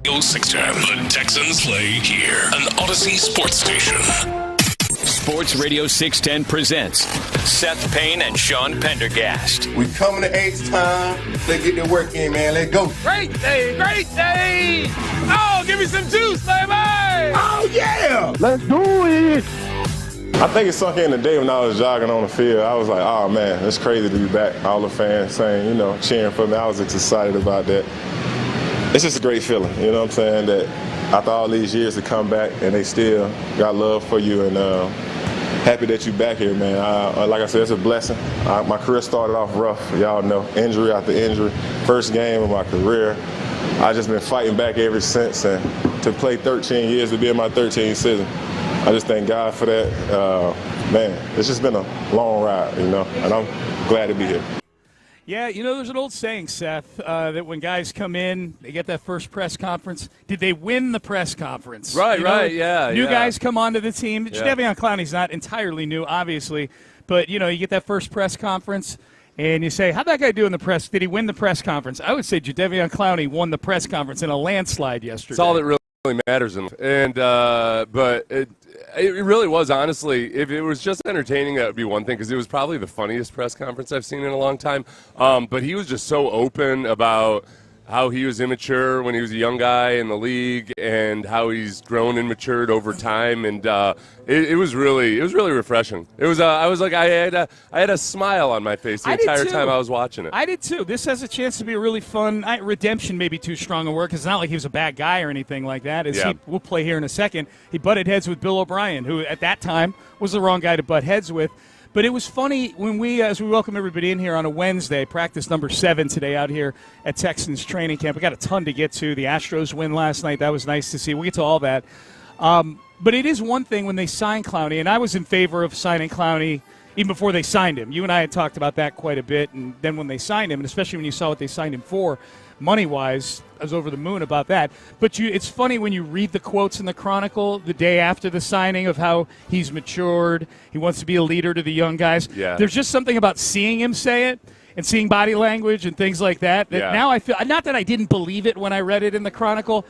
610. The Texans play here. An Odyssey sports station. Sports Radio 610 presents Seth Payne and Sean Pendergast. We coming to H-time. Let's get the work in, man. Let's go. Great day, great day. Oh, give me some juice, baby. Oh, yeah. Let's do it. I think it sunk in the day when I was jogging on the field. I was like, oh, man, it's crazy to be back. All the fans saying, cheering for me. I was excited about that. It's just a great feeling, you know what I'm saying, that after all these years to come back and they still got love for you, and happy that you're back here, man. Like I said, it's a blessing. My career started off rough, y'all know, injury after injury. First game of my career. I just been fighting back ever since, and to play 13 years, to be in my 13th season, I just thank God for that. Man, it's just been a long ride, and I'm glad to be here. Yeah, there's an old saying, Seth, that when guys come in, they get that first press conference. Did they win the press conference? Right, yeah. New guys come onto the team. Yeah. Jadeveon Clowney's not entirely new, obviously. But, you get that first press conference, and you say, how'd that guy do in the press? Did he win the press conference? I would say Jadeveon Clowney won the press conference in a landslide yesterday. That's all that really matters. And but it really was, honestly. If it was just entertaining, that would be one thing, because it was probably the funniest press conference I've seen in a long time. But he was just so open about how he was immature when he was a young guy in the league, and how he's grown and matured over time. And it was really refreshing. It was I was like, I had a smile on my face the entire time I was watching it. I did too. This has a chance to be a really fun redemption. Maybe too strong a word, because it's not like he was a bad guy or anything like that. We'll play here in a second. He butted heads with Bill O'Brien, who at that time was the wrong guy to butt heads with. But it was funny when as we welcome everybody in here on a Wednesday, practice number 7 today out here at Texans training camp. We got a ton to get to. The Astros win last night. That was nice to see. We'll get to all that. But it is one thing when they sign Clowney, and I was in favor of signing Clowney even before they signed him. You and I had talked about that quite a bit, and then when they signed him, and especially when you saw what they signed him for, money-wise, I was over the moon about that. But it's funny when you read the quotes in the Chronicle the day after the signing of how he's matured, he wants to be a leader to the young guys. Yeah. There's just something about seeing him say it and seeing body language and things like that now I feel, not that I didn't believe it when I read it in the Chronicle,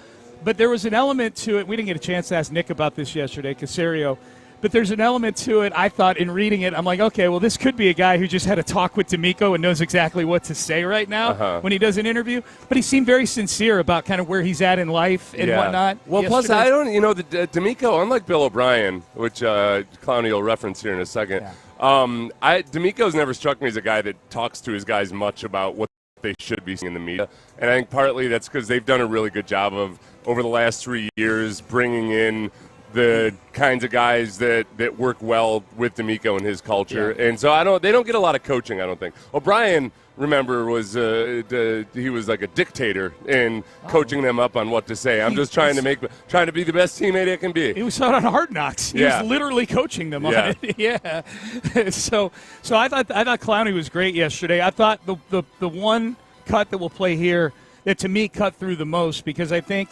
but there was an element to it. We didn't get a chance to ask Nick about this yesterday, Caserio. But there's an element to it, I thought, in reading it. I'm like, okay, well, this could be a guy who just had a talk with D'Amico and knows exactly what to say right now when he does an interview. But he seemed very sincere about kind of where he's at in life and whatnot. Well, plus, I don't, D'Amico, unlike Bill O'Brien, which Clowney will reference here in a second, D'Amico's never struck me as a guy that talks to his guys much about what they should be seeing in the media. And I think partly that's because they've done a really good job of, over the last 3 years, bringing in the kinds of guys that work well with D'Amico and his culture. Yeah. And so they don't get a lot of coaching, I don't think. O'Brien, remember, was he was like a dictator in coaching them up on what to say. I'm just trying to be the best teammate I can be. He was out on Hard Knocks. He was literally coaching them on it. Yeah. So I thought Clowney was great yesterday. I thought the one cut that we'll play here that to me cut through the most, because I think,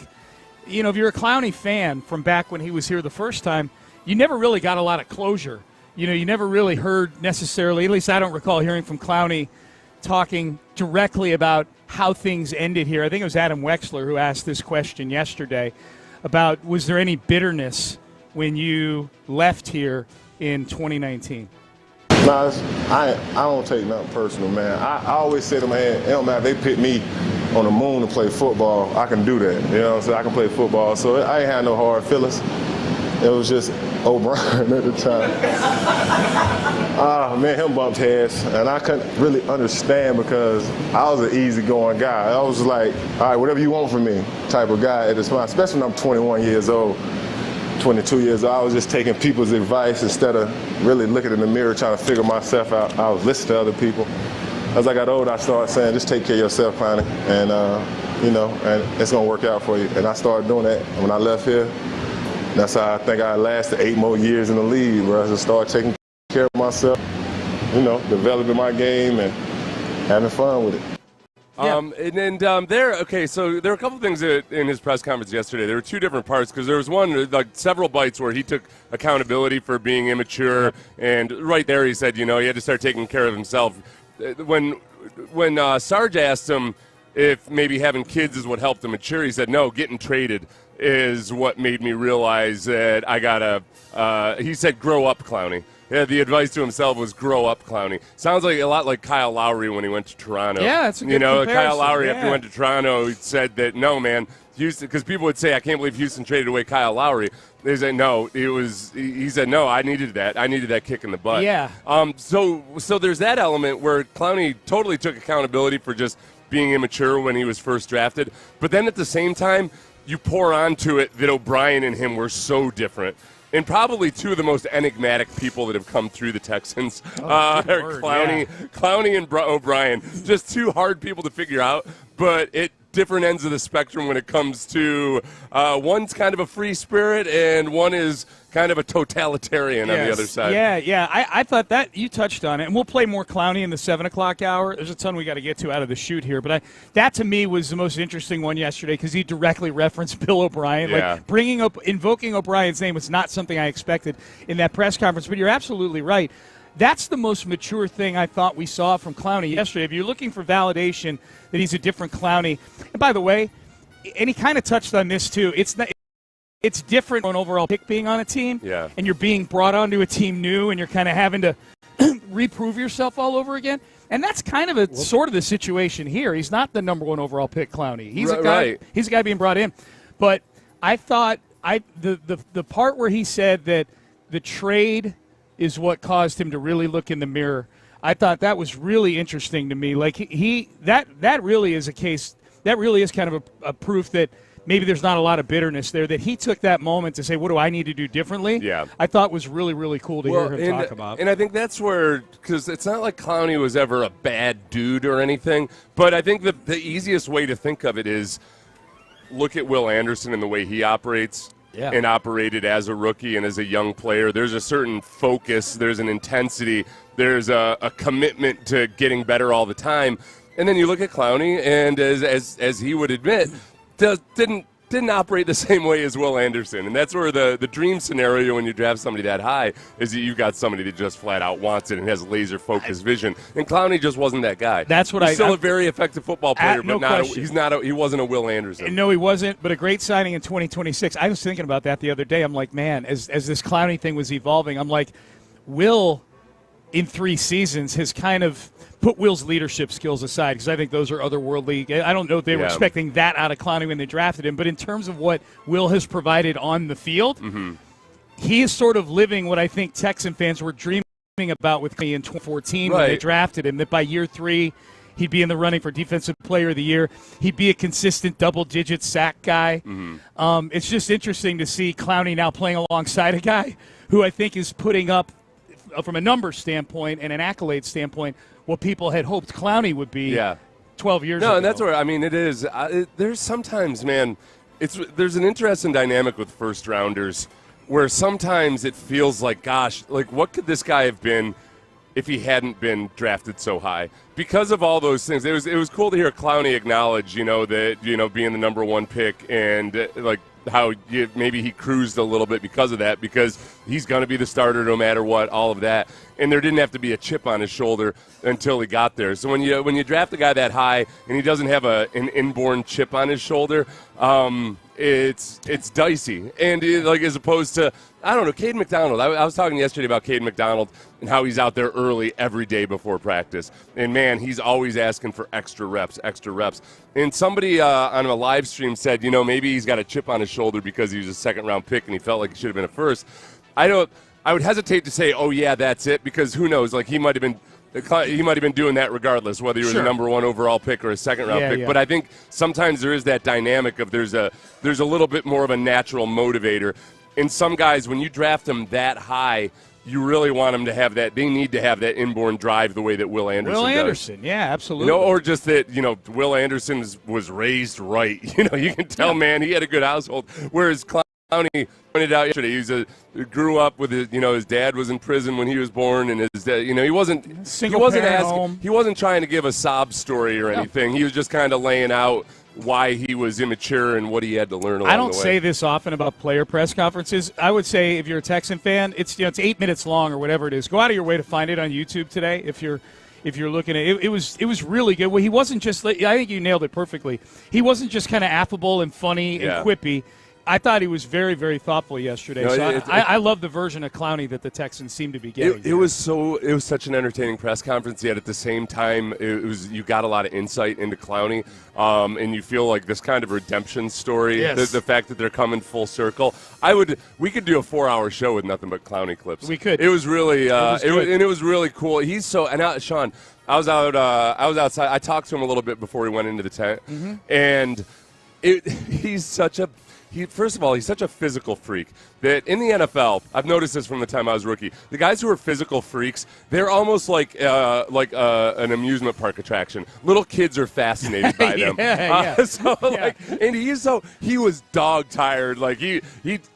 if you're a Clowney fan from back when he was here the first time, you never really got a lot of closure. You never really heard necessarily, at least I don't recall hearing from Clowney talking directly about how things ended here. I think it was Adam Wexler who asked this question yesterday about, was there any bitterness when you left here in 2019? No, I don't take nothing personal, man. I always say to my head, it don't matter if they pick me on the moon to play football, I can do that. You know what I'm saying? I can play football. So I ain't had no hard feelings. It was just O'Brien at the time. Man, him bumped heads. And I couldn't really understand, because I was an easygoing guy. I was like, all right, whatever you want from me type of guy at this time, especially when I'm 21 years old. 22 years old, I was just taking people's advice instead of really looking in the mirror trying to figure myself out. I was listening to other people. As I got older, I started saying, just take care of yourself, Clowney, and and it's gonna work out for you. And I started doing that. When I left here, that's how I think I lasted 8 more years in the league, where I just started taking care of myself, developing my game and having fun with it. So there were a couple things in his press conference yesterday. There were 2 different parts, because there was one, like several bites where he took accountability for being immature, and right there he said, he had to start taking care of himself. When Sarge asked him, if maybe having kids is what helped him mature. He said, no, getting traded is what made me realize that I got to, he said, grow up, Clowney. Yeah, the advice to himself was grow up, Clowney. Sounds like a lot like Kyle Lowry when he went to Toronto. Yeah, that's a good comparison. Kyle Lowry, after he went to Toronto, he said that, no, man, Houston, because people would say, I can't believe Houston traded away Kyle Lowry. They said, no, he said, no, I needed that. I needed that kick in the butt. Yeah. So there's that element where Clowney totally took accountability for just being immature when he was first drafted. But then at the same time, you pour onto it that O'Brien and him were so different. And probably two of the most enigmatic people that have come through the Texans are Clowney and O'Brien. Just two hard people to figure out, but at different ends of the spectrum when it comes to one's kind of a free spirit and one is kind of a totalitarian on the other side. Yeah. I thought that you touched on it, and we'll play more Clowney in the 7 o'clock hour. There's a ton we got to get to out of the shoot here, but that to me was the most interesting one yesterday because he directly referenced Bill O'Brien. Yeah. Like invoking O'Brien's name was not something I expected in that press conference, but you're absolutely right. That's the most mature thing I thought we saw from Clowney yesterday. If you're looking for validation that he's a different Clowney, and by the way, and he kind of touched on this too, it's different on overall pick being on a team, and you're being brought onto a team new, and you're kind of having to reprove yourself all over again. And that's kind of sort of the situation here. He's not the number 1 overall pick, Clowney. He's a guy. He's a guy being brought in. But I thought the part where he said that the trade is what caused him to really look in the mirror, I thought that was really interesting to me. Like that really is a case. That really is kind of a proof that maybe there's not a lot of bitterness there, that he took that moment to say, what do I need to do differently? Yeah. I thought was really, really cool to hear him talk about. And I think that's where, because it's not like Clowney was ever a bad dude or anything, but I think the easiest way to think of it is look at Will Anderson and the way he operates. Yeah. And operated as a rookie and as a young player. There's a certain focus, there's an intensity, there's a commitment to getting better all the time. And then you look at Clowney, and as he would admit, didn't operate the same way as Will Anderson. And that's where the dream scenario when you draft somebody that high is that you've got somebody that just flat out wants it and has laser-focused vision. And Clowney just wasn't that guy. That's what He's still a very effective football player, but he wasn't a Will Anderson. No, he wasn't, but a great signing in 2026. I was thinking about that the other day. I'm like, man, as this Clowney thing was evolving, I'm like, Will in 3 seasons has kind of put Will's leadership skills aside because I think those are otherworldly. I don't know if they were expecting that out of Clowney when they drafted him, but in terms of what Will has provided on the field, he is sort of living what I think Texan fans were dreaming about with me in 2014 when they drafted him, that by year 3 he'd be in the running for Defensive Player of the Year. He'd be a consistent double-digit sack guy. It's just interesting to see Clowney now playing alongside a guy who I think is putting up, from a numbers standpoint and an accolade standpoint, what people had hoped Clowney would be 12 years ago. No, and that's where, I mean, it is. There's sometimes, man, there's an interesting dynamic with first-rounders where sometimes it feels like, gosh, like what could this guy have been if he hadn't been drafted so high? Because of all those things, it was cool to hear Clowney acknowledge, that, being the number 1 pick and, like, how maybe he cruised a little bit because of that, because he's going to be the starter no matter what, all of that. And there didn't have to be a chip on his shoulder until he got there. So when you draft a guy that high and he doesn't have an inborn chip on his shoulder, it's dicey. And as opposed to, I don't know, Cade McDonald. I was talking yesterday about Cade McDonald and how he's out there early every day before practice. And, man, he's always asking for extra reps. And somebody on a live stream said, maybe he's got a chip on his shoulder because he was a second-round pick and he felt like he should have been a first. I would hesitate to say, oh, yeah, that's it, because who knows? Like, he might have been doing that regardless, whether he was a number 1 overall pick or a second-round pick. Yeah. But I think sometimes there is that dynamic of there's a little bit more of a natural motivator. And some guys, when you draft them that high, you really want them to have that. They need to have that inborn drive the way that Will Anderson does. Yeah, absolutely. Or just that, Will Anderson was raised right. You can tell, man, he had a good household. Whereas Clowney pointed out yesterday, he grew up with his dad was in prison when he was born, and his dad, he wasn't trying to give a sob story or anything. He was just kind of laying out why he was immature and what he had to learn along the way. I don't say this often about player press conferences. I would say if you're a Texan fan, it's 8 minutes long or whatever it is. Go out of your way to find it on YouTube today if you're If you're looking at it, it was really good. Well, he wasn't just. I think you nailed it perfectly. He wasn't just kind of affable and funny and quippy. I thought he was very, very thoughtful yesterday. No, I love the version of Clowney that the Texans seem to be getting. It was such an entertaining press conference. Yet at the same time, you got a lot of insight into Clowney, and you feel like this kind of redemption story. Yes. The fact that they're coming full circle. We could do a 4-hour show with nothing but Clowney clips. We could. It was really it was really cool. He's so Sean. I was outside. I talked to him a little bit before he went into the tent, and he's such a. First of all, he's such a physical freak that in the NFL, I've noticed this from the time I was rookie. The guys who are physical freaks, they're almost like an amusement park attraction. Little kids are fascinated by them. And he was dog tired. Like he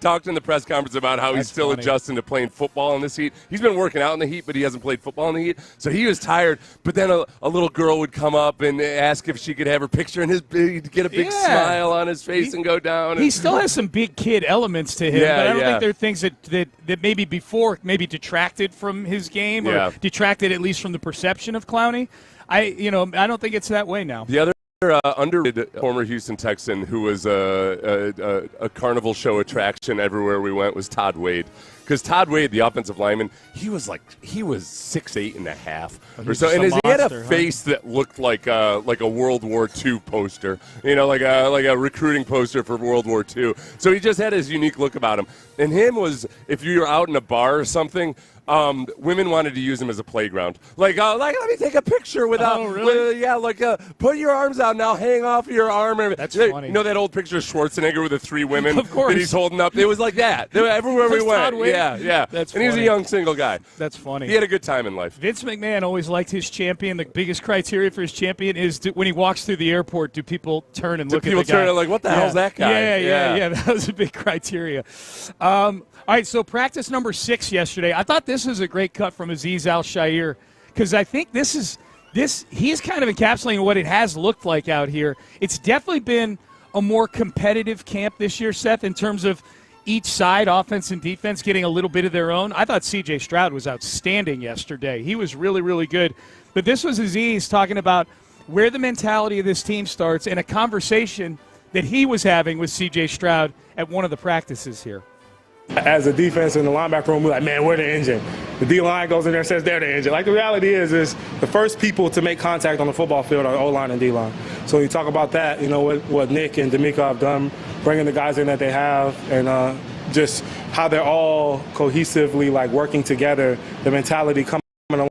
talked in the press conference about how he's still adjusting to playing football in this heat. He's been working out in the heat, but he hasn't played football in the heat, so he was tired. But then a little girl would come up and ask if she could have her picture, and he'd get a big smile on his face and go down. He still has some big kid elements to him, but I don't think there are things that maybe before detracted from his game or detracted at least from the perception of Clowney. I don't think it's that way now. The other underrated former Houston Texan who was a carnival show attraction everywhere we went was Todd Wade. Because Todd Wade, the offensive lineman, he was 6'8" and a half or so, and he had a face that looked like a World War II poster, like a recruiting poster for World War II. So he just had his unique look about him. And him was, if you were out in a bar or something, women wanted to use him as a playground. Like let me take a picture without. Oh, really? Put your arms out now, hang off your arm. That's funny. You know that old picture of Schwarzenegger with the 3 women of course. that he's holding up? It was like that. Everywhere we went. Yeah. That's funny. He was a young single guy. That's funny. He had a good time in life. Vince McMahon always liked his champion. The biggest criteria for his champion is when he walks through the airport, do people turn and look at the guy? People turn and like, what the hell's that guy? Yeah. That was a big criteria. All right, so practice number 6 yesterday. I thought this was a great cut from Azeez Al-Shaair because I think he's kind of encapsulating what it has looked like out here. It's definitely been a more competitive camp this year, Seth, in terms of each side, offense and defense, getting a little bit of their own. I thought C.J. Stroud was outstanding yesterday. He was really, really good. But this was Azeez talking about where the mentality of this team starts and a conversation that he was having with C.J. Stroud at one of the practices here. As a defense in the linebacker room, we're like, man, we're the engine. The D-line goes in there and says they're the engine. Like, the reality is the first people to make contact on the football field are O-line and D-line. So when you talk about that, what Nick and D'Amico have done, bringing the guys in that they have, and just how they're all cohesively, working together, the mentality coming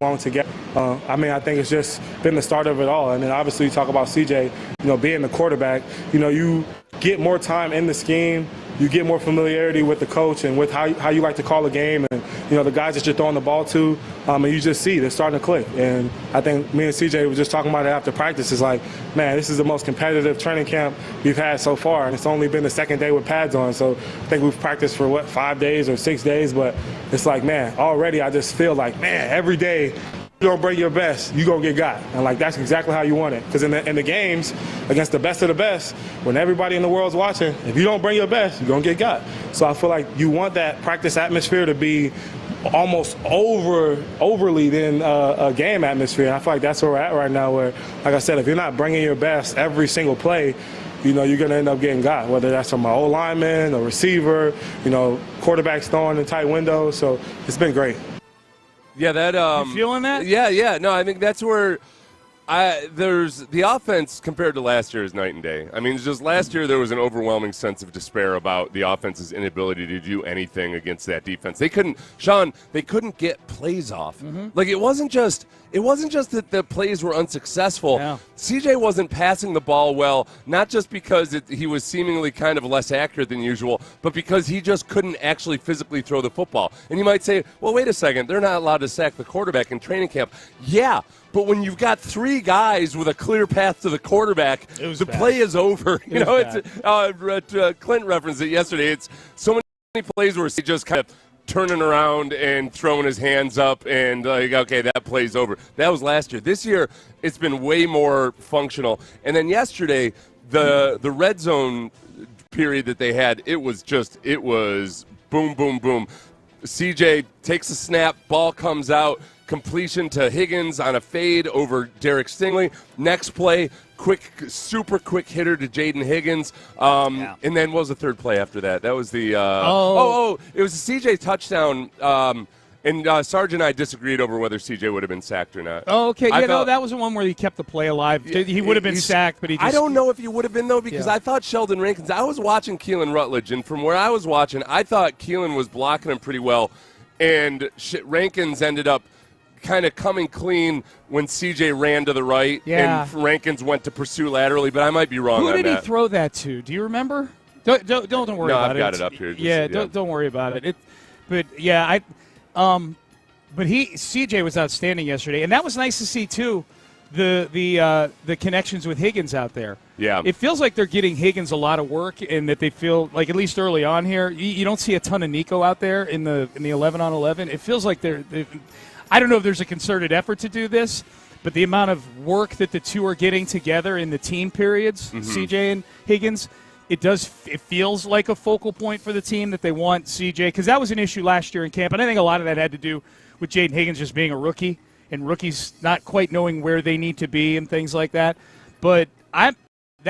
along together. I think it's just been the start of it all. And then obviously you talk about CJ, being the quarterback, you get more time in the scheme, you get more familiarity with the coach and with how you like to call a game and, the guys that you're throwing the ball to, and you just see they're starting to click. And I think me and CJ were just talking about it after practice. It's like, man, this is the most competitive training camp we've had so far, and it's only been the second day with pads on. So I think we've practiced for, 5 days or 6 days, but it's like, man, already I just feel like, man, every day you don't bring your best, you gonna get got. And that's exactly how you want it. Because in the games against the best of the best, when everybody in the world's watching, if you don't bring your best, you're gonna get got. So I feel like you want that practice atmosphere to be almost overly than a game atmosphere. And I feel like that's where we're at right now, where, like I said, if you're not bringing your best every single play, you're going to end up getting got, whether that's from an O-lineman, a receiver, quarterbacks throwing in tight windows. So it's been great. Yeah, you feeling that? Yeah. No, I think that's where there's the offense compared to last year is night and day. I mean, it's just last year there was an overwhelming sense of despair about the offense's inability to do anything against that defense. They couldn't get plays off. Mm-hmm. It wasn't just that the plays were unsuccessful. Yeah. CJ wasn't passing the ball well, not just because he was seemingly kind of less accurate than usual, but because he just couldn't actually physically throw the football. And you might say, well, wait a second, they're not allowed to sack the quarterback in training camp. Yeah, but when you've got 3 guys with a clear path to the quarterback, the play is over. Clint referenced it yesterday. It's so many plays where he just kind of turning around and throwing his hands up and okay, that play's over. That was last year. This year, it's been way more functional. And then yesterday, the red zone period that they had, it was boom, boom, boom. CJ takes a snap, ball comes out, completion to Higgins on a fade over Derek Stingley. Next play, super quick hitter to Jaden Higgins. And then what was the third play after that? That was the it was a CJ touchdown. And Sarge and I disagreed over whether CJ would have been sacked or not. Oh, okay. That was the one where he kept the play alive. He would have been sacked, but he just... I don't know if he would have been, though, because I thought Sheldon Rankins... I was watching Keelan Rutledge, and from where I was watching, I thought Keelan was blocking him pretty well, and Rankins ended up kind of coming clean when CJ ran to the right, and Rankins went to pursue laterally, but I might be wrong on that. Who did he throw that to? Do you remember? Don't worry about it. No, I've got it up here. Don't worry about it. But CJ was outstanding yesterday, and that was nice to see too. The connections with Higgins out there. Yeah, it feels like they're getting Higgins a lot of work, and that they feel like at least early on here, you don't see a ton of Nico out there in the 11-on-11. It feels like they're I don't know if there's a concerted effort to do this, but the amount of work that the two are getting together in the team periods, CJ and Higgins. It feels like a focal point for the team that they want CJ, because that was an issue last year in camp, and I think a lot of that had to do with Jaden Higgins just being a rookie and rookies not quite knowing where they need to be and things like that. But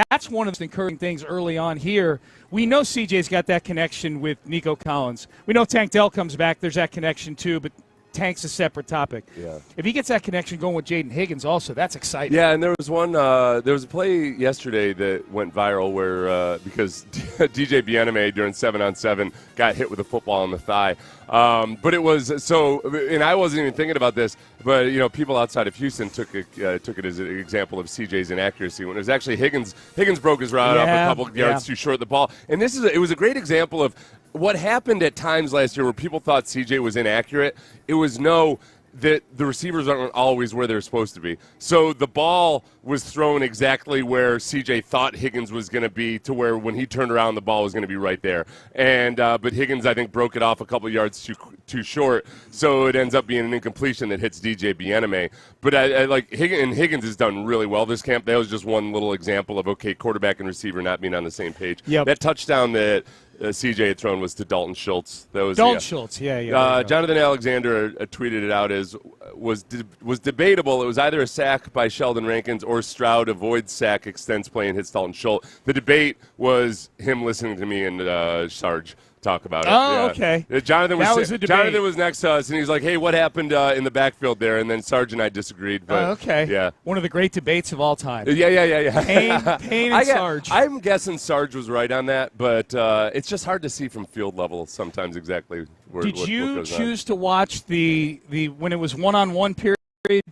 that's one of the encouraging things early on here. We know CJ's got that connection with Nico Collins. We know Tank Dell comes back. There's that connection too, but Tank's a separate topic. Yeah. If he gets that connection going with Jaden Higgins also, that's exciting. Yeah, and there was a play yesterday that went viral where because DJ Bijani during 7-on-7 got hit with a football in the thigh. But it was and I wasn't even thinking about this, but people outside of Houston took it as an example of CJ's inaccuracy when it was actually Higgins. Higgins broke his route up a couple of yards too short of the ball, and it was a great example of what happened at times last year where people thought CJ was inaccurate. It was that the receivers aren't always where they're supposed to be. So the ball was thrown exactly where CJ thought Higgins was going to be, to where when he turned around, the ball was going to be right there. And but Higgins, I think, broke it off a couple yards too short, so it ends up being an incompletion that hits DJ Bijani. But I like Higgins has done really well this camp. That was just one little example of quarterback and receiver not being on the same page. Yep. That touchdown that CJ had thrown was to Dalton Schultz. That was Schultz. Jonathan Alexander tweeted it out as was debatable. It was either a sack by Sheldon Rankins or Stroud avoids sack, extends play, and hits Dalton Schultz. The debate was him listening to me and Sarge talk about it. Oh, okay. Jonathan was next to us, and he's like, "Hey, what happened in the backfield there?" And then Sarge and I disagreed. But, okay. Yeah. One of the great debates of all time. Yeah. Payne and Sarge. I'm guessing Sarge was right on that, but it's just hard to see from field level sometimes exactly where. Did you choose to watch the when it was one-on-one period?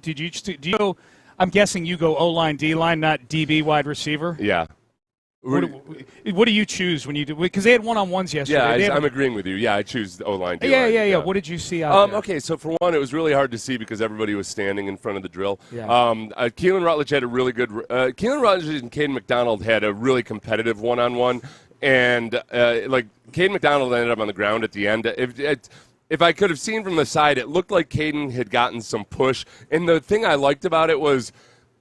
Do you go? I'm guessing you go O-line, D-line, not DB wide receiver. Yeah. What do you choose when you do? Because they had one-on-ones yesterday. Yeah, I'm agreeing with you. Yeah, I choose the O-line. Yeah. What did you see out there? Okay, so for one, it was really hard to see because everybody was standing in front of the drill. Yeah. Keelan Rutledge had a really good. Keelan Rutledge and Caden McDonald had a really competitive one-on-one, and Caden McDonald ended up on the ground at the end. If I could have seen from the side, it looked like Caden had gotten some push, and the thing I liked about it was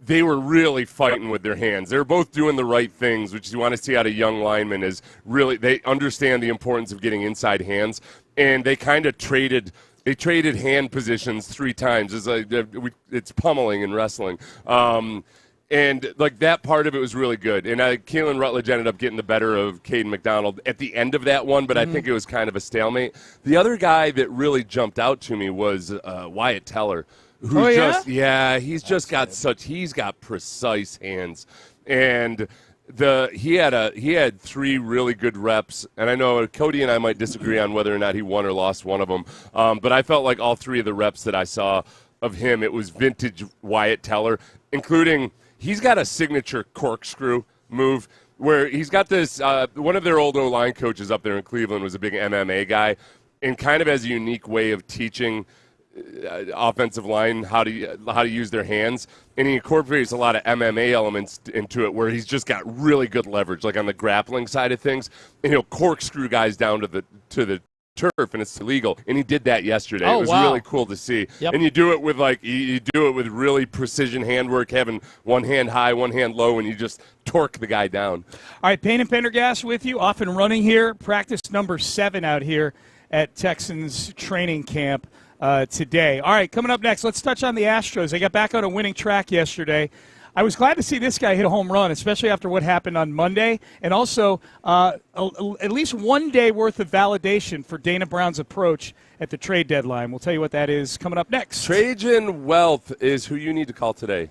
they were really fighting with their hands. They were both doing the right things, which you want to see out of young linemen is really they understand the importance of getting inside hands, and they kind of traded hand positions 3 times. It's like it's pummeling in wrestling. And like that part of it was really good. And Keelan Rutledge ended up getting the better of Caden McDonald at the end of that one, but I think it was kind of a stalemate. The other guy that really jumped out to me was Wyatt Teller. He's got precise hands, and he had 3 really good reps, and I know Cody and I might disagree on whether or not he won or lost one of them, but I felt like all 3 of the reps that I saw of him, it was vintage Wyatt Teller, including he's got a signature corkscrew move where he's got this. One of their old O-line coaches up there in Cleveland was a big MMA guy, and kind of has a unique way of teaching offensive line how to use their hands, and he incorporates a lot of MMA elements into it where he's just got really good leverage, like on the grappling side of things, and he'll corkscrew guys down to the turf, and it's illegal. And he did that yesterday. It was really cool to see. Yep. And you do it with with really precision handwork, having one hand high, one hand low, and you just torque the guy down. All right, Payne and Pendergast with you, off and running here. Practice number 7 out here at Texans training camp. today. All right, coming up next, let's touch on the Astros. They got back on a winning track yesterday. I was glad to see this guy hit a home run, especially after what happened on Monday, and also at least 1 day worth of validation for Dana Brown's approach at the trade deadline. We'll tell you what that is coming up next. Trajan Wealth is who you need to call today.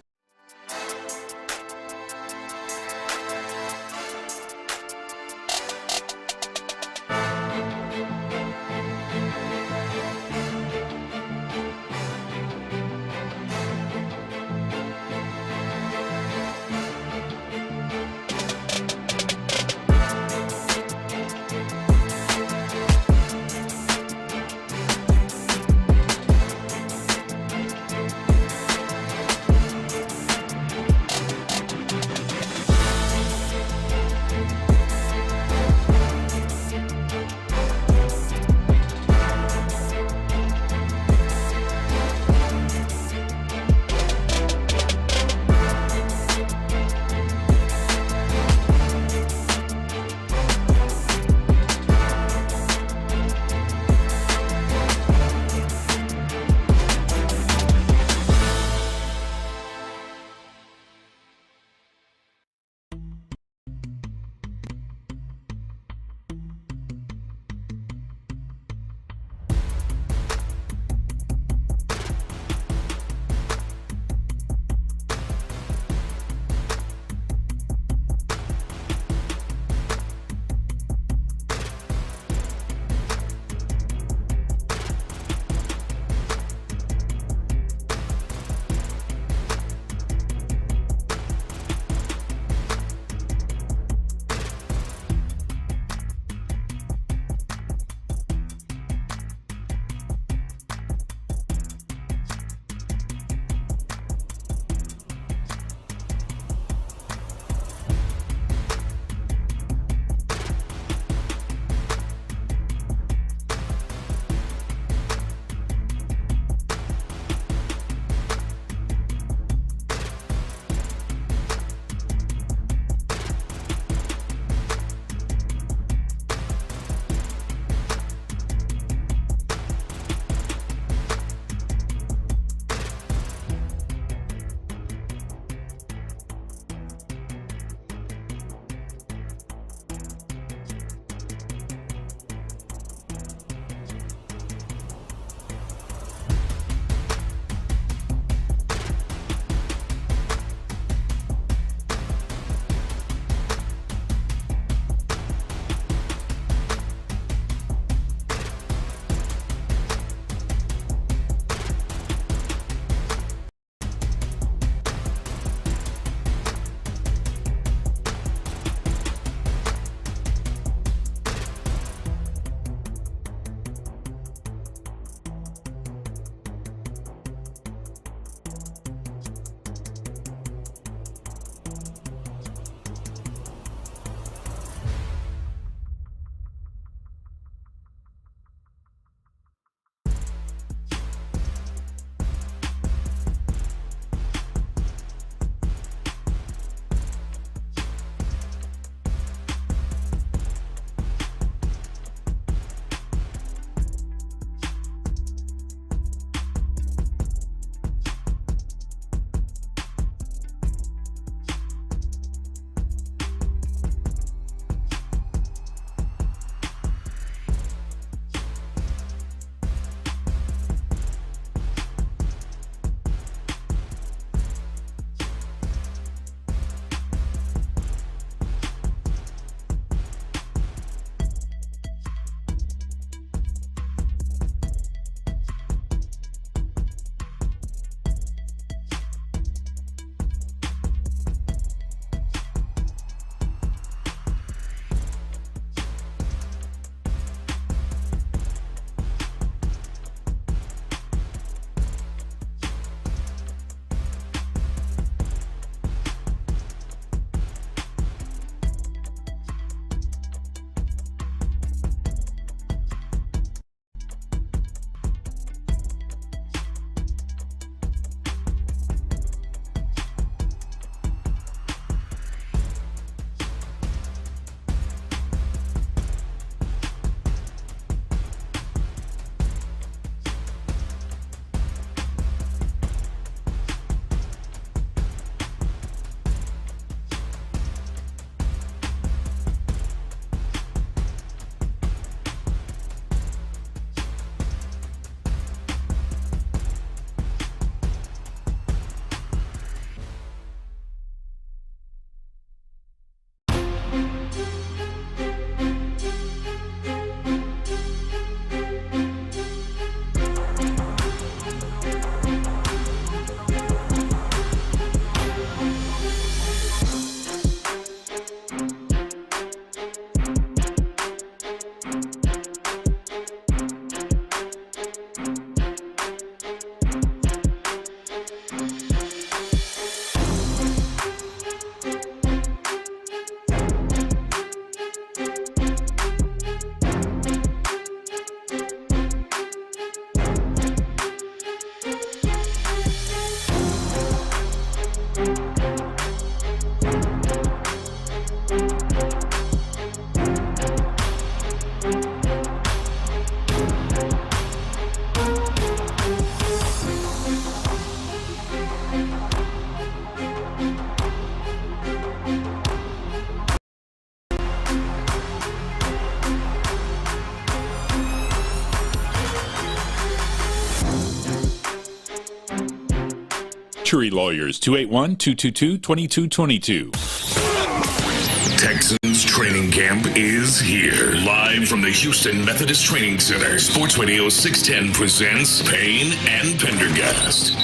Century Lawyers, 281-222-2222. Texans training camp is here. Live from the Houston Methodist Training Center, Sports Radio 610 presents Payne and Pendergast.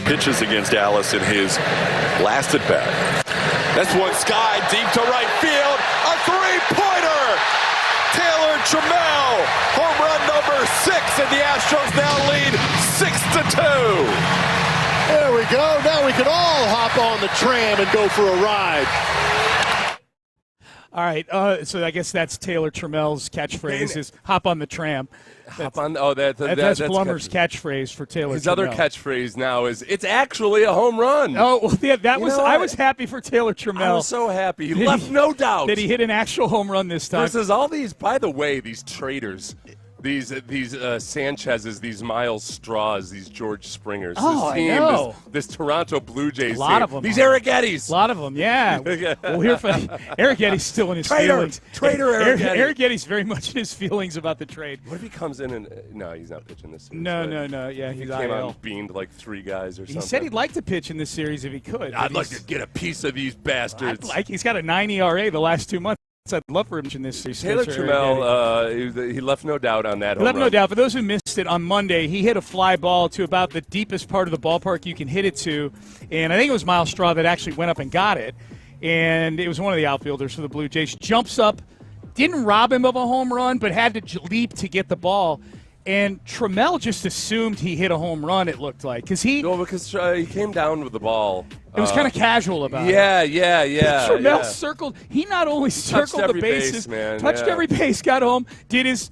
Pitches against Dallas in his last at bat. That's one sky deep to right field. A three-pointer! Taylor Trammell, home run number 6, and the Astros now lead 6-2. There we go. Now we can all hop on the tram and go for a ride. All right, so I guess that's Taylor Trammell's catchphrase is "hop on the tram." Hop on. Oh, that's Blummer's catchphrase for Taylor. His Trammell. other catchphrase now is "It's actually a home run." Oh, well, yeah, I was happy for Tayller Trammell. I was so happy. He left no doubt that he hit an actual home run this time. Versus all these, by the way, these traitors. These Sanchez's, these Miles Straws, these George Springers. Oh, this team, I know. This Toronto Blue Jays team. A lot of them. These Eric Eddies. A lot of them, yeah. We'll hear from Eric Eddy's still in his feelings. Traitor Eric Eddy. Eric Eddy's very much in his feelings about the trade. What if he comes in and no, he's not pitching this series. No. Yeah, he he's came IL. out and beamed like 3 guys or something. He said he'd like to pitch in this series if he could. I'd like to get a piece of these bastards. He's got a 9 ERA the last 2 months. I'd love for him in this series. Taylor Trammell, he left no doubt on that. He left no doubt. For those who missed it on Monday, he hit a fly ball to about the deepest part of the ballpark you can hit it to, and I think it was Miles Straw that actually went up and got it, and it was one of the outfielders for the Blue Jays. Jumps up, didn't rob him of a home run, but had to leap to get the ball. And Trammell just assumed he hit a home run, it looked like. Because he came down with the ball. It was kind of casual about it. Yeah. Trammell circled. He not only circled the bases, touched every base, got home, did his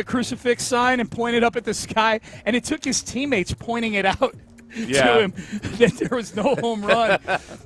crucifix sign and pointed up at the sky. And it took his teammates pointing it out to him that there was no home run.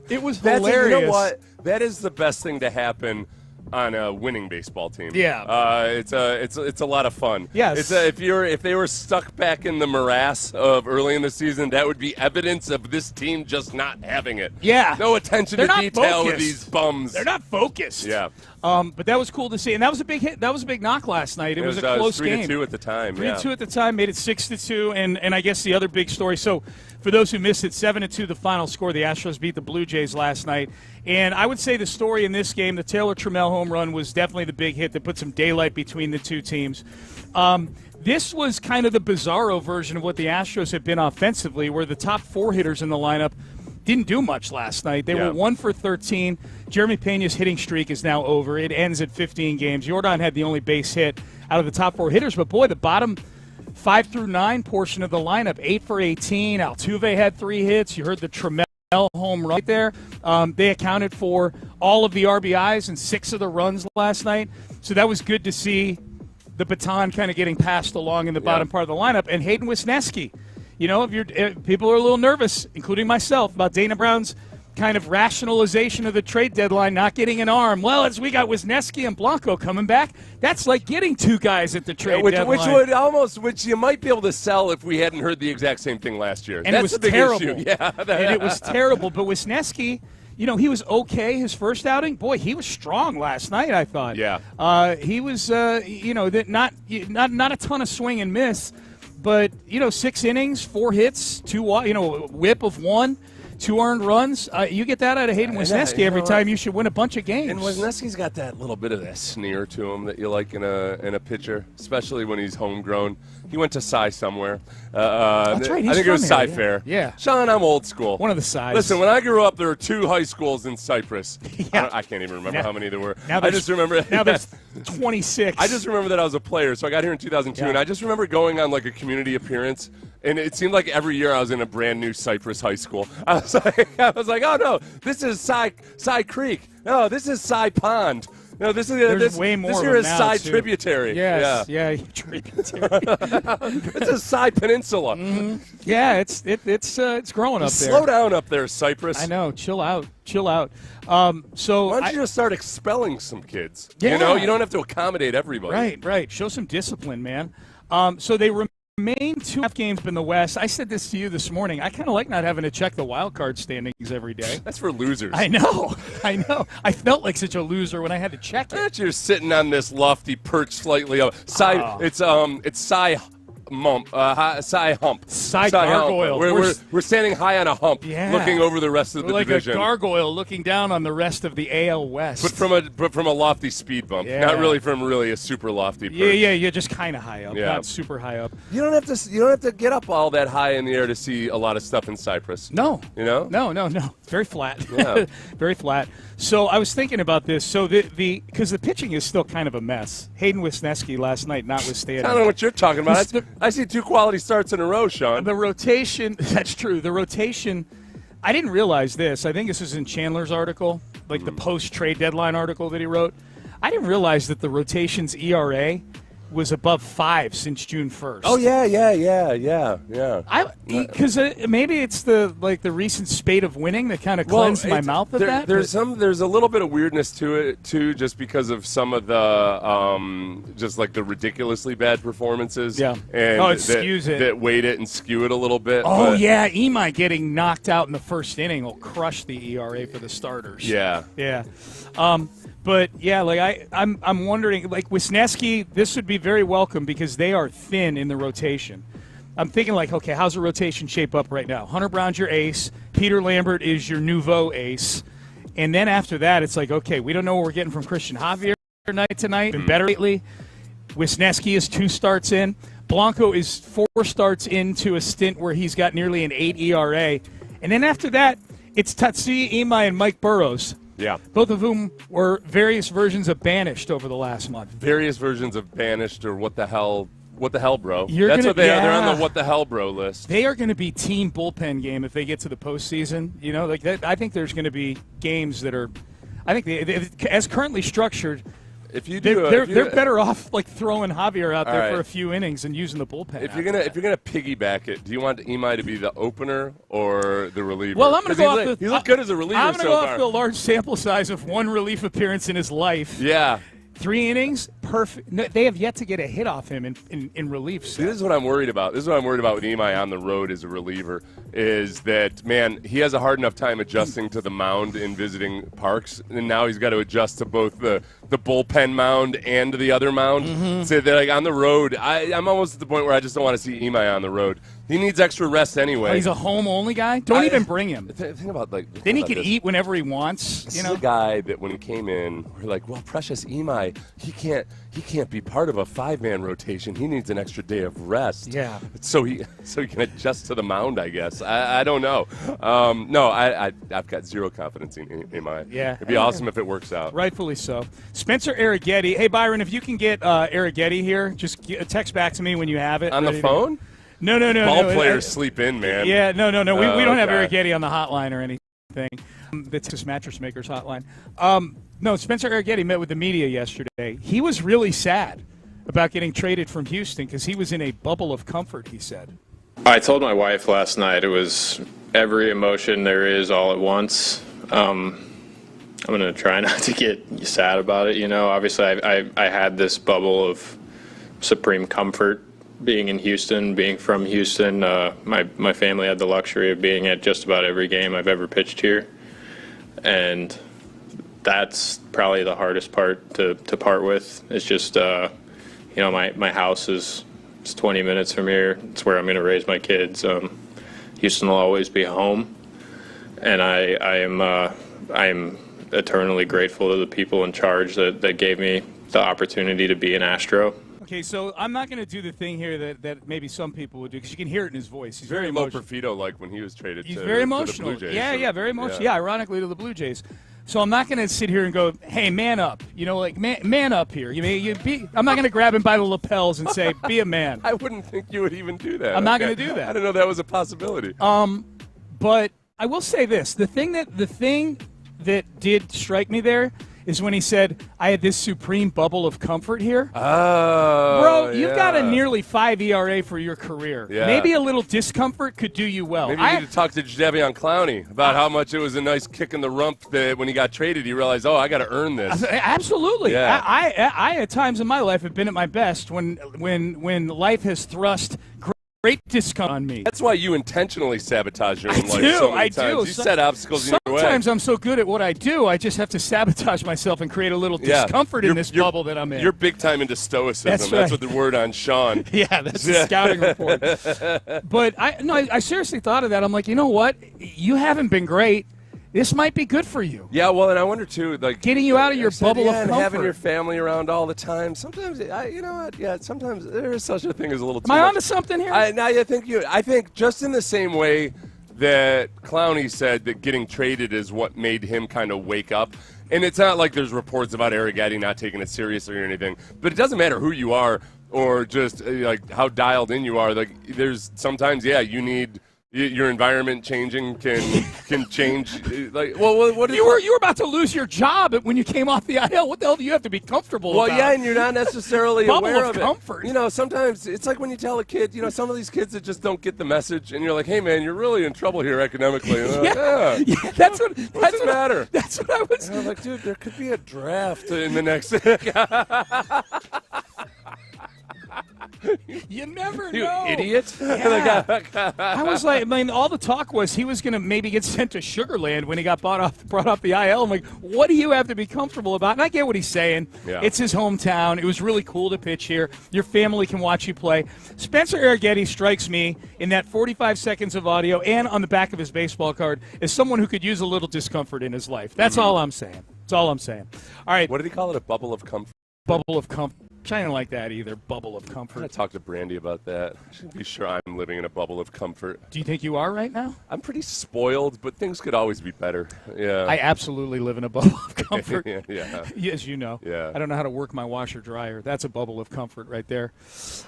It was hilarious. You know what? That is the best thing to happen on a winning baseball team. Yeah. It's a lot of fun. Yes. If they were stuck back in the morass of early in the season, that would be evidence of this team just not having it. Yeah. No attention to detail with these bums. They're not focused. Yeah. But that was cool to see, and that was a big hit. That was a big knock last night. It was a close game. 3-2 at the time. 3-2 at the time, made it 6-2, and I guess the other big story. So, for those who missed it, 7-2 the final score. The Astros beat the Blue Jays last night, and I would say the story in this game, the Taylor Trammell home run, was definitely the big hit that put some daylight between the two teams. This was kind of the bizarro version of what the Astros have been offensively, where the top 4 hitters in the lineup didn't do much last night. They were 1 for 13. Jeremy Pena's hitting streak is now over. It ends at 15 games. Jordan had the only base hit out of the top 4 hitters, but boy, the bottom 5 through 9 portion of the lineup, 8 for 18. Altuve had 3 hits. You heard the Trammell home run right there. They accounted for all of the RBIs and 6 of the runs last night. So that was good to see the baton kind of getting passed along in the bottom part of the lineup. And Hayden Wisniewski, you know, if people are a little nervous, including myself, about Dana Brown's kind of rationalization of the trade deadline, not getting an arm. Well, as we got Wisniewski and Blanco coming back, that's like getting 2 guys at the trade deadline. Which you might be able to sell if we hadn't heard the exact same thing last year. And that's it was a big terrible. Issue. Yeah, and it was terrible. But Wisniewski, you know, he was okay his first outing. Boy, he was strong last night, I thought. Yeah. He was, you know, not a ton of swing and miss, but, you know, 6 innings, 4 hits, 2, you know, whip of 1. 2 earned runs. You get that out of Hayden Wisniewski every time. You should win a bunch of games. And Wisniewski's got that little bit of that sneer to him that you like in a pitcher, especially when he's homegrown. He went to Cy somewhere. That's right. I think it was Cy Fair. Yeah. Sean, I'm old school. One of the Cys. Listen, when I grew up, there were 2 high schools in Cyprus. I can't even remember how many there were. I just remember. Now there's 26. I just remember that I was a player. So I got here in 2002, and I just remember going on like a community appearance. And it seemed like every year I was in a brand new Cypress high school. I was like, oh no, this is Cy Creek. No, this is Cy Pond. No, this is way more. This here is Cy Tributary. Yes, yeah, tributary. It's a Cy Peninsula. Mm-hmm. Yeah, it's growing up there. Slow down up there, Cypress. I know. Chill out. So why don't you just start expelling some kids? Yeah. You know, you don't have to accommodate everybody. Right. Show some discipline, man. So they remain 2.5 games in the West. I said this to you this morning. I kind of like not having to check the wild card standings every day. That's for losers. I know. I felt like such a loser when I had to check it. You're sitting on this lofty perch slightly up. It's Cy Cy hump. Cy gargoyle. We're standing high on a hump, looking over the rest of the division. Like a gargoyle looking down on the rest of the AL West. But from a lofty speed bump, not really from a super lofty perch. Yeah, just kind of high up, not super high up. You don't have to get up all that high in the air to see a lot of stuff in Cyprus. No. You know? No. It's very flat. Yeah. Very flat. So I was thinking about this. So because the pitching is still kind of a mess. Hayden Wisniewski last night, notwithstanding. I don't know what you're talking about. I see 2 quality starts in a row, Sean. The rotation, that's true. The rotation, I didn't realize this. I think this is in Chandler's article, like the post-trade deadline article that he wrote. I didn't realize that the rotation's ERA was above 5 since June 1st. Oh, yeah. Because maybe it's the recent spate of winning that kind of cleansed my mouth of that. There's a little bit of weirdness to it too, just because of some of the just like the ridiculously bad performances. Yeah. And it skews it. That weight it and skew it a little bit. Oh yeah, Imai getting knocked out in the first inning will crush the ERA for the starters. Yeah. Yeah. But yeah, I'm wondering, Wisniewski, this would be very welcome because they are thin in the rotation. I'm thinking okay, how's the rotation shape up right now? Hunter Brown's your ace. Peter Lambert is your nouveau ace. And then after that, it's okay, we don't know what we're getting from Christian Javier tonight. Been better lately. Wisniewski is 2 starts in. Blanco is 4 starts into a stint where he's got nearly an 8 ERA. And then after that, it's Tatsuya Imai and Mike Burrows. Yeah. Both of whom were various versions of banished over the last month. Various versions of banished or what the hell, bro. That's what they are. They're on the what the hell, bro list. They are going to be team bullpen game if they get to the postseason. You know, I think there's going to be games that are, I think as currently structured. If you they're better off throwing Javier out there right. for a few innings and using the bullpen. If you're gonna piggyback it, do you want Imai to be the opener or the reliever? Well, I'm gonna go off he looked good as a reliever. I'm gonna go off the large sample size of 1 relief appearance in his life. Yeah. 3 innings, perfect. No, they have yet to get a hit off him in relief. See, this is what I'm worried about. This is what I'm worried about with Imai on the road as a reliever is that, man, he has a hard enough time adjusting to the mound in visiting parks, and now he's got to adjust to both the bullpen mound and the other mound. Mm-hmm. So that, on the road, I'm almost at the point where I just don't want to see Imai on the road. He needs extra rest anyway. Oh, he's a home-only guy? Don't even bring him. Think about then he can eat whenever he wants. This is a guy that when he came in, we're like, well, precious Imai, he can't be part of a 5-man rotation. He needs an extra day of rest. Yeah. So he can adjust to the mound, I guess. I don't know. I've got zero confidence in Imai. Yeah. It'd be awesome if it works out. Rightfully so. Spencer Arrighetti. Hey, Byron, if you can get Arrighetti here, just text back to me when you have it. On the phone? No. Ball players sleep in, man. Yeah, no. We don't have Arrighetti on the hotline or anything. The Texas Mattress Makers hotline. No, Spencer Arrighetti met with the media yesterday. He was really sad about getting traded from Houston because he was in a bubble of comfort, he said. I told my wife last night it was every emotion there is all at once. I'm going to try not to get sad about it. Obviously I had this bubble of supreme comfort being in Houston, being from Houston. My family had the luxury of being at just about every game I've ever pitched here. And that's probably the hardest part to part with. It's just, my house is 20 minutes from here. It's where I'm going to raise my kids. Houston will always be home. And I am eternally grateful to the people in charge that gave me the opportunity to be an Astro. Okay, so I'm not going to do the thing here that maybe some people would do because you can hear it in his voice. He's very Mo emotional. Perfito, when he was traded He's to very emotional. the Blue Jays. Yeah, very emotional. Yeah, ironically to the Blue Jays. So I'm not going to sit here and go, hey, man up. Man up here. I'm not going to grab him by the lapels and say, be a man. I wouldn't think you would even do that. I'm not going to do that. I didn't know that was a possibility. But I will say this. The thing that did strike me there is when he said, I had this supreme bubble of comfort here. Oh, bro, you've got a nearly 5 ERA for your career. Yeah. Maybe a little discomfort could do you well. Maybe you need to talk to Bijani Creighton about how much it was a nice kick in the rump that when he got traded, he realized, I got to earn this. Absolutely. Yeah. I at times in my life have been at my best when life has thrust great discount on me. That's why you intentionally sabotage your own life do, so many I times. do. You set obstacles in your way. Sometimes I'm so good at what I do, I just have to sabotage myself and create a little discomfort in this bubble that I'm in. You're big time into stoicism. That's That's what the word on Sean. Yeah, that's the scouting report. But I seriously thought of that. I'm like, you know what? You haven't been great. This might be good for you. Yeah, well, and I wonder, too, like... Getting you out of your bubble of comfort. And having your family around all the time. Sometimes, you know what, sometimes there is such a thing as a little too much. Am I onto much. something here? I think just in the same way that Clowney said that getting traded is what made him kind of wake up. And it's not like there's reports about Eric Eddy not taking it seriously or anything. But it doesn't matter who you are or just, like, how dialed in you are. Like, there's sometimes, you need... Your environment changing can change. Like, well, what you were about to lose your job when you came off the IL. What the hell do you have to be comfortable about? Well, yeah, and you're not necessarily aware of it. Comfort. You know, sometimes it's like when you tell a kid, you know, some of these kids that just don't get the message, and you're like, "Hey, man, you're really in trouble here economically." And That's what matter. That's what I was. And I'm like, dude, there could be a draft in the next. You never you know. Idiot. Yeah. I was like, all the talk was he was going to maybe get sent to Sugar Land when he got brought off the IL. I'm like, what do you have to be comfortable about? And I get what he's saying. Yeah. It's his hometown. It was really cool to pitch here. Your family can watch you play. Spencer Arrighetti strikes me in that 45 seconds of audio and on the back of his baseball card as someone who could use a little discomfort in his life. That's all I'm saying. That's all I'm saying. All right. What did he call it? A bubble of comfort? Bubble of comfort. I don't like that either. Bubble of comfort. I'm going to talk to Brandy about that. I should be sure I'm living in a bubble of comfort. Do you think you are right now? I'm pretty spoiled, but things could always be better. Yeah. I absolutely live in a bubble of comfort. Yeah. As you know. Yeah. I don't know how to work my washer dryer. That's a bubble of comfort right there.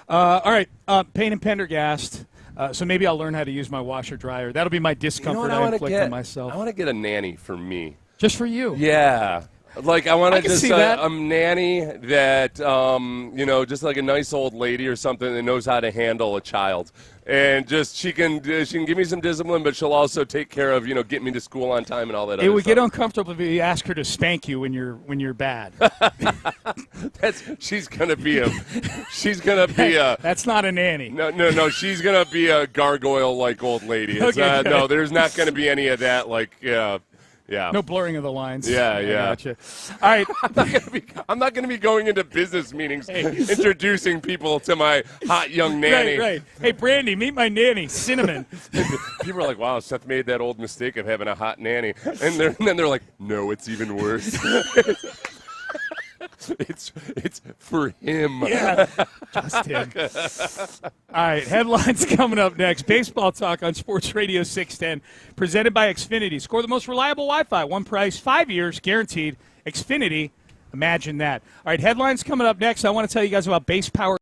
All right. Payne and Pendergast. So maybe I'll learn how to use my washer dryer. That'll be my discomfort I inflict on myself. I want to get a nanny for me. Just for you? Yeah. Like, I want to just a nanny that, you know, just like a nice old lady or something that knows how to handle a child. And just she can give me some discipline, but she'll also take care of, you know, get me to school on time and all that other stuff. It would get uncomfortable if you ask her to spank you when you're bad. She's gonna be a That's not a nanny. No, she's gonna be a gargoyle like old lady. No, there's not gonna be any of that, like, yeah. No blurring of the lines. Yeah. Gotcha. All right. I'm not going to be going into business meetings introducing people to my hot young nanny. Right. Hey, Brandy, meet my nanny, Cinnamon. People are like, wow, Seth made that old mistake of having a hot nanny. And then they're like, no, it's even worse. It's for him. Yeah, just him. All right, headlines coming up next. Baseball talk on Sports Radio 610, presented by Xfinity. Score the most reliable Wi-Fi. One price, 5 years, guaranteed. Xfinity, imagine that. All right, headlines coming up next. I want to tell you guys about Base Power.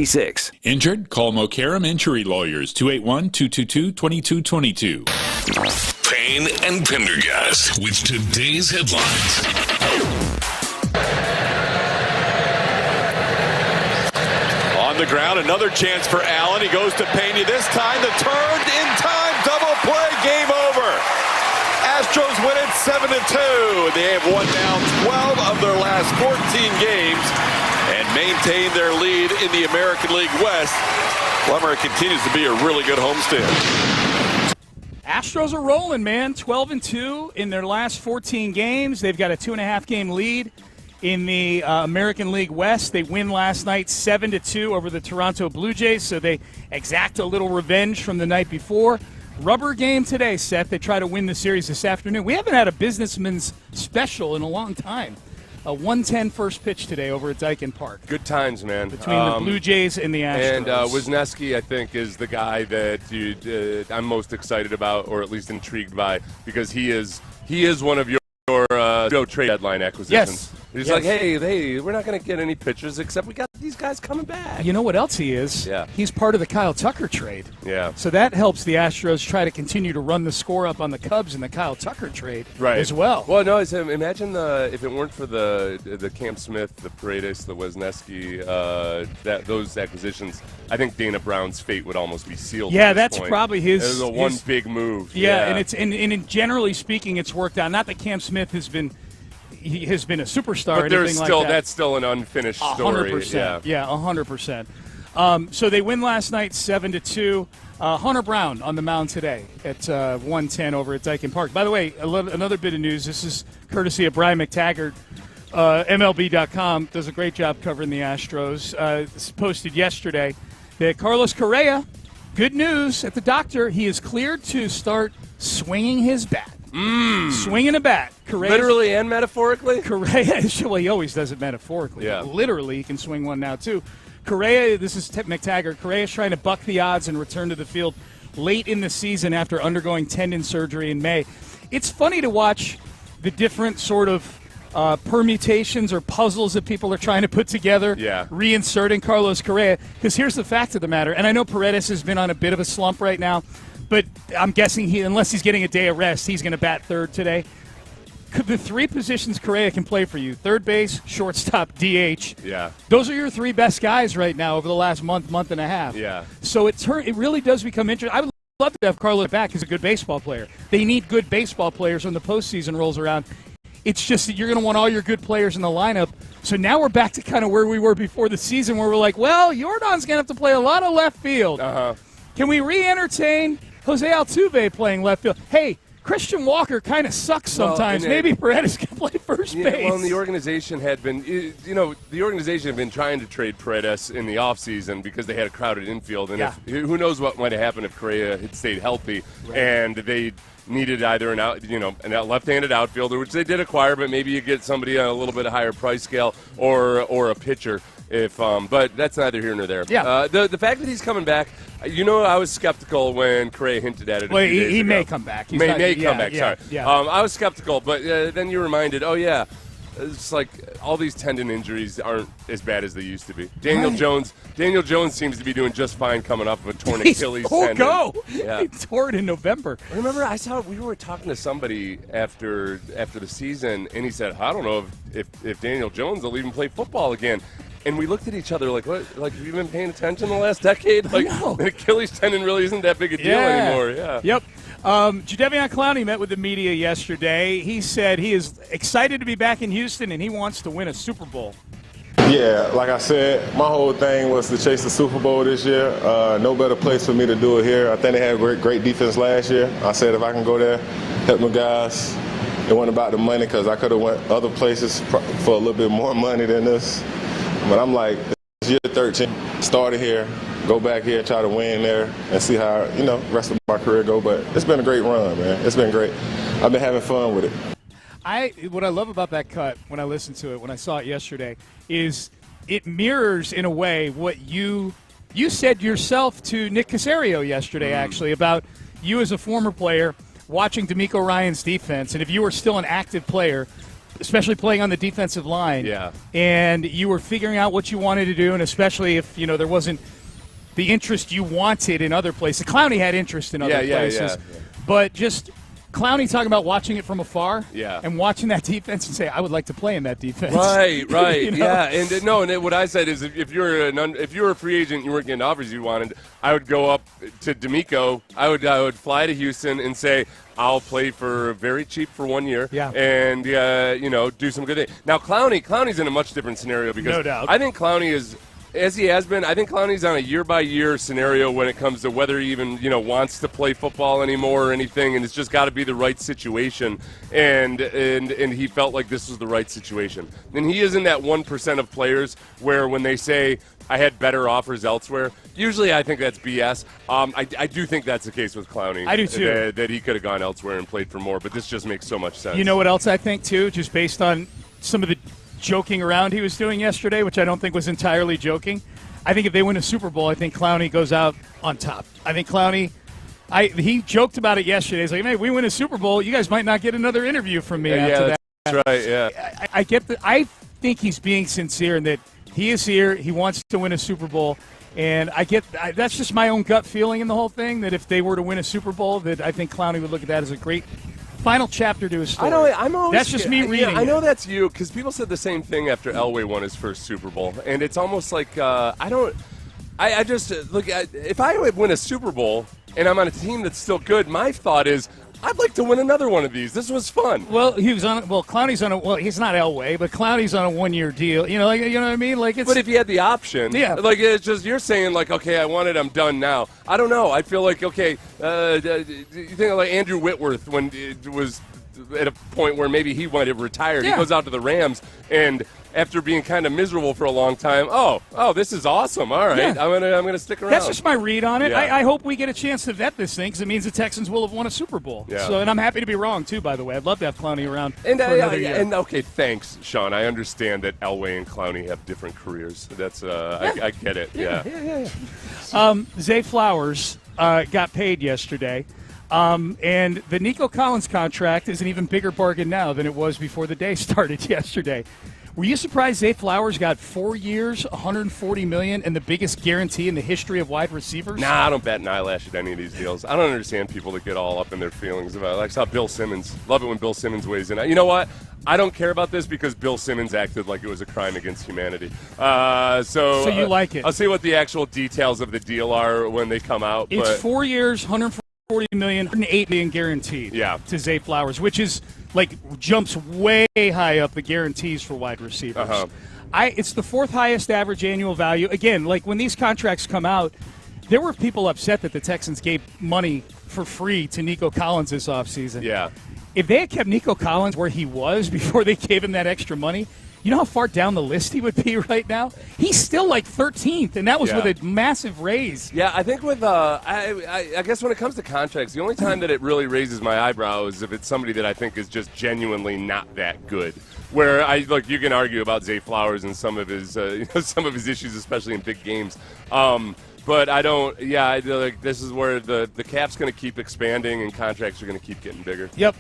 66. Injured? Call Mokaram Injury Lawyers, 281-222-2222. Payne and Pendergast with today's headlines. On the ground, another chance for Allen. He goes to Payne. This time, the turned in time, double play, game over. Astros win it 7-2. They have won now 12 of their last 14 games and maintain their lead in the American League West. Plummer continues to be a really good homestand. Astros are rolling, man. 12-2 in their last 14 games. They've got a 2.5 game lead In the American League West, they win last night 7-2 over the Toronto Blue Jays, so they exact a little revenge from the night before. Rubber game today, Seth. They try to win the series this afternoon. We haven't had a businessman's special in a long time. A 1:10 first pitch today over at Daikin Park. Good times, man. Between the Blue Jays and the Astros. And Wisniewski, I think, is the guy that I'm most excited about, or at least intrigued by, because he is one of your trade deadline acquisitions. Yes. He's like, hey, we're not going to get any pitchers except we got these guys coming back. You know what else he is? Yeah. He's part of the Kyle Tucker trade. Yeah. So that helps the Astros try to continue to run the score up on the Cubs in the Kyle Tucker trade as well. Well, no, imagine if it weren't for the Cam Smith, the Paredes, the Wisniewski, those acquisitions, I think Dana Brown's fate would almost be sealed. Yeah, at this that's point. probably his. It was one big move. Yeah, and generally speaking, it's worked out. Not that Cam Smith has been a superstar but or anything like that. That's still an unfinished story. 100%. Yeah, 100%. So they win last night 7-2. Hunter Brown on the mound today at 1:10 over at Daikin Park. By the way, another bit of news. This is courtesy of Brian McTaggart. MLB.com does a great job covering the Astros. It's posted yesterday that Carlos Correa, good news at the doctor, he is cleared to start swinging his bat. Swinging a bat. Correa, literally and metaphorically? Correa, well, he always does it metaphorically. Yeah. Literally, he can swing one now, too. Correa, this is McTaggart, Correa is trying to buck the odds and return to the field late in the season after undergoing tendon surgery in May. It's funny to watch the different sort of permutations or puzzles that people are trying to put together, reinserting Carlos Correa. Because here's the fact of the matter, and I know Paredes has been on a bit of a slump right now, but I'm guessing unless he's getting a day of rest, he's going to bat third today. The three positions Correa can play for you, third base, shortstop, DH. Yeah. Those are your three best guys right now over the last month and a half. Yeah. So it really does become interesting. I would love to have Carlos back. He's a good baseball player. They need good baseball players when the postseason rolls around. It's just that you're going to want all your good players in the lineup. So now we're back to kind of where we were before the season, where we're like, well, Jordan's going to have to play a lot of left field. Can we re-entertain Jose Altuve playing left field? Hey, Christian Walker kind of sucks sometimes. Maybe Paredes can play first base. Well, and the organization had been, trying to trade Paredes in the offseason because they had a crowded infield. And who knows what might have happened if Correa had stayed healthy and they needed either an left-handed outfielder, which they did acquire, but maybe you get somebody on a little bit higher price scale or a pitcher. But that's neither here nor there. Yeah. The fact that he's coming back, I was skeptical when Correa hinted at it. Well, he may come back. May come back. Sorry. Yeah. I was skeptical, but then you reminded, it's like all these tendon injuries aren't as bad as they used to be. Daniel Jones seems to be doing just fine coming off of a torn Achilles tendon. He tore it in November. Remember, we were talking to somebody after the season, and he said, I don't know if Daniel Jones will even play football again. And we looked at each other like, what? Like, have you been paying attention the last decade? Like, the Achilles tendon really isn't that big a deal anymore. Yeah. Yep. Jadeveon Clowney met with the media yesterday. He said he is excited to be back in Houston, and he wants to win a Super Bowl. Yeah, like I said, my whole thing was to chase the Super Bowl this year. No better place for me to do it here. I think they had great defense last year. I said if I can go there, help my guys. It wasn't about the money because I could have went other places for a little bit more money than this. But I'm like, it's year 13. Started here, go back here, try to win there, and see how, the rest of my career go. But it's been a great run, man. It's been great. I've been having fun with it. What I love about that cut when I listened to it, when I saw it yesterday, is it mirrors in a way what you said yourself to Nick Caserio yesterday, actually, about you as a former player watching D'Amico Ryan's defense, and if you were still an active player, especially playing on the defensive line, and you were figuring out what you wanted to do, and especially if there wasn't the interest you wanted in other places. Clowney had interest in other places, but just Clowney talking about watching it from afar and watching that defense and say, I would like to play in that defense. Right, yeah. And what I said is if you're a free agent, you weren't getting offers you wanted, I would go up to D'Amico. I would fly to Houston and say, I'll play for very cheap for 1 year and, do some good things. Now, Clowney's in a much different scenario because no doubt. I think Clowney is As he has been, I think Clowney's on a year-by-year scenario when it comes to whether he even, wants to play football anymore or anything, and it's just got to be the right situation. And he felt like this was the right situation. And he is in that 1% of players where when they say, I had better offers elsewhere, usually I think that's BS. I do think that's the case with Clowney. I do too. That he could have gone elsewhere and played for more, but this just makes so much sense. You know what else I think, too, just based on some of the joking around he was doing yesterday, which I don't think was entirely joking. I think if they win a Super Bowl, I think Clowney goes out on top. I think Clowney, he joked about it yesterday. He's like, hey, if we win a Super Bowl, you guys might not get another interview from me after that. That's right, yeah. I get that. I think he's being sincere in that he is here. He wants to win a Super Bowl. And that's just my own gut feeling in the whole thing, that if they were to win a Super Bowl, that I think Clowney would look at that as a great final chapter to his story. That's just me reading. I know that's you, because people said the same thing after Elway won his first Super Bowl, and it's almost like I just look at, if I would win a Super Bowl and I'm on a team that's still good, my thought is, I'd like to win another one of these. This was fun. Well, Clowney's on he's not Elway, but Clowney's on a 1-year deal. You know what I mean? But if you had the option, it's just, you're saying okay, I want it, I'm done now. I don't know. I feel like, okay, you think of like Andrew Whitworth when it was at a point where maybe he wanted to retire. Yeah. He goes out to the Rams, and after being kind of miserable for a long time, this is awesome. All right, yeah. I'm gonna stick around. That's just my read on it. Yeah. I hope we get a chance to vet this thing, because it means the Texans will have won a Super Bowl. Yeah. So, and I'm happy to be wrong too. By the way, I'd love to have Clowney around and for another year. And okay, thanks, Sean. I understand that Elway and Clowney have different careers. That's I get it. Yeah. Zay Flowers got paid yesterday. And the Nico Collins contract is an even bigger bargain now than it was before the day started yesterday. Were you surprised Zay Flowers got 4 years, $140 million, and the biggest guarantee in the history of wide receivers? Nah, I don't bat an eyelash at any of these deals. I don't understand people that get all up in their feelings about it. Like I saw Bill Simmons. Love it when Bill Simmons weighs in. You know what? I don't care about this because Bill Simmons acted like it was a crime against humanity. So you like it? I'll see what the actual details of the deal are when they come out. It's 4 years, $140 million, $108 million guaranteed to Zay Flowers, which is jumps way high up the guarantees for wide receivers. Uh-huh. It's the fourth highest average annual value. Again, when these contracts come out, there were people upset that the Texans gave money for free to Nico Collins this offseason. Yeah. If they had kept Nico Collins where he was before they gave him that extra money, you know how far down the list he would be right now? He's still 13th, and that was with a massive raise. Yeah, I think with I guess when it comes to contracts, the only time that it really raises my eyebrow is if it's somebody that I think is just genuinely not that good. Where you can argue about Zay Flowers and some of his issues, especially in big games. But I don't. Yeah, this is where the cap's going to keep expanding and contracts are going to keep getting bigger. Yep.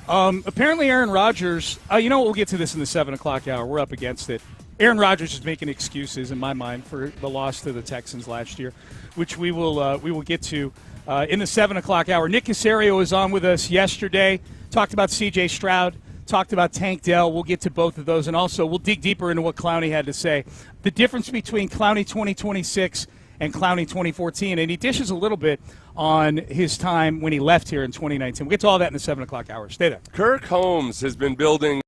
Apparently Aaron Rodgers, we'll get to this in the 7 o'clock hour. We're up against it. Aaron Rodgers is making excuses, in my mind, for the loss to the Texans last year, which we will get to in the 7 o'clock hour. Nick Caserio was on with us yesterday, talked about C.J. Stroud, talked about Tank Dell. We'll get to both of those, and also we'll dig deeper into what Clowney had to say. The difference between Clowney 2026 and Clowney 2014, and he dishes a little bit on his time when he left here in 2019. We'll get to all that in the 7 o'clock hour. Stay there. Kirk Holmes has been building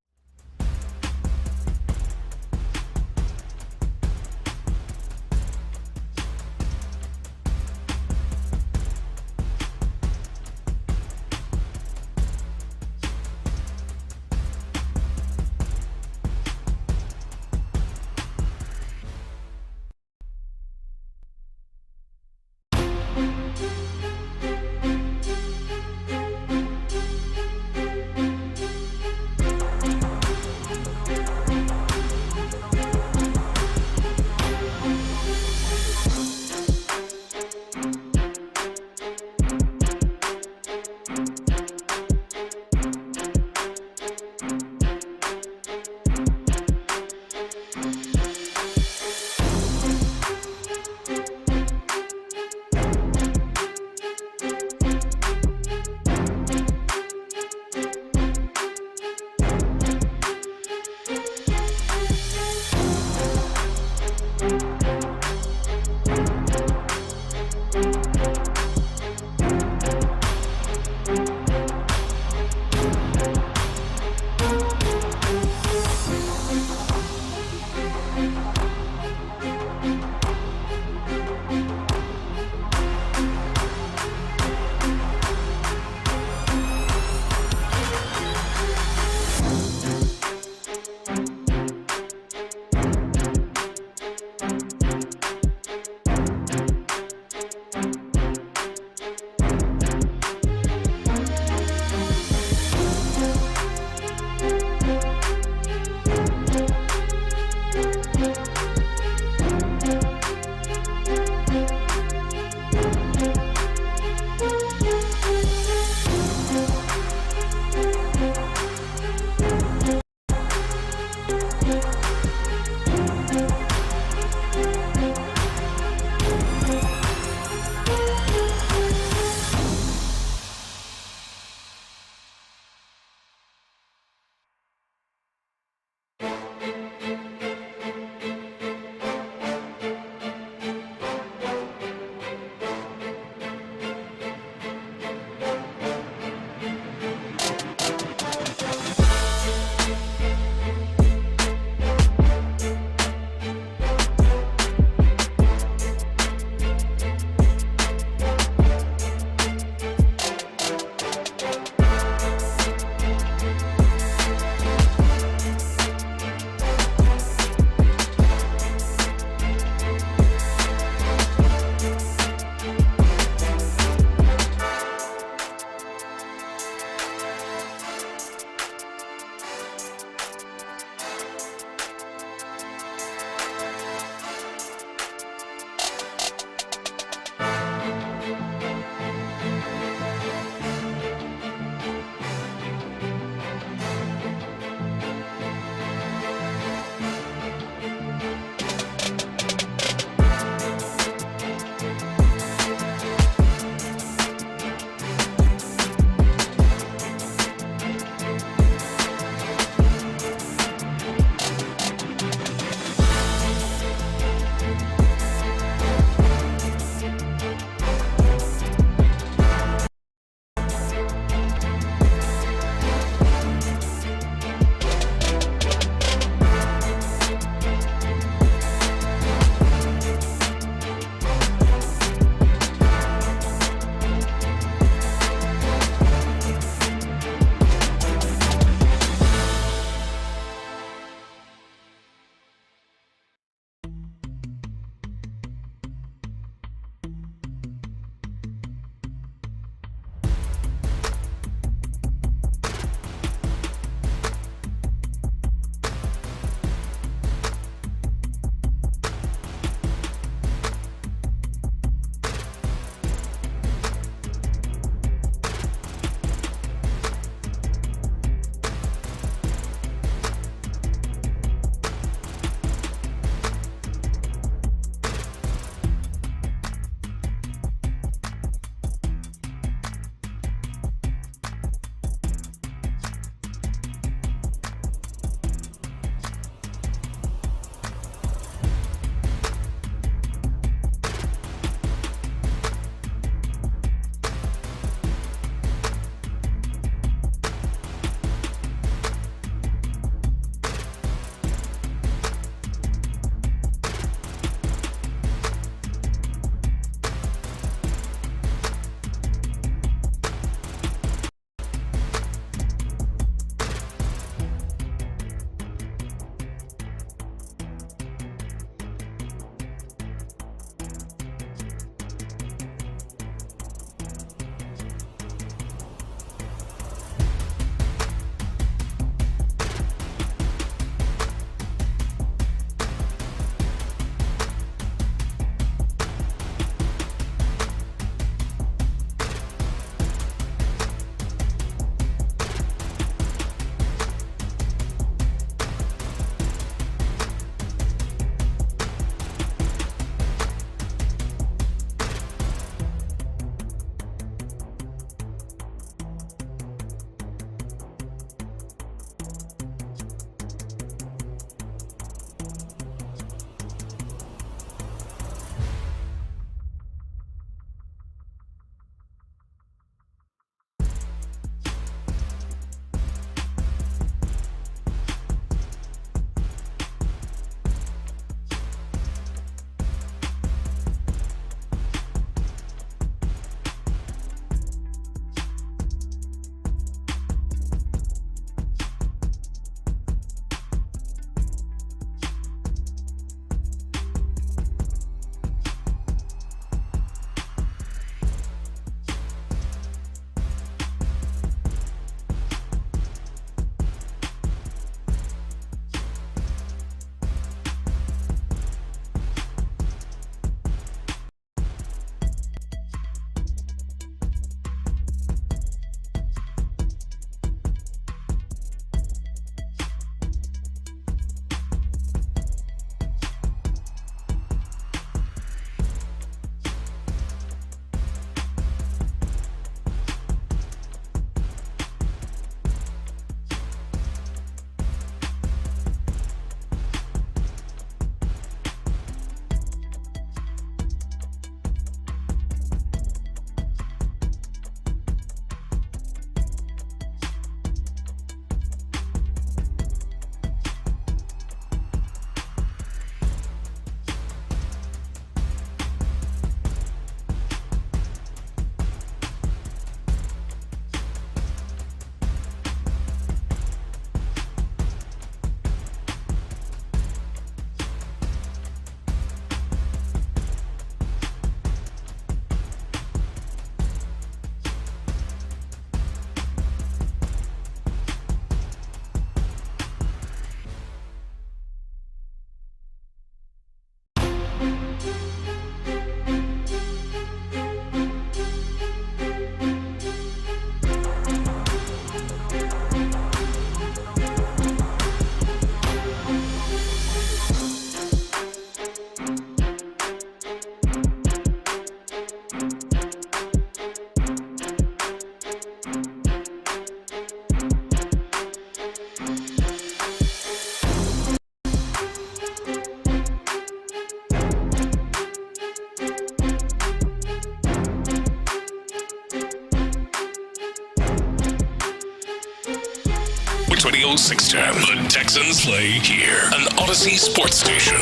Sports Radio 610. The Texans play here, an Odyssey sports station.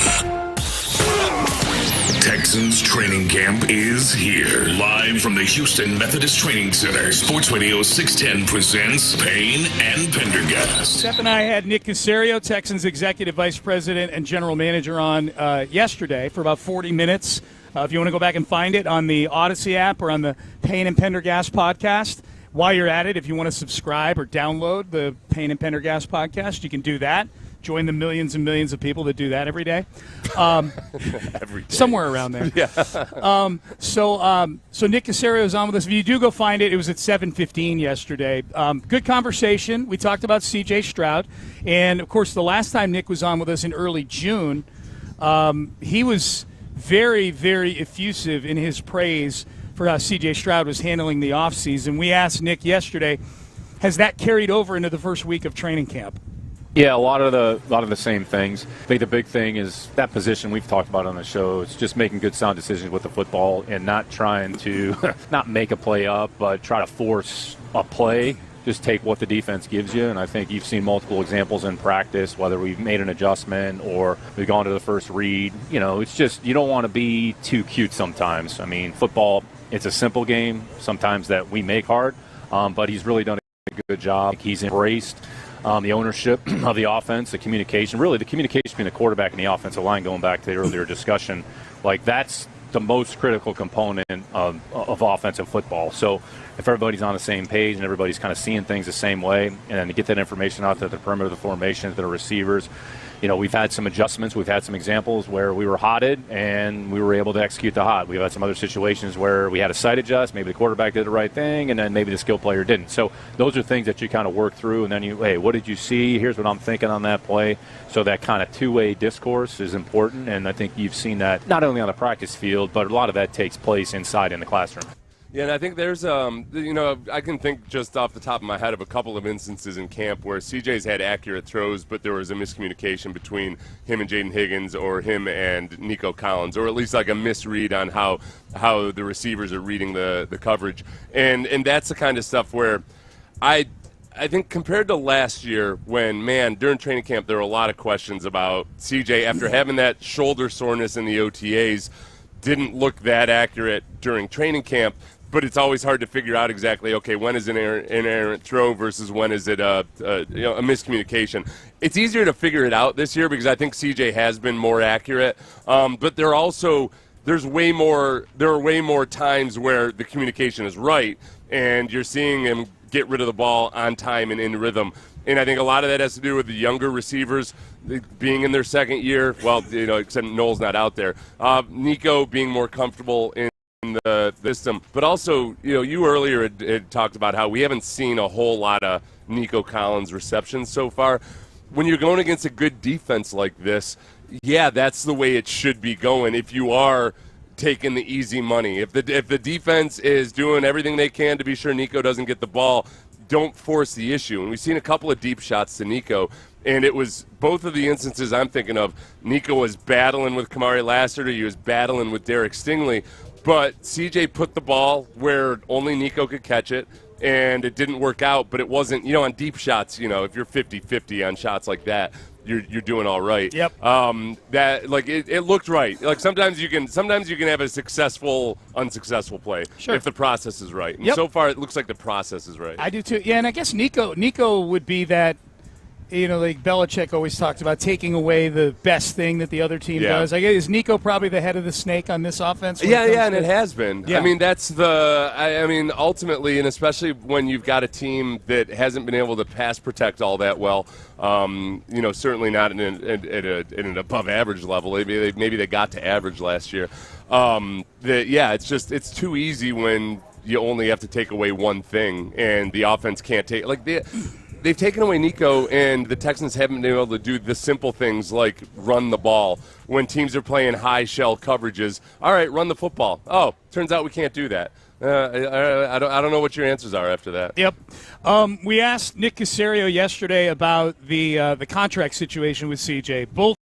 Texans training camp is here. Live from the Houston Methodist Training Center, Sports Radio 610 presents Payne and Pendergast. Seth and I had Nick Caserio, Texans Executive Vice President and General Manager, on yesterday for about 40 minutes. If you want to go back and find it on the Odyssey app or on the Payne and Pendergast podcast. While you're at it, if you want to subscribe or download the Payne and Pendergast podcast, you can do that. Join the millions and millions of people that do that every day. Every day. Somewhere around there. Yeah. So Nick Caserio is on with us. If you do go find it, it was at 7:15 yesterday. Good conversation. We talked about C.J. Stroud. And, of course, the last time Nick was on with us in early June, he was very, very effusive in his praise for how C.J. Stroud was handling the offseason. We asked Nick yesterday, has that carried over into the first week of training camp? Yeah, a lot of the same things. I think the big thing is that position we've talked about on the show. It's just making good, sound decisions with the football and not trying to not make a play up, but try to force a play. Just take what the defense gives you, and I think you've seen multiple examples in practice, whether we've made an adjustment or we've gone to the first read. You know, it's just you don't want to be too cute sometimes. I mean, football, it's a simple game sometimes that we make hard, but he's really done a good job. He's embraced the ownership of the offense, the communication, really the communication between the quarterback and the offensive line, going back to the earlier discussion. Like, that's the most critical component of offensive football. So if everybody's on the same page and everybody's kind of seeing things the same way, and then to get that information out to the perimeter of the formations, to the receivers, you know, we've had some adjustments. We've had some examples where we were hotted and we were able to execute the hot. We've had some other situations where we had a sight adjust. Maybe the quarterback did the right thing, and then maybe the skill player didn't. So those are things that you kind of work through, and then hey, what did you see? Here's what I'm thinking on that play. So that kind of two-way discourse is important, and I think you've seen that not only on the practice field, but a lot of that takes place inside in the classroom. Yeah, and I think there's, I can think just off the top of my head of a couple of instances in camp where CJ's had accurate throws, but there was a miscommunication between him and Jaden Higgins or him and Nico Collins, or at least like a misread on how the receivers are reading the coverage. And that's the kind of stuff where I think compared to last year when, during training camp there were a lot of questions about CJ after having that shoulder soreness in the OTAs, didn't look that accurate during training camp. But it's always hard to figure out exactly, okay, when is an errant throw versus when is it a miscommunication. It's easier to figure it out this year because I think CJ has been more accurate. But there are way more times where the communication is right, and you're seeing him get rid of the ball on time and in rhythm. And I think a lot of that has to do with the younger receivers being in their second year. Well, except Noel's not out there. Nico being more comfortable in the system, but also, you earlier had talked about how we haven't seen a whole lot of Nico Collins receptions so far. When you're going against a good defense like this, yeah, that's the way it should be going. If you are taking the easy money, if the defense is doing everything they can to be sure Nico doesn't get the ball, don't force the issue. And we've seen a couple of deep shots to Nico, and it was both of the instances I'm thinking of. Nico was battling with Kamari Lassiter, he was battling with Derek Stingley. But CJ put the ball where only Nico could catch it, and it didn't work out. But it wasn't, on deep shots, if you're 50-50 on shots like that, you're doing all right. Yep. It looked right. Like sometimes you can have a successful, unsuccessful play if the process is right. And so far it looks like the process is right. I do too. Yeah, and I guess Nico would be that. Like Belichick always talked about taking away the best thing that the other team does. I guess, is Nico probably the head of the snake on this offense? And it has been. Yeah. I mean, that's ultimately, and especially when you've got a team that hasn't been able to pass protect all that well, certainly not at an above average level. Maybe they got to average last year. It's too easy when you only have to take away one thing, and the offense can't take They've taken away Nico, and the Texans haven't been able to do the simple things like run the ball. When teams are playing high shell coverages, all right, run the football. Oh, turns out we can't do that. I don't know what your answers are after that. Yep. We asked Nick Caserio yesterday about the contract situation with CJ. Both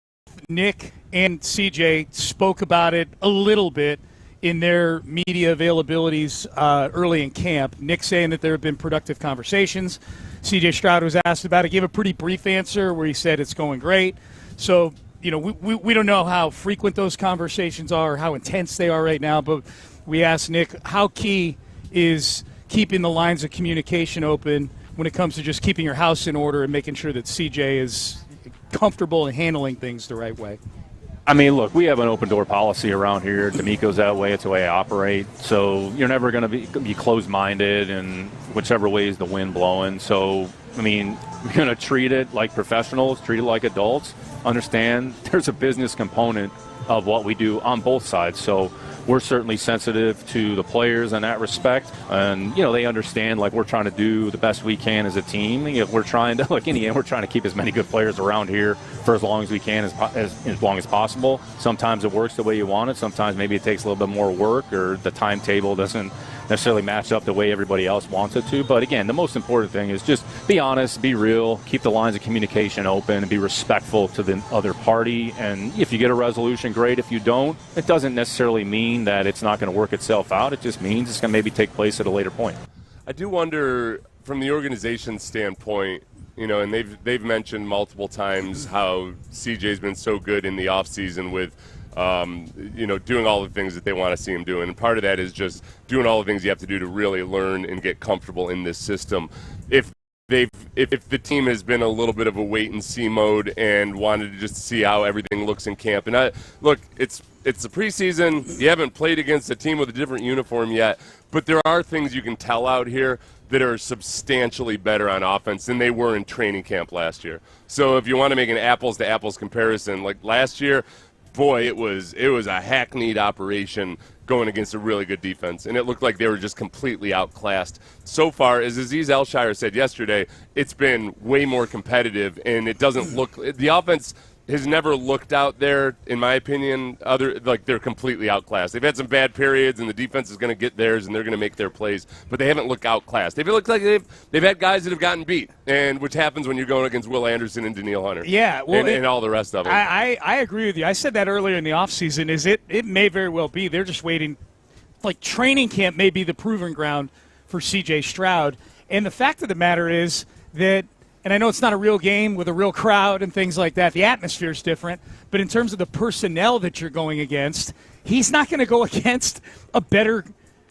Nick and CJ spoke about it a little bit in their media availabilities early in camp. Nick saying that there have been productive conversations. C.J. Stroud was asked about it, gave a pretty brief answer where he said it's going great. So, we don't know how frequent those conversations are, how intense they are right now, but we asked Nick how key is keeping the lines of communication open when it comes to just keeping your house in order and making sure that CJ is comfortable in handling things the right way. I mean, look, we have an open-door policy around here. D'Amico's that way. It's the way I operate. So you're never going to be closed-minded in whichever way is the wind blowing. So, I mean, we're going to treat it like professionals, treat it like adults, understand there's a business component of what we do on both sides. So we're certainly sensitive to the players in that respect. And, they understand, like, we're trying to do the best we can as a team. We're trying to, in the end, we're trying to keep as many good players around here for as long as we can, as long as possible. Sometimes it works the way you want it. Sometimes maybe it takes a little bit more work, or the timetable doesn't necessarily match up the way everybody else wants it to. But again, the most important thing is just be honest, be real, keep the lines of communication open, and be respectful to the other party. And if you get a resolution, great. If you don't, it doesn't necessarily mean that it's not going to work itself out. It just means it's going to maybe take place at a later point. I do wonder, from the organization standpoint, and they've mentioned multiple times how CJ's been so good in the offseason with doing all the things that they want to see him do. And part of that is just doing all the things you have to do to really learn and get comfortable in this system. If the team has been a little bit of a wait-and-see mode and wanted to just see how everything looks in camp. And it's the preseason. You haven't played against a team with a different uniform yet, but there are things you can tell out here that are substantially better on offense than they were in training camp last year. So if you want to make an apples-to-apples comparison, like last year, boy, it was a hackneyed operation going against a really good defense, and it looked like they were just completely outclassed. So far, as Aziz Elshire said yesterday, it's been way more competitive, and it doesn't look – the offense has never looked out there, in my opinion, they're completely outclassed. They've had some bad periods, and the defense is going to get theirs, and they're going to make their plays, but they haven't looked outclassed. They've looked like they've had guys that have gotten beat, and which happens when you're going against Will Anderson and Daniil Hunter. Yeah, well, and all the rest of them. I agree with you. I said that earlier in the offseason. It may very well be they're just waiting. Like, training camp may be the proving ground for C.J. Stroud. And the fact of the matter is that, and I know it's not a real game with a real crowd and things like that, the atmosphere is different, but in terms of the personnel that you're going against, he's not going to go against a better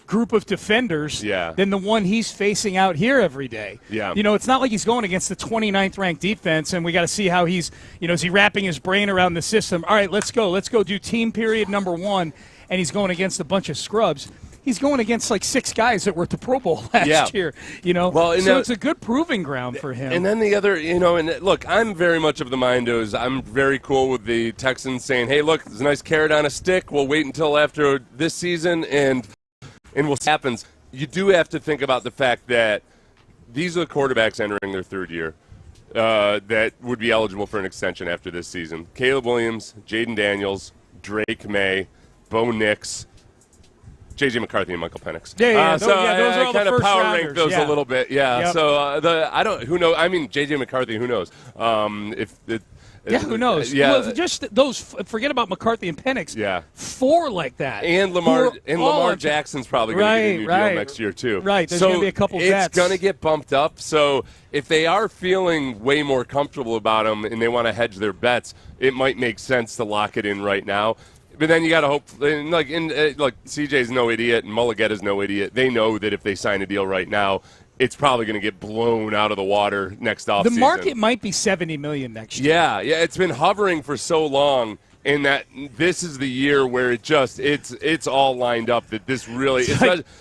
group of defenders than the one he's facing out here every day. Yeah. It's not like he's going against the 29th ranked defense, and we got to see how he's, is he wrapping his brain around the system? All right, let's go do team period number 1, and he's going against a bunch of scrubs. He's going against like 6 guys that were at the Pro Bowl last year, Well, so it's a good proving ground for him. And then the other, and look, I'm very much of the mind is I'm very cool with the Texans saying, hey, look, there's a nice carrot on a stick. We'll wait until after this season and we'll see what happens. You do have to think about the fact that these are the quarterbacks entering their 3rd year that would be eligible for an extension after this season. Caleb Williams, Jaden Daniels, Drake May, Bo Nix, J.J. McCarthy, and Michael Penix. Those are all I the kind of first power rounders. rank those a little bit. Yeah. Yep. So who knows? I mean, J.J. McCarthy, who knows? Who knows? Yeah. Well, just those. Forget about McCarthy and Penix. Yeah. 4 like that. And Lamar Jackson's probably going to get a new deal next year too. Right. There's going to be a couple vets. It's going to get bumped up. So if they are feeling way more comfortable about him and they want to hedge their bets, it might make sense to lock it in right now. But then you got to hope, like CJ's no idiot and Mulligetta's no idiot. They know that if they sign a deal right now, it's probably going to get blown out of the water next offseason. The market might be $70 million next year. Yeah, it's been hovering for so long, and that this is the year where it's all lined up that this really,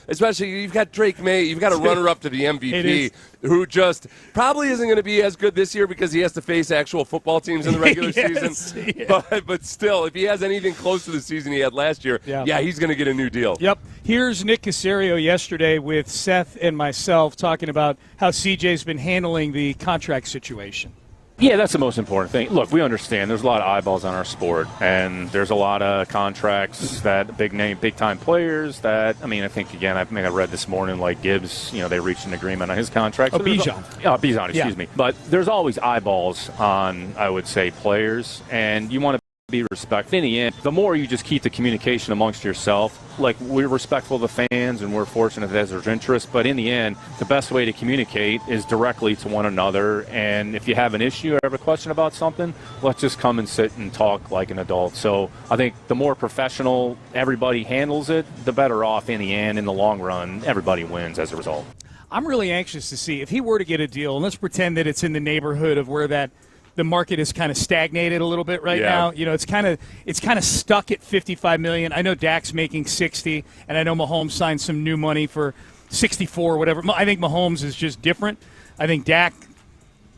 especially you've got Drake May, you've got a runner-up to the MVP who just probably isn't going to be as good this year because he has to face actual football teams in the regular season. Yeah. But still, if he has anything close to the season he had last year, he's going to get a new deal. Yep. Here's Nick Caserio yesterday with Seth and myself talking about how CJ's been handling the contract situation. Yeah, that's the most important thing. Look, we understand there's a lot of eyeballs on our sport, and there's a lot of contracts that big-time players that, I think, again, I read this morning, like Gibbs, they reached an agreement on his contract. Bijan. Excuse me. But there's always eyeballs on, I would say, players, and you want to be respectful. In the end, the more you just keep the communication amongst yourself, like we're respectful of the fans and we're fortunate that there's interest, but in the end, the best way to communicate is directly to one another. And if you have an issue or have a question about something, let's just come and sit and talk like an adult. So I think the more professional everybody handles it, the better off in the end. In the long run, everybody wins as a result. I'm really anxious to see if he were to get a deal, and let's pretend that it's in the neighborhood of where the market is kind of stagnated a little bit right now. You know, it's kind of stuck at $55 million. I know Dak's making $60, and I know Mahomes signed some new money for $64 or whatever. I think Mahomes is just different. I think Dak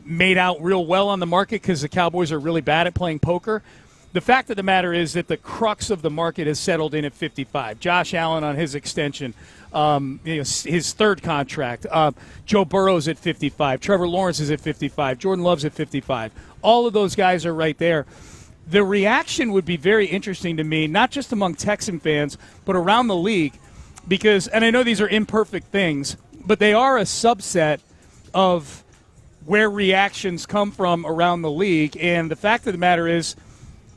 made out real well on the market because the Cowboys are really bad at playing poker. The fact of the matter is that the crux of the market has settled in at 55. Josh Allen on his extension, his third contract. Joe Burrow's at 55. Trevor Lawrence is at 55. Jordan Love's at 55. All of those guys are right there. The reaction would be very interesting to me, not just among Texan fans, but around the league, because, and I know these are imperfect things, but they are a subset of where reactions come from around the league. And the fact of the matter is,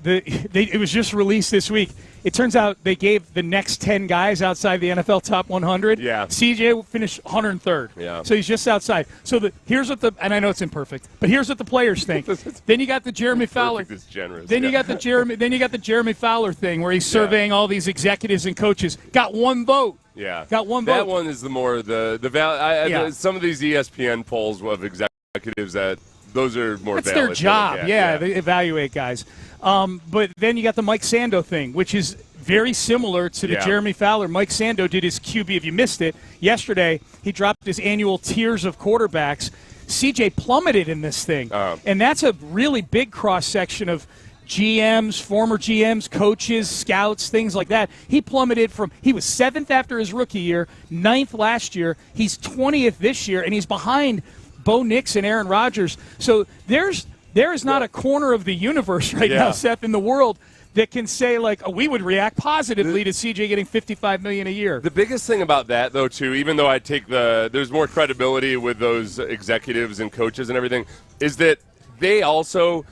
it was just released this week. It turns out they gave the next 10 guys outside the NFL top 100. Yeah. CJ finished 103rd. Yeah. So he's just outside. So here's what and I know it's imperfect, but here's what the players think. Then you got the Jeremy Fowler. Is generous. Then you got the Jeremy Fowler thing where he's surveying all these executives and coaches. Got one vote. Yeah. Got one vote. That one is the more some of these ESPN polls of executives that those are more That's valid. their job. They evaluate guys. But then you got the Mike Sando thing, which is very similar to the Jeremy Fowler. Mike Sando did his QB. If you missed it, yesterday he dropped his annual tiers of quarterbacks. CJ plummeted in this thing. And that's a really big cross-section of GMs, former GMs, coaches, scouts, things like that. He plummeted he was 7th after his rookie year, 9th last year. He's 20th this year, and he's behind Bo Nix and Aaron Rodgers. So there is not a corner of the universe right now, Seth, in the world that can say, like, we would react positively to CJ getting $55 million a year. The biggest thing about that, though, too, even though I take there's more credibility with those executives and coaches and everything, is that they also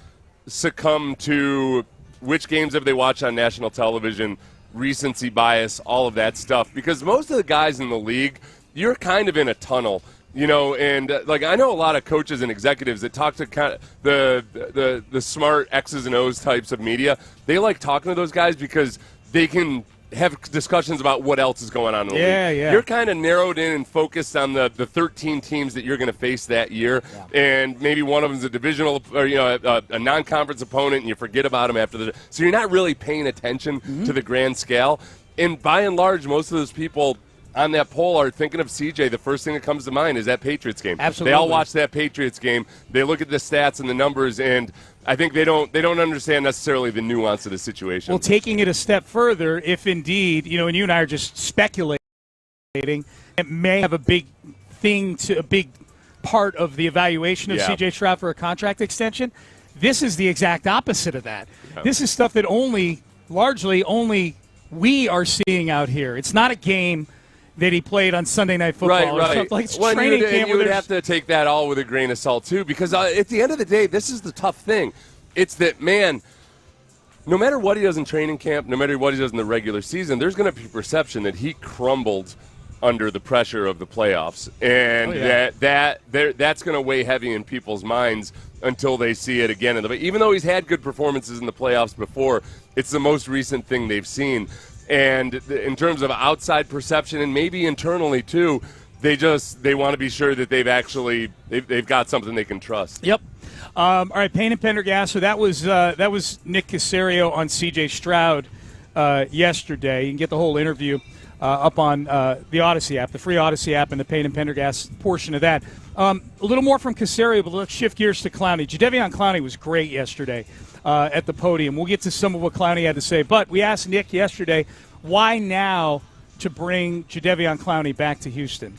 succumb to which games have they watched on national television, recency bias, all of that stuff. Because most of the guys in the league, you're kind of in a tunnel. You know, and like I know a lot of coaches and executives that talk to kind of the smart X's and O's types of media. They like talking to those guys because they can have discussions about what else is going on in the league. Yeah. You're kind of narrowed in and focused on the 13 teams that you're going to face that year, and maybe one of them is a divisional or a non-conference opponent, and you forget about them after the. So you're not really paying attention to the grand scale. And by and large, most of those people on that poll are thinking of CJ. The first thing that comes to mind is that Patriots game. Absolutely. They all watch that Patriots game. They look at the stats and the numbers, and I think they don't understand necessarily the nuance of the situation. Well, taking it a step further, if indeed, and you and I are just speculating, it may have a big part of the evaluation of CJ Stroud for a contract extension. This is the exact opposite of that. Yeah. This is stuff that largely only we are seeing out here. It's not a game that he played on Sunday Night Football. Right. Like training camp. You would have to take that all with a grain of salt, too, because at the end of the day, this is the tough thing. It's that, man, no matter what he does in training camp, no matter what he does in the regular season, there's going to be perception that he crumbled under the pressure of the playoffs. And that's going to weigh heavy in people's minds until they see it again. Even though he's had good performances in the playoffs before, it's the most recent thing they've seen. And in terms of outside perception and maybe internally too, they want to be sure that they've got something they can trust. Yep. All right, Payne and Pendergast. So that was Nick Caserio on C.J. Stroud yesterday. You can get the whole interview up on the Odyssey app, the free Odyssey app, and the Payne and Pendergast portion of that. A little more from Caserio, but let's shift gears to Clowney. Jadeveon Clowney was great yesterday at the podium. We'll get to some of what Clowney had to say, but we asked Nick yesterday, why now to bring Jadeveon Clowney back to Houston?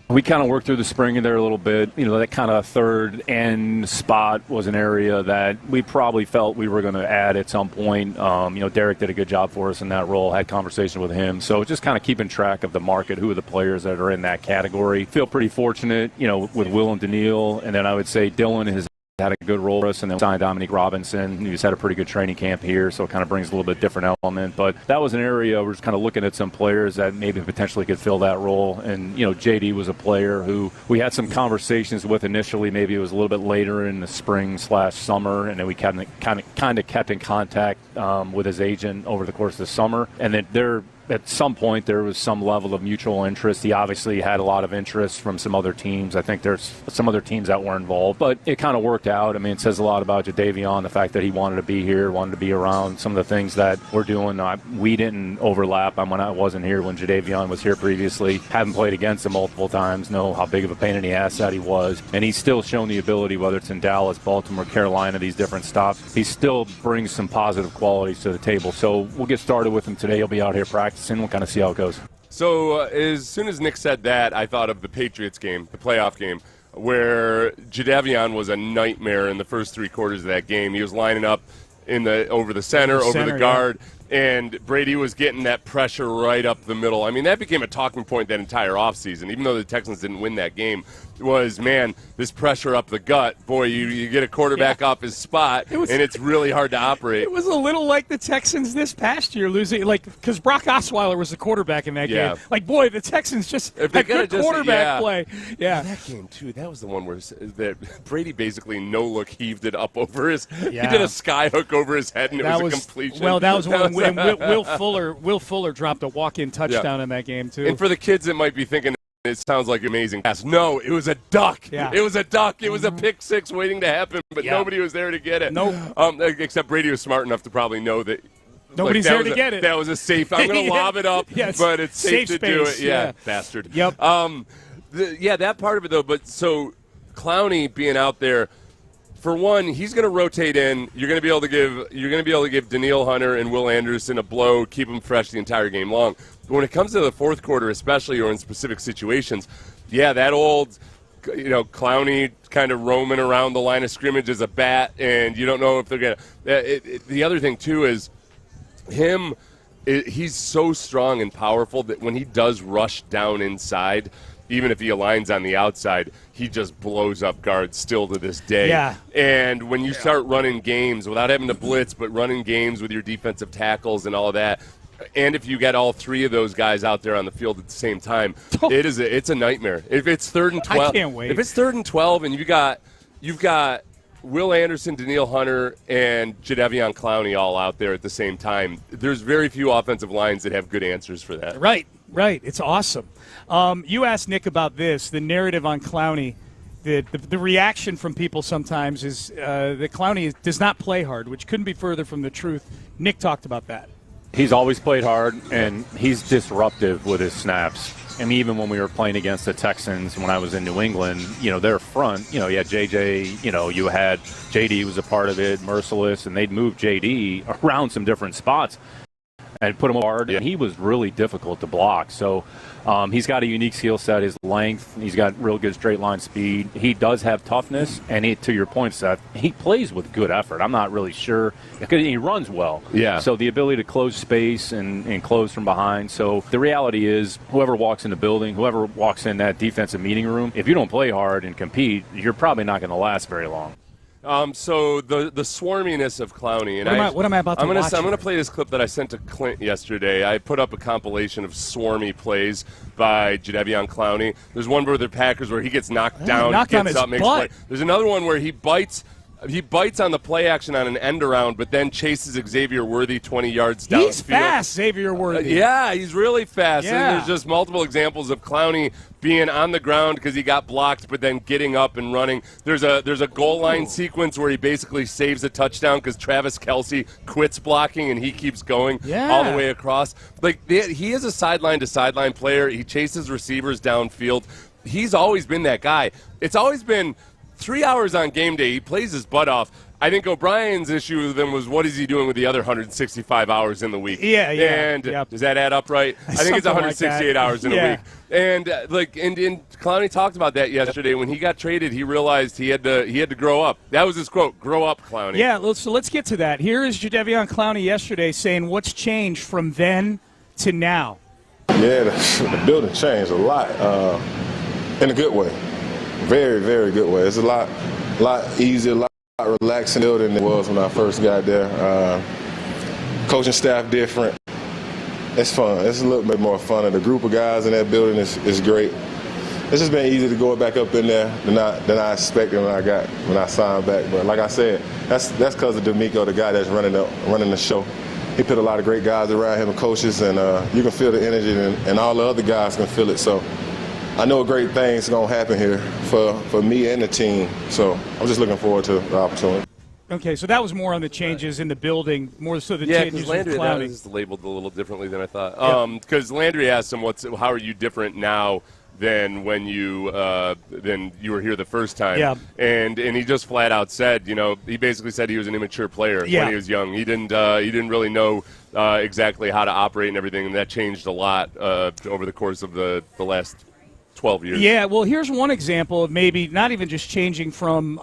We kind of worked through the spring in there a little bit. That kind of third end spot was an area that we probably felt we were going to add at some point. Derek did a good job for us in that role, had conversation with him. So just kind of keeping track of the market, who are the players that are in that category. Feel pretty fortunate, with Will and Daniil. And then I would say Dylan has had a good role for us, and then signed Dominique Robinson. He's had a pretty good training camp here, so it kind of brings a little bit different element. But that was an area we're just kind of looking at some players that maybe potentially could fill that role. And, JD was a player who we had some conversations with initially. Maybe it was a little bit later in the spring/summer, and then we kind of kept in contact with his agent over the course of the summer. And then at some point, there was some level of mutual interest. He obviously had a lot of interest from some other teams. I think there's some other teams that were involved, but it kind of worked out. I mean, it says a lot about Jadeveon, the fact that he wanted to be here, wanted to be around some of the things that we're doing. We didn't overlap. When I wasn't here when Jadeveon was here previously. Haven't played against him multiple times, know how big of a pain in the ass that he was. And he's still shown the ability, whether it's in Dallas, Baltimore, Carolina, these different stops, he still brings some positive qualities to the table. So we'll get started with him today. He'll be out here practicing. We'll kind of see how it goes. So as soon as Nick said that, I thought of the Patriots game, the playoff game, where Jadeveon was a nightmare in the first 3 quarters of that game. He was lining up over the center, over the guard, and Brady was getting that pressure right up the middle. I mean, that became a talking point that entire offseason, even though the Texans didn't win that game. Was, man, this pressure up the gut. Boy, you get a quarterback off his spot, and it's really hard to operate. It was a little like the Texans this past year, losing, because Brock Osweiler was the quarterback in that game. Like, boy, the Texans just had good quarterback play. Yeah. That game, too, that was the one where that Brady basically no-look heaved it up over his He did a sky hook over his head, and it was a completion. Well, that was when Will Fuller dropped a walk-in touchdown in that game, too. And for the kids that might be thinking, it sounds like an amazing pass. No, it was a duck. Yeah. It was a duck. It was a pick six waiting to happen, but nobody was there to get it. Nope. Except Brady was smart enough to probably know that nobody's there to get it. That was a safe. I'm going to lob it up, but it's safe to space. do it. Yeah, bastard. Yep. That part of it though. But so Clowney being out there, for one, he's going to rotate in. You're going to be able to give Danielle Hunter and Will Anderson a blow, keep them fresh the entire game long. But when it comes to the fourth quarter, especially, or in specific situations, that old, Clowney kind of roaming around the line of scrimmage as a bat, and you don't know if they're going to. The other thing too is he's so strong and powerful that when he does rush down inside, even if he aligns on the outside, he just blows up guards still to this day. Yeah. And when you start running games without having to blitz, but running games with your defensive tackles and all of that, and if you get all 3 of those guys out there on the field at the same time, it's a nightmare. If it's 3rd and 12, I can't wait. If it's 3rd and 12, and you've got Will Anderson, Danielle Hunter, and Jadeveon Clowney all out there at the same time, there's very few offensive lines that have good answers for that. Right. It's awesome. You asked Nick about this, the narrative on Clowney. The reaction from people sometimes is that Clowney does not play hard, which couldn't be further from the truth. Nick talked about that. He's always played hard, and he's disruptive with his snaps. I mean, even when we were playing against the Texans when I was in New England, their front, you had JJ, you had JD was a part of it, Merciless, and they'd move JD around some different spots and put him hard, and he was really difficult to block. So he's got a unique skill set, his length, he's got real good straight line speed. He does have toughness, and to your point, Seth, he plays with good effort. I'm not really sure, because he runs well. Yeah. So the ability to close space and close from behind. So the reality is, whoever walks in the building, whoever walks in that defensive meeting room, if you don't play hard and compete, you're probably not going to last very long. So the swarminess of Clowney, and what am I about to watch? I'm going to play this clip that I sent to Clint yesterday. I put up a compilation of swarmy plays by Jadeveon Clowney. There's one where the Packers where he gets knocked down, gets up, makes play. There's another one where he bites on the play action on an end around, but then chases Xavier Worthy 20 yards downfield. He's fast, Xavier Worthy. He's really fast. Yeah. And there's just multiple examples of Clowney being on the ground because he got blocked, but then getting up and running. There's a goal line sequence where he basically saves a touchdown because Travis Kelce quits blocking and he keeps going all the way across. He is a sideline-to-sideline player. He chases receivers downfield. He's always been that guy. It's always been 3 hours on game day. He plays his butt off. I think O'Brien's issue with him was what is he doing with the other 165 hours in the week? Yeah. And does that add up right? I think it's 168 hours in a week. And and Clowney talked about that yesterday. When he got traded, he realized he had to grow up. That was his quote: "Grow up, Clowney." Yeah. So let's get to that. Here is Jadeveon Clowney yesterday saying what's changed from then to now. Yeah, the building changed a lot in a good way. Very, very good way. It's a lot easier, a lot relaxing than it was when I first got there. Coaching staff different. It's fun. It's a little bit more fun. And the group of guys in that building is great. It's just been easy to go back up in there than I expected when I signed back. But like I said, that's because of D'Amico, the guy that's running the show. He put a lot of great guys around him and coaches, and you can feel the energy, and all the other guys can feel it. So I know a great thing's going to happen here for me and the team. So I'm just looking forward to the opportunity. Okay, so that was more on the changes in the building, more so the changes with Landry, Clowney. that is labeled a little differently than I thought. Because Landry asked him, how are you different now than when you were here the first time? Yeah. And he just flat out said, he basically said he was an immature player when he was young. He didn't really know exactly how to operate and everything, and that changed a lot over the course of the last 12 years. Yeah, well, here's one example of maybe not even just changing from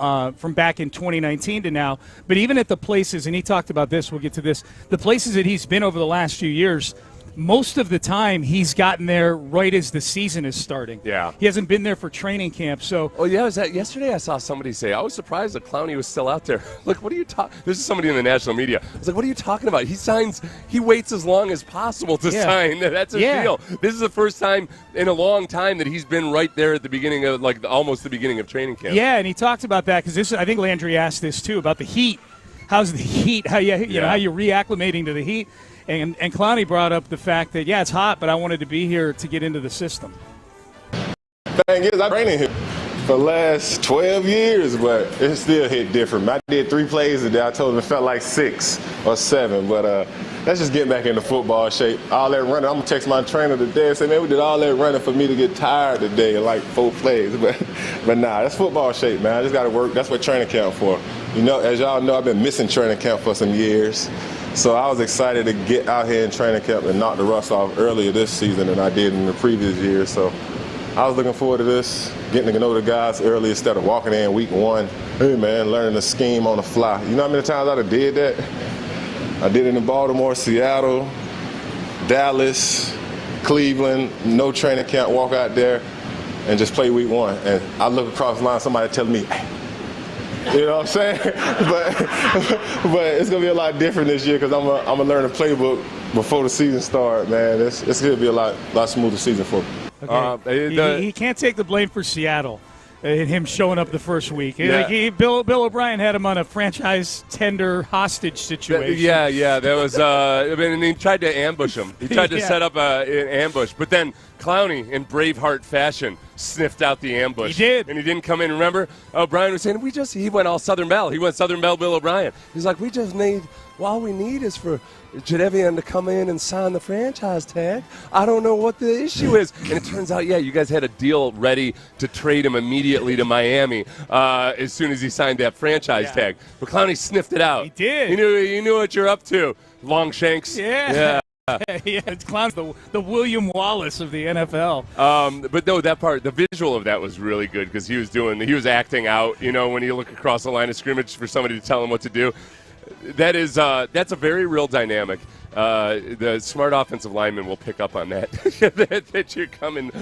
back in 2019 to now, but even at the places, and he talked about this, we'll get to this, the places that he's been over the last few years, most of the time he's gotten there right as the season is starting. Yeah. He hasn't been there for training camp, so. Oh, yeah, yesterday I saw somebody say, I was surprised that Clowney was still out there. Look, what are you talking? This is somebody in the national media. I was like, what are you talking about? He waits as long as possible to sign. That's his deal. This is the first time in a long time that he's been right there at the beginning of, almost the beginning of training camp. Yeah, and he talked about that because I think Landry asked this too, about the heat. How's the heat? How you reacclimating to the heat? And Clowney brought up the fact that, it's hot, but I wanted to be here to get into the system. Thing is, I've been training here for the last 12 years, but it still hit different. I did 3 plays today. I told him it felt like 6 or 7, but let's just get back into football shape. All that running, I'm going to text my trainer today and say, man, we did all that running for me to get tired today, like 4 plays. But nah, that's football shape, man. I just got to work. That's what training camp for. As y'all know, I've been missing training camp for some years. So I was excited to get out here in training camp and knock the rust off earlier this season than I did in the previous year. So I was looking forward to this, getting to know the guys early instead of walking in week 1. Hey, man, learning the scheme on the fly. You know how many times I did that? I did it in Baltimore, Seattle, Dallas, Cleveland, no training camp, walk out there and just play week 1. And I look across the line, somebody telling me, hey, you know what I'm saying? but it's going to be a lot different this year because I'm going to learn the playbook before the season starts, man. It's going to be a lot smoother season for me. Okay. He can't take the blame for Seattle and him showing up the first week. Yeah. Bill O'Brien had him on a franchise tender hostage situation. That was and he tried to ambush him. He tried to set up an ambush. But then Clowney, in Braveheart fashion, sniffed out the ambush. He did. And he didn't come in. Remember, O'Brien was saying, he went all Southern Belle. He went Southern Belle Bill O'Brien. He's like, all we need is for Jadeveon to come in and sign the franchise tag. I don't know what the issue is. And it turns out, you guys had a deal ready to trade him immediately to Miami as soon as he signed that franchise tag. But Clowney sniffed it out. He did. He knew what you're up to. Longshanks. Yeah. It's Clown's the William Wallace of the NFL. But no, that part, the visual of that was really good because he was acting out, when you look across the line of scrimmage for somebody to tell him what to do. That's a very real dynamic. The smart offensive linemen will pick up on that. that you're coming.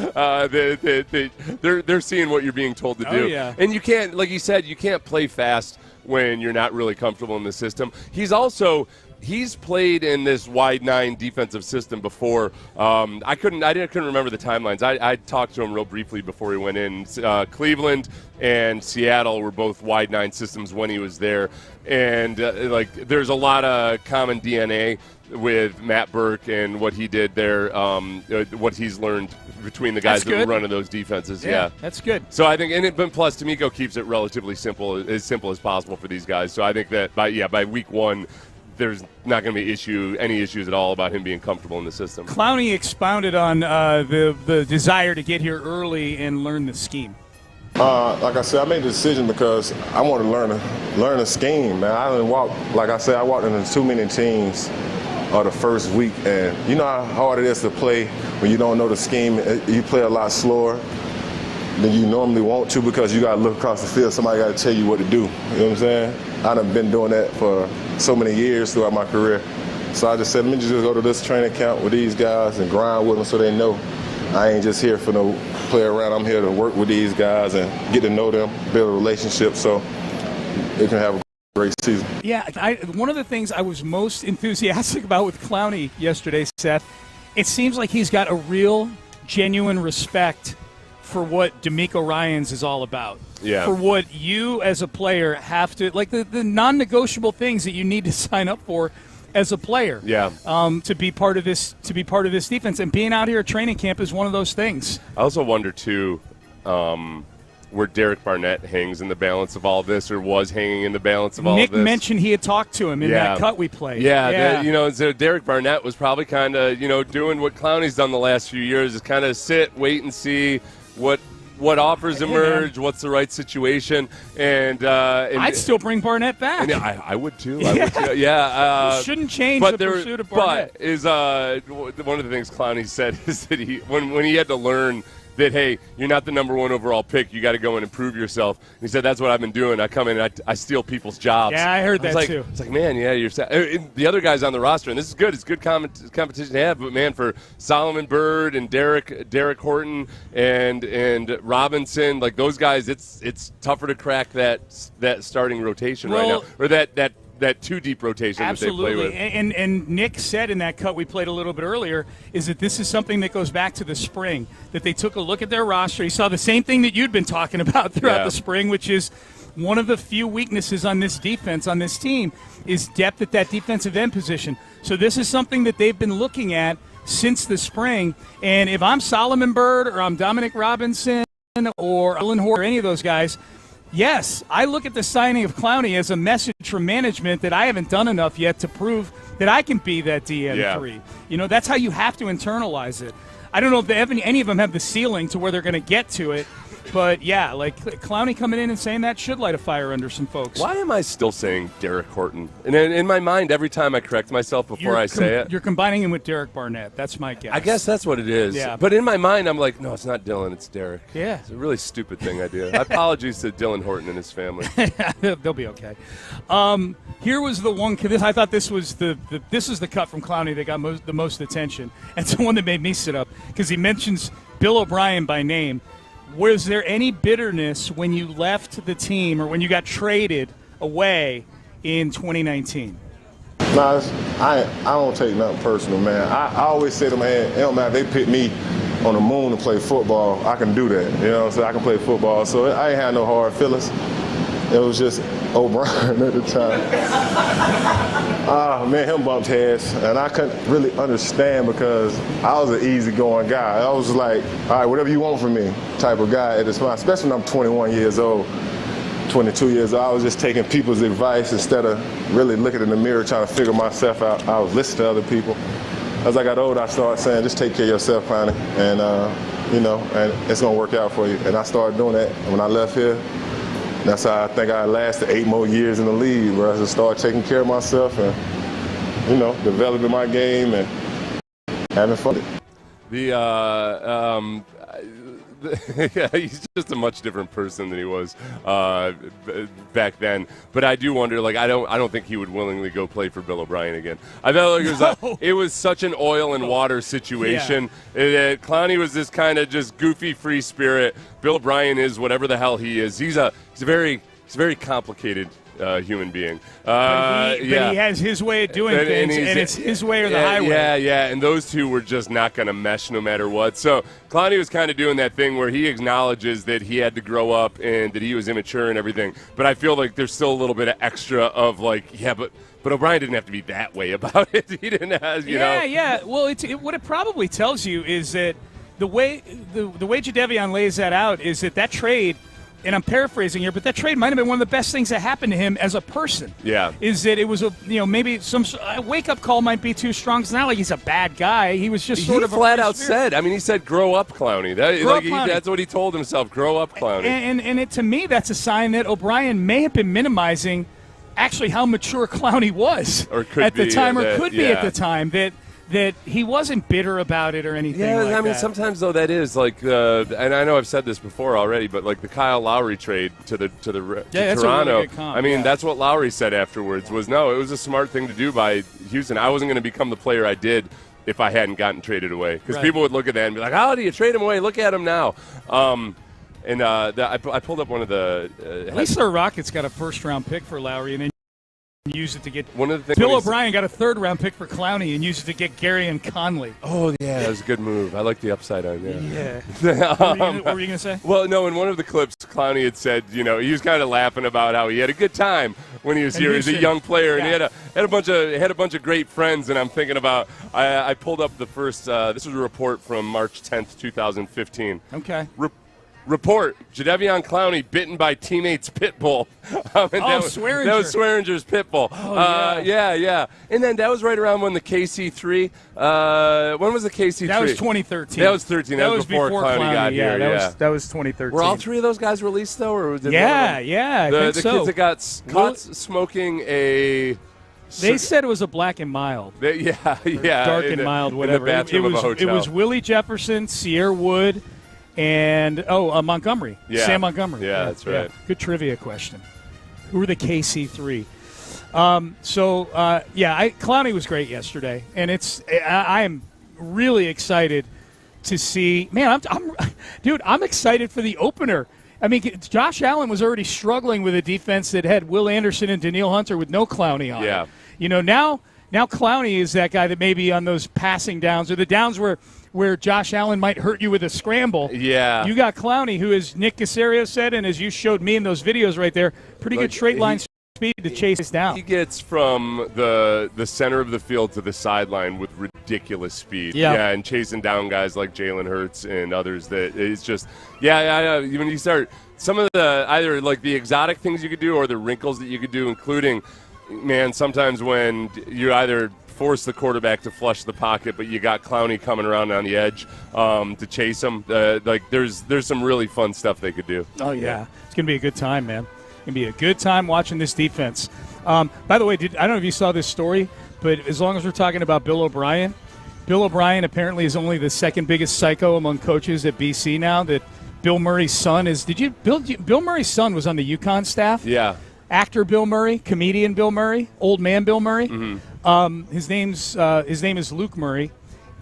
They're seeing what you're being told to do. Yeah. And you can't, like you said, you can't play fast when you're not really comfortable in the system. He's played in this wide 9 defensive system before. I couldn't remember the timelines. I talked to him real briefly before he went in. Cleveland and Seattle were both wide 9 systems when he was there, and there's a lot of common DNA with Matt Burke and what he did there. What he's learned between the guys that were running those defenses. Yeah, that's good. So I think, but plus D'Amico keeps it relatively simple as possible for these guys. So I think that by week 1. There's not going to be any issues at all about him being comfortable in the system. Clowney expounded on the desire to get here early and learn the scheme. Like I said, I made the decision because I want to learn a scheme, man. I walked into too many teams the first week, and you know how hard it is to play when you don't know the scheme. You play a lot slower than you normally want to because you got to look across the field. Somebody got to tell you what to do. You know what I'm saying? I've been doing that for so many years throughout my career. So I just said, let me just go to this training camp with these guys and grind with them so they know I ain't just here for no play around. I'm here to work with these guys and get to know them, build a relationship so they can have a great season. Yeah, one of the things I was most enthusiastic about with Clowney yesterday, Seth, it seems like he's got a real, genuine respect for what DeMeco Ryans is all about. Yeah. For what you as a player have to, like the non-negotiable things that you need to sign up for as a player. Yeah. To be part of this defense, and being out here at training camp is one of those things. I also wonder too, where Derek Barnett hangs in the balance of all this, or was hanging in the balance of all Nick of this. mentioned he had talked to him in that cut we played. Yeah. So Derek Barnett was probably kind of, doing what Clowney's done the last few years, is kind of sit, wait and see what offers emerge, what's the right situation, and I'd still bring Barnett back. And I would too. Yeah. Shouldn't change the pursuit of Barnett. But is one of the things Clowney said is that when he had to learn that, hey, you're not the number one overall pick, you got to go and improve yourself. And he said, that's what I've been doing. I come in and I steal people's jobs. Yeah, I heard that too. It's like, man, yeah, you're the other guys on the roster, and this is good. It's good competition to have. But man, for Solomon Byrd and Derek Horton and Robinson, like those guys, it's tougher to crack that starting rotation right now, or that too deep rotation Absolutely. that they play with. And Nick said in that cut we played a little bit earlier is that this is something that goes back to the spring, that they took a look at their roster. He saw the same thing that you'd been talking about throughout the spring, which is one of the few weaknesses on this defense, on this team, is depth at that defensive end position. So this is something that they've been looking at since the spring. And if I'm Solomon Byrd or I'm Dominic Robinson or Ellen Hort or any of those guys, yes, I look at the signing of Clowney as a message from management that I haven't done enough yet to prove that I can be that DM3. That's how you have to internalize it. I don't know if any of them have the ceiling to where they're going to get to it. But, yeah, like Clowney coming in and saying that should light a fire under some folks. Why am I still saying Derek Horton? And in my mind, every time I correct myself before I say it. You're combining him with Derek Barnett. That's my guess. I guess that's what it is. Yeah. But in my mind, I'm like, no, it's not Dylan. It's Derek. Yeah. It's a really stupid thing I do. Apologies to Dylan Horton and his family. They'll be okay. Here was the one. I thought this was this is the cut from Clowney that got the most attention. And it's the one that made me sit up because he mentions Bill O'Brien by name. Was there any bitterness when you left the team or when you got traded away in 2019? Nah, I don't take nothing personal, man. I always say to my man, it don't matter if they pick me on the moon to play football, I can do that. You know what I'm saying? I can play football. So I ain't had no hard feelings. It was just O'Brien at the time. Man, him bumped heads, and I couldn't really understand because I was an easygoing guy. I was like, all right, whatever you want from me type of guy at this point, especially when I'm 21 years old, 22 years old. I was just taking people's advice instead of really looking in the mirror trying to figure myself out. I was listening to other people. As I got older, I started saying, just take care of yourself, Clowney, and, and it's going to work out for you. And I started doing that. And when I left here, that's how I think I lasted 8 more years in the league, where I just started taking care of myself and, developing my game and having fun. He's just a much different person than he was back then. But I do wonder, I don't think he would willingly go play for Bill O'Brien again. I felt like it was such an oil and water situation. Yeah. Clowney was this kind of just goofy free spirit. Bill O'Brien is whatever the hell he is. He's a very complicated human being. But he has his way of doing things, and it's his way or the highway. Yeah, and those two were just not going to mesh no matter what. So Clowney was kind of doing that thing where he acknowledges that he had to grow up and that he was immature and everything. But I feel like there's still a little bit of extra of but O'Brien didn't have to be that way about it. He didn't have, Yeah. Well, what it probably tells you is that the way Jadeveon lays that out is that trade, and I'm paraphrasing here, but that trade might have been one of the best things that happened to him as a person. Yeah. Is that it was maybe a wake-up call might be too strong. It's not like he's a bad guy. He was just sort of flat out said. I mean, he said, grow up, Clowney. That's what he told himself, grow up, Clowney. And to me, that's a sign that O'Brien may have been minimizing actually how mature Clowney was at the time, or could be at the time, that he wasn't bitter about it or anything like that. Yeah, sometimes, though, that is and I know I've said this before already, but the Kyle Lowry trade to Toronto. That's a really good comp, that's what Lowry said afterwards was, no, it was a smart thing to do by Houston. I wasn't going to become the player I did if I hadn't gotten traded away. Because people would look at that and be like, how do you trade him away? Look at him now. I pulled up one of the at least the Rockets got a first-round pick for Lowry, and then and used it to get one of the things. Bill O'Brien got a third-round pick for Clowney and used it to get Gary and Conley. Oh, yeah, that was a good move. I like the upside down, yeah. What were you going to say? Well, no, in one of the clips, Clowney had said, he was kind of laughing about how he had a good time when he was here as a young player, and he had a bunch of great friends. And I'm thinking about, I pulled up the first. This was a report from March 10th, 2015. Okay. Report: Jadeveon Clowney bitten by teammate's pit bull. Swearinger. That was Swearinger's pit bull. Yeah. And then that was right around when the KC3. When was the KC3? That was 2013. That was 13. That was before Clowney got here. That was 2013. Were all three of those guys released though, or did I think the so. kids that got caught smoking a? They said it was a black and mild. Dark and mild, whatever. In the bathroom of a hotel. It was Willie Jefferson, Sierra Wood, and Montgomery. Yeah. Sam Montgomery. Yeah, that's right. Yeah. Good trivia question. Who were the KC3? Clowney was great yesterday, and I am really excited to see. Man, I'm excited for the opener. I mean, Josh Allen was already struggling with a defense that had Will Anderson and Danielle Hunter with no Clowney on it. Now Clowney is that guy that maybe on those passing downs or the downs where Josh Allen might hurt you with a scramble. Yeah. You got Clowney, who, as Nick Caserio said, and as you showed me in those videos right there, pretty good straight line speed to chase down. He gets from the center of the field to the sideline with ridiculous speed. Yeah, and chasing down guys like Jalen Hurts and others. That is just, when you start some of the either like the exotic things you could do or the wrinkles that you could do, including, man, sometimes when you either force the quarterback to flush the pocket, but you got Clowney coming around on the edge to chase him. There's some really fun stuff they could do. Oh, yeah. It's going to be a good time, man. It's going to be a good time watching this defense. By the way, I don't know if you saw this story, but as long as we're talking about Bill O'Brien apparently is only the second biggest psycho among coaches at BC now. That Bill Murray's son is. Bill Murray's son was on the UConn staff? Yeah. Actor Bill Murray, comedian Bill Murray, old man Bill Murray. Mm-hmm. His name is Luke Murray,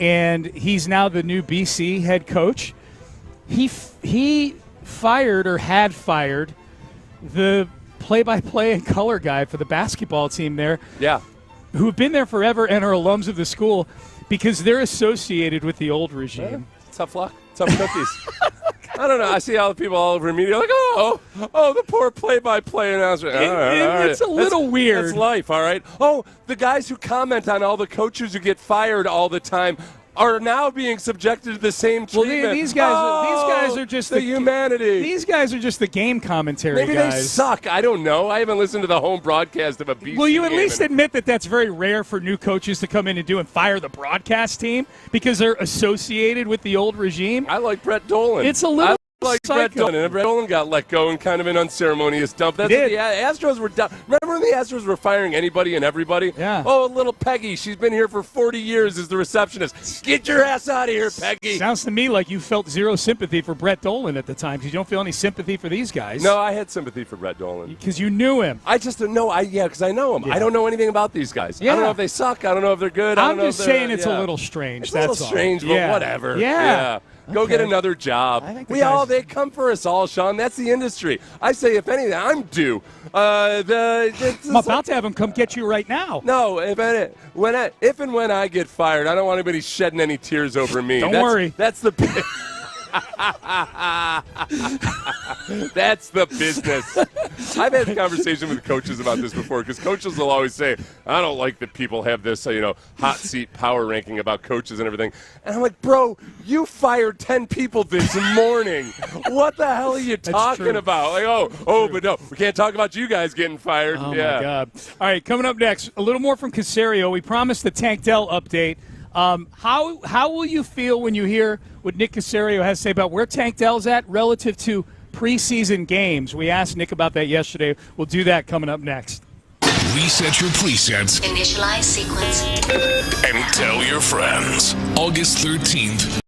and he's now the new BC head coach. He fired or had fired the play-by-play and color guy for the basketball team there. Yeah. Who have been there forever and are alums of the school because they're associated with the old regime. Yeah. Tough luck. Tough cookies. I don't know. I see all the people all over the media like, oh, the poor play-by-play announcer. It's a little weird. That's life, all right? Oh, the guys who comment on all the coaches who get fired all the time are now being subjected to the same treatment. Well, these guys are just the humanity. These guys are just the game commentary Maybe guys. They suck. I don't know. I haven't listened to the home broadcast of a BC Will you at game least admit that that's very rare for new coaches to come in and do and fire the broadcast team because they're associated with the old regime? I like Brett Dolan. It's a little like Brett Dolan, and Brett Dolan got let go in kind of an unceremonious dump. That's what the Astros were done. Remember when the Astros were firing anybody and everybody? Yeah. Oh, little Peggy, she's been here for 40 years as the receptionist. Get your ass out of here, Peggy. Sounds to me like you felt zero sympathy for Brett Dolan at the time because you don't feel any sympathy for these guys. No, I had sympathy for Brett Dolan. Because you knew him. I just don't know. Because I know him. Yeah. I don't know anything about these guys. Yeah. I don't know if they suck. I don't know if they're good. I'm just saying it's a little strange. It's a little strange, but whatever. Yeah. Go get another job. They come for us all, Sean. That's the industry. I say, if anything, I'm due. I'm about to have him come get you right now. No, if and when I get fired, I don't want anybody shedding any tears over me. Don't worry. That's the That's the business. I've had a conversation with coaches about this before because coaches will always say, I don't like that people have this, hot seat power ranking about coaches and everything. And I'm like, bro, you fired 10 people this morning. What the hell are you talking about? Like, but no, we can't talk about you guys getting fired. Oh, my God. All right, coming up next, a little more from Caserio. We promised the Tank Dell update. How will you feel when you hear what Nick Caserio has to say about where Tank Dell's at relative to preseason games? We asked Nick about that yesterday. We'll do that coming up next. Reset your presets. Initialize sequence. And tell your friends. August 13th.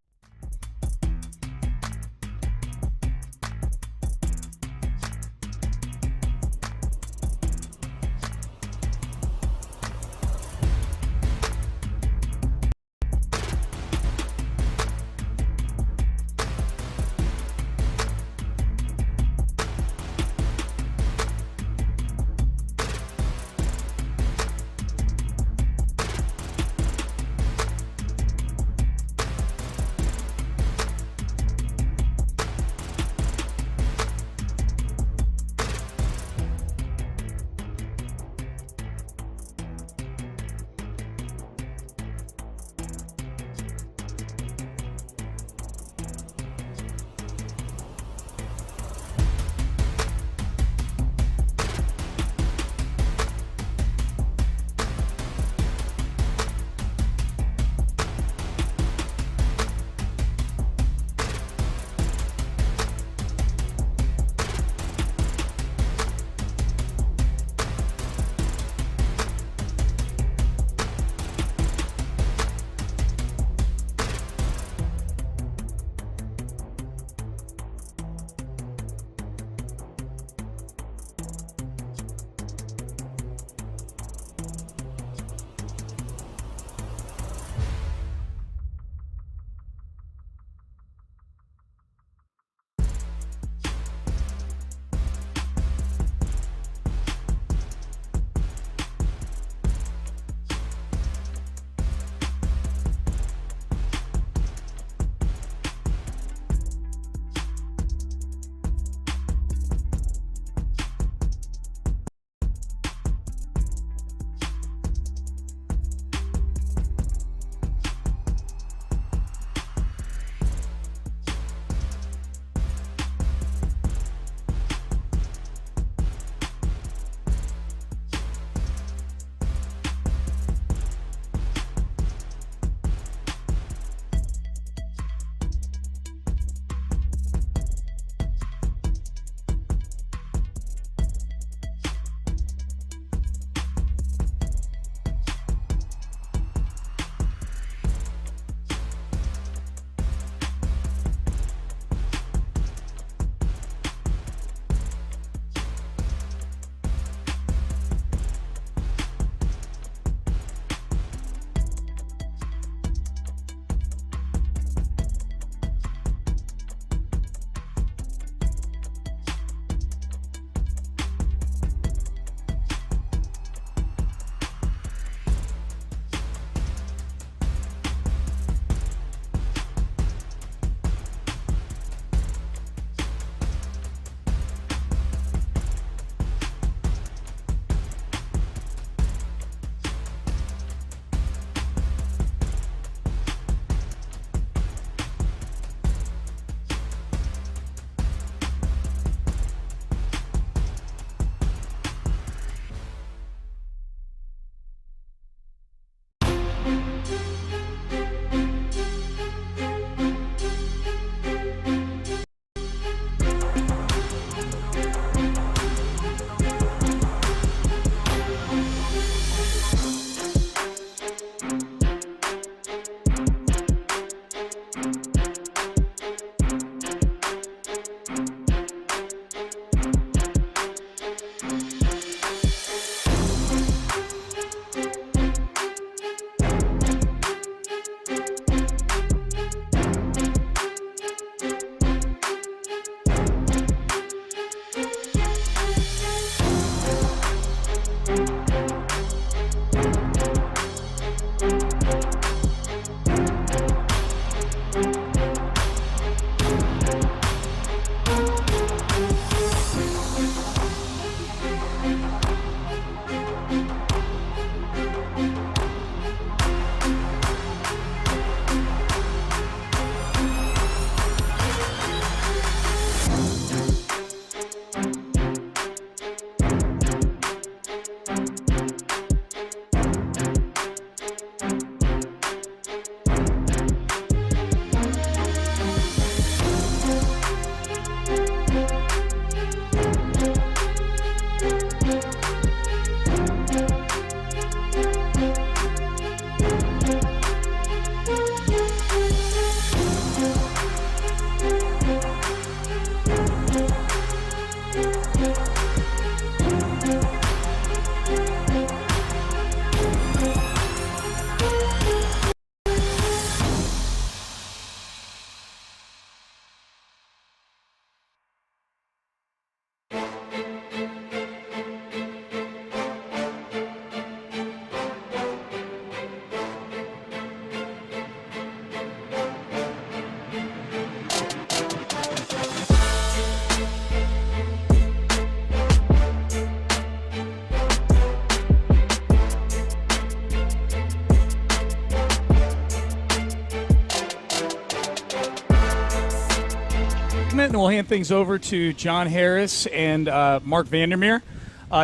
hand things over to John Harris and Mark Vandermeer.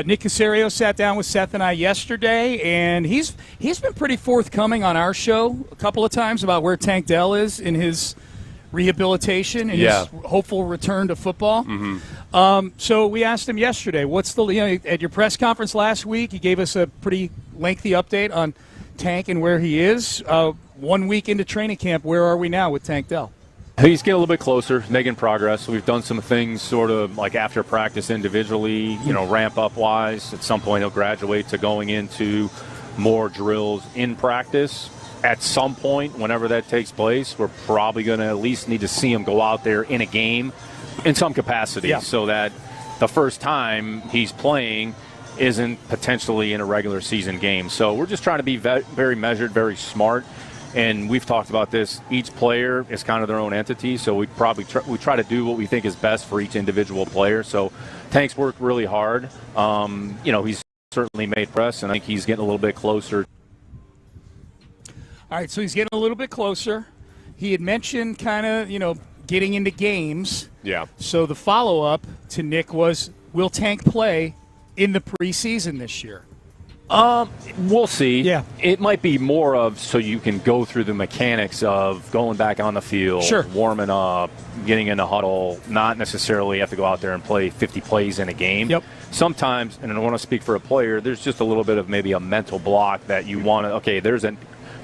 Nick Caserio sat down with Seth and I yesterday, and he's been pretty forthcoming on our show a couple of times about where Tank Dell is in his rehabilitation and his hopeful return to football. So we asked him yesterday, what's the at your press conference last week, he gave us a pretty lengthy update on Tank and where he is. 1 week into training camp, where are we now with Tank Dell? He's getting a little bit closer, making progress. We've done some things sort of like after practice individually, ramp up wise. At some point he'll graduate to going into more drills in practice. At some point, whenever that takes place, we're probably going to at least need to see him go out there in a game in some capacity so that the first time he's playing isn't potentially in a regular season game. So we're just trying to be very measured, very smart. And we've talked about this. Each player is kind of their own entity, so we probably try to do what we think is best for each individual player. So Tank's worked really hard. He's certainly made press, and I think he's getting a little bit closer. All right, so he's getting a little bit closer. He had mentioned kind of, getting into games. Yeah. So the follow-up to Nick was, will Tank play in the preseason this year? We'll see. Yeah. It might be more of so you can go through the mechanics of going back on the field, warming up, getting in a huddle, not necessarily have to go out there and play 50 plays in a game. Yep. Sometimes, and I don't want to speak for a player, there's just a little bit of maybe a mental block that you want to,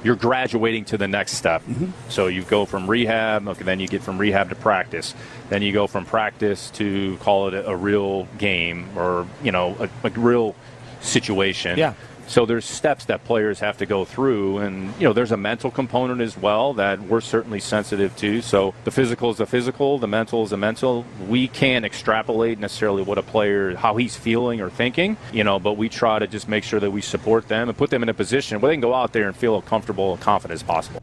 you're graduating to the next step. So you go from rehab, then you get from rehab to practice. Then you go from practice to call it a real game or, a real situation. Yeah. So there's steps that players have to go through, and there's a mental component as well that we're certainly sensitive to. So the physical is the physical, the mental is the mental. We can't extrapolate necessarily what a player, how he's feeling or thinking, but we try to just make sure that we support them and put them in a position where they can go out there and feel comfortable and confident as possible.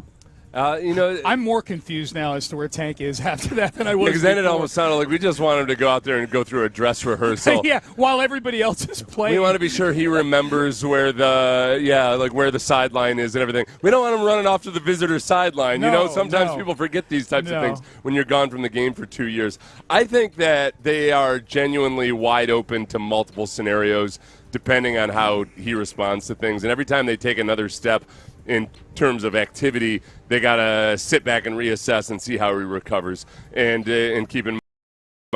I'm more confused now as to where Tank is after that than I was. Because then it almost sounded like we just want him to go out there and go through a dress rehearsal. Yeah, while everybody else is playing. We want to be sure he remembers where the sideline is and everything. We don't want him running off to the visitor sideline. Sometimes people forget these types of things when you're gone from the game for 2 years. I think that they are genuinely wide open to multiple scenarios depending on how he responds to things. And every time they take another step in terms of activity, they got to sit back and reassess and see how he recovers. And keep in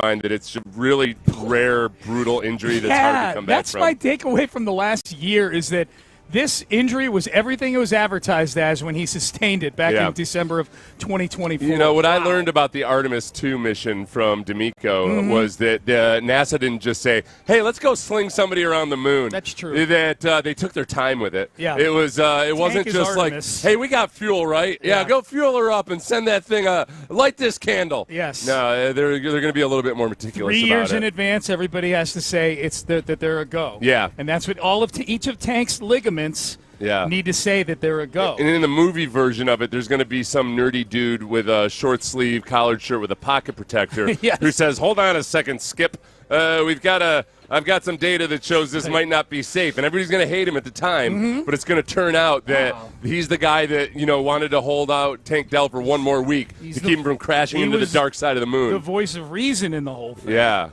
mind that it's a really rare, brutal injury that's hard to come back from. That's my takeaway from the last year is that this injury was everything it was advertised as when he sustained it back in December of 2024. What I learned about the Artemis II mission from D'Amico was that NASA didn't just say, hey, let's go sling somebody around the moon. That's true. That they took their time with it. Yeah. It was. It wasn't just Artemis. like, hey, we got fuel, right? Yeah, go fuel her up and send that thing, light this candle. Yes. No, they're going to be a little bit more meticulous 3 years about in it. advance, everybody has to say that they're a go. Yeah. And that's what each of Tank's ligaments need to say that they're a go. And in the movie version of it, there's going to be some nerdy dude with a short sleeve collared shirt with a pocket protector who says, hold on a second, Skip. I've got some data that shows this might not be safe. And everybody's going to hate him at the time, but it's going to turn out that he's the guy that, wanted to hold out Tank Dell for one more week to keep him from crashing into the dark side of the moon. The voice of reason in the whole thing. Yeah.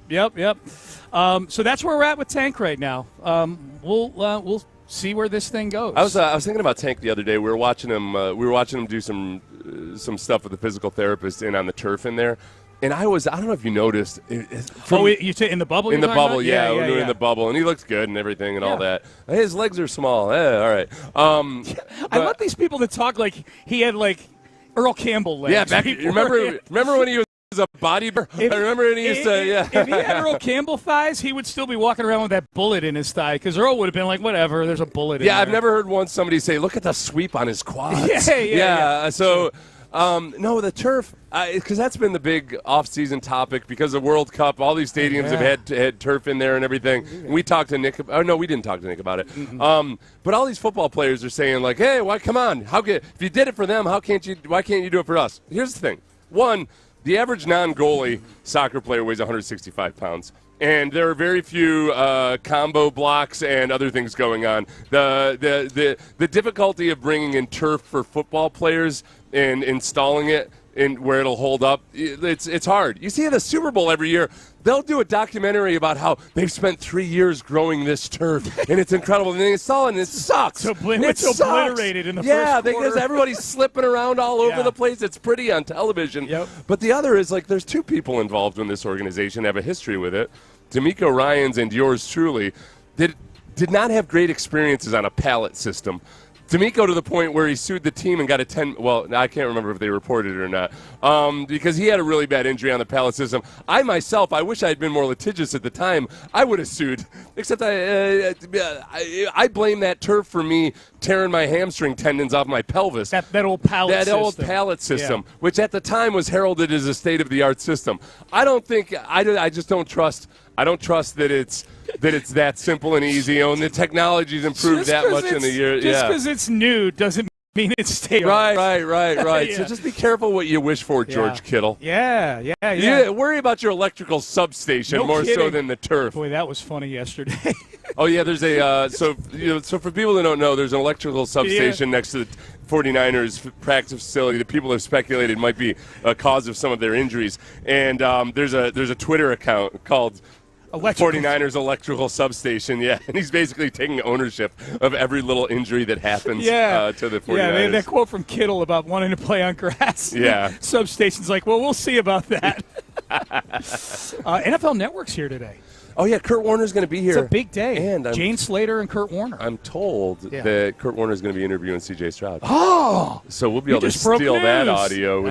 Yep. So that's where we're at with Tank right now. We'll see where this thing goes. I was thinking about Tank the other day. We were watching him do some stuff with the physical therapist in on the turf in there. And I don't know if you noticed. In the bubble? In the bubble, yeah. We're doing the bubble. And he looks good and everything and all that. His legs are small. All right. I want these people to talk like he had Earl Campbell legs. Yeah, remember when he was a bodybuilder? I remember when he used to, If he had Earl Campbell thighs, he would still be walking around with that bullet in his thigh because Earl would have been like, whatever, there's a bullet in there. Yeah, I've never heard once somebody say, look at the sweep on his quads. Yeah. So, no, the turf, because that's been the big off-season topic because of World Cup. All these stadiums have had turf in there and everything. And we talked to Nick. Oh, no, we didn't talk to Nick about it. But all these football players are saying, like, hey, come on. If you did it for them, why can't you do it for us? Here's the thing. One, the average non-goalie soccer player weighs 165 pounds. And there are very few combo blocks and other things going on. The difficulty of bringing in turf for football players and installing it in where it'll hold up. It's hard. You see the Super Bowl every year. They'll do a documentary about how they've spent 3 years growing this turf, and it's incredible. And they saw it, and it sucks. It's obliterated in the first quarter. Because everybody's slipping around all over the place. It's pretty on television. Yep. But the other is, like, there's two people involved in this organization, have a history with it. D'Amico Ryans and yours truly did not have great experiences on a pallet system. D'Amico to the point where he sued the team and got a 10. Well, I can't remember if they reported it or not, because he had a really bad injury on the pallet system. I myself, I wish I had been more litigious at the time. I would have sued, except I blame that turf for me tearing my hamstring tendons off my pelvis. That old pallet system. That old pallet system, which at the time was heralded as a state-of-the-art system. I just don't trust. I don't trust that it's that simple and easy. And the technology's improved that much in the year. Just because it's new doesn't mean it's stable. Right. Yeah. So just be careful what you wish for, George Kittle. Yeah. Worry about your electrical substation more so than the turf. Boy, that was funny yesterday. Oh yeah, there's a so for people that don't know, there's an electrical substation next to the 49ers practice facility that people have speculated might be a cause of some of their injuries. And there's a Twitter account called 49ers electrical substation, and he's basically taking ownership of every little injury that happens to the 49ers. Yeah, that quote from Kittle about wanting to play on grass. Yeah. Substation's like, well, we'll see about that. NFL Network's here today. Oh, yeah, Kurt Warner's going to be here. It's a big day. And Jane Slater and Kurt Warner. I'm told that Kurt Warner's going to be interviewing C.J. Stroud. Oh! So we'll be able to steal that audio.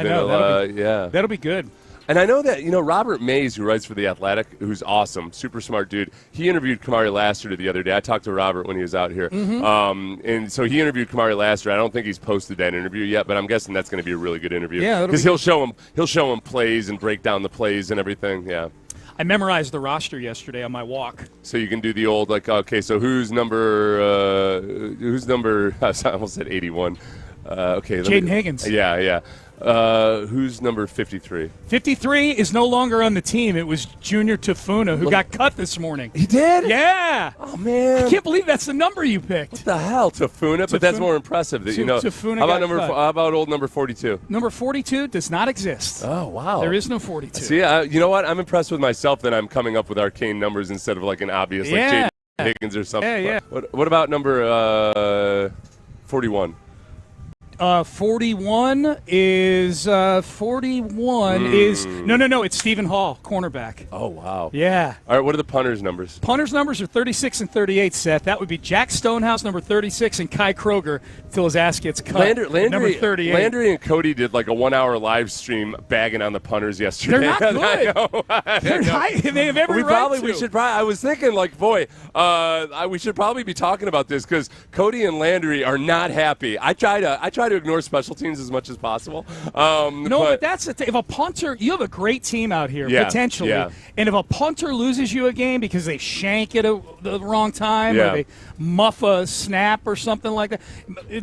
That'll be good. And I know that, Robert Mays, who writes for The Athletic, who's awesome, super smart dude, he interviewed Kamari Lassiter the other day. I talked to Robert when he was out here. Mm-hmm. And so he interviewed Kamari Lassiter. I don't think he's posted that interview yet, but I'm guessing that's going to be a really good interview. Yeah, because he'll show him plays and break down the plays and everything. Yeah. I memorized the roster yesterday on my walk. So you can do the old, so who's number, I almost said 81. Jaden Higgins. Yeah. Who's number 53? 53 is no longer on the team. It was Junior Tafuna who got cut this morning. He did? Yeah. Oh, man. I can't believe that's the number you picked. What the hell, Tafuna? But that's more impressive. Tafuna how about old number 42? Number 42 does not exist. Oh, wow. There is no 42. See, you know what? I'm impressed with myself that I'm coming up with arcane numbers instead of like an obvious like Jaden Higgins or something. Yeah. What about number 41? 41 is no. It's Stephen Hall, cornerback. Oh wow. Yeah. All right. What are the punters' numbers? Punters' numbers are 36 and 38. Seth. That would be Jack Stonehouse, number 36, and Kai Kroger until his ass gets cut. Number 38. Landry and Cody did like a 1-hour live stream bagging on the punters yesterday. They're not good. I know. They have every right to. We should probably. I was thinking like, boy, we should probably be talking about this because Cody and Landry are not happy. I try to ignore special teams as much as possible. But that's the thing. If a punter, you have a great team out here, potentially. Yeah. And if a punter loses you a game because they shank it at the wrong time or they muff a snap or something like that,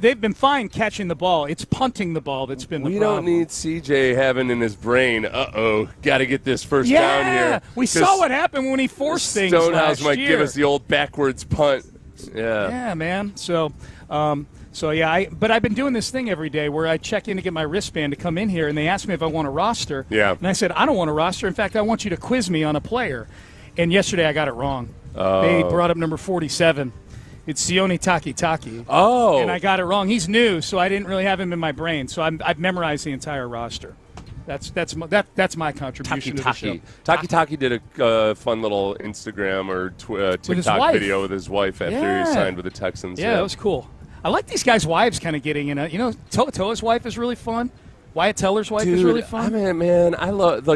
they've been fine catching the ball. It's punting the ball that's been the problem. We don't need CJ having in his brain, got to get this first down here. We saw what happened when he forced things last year. Stonehouse might give us the old backwards punt. Yeah, man. So but I've been doing this thing every day where I check in to get my wristband to come in here, and they ask me if I want a roster. Yeah. And I said, I don't want a roster. In fact, I want you to quiz me on a player. And yesterday I got it wrong. They brought up number 47. It's Sione Takitaki. Oh. And I got it wrong. He's new, so I didn't really have him in my brain. So I've memorized the entire roster. That's my contribution to the show. Taki did a fun little Instagram or TikTok video with his wife after he signed with the Texans. Yeah, that was cool. I like these guys' wives kind of getting in it. Toa's wife is really fun. Wyatt Teller's wife is really fun. I love,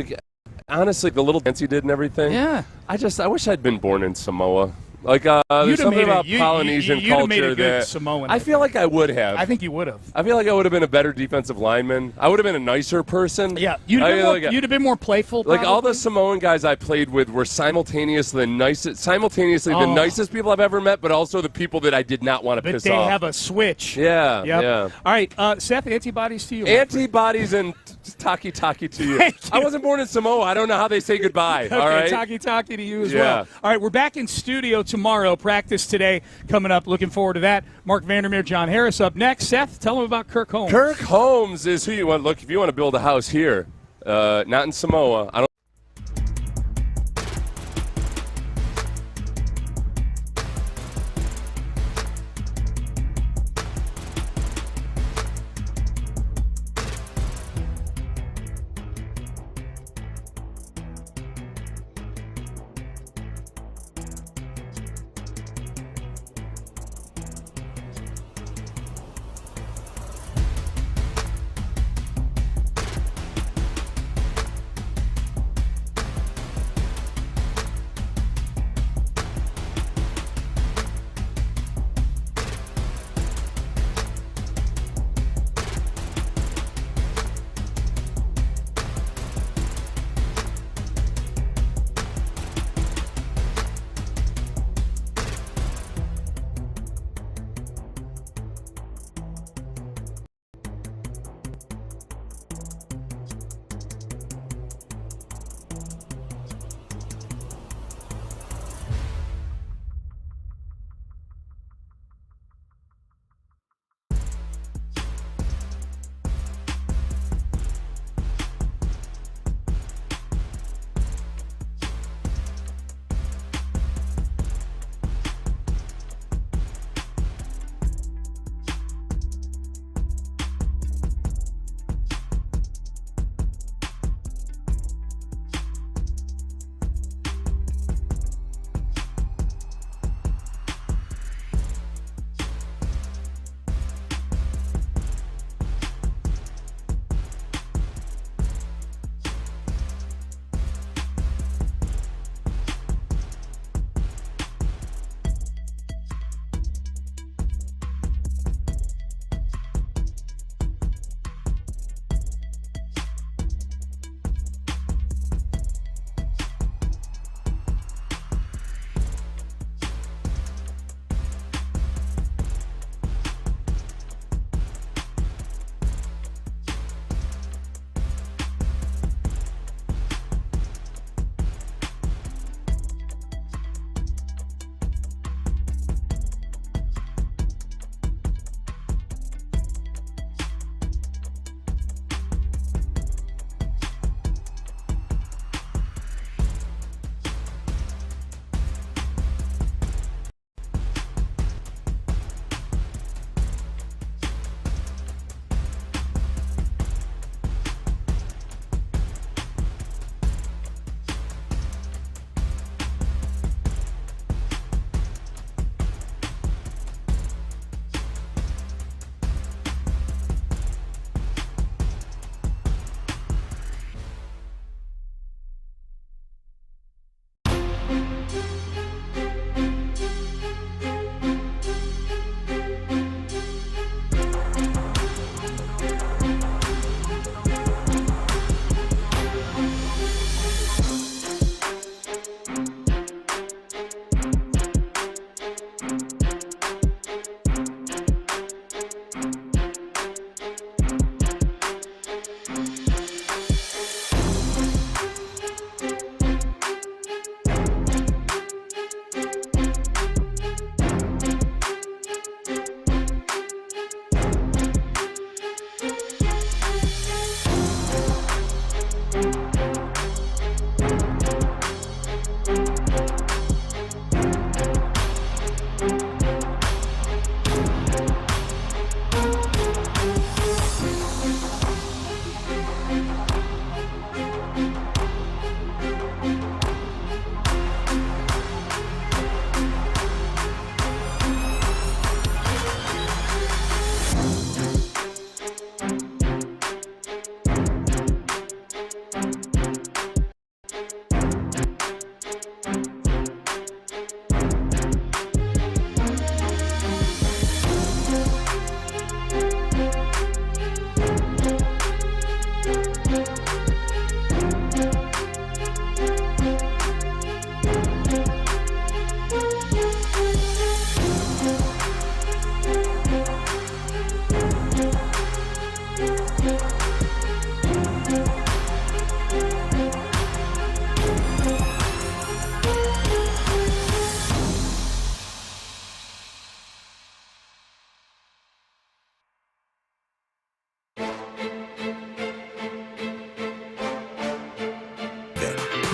honestly, the little dance he did and everything. Yeah. I wish I'd been born in Samoa. There's something about Polynesian culture made a good that Samoan, I feel like I would have. I think you would have. I feel like I would have been a better defensive lineman. I would have been a nicer person. Yeah, you'd have been more playful. Like all the Samoan guys I played with were simultaneously the nicest people I've ever met, but also the people that I did not want to piss off. But they have a switch. Yeah, yep. yeah. All right, Seth, antibodies to you. Antibodies and taki to you. I wasn't born in Samoa. I don't know how they say goodbye. Okay, all right? taki to you as well. All right, we're back in studio tomorrow. Practice today coming up. Looking forward to that. Mark Vandermeer, John Harris up next. Seth, tell them about Kirk Holmes. Kirk Holmes is who you want. Look, if you want to build a house here, not in Samoa. I don't.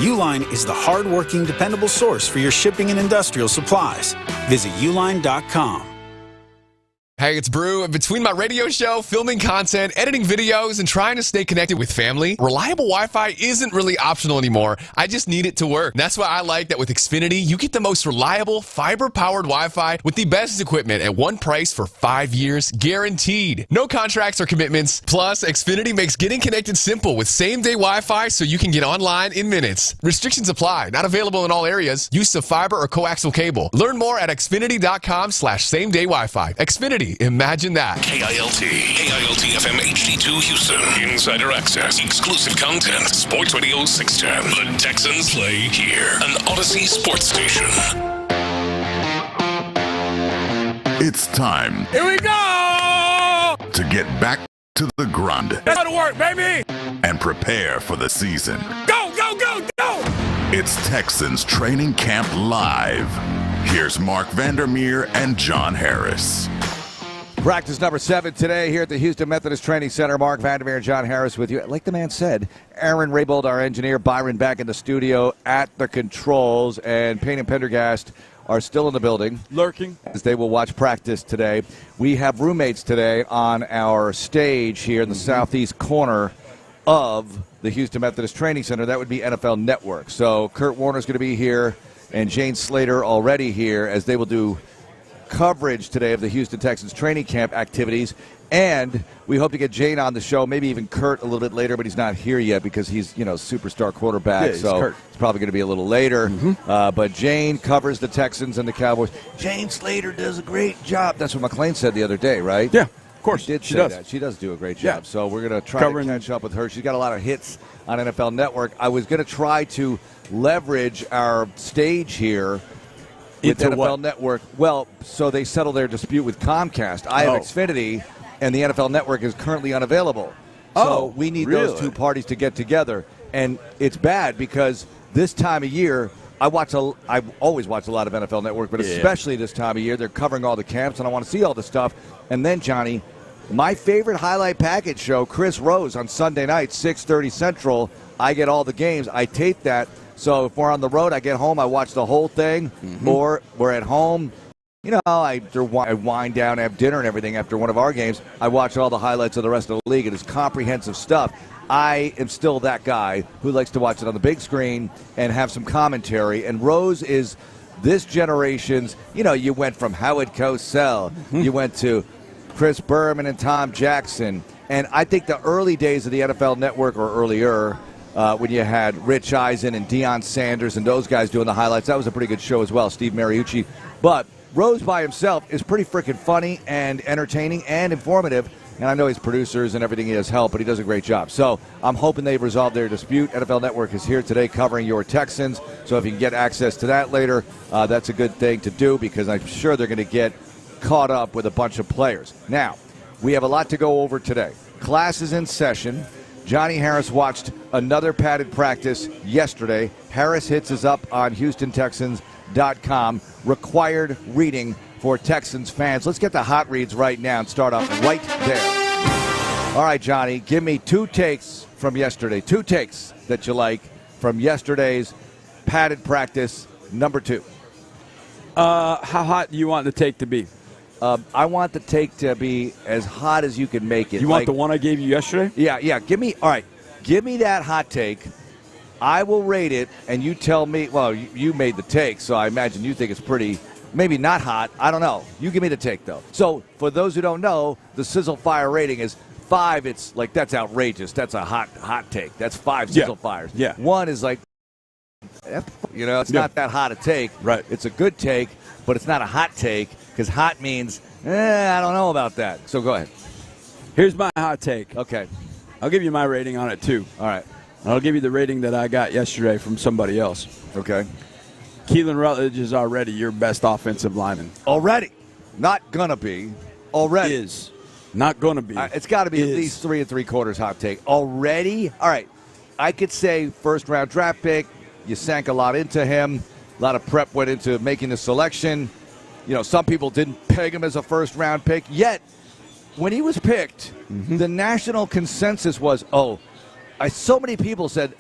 Uline is the hard-working, dependable source for your shipping and industrial supplies. Visit uline.com. Hey, it's Brew. Between my radio show, filming content, editing videos, and trying to stay connected with family, reliable Wi-Fi isn't really optional anymore. I just need it to work. And that's why I like that with Xfinity, you get the most reliable, fiber-powered Wi-Fi with the best equipment at one price for 5 years, guaranteed. No contracts or commitments. Plus, Xfinity makes getting connected simple with same-day Wi-Fi so you can get online in minutes. Restrictions apply. Not available in all areas. Use of fiber or coaxial cable. Learn more at xfinity.com/same-day Wi-Fi. Xfinity. Imagine that. KILT FM HD2 Houston. Insider access, exclusive content. Sports Radio 610. The Texans play here. An Odyssey sports station. It's time. Here we go! To get back to the grind. Let's go to work, baby! And prepare for the season. Go, go, go, go! It's Texans Training Camp Live. Here's Mark Vandermeer and John Harris. Practice number 7 today here at the Houston Methodist Training Center. Mark Vandermeer and John Harris with you. Like the man said, Aaron Raybold, our engineer, Byron back in the studio at the controls, and Payne and Pendergast are still in the building. Lurking. As they will watch practice today. We have roommates today on our stage here in the southeast corner of the Houston Methodist Training Center. That would be NFL Network. So Kurt Warner's going to be here, and Jane Slater already here, as they will do coverage today of the Houston Texans training camp activities. And we hope to get Jane on the show, maybe even Kurt a little bit later, but he's not here yet because he's, superstar quarterback. So it's probably going to be a little later. But Jane covers the Texans and the Cowboys. Jane Slater does a great job. That's what McClain said the other day, right? Yeah, of course. She does. That. She does do a great job. Yeah. So we're going to try to catch up with her. She's got a lot of hits on NFL Network. I was going to try to leverage our stage here with NFL Network. Well, so they settle their dispute with Comcast. I have Xfinity, and the NFL Network is currently unavailable. So we need those two parties to get together. And it's bad because this time of year, I always watch a lot of NFL Network, but especially this time of year, they're covering all the camps, and I want to see all the stuff. And then, Johnny, my favorite highlight package show, Chris Rose, on Sunday night, 6:30 Central. I get all the games. I tape that. So if we're on the road, I get home, I watch the whole thing, or we're at home. I wind down, have dinner and everything after one of our games. I watch all the highlights of the rest of the league. It is comprehensive stuff. I am still that guy who likes to watch it on the big screen and have some commentary. And Rose is this generation's, you went from Howard Cosell, you went to Chris Berman and Tom Jackson. And I think the early days of the NFL Network, or earlier, when you had Rich Eisen and Deion Sanders and those guys doing the highlights. That was a pretty good show as well, Steve Mariucci. But Rose by himself is pretty freaking funny and entertaining and informative. And I know his producers and everything he has help, but he does a great job. So I'm hoping they've resolved their dispute. NFL Network is here today covering your Texans. So if you can get access to that later, that's a good thing to do because I'm sure they're going to get caught up with a bunch of players. Now, we have a lot to go over today. Class is in session. Johnny Harris watched another padded practice yesterday. Harris Hits is up on HoustonTexans.com. Required reading for Texans fans. Let's get the hot reads right now and start off right there. All right, Johnny, give me 2 takes from yesterday. 2 takes that you like from yesterday's padded practice number 2. How hot do you want the take to be? I want the take to be as hot as you can make it. You want the one I gave you yesterday? Yeah. Give me that hot take. I will rate it, and you tell me. Well, you made the take, so I imagine you think it's pretty, maybe not hot. I don't know. You give me the take, though. So for those who don't know, the Sizzle Fire rating is 5. It's like, that's outrageous. That's a hot take. That's 5 Sizzle Fires. Yeah. 1 is like, it's not that hot a take. Right. It's a good take, but it's not a hot take. Because hot means, I don't know about that. So go ahead. Here's my hot take. Okay. I'll give you my rating on it, too. All right. I'll give you the rating that I got yesterday from somebody else. Okay. Keelan Rutledge is already your best offensive lineman. Already. Not going to be. Already. Is. Not going to be. It's got to be at least 3 3/4 hot take. Already? All right. I could say first-round draft pick. You sank a lot into him. A lot of prep went into making the selection. Some people didn't peg him as a first-round pick. Yet, when he was picked, the national consensus was, so many people said,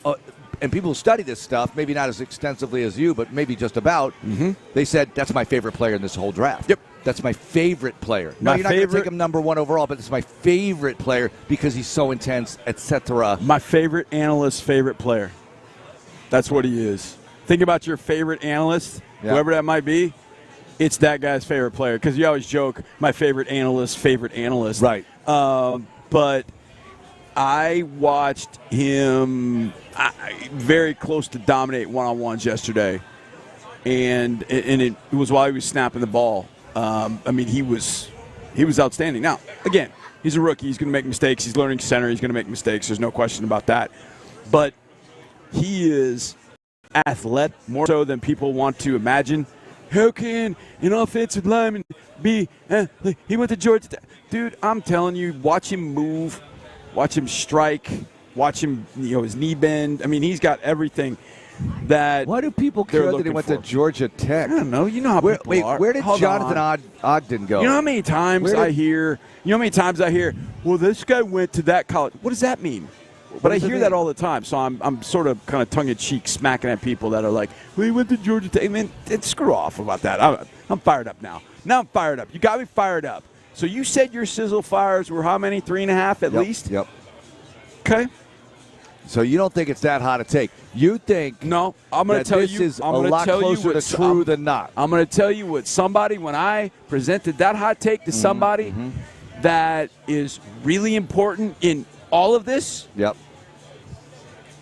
and people who study this stuff, maybe not as extensively as you, but maybe just about, they said, that's my favorite player in this whole draft. Yep. That's my favorite player. No, you're not going to take him number 1 overall, but it's my favorite player because he's so intense, etc. My favorite analyst's favorite player. That's what he is. Think about your favorite analyst, whoever that might be. It's that guy's favorite player because you always joke, my favorite analyst. Right. But I watched him very close to dominate one-on-ones yesterday, and it was while he was snapping the ball. He was outstanding. Now, again, he's a rookie. He's going to make mistakes. He's learning center. He's going to make mistakes. There's no question about that. But he is athletic more so than people want to imagine. How can an offensive lineman be? He went to Georgia Tech. Dude, I'm telling you, watch him move, watch him strike, watch him, his knee bend. I mean, he's got everything that. Why do people care that he went to Georgia Tech? I don't know. You know how people are. Where did Jonathan Ogden go? You know how many times I hear? Well, this guy went to that college. What does that mean? But I hear that all the time, so I'm sort of kind of tongue-in-cheek smacking at people that are like, well, he went to Georgia Tech. Man, screw off about that. I'm fired up now. Now I'm fired up. You got me fired up. So you said your sizzle fires were how many? 3.5 at least? Yep. Okay. So you don't think it's that hot a take? You think no? I'm going to tell this you. is a lot closer to true than not. I'm going to tell you what somebody, when I presented that hot take to somebody that is really important in all of this. Yep.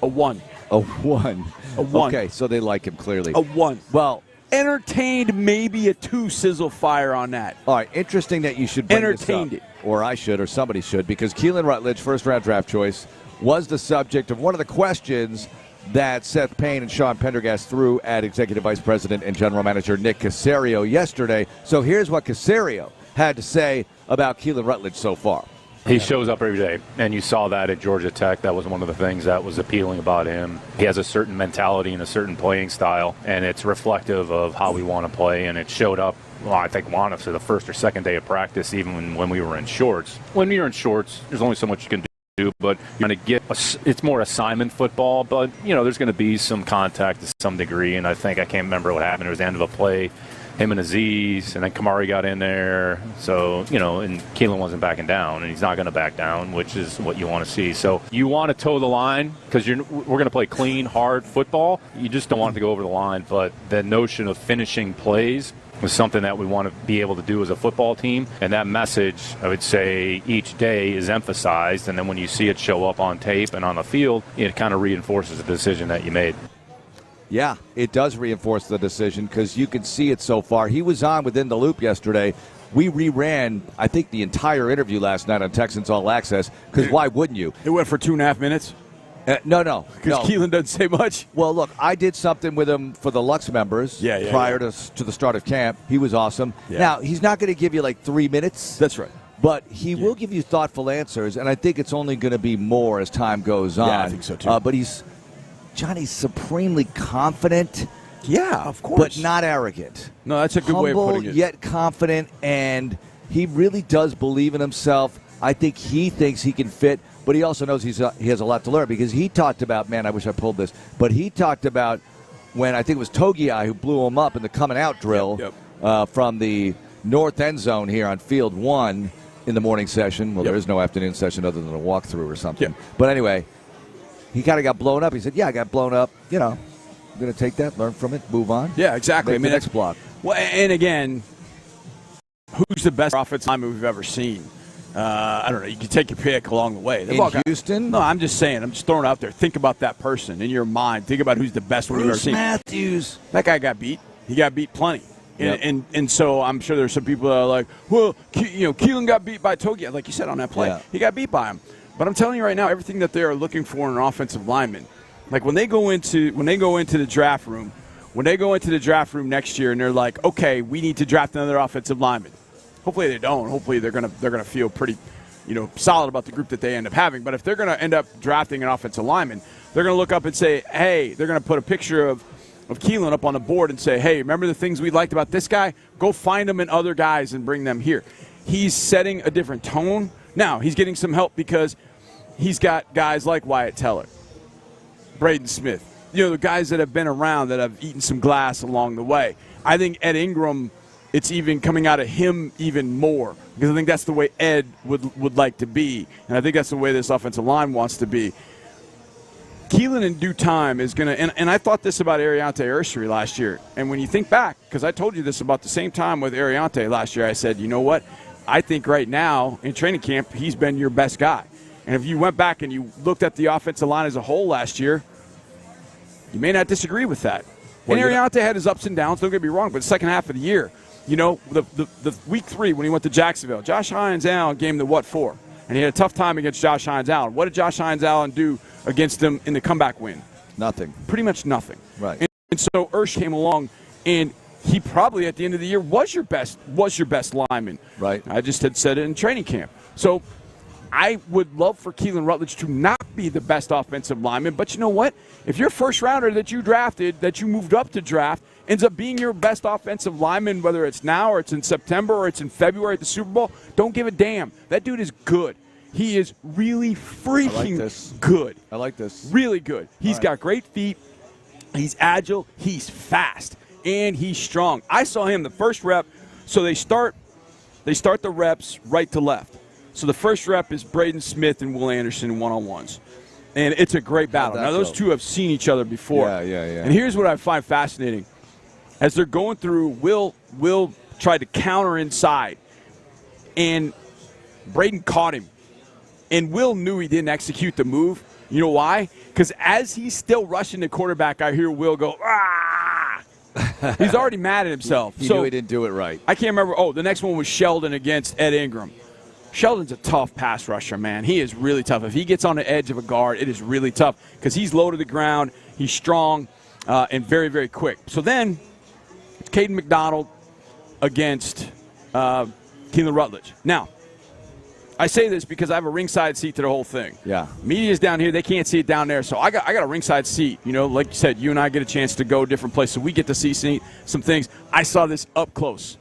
A 1. A 1. A 1. Okay, so they like him clearly. A 1. Well, entertained maybe a 2 sizzle fire on that. All right, interesting that you should bring entertained this up. Or I should, or somebody should, because Keelan Rutledge, first-round draft choice, was the subject of one of the questions that Seth Payne and Sean Pendergast threw at Executive Vice President and General Manager Nick Caserio yesterday. So here's what Caserio had to say about Keelan Rutledge so far. He shows up every day, and you saw that at Georgia Tech. That was one of the things that was appealing about him. He has a certain mentality and a certain playing style, and it's reflective of how we want to play, and it showed up, well, I think, honestly, the first or second day of practice, even when we were in shorts. When you're in shorts, there's only so much you can do, but you're going to get it's more assignment football, but, there's going to be some contact to some degree, and I can't remember what happened. It was the end of a play. Him and Aziz, and then Kamari got in there. So, and Keelan wasn't backing down, and he's not going to back down, which is what you want to see. So you want to toe the line because we're going to play clean, hard football. You just don't want it to go over the line. But the notion of finishing plays was something that we want to be able to do as a football team. And that message, I would say, each day is emphasized. And then when you see it show up on tape and on the field, it kind of reinforces the decision that you made. Yeah, it does reinforce the decision because you can see it so far. He was on Within the Loop yesterday. We reran, I think, the entire interview last night on Texans All Access because why wouldn't you? It went for 2.5 minutes? No. Because Keelan doesn't say much? Well, look, I did something with him for the Lux members prior to the start of camp. He was awesome. Yeah. Now, he's not going to give you like 3 minutes. That's right. But he will give you thoughtful answers, and I think it's only going to be more as time goes on. Yeah, I think so, too. But Johnny's supremely confident. Yeah, of course. But not arrogant. No, that's a good way of putting it. Humble, yet confident, and he really does believe in himself. I think he thinks he can fit, but he also knows he has a lot to learn because he talked about, man, I wish I pulled this, but he talked about when I think it was Togiai who blew him up in the coming out drill from the north end zone here on Field 1 in the morning session. Well, there is no afternoon session other than a walkthrough or something. But anyway, he kind of got blown up. He said, I got blown up. I'm going to take that, learn from it, move on. Yeah, exactly. The next block. Well, and again, who's the best offensive lineman we've ever seen? I don't know. You can take your pick along the way. In Houston? No, I'm just saying. I'm just throwing it out there. Think about that person in your mind. Think about who's the best one you've ever seen. Matthews. That guy got beat. He got beat plenty. And so I'm sure there's some people that are like, well, Keelan got beat by Togiai. Like you said on that play. He got beat by him. But I'm telling you right now, everything that they are looking for in an offensive lineman, like when they go into the draft room, next year and they're like, okay, we need to draft another offensive lineman. Hopefully they don't. Hopefully they're gonna feel pretty, solid about the group that they end up having. But if they're gonna end up drafting an offensive lineman, they're gonna look up and say, hey, they're gonna put a picture of Keelan up on the board and say, hey, remember the things we liked about this guy? Go find them in other guys and bring them here. He's setting a different tone. Now he's getting some help because he's got guys like Wyatt Teller. Braden Smith. The guys that have been around that have eaten some glass along the way. I think Ed Ingram, it's even coming out of him even more because I think that's the way Ed would like to be, and I think that's the way this offensive line wants to be. Keelan in due time is going to – and I thought this about Ariante Ursery last year. And when you think back, because I told you this about the same time with Ariante last year, I said, you know what? I think right now in training camp he's been your best guy. And if you went back and you looked at the offensive line as a whole last year, you may not disagree with that. And Ariante had his ups and downs, don't get me wrong, but the second half of the year, the week 3 when he went to Jacksonville, Josh Hines-Allen gave him the what for. And he had a tough time against Josh Hines-Allen. What did Josh Hines-Allen do against him in the comeback win? Nothing. Pretty much nothing. Right. And so Ursh came along, and he probably at the end of the year was your best lineman. Right. I just had said it in training camp. So I would love for Keelan Rutledge to not be the best offensive lineman, but you know what? If your first rounder that you drafted, that you moved up to draft, ends up being your best offensive lineman, whether it's now or it's in September or it's in February at the Super Bowl, don't give a damn. That dude is good. He is really freaking good. I like this. Really good. He's got great feet. He's agile. He's fast. And he's strong. I saw him the first rep. So they start the reps right to left. So the first rep is Braden Smith and Will Anderson one-on-ones. And it's a great battle. Now, those two have seen each other before. Yeah. And here's what I find fascinating. As they're going through, Will tried to counter inside. And Braden caught him. And Will knew he didn't execute the move. You know why? Because as he's still rushing the quarterback, I hear Will go, ah! He's already mad at himself. He knew he didn't do it right. I can't remember. Oh, the next one was Sheldon against Ed Ingram. Sheldon's a tough pass rusher, man. He is really tough. If he gets on the edge of a guard, it is really tough because he's low to the ground, he's strong, and very, very quick. So then it's Caden McDonald against Keelan Rutledge. Now, I say this because I have a ringside seat to the whole thing. Yeah. Media's down here. They can't see it down there. So I got a ringside seat. Like you said, you and I get a chance to go different places. So we get to see some things. I saw this up close.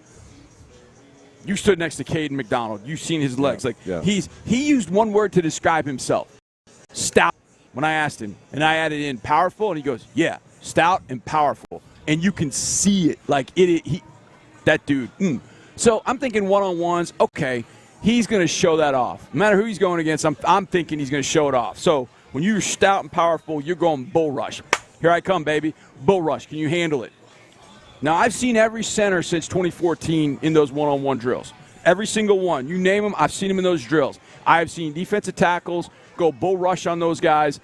You stood next to Caden McDonald. You've seen his legs. He used one word to describe himself. Stout, when I asked him. And I added in powerful, and he goes, yeah, stout and powerful. And you can see it. That dude. So I'm thinking one-on-ones, okay. He's going to show that off. No matter who he's going against, I'm thinking he's going to show it off. So when you're stout and powerful, you're going bull rush. Here I come, baby. Bull rush. Can you handle it? Now, I've seen every center since 2014 in those one-on-one drills. Every single one. You name them, I've seen them in those drills. I've seen defensive tackles go bull rush on those guys.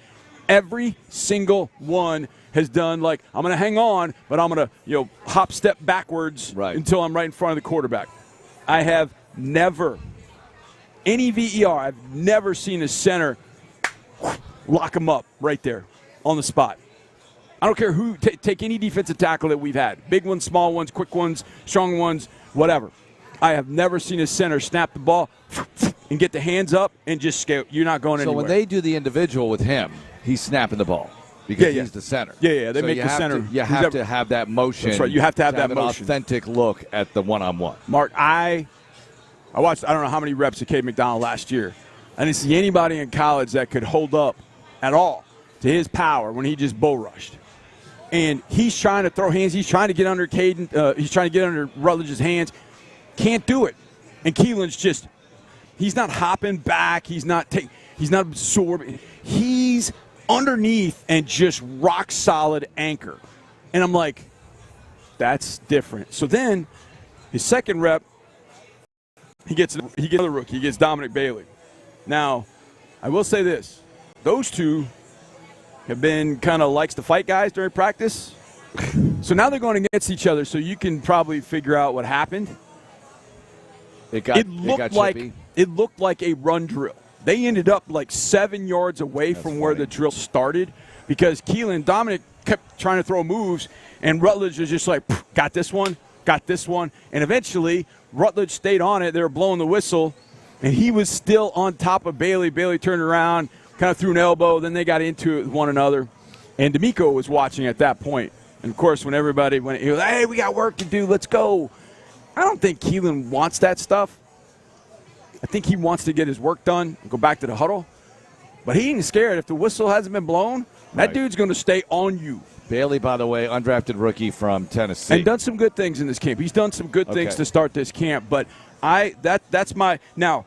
Every single one has done I'm going to hang on, but I'm going to hop step backwards until I'm right in front of the quarterback. I have never – any VER, I've never seen a center lock him up right there on the spot. I don't care who, take any defensive tackle that we've had. Big ones, small ones, quick ones, strong ones, whatever. I have never seen a center snap the ball and get the hands up and just scale. You're not going anywhere. So when they do the individual with him, he's snapping the ball because he's the center. Yeah, they make the center. You have to have that motion. That's right, you have to have that motion. An authentic look at the one-on-one. Mark, I watched I don't know how many reps of Caden McDonald last year. I didn't see anybody in college that could hold up at all to his power when he just bull rushed. And he's trying to throw hands. He's trying to get under Caden. He's trying to get under Rutledge's hands. Can't do it. And Keelan's he's not hopping back. He's not absorbing. He's underneath and just rock solid anchor. And I'm like, that's different. So then his second rep, he gets another rookie. He gets Dominic Bailey. Now, I will say this. Those two have been kind of likes to fight guys during practice. So now they're going against each other, so you can probably figure out what happened. It looked like a run drill. They ended up 7 yards away from where the drill started because Dominic kept trying to throw moves, and Rutledge was just got this one, and eventually Rutledge stayed on it. They were blowing the whistle, and he was still on top of Bailey. Bailey turned around, kind of threw an elbow. Then they got into it with one another, and D'Amico was watching at that point. And, of course, when everybody went, he was like, hey, we got work to do. Let's go. I don't think Keelan wants that stuff. I think he wants to get his work done and go back to the huddle. But he ain't scared. If the whistle hasn't been blown, That dude's going to stay on you. Bailey, by the way, undrafted rookie from Tennessee. And done some good things in this camp. He's done some good things to start this camp. But that's my – now,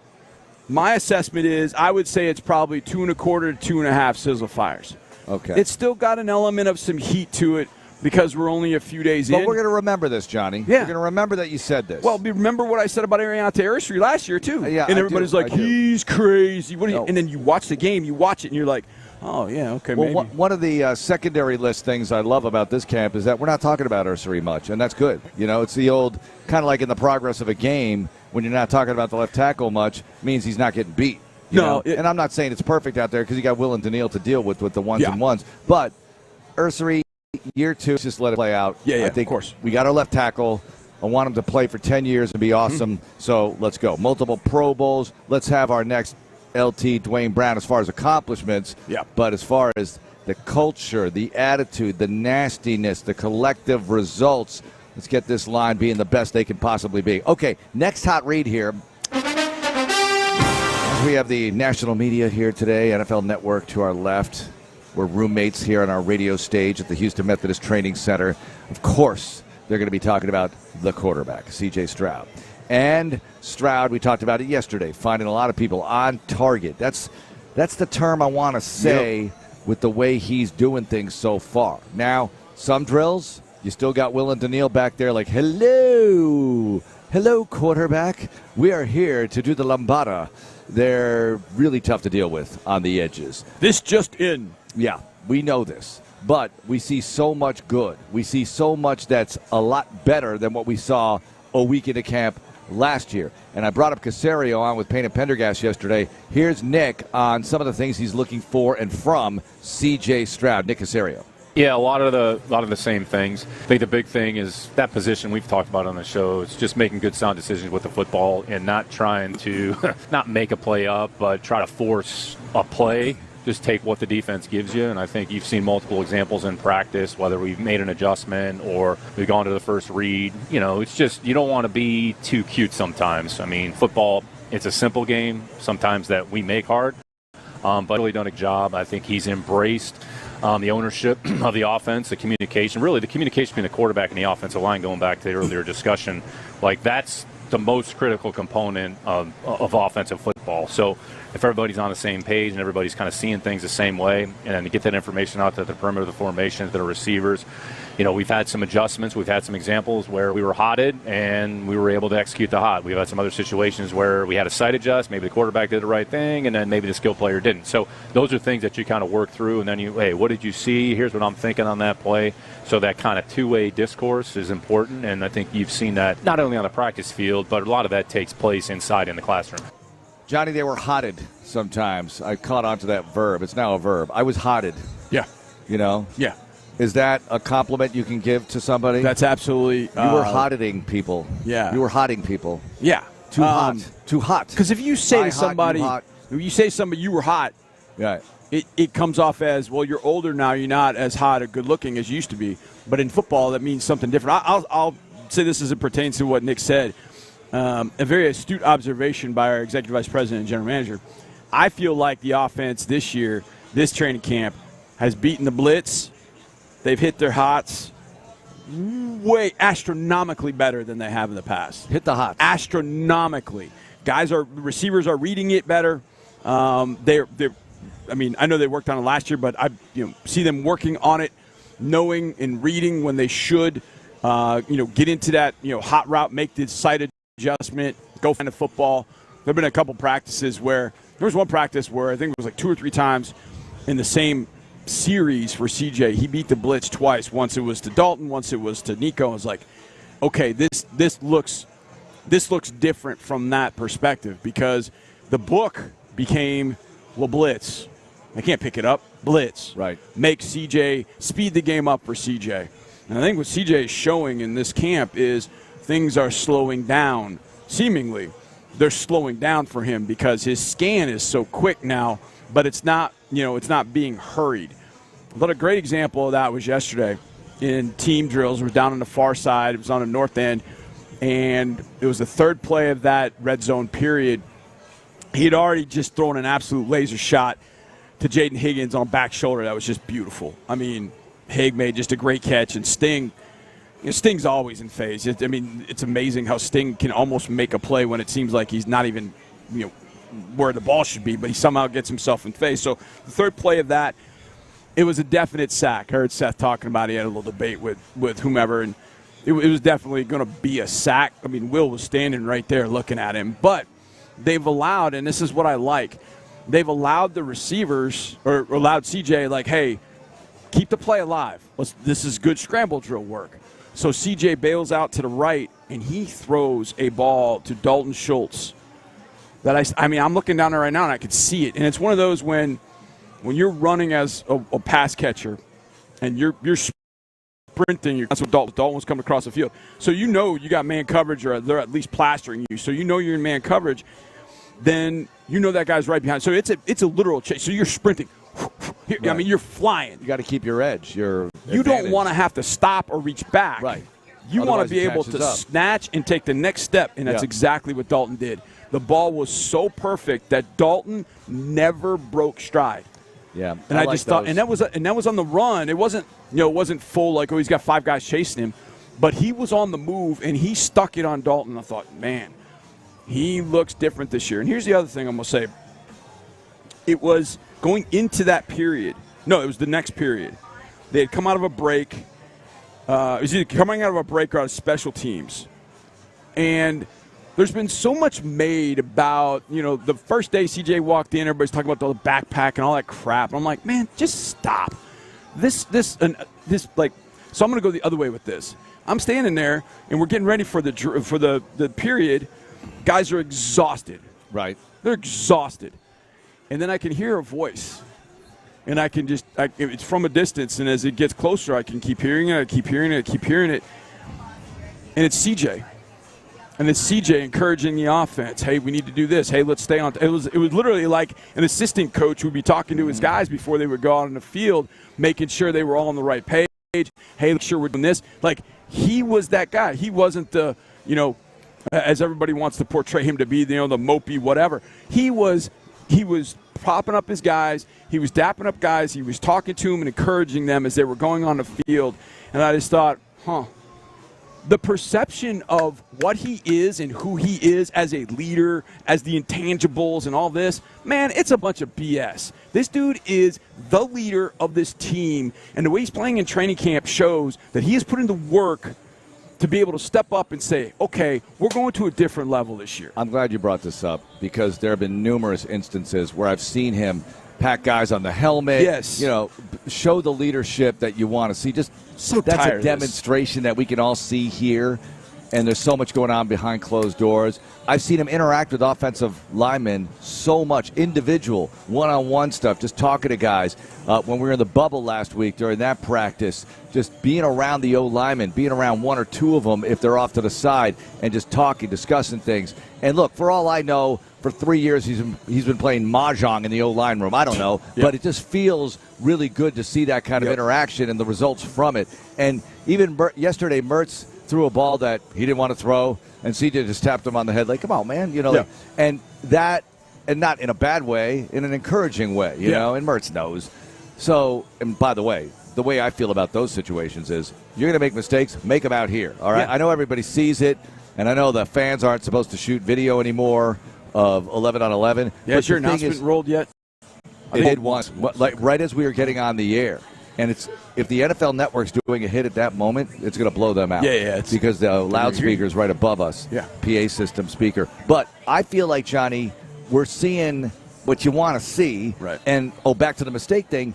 my assessment is I would say it's probably 2.25 to 2.5 sizzle fires. Okay. It's still got an element of some heat to it because we're only a few days in. But we're going to remember this, Johnny. Yeah. We're going to remember that you said this. Well, remember what I said about Ariana Ursery last year, too. Yeah, and everybody's like, he's crazy. No. And then you watch the game, you watch it, and you're like, oh, yeah, okay, well, maybe. One of the secondary list things I love about this camp is that we're not talking about Ursery much, and that's good. You know, it's the old kind of like in the progress of a game when you're not talking about the left tackle much means he's not getting beat. And I'm not saying it's perfect out there because you got Will and Daniil to deal with the ones and ones. But Ursery, year 2, just let it play out. I think of course. We got our left tackle. I want him to play for 10 years and be awesome. So let's go. Multiple Pro Bowls. Let's have our next LT Dwayne Brown as far as accomplishments. Yeah. But as far as the culture, the attitude, the nastiness, the collective results, let's get this line being the best they can possibly be. Okay, next hot read here. We have the national media here today, NFL Network to our left. We're roommates here on our radio stage at the Houston Methodist Training Center. Of course, they're going to be talking about the quarterback, C.J. Stroud. And Stroud, we talked about it yesterday, finding a lot of people on target. That's the term I want to say with the way he's doing things so far. Now, some drills, you still got Will and Daniil back there like, hello, quarterback. We are here to do the lambada. They're really tough to deal with on the edges. This just in. Yeah, we know this. But we see so much good. We see so much that's a lot better than what we saw a week into camp last year. And I brought up Caserio on with Payne and Pendergast yesterday. Here's Nick on some of the things he's looking for and from C.J. Stroud. Nick Caserio. Yeah, a lot of the same things. I think the big thing is that position we've talked about on the show. It's just making good, sound decisions with the football and not trying to not make a play up, but try to force a play. Just take what the defense gives you, and I think you've seen multiple examples in practice, whether we've made an adjustment or we've gone to the first read. You know, it's just you don't want to be too cute sometimes. I mean, football, it's a simple game sometimes that we make hard, but really done a job. I think he's embraced the ownership of the offense, the communication between the quarterback and the offensive line, going back to the earlier discussion. Like, that's the most critical component of offensive football. So if everybody's on the same page and everybody's kind of seeing things the same way, and then to get that information out to the perimeter of the formation, to the receivers, you know, we've had some adjustments. We've had some examples where we were hotted and we were able to execute the hot. We've had some other situations where we had a sight adjust. Maybe the quarterback did the right thing, and then maybe the skill player didn't. So those are things that you kind of work through, and then hey, what did you see? Here's what I'm thinking on that play. So that kind of two-way discourse is important, and I think you've seen that not only on the practice field, but a lot of that takes place inside in the classroom. Johnny, they were hotted sometimes. I caught on to that verb. It's now a verb. I was hotted. Yeah. You know? Yeah. Is that a compliment you can give to somebody? That's absolutely. You were hotting people. Yeah. You were hotting people. Yeah. Too hot. Too hot. Because if you say to somebody, you were hot, yeah, it comes off as, well, you're older now, you're not as hot or good looking as you used to be. But in football, that means something different. I'll say this as it pertains to what Nick said. A very astute observation by our executive vice president and general manager. I feel like the offense this year, this training camp, has beaten the blitz. They've hit their hots way astronomically better than they have in the past. Hit the hots. Astronomically. Receivers are reading it better. I know they worked on it last year, but I see them working on it, knowing and reading when they should, get into that, hot route, make the sight adjustment, go find the football. There have been a couple practices where there was one practice where I think it was like 2 or 3 times in the same series for CJ. He beat the blitz twice. Once it was to Dalton, once it was to Nico. I was like, okay, this looks different from that perspective because the book became, well, blitz. I can't pick it up. Blitz. Right. Make CJ, speed the game up for CJ. And I think what CJ is showing in this camp is things are slowing down. Seemingly, they're slowing down for him because his scan is so quick now, but it's not being hurried. I thought a great example of that was yesterday in team drills. We're down on the far side. It was on the north end, and it was the third play of that red zone period. He had already just thrown an absolute laser shot to Jaden Higgins on back shoulder. That was just beautiful. I mean, Hig made just a great catch, and Sting. Sting's always in phase. It's amazing how Sting can almost make a play when it seems like he's not even, where the ball should be, but he somehow gets himself in phase. So the third play of that, it was a definite sack. I heard Seth talking about it. He had a little debate with whomever, and it was definitely going to be a sack. I mean, Will was standing right there looking at him. But they've allowed, and this is what I like, they've allowed the receivers, or allowed CJ, like, hey, keep the play alive. This is good scramble drill work. So CJ bails out to the right, and he throws a ball to Dalton Schultz. I'm looking down there right now, and I can see it. And it's one of those when you're running as a pass catcher, and you're sprinting, that's what Dalton was coming across the field. So you got man coverage, or they're at least plastering you. So you're in man coverage. Then that guy's right behind. So it's a literal chase. So you're sprinting. Right. I mean, you're flying. You got to keep your edge. You don't want to have to stop or reach back. Right. You want to be able to snatch and take the next step, and that's exactly what Dalton did. The ball was so perfect that Dalton never broke stride. Yeah, and I just thought, and that was on the run. It wasn't full like, he's got 5 guys chasing him, but he was on the move and he stuck it on Dalton. I thought, man, he looks different this year. And here's the other thing I'm gonna say. It was going into that period. No, it was the next period. They had come out of a break. It was either coming out of a break or out of special teams. And there's been so much made about, the first day CJ walked in, everybody's talking about the backpack and all that crap. And I'm like, man, just stop. So I'm going to go the other way with this. I'm standing there, and we're getting ready for the period. Guys are exhausted. Right. They're exhausted. And then I can hear a voice. And I can it's from a distance, and as it gets closer, I can keep hearing it, I keep hearing it. And it's CJ. And it's CJ encouraging the offense. Hey, we need to do this. Hey, let's stay on. It was literally like an assistant coach would be talking to his guys before they would go out on the field, making sure they were all on the right page. Hey, make sure we're doing this. Like, he was that guy. He wasn't the, as everybody wants to portray him to be, the mopey whatever. He was propping up his guys. He was dapping up guys. He was talking to them and encouraging them as they were going on the field. And I just thought, the perception of what he is and who he is as a leader, as the intangibles and all this, man, it's a bunch of BS. This dude is the leader of this team, and the way he's playing in training camp shows that he has put in the work to be able to step up and say, okay, we're going to a different level this year. I'm glad you brought this up because there have been numerous instances where I've seen him pack guys on the helmet. Yes. Show the leadership that you want to see. Just that's a demonstration that we can all see here, and there's so much going on behind closed doors. I've seen him interact with offensive linemen so much, individual, one-on-one stuff, just talking to guys. When we were in the bubble last week during that practice, just being around the O-linemen, being around 1 or 2 of them if they're off to the side, and just talking, discussing things. And look, for all I know, for 3 years he's been playing mahjong in the O-line room. I don't know, but it just feels really good to see that kind of interaction and the results from it. And even yesterday, Mertz threw a ball that he didn't want to throw, and CJ just tapped him on the head like, come on, man. And that, and not in a bad way, in an encouraging way, you know, and Mertz knows. So, and by the way I feel about those situations is you're going to make mistakes, make them out here, all right? Yeah. I know everybody sees it, and I know the fans aren't supposed to shoot video anymore of 11 on 11. Yeah, has your announcement rolled yet? It did once, right as we were getting on the air. And if the NFL Network's doing a hit at that moment, it's going to blow them out. Yeah. It's because the loudspeaker's right above us. Yeah. PA system speaker. But I feel like, Johnny, we're seeing what you want to see. Right. And, back to the mistake thing,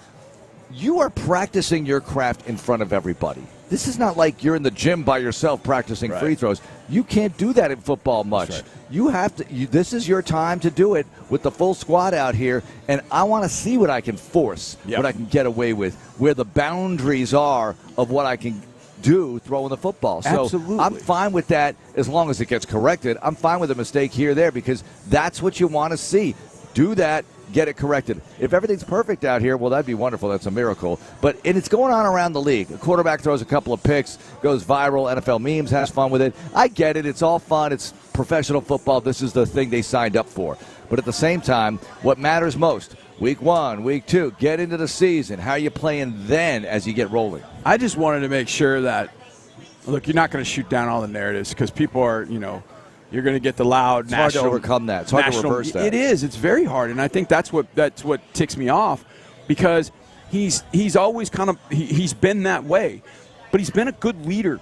you are practicing your craft in front of everybody. This is not like you're in the gym by yourself practicing free throws. You can't do that in football much. Right. You have to. This is your time to do it with the full squad out here, and I want to see what I can force, what I can get away with, where the boundaries are of what I can do throwing the football. So absolutely. I'm fine with that as long as it gets corrected. I'm fine with a mistake here or there because that's what you want to see. Do that. Get it corrected. If everything's perfect out here, well, that'd be wonderful. That's a miracle. And it's going on around the league. A quarterback throws a couple of picks, goes viral, NFL memes, has fun with it. I get it. It's all fun. It's professional football. This is the thing they signed up for. But at the same time, what matters most, week 1, week 2, get into the season. How are you playing then as you get rolling? I just wanted to make sure that, look, you're not going to shoot down all the narratives because people are, you're going to get the loud it's national. It's hard to overcome that. It's hard to reverse that. It is. It's very hard, and I think that's what ticks me off, because he's always he's been that way, but he's been a good leader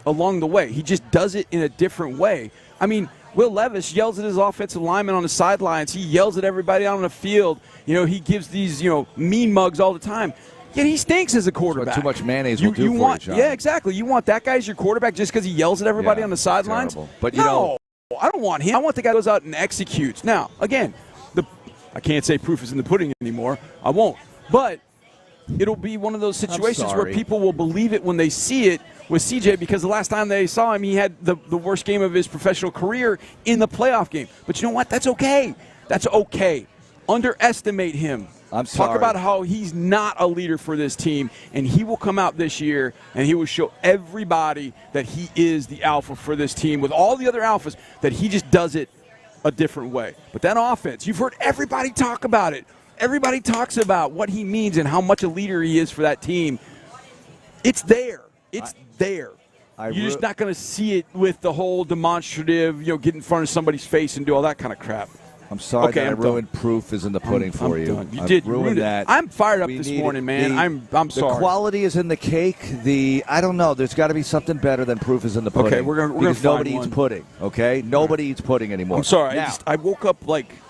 along the way. He just does it in a different way. I mean, Will Levis yells at his offensive lineman on the sidelines. He yells at everybody out on the field. He gives these mean mugs all the time. Yet he stinks as a quarterback. Too much mayonnaise will do for you, John. Yeah, exactly. You want that guy as your quarterback just because he yells at everybody on the sidelines? Terrible. But no. I don't want him. I want the guy who goes out and executes. Now, again, I can't say proof is in the pudding anymore. I won't. But it'll be one of those situations where people will believe it when they see it with CJ, because the last time they saw him, he had the worst game of his professional career in the playoff game. But you know what? That's okay. That's okay. Underestimate him. I'm sorry. Talk about how he's not a leader for this team, and he will come out this year and he will show everybody that he is the alpha for this team with all the other alphas, that he just does it a different way. But that offense, you've heard everybody talk about it. Everybody talks about what he means and how much a leader he is for that team. It's there. It's there. You're just not going to see it with the whole demonstrative, get in front of somebody's face and do all that kind of crap. I'm sorry that I ruined proof is in the pudding for you. Done. You did ruin that. I'm fired up this morning, man. I'm sorry. The quality is in the cake. I don't know. There's got to be something better than proof is in the pudding. Okay, we're gonna find nobody one. eats pudding. Okay, nobody eats pudding anymore. I'm sorry. Now, I woke up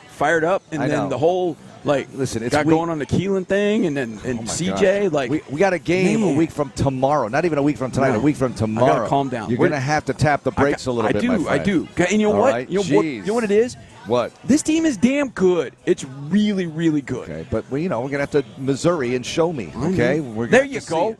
fired up, and then the whole listen, it's going on the Keelan thing, and then CJ gosh. We got a game a week from tomorrow. Not even a week from tonight. A week from tomorrow. I gotta calm down. You're going to have to tap the brakes a little bit. My friend. I do. And you know what? Right? You know what it is? What? This team is damn good. It's really, really good. Okay, but we're going to have to Missouri and show me. Okay, there you go.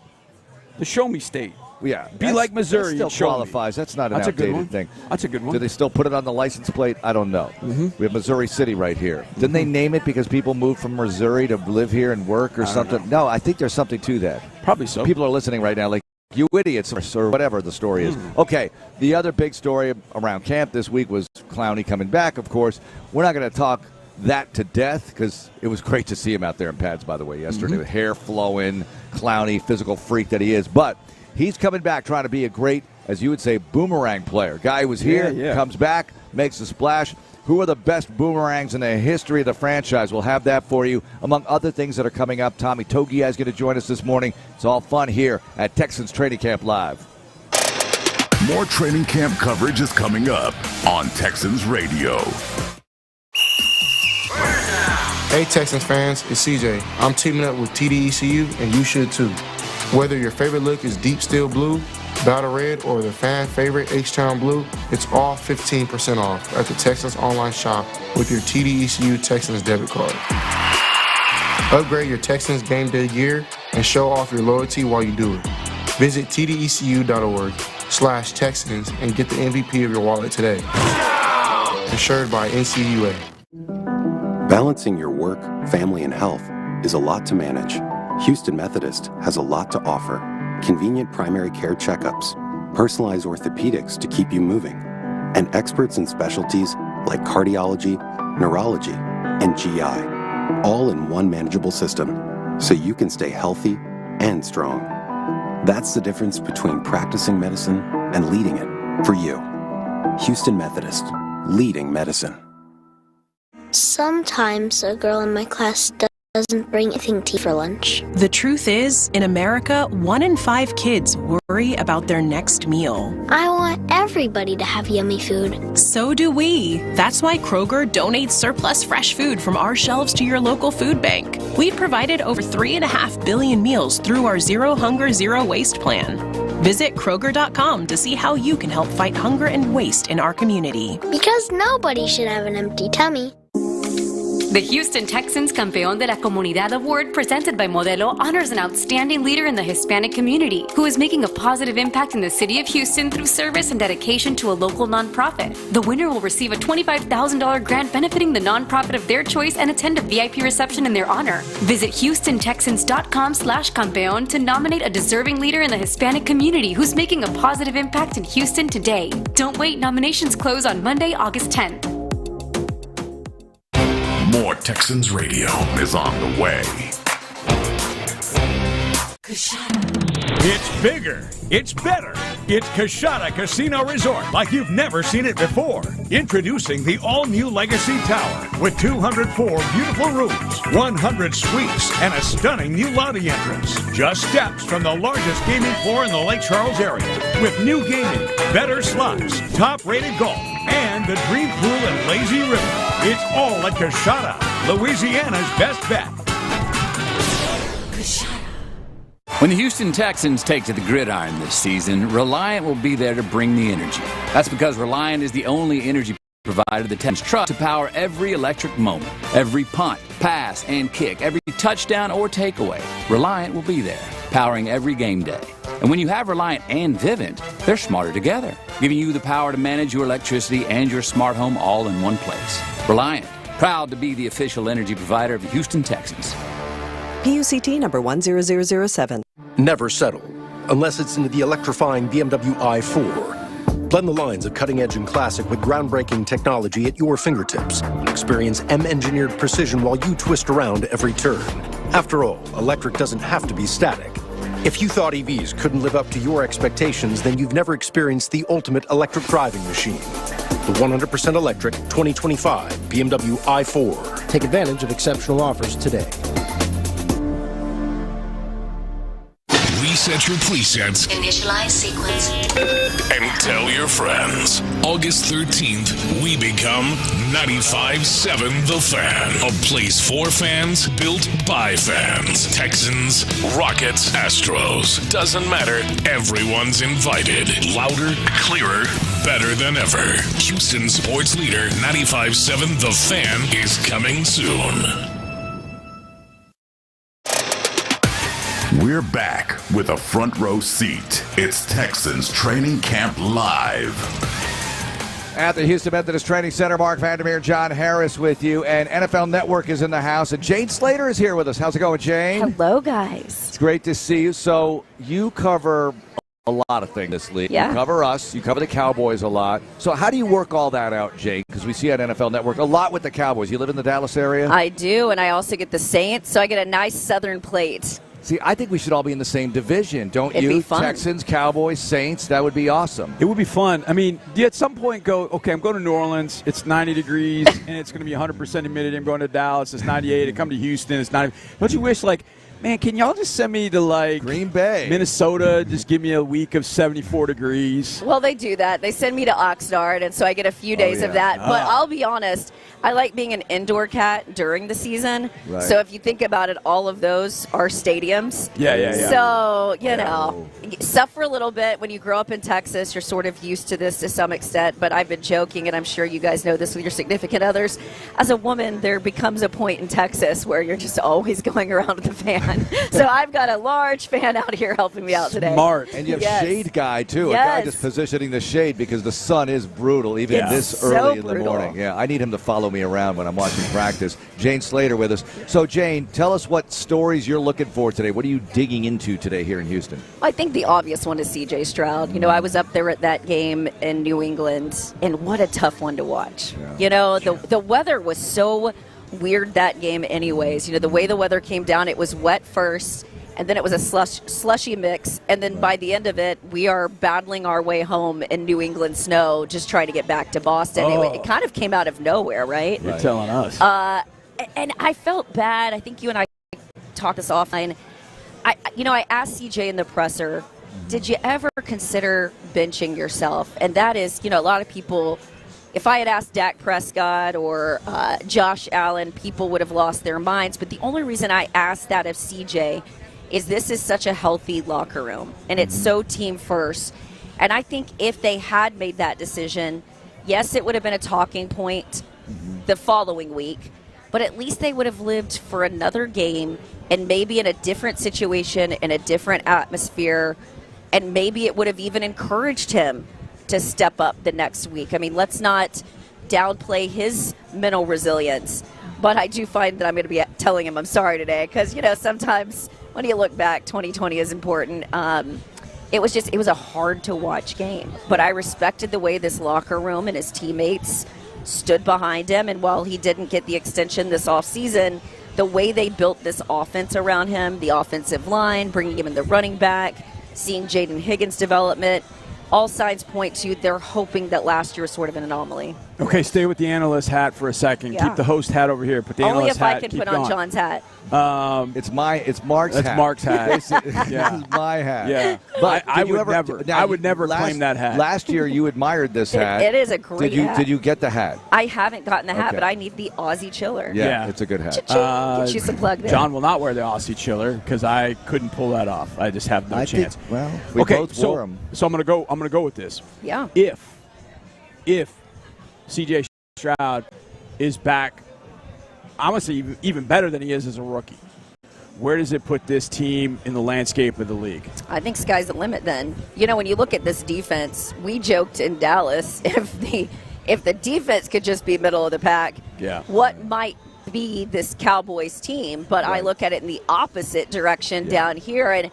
The show me state. Yeah, be like Missouri. That still qualifies. That's not an outdated thing. That's a good one. Do they still put it on the license plate? I don't know. We have Missouri City right here. Didn't they name it because people moved from Missouri to live here and work or something? No, I think there's something to that. Probably so. People are listening right now like, you idiots, or whatever the story is. Okay, the other big story around camp this week was Clowney coming back, of course. We're not going to talk that to death because it was great to see him out there in pads, by the way, yesterday. With hair flowing, Clowney, physical freak that he is. But he's coming back trying to be a great, as you would say, boomerang player. Guy who was here, comes back, makes a splash. Who are the best boomerangs in the history of the franchise? We'll have that for you, among other things that are coming up. Tommy Togiai is going to join us this morning. It's all fun here at Texans Training Camp Live. More training camp coverage is coming up on Texans Radio. Hey, Texans fans, it's CJ. I'm teaming up with TDECU, and you should too. Whether your favorite look is deep steel blue, battle red, or the fan favorite H-Town blue, it's all 15% off at the Texans online shop with your TDECU Texans debit card. Upgrade your Texans game day gear and show off your loyalty while you do it. Visit tdecu.org/Texans and get the MVP of your wallet today. Insured by NCUA. Balancing your work, family, and health is a lot to manage. Houston Methodist has a lot to offer. Convenient primary care checkups, personalized orthopedics to keep you moving, and experts in specialties like cardiology, neurology, and GI, all in one manageable system, so you can stay healthy and strong. That's the difference between practicing medicine and leading it for you. Houston Methodist, leading medicine. Sometimes a girl in my class doesn't bring anything to eat for lunch. The truth is, in America, 1 in 5 kids worry about their next meal. I want everybody to have yummy food. So do we. That's why Kroger donates surplus fresh food from our shelves to your local food bank. We've provided over 3.5 billion meals through our Zero Hunger, Zero Waste plan. Visit Kroger.com to see how you can help fight hunger and waste in our community. Because nobody should have an empty tummy. The Houston Texans Campeón de la Comunidad Award, presented by Modelo, honors an outstanding leader in the Hispanic community who is making a positive impact in the city of Houston through service and dedication to a local nonprofit. The winner will receive a $25,000 grant benefiting the nonprofit of their choice and attend a VIP reception in their honor. Visit HoustonTexans.com/Campeón to nominate a deserving leader in the Hispanic community who's making a positive impact in Houston today. Don't wait, nominations close on Monday, August 10th. More Texans Radio is on the way. It's bigger. It's better. It's Kashada Casino Resort like you've never seen it before. Introducing the all-new Legacy Tower with 204 beautiful rooms, 100 suites, and a stunning new lobby entrance. Just steps from the largest gaming floor in the Lake Charles area. With new gaming, better slots, top-rated golf, and the dream pool and lazy river. It's all at Kashada, Louisiana's best bet. When the Houston Texans take to the gridiron this season, Reliant will be there to bring the energy. That's because Reliant is the only energy provider the Texans trust to power every electric moment, every punt, pass, and kick, every touchdown or takeaway. Reliant will be there, powering every game day. And when you have Reliant and Vivint, they're smarter together, giving you the power to manage your electricity and your smart home all in one place. Reliant, proud to be the official energy provider of the Houston Texans. PUCT number 10007. Never settle, unless it's into the electrifying BMW i4. Blend the lines of cutting-edge and classic with groundbreaking technology at your fingertips. Experience M-engineered precision while you twist around every turn. After all, electric doesn't have to be static. If you thought EVs couldn't live up to your expectations, then you've never experienced the ultimate electric driving machine. The 100% electric 2025 BMW i4. Take advantage of exceptional offers today. Reset your presets. Initialize sequence. And tell your friends. August 13th, we become 95.7 The Fan. A place for fans, built by fans. Texans, Rockets, Astros. Doesn't matter. Everyone's invited. Louder, clearer, better than ever. Houston sports leader 95.7 The Fan is coming soon. We're back with a front row seat. It's Texans Training Camp Live. At the Houston Methodist Training Center, Mark Vandermeer, John Harris with you, and NFL Network is in the house, and Jane Slater is here with us. How's it going, Jane? Hello, guys. It's great to see you. So you cover a lot of things this league. Yeah. You cover us. You cover the Cowboys a lot. So how do you work all that out, Jane? Because we see at NFL Network a lot with the Cowboys. You live in the Dallas area? I do, and I also get the Saints, so I get a nice southern plate. See, I think we should all be in the same division, don't It'd you? be fun. Texans, Cowboys, Saints, that would be awesome. It would be fun. I mean, do you at some point go, okay, I'm going to New Orleans, it's 90 degrees, and it's going to be 100% humidity. I'm going to Dallas, it's 98. I come to Houston, it's 90. Don't you wish, like, man, can y'all just send me to, like, Green Bay, Minnesota, just give me a week of 74 degrees? Well, they do that. They send me to Oxnard, and so I get a few days of that. But I'll be honest, I like being an indoor cat during the season. Right. So if you think about it, all of those are stadiums. Yeah. So, you know, suffer a little bit. When you grow up in Texas, you're sort of used to this to some extent. But I've been joking, and I'm sure you guys know this with your significant others. As a woman, there becomes a point in Texas where you're just always going around with a fan. So I've got a large fan out here helping me out today. Smart. And you have shade guy, too. Yes. A guy just positioning the shade because the sun is brutal, even this so early in the brutal. morning. Yeah, I need him to follow me around when I'm watching practice. Jane Slater with us. So, Jane, tell us what stories you're looking for today. What are you digging into today here in Houston? I think the obvious one is C.J. Stroud. You know, I was up there at that game in New England, and what a tough one to watch. Yeah. You know, the weather was so weird that game anyways. You know, the way the weather came down, it was wet first, and then it was a slushy mix, and then by the end of it, we are battling our way home in New England snow, just trying to get back to Boston. It kind of came out of nowhere, right? You're telling us. And I felt bad. I think you and I talked this offline. I asked CJ in the presser, did you ever consider benching yourself? And that is, you know, a lot of people, if I had asked Dak Prescott or Josh Allen, people would have lost their minds. But the only reason I asked that of CJ is this is such a healthy locker room, and it's so team first. And I think if they had made that decision, yes, it would have been a talking point the following week. but at least they would have lived for another game and maybe in a different situation, in a different atmosphere, and maybe it would have even encouraged him to step up the next week. I mean, let's not downplay his mental resilience, but I do find that I'm going to be telling him I'm sorry today because, sometimes when you look back, 2020 is important. It was a hard-to-watch game, but I respected the way this locker room and his teammates stood behind him, and while he didn't get the extension this offseason, the way they built this offense around him, the offensive line, bringing him in the running back, seeing Jaden Higgins' development, all signs point to they're hoping that last year was sort of an anomaly. Okay, stay with the analyst hat for a second. Yeah. Keep the host hat over here. Put the Only analyst if hat. I can Keep put going. on John's hat. It's Mark's hat. That's Mark's hat. This is my hat. Yeah, but I would never claim that hat. Last year, you admired this hat. It is a great hat. Did you get the hat? I haven't gotten the hat, Okay. but I need the Aussie chiller. Yeah, it's a good hat. Cha-ching. Get you some plug there. John will not wear the Aussie chiller because I couldn't pull that off. I just have no chance. We both wore so them. I'm gonna go with this. Yeah. If CJ Stroud is back, I'm going to say even better than he is as a rookie, where does it put this team in the landscape of the league? I think sky's the limit then. When you look at this defense, we joked in Dallas if the defense could just be middle of the pack, what might be this Cowboys team? But I look at it in the opposite direction down here. And,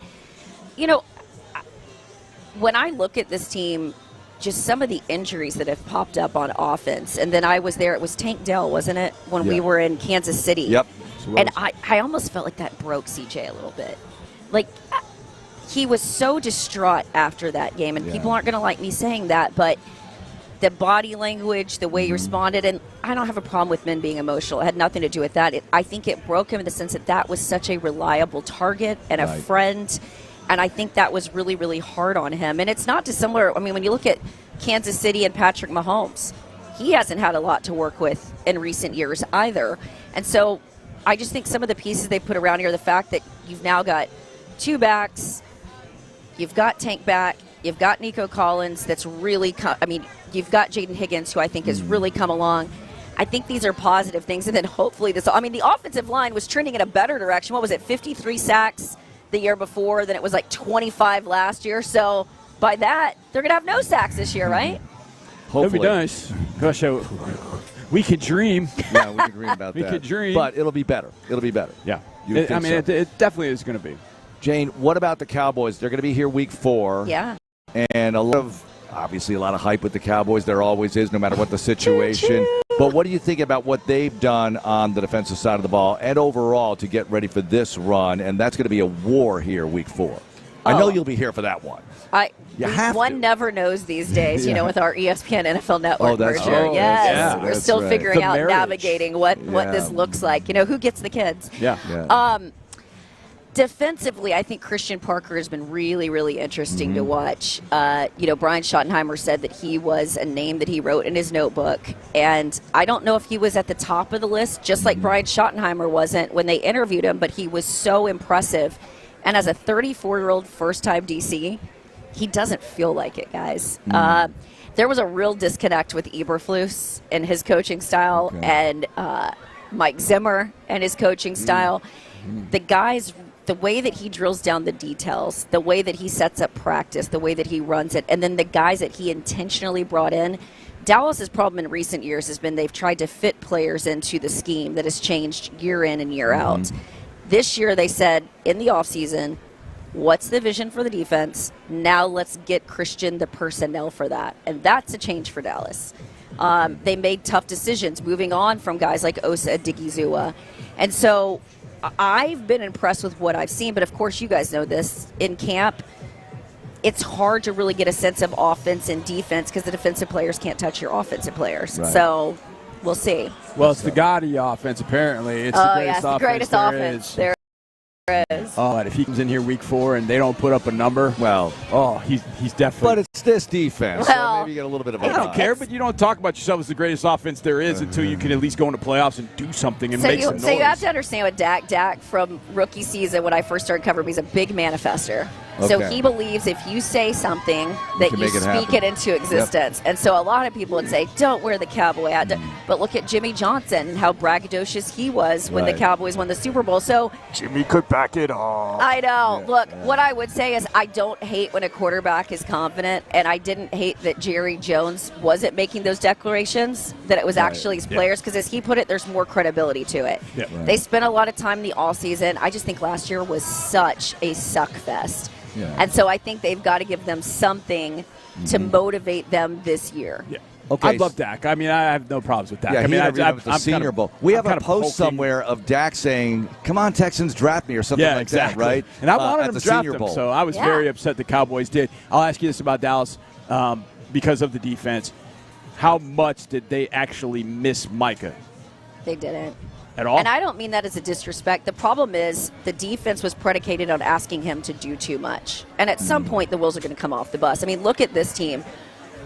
when I look at this team, just some of the injuries that have popped up on offense. And then I was there. It was Tank Dell, wasn't it, when we were in Kansas City? Yep. And I almost felt like that broke CJ a little bit. Like, he was so distraught after that game. And people aren't going to like me saying that, but the body language, the way he responded, and I don't have a problem with men being emotional. It had nothing to do with that. I think it broke him in the sense that was such a reliable target and a friend. And I think that was really, really hard on him. And it's not dissimilar. I mean, when you look at Kansas City and Patrick Mahomes, he hasn't had a lot to work with in recent years either. And so I just think some of the pieces they put around here, the fact that you've now got two backs, you've got Tank back, you've got Nico Collins that's really you've got Jaden Higgins, who I think has really come along. I think these are positive things. And then hopefully the offensive line was trending in a better direction. What was it, 53 sacks the year before? Then it was like 25 last year. So by that, they're going to have no sacks this year, right? Hopefully. That'd be nice. Gosh, we could dream. Yeah, we could dream about that. We could dream. But it'll be better. Yeah. It definitely is going to be. Jane, what about the Cowboys? They're going to be here week 4. Yeah. And obviously a lot of hype with the Cowboys. There always is, no matter what the situation. But what do you think about what they've done on the defensive side of the ball and overall to get ready for this run? And that's going to be a war here week 4. I know you'll be here for that one. One never knows these days, with our ESPN NFL Network merger. True. Yes, we're That's still right. figuring out, navigating what this looks like. Who gets the kids? Defensively, I think Christian Parker has been really, really interesting to watch. Brian Schottenheimer said that he was a name that he wrote in his notebook. And I don't know if he was at the top of the list, just like Brian Schottenheimer wasn't when they interviewed him, but he was so impressive. And as a 34-year-old first-time DC, he doesn't feel like it, guys. There was a real disconnect with Eberflus and his coaching style and Mike Zimmer and his coaching style. The way that he drills down the details, the way that he sets up practice, the way that he runs it, and then the guys that he intentionally brought in. Dallas's problem in recent years has been they've tried to fit players into the scheme that has changed year in and year out. This year they said in the offseason, what's the vision for the defense? Now let's get Christian the personnel for that. And that's a change for Dallas. They made tough decisions moving on from guys like Osa Odighizuwa. And so I've been impressed with what I've seen, but of course you guys know this. In camp, it's hard to really get a sense of offense and defense because the defensive players can't touch your offensive players. Right. So we'll see. Well, it's the Gotti offense, apparently. It's the greatest offense there is. Oh, and if he comes in here week 4 and they don't put up a number, he's definitely. But it's this defense. Well, well, maybe you get a little bit of a I don't care, but you don't talk about yourself as the greatest offense there is until you can at least go into playoffs and do something and make some noise. So you have to understand with Dak from rookie season when I first started covering, he's a big manifester. So he believes if you say something that you speak it into existence. Yep. And so a lot of people would say, don't wear the Cowboy hat. But look at Jimmy Johnson and how braggadocious he was when the Cowboys won the Super Bowl. So Jimmy could back it off. I know. Look, what I would say is I don't hate when a quarterback is confident, and I didn't hate that Jerry Jones wasn't making those declarations, that it was actually his players, because as he put it, there's more credibility to it. Yeah. They spent a lot of time in the offseason. I just think last year was such a suck fest. Yeah. And so I think they've got to give them something to motivate them this year. Yeah. Okay. I love Dak. I mean, I have no problems with Dak. Yeah, I mean, I'm the Senior Bowl. We have a post somewhere of Dak saying, "Come on, Texans, draft me," or something like that, right? And I wanted him to draft him, so I was very upset the Cowboys did. I'll ask you this about Dallas because of the defense. How much did they actually miss Micah? They didn't. At all? And I don't mean that as a disrespect. The problem is the defense was predicated on asking him to do too much. And at some point, the wheels are going to come off the bus. I mean, look at this team.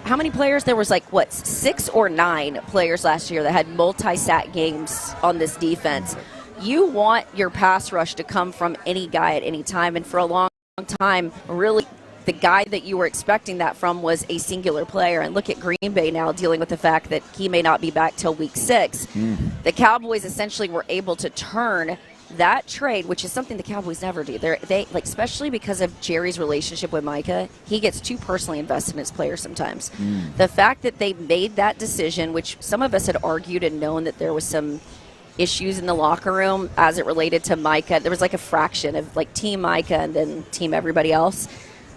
How many players? There was 6 or 9 players last year that had multi-sack games on this defense. You want your pass rush to come from any guy at any time. And for a long time, really, the guy that you were expecting that from was a singular player. And look at Green Bay now dealing with the fact that he may not be back till week 6. The Cowboys essentially were able to turn that trade, which is something the Cowboys never do. They especially because of Jerry's relationship with Micah, he gets too personally invested in his players sometimes. The fact that they made that decision, which some of us had argued and known that there was some issues in the locker room as it related to Micah. There was a fraction of Team Micah and then Team everybody else.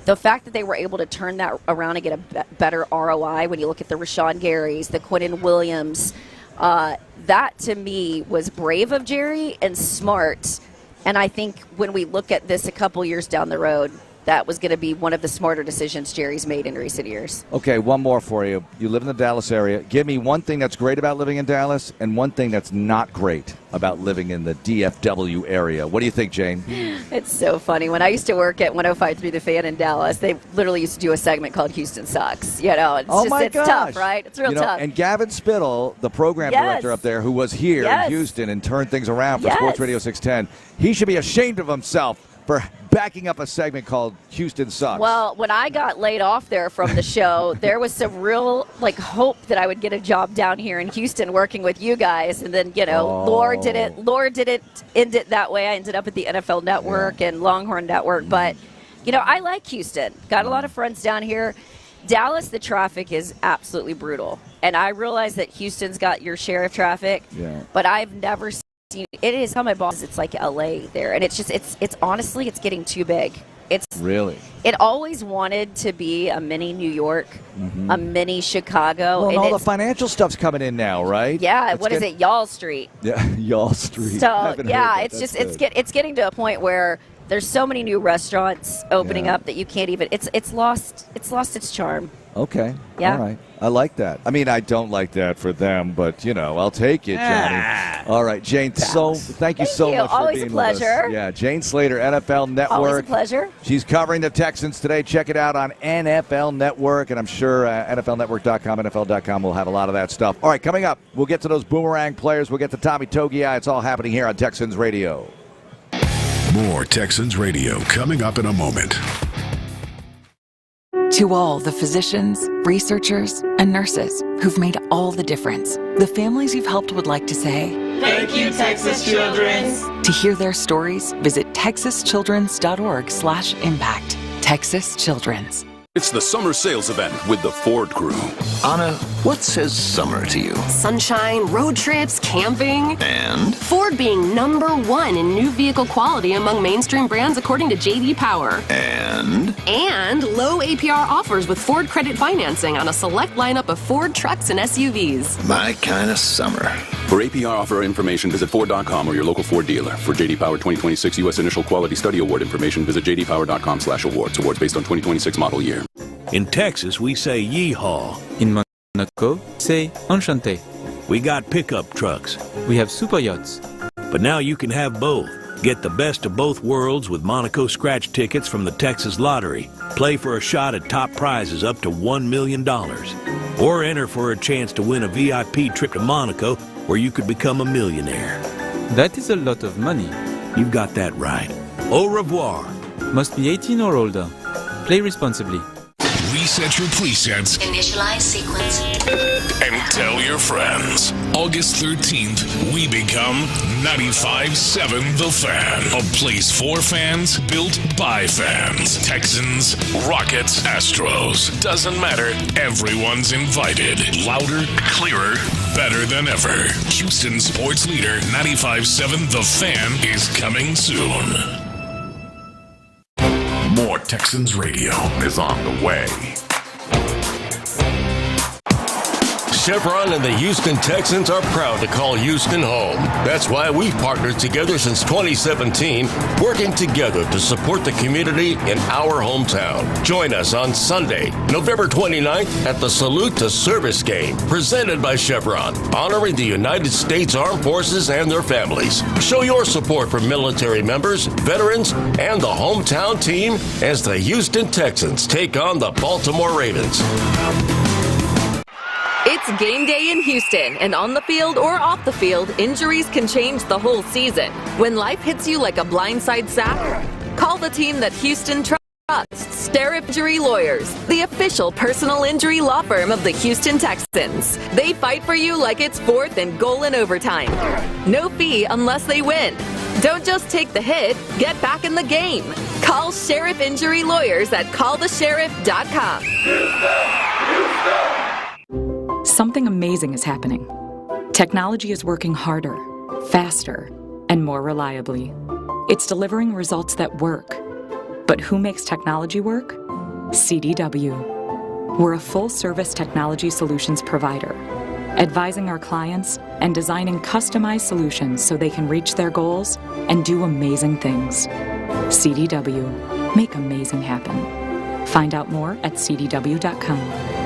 The fact that they were able to turn that around and get a better ROI when you look at the Rashawn Garys, the Quinnen Williams, that to me was brave of Jerry and smart. And I think when we look at this a couple years down the road, that was going to be one of the smarter decisions Jerry's made in recent years. Okay, one more for you. You live in the Dallas area. Give me one thing that's great about living in Dallas and one thing that's not great about living in the DFW area. What do you think, Jane? It's so funny. When I used to work at 105.3 The Fan in Dallas, they literally used to do a segment called Houston Sucks. It's tough, right? It's real tough. And Gavin Spittle, the program director up there who was here in Houston and turned things around for Sports Radio 610, he should be ashamed of himself for backing up a segment called Houston Sucks. Well, when I got laid off there from the show, there was some real hope that I would get a job down here in Houston working with you guys. And then, Lord didn't end it that way. I ended up at the NFL Network and Longhorn Network. But, I like Houston. Got a lot of friends down here. Dallas, the traffic is absolutely brutal. And I realize that Houston's got your share of traffic. Yeah. But I've never seen it is how my boss. It's like LA there, and it's just it's honestly it's getting too big. It's really. It always wanted to be a mini New York, a mini Chicago. Well, and all the financial stuff's coming in now, right? Yeah. What is it? Y'all Street. Yeah, Y'all Street. So yeah, it's getting to a point where there's so many new restaurants opening up that you can't even. It's lost its charm. Okay. Yeah. All right. I like that. I mean, I don't like that for them, but, I'll take it, Johnny. All right, Jane, thank you so much for being with us. Yeah, Jane Slater, NFL Network. Always a pleasure. She's covering the Texans today. Check it out on NFL Network, and I'm sure NFLnetwork.com, NFL.com will have a lot of that stuff. All right, coming up, we'll get to those boomerang players. We'll get to Tommy Togiai. It's all happening here on Texans Radio. More Texans Radio coming up in a moment. To all the physicians, researchers, and nurses who've made all the difference, the families you've helped would like to say, thank you, Texas Children's. To hear their stories, visit texaschildrens.org/impact. Texas Children's. It's the summer sales event with the Ford crew. Anna, what says summer to you? Sunshine, road trips, camping. And? Ford being #1 in new vehicle quality among mainstream brands according to J.D. Power. And? And low APR offers with Ford credit financing on a select lineup of Ford trucks and SUVs. My kind of summer. For APR offer information, visit Ford.com or your local Ford dealer. For J.D. Power 2026 U.S. Initial Quality Study Award information, visit jdpower.com/awards. Awards based on 2026 model year. In Texas, we say yeehaw. In Monaco, say enchanté. We got pickup trucks. We have super yachts. But now you can have both. Get the best of both worlds with Monaco scratch tickets from the Texas Lottery. Play for a shot at top prizes up to $1 million. Or enter for a chance to win a VIP trip to Monaco where you could become a millionaire. That is a lot of money. You've got that right. Au revoir. Must be 18 or older. Play responsibly. Reset your presets. Initialize sequence. And tell your friends. August 13th, we become 95.7 The Fan. A place for fans, built by fans. Texans, Rockets, Astros. Doesn't matter. Everyone's invited. Louder, clearer, better than ever. Houston sports leader 95.7 The Fan is coming soon. More Texans Radio is on the way. Chevron and the Houston Texans are proud to call Houston home. That's why we've partnered together since 2017, working together to support the community in our hometown. Join us on Sunday, November 29th at the Salute to Service game, presented by Chevron, honoring the United States Armed Forces and their families. Show your support for military members, veterans, and the hometown team as the Houston Texans take on the Baltimore Ravens. It's game day in Houston, and on the field or off the field, injuries can change the whole season. When life hits you like a blindside sack, call the team that Houston trusts. Stoerner Injury Lawyers, the official personal injury law firm of the Houston Texans. They fight for you like it's 4th and goal in overtime. No fee unless they win. Don't just take the hit, get back in the game. Call Sheriff Injury Lawyers at callthesheriff.com. Something amazing is happening. Technology is working harder, faster, and more reliably. It's delivering results that work. But who makes technology work? CDW. We're a full-service technology solutions provider, advising our clients and designing customized solutions so they can reach their goals and do amazing things. CDW. Make amazing happen. Find out more at cdw.com.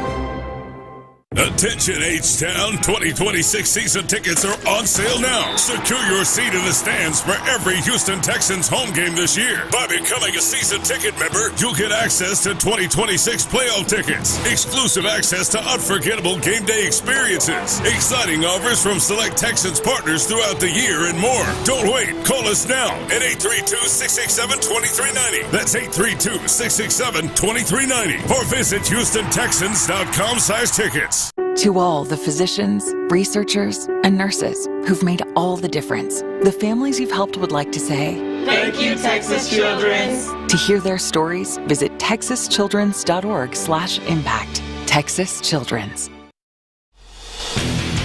Attention H-Town, 2026 season tickets are on sale now. Secure your seat in the stands for every Houston Texans home game this year. By becoming a season ticket member, you'll get access to 2026 playoff tickets, exclusive access to unforgettable game day experiences, exciting offers from select Texans partners throughout the year, and more. Don't wait. Call us now at 832-667-2390. That's 832-667-2390. Or visit HoustonTexans.com/tickets. To all the physicians, researchers, and nurses who've made all the difference, the families you've helped would like to say, thank you, Texas Children's. To hear their stories, visit texaschildrens.org/impact. Texas Children's.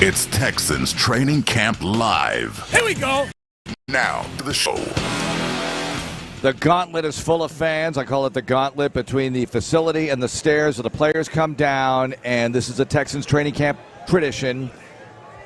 It's Texans Training Camp Live. Here we go. Now to the show. The gauntlet is full of fans. I call it the gauntlet between the facility and the stairs where the players come down, and this is a Texans training camp tradition.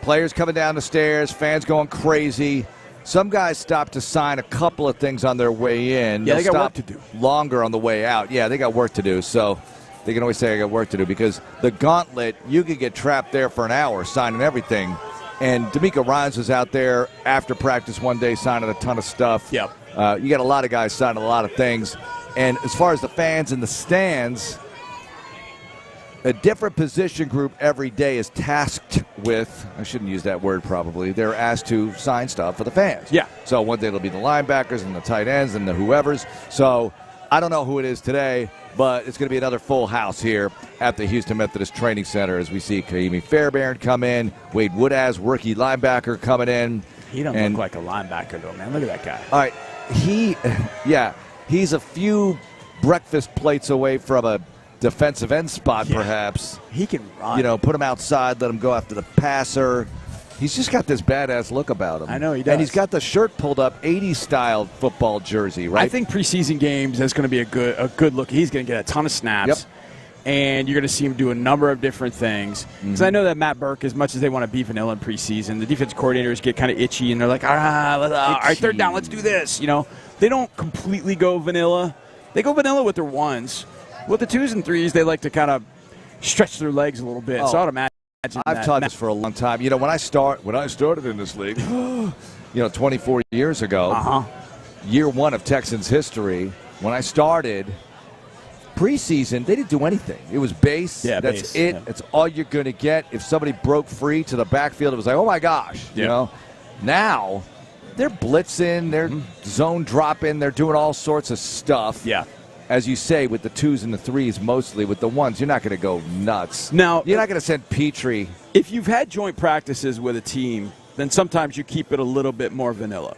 Players coming down the stairs, fans going crazy. Some guys stop to sign a couple of things on their way in. Yeah, they got stop work to do. Longer on the way out. Yeah, they got work to do, so they can always say I got work to do, because the gauntlet, you could get trapped there for an hour signing everything. And D'Amico Ryans was out there after practice one day signing a ton of stuff. Yep. You got a lot of guys signing a lot of things. And as far as the fans in the stands, a different position group every day is tasked with, I shouldn't use that word probably, they're asked to sign stuff for the fans. Yeah. So one day it'll be the linebackers and the tight ends and the whoever's. So I don't know who it is today, but it's going to be another full house here at the Houston Methodist Training Center as we see Kaimi Fairbairn come in, Wade Woodaz, rookie linebacker, coming in. He doesn't look like a linebacker, though, man. Look at that guy. All right. He's a few breakfast plates away from a defensive end spot, perhaps. He can run. Put him outside, let him go after the passer. He's just got this badass look about him. I know he does. And he's got the shirt pulled up, 80s-style football jersey, right? I think preseason games, that's going to be a good look. He's going to get a ton of snaps. Yep. And you're going to see him do a number of different things. Because I know that Matt Burke, as much as they want to be vanilla in preseason, the defensive coordinators get kind of itchy, and they're like, all right, third down, let's do this. They don't completely go vanilla. They go vanilla with their ones. With the 2s and 3s, they like to kind of stretch their legs a little bit. So I'd imagine I've taught this for a long time. When I started in this league, 24 years ago, year one of Texans history, when I started preseason, they didn't do anything. It was base. Yeah, that's base. it. Yeah. That's all you're going to get. If somebody broke free to the backfield, it was like, oh my gosh, you know. Now they're blitzing, they're zone dropping, they're doing all sorts of stuff. Yeah. As you say, with the 2s and the 3s mostly. With the 1s, you're not going to go nuts. Now, you're not going to send Petrie. If you've had joint practices with a team, then sometimes you keep it a little bit more vanilla.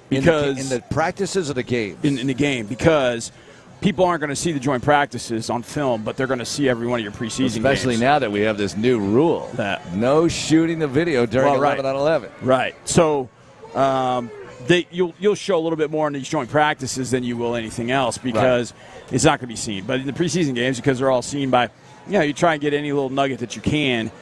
Because in the practices or the games? In the game, because people aren't going to see the joint practices on film, but they're going to see every one of your preseason games. Especially now that we have this new rule. No shooting the video during 11 on 11. Right. So you'll show a little bit more in these joint practices than you will anything else because it's not going to be seen. But in the preseason games, because they're all seen by, you try and get any little nugget that you can,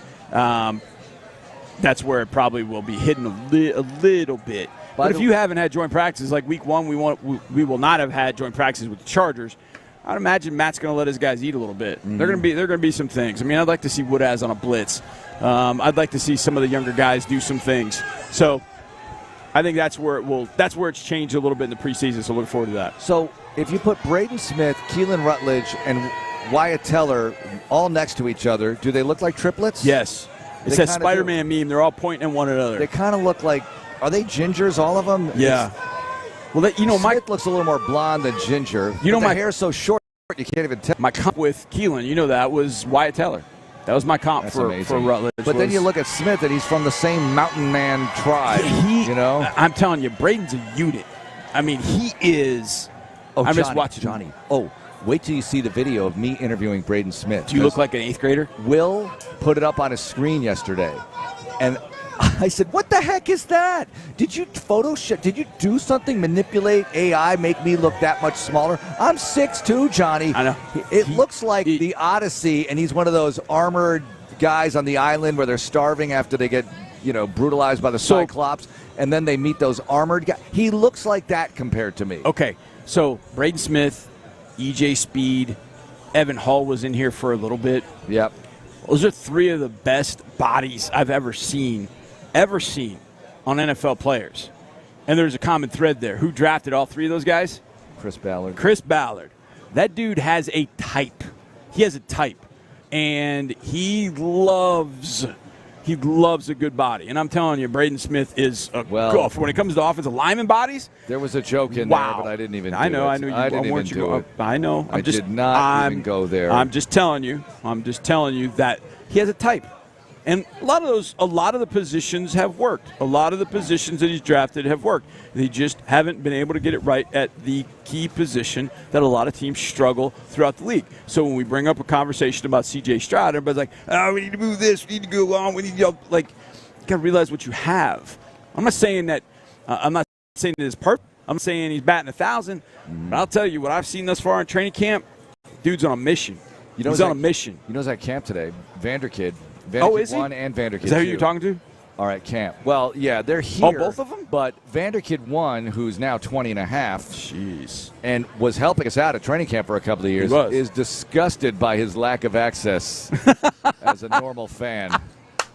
that's where it probably will be hidden a little bit. But if you haven't had joint practices like week one, we will not have had joint practices with the Chargers. I'd imagine Matt's going to let his guys eat a little bit. They're going to be some things. I mean, I'd like to see Woodaz on a blitz. I'd like to see some of the younger guys do some things. So I think that's where it's changed a little bit in the preseason. So look forward to that. So if you put Braden Smith, Keelan Rutledge, and Wyatt Teller all next to each other, do they look like triplets? Yes. It's that Spider-Man meme. They're all pointing at one another. They kind of look like. Are they gingers, all of them? Yeah. Smith looks a little more blonde than ginger. My hair's so short you can't even tell. My comp with Keelan, that was Wyatt Teller. That was my comp for Rutledge. But then you look at Smith, and he's from the same mountain man tribe. I'm telling you, Braden's a unit. I mean, he is. I'm just watching Johnny. Oh, wait till you see the video of me interviewing Braden Smith. Do you look like an 8th grader? Will put it up on his screen yesterday, and I said, what the heck is that? Did you Photoshop? Did you do something, manipulate AI, make me look that much smaller? I'm 6'2", Johnny. I know. It looks like the Odyssey, and he's one of those armored guys on the island where they're starving after they get, brutalized by the Cyclops, and then they meet those armored guys. He looks like that compared to me. Okay, so Braden Smith, EJ Speed, Evan Hall was in here for a little bit. Yep. Those are 3 of the best bodies I've ever seen on NFL players. And there's a common thread there. Who drafted all 3 of those guys? Chris Ballard. That dude has a type. He has a type. And he loves a good body. And I'm telling you, Braden Smith is when it comes to offensive lineman bodies. There was a joke in there, but I didn't even do it. I know you I didn't even do it. I know. I did not even go there. I'm just telling you that he has a type. And a lot of the positions have worked. A lot of the positions that he's drafted have worked. They just haven't been able to get it right at the key position that a lot of teams struggle throughout the league. So when we bring up a conversation about C.J. Stroud, everybody's like, we need to move this, we need to go on, we need to go. Like, you got to realize what you have. I'm not saying that it's perfect. I'm saying he's batting 1,000. But I'll tell you what I've seen thus far in training camp, dude's on a mission. He's on a mission. You know who's at camp today? Vanderkid. Is he? 1 and Vanderkid Is that 2. who you're talking to? All right, camp. Well, yeah, they're here. Oh, both of them? But Vanderkid 1, who's now 20 and a half, jeez, and was helping us out at training camp for a couple of years, is disgusted by his lack of access as a normal fan.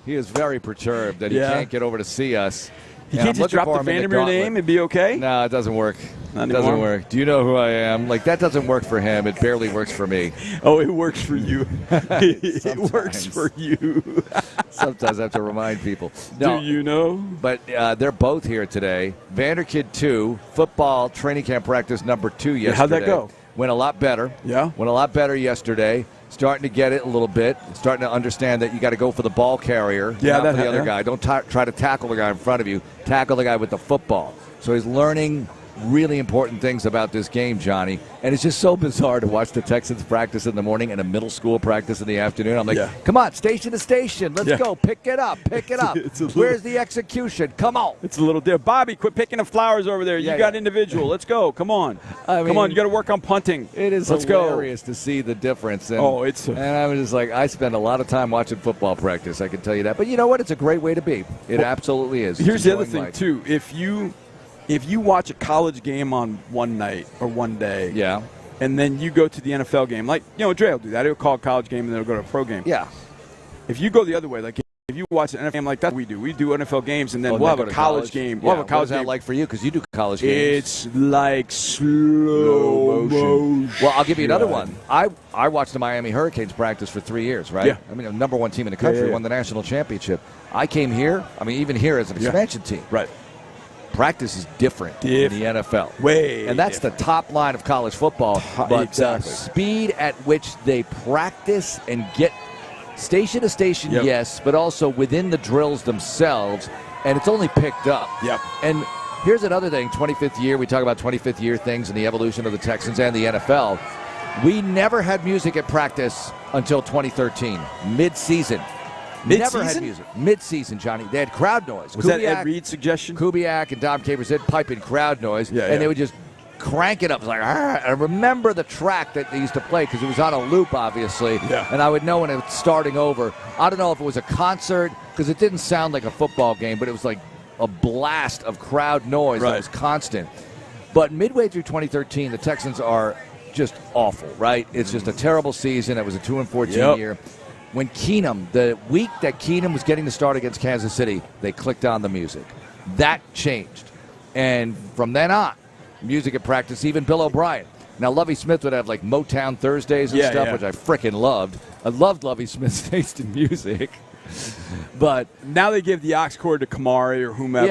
He is very perturbed that he can't get over to see us. He can't just drop the Vandermeer name and be okay? No, it doesn't work. Not it doesn't work. Do you know who I am? Like, that doesn't work for him. It barely works for me. Oh, it works for you. It works for you. Sometimes I have to remind people. No, do you know? But they're both here today. Vanderkid 2, football training camp practice number 2 yesterday. How'd that go? Went a lot better. Yeah? Went a lot better yesterday. Starting to get it a little bit. Starting to understand that you got to go for the ball carrier. Yeah, not for the other guy. Don't try to tackle the guy in front of you. Tackle the guy with the football. So he's learning really important things about this game, Johnny. And it's just so bizarre to watch the Texans practice in the morning and a middle school practice in the afternoon. I'm like, come on, station to station. Let's go. Pick it up. Pick it up. Where's the execution? Come on. It's a little different. Bobby, quit picking the flowers over there. You got individual. Let's go. Come on. Come on. You got to work on punting. It is hilarious to see the difference. And, and I was just like, I spend a lot of time watching football practice. I can tell you that. But you know what? It's a great way to be. It absolutely is. Here's the other thing, too. If you watch a college game on one night or one day, and then you go to the NFL game, like, Dre will do that. He'll call a college game and then he'll go to a pro game. Yeah. If you go the other way, like if you watch an NFL game like that, we do NFL games, and then Oh, we'll have go a to college game. Yeah, We'll have a what college is that game. like for you? Because you do college games. It's like slow motion. Well, I'll give you another one. I watched the Miami Hurricanes practice for 3 years, right? Yeah. I mean, the number one team in the country, Yeah. won the national championship. I came here, even here as an expansion team. Right. Practice is different in the NFL. Way And that's the top line of college football. But exactly. speed at which they practice and get station to station, Yep. yes, but also within the drills themselves, and it's only picked up. Yep. And here's another thing, 25th year, we talk about 25th year things and the evolution of the Texans and the NFL. We never had music at practice until 2013, mid-season. Never had music. Mid-season, Johnny. They had crowd noise. Was that Ed Reed's suggestion? Kubiak and Dom Capers did pipe in crowd noise, Yeah, and yeah. they would just crank it up. It was like, "Arr!" I remember the track that they used to play because it was on a loop, obviously, and I would know when it was starting over. I don't know if it was a concert because it didn't sound like a football game, but it was like a blast of crowd noise that was constant. But midway through 2013, the Texans are just awful, right? It's just a terrible season. It was a 2-14 year. When Keenum, the week that Keenum was getting the start against Kansas City, they clicked on the music. That changed. And from then on, music at practice, even Bill O'Brien. Now, Lovie Smith would have like Motown Thursdays and stuff, which I frickin' loved. I loved Lovie Smith's taste in music. But now they give the aux cord to Kamari or whomever.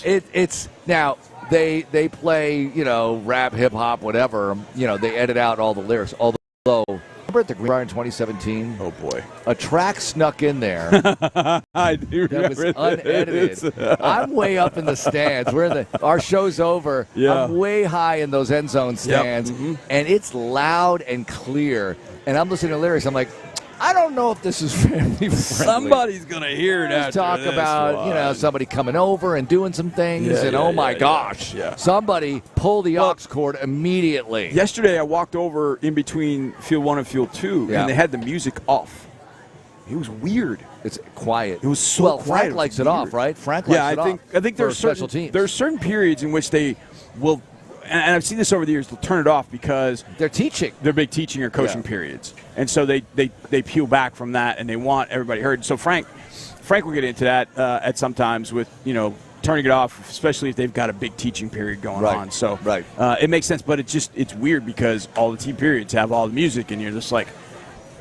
It's now they play, rap, hip hop, whatever. They edit out all the lyrics. Although, remember at the Greenbrier in 2017? Oh boy, a track snuck in there. I do that was unedited. I'm way up in the stands. Our show's over. Yeah. I'm way high in those end zone stands, and it's loud and clear. And I'm listening to lyrics. I'm like, I don't know if this is family friendly. Somebody's going to hear it after Talk this about, somebody coming over and doing some things, and oh my gosh, somebody pull the aux cord immediately. Yesterday, I walked over in between Field 1 and Field 2, and they had the music off. It was weird. It's quiet. It was so quiet. Frank likes it off, right? Frank likes it off. I think there's certain periods in which they will, and I've seen this over the years, they'll turn it off because they're teaching. They're big teaching or coaching periods. And so they peel back from that, and they want everybody heard. So Frank will get into that at sometimes with, turning it off, especially if they've got a big teaching period going on. So it makes sense, but it's weird because all the team periods have all the music, and you're just like,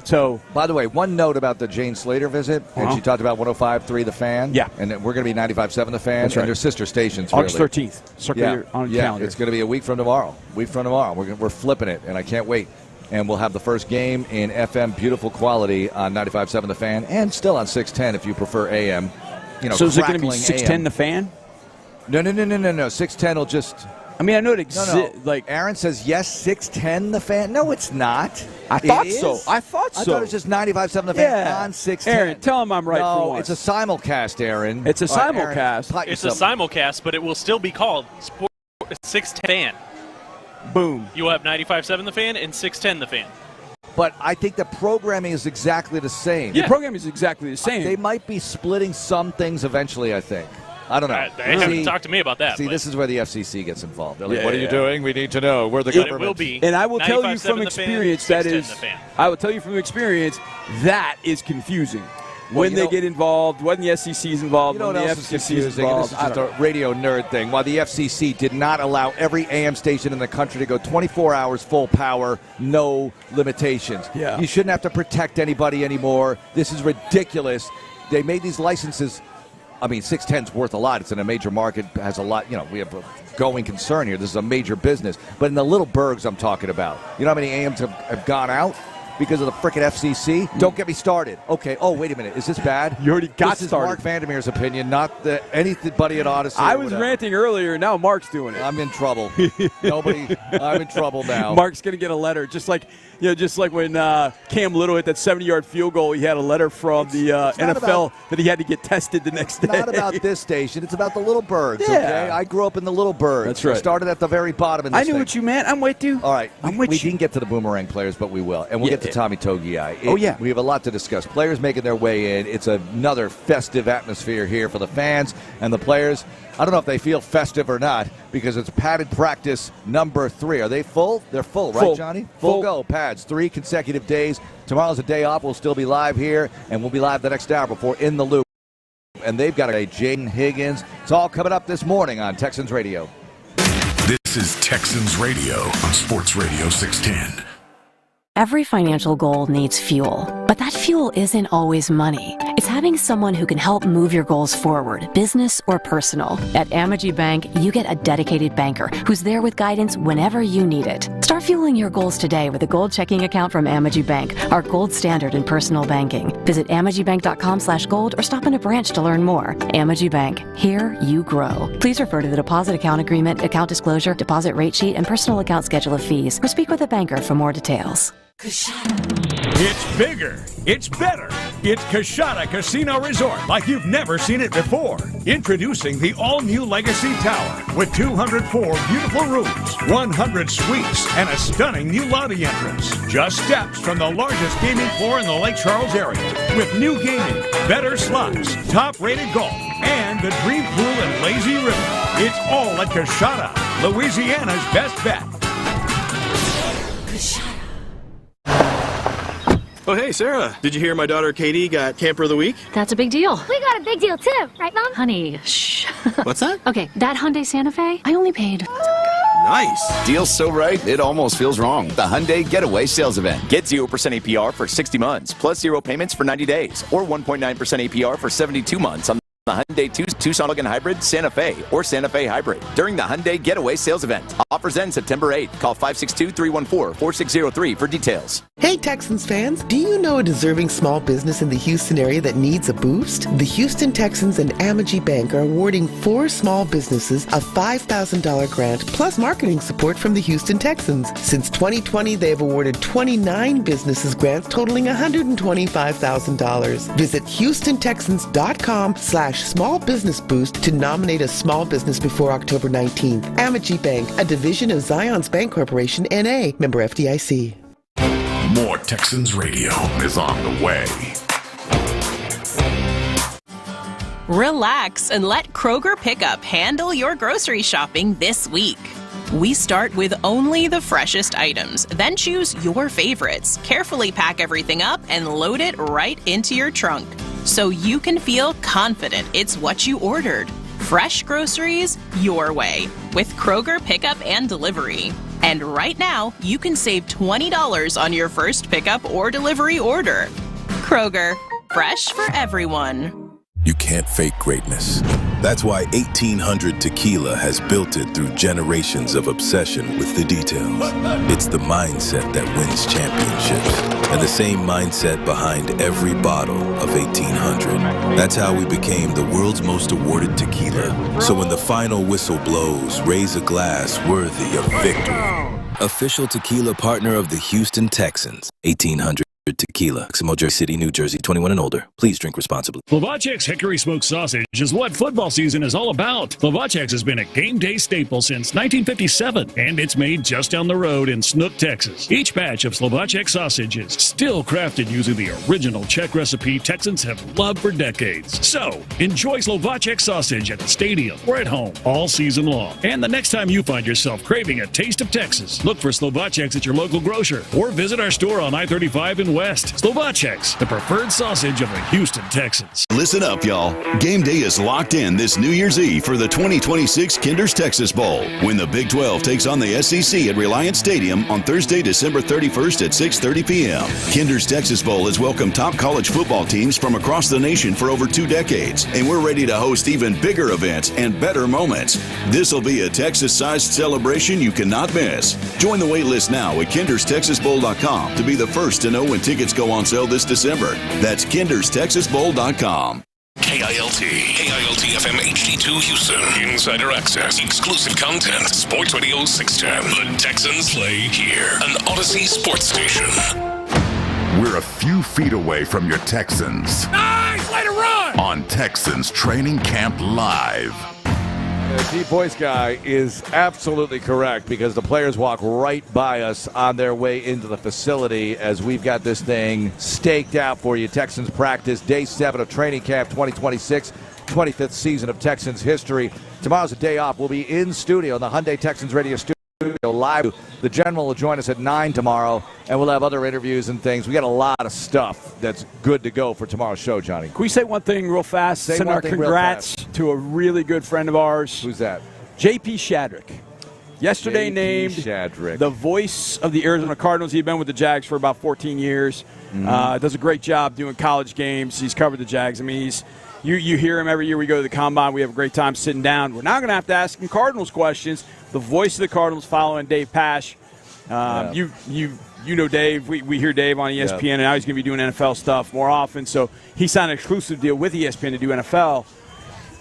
so. By the way, one note about the Jane Slater visit, and she talked about 105.3 The Fan. Yeah. And we're going to be 95.7 The Fan. That's right. And their sister stations, August really. 13th. Circle on your calendar. It's going to be a week from tomorrow. We're flipping it, and I can't wait. And we'll have the first game in FM beautiful quality on 95.7 The Fan, and still on 610 if you prefer AM. So is it going to be 610 The Fan? No. 610 will just. I mean, I know it exists. No. Like Aaron says, yes, 610 The Fan. No, it's not. I thought so. I thought it was just 95.7 The Fan on 610. Aaron, tell him I'm right for once. It's a simulcast, Aaron. It's a simulcast. Aaron, it's a simulcast, but it will still be called 610 Fan. Boom. You will have 95.7 The Fan and 610 The Fan. But I think the programming is exactly the same. The programming is exactly the same. They might be splitting some things eventually, I think. I don't know. They haven't talked to me about that. See, this is where the FCC gets involved. They're like, Yeah, what are you doing? We need to know. We're the government. It will be. And I will tell you 95.7 from The experience Fan, that is. 610 The Fan. I will tell you from experience that is confusing. When they get involved, when the SEC is involved, when the FCC is involved. This is just a radio nerd thing. While the FCC did not allow every AM station in the country to go 24 hours full power, no limitations. Yeah. You shouldn't have to protect anybody anymore. This is ridiculous. They made these licenses. I mean, 610's worth a lot. It's in a major market, has a lot, we have a going concern here. This is a major business. But in the little burgs I'm talking about, you know how many AMs have gone out because of the frickin' FCC? Don't get me started. Okay, wait a minute. Is this bad? You already got this started. This is Mark Vandermeer's opinion, not anybody at Odyssey. I was ranting earlier, now Mark's doing it. I'm in trouble. I'm in trouble now. Mark's going to get a letter, just like when Cam Little hit that 70-yard field goal, he had a letter from the NFL that he had to get tested the next day. It's not about this station. It's about the little birds, Yeah. okay? I grew up in the little birds. That's right. I started at the very bottom of this I knew thing. what you meant. I'm with you. All right. I'm we with you. didn't get to the boomerang players, but we will. And we'll get to to Tommy Togiai. Oh, yeah. We have a lot to discuss. Players making their way in. It's another festive atmosphere here for the fans and the players. I don't know if they feel festive or not because it's padded practice number 3. Are they full? They're full, right, Johnny? Full go, pads. 3 consecutive days. Tomorrow's a day off. We'll still be live here, and we'll be live the next hour before In the Loop. And they've got a Jaden Higgins. It's all coming up this morning on Texans Radio. This is Texans Radio on Sports Radio 610. Every financial goal needs fuel, but that fuel isn't always money. It's having someone who can help move your goals forward, business or personal. At Amegy Bank, you get a dedicated banker who's there with guidance whenever you need it. Start fueling your goals today with a gold checking account from Amegy Bank, our gold standard in personal banking. Visit AmegyBank.com/gold or stop in a branch to learn more. Amegy Bank, here you grow. Please refer to the deposit account agreement, account disclosure, deposit rate sheet, and personal account schedule of fees, or speak with a banker for more details. It's bigger. It's better. It's Coshada Casino Resort like you've never seen it before. Introducing the all-new Legacy Tower with 204 beautiful rooms, 100 suites, and a stunning new lobby entrance. Just steps from the largest gaming floor in the Lake Charles area. With new gaming, better slots, top-rated golf, and the dream pool and lazy river. It's all at Coshada, Louisiana's best bet. Oh, hey, Sarah. Did you hear my daughter Katie got Camper of the Week? That's a big deal. We got a big deal, too. Right, Mom? Honey, shh. What's that? Okay, that Hyundai Santa Fe, I only paid... Nice. Deal's so right, it almost feels wrong. The Hyundai Getaway Sales Event. Get 0% APR for 60 months, plus 0 payments for 90 days, or 1.9% APR for 72 months on the Hyundai Tucson plug-in hybrid, Santa Fe, or Santa Fe hybrid during the Hyundai Getaway Sales Event. Offers end September 8th. Call 562-314-4603 for details. Hey, Texans fans, do you know a deserving small business in the Houston area that needs a boost? The Houston Texans and Amegy Bank are awarding 4 small businesses a $5,000 grant plus marketing support from the Houston Texans. Since 2020, they have awarded 29 businesses grants totaling $125,000. Visit HoustonTexans.com/small business boost to nominate a small business before October 19th. Amegy Bank, a division of Zions Bank Corporation, N.A., member FDIC. More Texans Radio is on the way. Relax and let Kroger Pickup handle your grocery shopping this week. We start with only the freshest items, then choose your favorites, carefully pack everything up, and load it right into your trunk, so you can feel confident it's what you ordered. Fresh groceries your way with Kroger Pickup and Delivery. And right now, you can save $20 on your first pickup or delivery order. Kroger, fresh for everyone. You can't fake greatness. That's why 1800 Tequila has built it through generations of obsession with the details. It's the mindset that wins championships, and the same mindset behind every bottle of 1800. That's how we became the world's most awarded tequila. So when the final whistle blows, raise a glass worthy of victory. Official tequila partner of the Houston Texans, 1800 Tequila, Jersey City, New Jersey, 21 and older. Please drink responsibly. Slovacek's Hickory Smoked Sausage is what football season is all about. Slovacek's has been a game day staple since 1957, and it's made just down the road in Snook, Texas. Each batch of Slovacek sausage is still crafted using the original Czech recipe Texans have loved for decades. So, enjoy Slovacek sausage at the stadium or at home all season long. And the next time you find yourself craving a taste of Texas, look for Slovaceks at your local grocer or visit our store on I-35 in West. Slovaceks, the preferred sausage of the Houston Texans. Listen up, y'all. Game day is locked in this New Year's Eve for the 2026 Kinder's Texas Bowl, when the Big 12 takes on the SEC at Reliance Stadium on Thursday, December 31st at 6:30 p.m. Kinder's Texas Bowl has welcomed top college football teams from across the nation for over 2 decades, and we're ready to host even bigger events and better moments. This will be a Texas-sized celebration you cannot miss. Join the wait list now at kinderstexasbowl.com to be the first to know when tickets go on sale this December. That's kinderstexasbowl.com. KILT FM HD2 Houston. Insider access, exclusive content. Sports Radio 610. The Texans play here. An Odyssey sports station. We're a few feet away from your Texans. Nice! Way to run! On Texans Training Camp Live. The deep voice guy is absolutely correct because the players walk right by us on their way into the facility as we've got this thing staked out for you. Texans practice, day 7 of training camp 2026, 25th season of Texans history. Tomorrow's a day off. We'll be in studio in the Hyundai Texans radio studio live. The general will join us at 9 tomorrow, and we'll have other interviews and things. We got a lot of stuff that's good to go for tomorrow's show, Johnny. Can we say one thing real fast? Send our congrats to a really good friend of ours. Who's that? J.P. Shadrick. Yesterday named the voice of the Arizona Cardinals. He'd been with the Jags for about 14 years. Does a great job doing college games. He's covered the Jags. I mean, you hear him every year we go to the Combine. We have a great time sitting down. We're now going to have to ask him Cardinals questions. The voice of the Cardinals following Dave Pasch. You know Dave. We hear Dave on ESPN, and now he's going to be doing NFL stuff more often. So he signed an exclusive deal with ESPN to do NFL,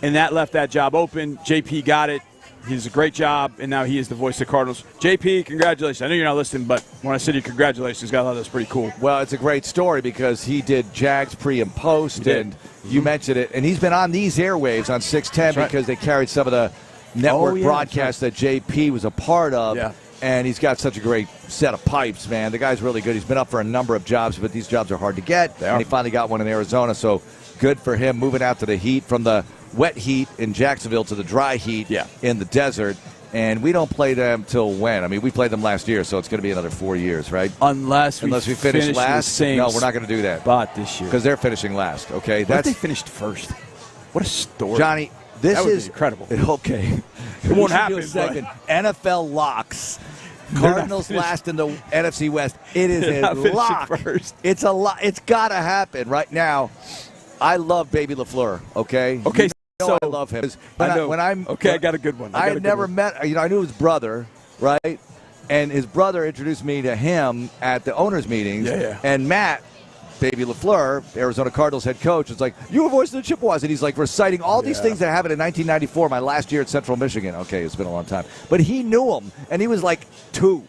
and that left that job open. JP got it. He does a great job, and now he is the voice of the Cardinals. JP, congratulations. I know you're not listening, but when I said you congratulations, I thought that was pretty cool. Well, it's a great story because he did Jags pre and post, and you mentioned it. And he's been on these airwaves on 610 because they carried some of the network broadcasts that JP was a part of. Yeah. And he's got such a great set of pipes, man. The guy's really good. He's been up for a number of jobs, but these jobs are hard to get. And he finally got one in Arizona, so good for him moving out to the heat from the wet heat in Jacksonville to the dry heat in the desert. And we don't play them till when? I mean, we played them last year, so it's going to be another 4 years, right? Unless we finish last. No, we're not going to do that. But this year. Because they're finishing last, okay? What if they finished first? What a story. Johnny, this is incredible. Okay. It won't happen. NFL locks. Cardinals last in the NFC West. It is a lock. First. It's a lock. It's got to happen right now. I love Baby LaFleur, okay? Okay, so I love him. I got a good one. I had never met, I knew his brother, right? And his brother introduced me to him at the owners' meetings. Yeah. And Matt, Baby LaFleur, Arizona Cardinals head coach, was like, you were voicing the Chippewas. And he's like reciting all these things that happened in 1994, my last year at Central Michigan. Okay, it's been a long time. But he knew him, and he was like 2.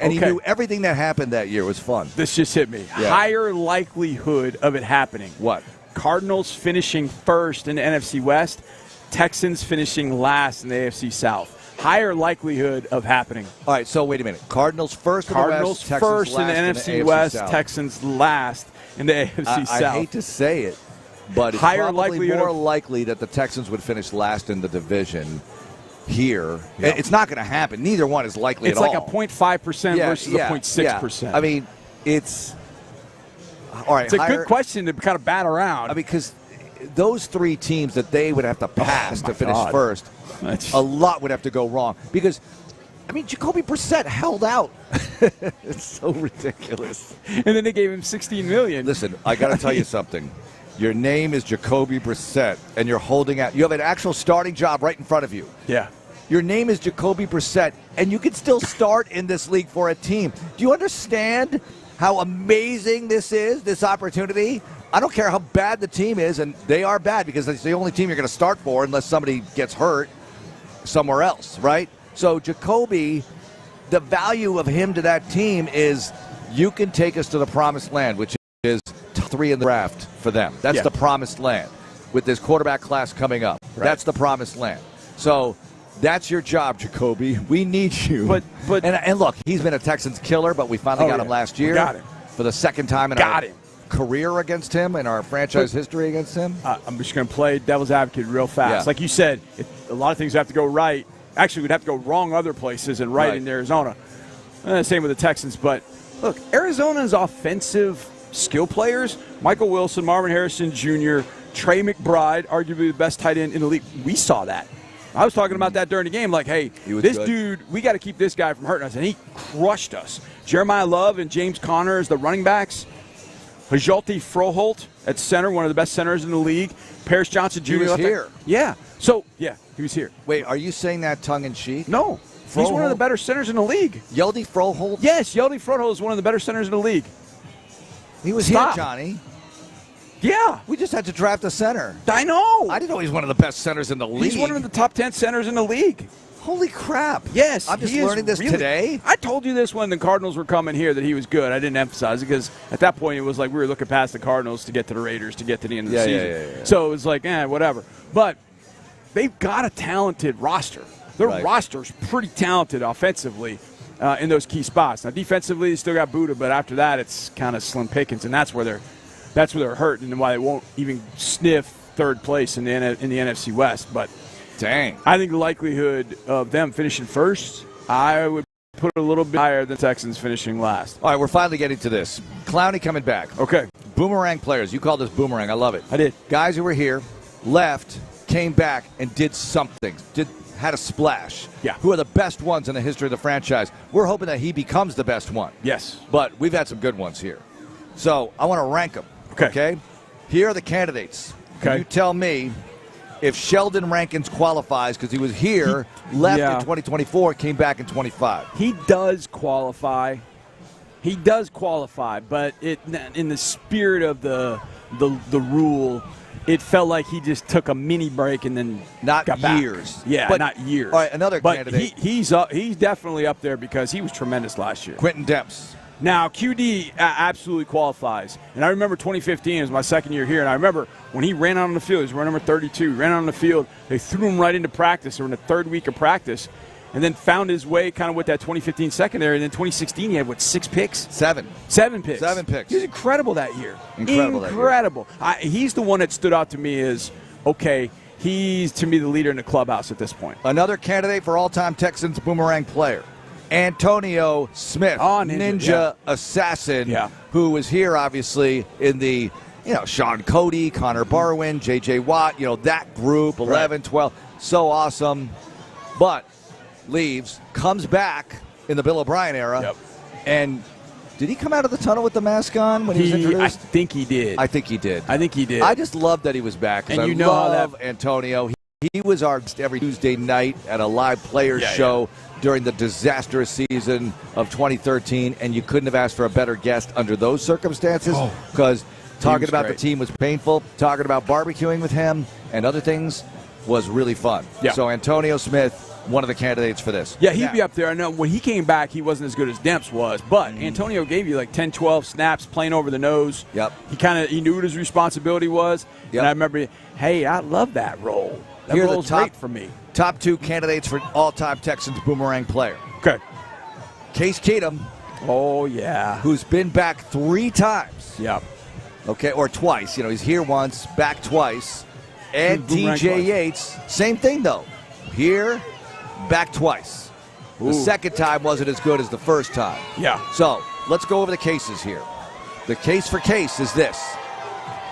And he knew everything that happened that year. It was fun. This just hit me. Yeah. Higher likelihood of it happening. What? Cardinals finishing first in the NFC West, Texans finishing last in the AFC South. Higher likelihood of happening. All right, so wait a minute. Cardinals first in the West, Texans first last in the NFC West, South. Texans last in the AFC South. I hate to say it, but it's higher probably more likely that the Texans would finish last in the division here. Yeah. It's not going to happen. Neither one is likely at all. It's like a 0.5% versus a 0.6%. Yeah. I mean, it's all right. It's a good question to kind of bat around. Because those 3 teams that they would have to pass to finish first, a lot would have to go wrong. Because, I mean, Jacoby Brissett held out. It's so ridiculous. And then they gave him $16 million. Listen, I got to tell you something. Your name is Jacoby Brissett, and you're holding out. You have an actual starting job right in front of you. Yeah. Your name is Jacoby Brissett, and you can still start in this league for a team. Do you understand how amazing this is, this opportunity? I don't care how bad the team is, and they are bad because it's the only team you're going to start for unless somebody gets hurt somewhere else, right? So Jacoby, the value of him to that team is you can take us to the promised land, which is 3 in the draft for them. That's the promised land with this quarterback class coming up. Right. That's the promised land. So that's your job, Jacoby. We need you. But and look, he's been a Texans killer, but we finally got him last year. We got him. For the second time in our career against him, in our franchise history against him. I'm just going to play devil's advocate real fast. Yeah. Like you said, a lot of things have to go right. Actually, we'd have to go wrong other places and right in Arizona. Same with the Texans. But, look, Arizona's offensive skill players, Michael Wilson, Marvin Harrison Jr., Trey McBride, arguably the best tight end in the league. We saw that. I was talking about that during the game, like, hey, this dude, we got to keep this guy from hurting us, and he crushed us. Jeremiah Love and James Conner as the running backs. Hajolti Froholt at center, one of the best centers in the league. Paris Johnson Jr. He was here. Yeah. So, he was here. Wait, are you saying that tongue-in-cheek? No. Froholt? He's one of the better centers in the league. Yeldy Froholt? Yes, Yeldy Froholt is one of the better centers in the league. He was here, Johnny. Yeah. We just had to draft a center. I know. I didn't know he's one of the best centers in the league. He's one of the top 10 centers in the league. Holy crap. Yes. I'm just learning this today. I told you this when the Cardinals were coming here, that he was good. I didn't emphasize it because at that point it was like we were looking past the Cardinals to get to the Raiders to get to the end of the season. Yeah. So it was like, whatever. But they've got a talented roster. Their roster's pretty talented offensively in those key spots. Now, defensively, they still got Buddha, but after that, it's kind of slim pickings, and that's where they're hurt and why they won't even sniff third place in the NFC West. But dang, I think the likelihood of them finishing first, I would put a little bit higher than Texans finishing last. All right, we're finally getting to this. Clowney coming back. Okay. Boomerang players. You call this boomerang. I love it. I did. Guys who were here, left, came back, and did something. Had a splash. Yeah. Who are the best ones in the history of the franchise? We're hoping that he becomes the best one. Yes. But we've had some good ones here. So I want to rank them. Okay. Here are the candidates. Okay. Can you tell me if Sheldon Rankins qualifies because he was here, left in 2024, came back in 25? He does qualify. But in the spirit of the rule, it felt like he just took a mini break and then got years. Back. Yeah, but, not years. All right, another candidate. He's definitely up there because he was tremendous last year. Quentin Demps. Now, QD absolutely qualifies. And I remember 2015 was my second year here, and I remember when he ran out on the field, he was running number 32, ran out on the field, they threw him right into practice, or in the third week of practice, and then found his way kind of with that 2015 secondary. And then 2016, he had, 6 picks? 7 picks. 7 picks. He was incredible that year. Incredible. He's the one that stood out to me as, okay, he's, to me, the leader in the clubhouse at this point. Another candidate for all-time Texans boomerang player, Antonio Smith, Ninja Assassin, who was here, obviously, in the, Sean Cody, Connor Barwin, J.J. Watt, that group, 11, 12. So awesome. But leaves, comes back in the Bill O'Brien era, and did he come out of the tunnel with the mask on when he was introduced? I think he did. I think he did. I just love that he was back. And I love Antonio. He was our every Tuesday night at a live players show during the disastrous season of 2013, and you couldn't have asked for a better guest under those circumstances because talking about the team was painful. Talking about barbecuing with him and other things was really fun. Yeah. So Antonio Smith, one of the candidates for this. Yeah, he'd be up there. I know when he came back, he wasn't as good as Demps was, but Antonio gave you 10, 12 snaps playing over the nose. Yep. He knew what his responsibility was. Yep. And I remember, hey, I love that role. That Here's role's great for me. Top 2 candidates for all-time Texans boomerang player. Okay. Case Keenum. Oh, yeah. Who's been back 3 times. Yep. Okay, or twice. He's here once, back twice. And TJ Yates, same thing, though. Here, back twice. The second time wasn't as good as the first time. Yeah. So, let's go over the cases here. The case for Case is this.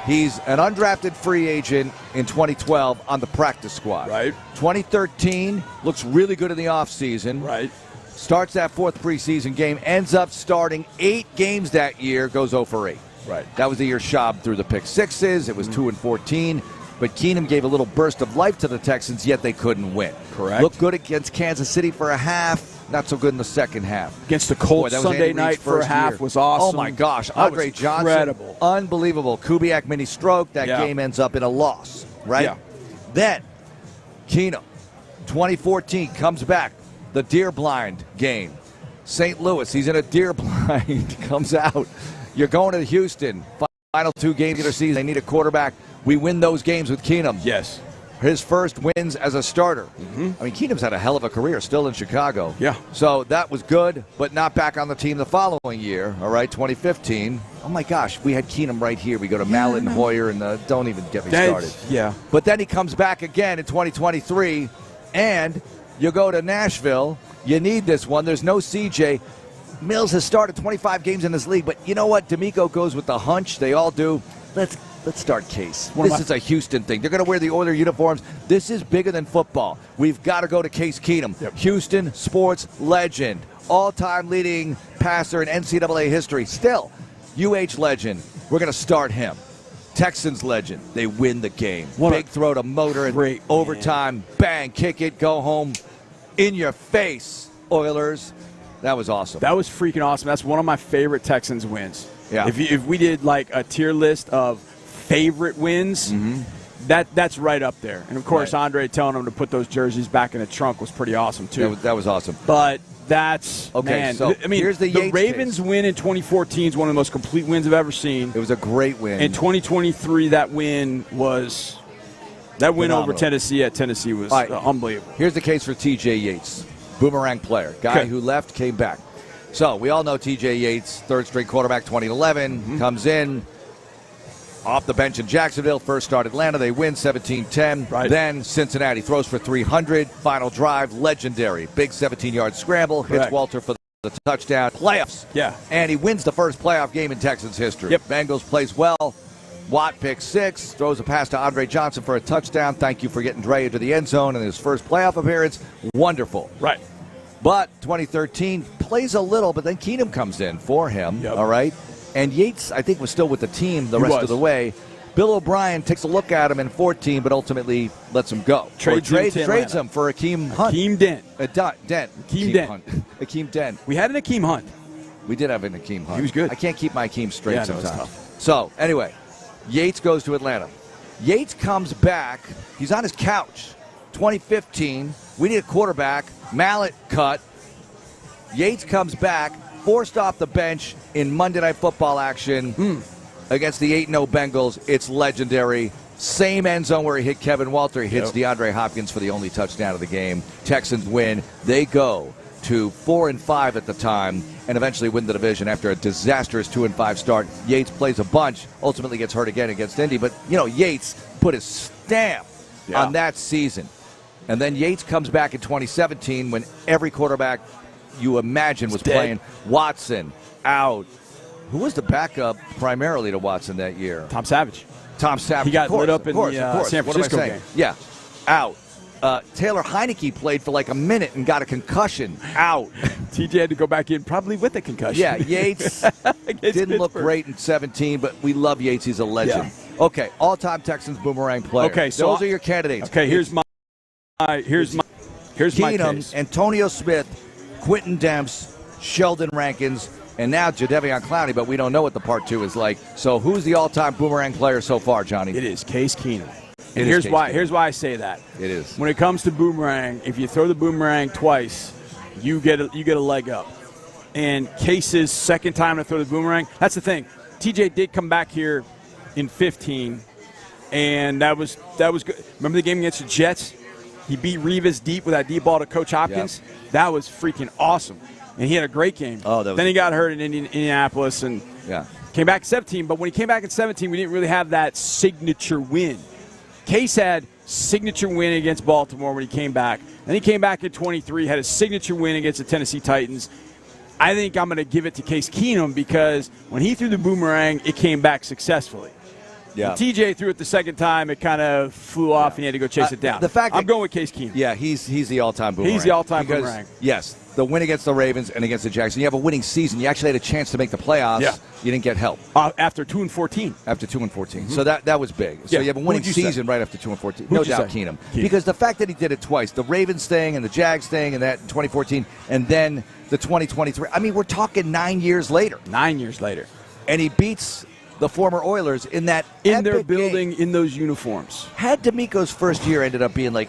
He's an undrafted free agent in 2012 on the practice squad. Right. 2013, looks really good in the offseason. Right. Starts that 4th preseason game, ends up starting 8 games that year, goes 0 for 8. Right. That was the year Schaub threw the pick sixes. It was 2-14. But Keenum gave a little burst of life to the Texans, yet they couldn't win. Correct. Looked good against Kansas City for a half, not so good in the second half. Against the Colts Sunday night for a half was awesome. Oh, my gosh. Andre Johnson. Incredible. Unbelievable. Kubiak mini stroke. That game ends up in a loss, right? Yeah. Then, Keenum, 2014, comes back. The deer blind game. St. Louis, he's in a deer blind, comes out. You're going to Houston. Final 2 games of their season. They need a quarterback. We win those games with Keenum. Yes. His first wins as a starter. I mean, Keenum's had a hell of a career still in Chicago. Yeah. So that was good, but not back on the team the following year, all right, 2015. Oh, my gosh, we had Keenum right here. We go to Mallett and Hoyer, and don't even get me started. Yeah. But then he comes back again in 2023, and you go to Nashville. You need this one. There's no CJ. Mills has started 25 games in this league, but you know what? D'Amico goes with the hunch. They all do. Let's start Case. This is a Houston thing. They're going to wear the Oilers uniforms. This is bigger than football. We've got to go to Case Keenum. Yep. Houston sports legend. All-time leading passer in NCAA history. Still, UH legend. We're going to start him. Texans legend. They win the game. Big throw to Motor and overtime. Bang, kick it, go home. In your face, Oilers. That was awesome. That was freaking awesome. That's one of my favorite Texans wins. Yeah. If we did a tier list of favorite wins, that's right up there. And, of course, Andre telling them to put those jerseys back in the trunk was pretty awesome, too. That was awesome. But that's, so here's the Ravens win in 2014 is one of the most complete wins I've ever seen. It was a great win. In 2023, that win was That win Phenomenal. over Tennessee at Tennessee was unbelievable. Here's the case for T.J. Yates, boomerang player, guy who left, came back. So we all know T.J. Yates, third-string quarterback, 2011, comes in off the bench in Jacksonville, first start Atlanta. They win 17-10. Right. Then Cincinnati throws for 300. Final drive, legendary. Big 17-yard scramble, hits Walter for the touchdown. Playoffs. Yeah. And he wins the first playoff game in Texans history. Yep. Bengals plays well. Watt picks 6, throws a pass to Andre Johnson for a touchdown. Thank you for getting Dre into the end zone in his first playoff appearance. Wonderful. Right. But 2013 plays a little, but then Keenum comes in for him. Yep. All right. And Yates, I think, was still with the team the rest of the way. Bill O'Brien takes a look at him in 14, but ultimately lets him go. Trades him for Akeem Hunt. Akeem Dent. Akeem Dent. We had an Akeem Hunt. We did have an Akeem Hunt. He was good. I can't keep my Akeem straight Yeah, no, it's sometimes. tough. So, anyway, Yates goes to Atlanta. Yates comes back. He's on his couch. 2015. We need a quarterback. Mallet cut. Yates comes back, forced off the bench in Monday Night Football action against the 8-0 Bengals. It's legendary. Same end zone where he hit Kevin Walter. He hits DeAndre Hopkins for the only touchdown of the game. Texans win. They go to 4-5 at the time and eventually win the division after a disastrous 2-5 start. Yates plays a bunch, ultimately gets hurt again against Indy. But, Yates put his stamp on that season. And then Yates comes back in 2017 when every quarterback you imagine was playing. Watson out. Who was the backup primarily to Watson that year? Tom Savage. He got lit up in the San Francisco game. Yeah, out. Taylor Heineke played for like a minute and got a concussion. Out. TJ had to go back in probably with a concussion. Yeah, Yates didn't look great in 17, but we love Yates. He's a legend. Yeah. Okay, all-time Texans boomerang player. Okay, so those are your candidates. Okay, here's my Keenum, case. Antonio Smith, Quentin Demps, Sheldon Rankins, and now Jadeveon Clowney, but we don't know what the part 2 is like. So who's the all-time boomerang player so far, Johnny? It is Case Keenum. And here's why I say that. It is. When it comes to boomerang, if you throw the boomerang twice, you get a leg up. And Case's second time to throw the boomerang, that's the thing. TJ did come back here in 15, and that was good. Remember the game against the Jets? He beat Revis deep with that deep ball to Coach Hopkins. Yep. That was freaking awesome. And he had a great game. Then he got hurt in Indianapolis and came back in 17. But when he came back in 17, we didn't really have that signature win. Case had signature win against Baltimore when he came back. Then he came back in 23, had a signature win against the Tennessee Titans. I think I'm going to give it to Case Keenum because when he threw the boomerang, it came back successfully. Yeah. When TJ threw it the second time, it kind of flew off and he had to go chase it down. I'm going with Case Keenum. Yeah, he's the all-time boomerang. He's the all-time boomerang. Yes, the win against the Ravens and against the Jags. You have a winning season. You actually had a chance to make the playoffs. Yeah. You didn't get help. After 2-14. After 2-14. So that was big. So you have a winning season right after 2-14. No doubt Keenum. Because the fact that he did it twice, the Ravens thing and the Jags thing and that in 2014, and then the 2023. I mean, we're talking 9 years later. 9 years later. And he beats the former Oilers in that their building game. In those uniforms. Had D'Amico's first year ended up being like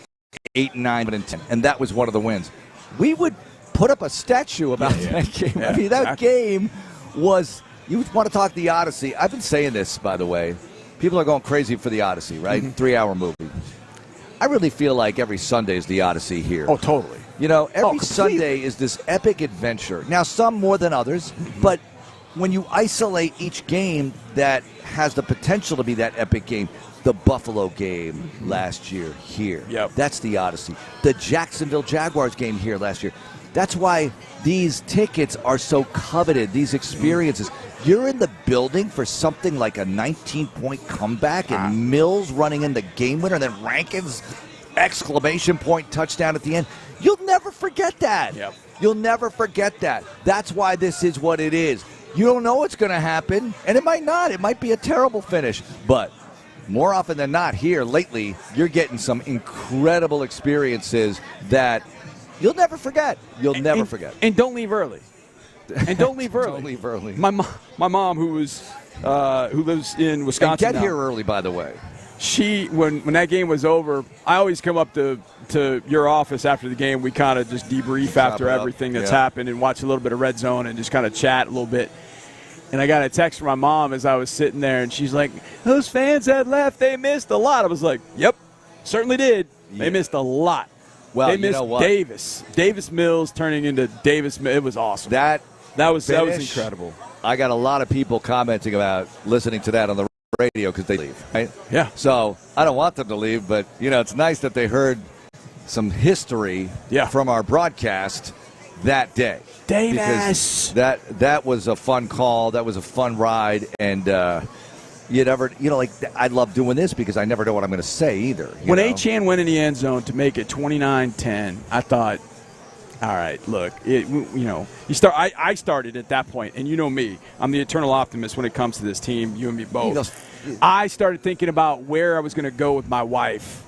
8, 9, and 10, and that was one of the wins. We would put up a statue about that game. Yeah, I mean, that game was. You want to talk the Odyssey? I've been saying this, by the way. People are going crazy for the Odyssey, right? 3-hour movie. I really feel like every Sunday is the Odyssey here. Oh, totally. Every Sunday is this epic adventure. Now, some more than others, but when you isolate each game that has the potential to be that epic game, the Buffalo game last year here, that's the Odyssey. The Jacksonville Jaguars game here last year. That's why these tickets are so coveted, these experiences. You're in the building for something like a 19-point comeback and Mills running in the game winner and then Rankin's exclamation point touchdown at the end. You'll never forget that. Yep. You'll never forget that. That's why this is what it is. You don't know what's going to happen, and it might not. It might be a terrible finish. But more often than not here lately, you're getting some incredible experiences that you'll never forget. You'll never forget. And don't leave early. Don't leave early. My mom, who lives in Wisconsin, and get here early, by the way. She, when that game was over, I always come up to your office after the game. We kind of just debrief after everything that's happened and watch a little bit of Red Zone and just kind of chat a little bit. And I got a text from my mom as I was sitting there, and she's like, "Those fans that left, they missed a lot." I was like, "Yep." Certainly did. They missed a lot. Well, they missed you know what? Davis Mills turning into Davis. It was awesome. That was incredible. I got a lot of people commenting about listening to that on the radio because they leave, right? Yeah. So I don't want them to leave, but it's nice that they heard some history from our broadcast that day. Davis. Because that was a fun call. That was a fun ride, and I love doing this because I never know what I'm going to say either. When Achane went in the end zone to make it 29-10, I thought, all right, look, I started at that point, and you know me, I'm the eternal optimist when it comes to this team, you and me both. I started thinking about where I was going to go with my wife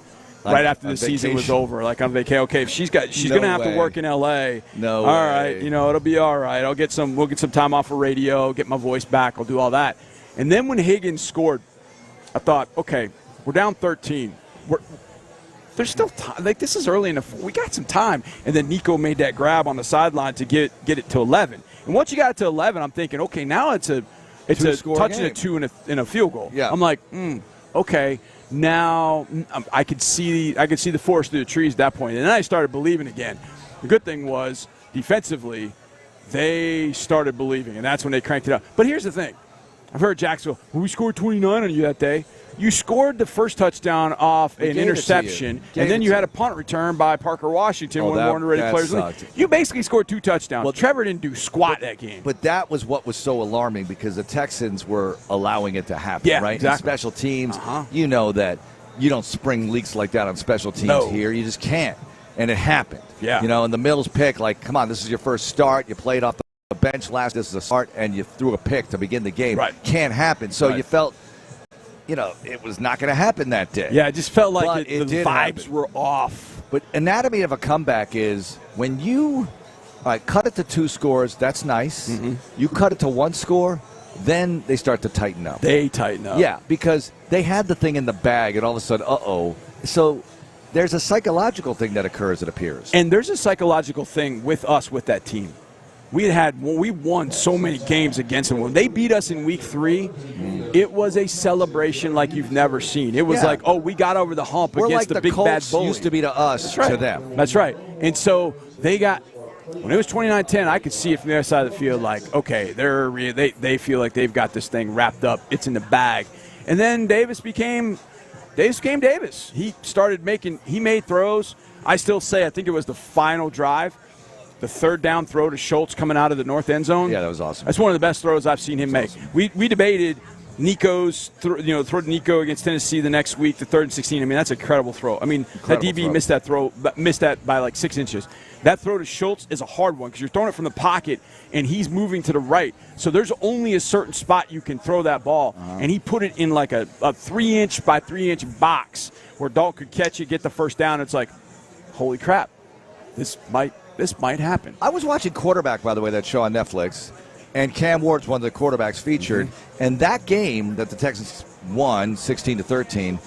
right after the season was over, like on vacation. Okay, if she's going to have to work in L.A. No all right, it'll be all right. We'll get some time off of radio, get my voice back. I'll do all that. And then when Higgins scored, I thought, okay, we're down 13. There's still time. Like, this is early enough. We got some time. And then Nico made that grab on the sideline to get it to 11. And once you got it to 11, I'm thinking, okay, now it's a touch and a 2 and a field goal. Yeah. I'm like, okay. Now I could see the forest through the trees at that point. And then I started believing again. The good thing was, defensively, they started believing, and that's when they cranked it up. But here's the thing. I've heard Jacksonville, we scored 29 on you that day. You scored the first touchdown off an interception, and then you had a punt return by Parker Washington, one of the more underrated players. You basically scored 2 touchdowns. Well, Trevor didn't do squat that game. But that was what was so alarming because the Texans were allowing it to happen, right? Exactly. In special teams, you know that you don't spring leaks like that on special teams here. You just can't. And it happened. Yeah. And the Mills pick, like, come on, this is your first start. You played off the bench last. This is a start, and you threw a pick to begin the game. Right. Can't happen. So you felt – it was not going to happen that day. Yeah, it just felt like the vibes were off. But anatomy of a comeback is when you cut it to 2 scores, that's nice. Mm-hmm. You cut it to 1 score, then they start to tighten up. They tighten up. Yeah, because they had the thing in the bag, and all of a sudden, So there's a psychological thing that occurs, it appears. And there's a psychological thing with us with that team. We won so many games against them. When they beat us in week 3, it was a celebration like you've never seen. It was like, we got over the hump against the big bad bully. Used to be to us, to them. That's right. And so they got, when it was 29-10, I could see it from the other side of the field like, okay, they feel like they've got this thing wrapped up. It's in the bag. And then Davis became Davis. He made throws. I still say, I think it was the final drive. The third down throw to Schultz coming out of the north end zone. Yeah, that was awesome. That's one of the best throws I've seen him make. Awesome. We debated Nico's throw to Nico against Tennessee the next week, the 3rd and 16. I mean, that's an incredible throw. I mean, that DB missed that by like 6 inches. That throw to Schultz is a hard one because you're throwing it from the pocket and he's moving to the right. So there's only a certain spot you can throw that ball. And he put it in like a 3-inch by 3-inch box where Dalton could catch it, get the first down. It's like, holy crap, this might happen. I was watching Quarterback, by the way, that show on Netflix, and Cam Ward's one of the quarterbacks featured. Mm-hmm. And that game that the Texans won, 16-13,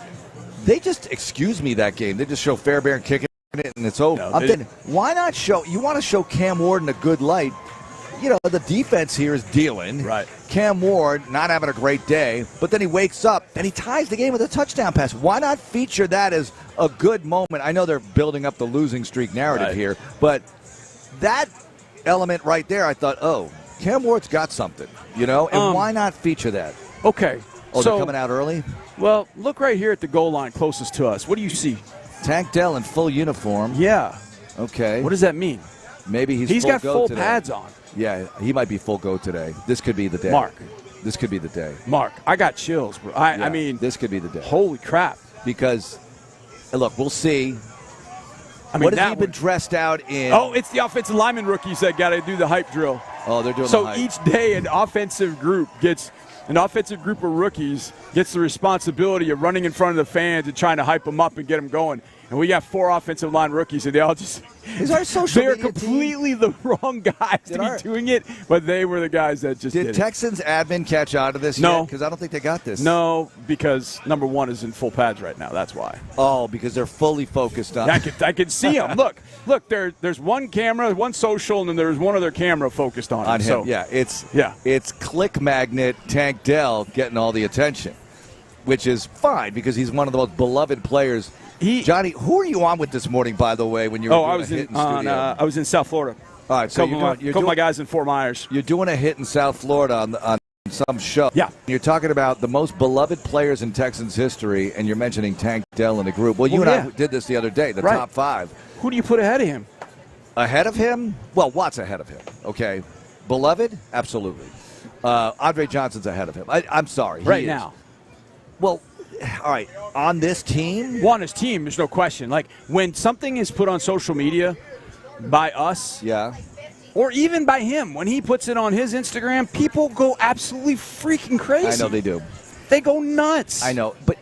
they just excuse me that game. They just show Fairbairn kicking it, and it's over. I'm thinking, why not show? You want to show Cam Ward in a good light. The defense here is dealing. Right. Cam Ward not having a great day, but then he wakes up and he ties the game with a touchdown pass. Why not feature that as a good moment? I know they're building up the losing streak narrative here, but that element right there, I thought, Cam Ward's got something, and why not feature that? Okay. So they're coming out early? Well, look right here at the goal line closest to us. What do you see? Tank Dell in full uniform. Yeah. Okay. What does that mean? Maybe he's got full pads on. Yeah, he might be full go today. This could be the day. Mark. This could be the day. Mark, I got chills, bro. I mean, this could be the day. Holy crap. Because, look, we'll see. What has he been dressed out in? Oh, it's the offensive lineman rookies that got to do the hype drill. Oh, they're doing the hype. So each day an offensive group of rookies gets the responsibility of running in front of the fans and trying to hype them up and get them going. And we got 4 offensive line rookies, and they all just is our social they're completely the wrong guys to be doing it, but they were the guys that just did it. Texans admin catch on to this yet? Because I don't think they got this. No, because number 1 is in full pads right now. That's why. Oh, because they're fully focused on I can see them. Look, there's one camera, one social, and then there's one other camera focused on him. So, it's Click Magnet Tank Dell getting all the attention, which is fine because he's one of the most beloved players Johnny, who are you on with this morning, by the way, when you were doing a hit in studio? I was in South Florida. All right, so couple of my guys in Fort Myers. You're doing a hit in South Florida on some show. Yeah. You're talking about the most beloved players in Texans history, and you're mentioning Tank Dell in the group. Well, you and I did this the other day, the top 5. Who do you put ahead of him? Ahead of him? Well, Watt's ahead of him, okay. Beloved? Absolutely. Andre Johnson's ahead of him. I'm sorry. Right now. Well, all right, on this team? On his team, there's no question. Like, when something is put on social media by us, or even by him, when he puts it on his Instagram, people go absolutely freaking crazy. I know they do. They go nuts. I know, but...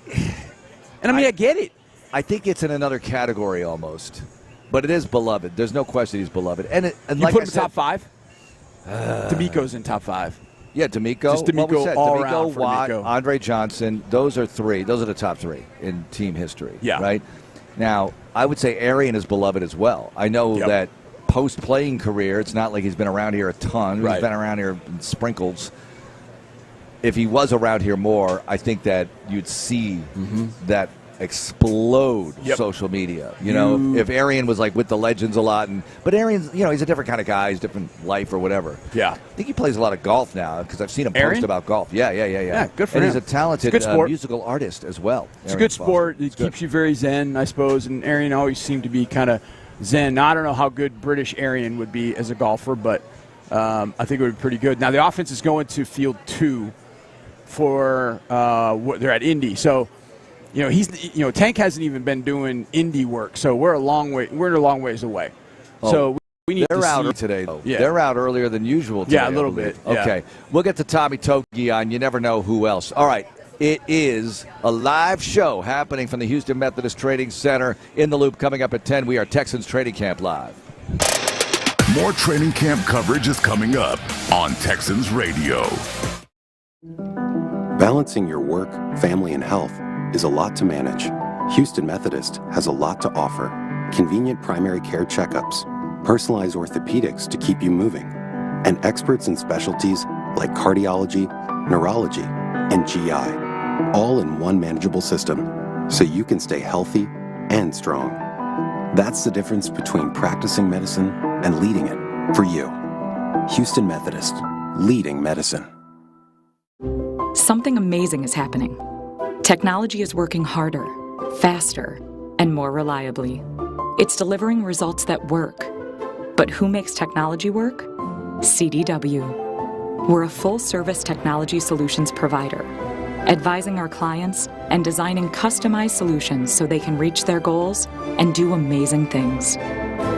And I get it. I think it's in another category almost. But it is beloved. There's no question he's beloved. And you like put I him said, top 5? D'Amico's in top 5. Yeah, D'Amico. Just D'Amico all around D'Amico, for Watt, D'Amico. Andre Johnson. Those are 3. Those are the top 3 in team history. Yeah. Right? Now, I would say Arian is beloved as well. I know that post-playing career, it's not like he's been around here a ton. Right. He's been around here in sprinkles. If he was around here more, I think that you'd see that explode social media. You know, if Arian was like with the legends a lot, but Arian's, he's a different kind of guy, he's a different life or whatever. Yeah. I think he plays a lot of golf now because I've seen him Arian? post about golf. Yeah, good for him. And he's a talented It's a good sport. musical artist as well. It's a good sport. It keeps you very zen, I suppose, and Arian always seemed to be kind of zen. Now, I don't know how good British Arian would be as a golfer, but I think it would be pretty good. Now, the offense is going to field 2 for they're at Indy, so Tank hasn't even been doing Indy work, so we're a long ways away. So we need they're to out see today, though. Yeah. They're out earlier than usual today. Yeah, a little bit. Yeah. Okay, we'll get to Tommy Togi on. You never know who else. All right, it is a live show happening from the Houston Methodist Trading Center. In the Loop coming up at 10. We are Texans Training Camp Live. More training camp coverage is coming up on Texans Radio. Balancing your work, family, and health is a lot to manage. Houston Methodist has a lot to offer. Convenient primary care checkups, personalized orthopedics to keep you moving, and experts in specialties like cardiology, neurology, and GI, all in one manageable system so you can stay healthy and strong. That's the difference between practicing medicine and leading it for you. Houston Methodist, leading medicine. Something amazing is happening. Technology is working harder, faster, and more reliably. It's delivering results that work. But who makes technology work? CDW. We're a full-service technology solutions provider, advising our clients and designing customized solutions so they can reach their goals and do amazing things.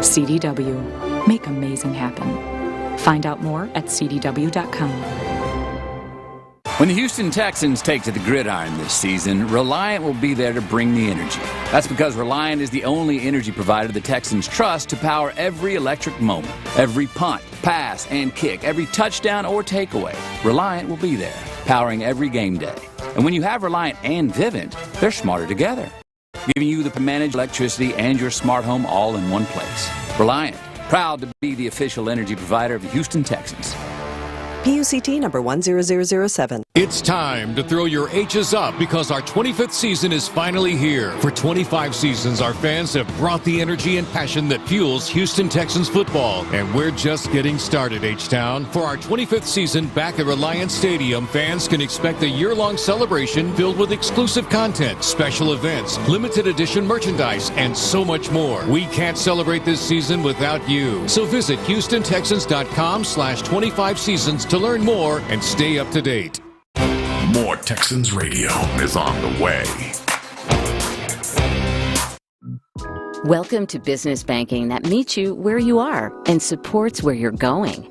CDW. Make amazing happen. Find out more at cdw.com. When the Houston Texans take to the gridiron this season, Reliant will be there to bring the energy. That's because Reliant is the only energy provider the Texans trust to power every electric moment, every punt, pass, and kick, every touchdown or takeaway. Reliant will be there, powering every game day. And when you have Reliant and Vivint, they're smarter together, giving you the managed electricity and your smart home all in one place. Reliant, proud to be the official energy provider of the Houston Texans. PUCT number 10007. It's time to throw your H's up because our 25th season is finally here. For 25 seasons, our fans have brought the energy and passion that fuels Houston Texans football. And we're just getting started, H-Town. For our 25th season back at Reliance Stadium, fans can expect a year-long celebration filled with exclusive content, special events, limited edition merchandise, and so much more. We can't celebrate this season without you. So visit HoustonTexans.com/25 seasons to learn more and stay up to date. More Texans Radio is on the way. Welcome to business banking that meets you where you are and supports where you're going.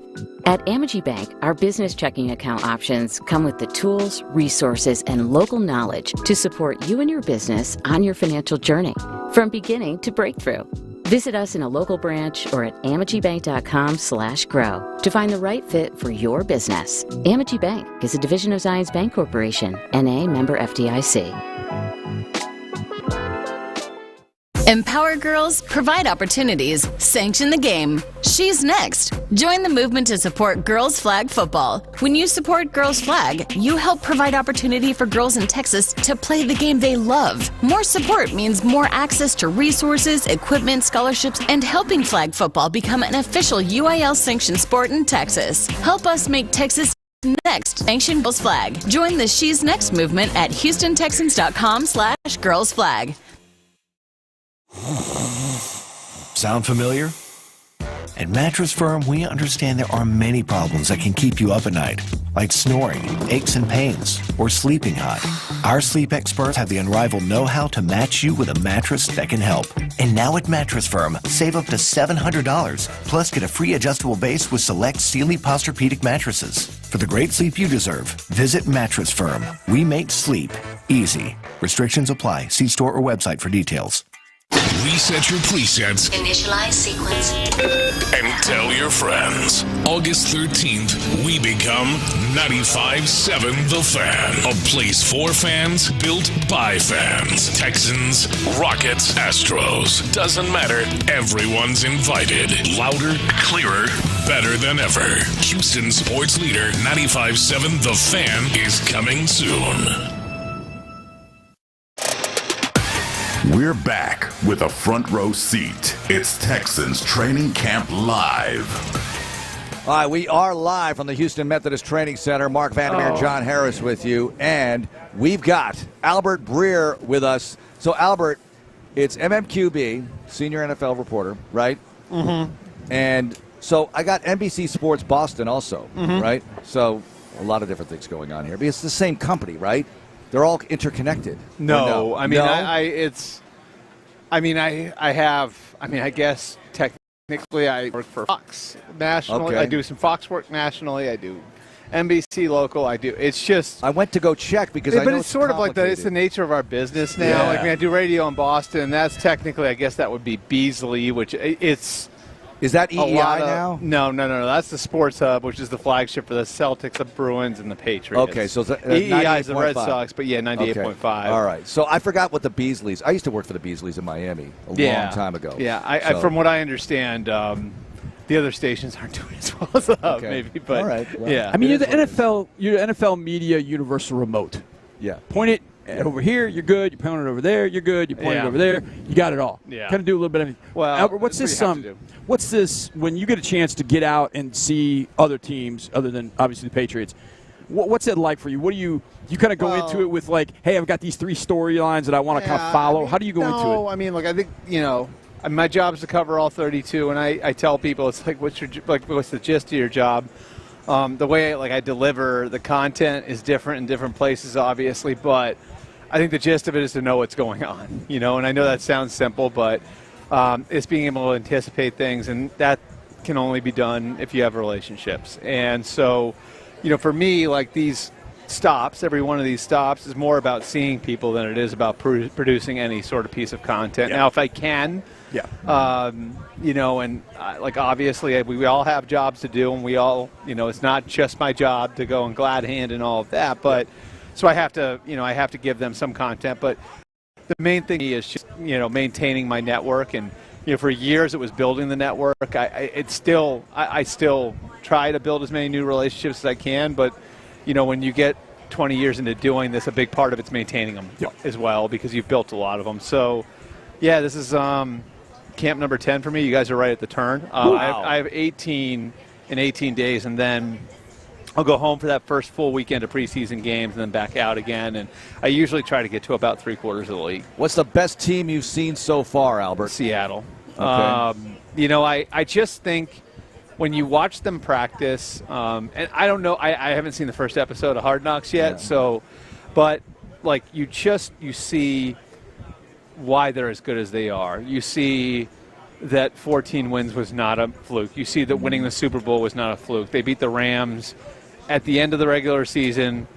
At Amity Bank, our business checking account options come with the tools, resources, and local knowledge to support you and your business on your financial journey, from beginning to breakthrough. Visit us in a local branch or at amitybank.com/grow to find the right fit for your business. Amity Bank is a division of Zions Bank Corporation, N.A. member FDIC. Empower girls, provide opportunities, sanction the game. She's Next. Join the movement to support Girls Flag football. When you support Girls Flag, you help provide opportunity for girls in Texas to play the game they love. More support means more access to resources, equipment, scholarships, and helping flag football become an official UIL-sanctioned sport in Texas. Help us make Texas Next sanction Girls Flag. Join the She's Next movement at HoustonTexans.com/girlsflag. Sound familiar? At Mattress Firm, we understand there are many problems that can keep you up at night, like snoring, aches and pains, or sleeping hot. Our sleep experts have the unrivaled know-how to match you with a mattress that can help. And now at Mattress Firm, save up to $700, plus get a free adjustable base with select Sealy Posturepedic mattresses. For the great sleep you deserve, visit Mattress Firm. We make sleep easy. Restrictions apply. See store or website for details. Reset your presets. Initialize sequence. And tell your friends. August 13th, we become 95.7 The Fan. A place for fans, built by fans. Texans, Rockets, Astros. Doesn't matter. Everyone's invited. Louder, clearer, better than ever. Houston sports leader 95.7 The Fan is coming soon. We're back with a front row seat. It's Texans Training Camp Live. All right, we are live from the Houston Methodist Training Center. Mark Vandermeer and John Harris with you. And we've got Albert Breer with us. So, Albert, it's MMQB, senior NFL reporter, right? Mm-hmm. And so I got NBC Sports Boston also, right? So a lot of different things going on here. Because it's the same company, right? They're all interconnected. No, I mean, no? I guess technically I work for Fox nationally. Okay. I do some Fox work nationally. I do NBC local. It's just. I went to go check because I know it's sort of like that. It's the nature of our business now. Yeah. Like, I do radio in Boston, and that's technically, I guess that would be Beasley, which it's. Is that EEI now? No. That's the Sports Hub, which is the flagship for the Celtics, the Bruins, and the Patriots. Okay, so EEI is the Red Sox, but 98.5. Okay. All right. So I forgot what the Beasleys. I used to work for the Beasleys in Miami a long time ago. Yeah, from what I understand, the other stations aren't doing as well as the Hub, maybe. But all right. Well, yeah. I mean, you're the NFL media universal remote. Yeah. Point it over here, you're good. You point it over there, you're good. You point it over there, you got it all. Yeah. Kind of do a little bit of everything. Well, Albert, what's this when you get a chance to get out and see other teams other than obviously the Patriots? What's it like for you? What do you kind of go into it with, like, hey, I've got these 3 storylines that I want to kind of follow? How do you go into it? No, I mean, look, I think, my job is to cover all 32, and I tell people, it's like, what's the gist of your job? The way I deliver the content is different in different places, obviously, but I think the gist of it is to know what's going on, and I know that sounds simple, but it's being able to anticipate things, and that can only be done if you have relationships. And so, for me, like, these stops, every one of these stops is more about seeing people than it is about producing any sort of piece of content. Yeah. Now, if I can, obviously we all have jobs to do, and we all, it's not just my job to go and glad hand and all of that, but so I have to give them some content, but the main thing is just, maintaining my network. And, for years it was building the network. I still try to build as many new relationships as I can, but, when you get 20 years into doing this, a big part of it's maintaining them as well, because you've built a lot of them. So, yeah, this is camp number 10 for me. You guys are right at the turn. I have 18 in 18 days, and then I'll go home for that first full weekend of preseason games and then back out again. And I usually try to get to about 3/4 of the league. What's the best team you've seen so far, Albert? Seattle. Okay. I just think when you watch them practice, and I don't know, I haven't seen the first episode of Hard Knocks yet, but like you see why they're as good as they are. You see that 14 wins was not a fluke. You see that winning the Super Bowl was not a fluke. They beat the Rams at the end of the regular season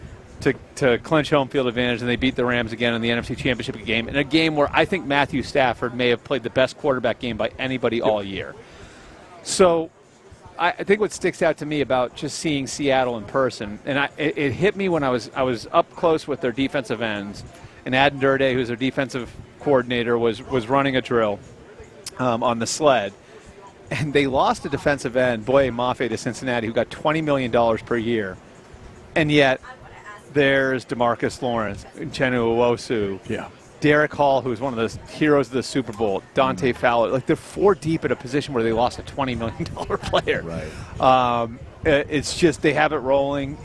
to clinch home field advantage, and they beat the Rams again in the NFC Championship game, in a game where I think Matthew Stafford may have played the best quarterback game by anybody all year. So I think what sticks out to me about just seeing Seattle in person, and it hit me when I was up close with their defensive ends, and Adden Durde, who's their defensive coordinator was running a drill on the sled, and they lost a defensive end, Boye Mafe, to Cincinnati, who got $20 million per year. And yet there's DeMarcus Lawrence, Uchenna Nwosu, Derek Hall, who's one of the heroes of the Super Bowl, Dante Fowler. Like, they're 4 deep at a position where they lost a $20 million player. Right. It's just they have it rolling,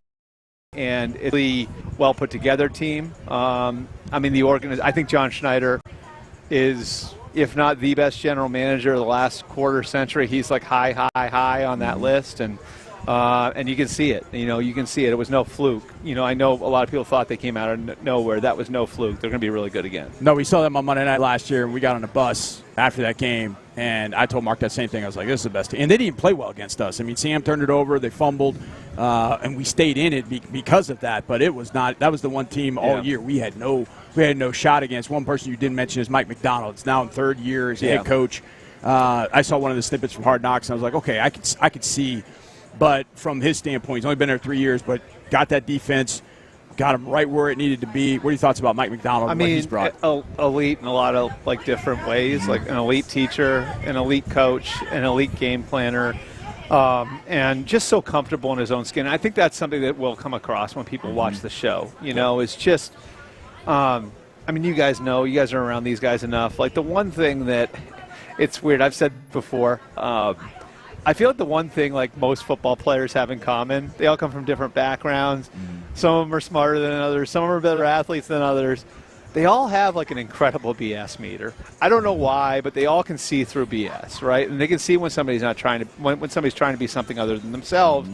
and it's a really well put together team. I mean, I think John Schneider is, if not the best general manager of the last quarter century, he's like high on that list, and you can see it. You can see it. It was no fluke. I know a lot of people thought they came out of nowhere. That was no fluke. They're going to be really good again. No, we saw them on Monday night last year, and we got on a bus after that game, and I told Mark that same thing. I was like, this is the best team. And they didn't play well against us. I mean, Sam turned it over. They fumbled, and we stayed in it because of that. But it was not – that was the one team all year we had no shot against. One person you didn't mention is Mike McDonald. It's now in 3rd year as head coach. I saw one of the snippets from Hard Knocks, and I was like, okay, I could see. But from his standpoint, he's only been there 3 years, but got that defense, got him right where it needed to be. What are your thoughts about Mike McDonald and what he's brought? Elite in a lot of different ways, like an elite teacher, an elite coach, an elite game planner, and just so comfortable in his own skin. I think that's something that will come across when people watch the show. It's just, you guys know, you guys are around these guys enough. Like, the one thing that, it's weird, I've said before, I feel like the one thing like most football players have in common, they all come from different backgrounds. Some of them are smarter than others. Some of them are better athletes than others. They all have like an incredible BS meter. I don't know why, but they all can see through BS, right? And they can see when somebody's not trying to, when somebody's trying to be something other than themselves.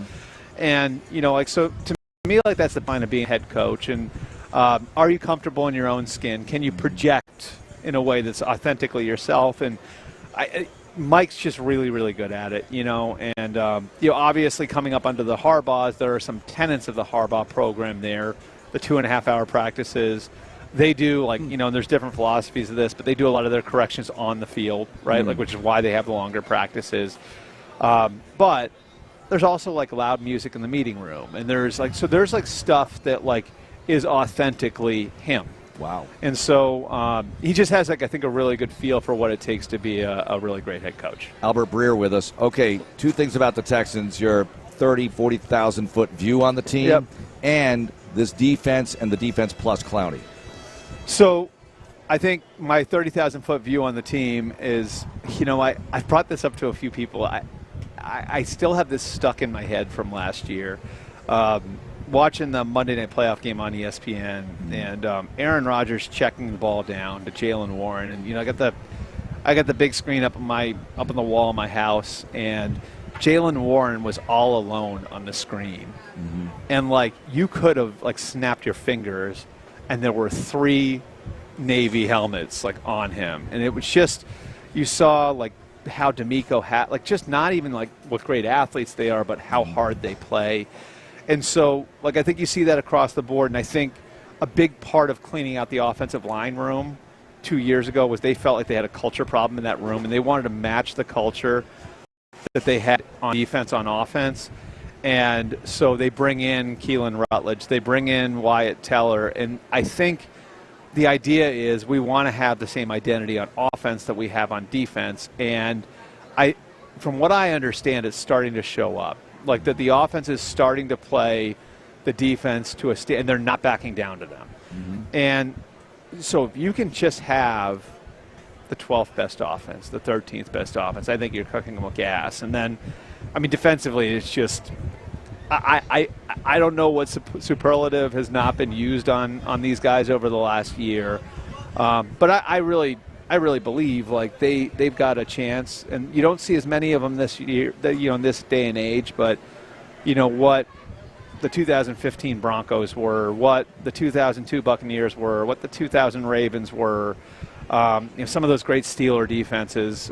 And, so to me, like, that's the point of being a head coach. And are you comfortable in your own skin? Can you project in a way that's authentically yourself? And Mike's just really, really good at it, and obviously coming up under the Harbaughs, there are some tenets of the Harbaugh program there, the 2.5-hour practices. They do, and there's different philosophies of this, but they do a lot of their corrections on the field, right, which is why they have the longer practices. But there's also, loud music in the meeting room, and there's stuff that, is authentically him. Wow. And so he just has, I think, a really good feel for what it takes to be a really great head coach. Albert Breer with us. Okay, 2 things about the Texans. Your 40,000-foot view on the team, and this defense and the defense plus Clowney. So I think my 30,000-foot view on the team is, I've brought this up to a few people. I still have this stuck in my head from last year. Watching the Monday Night Playoff game on ESPN, and Aaron Rodgers checking the ball down to Jaylen Warren, and I got the big screen up on the wall in my house, and Jaylen Warren was all alone on the screen, and you could have snapped your fingers, and there were 3 Navy helmets on him, and it was just, you saw how D'Amico had just not even what great athletes they are, but how hard they play. And so, I think you see that across the board, and I think a big part of cleaning out the offensive line room 2 years ago was they felt like they had a culture problem in that room, and they wanted to match the culture that they had on defense on offense. And so they bring in Keelan Rutledge, they bring in Wyatt Teller, and I think the idea is we want to have the same identity on offense that we have on defense. And from what I understand, it's starting to show up. That the offense is starting to play the defense to a state, and they're not backing down to them. And so if you can just have the 12th best offense, the 13th best offense, I think you're cooking them with gas. And then, defensively, it's just I don't know what superlative has not been used on these guys over the last year, but I really believe they've got a chance, and you don't see as many of them this year, in this day and age. But what the 2015 Broncos were, what the 2002 Buccaneers were, what the 2000 Ravens were. Some of those great Steeler defenses.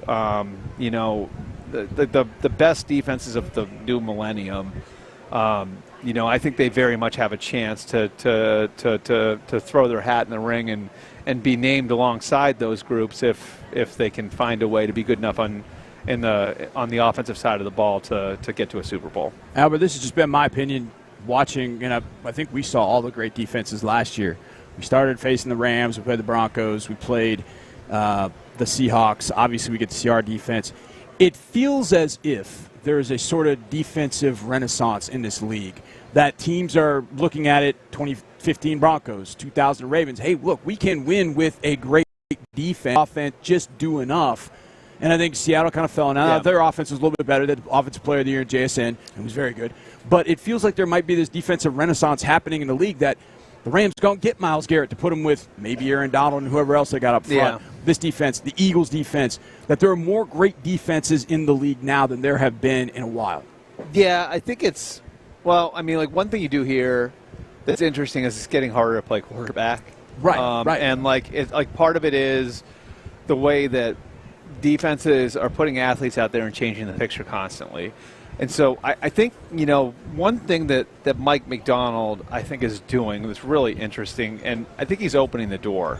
The best defenses of the new millennium. I think they very much have a chance to throw their hat in the ring and be named alongside those groups if they can find a way to be good enough on the offensive side of the ball to get to a Super Bowl. Albert, this has just been my opinion watching, I think we saw all the great defenses last year. We started facing the Rams, we played the Broncos, we played the Seahawks. Obviously, we get to see our defense. It feels as if there is a sort of defensive renaissance in this league, that teams are looking at it. 2015 Broncos, 2000 Ravens. Hey, look, we can win with a great defense. Offense just do enough. And I think Seattle kind of fell in. Now, their offense was a little bit better. The Offensive Player of the Year in JSN, and was very good. But it feels like there might be this defensive renaissance happening in the league, that the Rams don't get Myles Garrett to put him with maybe Aaron Donald and whoever else they got up front. This defense, the Eagles defense, that there are more great defenses in the league now than there have been in a while. Yeah, I think it's, well, I mean, like, one thing you do here that's interesting is it's getting harder to play quarterback. Right, right. And, like part of it is the way that defenses are putting athletes out there and changing the picture constantly. And so I think, one thing that Mike McDonald, I think, is doing that's really interesting, and I think he's opening the door.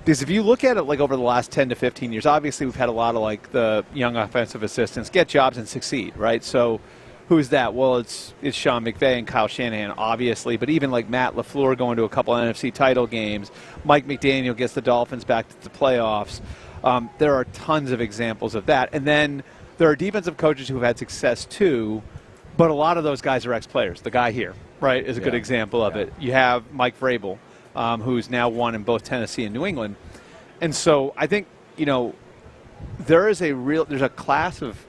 Because if you look at it, like, over the last 10 to 15 years, obviously we've had a lot of, like, the young offensive assistants get jobs and succeed, right? So who's that? Well, it's Sean McVay and Kyle Shanahan, obviously, but even, like, Matt LaFleur going to a couple NFC title games, Mike McDaniel gets the Dolphins back to the playoffs. There are tons of examples of that. And then there are defensive coaches who have had success too, but a lot of those guys are ex-players. The guy here, right, is a good example of it. You have Mike Vrabel, who's now won in both Tennessee and New England. And so I think, there's a class of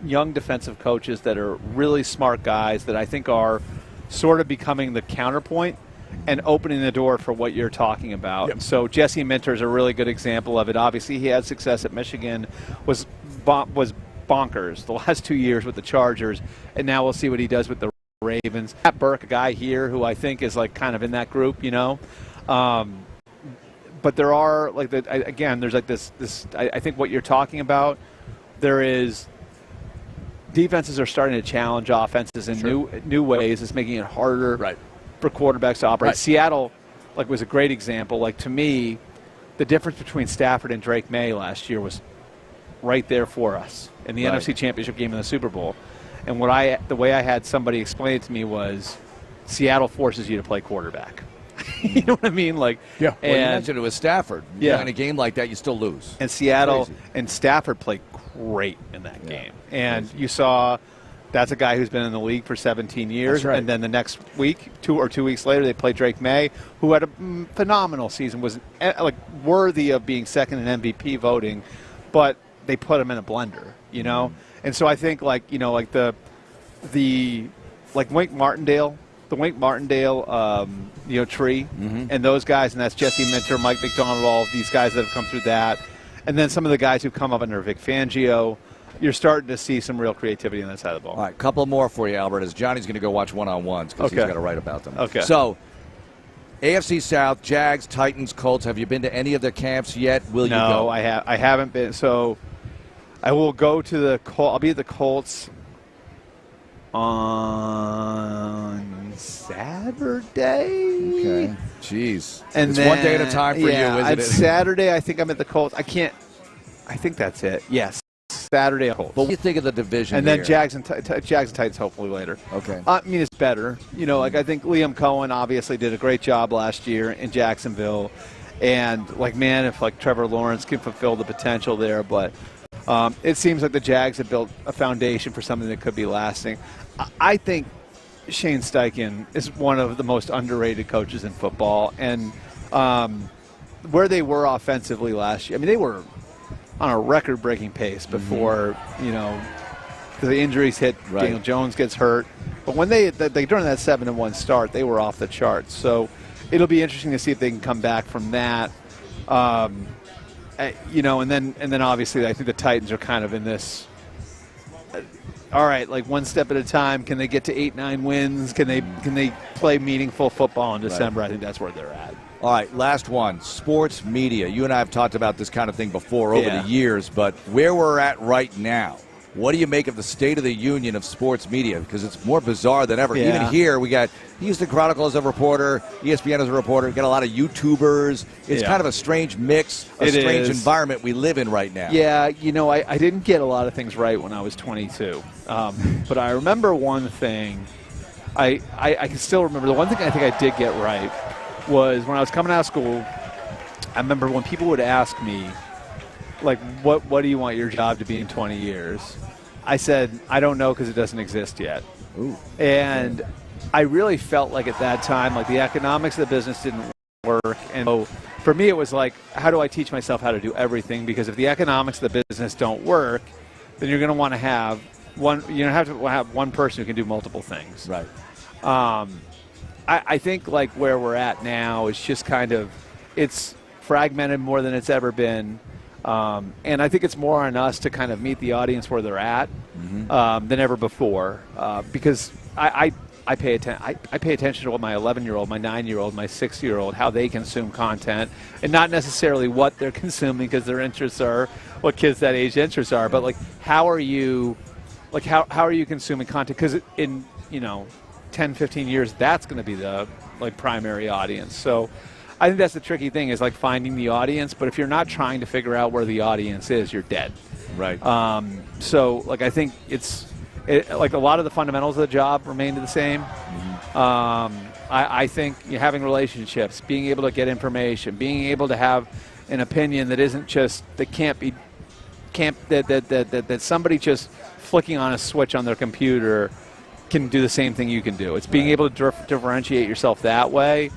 young defensive coaches that are really smart guys that I think are sort of becoming the counterpoint and opening the door for what you're talking about. Yep. So Jesse Minter is a really good example of it. Obviously, he had success at Michigan, was bonkers the last 2 years with the Chargers, and now we'll see what he does with the Ravens. Matt Burke, a guy here who I think is, like, kind of in that group, but there are, like, there's like this. I think what you're talking about, there is defenses are starting to challenge offenses in new ways. It's making it harder for quarterbacks to operate. Seattle, like, was a great example. Like, to me, the difference between Stafford and Drake May last year was right there for us in the NFC Championship game in the Super Bowl. And the way I had somebody explain it to me was, Seattle forces you to play quarterback. You know what I mean? Like, well, you mentioned it was Stafford. In a game like that, you still lose. And Seattle and Stafford played great in that game. And you saw that's a guy who's been in the league for 17 years. And then the next week, 2 weeks later, they played Drake May, who had a phenomenal season, was, like, worthy of being second in MVP voting, but they put him in a blender, And so I think, like, the Wink Martindale, tree, and those guys, and that's Jesse Minter, Mike McDonald, all of these guys that have come through that, and then some of the guys who've come up under Vic Fangio. You're starting to see some real creativity on that side of the ball. All right, couple more for you, Albert, as Johnny's going to go watch one-on-ones because he's got to write about them. Okay. So, AFC South, Jags, Titans, Colts. Have you been to any of their camps yet? Will you go? No, I haven't been. So I will go to the Colts. I'll be at the Colts on Saturday. Okay. Jeez. And it's then, 1 day at a time for you, isn't it? Saturday, I think I'm at the Colts. I think that's it. Yes. Saturday at Colts. But what do you think of the division and here? then Jags and Titans hopefully later. Okay. I mean, it's better. Like, I think Liam Cohen obviously did a great job last year in Jacksonville. And, like, man, if, like, Trevor Lawrence can fulfill the potential there. But it seems like the Jags have built a foundation for something that could be lasting. I think Shane Steichen is one of the most underrated coaches in football. And where they were offensively last year, I mean, they were on a record-breaking pace before, the injuries hit. Daniel Jones gets hurt. But when they during that 7-1 start, they were off the charts. So it'll be interesting to see if they can come back from that. And then obviously I think the Titans are kind of in this. All right, like, one step at a time. Can they get to 8-9 wins? Can they play meaningful football in December? I think that's where they're at. All right, last one, sports media. You and I have talked about this kind of thing before over the years, but where we're at right now, what do you make of the state of the union of sports media? Because it's more bizarre than ever. Even here, we got Houston Chronicle as a reporter, ESPN as a reporter. We got a lot of YouTubers. It's kind of a strange mix, strange environment we live in right now. Yeah, I didn't get a lot of things right when I was 22. But I remember one thing. I can still remember. The one thing I think I did get right was when I was coming out of school, I remember when people would ask me, what do you want your job to be in 20 years? I said, I don't know because it doesn't exist yet. Ooh. And I really felt like at that time, like the economics of the business didn't work. And so for me, it was like, how do I teach myself how to do everything? Because if the economics of the business don't work, then you're going to want to have one person who can do multiple things. Right. I think like where we're at now is just kind of, it's fragmented more than it's ever been. And I think it's more on us to kind of meet the audience where they're at than ever before, because I pay attention to what my 11-year-old, my 9-year-old, my 6-year-old, how they consume content, and not necessarily what they're consuming because their interests are what kids that age interests are, but like how are you consuming content? Because in 10, 15 years, that's going to be the primary audience. So I think that's the tricky thing is like finding the audience. But if you're not trying to figure out where the audience is, you're dead. Right. So like I think like a lot of the fundamentals of the job remain the same. I think having relationships, being able to get information, being able to have an opinion that isn't just that somebody just flicking on a switch on their computer can do the same thing you can do. It's being able to differentiate yourself that way.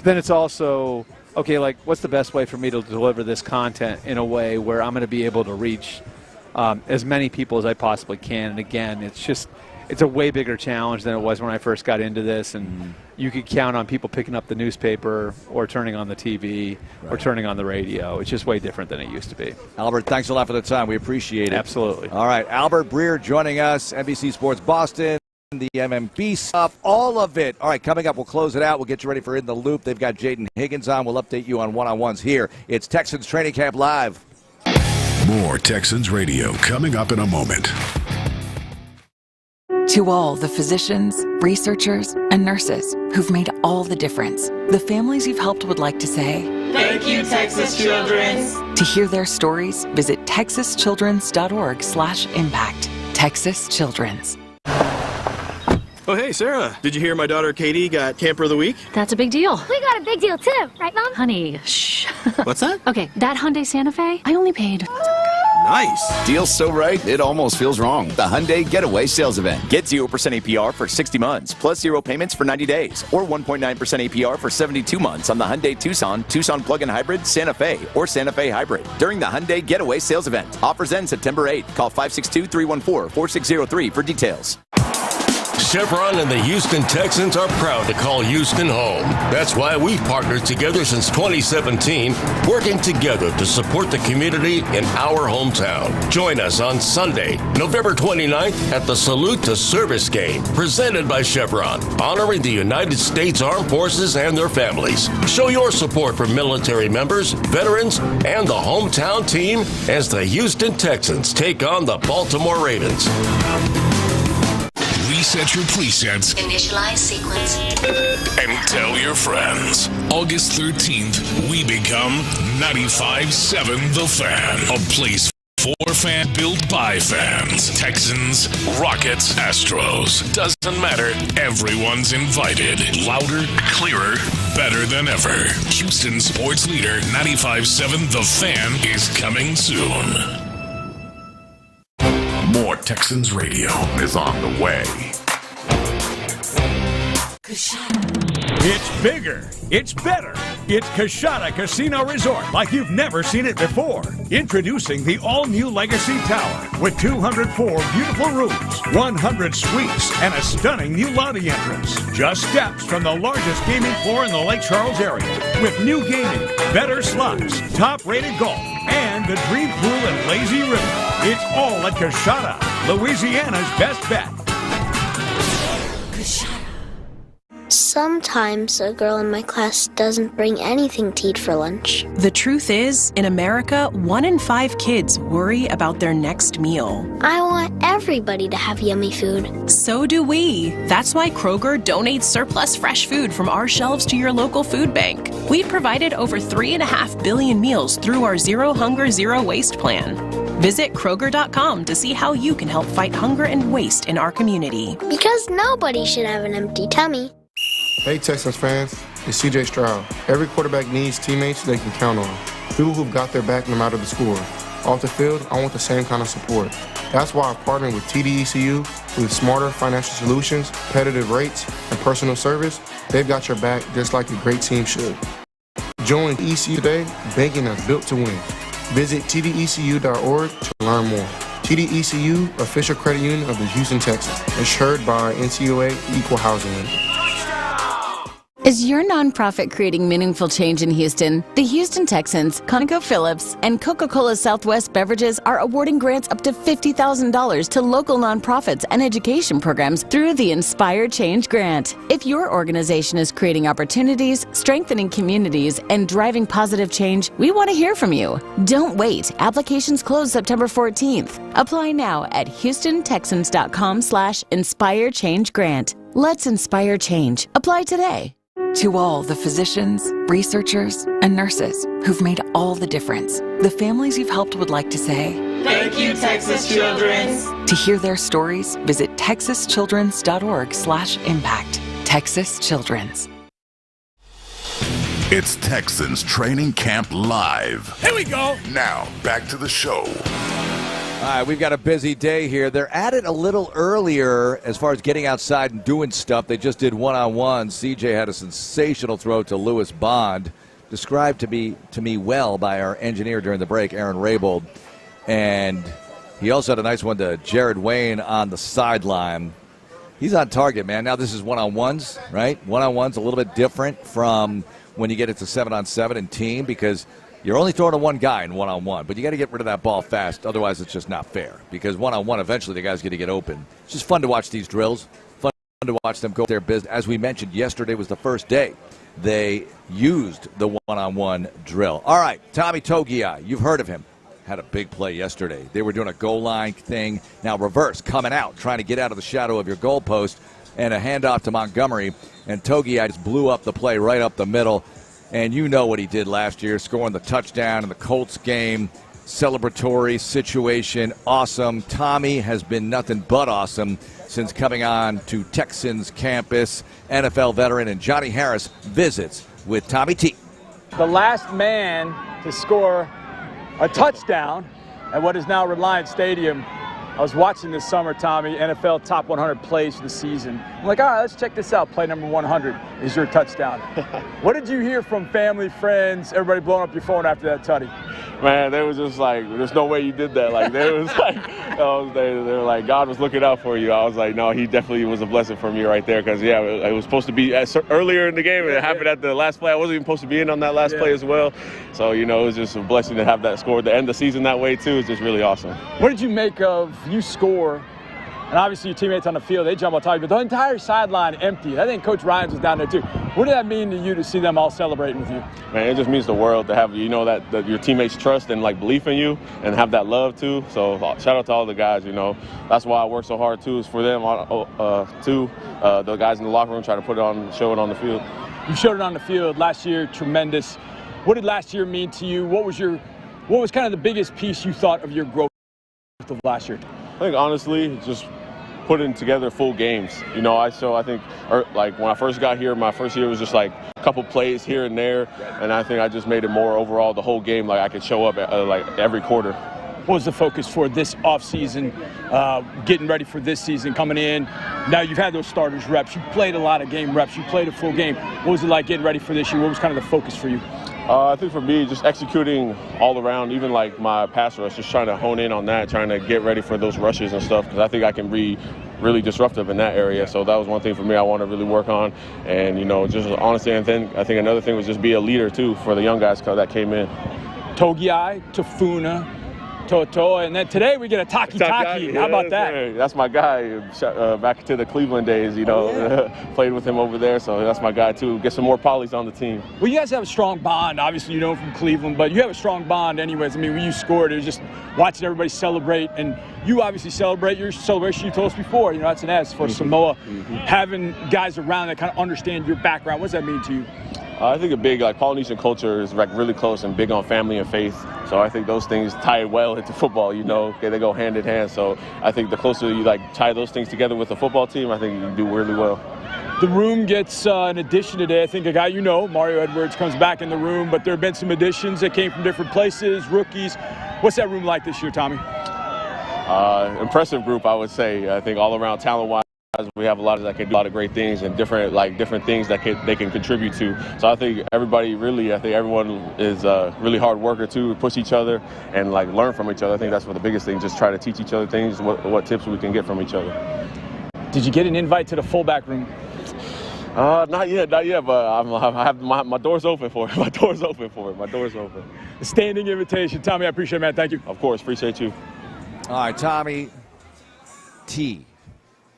Then it's also, okay, like what's the best way for me to deliver this content in a way where I'm going to be able to reach as many people as I possibly can. And again, it's a way bigger challenge than it was when I first got into this. And you could count on people picking up the newspaper or turning on the TV or turning on the radio. It's just way different than it used to be. Albert, thanks a lot for the time. We appreciate it. Absolutely. All right, Albert Breer joining us, NBC Sports Boston. The MMB stuff, all of it. All right, coming up, we'll close it out. We'll get you ready for In the Loop. They've got Jaden Higgins on. We'll update you on one-on-ones here. It's Texans Training Camp Live. More Texans Radio coming up in a moment. To all the physicians, researchers, and nurses who've made all the difference, the families you've helped would like to say, thank you, Texas Children's. To hear their stories, visit texaschildrens.org/impact. Texas Children's. Oh, hey, Sarah. Did you hear my daughter Katie got Camper of the Week? That's a big deal. We got a big deal, too. Right, Mom? Honey, shh. What's that? Okay, that Hyundai Santa Fe, I only paid... Nice. Deal's so right, it almost feels wrong. The Hyundai Getaway Sales Event. Get 0% APR for 60 months, plus 0 payments for 90 days, or 1.9% APR for 72 months on the Hyundai Tucson, Tucson Plug-in Hybrid, Santa Fe, or Santa Fe Hybrid. During the Hyundai Getaway Sales Event. Offers end September 8th. Call 562-314-4603 for details. Chevron and the Houston Texans are proud to call Houston home. That's why we've partnered together since 2017, working together to support the community in our hometown. Join us on Sunday, November 29th at the Salute to Service game, presented by Chevron, honoring the United States Armed Forces and their families. Show your support for military members, veterans, and the hometown team as the Houston Texans take on the Baltimore Ravens. Reset your presets. Initialize sequence. And tell your friends. August 13th, we become 95.7 The Fan. A place for fans, built by fans. Texans, Rockets, Astros. Doesn't matter. Everyone's invited. Louder, clearer, better than ever. Houston sports leader 95.7 The Fan is coming soon. More Texans Radio is on the way. It's bigger. It's better. It's Coshada Casino Resort like you've never seen it before. Introducing the all-new Legacy Tower with 204 beautiful rooms, 100 suites, and a stunning new lobby entrance. Just steps from the largest gaming floor in the Lake Charles area with new gaming, better slots, top-rated golf, and the dream pool and lazy river. It's all at Coshada, Louisiana's best bet. Sometimes a girl in my class doesn't bring anything to eat for lunch. The truth is, in America, 1 in 5 kids worry about their next meal. I want everybody to have yummy food. So do we. That's why Kroger donates surplus fresh food from our shelves to your local food bank. We've provided over 3.5 billion meals through our Zero Hunger, Zero Waste plan. Visit Kroger.com to see how you can help fight hunger and waste in our community. Because nobody should have an empty tummy. Hey Texans fans, it's CJ Stroud. Every quarterback needs teammates they can count on. People who've got their back no matter the score. Off the field, I want the same kind of support. That's why I've partnered with TDECU with smarter financial solutions, competitive rates, and personal service. They've got your back just like a great team should. Join ECU today, banking that's built to win. Visit tdecu.org to learn more. TDECU, official credit union of the Houston Texans, insured by NCUA Equal Housing Lender. Is your nonprofit creating meaningful change in Houston? The Houston Texans, ConocoPhillips, and Coca-Cola Southwest Beverages are awarding grants up to $50,000 to local nonprofits and education programs through the Inspire Change Grant. If your organization is creating opportunities, strengthening communities, and driving positive change, we want to hear from you. Don't wait. Applications close September 14th. Apply now at HoustonTexans.com/Inspire Change Grant. Let's inspire change. Apply today. To all the physicians, researchers, and nurses who've made all the difference, the families you've helped would like to say, thank you, Texas Children's. To hear their stories, visit texaschildrens.org/impact. Texas Children's. It's Texans Training Camp Live. Here we go. Now, back to the show. All right, we've got a busy day here. They're at it a little earlier as far as getting outside and doing stuff. They just did one-on-one. CJ had a sensational throw to Lewis Bond, described to me well by our engineer during the break, Aaron Raybold. And he also had a nice one to Jared Wayne on the sideline. He's on target, man. Now this is one-on-ones, right? One-on-ones a little bit different from when you get into 7-on-7 and team, because you're only throwing to one guy in one-on-one, but you got to get rid of that ball fast. Otherwise, it's just not fair, because one-on-one, eventually the guy's going to get open. It's just fun to watch these drills, fun to watch them go their business. As we mentioned, yesterday was the first day they used the one-on-one drill. All right, Tommy Togiai, you've heard of him. Had a big play yesterday. They were doing a goal line thing. Now reverse, coming out, trying to get out of the shadow of your goalpost, and a handoff to Montgomery, and Togiai just blew up the play right up the middle. And you know what he did last year, scoring the touchdown in the Colts game. Celebratory situation, awesome. Tommy has been nothing but awesome since coming on to Texans campus. NFL veteran and Johnny Harris visits with Tommy T. The last man to score a touchdown at what is now Reliance Stadium. I was watching this summer, Tommy, NFL top 100 plays for the season. I'm like, all right, let's check this out. Play number 100 is your touchdown. What did you hear from family, friends, everybody blowing up your phone after that tutty? Man, they was just like, there's no way you did that. Like, they was like, they were like, God was looking out for you. I was like, no, he definitely was a blessing for me right there. Because, yeah, it was supposed to be earlier in the game. And it happened at the last play. I wasn't even supposed to be in on that last play as well. So, you know, it was just a blessing to have that score. To end the season that way, too, is just really awesome. What did you make of you score? And obviously your teammates on the field, they jump on top of you, but the entire sideline empty. I think Coach Ryans was down there too. What did that mean to you to see them all celebrating with you? Man, it just means the world to have, you know, that your teammates trust and like belief in you and have that love too. So shout out to all the guys, you know. That's why I work so hard too, is for them too. The guys in the locker room try to put it on, show it on the field. You showed it on the field last year, tremendous. What did last year mean to you? What was kind of the biggest piece you thought of your growth of last year? I think honestly, just putting together full games. You know, I think like when I first got here, my first year was just like a couple plays here and there, and I think I just made it more overall the whole game. Like I could show up like every quarter. What was the focus for this offseason, getting ready for this season, coming in? Now you've had those starters reps. You played a lot of game reps. You played a full game. What was it like getting ready for this year? What was kind of the focus for you? I think for me, just executing all around, even like my pass rush, just trying to hone in on that, trying to get ready for those rushes and stuff, because I think I can be really disruptive in that area. So that was one thing for me I want to really work on. And, you know, just honestly, and then I think another thing was just be a leader, too, for the young guys that came in. Togiai, Tafuna, Toto, and then today we get a Taki. How about that? That's my guy. Back to the Cleveland days, you know, played with him over there, so that's my guy too. Get some more polys on the team. Well, you guys have a strong bond. Obviously, you know from Cleveland, but you have a strong bond anyways. I mean, when you scored, it was just watching everybody celebrate, and you obviously celebrate your celebration. You told us before, you know, that's an S for Samoa. Having guys around that kind of understand your background, what does that mean to you? I think a big, like, Polynesian culture is like really close and big on family and faith. So I think those things tie well into football, you know, they go hand in hand. So I think the closer you like tie those things together with the football team, I think you do really well. The room gets an addition today. I think a guy you know, Mario Edwards, comes back in the room, but there have been some additions that came from different places, rookies. What's that room like this year, Tommy? Impressive group, I would say. I think all around talent-wise, we have a lot that can do a lot of great things and different things that they can contribute to. So I think everyone is a really hard worker too, push each other and learn from each other. I think that's what the biggest thing, just try to teach each other things, what tips we can get from each other. Did you get an invite to the fullback room? Not yet, but I have my door's open for it. My door's open. A standing invitation. Tommy, I appreciate it, man. Thank you. Of course, appreciate you. All right, Tommy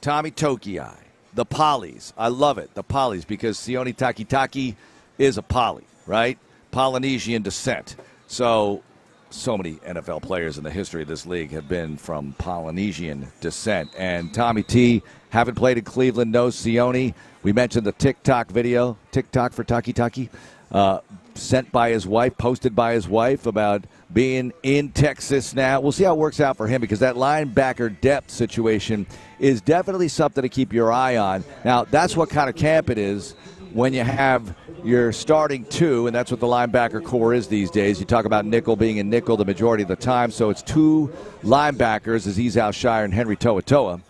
Togiai, the Polys. I love it, the Polys, because Sione Takitaki is a Poly, right? Polynesian descent. So many NFL players in the history of this league have been from Polynesian descent. And Tommy T, having played in Cleveland, knows Sione. We mentioned the TikTok video, TikTok for Taki, sent by his wife, posted by his wife about being in Texas now. We'll see how it works out for him because that linebacker depth situation is definitely something to keep your eye on. Now, that's what kind of camp it is when you have your starting two, and that's what the linebacker core is these days. You talk about nickel being in nickel the majority of the time, so it's two linebackers, Azeez Al-Shire and Henry To'oTo'o.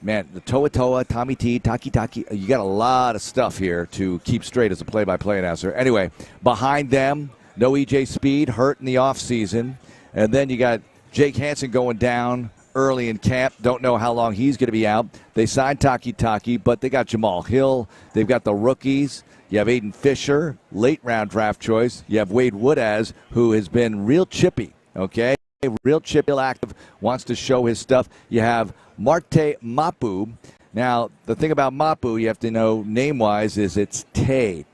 Man, the To'oTo'o, Tommy T, Taki, you got a lot of stuff here to keep straight as a play-by-play announcer. Anyway, behind them, no E.J. Speed, hurt in the offseason. And then you got Jake Hansen going down early in camp. Don't know how long he's going to be out. They signed Taki, but they got Jamal Hill. They've got the rookies. You have Aiden Fisher, late-round draft choice. You have Wade Woodaz, who has been real chippy, okay? Real chippy, active, wants to show his stuff. You have Marte Mapu. Now, the thing about Mapu, you have to know name-wise, is it's Te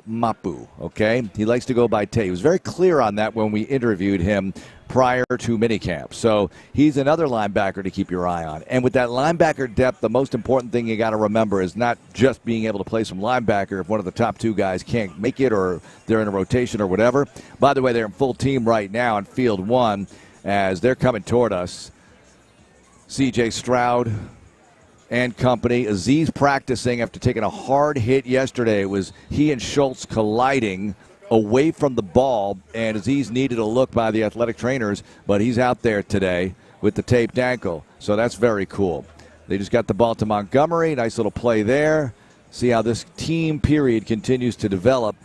Mapu, okay? He likes to go by Te. He was very clear on that when we interviewed him prior to minicamp. So he's another linebacker to keep your eye on. And with that linebacker depth, the most important thing you got to remember is not just being able to play some linebacker if one of the top two guys can't make it or they're in a rotation or whatever. By the way, they're in full team right now in Field 1 as they're coming toward us. C.J. Stroud and company. Azeez practicing after taking a hard hit yesterday. It was he and Schultz colliding away from the ball, and Azeez needed a look by the athletic trainers, but he's out there today with the taped ankle, so that's very cool. They just got the ball to Montgomery. Nice little play there. See how this team period continues to develop.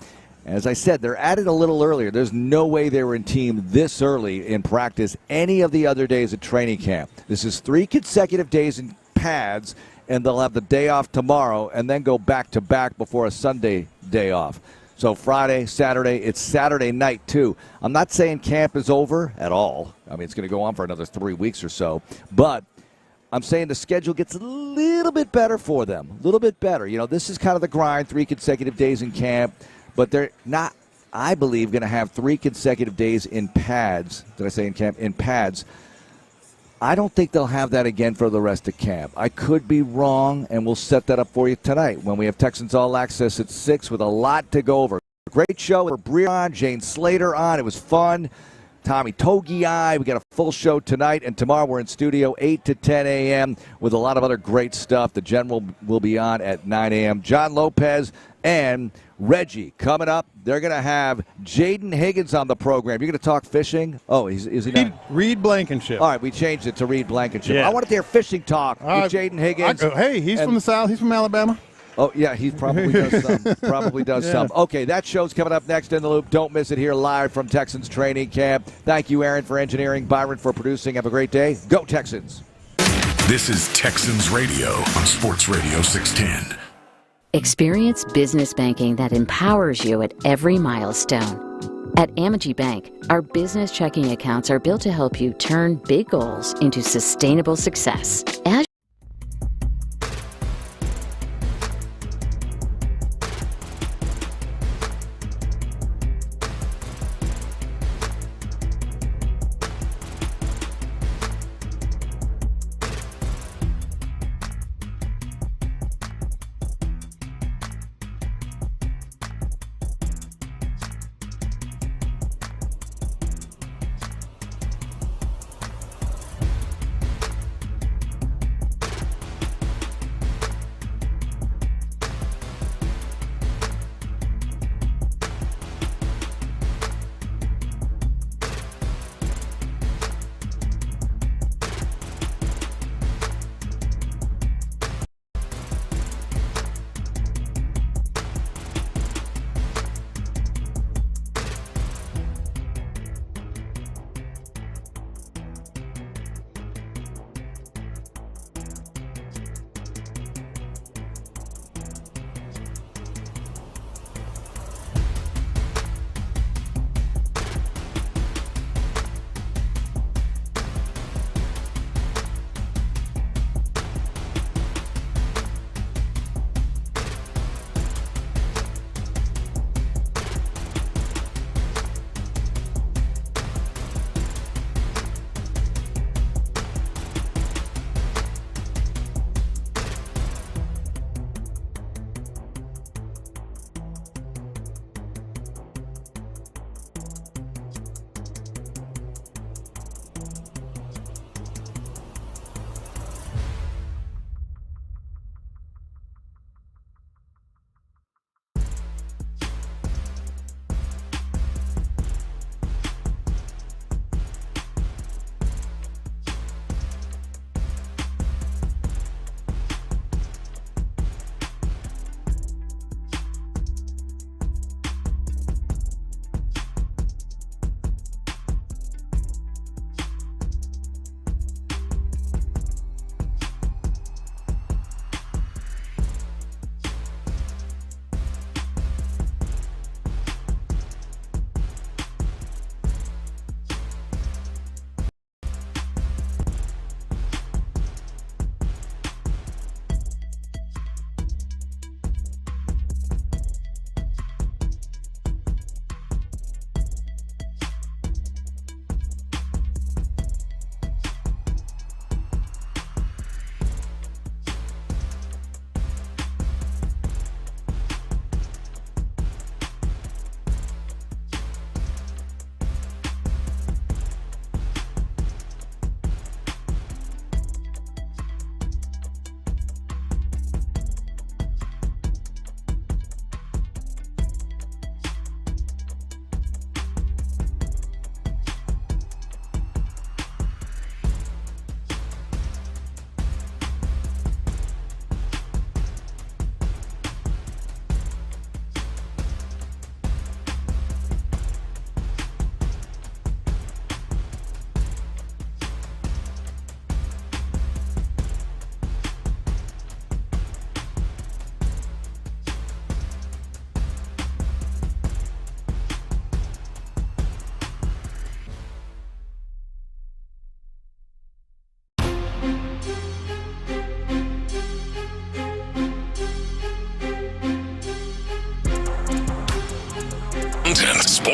As I said, they're at it a little earlier. There's no way they were in team this early in practice any of the other days at training camp. This is 3 consecutive days in pads, and they'll have the day off tomorrow and then go back-to-back before a Sunday day off. So Friday, Saturday, it's Saturday night too. I'm not saying camp is over at all. I mean, it's going to go on for another 3 weeks or so. But I'm saying the schedule gets a little bit better for them, a little bit better. You know, this is kind of the grind, 3 consecutive days in camp. But they're not, I believe, going to have 3 consecutive days in pads. Did I say in camp? In pads. I don't think they'll have that again for the rest of camp. I could be wrong, and we'll set that up for you tonight when we have Texans All Access at 6 with a lot to go over. Great show with Breer on, Jane Slater on. It was fun. Tommy Togiai. We got a full show tonight, and tomorrow we're in studio 8 to 10 a.m. with a lot of other great stuff. The General will be on at 9 a.m. John Lopez and Reggie coming up. They're going to have Jaden Higgins on the program. You're going to talk fishing? Oh, is he not? Reed Blankenship. All right, we changed it to Reed Blankenship. Yeah. I wanted to hear fishing talk with Jaden Higgins. Hey, he's from the South. He's from Alabama. Oh, yeah, he probably does some. Okay, that show's coming up next in the Loop. Don't miss it here live from Texans training camp. Thank you, Aaron, for engineering, Byron for producing. Have a great day. Go Texans. This is Texans Radio on Sports Radio 610. Experience business banking that empowers you at every milestone. At Amity Bank, our business checking accounts are built to help you turn big goals into sustainable success.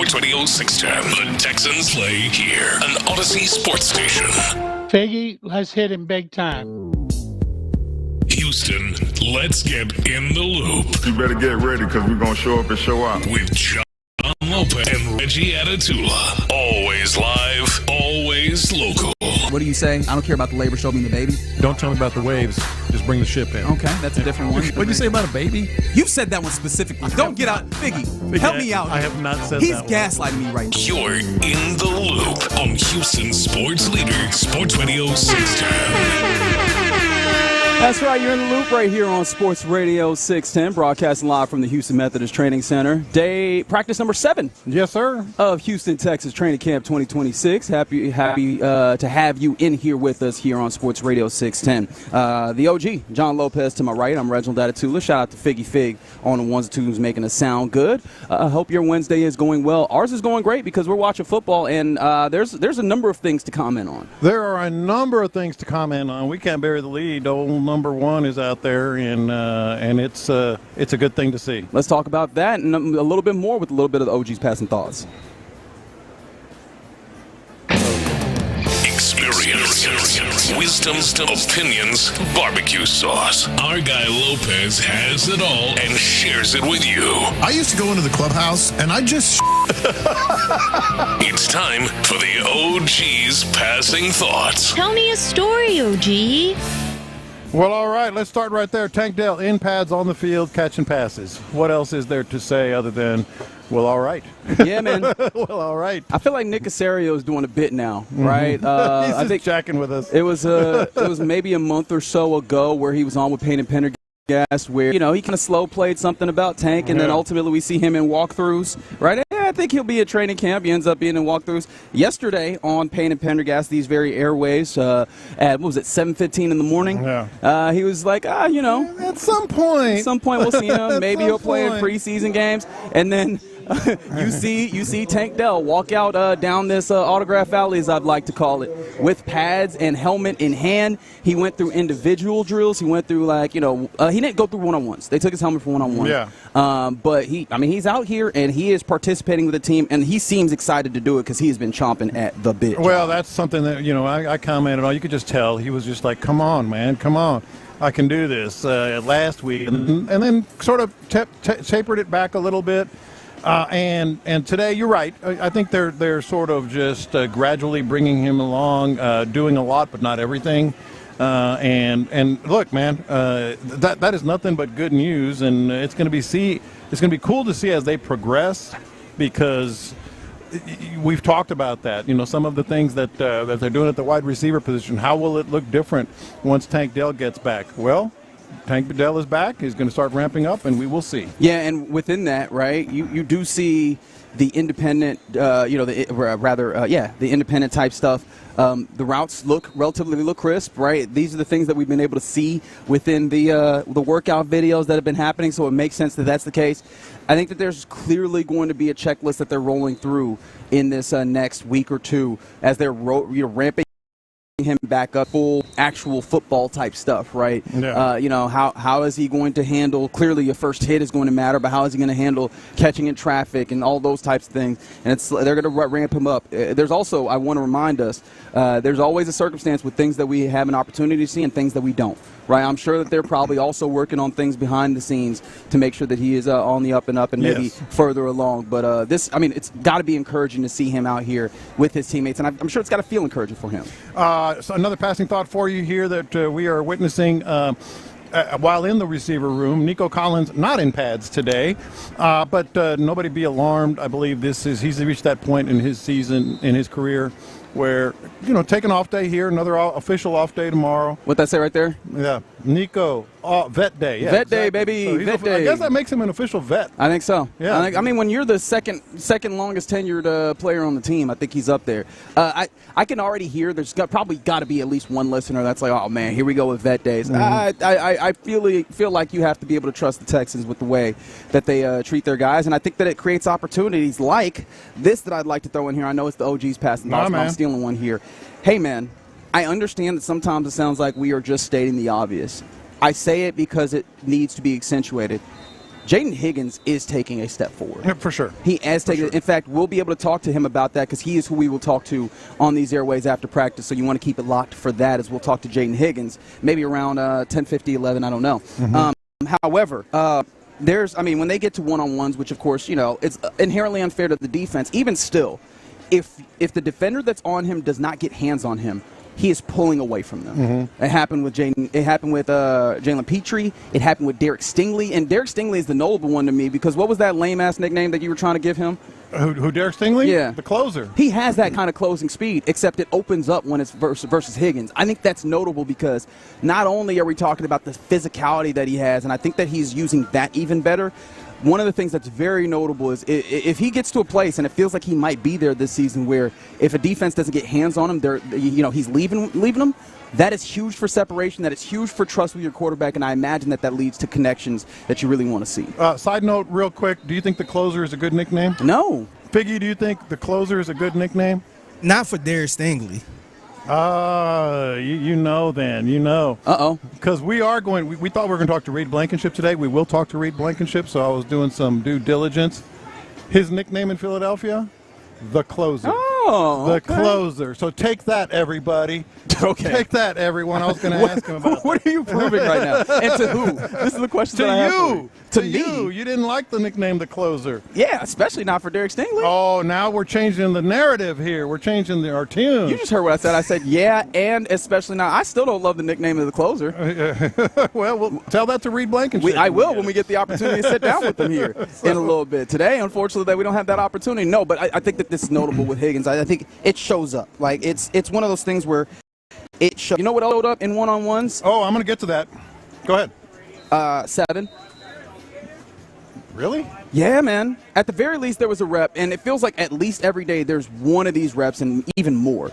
Sports Radio 610. The Texans play here, an Odyssey sports station. Figgy, let's hit him big time. Houston, let's get in the loop. You better get ready because we're going to show up and show out. With John Lopez and Reggie Atatula. Always live, always local. What do you say? I don't care about the labor, show me the baby. Don't tell me about the waves. Just bring the ship in. Okay, that's a different one. What'd you say about a baby? You said that one specifically. Don't get out. Figgy, help me out. I have not said He's that one. gaslighting me right now. You're in the loop on Houston Sports Leader, Sports Radio 610. That's right, you're in the loop right here on Sports Radio 610, broadcasting live from the Houston Methodist Training Center. Practice number 7. Yes, sir. Of Houston, Texas Training Camp 2026. Happy to have you in here with us here on Sports Radio 610. The OG, John Lopez to my right. I'm Reginald Atatula. Shout out to Figgy Fig on the ones and twos making us sound good. I hope your Wednesday is going well. Ours is going great because we're watching football, and there's a number of things to comment on. There are a number of things to comment on. We can't bury the lead. Old number 1 is out there, and it's a good thing to see. Let's talk about that and a little bit more with a little bit of the OG's passing thoughts. Experience, wisdom, opinions, barbecue sauce. Our guy Lopez has it all and shares it with you. I used to go into the clubhouse and I just It's time for the OG's passing thoughts. Tell me a story, OG. Well, all right, let's start right there. Tank Dell in pads on the field, catching passes. What else is there to say other than, well, all right? Yeah, man. Well, all right. I feel like Nick Casario is doing a bit now, right? He's I think jacking with us. It was maybe a month or so ago where he was on with Payne and Pendergast, where he kind of slow played something about Tank, and then ultimately we see him in walkthroughs, right? I think he'll be at training camp. He ends up being in walkthroughs. Yesterday on Payne and Pendergast, these very airways, at, 7:15 in the morning, he was like, at some point we'll see him. Maybe he'll play in preseason games. And then you see Tank Dell walk out down this autograph alley, as I'd like to call it, with pads and helmet in hand. He went through individual drills. He went through he didn't go through one-on-ones. They took his helmet for one-on-one. Yeah. But he's out here and he is participating with the team, and he seems excited to do it because he has been chomping at the bit. Well, that's something that I commented on. You could just tell he was just like, come on, man, come on. I can do this last week, and then sort of tapered it back a little bit. And today, you're right. I think they're sort of just gradually bringing him along, doing a lot, but not everything. And look, man, that is nothing but good news, and it's going to be cool to see as they progress, because we've talked about that. Some of the things that they're doing at the wide receiver position. How will it look different once Tank Dell gets back? Well, Tank Dell is back. He's going to start ramping up, and we will see. Yeah, and within that, right, you do see the independent, the independent type stuff. The routes look relatively crisp, right? These are the things that we've been able to see within the workout videos that have been happening, so it makes sense that that's the case. I think that there's clearly going to be a checklist that they're rolling through in this next week or two as they're ramping him back up, full actual football type stuff, right? Yeah. How is he going to handle, clearly your first hit is going to matter, but how is he going to handle catching in traffic and all those types of things? And they're going to ramp him up. There's also, I want to remind us, there's always a circumstance with things that we have an opportunity to see and things that we don't, right? I'm sure that they're probably also working on things behind the scenes to make sure that he is on the up and up and maybe further along. But it's got to be encouraging to see him out here with his teammates, and I'm sure it's got to feel encouraging for him. So another passing thought for you here that we are witnessing while in the receiver room. Nico Collins not in pads today, but nobody be alarmed. I believe he's reached that point in his season, in his career, where, take an off day here, another official off day tomorrow. What that say right there? Yeah. Nico, vet day. Yeah, vet day, baby. So vet day. I guess that makes him an official vet. I think so. Yeah. I mean, when you're the second longest tenured player on the team, I think he's up there. I can already hear there's probably got to be at least one listener that's like, oh, man, here we go with vet days. Mm-hmm. I feel like you have to be able to trust the Texans with the way that they treat their guys, and I think that it creates opportunities like this that I'd like to throw in here. I know it's the OG's passing thoughts, but I'm stealing one here. Hey, man, I understand that sometimes it sounds like we are just stating the obvious. I say it because it needs to be accentuated. Jaden Higgins is taking a step forward. Yeah, for sure. He has taken. In fact, we'll be able to talk to him about that because he is who we will talk to on these airways after practice. So you want to keep it locked for that as we'll talk to Jaden Higgins maybe around 10:50, 11. I don't know. However, when they get to one-on-ones, which of course it's inherently unfair to the defense. Even still, if the defender that's on him does not get hands on him, he is pulling away from them. It happened with Jalen. It happened with Jalen Petrie. It happened with Derek Stingley. And Derek Stingley is the notable one to me because what was that lame-ass nickname that you were trying to give him? Who Derek Stingley? Yeah. The closer. He has that kind of closing speed, except it opens up when it's versus Higgins. I think that's notable because not only are we talking about the physicality that he has, and I think that he's using that even better, one of the things that's very notable is if he gets to a place, and it feels like he might be there this season, where if a defense doesn't get hands on him, he's leaving them. That is huge for separation. That is huge for trust with your quarterback, and I imagine that leads to connections that you really want to see. Side note, real quick, do you think the closer is a good nickname? No. Figgy, do you think the closer is a good nickname? Not for Derek Stingley. You know then. Uh-oh. Because we thought we were going to talk to Reed Blankenship today. We will talk to Reed Blankenship, so I was doing some due diligence. His nickname in Philadelphia? The Closer. Oh, The Closer. So take that, everybody. Okay. Take that, everyone. I was going to ask him about what are you proving right now? And to who? This is the question that I have for you. To me. You didn't like the nickname The Closer. Yeah, especially not for Derek Stingley. Oh, now we're changing the narrative here. We're changing our tune. You just heard what I said. I said, yeah, and especially not. I still don't love the nickname of The Closer. Well, we'll tell that to Reed Blankenship. I will when we get the opportunity to sit down with him here in a little bit. Today, unfortunately, we don't have that opportunity. No, but I think that this is notable with Higgins. I think it shows up. Like, it's one of those things where it shows. You know what else showed up in one-on-ones? Oh, I'm going to get to that. Go ahead. 7. Really? Yeah, man. At the very least, there was a rep, and it feels like at least every day there's one of these reps and even more.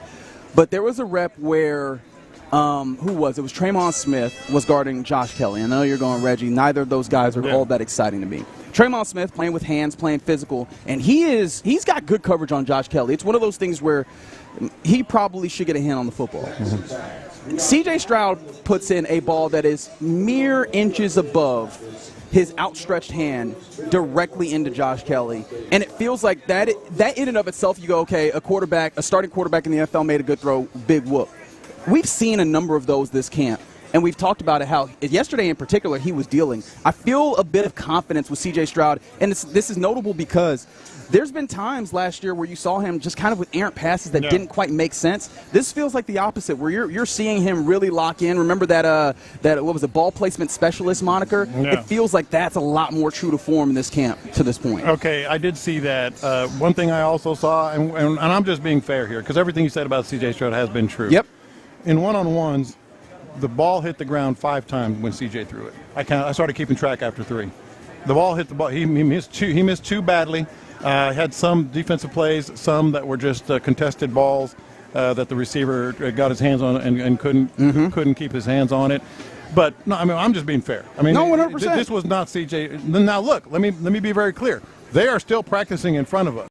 But there was a rep where, who was it? It was Tremon Smith was guarding Josh Kelly. I know you're going, Reggie. Neither of those guys are all that exciting to me. Tremon Smith playing with hands, playing physical, and he's got good coverage on Josh Kelly. It's one of those things where he probably should get a hand on the football. C.J. Stroud puts in a ball that is mere inches above his outstretched hand directly into Josh Kelly. And it feels like that in and of itself, you go, okay, a starting quarterback in the NFL made a good throw, big whoop. We've seen a number of those this camp. And we've talked about it, how yesterday in particular he was dealing. I feel a bit of confidence with C.J. Stroud, and this is notable because there's been times last year where you saw him just kind of with errant passes that didn't quite make sense. This feels like the opposite, where you're seeing him really lock in. Remember that what was it, ball placement specialist moniker? Yeah. It feels like that's a lot more true to form in this camp to this point. Okay, I did see that. One thing I also saw, and I'm just being fair here, because everything you said about C.J. Stroud has been true. Yep. In one-on-ones, the ball hit the ground 5 times when CJ threw it. I started keeping track after 3. The ball hit the ball. He missed 2. He missed 2 badly. Had some defensive plays, some that were just contested balls that the receiver got his hands on and couldn't keep his hands on it. But no, I mean, I'm just being fair. I mean, no, 100%. This was not CJ. Now look, let me be very clear. They are still practicing in front of us.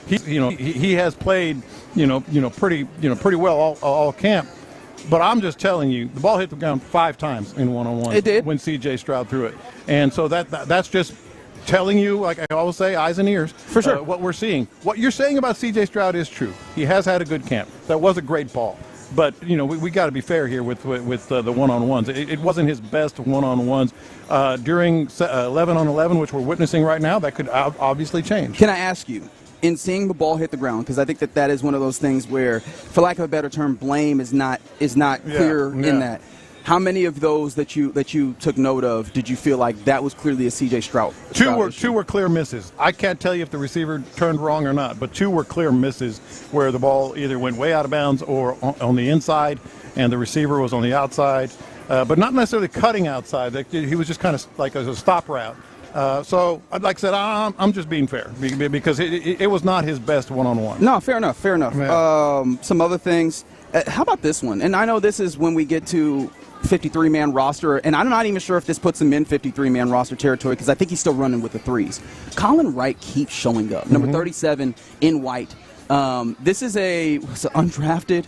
He has played pretty well all camp. But I'm just telling you, the ball hit the ground 5 times in one-on-one. It did. When C.J. Stroud threw it. And so that's just telling you, like I always say, eyes and ears. For sure. What we're seeing. What you're saying about C.J. Stroud is true. He has had a good camp. That was a great ball. But, we got to be fair here with the one-on-ones. It wasn't his best one-on-ones. During 11-on-11, which we're witnessing right now, that could obviously change. Can I ask you, in seeing the ball hit the ground, because I think that is one of those things where, for lack of a better term, blame is not clear in that. How many of those that you took note of did you feel like that was clearly a C.J. Stroud? Two were clear misses. I can't tell you if the receiver turned wrong or not, but 2 were clear misses where the ball either went way out of bounds or on the inside, and the receiver was on the outside, but not necessarily cutting outside. He was just kind of like a stop route. So, like I said, I'm just being fair because it was not his best one-on-one. No, fair enough. Yeah. Some other things. How about this one? And I know this is when we get to 53-man roster, and I'm not even sure if this puts him in 53-man roster territory because I think he's still running with the 3s. Colin Wright keeps showing up. Number 37 in white. This is an undrafted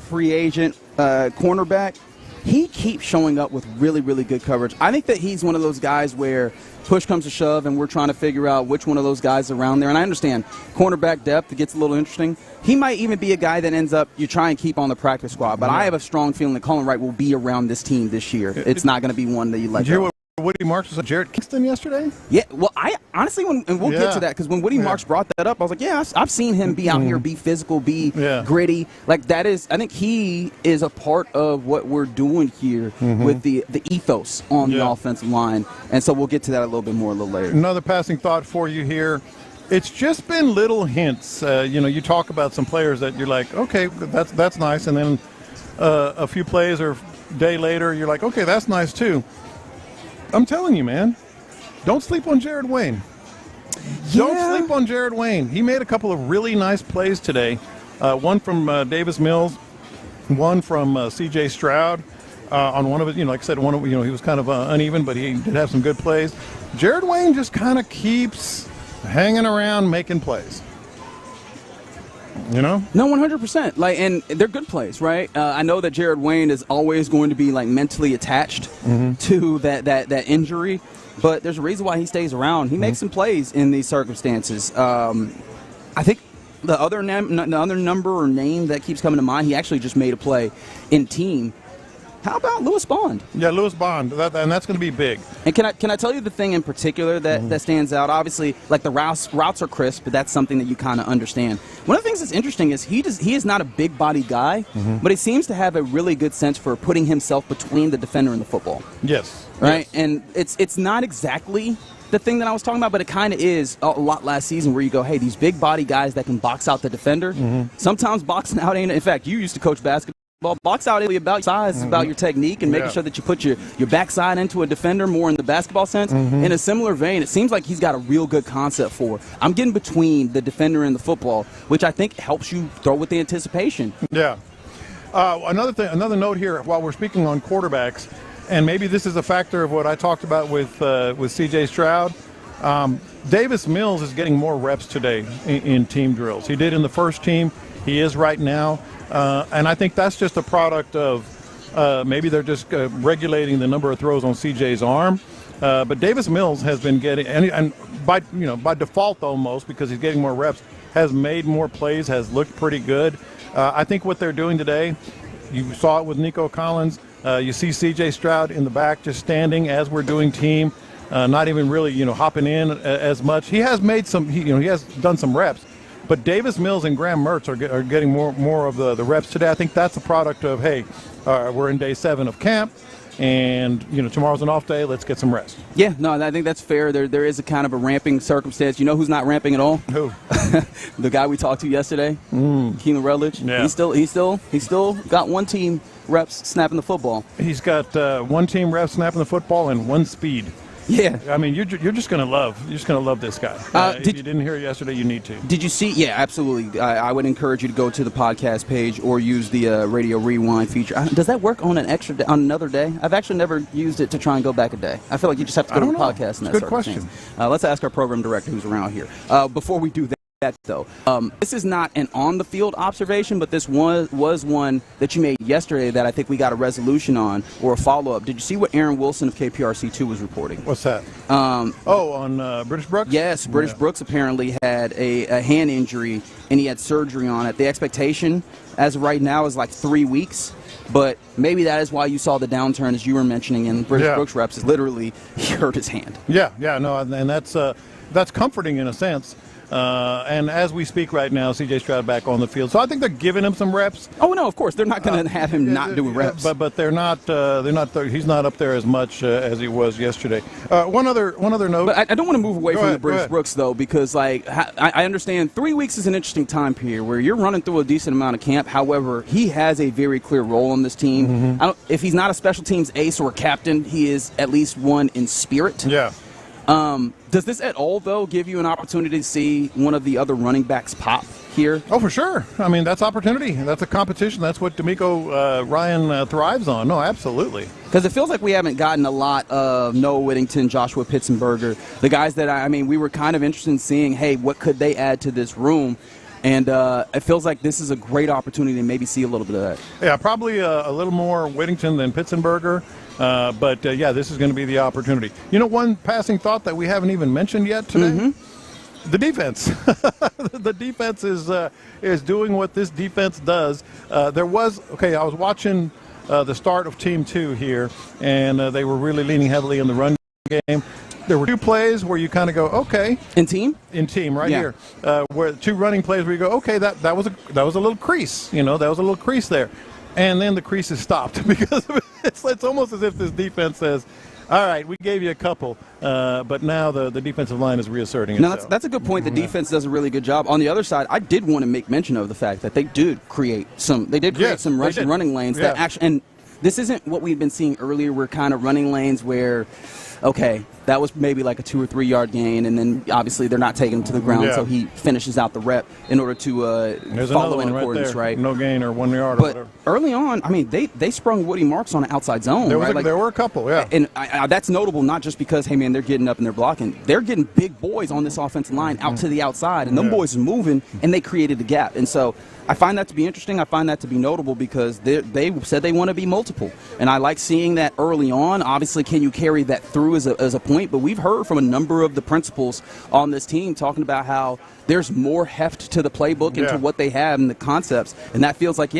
free agent cornerback. he keeps showing up with really, really good coverage. I think that he's one of those guys where push comes to shove and we're trying to figure out which one of those guys is around there. And I understand cornerback depth, it gets a little interesting. He might even be a guy that ends up, you try and keep on the practice squad. But I have a strong feeling that Colin Wright will be around this team this year. It's not going to be one that you let go. Woody Marks was at Jarrett Kingston yesterday? Yeah, well, I honestly, and we'll get to that, because when Woody Marks brought that up, I was like, yeah, I've seen him be out here, be physical, be gritty. Like, that is, I think he is a part of what we're doing here with the ethos on the offensive line. And so we'll get to that a little bit more a little later. Another passing thought for you here. It's just been little hints. You talk about some players that you're like, okay, that's nice. And then a few plays or day later, you're like, okay, that's nice too. I'm telling you, man, don't sleep on Jared Wayne. Don't sleep on Jared Wayne. He made a couple of really nice plays today. One from Davis Mills, one from C.J. Stroud. On one of it, like I said, he was kind of uneven, but he did have some good plays. Jared Wayne just kind of keeps hanging around making plays. No, 100%. Like, and they're good plays, right? I know that Jared Wayne is always going to be like mentally attached to that injury, but there's a reason why he stays around. He makes some plays in these circumstances. I think the other number or name that keeps coming to mind, he actually just made a play in team. How about Lewis Bond? Yeah, Lewis Bond, and that's going to be big. And can I tell you the thing in particular that stands out? Obviously, like the routes are crisp, but that's something that you kind of understand. One of the things that's interesting is he is not a big body guy, but he seems to have a really good sense for putting himself between the defender and the football. Yes. Right? Yes. And it's not exactly the thing that I was talking about, but it kind of is a lot last season where you go, hey, these big body guys that can box out the defender, sometimes boxing out ain't. In fact, you used to coach basketball. Well, box out is about size, it's about your technique and making sure that you put your backside into a defender more in the basketball sense. In a similar vein, it seems like he's got a real good concept for I'm getting between the defender and the football, which I think helps you throw with the anticipation. Yeah. Another note here while we're speaking on quarterbacks, and maybe this is a factor of what I talked about with C.J. Stroud. Davis Mills is getting more reps today in team drills. He did in the first team. He is right now. And I think that's just a product of maybe they're just regulating the number of throws on CJ's arm. But Davis Mills has been getting, and by default almost, because he's getting more reps, has made more plays, has looked pretty good. I think what they're doing today, you saw it with Nico Collins. You see CJ Stroud in the back just standing as we're doing team, not even really hopping in as much. He has made some, he has done some reps. But Davis Mills and Graham Mertz are getting more of the reps today. I think that's a product of, hey, we're in day 7 of camp, and tomorrow's an off day. Let's get some rest. Yeah, no, I think that's fair. There is a kind of a ramping circumstance. You know who's not ramping at all? Who? The guy we talked to yesterday, Keelan Rutledge. Yeah. He's still got one team reps snapping the football. He's got one team reps snapping the football and one speed. Yeah, I mean, you're just gonna love this guy. If you didn't hear it yesterday, you need to. Did you see? Yeah, absolutely. I would encourage you to go to the podcast page or use the Radio Rewind feature. Does that work on on another day? I've actually never used it to try and go back a day. I feel like you just have to go to the podcast. And that good question. Let's ask our program director who's around here. Before we do that. Though, this is not an on-the-field observation, but this was one that you made yesterday that I think we got a resolution on or a follow-up. Did you see what Aaron Wilson of KPRC2 was reporting? What's that? On British Brooks? Yes, British Brooks apparently had a hand injury, and he had surgery on it. The expectation, as of right now, is like 3 weeks. But maybe that is why you saw the downturn, as you were mentioning, in British Brooks reps, is literally he hurt his hand. And that's comforting in a sense. And as we speak right now, C.J. Stroud back on the field. So I think they're giving him some reps. Oh, no, of course. They're not going to have him not do reps. But they're not he's not up there as much as he was yesterday. One other note. But I don't want to move away from the British Brooks, though, because I understand 3 weeks is an interesting time period where you're running through a decent amount of camp. However, he has a very clear role on this team. If he's not a special teams ace or a captain, he is at least one in spirit. Yeah. Does this at all, though, give you an opportunity to see one of the other running backs pop here? Oh, for sure. I mean, that's opportunity. That's a competition. That's what D'Amico Ryan thrives on. No, absolutely. Because it feels like we haven't gotten a lot of Noah Whittington, Joshua Pitsenberger, the guys that, we were kind of interested in seeing, hey, what could they add to this room? And it feels like this is a great opportunity to maybe see a little bit of that. Yeah, probably a little more Whittington than Pitsenberger. But this is going to be the opportunity. You know, one passing thought that we haven't even mentioned yet today? The defense. The defense is doing what this defense does. I was watching the start of Team 2 here, and they were really leaning heavily in the run game. There were 2 plays where you kind of go, okay. In team, right here. Where 2 running plays where you go, okay, that was a little crease. You know, that was a little crease there. And then the crease is stopped because it's almost as if this defense says, all right, we gave you a couple, but now the defensive line is reasserting itself. No, that's a good point. The defense does a really good job. On the other side, I did want to make mention of the fact that they did create some running lanes that actually, and this isn't what we've been seeing earlier. We're kind of running lanes where, okay, that was maybe like a 2 or 3 yard gain, and then obviously they're not taking him to the ground, so he finishes out the rep in order to follow in accordance, right? No gain or 1 yard but or whatever. Early on, I mean, they sprung Woody Marks on the outside zone. There were a couple, yeah. And that's notable not just because, hey, man, they're getting up and they're blocking. They're getting big boys on this offensive line out to the outside, and them boys are moving, and they created a gap. And so I find that to be interesting. I find that to be notable because they said they want to be multiple. And I like seeing that early on. Obviously, can you carry that through as a point? But we've heard from a number of the principals on this team talking about how there's more heft to the playbook and to what they have and the concepts. And that feels like,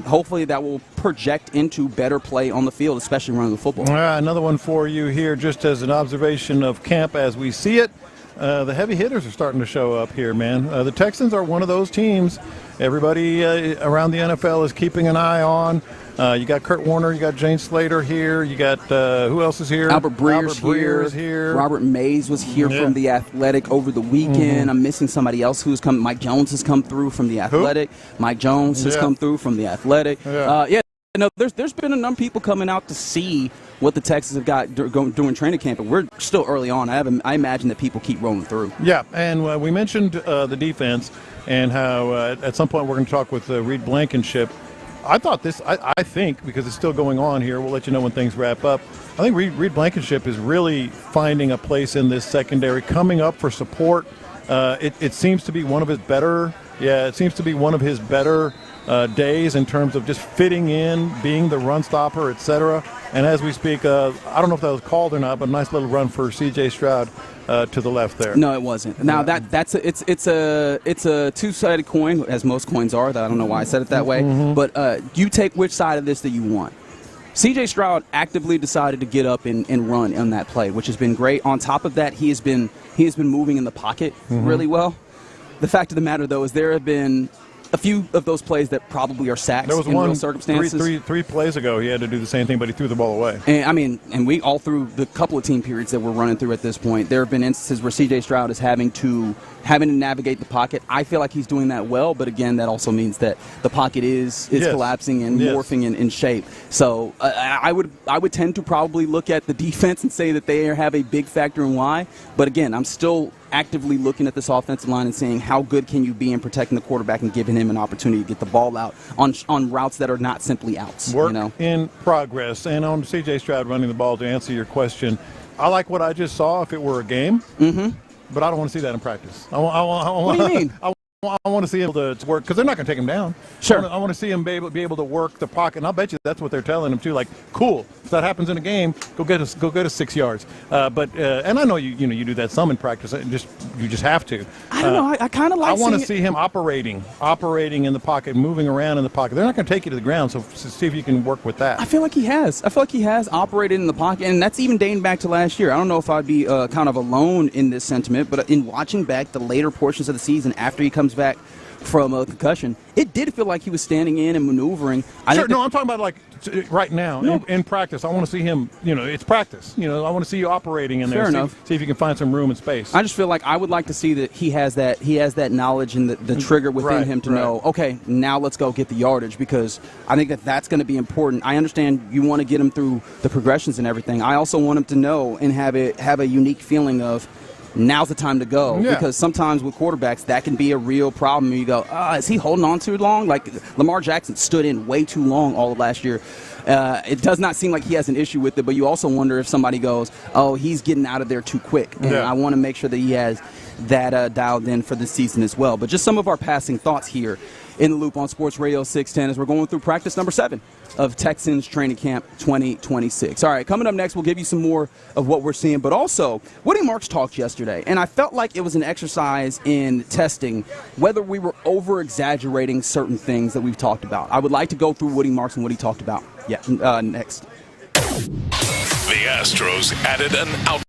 hopefully that will project into better play on the field, especially running the football. Another one for you here, just as an observation of camp as we see it. The heavy hitters are starting to show up here, man. The Texans are one of those teams everybody around the NFL is keeping an eye on. You got Kurt Warner, you got Jane Slater here, you got who else is here? Albert Breer's here. Robert Mays was here from The Athletic over the weekend. I'm missing somebody else who's come. Mike Jones has come through from The Athletic. Mike Jones has come through from The Athletic. There's been a number of people coming out to see what the Texans have got doing training camp, and we're still early on. I imagine that people keep rolling through. Yeah, and we mentioned the defense and how at some point we're going to talk with Reed Blankenship. I think, because it's still going on here, we'll let you know when things wrap up. I think Reed Blankenship is really finding a place in this secondary, coming up for support. It seems to be one of his better days in terms of just fitting in, being the run stopper, etc. And as we speak, I don't know if that was called or not, but a nice little run for C.J. Stroud to the left there. No, it wasn't. Now it's a two-sided coin, as most coins are. I don't know why I said it that way, but you take which side of this that you want. C.J. Stroud actively decided to get up and run on that play, which has been great. On top of that, he has been moving in the pocket really well. The fact of the matter, though, is there have been a few of those plays that probably are sacks in real circumstances. Three plays ago, he had to do the same thing, but he threw the ball away. And we all through the couple of team periods that we're running through at this point, there have been instances where C.J. Stroud is having to navigate the pocket. I feel like he's doing that well, but again, that also means that the pocket is collapsing and morphing in shape. So I would tend to probably look at the defense and say that they have a big factor in why. But again, I'm still actively looking at this offensive line and saying how good can you be in protecting the quarterback and giving him an opportunity to get the ball out on routes that are not simply outs. Work in progress. And on C.J. Stroud running the ball, to answer your question, I like what I just saw if it were a game, but I don't want to see that in practice. What do you mean? I want to see him to work, because they're not going to take him down. Sure. I want to see him be able to work the pocket, and I'll bet you that's what they're telling him too. Like, cool, if that happens in a game, go get us 6 yards. And I know you do that some in practice. You just have to. I don't know. I kind of like. I want to see him operating in the pocket, moving around in the pocket. They're not going to take you to the ground, so see if you can work with that. I feel like he has. Operated in the pocket, and that's even dating back to last year. I don't know if I'd be kind of alone in this sentiment, but in watching back the later portions of the season after he comes back from a concussion, it did feel like he was standing in and maneuvering. I'm talking about like right now in practice. I want to see him. It's practice. I want to see you operating in there. Fair enough. See if you can find some room and space. I just feel like I would like to see that he has that knowledge and the trigger within him to know. Okay, now let's go get the yardage, because I think that's going to be important. I understand you want to get him through the progressions and everything. I also want him to know and have a unique feeling of, now's the time to go, because sometimes with quarterbacks that can be a real problem. You go, is he holding on too long? Like Lamar Jackson stood in way too long all of last year. It does not seem like he has an issue with it, but you also wonder if somebody goes, oh, he's getting out of there too quick. And I want to make sure that he has that dialed in for this season as well. But just some of our passing thoughts here in the Loop on Sports Radio 610 as we're going through practice number 7 of Texans Training Camp 2026. All right, coming up next, we'll give you some more of what we're seeing, but also Woody Marks talked yesterday, and I felt like it was an exercise in testing whether we were over-exaggerating certain things that we've talked about. I would like to go through Woody Marks and what he talked about next. The Astros added an out.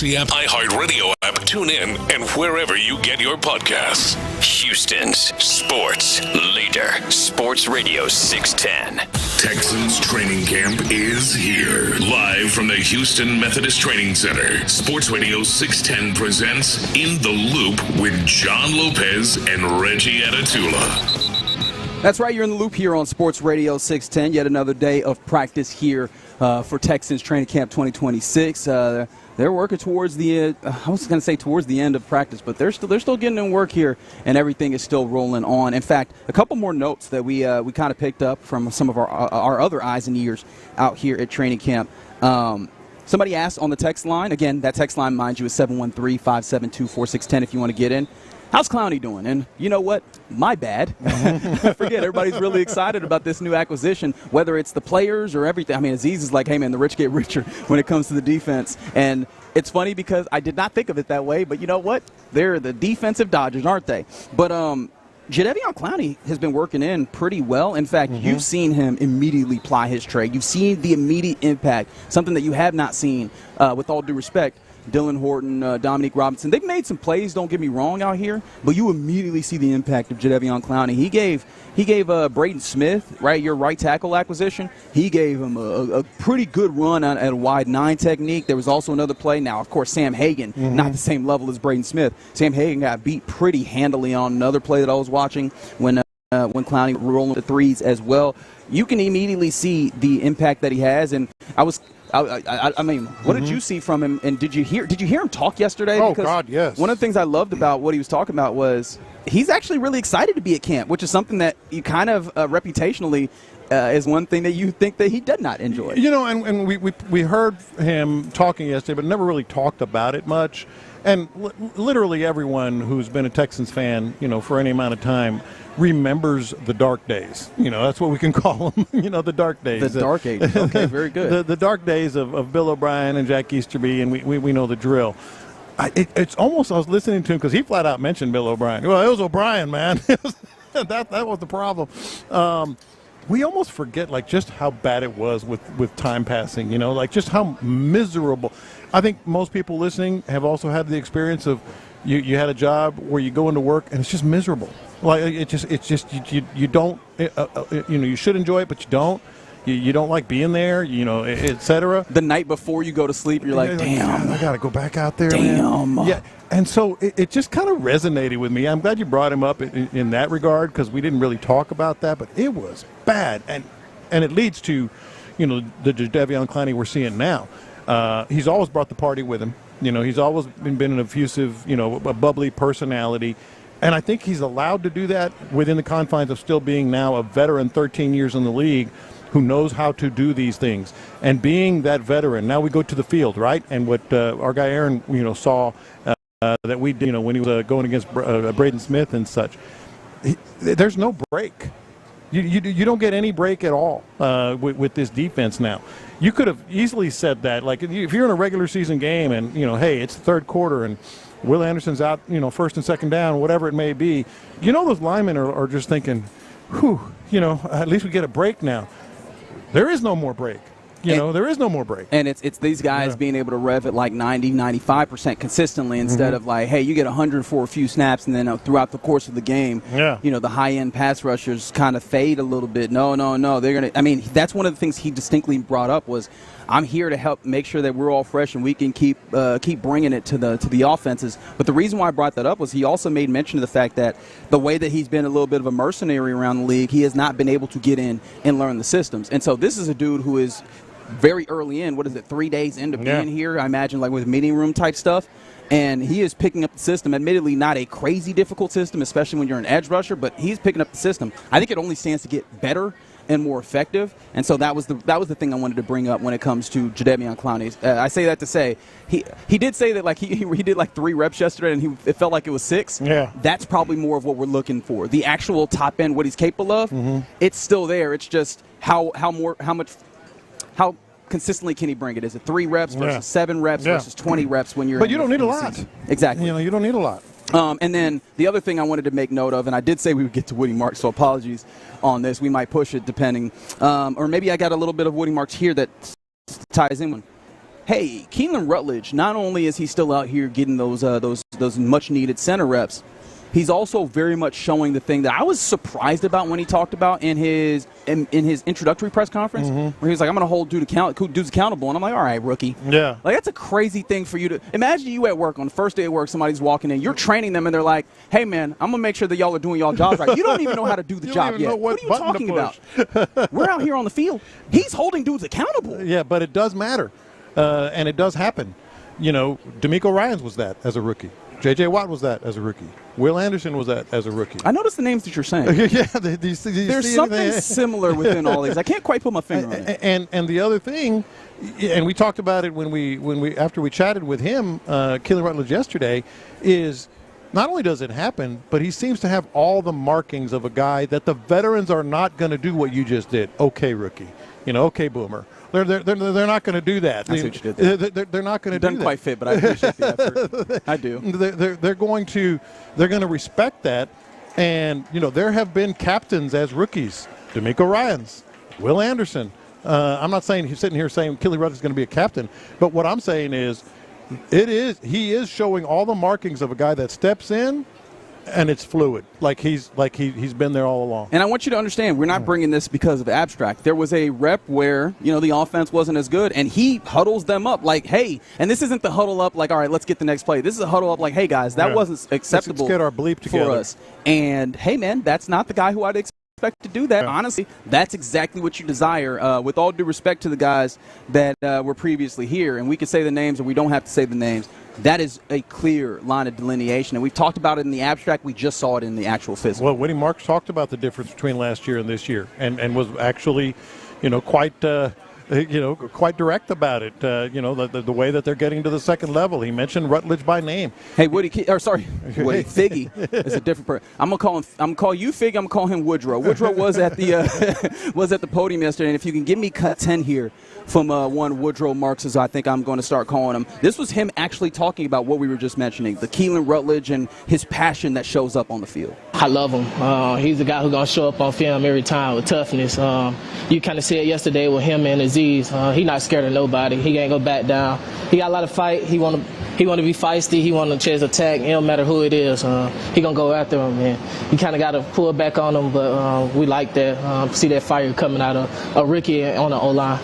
Oxy app, iHeartRadio app, tune in, and wherever you get your podcasts. Houston's sports leader, Sports Radio 610. Texans training camp is here. Live from the Houston Methodist Training Center, Sports Radio 610 presents In the Loop with John Lopez and Reggie Atatula. That's right, you're in the loop here on Sports Radio 610. Yet another day of practice here for Texans Training Camp 2026. They're working towards the I was going to say towards the end of practice, but they're still getting in work here, and everything is still rolling on. In fact, a couple more notes that we kind of picked up from some of our other eyes and ears out here at training camp. Somebody asked on the text line, again, that text line, mind you, is 713-572-4610 if you want to get in. How's Clowney doing? And you know what? My bad. I forget, everybody's really excited about this new acquisition, whether it's the players or everything. I mean, Aziz is like, hey, man, the rich get richer when it comes to the defense. And it's funny because I did not think of it that way, but you know what? They're the defensive Dodgers, aren't they? But Jadeveon Clowney has been working in pretty well. In fact, you've seen him immediately ply his trade. You've seen the immediate impact, something that you have not seen, with all due respect, Dylan Horton, Dominique Robinson. They've made some plays, don't get me wrong, out here, but you immediately see the impact of Jadeveon Clowney. He gave Braden Smith, right, your right tackle acquisition, he gave him a pretty good run at a wide 9 technique. There was also another play. Now, of course, Sam Hagan, not the same level as Braden Smith. Sam Hagan got beat pretty handily on another play that I was watching when Clowney rolling the threes as well. You can immediately see the impact that he has, and I mean, what did you see from him? And did you hear him talk yesterday? Oh, because God, yes. One of the things I loved about what he was talking about was he's actually really excited to be at camp, which is something that you kind of reputationally is one thing that you think that he did not enjoy. You know, and we heard him talking yesterday, but never really talked about it much. And literally everyone who's been a Texans fan, you know, for any amount of time remembers the dark days. You know, that's what we can call them, you know, the dark days. The dark ages. Okay, very good. The dark days of Bill O'Brien and Jack Easterby, and we know the drill. It's almost, I was listening to him because he flat out mentioned Bill O'Brien. Well, it was O'Brien, man. That was the problem. We almost forget, like, just how bad it was with time passing, you know, like just how miserable. I think most people listening have also had the experience of you had a job where you go into work and it's just miserable. Like it's just you don't you know, you should enjoy it, but you don't. You don't like being there, you know, etc. The night before you go to sleep, you're like, damn, I got to go back out there. Damn. Man. Yeah, and so it just kind of resonated with me. I'm glad you brought him up in that regard because we didn't really talk about that, but it was bad, and it leads to, you know, the Jadeveon Clowney we're seeing now. He's always brought the party with him. You know, he's always been an effusive, you know, a bubbly personality. And I think he's allowed to do that within the confines of still being now a veteran, 13 years in the league, who knows how to do these things. And being that veteran, now we go to the field, right? And what our guy Aaron, you know, saw that we did, you know, when he was going against Braden Smith and such, there's no break. You don't get any break at all with this defense now. You could have easily said that, like, if you're in a regular season game and, you know, hey, it's the third quarter and Will Anderson's out, you know, first and second down, whatever it may be, you know, those linemen are just thinking, whew, you know, at least we get a break now. There is no more break. You know, there is no more break. And it's these guys being able to rev at like 90, 95% consistently instead of like, hey, you get 100 for a few snaps and then throughout the course of the game, you know, the high-end pass rushers kind of fade a little bit. No. They're going to – I mean, that's one of the things he distinctly brought up was I'm here to help make sure that we're all fresh and we can keep bringing it to the offenses. But the reason why I brought that up was he also made mention of the fact that the way that he's been a little bit of a mercenary around the league, he has not been able to get in and learn the systems. And so this is a dude who is – very early in, 3 days into being here, I imagine, like with meeting room type stuff, and he is picking up the system. Admittedly, not a crazy difficult system, especially when you're an edge rusher, but he's picking up the system. I think it only stands to get better and more effective, and so that was the thing I wanted to bring up when it comes to Jadeveon Clowney. I say that to say he did say that like he did like 3 reps yesterday, and it felt like it was 6. Yeah, that's probably more of what we're looking for. The actual top end, what he's capable of, it's still there. It's just how consistently can he bring it? Is it 3 reps versus 7 reps versus 20 reps when you're? But you don't need a lot. Exactly. You know, you don't need a lot. And then the other thing I wanted to make note of, and I did say we would get to Woody Marks, so apologies on this. We might push it depending, or maybe I got a little bit of Woody Marks here that ties in. hey, Keelan Rutledge, not only is he still out here getting those much-needed center reps, he's also very much showing the thing that I was surprised about when he talked about in his introductory press conference, where he was like, I'm going to hold dudes accountable. And I'm like, all right, rookie. Yeah. Like, that's a crazy thing for you to – imagine you at work on the first day of work, somebody's walking in, you're training them, and they're like, hey, man, I'm going to make sure that y'all are doing y'all jobs right. You don't even know how to do the job yet. What are you talking about? We're out here on the field. He's holding dudes accountable. Yeah, but it does matter, and it does happen. You know, D'Amico Ryans was that as a rookie. J.J. Watt was that as a rookie. Will Anderson was that as a rookie. I noticed the names that you're saying. Yeah, there's something similar within all these. I can't quite put my finger on it. And the other thing, and we talked about it when we after we chatted with him, Keelan Rutledge yesterday, is not only does it happen, but he seems to have all the markings of a guy that the veterans are not going to do what you just did. Okay, rookie. You know, okay, boomer. They're not going to do that. That's what you did there. They're not going to do that. Doesn't quite fit, but I appreciate the effort. I do. They're going to respect that, and you know there have been captains as rookies. D'Amico Ryans, Will Anderson. I'm not saying he's sitting here saying Keelan Rutledge is going to be a captain, but what I'm saying is, he is showing all the markings of a guy that steps in. And it's fluid, like he's been there all along. And I want you to understand, we're not bringing this because of abstract. There was a rep where, you know, the offense wasn't as good, and he huddles them up like, hey, and this isn't the huddle up like, all right, let's get the next play. This is a huddle up like, hey, guys, that wasn't acceptable. Let's get our bleep together for us. And, hey, man, that's not the guy who I'd expect to do that. Yeah. Honestly, that's exactly what you desire, with all due respect to the guys that were previously here. And we could say the names, or we don't have to say the names. That is a clear line of delineation, and we've talked about it in the abstract. We just saw it in the actual physical. Well, Winnie Marks talked about the difference between last year and this year, and was actually, quite direct about it. The way that they're getting to the second level. He mentioned Rutledge by name. Hey, Woody, Figgy is a different person. I'm gonna call you Figgy. I'm gonna call him Woodrow. Woodrow was at the podium yesterday, and if you can give me cut 10 here from one Woodrow Marks, as I think I'm going to start calling him. This was him actually talking about what we were just mentioning, the Keelan Rutledge and his passion that shows up on the field. I love him. He's the guy who's going to show up on film every time with toughness. You kind of see it yesterday with him and Aziz. He's not scared of nobody. He ain't going to back down. He got a lot of fight. He want to be feisty. He want to chase attack. It don't matter who it is. He going to go after him, man. You kind of got to pull back on him, but we like that. See that fire coming out of a rookie on the O-line.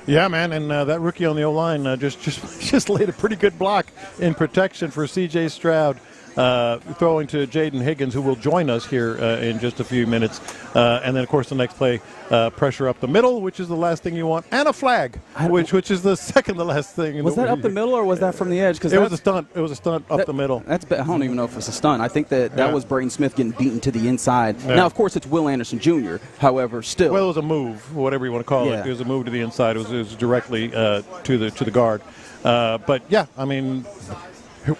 Yeah, man, and that rookie on the O-line just laid a pretty good block in protection for C.J. Stroud, throwing to Jaden Higgins, who will join us here in just a few minutes. And then, of course, the next play, pressure up the middle, which is the last thing you want, and a flag, which is the second to last thing. Was that up the middle, or was that from the edge? Because it was a stunt. It was a stunt up the middle. I don't even know if it's a stunt. I think that was Braden Smith getting beaten to the inside. Yeah. Now, of course, it's Will Anderson Jr. However, still. Well, it was a move, whatever you want to call it. It was a move to the inside. It was directly to the guard. But yeah, I mean,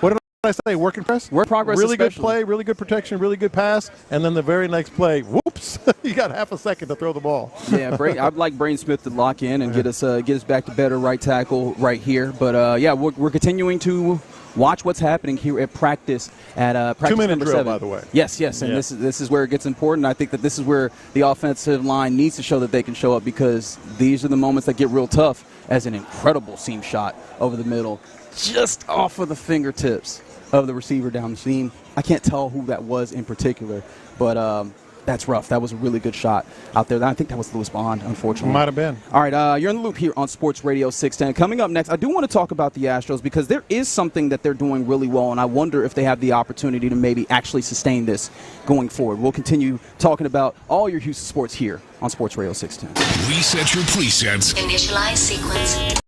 what did I say? Work in press? Work progress. Really good play, really good protection, really good pass, and then the very next play, whoops, you got half a second to throw the ball. Yeah, I'd like Braden Smith to lock in and get us back to better right tackle right here. But we're continuing to watch what's happening here at practice practice 2-minute number drill, 7. by the way. Yes, and this is where it gets important. I think that this is where the offensive line needs to show that they can show up, because these are the moments that get real tough, as an incredible seam shot over the middle, just off of the fingertips of the receiver down the seam. I can't tell who that was in particular, but that's rough. That was a really good shot out there. I think that was Louis Bond, unfortunately. Might have been. All right, you're in the loop here on Sports Radio 610. Coming up next, I do want to talk about the Astros, because there is something that they're doing really well, and I wonder if they have the opportunity to maybe actually sustain this going forward. We'll continue talking about all your Houston sports here on Sports Radio 610. Reset your presets. Initialize sequence.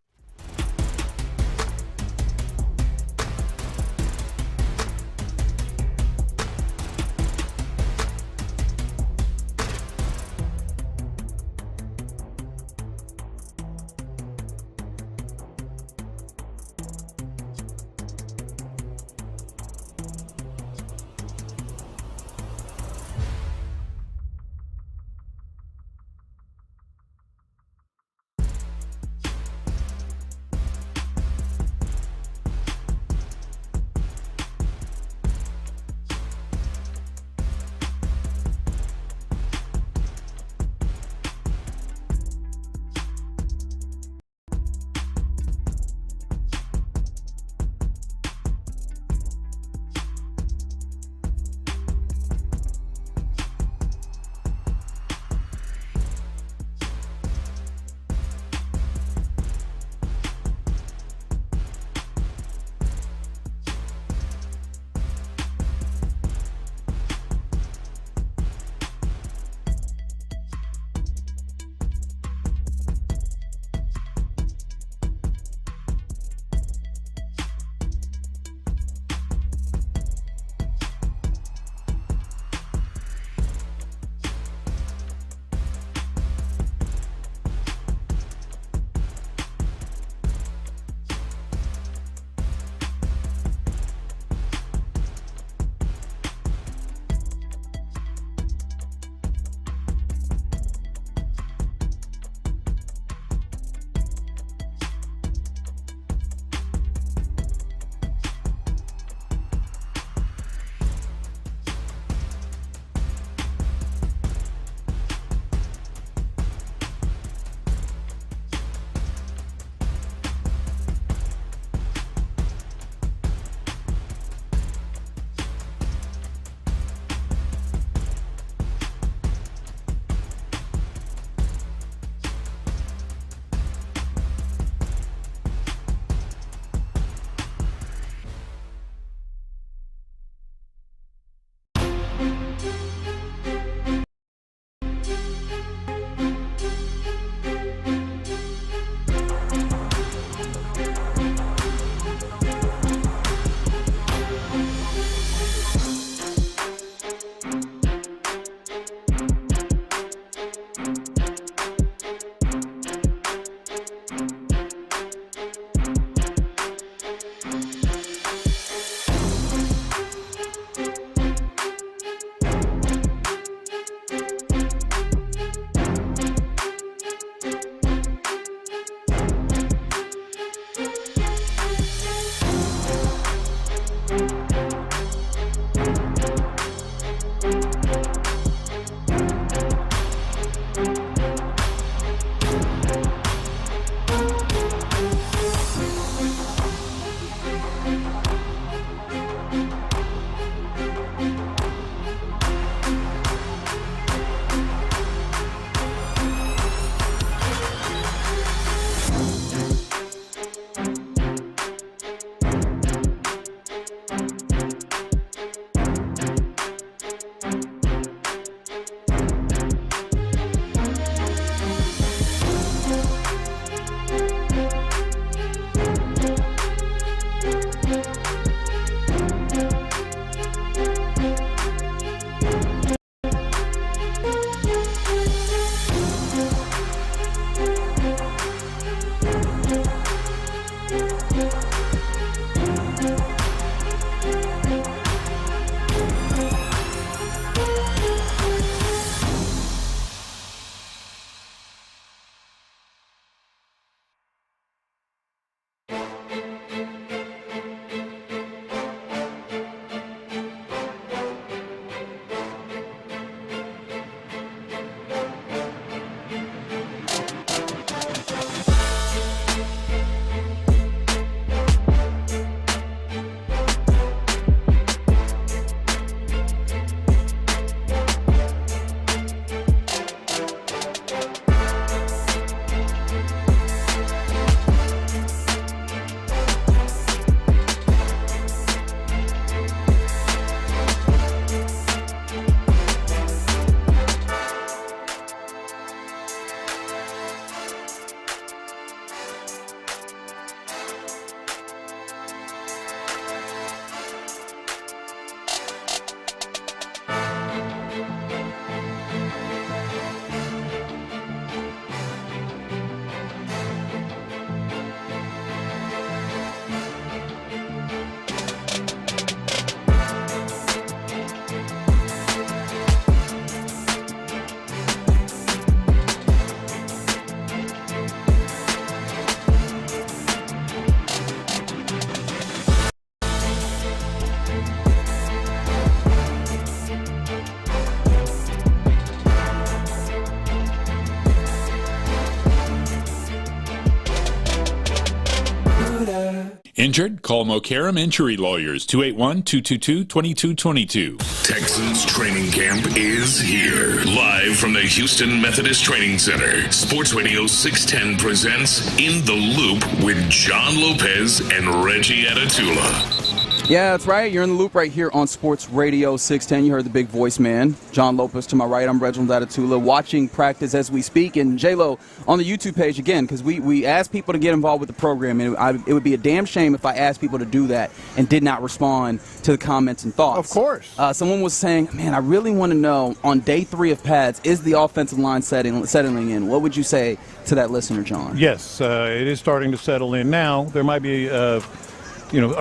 Injured? Call Mokaram Injury Lawyers, 281-222-2222. Texans training camp is here. Live from the Houston Methodist Training Center, Sports Radio 610 presents In the Loop with John Lopez and Reggie Atatula. Yeah, that's right. You're in the loop right here on Sports Radio 610. You heard the big voice man, John Lopez to my right. I'm Reginald Atatula, watching practice as we speak. And J-Lo on the YouTube page again, because we asked people to get involved with the program. And it would be a damn shame if I asked people to do that and did not respond to the comments and thoughts. Of course. Someone was saying, man, I really want to know, on day 3 of pads, is the offensive line settling in? What would you say to that listener, John? Yes, it is starting to settle in now. There might be a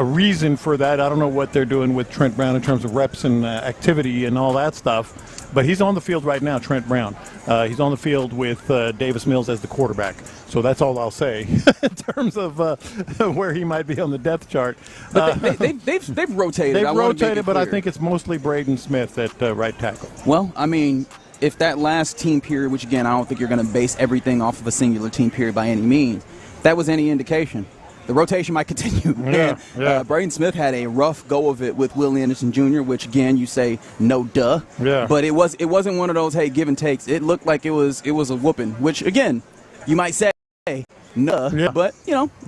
reason for that. I don't know what they're doing with Trent Brown in terms of reps and activity and all that stuff. But he's on the field right now, Trent Brown. He's on the field with Davis Mills as the quarterback. So that's all I'll say in terms of where he might be on the depth chart. But they've rotated. They've rotated, but I think it's mostly Braden Smith at right tackle. Well, I mean, if that last team period, which again, I don't think you're going to base everything off of a singular team period by any means, that was any indication. The rotation might continue. Yeah. Braden Smith had a rough go of it with Will Anderson Jr., which, again, you say no duh. Yeah. But it wasn't one of those, hey, give and takes. It looked like it was a whooping, which, again, you might say, nah. Yeah. But,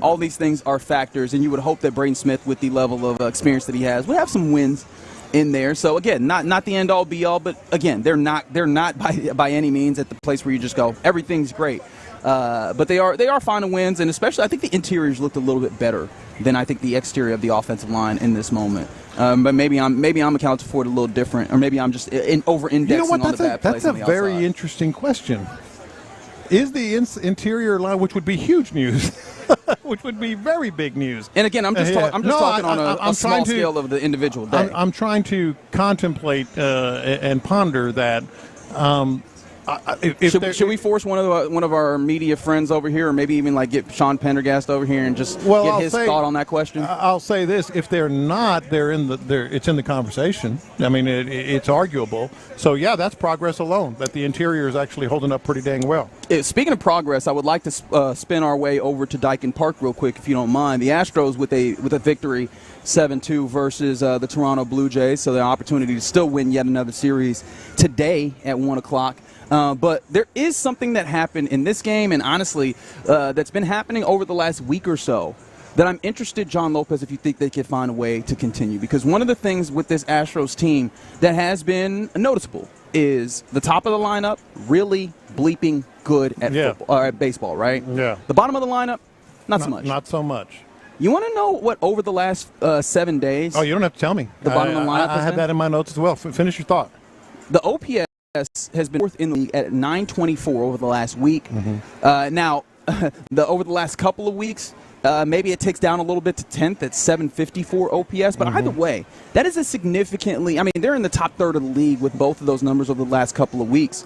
all these things are factors, and you would hope that Braden Smith, with the level of experience that he has, would have some wins in there. So, again, not the end-all, be-all, but, again, they're not by any means at the place where you just go, everything's great. But they are finding wins, and especially I think the interiors looked a little bit better than I think the exterior of the offensive line in this moment. But maybe I'm accounting for it a little different, or maybe I'm just over-indexing on the bad plays. That's a very interesting question. Is the interior line, which would be huge news, which would be very big news. And again, I'm just talking on a small scale of the individual day. I'm trying to contemplate and ponder that. Should we force one of our media friends over here, or maybe even get Sean Pendergast over here and just get his thought on that question? I'll say this: if they're not, it's in the conversation. I mean, it's arguable. So yeah, that's progress alone. That the interior is actually holding up pretty dang well. Speaking of progress, I would like to spin our way over to Daikin Park real quick, if you don't mind. The Astros with a victory, 7-2 versus the Toronto Blue Jays, so the opportunity to still win yet another series today at 1:00. But there is something that happened in this game, and honestly, that's been happening over the last week or so, that I'm interested, John Lopez, if you think they could find a way to continue. Because one of the things with this Astros team that has been noticeable is the top of the lineup really bleeping good at football, or at baseball, right? Yeah. The bottom of the lineup, not so much. Not so much. You want to know what over the last 7 days? Oh, you don't have to tell me. The bottom of the lineup I had that in my notes as well. Finish your thought. The OPS has been fourth in the league at 924 over the last week. Mm-hmm. Now, over the last couple of weeks, maybe it ticks down a little bit to 10th at 754 OPS. But either way, that is a significantly – I mean, they're in the top third of the league with both of those numbers over the last couple of weeks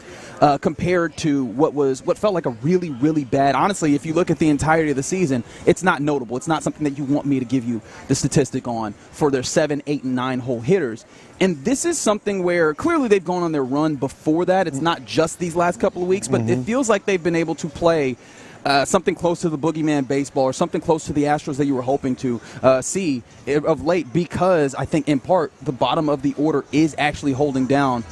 compared to what felt like a really, really bad – honestly, if you look at the entirety of the season, it's not notable. It's not something that you want me to give you the statistic on for their 7, 8, and 9 hole hitters. And this is something where clearly they've gone on their run before that. It's not just these last couple of weeks, but it feels like they've been able to play something close to the boogeyman baseball, or something close to the Astros that you were hoping to see of late, because I think in part the bottom of the order is actually holding down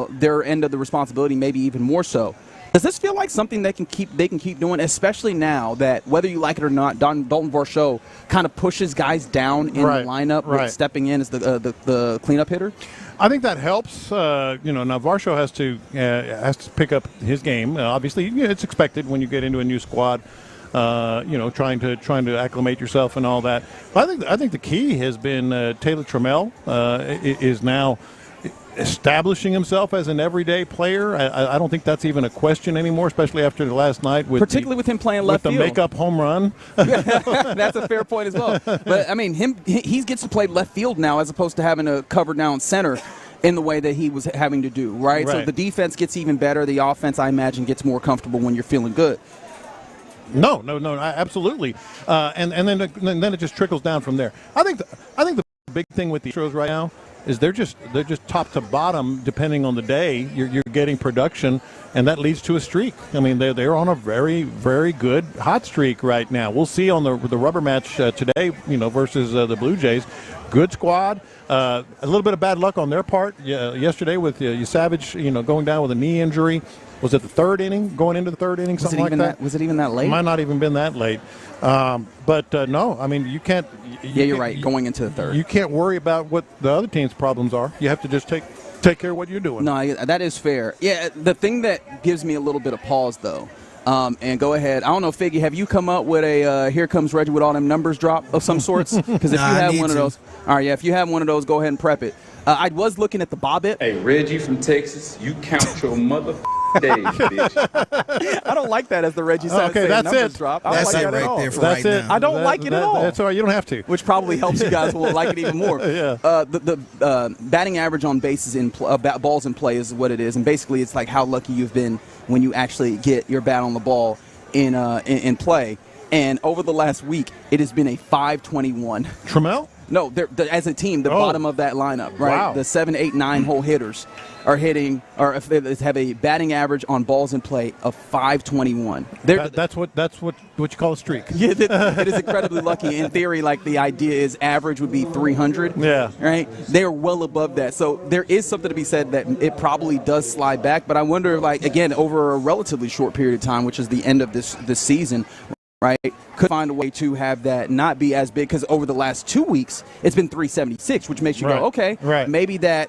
their end of the responsibility, maybe even more so. Does this feel like something they can keep doing, especially now that, whether you like it or not, Dalton Varsho kind of pushes guys down in the lineup, with stepping in as the cleanup hitter? I think that helps. Now Varsho has to pick up his game. Obviously, it's expected when you get into a new squad. Trying to acclimate yourself and all that. But I think the key has been Taylor Trammell is now establishing himself as an everyday player. I don't think that's even a question anymore, especially after the last night, particularly with him playing left field. With the makeup home run. That's a fair point as well. But I mean, he gets to play left field now, as opposed to having to cover down center in the way that he was having to do, right? So the defense gets even better. The offense, I imagine, gets more comfortable when you're feeling good. No, absolutely. And then it just trickles down from there. I think the big thing with the Astros right now is they're just top to bottom, depending on the day. You're getting production, and that leads to a streak. I mean, they're on a very, very good hot streak right now. We'll see on the rubber match today, versus the Blue Jays. Good squad. A little bit of bad luck on their part yesterday with Savage, going down with a knee injury. Was it the third inning, going into the third inning, something like that? Was it even that late? It might not even been that late. But no, I mean, you can't. You're right, going into the third. You can't worry about what the other team's problems are. You have to just take care of what you're doing. No, that is fair. Yeah, the thing that gives me a little bit of pause, though, and go ahead. I don't know, Figgy, have you come up with a Here Comes Reggie with all them numbers drop of some sorts? Because if you have one of those, all right, if you have one of those, go ahead and prep it. I was looking at the bobbit. Hey, Reggie from Texas, you count your mother days, bitch. I don't like that as the Reggie side. Okay, that's it. Drop. That's it right there for right now. I don't like it at all. That's all right. You don't have to. Which probably helps you guys will like it even more. Yeah. The batting average on bases balls in play is what it is, and basically it's like how lucky you've been when you actually get your bat on the ball in play. And over the last week, it has been a 521. Trammell? No, as a team, the bottom of that lineup, right? Wow. The 7, 8, 9 hole hitters are hitting, or if they have a batting average on balls in play of 521. That's what you call a streak. Yeah, it is incredibly lucky. In theory, like the idea is average would be 300. Yeah. Right? They are well above that. So there is something to be said that it probably does slide back. But I wonder, like, again, over a relatively short period of time, which is the end of this season, right, could find a way to have that not be as big, because over the last 2 weeks it's been 376, which makes you go, okay, maybe that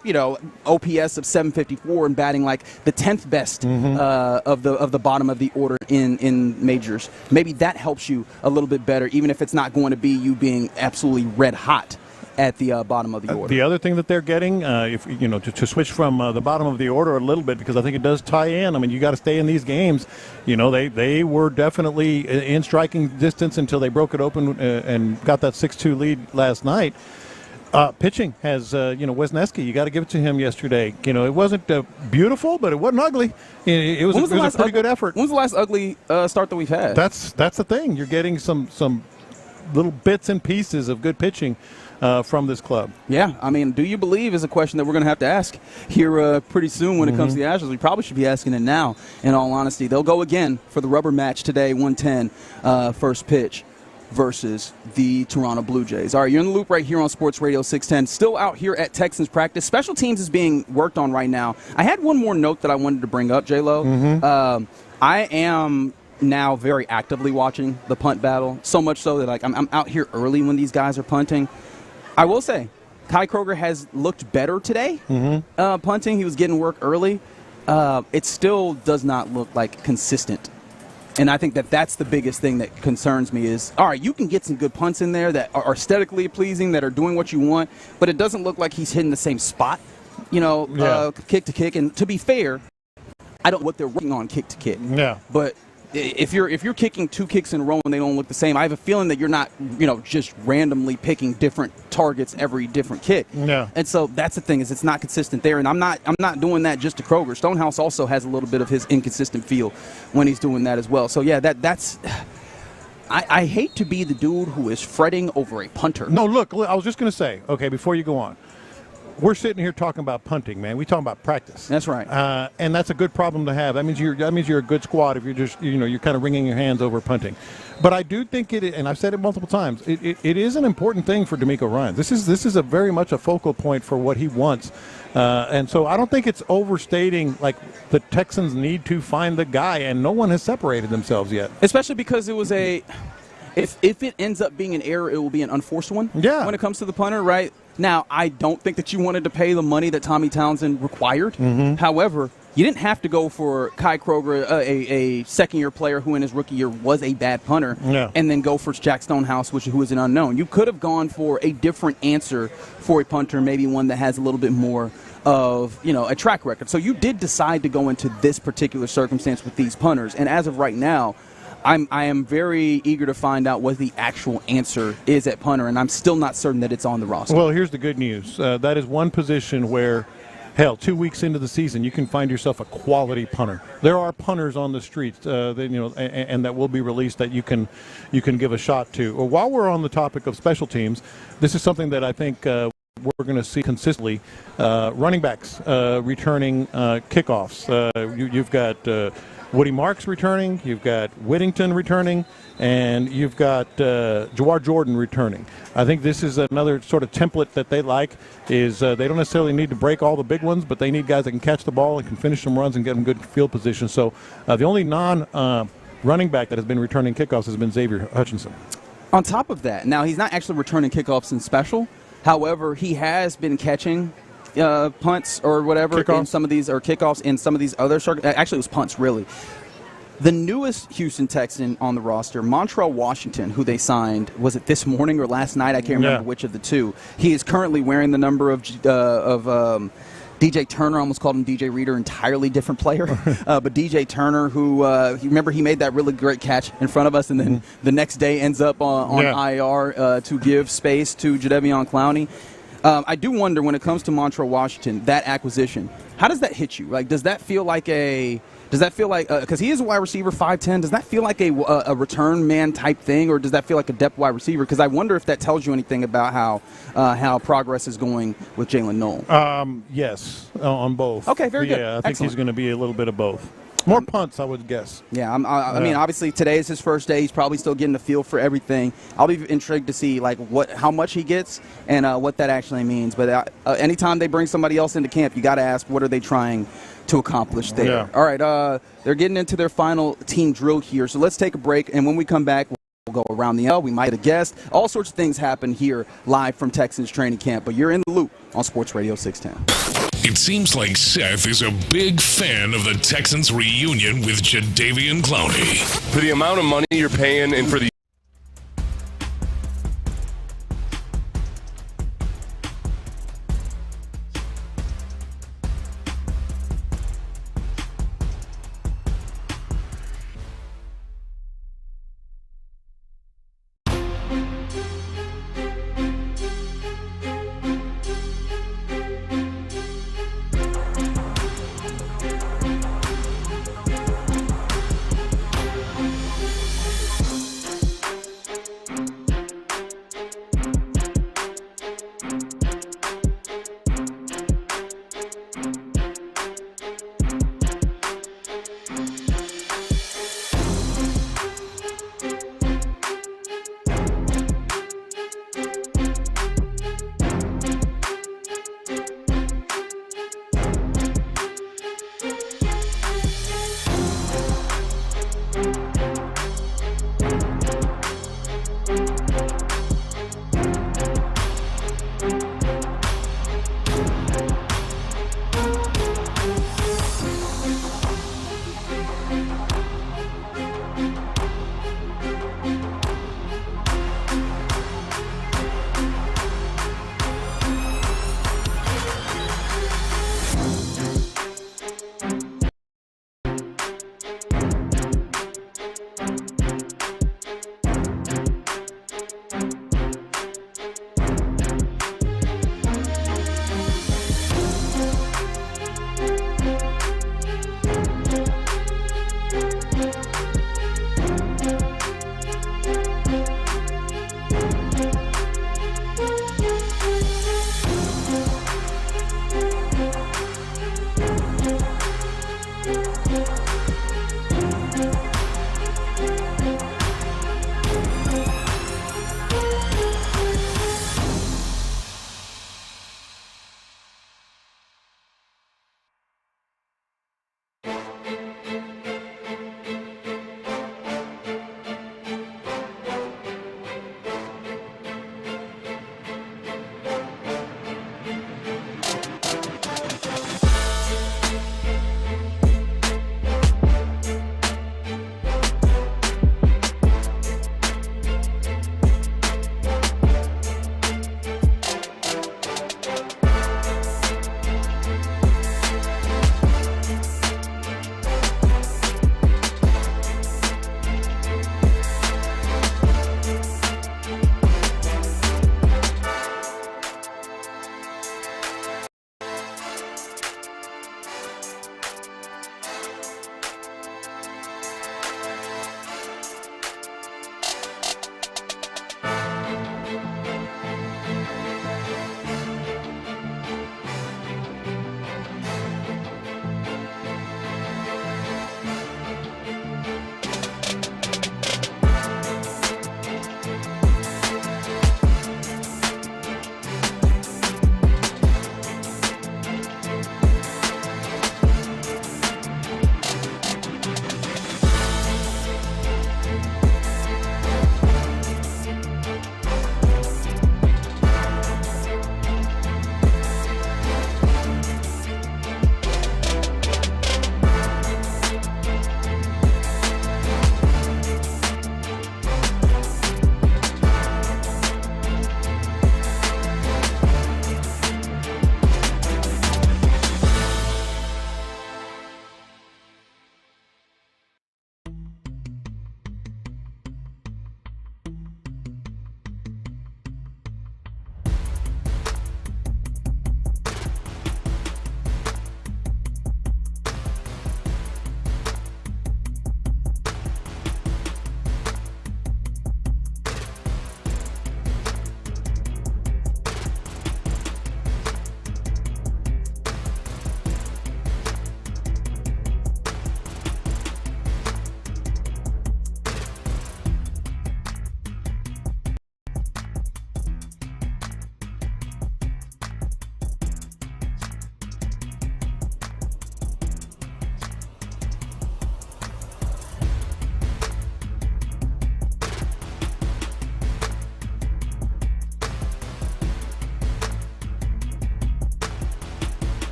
OPS of 754 and batting like the 10th best of the bottom of the order in majors. Maybe that helps you a little bit better, even if it's not going to be you being absolutely red hot at the bottom of the order. The other thing that they're getting, to switch from the bottom of the order a little bit, because I think it does tie in. I mean, you got to stay in these games. They were definitely in striking distance until they broke it open and got that 6-2 lead last night. Pitching has, Wisniewski, you got to give it to him yesterday. It wasn't beautiful, but it wasn't ugly. It was a pretty good effort. When's the last ugly start that we've had? That's the thing. You're getting some little bits and pieces of good pitching from this club. Yeah, I mean, do you believe is a question that we're going to have to ask here pretty soon when it comes to the Astros. We probably should be asking it now, in all honesty. They'll go again for the rubber match today, 1:10 first pitch versus the Toronto Blue Jays. All right, you're in the loop right here on Sports Radio 610. Still out here at Texans practice. Special teams is being worked on right now. I had one more note that I wanted to bring up, J-Lo. I am now very actively watching the punt battle, so much so that I'm out here early when these guys are punting. I will say, Kai Kroger has looked better today punting. He was getting work early. It still does not look like consistent. And I think that's the biggest thing that concerns me is, all right, you can get some good punts in there that are aesthetically pleasing, that are doing what you want, but it doesn't look like he's hitting the same spot, kick to kick. And to be fair, I don't know what they're working on kick to kick. Yeah. But if you're kicking 2 kicks in a row and they don't look the same, I have a feeling that you're not, just randomly picking different targets every different kick. Yeah. And so that's the thing, is it's not consistent there. And I'm not doing that just to Kroger. Stonehouse also has a little bit of his inconsistent feel when he's doing that as well. So yeah, that's I hate to be the dude who is fretting over a punter. No, look, I was just going to say, okay, before you go on, we're sitting here talking about punting, man. We talking about practice. That's right. And that's a good problem to have. That means you're a good squad if you're just, you're kind of wringing your hands over punting. But I do think and I've said it multiple times, it is an important thing for D'Amico Ryans. This is a very much a focal point for what he wants. And so I don't think it's overstating, like, the Texans need to find the guy, and no one has separated themselves yet. Especially because it was if it ends up being an error, it will be an unforced one. Yeah. When it comes to the punter, right? Now, I don't think that you wanted to pay the money that Tommy Townsend required. However, you didn't have to go for Kai Kroger, a second-year player who in his rookie year was a bad punter, and then go for Jack Stonehouse, who is an unknown. You could have gone for a different answer for a punter, maybe one that has a little bit more of, a track record. So you did decide to go into this particular circumstance with these punters, and as of right now, I am very eager to find out what the actual answer is at punter, and I'm still not certain that it's on the roster. Well, here's the good news. That is one position where, hell, 2 weeks into the season, you can find yourself a quality punter. There are punters on the streets, and that will be released that you can give a shot to. While we're on the topic of special teams, this is something that I think we're going to see consistently running backs returning kickoffs. You've got Woody Marks returning, you've got Whittington returning, and you've got Jawar Jordan returning. I think this is another sort of template that they like, is they don't necessarily need to break all the big ones, but they need guys that can catch the ball and can finish some runs and get them good field position. So the only non-running back that has been returning kickoffs has been Xavier Hutchinson. On top of that, now he's not actually returning kickoffs in special. However, he has been catching punts or whatever in some of these, or kickoffs in some of these other actually it was punts, really. The newest Houston Texan on the roster, Montrell Washington, who they signed, was it this morning or last night? I can't remember which of the two. He is currently wearing the number of DJ Turner. I almost called him DJ Reader, entirely different player. But DJ Turner, who, remember, he made that really great catch in front of us, and then the next day ends up on IR to give space to Jadeveon Clowney. I do wonder, when it comes to Montrell Washington, that acquisition, how does that hit you? Like, does that feel like because he is a wide receiver, 5'10", does that feel like a return man type thing, or does that feel like a depth wide receiver? Because I wonder if that tells you anything about how progress is going with Jalen Noel. Yes, on both. Okay, very good. Yeah, I think he's going to be a little bit of both. More punts, I would guess. Yeah, I mean, obviously today is his first day. He's probably still getting a feel for everything. I'll be intrigued to see how much he gets and what that actually means. But anytime they bring somebody else into camp, you got to ask, what are they trying to accomplish there? Yeah. All right, they're getting into their final team drill here. So let's take a break, and when we come back, we'll go around the L. We might get a guest. All sorts of things happen here live from Texans training camp. But you're in the loop on Sports Radio 610. It seems like Seth is a big fan of the Texans reunion with Jadeveon Clowney. For the amount of money you're paying and for the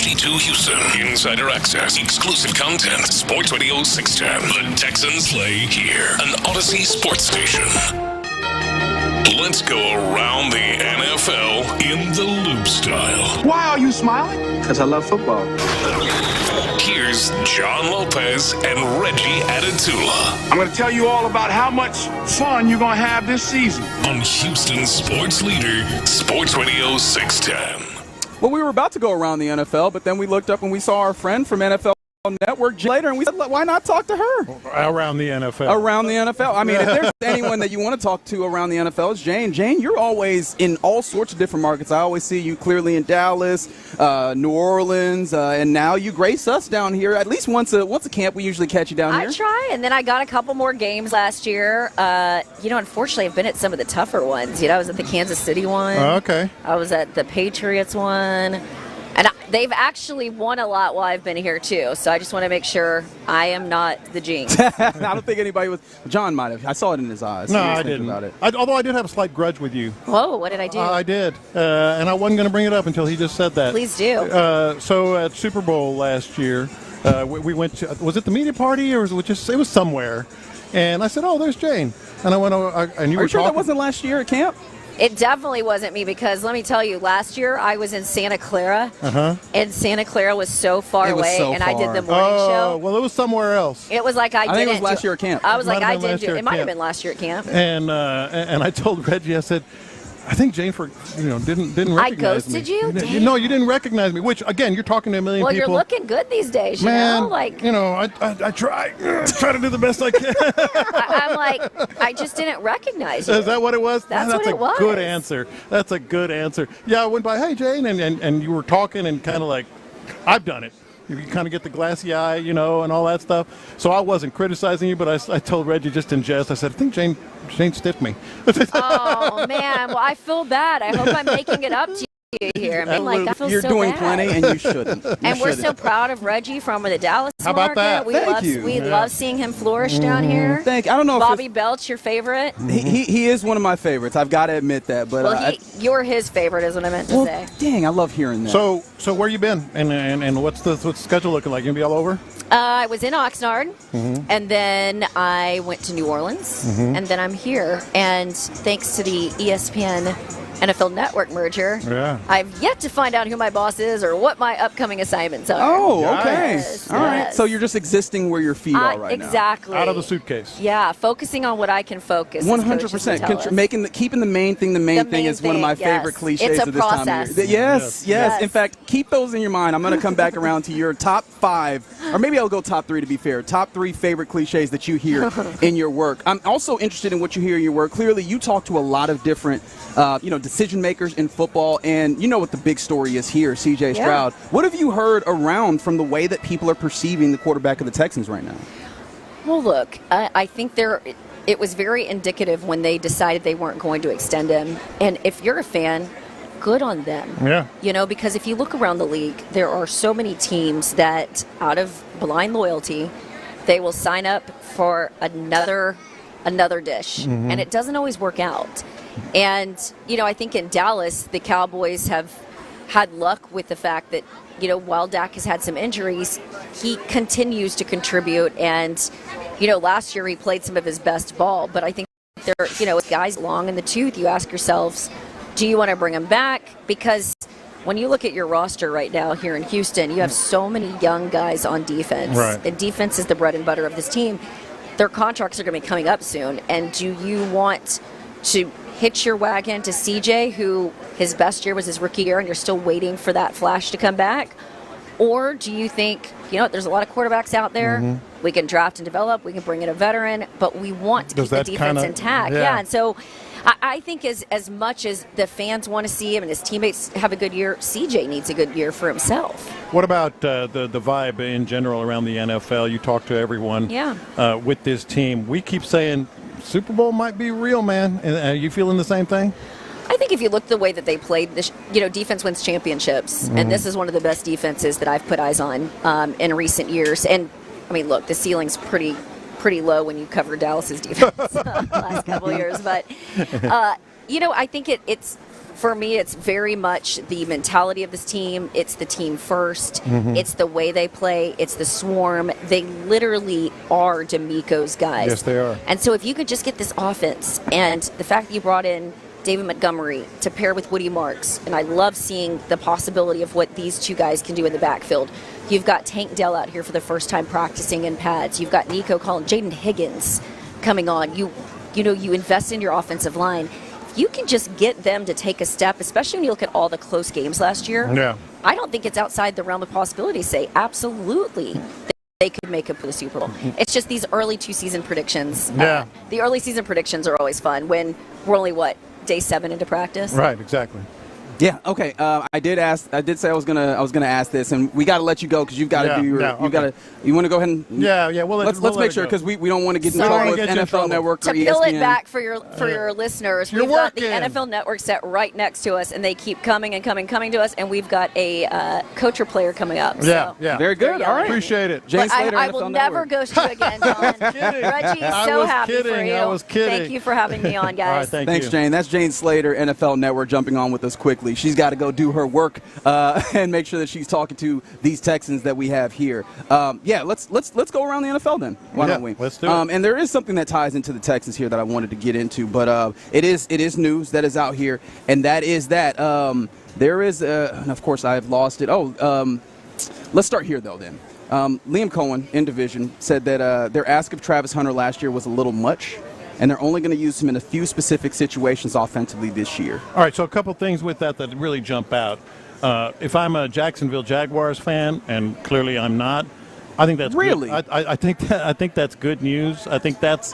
HD2 Houston, insider access, exclusive content, Sports Radio 610. The Texans play here, an Odyssey sports station. Let's go around the NFL in the loop style. Why are you smiling? Because I love football. Here's John Lopez and Reggie Adatula. I'm going to tell you all about how much fun you're going to have this season. On Houston sports leader, Sports Radio 610. Well, we were about to go around the NFL, but then we looked up and we saw our friend from NFL Network later, and we said, why not talk to her? Around the NFL. Around the NFL. I mean, if there's anyone that you want to talk to around the NFL, it's Jane. Jane, you're always in all sorts of different markets. I always see you clearly in Dallas, New Orleans, and now you grace us down here. At least once a camp, we usually catch you down here. I try, and then I got a couple more games last year. Unfortunately, I've been at some of the tougher ones. I was at the Kansas City one. Oh, okay. I was at the Patriots one. And they've actually won a lot while I've been here, too. So I just want to make sure I am not the jinx. I don't think anybody was. John might have. I saw it in his eyes. No, I didn't. About it. Although I did have a slight grudge with you. Whoa, what did I do? I did. And I wasn't going to bring it up until he just said that. Please do. So at Super Bowl last year, we went to, was it the media party or was it just, it was somewhere. And I said, oh, there's Jane. And I went over, and you were sure talking. That wasn't last year at camp? It definitely wasn't me because let me tell you, last year I was in Santa Clara, and Santa Clara was so far away, and I did the morning show. Well, it was somewhere else. It was like I didn't. think it was last year at camp. I was like, I didn't do it. It might have been last year at camp. And I told Reggie, I said, I think Jane didn't recognize me. I ghosted you? No, you didn't recognize me. Which again, you're talking to a million people. Well, you're looking good these days, man. I try to do the best I can. I'm like, I just didn't recognize you. Is that what it was? That's what it was. Good answer. That's a good answer. Yeah, I went by, hey Jane, and you were talking and kind of like, I've done it. You kind of get the glassy eye, and all that stuff. So I wasn't criticizing you, but I told Reggie just in jest. I said, I think Jane stiffed me. Oh, man. Well, I feel bad. I hope I'm making it up to you here. I mean, I feel You're so doing bad. plenty, and you shouldn't. We're so proud of Reggie from the Dallas How about market. that? We love seeing him flourish down here. I don't know Bobby Belch, your favorite? He is one of my favorites. I've got to admit that. But you're his favorite is what I meant to say. Dang, I love hearing that. So where you been? And what's the schedule looking like? You gonna be all over? I was in Oxnard, and then I went to New Orleans, and then I'm here. And thanks to the ESPN NFL Network merger, I've yet to find out who my boss is or what my upcoming assignments are. Oh, okay. Yes, all right. So you're just existing where your feet are right exactly. now. Out of the suitcase. Yeah, focusing on what I can focus. 100%. Keeping the main thing the main thing is one of my favorite cliches of this time of year. Yes. In fact, keep those in your mind. I'm going to come back around to your top 5, or maybe I'll go top 3 to be fair. Top 3 favorite cliches that you hear in your work. I'm also interested in what you hear in your work. Clearly, you talk to a lot of different, decision makers in football, and you know what the big story is here, C.J. Stroud. What have you heard around from the way that people are perceiving the quarterback of the Texans right now? Well, look, I think it was very indicative when they decided they weren't going to extend him. And if you're a fan, good on them. Yeah. Because if you look around the league, there are so many teams that, out of blind loyalty, they will sign up for another dish. And it doesn't always work out. And, I think in Dallas, the Cowboys have had luck with the fact that, while Dak has had some injuries, he continues to contribute. And, last year he played some of his best ball. But I think with guys long in the tooth, you ask yourselves, do you want to bring him back? Because when you look at your roster right now here in Houston, you have so many young guys on defense. Right. And defense is the bread and butter of this team. Their contracts are going to be coming up soon. And do you want to hitch your wagon to CJ, who his best year was his rookie year, and you're still waiting for that flash to come back? Or do you think, there's a lot of quarterbacks out there. We can draft and develop. We can bring in a veteran, but we want to keep the defense intact. Yeah. And so I think as much as the fans want to see him and his teammates have a good year, CJ needs a good year for himself. What about the vibe in general around the NFL? You talk to everyone with this team. We keep saying Super Bowl might be real, man. Are you feeling the same thing? I think if you look the way that they played, defense wins championships, and this is one of the best defenses that I've put eyes on in recent years. And I mean, look, the ceiling's pretty low when you cover Dallas's defense the last couple of years. But I think it's For me, it's very much the mentality of this team. It's the team first. Mhm. It's the way they play. It's the swarm. They literally are D'Amico's guys. Yes, they are. And so if you could just get this offense, and the fact that you brought in David Montgomery to pair with Woody Marks, and I love seeing the possibility of what these two guys can do in the backfield. You've got Tank Dell out here for the first time practicing in pads. You've got Nico Collins, Jaden Higgins coming on. You invest in your offensive line. If you can just get them to take a step, especially when you look at all the close games last year, Yeah. I don't think it's outside the realm of possibility to say absolutely they could make it for the Super Bowl. It's just these early two-season predictions. Yeah. The early season predictions are always fun when we're only, day 7 into practice? Right, exactly. Yeah. Okay. I did say I was gonna ask this, and we got to let you go because you've got to do your. You want to go ahead and. Yeah. Let's make sure because we don't want to get in trouble with NFL Network or To ESPN. peel it back for your listeners, You're we've got the working. NFL Network set right next to us, and they keep coming to us, and we've got a coach or player coming up. Yeah. So. Very good. All right. Appreciate it. Jane But Slater, I will NFL never Network. ghost you again, John. Reggie, so happy for you. I was kidding. Thank you for having me on, guys. All right, Thanks, Jane. That's Jane Slater, NFL Network, jumping on with us quickly. She's got to go do her work and make sure that she's talking to these Texans that we have here. Let's go around the NFL then. Why don't we? Let's do it. And there is something that ties into the Texans here that I wanted to get into, but it is news that is out here, and that is that there is, and of course I've lost it. Let's start here though then. Liam Cohen in division said that their ask of Travis Hunter last year was a little much, and they're only going to use him in a few specific situations offensively this year. All right, so a couple things with that really jump out. If I'm a Jacksonville Jaguars fan, and clearly I'm not, I think that's really. Good. I think that's good news. I think that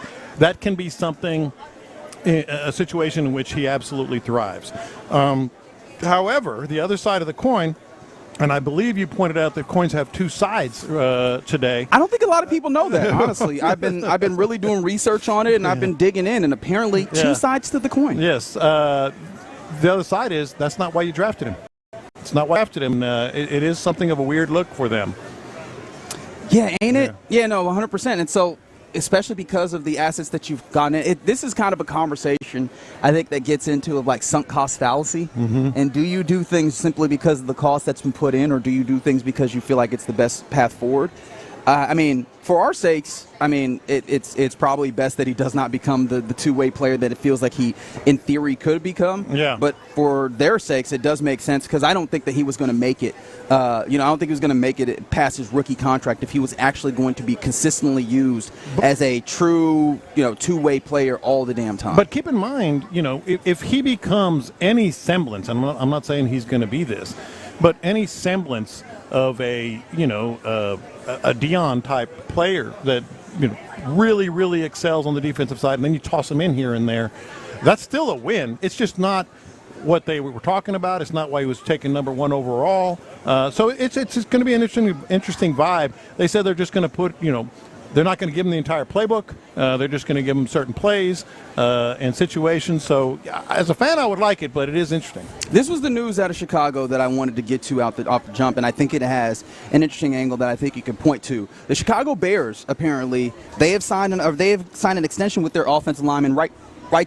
can be something, a situation in which he absolutely thrives. However, the other side of the coin. And I believe you pointed out that coins have two sides today. I don't think a lot of people know that, honestly. I've been really doing research on it, and I've been digging in, and apparently two sides to the coin. Yes. The other side is that's not why you drafted him. It's not why you drafted him. It is something of a weird look for them. Yeah, ain't it? Yeah, no, 100%. And so, especially because of the assets that you've gotten in, this is kind of a conversation, I think, that gets into like sunk cost fallacy. Mm-hmm. And do you do things simply because of the cost that's been put in, or do you do things because you feel like it's the best path forward? For our sakes, it's probably best that he does not become the two-way player that it feels like he, in theory, could become. Yeah. But for their sakes, it does make sense because I don't think that he was going to make it. I don't think he was going to make it past his rookie contract if he was actually going to be consistently used as a true, two-way player all the damn time. But keep in mind, if he becomes any semblance, I'm not saying he's going to be this, but any semblance of a Dion type player that really, really excels on the defensive side, and then you toss him in here and there, that's still a win. It's just not what they were talking about. It's not why he was taken number 1 overall. So it's going to be an interesting vibe. They said they're just going to put, they're not going to give him the entire playbook. They're just going to give him certain plays and situations. So as a fan, I would like it, but it is interesting. This was the news out of Chicago that I wanted to get to off the jump, and I think it has an interesting angle that I think you can point to. The Chicago Bears, apparently, they have signed an extension with their offensive lineman, right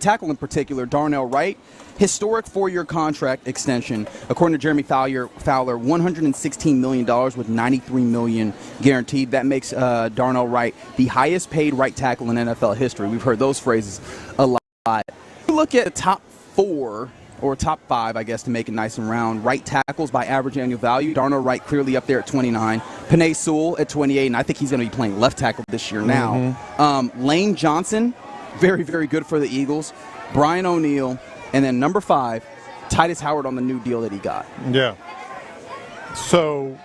tackle in particular, Darnell Wright. Historic 4-year contract extension, according to Jeremy Fowler, $116 million with $93 million guaranteed. That makes Darnell Wright the highest paid right tackle in NFL history. We've heard those phrases a lot. You look at the top 4 or top 5, I guess, to make it nice and round, right tackles by average annual value. Darnell Wright clearly up there at 29. Penei Sewell at 28, and I think he's going to be playing left tackle this year now. Mm-hmm. Lane Johnson, very, very good for the Eagles. Brian O'Neill. And then number 5, Titus Howard on the new deal that he got. Yeah. So,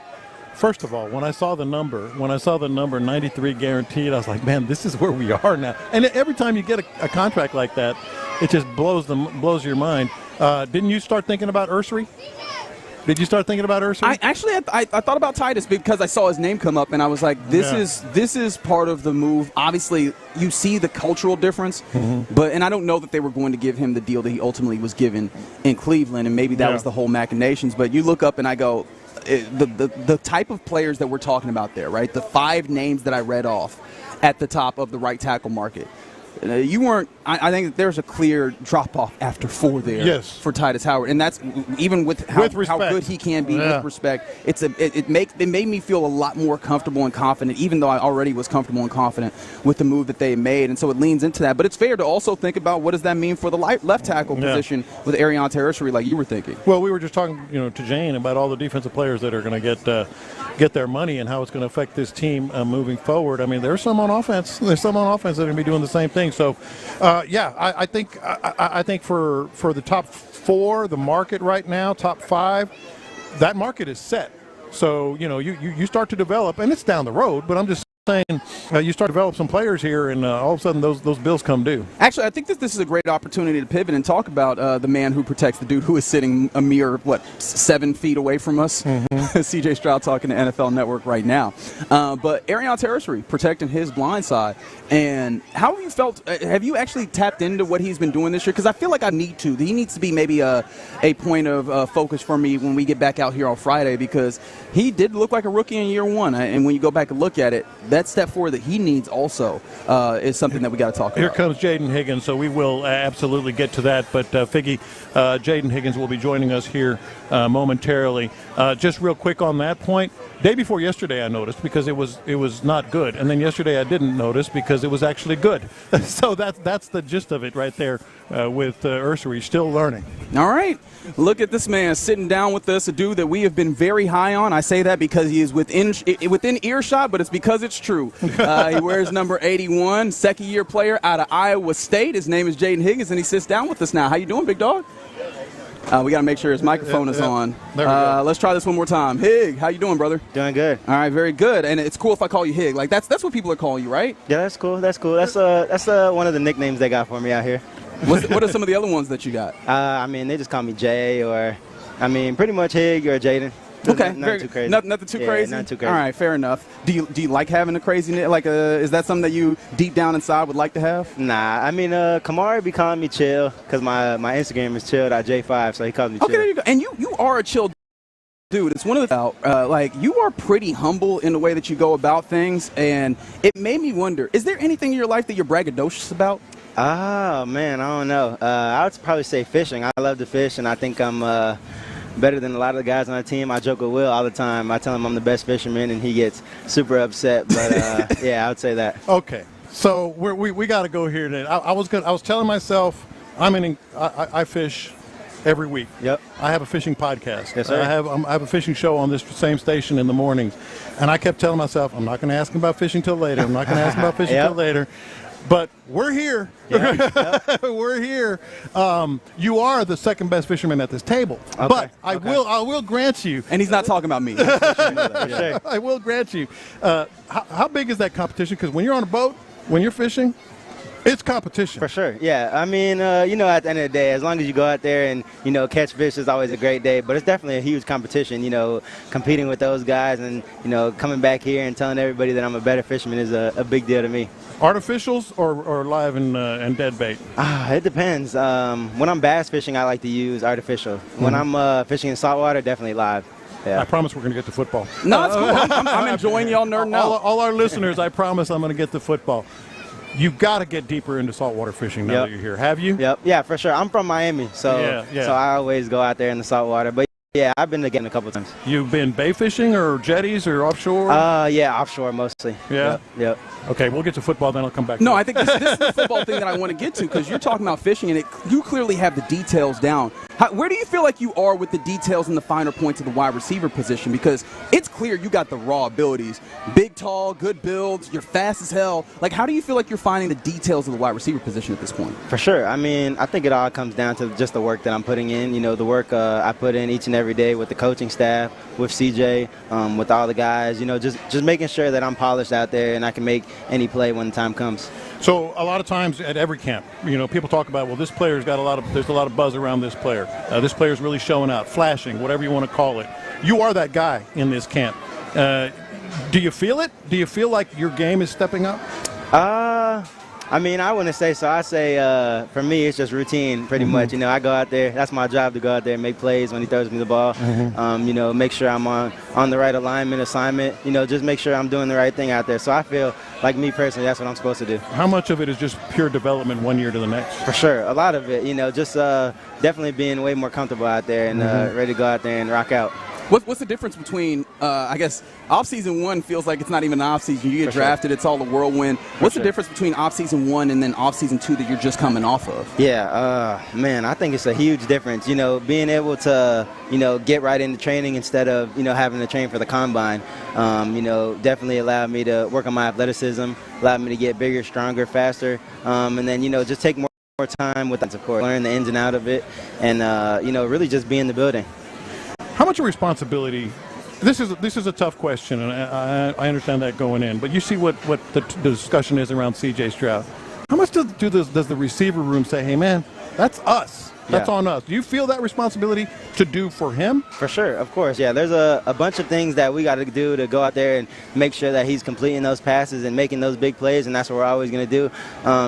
first of all, when I saw the number 93 guaranteed, I was like, man, this is where we are now. And every time you get a contract like that, it just blows your mind. Didn't you start thinking about Ursary? Did you start thinking about Ursary? I thought about Titus because I saw his name come up, and I was like, this is part of the move. Obviously, you see the cultural difference, and I don't know that they were going to give him the deal that he ultimately was given in Cleveland, and maybe that was the whole machinations. But you look up, and I go, the type of players that we're talking about there, right? The 5 names that I read off at the top of the right tackle market. You weren't. I think that there's a clear drop off after 4 there. Yes. For Titus Howard, and that's even with how good he can be with respect. It made me feel a lot more comfortable and confident, even though I already was comfortable and confident with the move that they made, and so it leans into that. But it's fair to also think about what does that mean for the left tackle position with Arion Territory, like you were thinking. Well, we were just talking, to Jane about all the defensive players that are going to get their money and how it's going to affect this team moving forward. I mean, there's some on offense. There's some on offense that are going to be doing the same thing. So, I think for the top 4, the market right now, top 5, that market is set. So, you start to develop, and it's down the road, but I'm just saying you start to develop some players here, and all of a sudden those bills come due. Actually, I think that this is a great opportunity to pivot and talk about the man who protects the dude who is sitting a mere, 7 feet away from us. CJ Stroud talking to NFL Network right now. But Arion Territory protecting his blind side. And how have you felt? Have you actually tapped into what he's been doing this year? Because I feel like I need to. He needs to be maybe a point of focus for me when we get back out here on Friday, because he did look like a rookie in year 1. And when you go back and look at it, that step forward that he needs also is something that we got to talk about. Here comes Jaden Higgins, so we will absolutely get to that. But Figgy, Jaden Higgins will be joining us here momentarily. Just real quick on that point, day before yesterday I noticed because it was not good, and then yesterday I didn't notice because it was actually good. So that's the gist of it right there with Ursary, still learning. All right. Look at this man sitting down with us, a dude that we have been very high on. I say that because he is within earshot, but it's because it's true. He wears number 81, second-year player out of Iowa State. His name is Jaden Higgins, and he sits down with us now. How you doing, big dog? We got to make sure his microphone is on. Let's try this one more time. Hig, how you doing, brother? Doing good. All right, very good. And it's cool if I call you Hig. Like that's what people are calling you, right? Yeah, that's cool. That's cool. That's one of the nicknames they got for me out here. What are some of the other ones that you got? They just call me Jay, or pretty much Hig or Jaden. Okay, nothing too crazy. Nothing too crazy. Nothing too crazy. All right, fair enough. Do you like having a crazy is that something that you deep down inside would like to have? Nah, Kamari be calling me chill because my Instagram is chilled.j5, so he calls me chill. Okay, there you go. And you are a chill dude. It's one of the you are pretty humble in the way that you go about things, and it made me wonder: is there anything in your life that you're braggadocious about? Oh man, I don't know. I would probably say fishing. I love to fish, and I think I'm better than a lot of the guys on the team. I joke with Will all the time. I tell him I'm the best fisherman, and he gets super upset. But yeah, I would say that. Okay, so we got to go here today. I was telling myself I fish every week. Yep. I have a fishing podcast. Yes, sir. I have a fishing show on this same station in the mornings, and I kept telling myself I'm not going to ask him about fishing till later. I'm not going to ask him about fishing till later. But we're here. Yep. We're here. You are the second best fisherman at this table. Okay. But I will grant you. And he's not talking about me. I will grant you. How big is that competition? Because when you're on a boat, when you're fishing, it's competition. For sure. Yeah. at the end of the day, as long as you go out there and, catch fish is always a great day. But it's definitely a huge competition, competing with those guys and, coming back here and telling everybody that I'm a better fisherman is a big deal to me. Artificials or live and dead bait? It depends. When I'm bass fishing, I like to use artificial. When I'm fishing in saltwater, definitely live. Yeah. I promise we're going to get to football. No, that's cool. I'm enjoying y'all nerding out. All our listeners, I promise I'm going to get to football. You've got to get deeper into saltwater fishing now that you're here. Have you? Yep. Yeah, for sure. I'm from Miami, so I always go out there in the saltwater. But yeah, I've been to Gatton a couple times. You've been bay fishing or jetties or offshore? Yeah, offshore mostly. Yeah? Yep. Okay, we'll get to football, then I'll come back. No, I think this is the football thing that I want to get to, because you're talking about fishing, and you clearly have the details down. Where do you feel like you are with the details and the finer points of the wide receiver position? Because it's clear you got the raw abilities. Big, tall, good builds, you're fast as hell. Like, how do you feel like you're finding the details of the wide receiver position at this point? For sure. I think it all comes down to just the work that I'm putting in. The work I put in each and every day with the coaching staff, with CJ, with all the guys. Just making sure that I'm polished out there and I can make any play when the time comes. So a lot of times at every camp, people talk about, well, this player's got there's a lot of buzz around this player. This player's really showing out, flashing, whatever you want to call it. You are that guy in this camp. Do you feel it? Do you feel like your game is stepping up? I mean, I wouldn't say so. I say for me, it's just routine pretty much. You know, I go out there. That's my job, to go out there and make plays when he throws me the ball. You know, make sure I'm on the right alignment, assignment. You know, just make sure I'm doing the right thing out there. So I feel like, me personally, that's what I'm supposed to do. How much of it is just pure development one year to the next? For sure. A lot of it, you know, just definitely being way more comfortable out there and ready to go out there and rock out. What's the difference between, I guess, off-season one feels like it's not even an off-season. You get drafted, it's all a whirlwind. What's the difference between off-season one and then off-season two that you're just coming off of? Yeah, man, I think it's a huge difference. You know, being able to, you know, get right into training instead of, you know, having to train for the combine, you know, definitely allowed me to work on my athleticism, allowed me to get bigger, stronger, faster, and then, you know, just take more time with, of course, learn the ins and out of it, and, you know, really just be in the building. How much of responsibility? This is a tough question, and I understand that going in. But you see what the discussion is around C.J. Stroud. How much does the receiver room say, "Hey, man, that's us. That's on us"? Do you feel that responsibility to do for him? For sure, of course. Yeah, there's a bunch of things that we got to do to go out there and make sure that he's completing those passes and making those big plays, and that's what we're always going to do.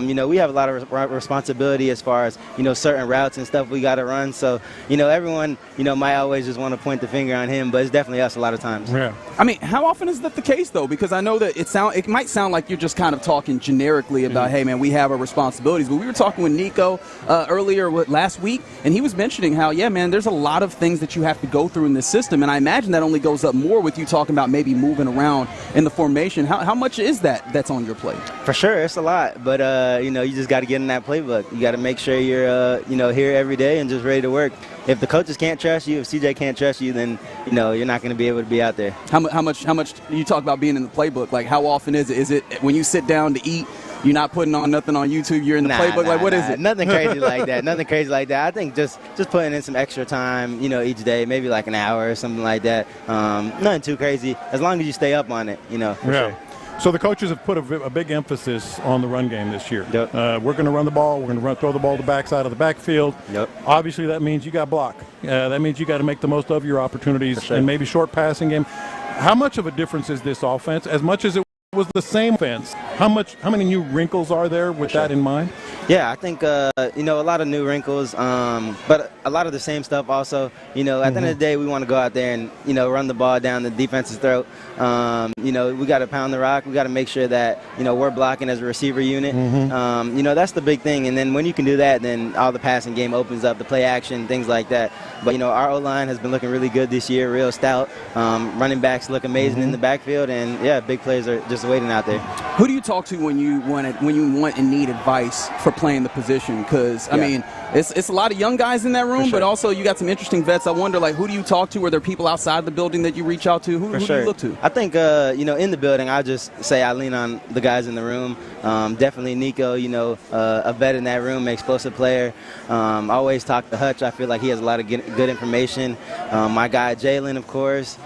You know, we have a lot of responsibility as far as, you know, certain routes and stuff we got to run. So, you know, everyone, you know, might always just want to point the finger on him, but it's definitely us a lot of times. Yeah. I mean, how often is that the case, though? Because I know that it might sound like you're just kind of talking generically about, hey, man, we have our responsibilities. But we were talking with Nico earlier last week, and he was mentioning how, yeah, man, there's a lot of things that you have to go through in this system, and I imagine that only goes up more with you talking about maybe moving around in the formation. How much is that's on your plate? For sure, it's a lot, but you know, you just got to get in that playbook. You got to make sure you're you know, here every day and just ready to work. If the coaches can't trust you, if CJ can't trust you, then, you know, you're not going to be able to be out there. How much you talk about being in the playbook? Like, how often is it? Is it when you sit down to eat, you're not putting on nothing on YouTube, you're in the playbook? Like, what is it? Nothing crazy like that. Nothing crazy like that. I think just putting in some extra time, you know, each day, maybe like an hour or something like that. Nothing too crazy, as long as you stay up on it, you know, for sure. So the coaches have put a big emphasis on the run game this year. Yep. We're going to run the ball. We're going to throw the ball to the backside of the backfield. Yep. Obviously, that means you got block. That means you got to make the most of your opportunities and maybe short passing game. How much of a difference is this offense? As much as it was the same offense, how many new wrinkles are there with that in mind? Yeah, I think, you know, a lot of new wrinkles, but a lot of the same stuff also. You know, at the end of the day, we want to go out there and, you know, run the ball down the defense's throat. You know, we got to pound the rock. We got to make sure that, you know, we're blocking as a receiver unit. You know, that's the big thing. And then when you can do that, then all the passing game opens up, the play action, things like that. But, you know, our O-line has been looking really good this year, real stout. Running backs look amazing in the backfield. And, yeah, big plays are just waiting out there. Who do you talk to when you want and need advice for playing the position? Because, I mean, it's a lot of young guys in that room, but also you got some interesting vets. I wonder, like, who do you talk to? Are there people outside the building that you reach out to? Who do you look to? I think, you know, in the building, I just say I lean on the guys in the room. Definitely Nico, you know, a vet in that room, an explosive player. I always talk to Hutch. I feel like he has a lot of good information. My guy Jalen, of course.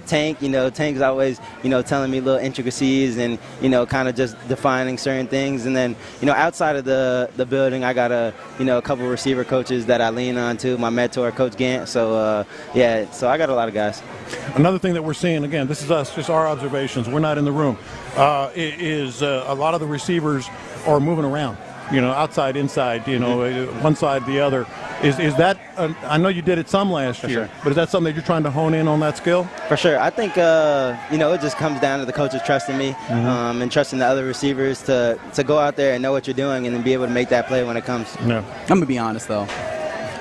Tank, you know, Tank's always, you know, telling me little intricacies and, you know, kind of just defining certain things. And then, you know, outside of the building, I got a couple receiver coaches that I lean on too. My mentor, Coach Gant. So, yeah, so I got a lot of guys. Another thing that we're seeing, again, this is us, just our observations. We're not in the room. Is a lot of the receivers are moving around. You know, outside, inside, you know, one side, the other. Is that, I know you did it some last year, but is that something that you're trying to hone in on that skill? For sure. I think, you know, it just comes down to the coaches trusting me and trusting the other receivers to go out there and know what you're doing and then be able to make that play when it comes. I'm going to be honest, though.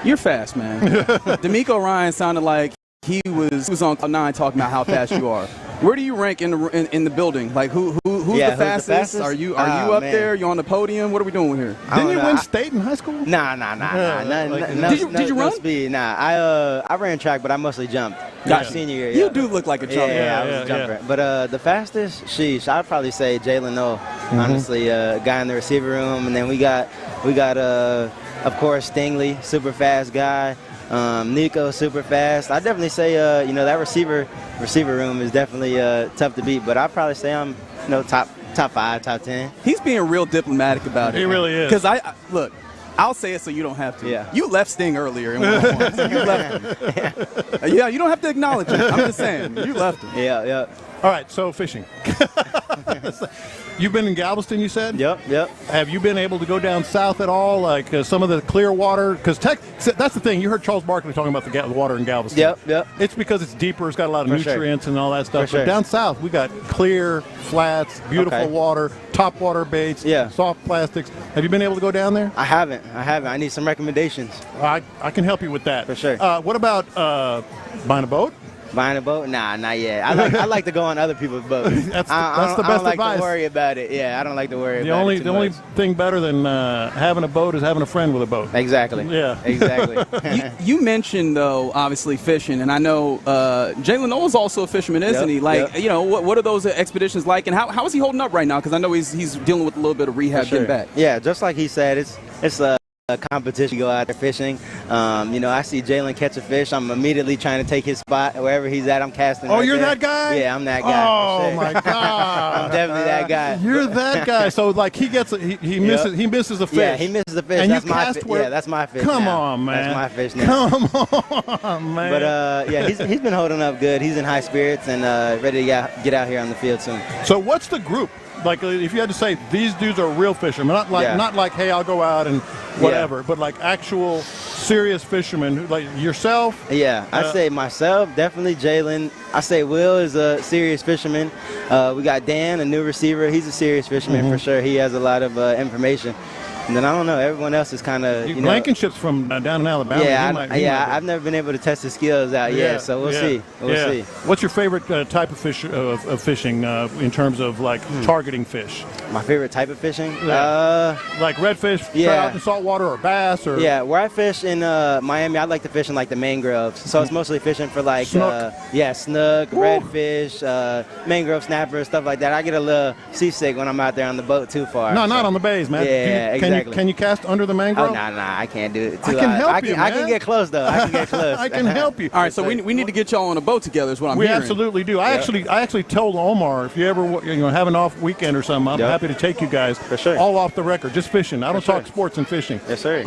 You're fast, man. D'Amico Ryan sounded like he was on Cloud 9 talking about how fast you are. Where do you rank in the building? Like who's the fastest? Are you up there? You on the podium? What are we doing here? Didn't you win state in high school? Nah. Did you run? Speed. Nah, I ran track, but I mostly jumped. My senior year. You do look like a jumper. Yeah, I was a jumper. But the fastest, sheesh, I'd probably say Jalen O. Honestly, guy in the receiver room, and then we got of course Stingley, super fast guy. Nico, super fast. I'd definitely say, you know, that receiver room is definitely tough to beat. But I'd probably say I'm, you know, top 5, top 10. He's being real diplomatic about it. He really is. Because look, I'll say it so you don't have to. Yeah. You left Sting earlier in one-on-one. So you left him. Yeah, you don't have to acknowledge it. I'm just saying, you left him. Yeah. All right, so fishing. You've been in Galveston, you said? Yep. Have you been able to go down south at all, like some of the clear water? Because that's the thing. You heard Charles Barkley talking about the water in Galveston. Yep. It's because it's deeper. It's got a lot of nutrients and all that stuff. For But down south, we got clear, flats, beautiful water, top water baits, soft plastics. Have you been able to go down there? I haven't. I need some recommendations. I can help you with that. For sure. What about buying a boat? Buying a boat? Nah, not yet. I like to go on other people's boats. That's the best I don't like advice. to worry about it. Yeah, I don't like to worry The about it. The only thing better than having a boat is having a friend with a boat. Exactly. Yeah. Exactly. You mentioned, though, obviously fishing, and I know Jalen Noel's also a fisherman, isn't he? Like, what are those expeditions like, and how is he holding up right now? Because I know he's dealing with a little bit of rehab getting back. Yeah, just like he said, it's a competition. You go out there fishing. I see Jalen catch a fish. I'm immediately trying to take his spot wherever he's at. I'm casting. Oh, you're that guy? Yeah, I'm that guy. Oh my God! I'm definitely that guy. You're that guy. So like he gets he misses a fish. Yeah, he misses a fish. And that's you cast where? Yeah, that's my fish. Come now. on, man. That's my fish now. Come on, man. But he's been holding up good. He's in high spirits and ready to get out here on the field soon. So what's the group? Like, if you had to say these dudes are real fishermen, not like hey, I'll go out and whatever, but like actual serious fishermen, like yourself. Yeah, I say myself, definitely Jalen. I say Will is a serious fisherman. We got Dan, a new receiver. He's a serious fisherman for sure. He has a lot of information. And then I don't know. Everyone else is kind of Blankenship's from down in Alabama. I've never been able to test his skills out yet, so we'll see. We'll see. What's your favorite type of fish of fishing in terms of like targeting fish? My favorite type of fishing? Like redfish, trout in saltwater, or bass, or where I fish in Miami, I like to fish in like the mangroves. So it's mostly fishing for like snook, redfish, mangrove snappers, stuff like that. I get a little seasick when I'm out there on the boat too far. No, not on the bays, man. Yeah, exactly. Can you cast under the mangrove? Oh, nah, I can't do it. I can help you, man. I can get close, though. I can get close. I can help you. All right, so we need to get y'all on a boat together is what I'm hearing. hearing. We absolutely do. I actually told Omar, if you ever have an off weekend or something, I'm happy to take you guys all off the record, just fishing. I don't talk sports and fishing. Yes, sir.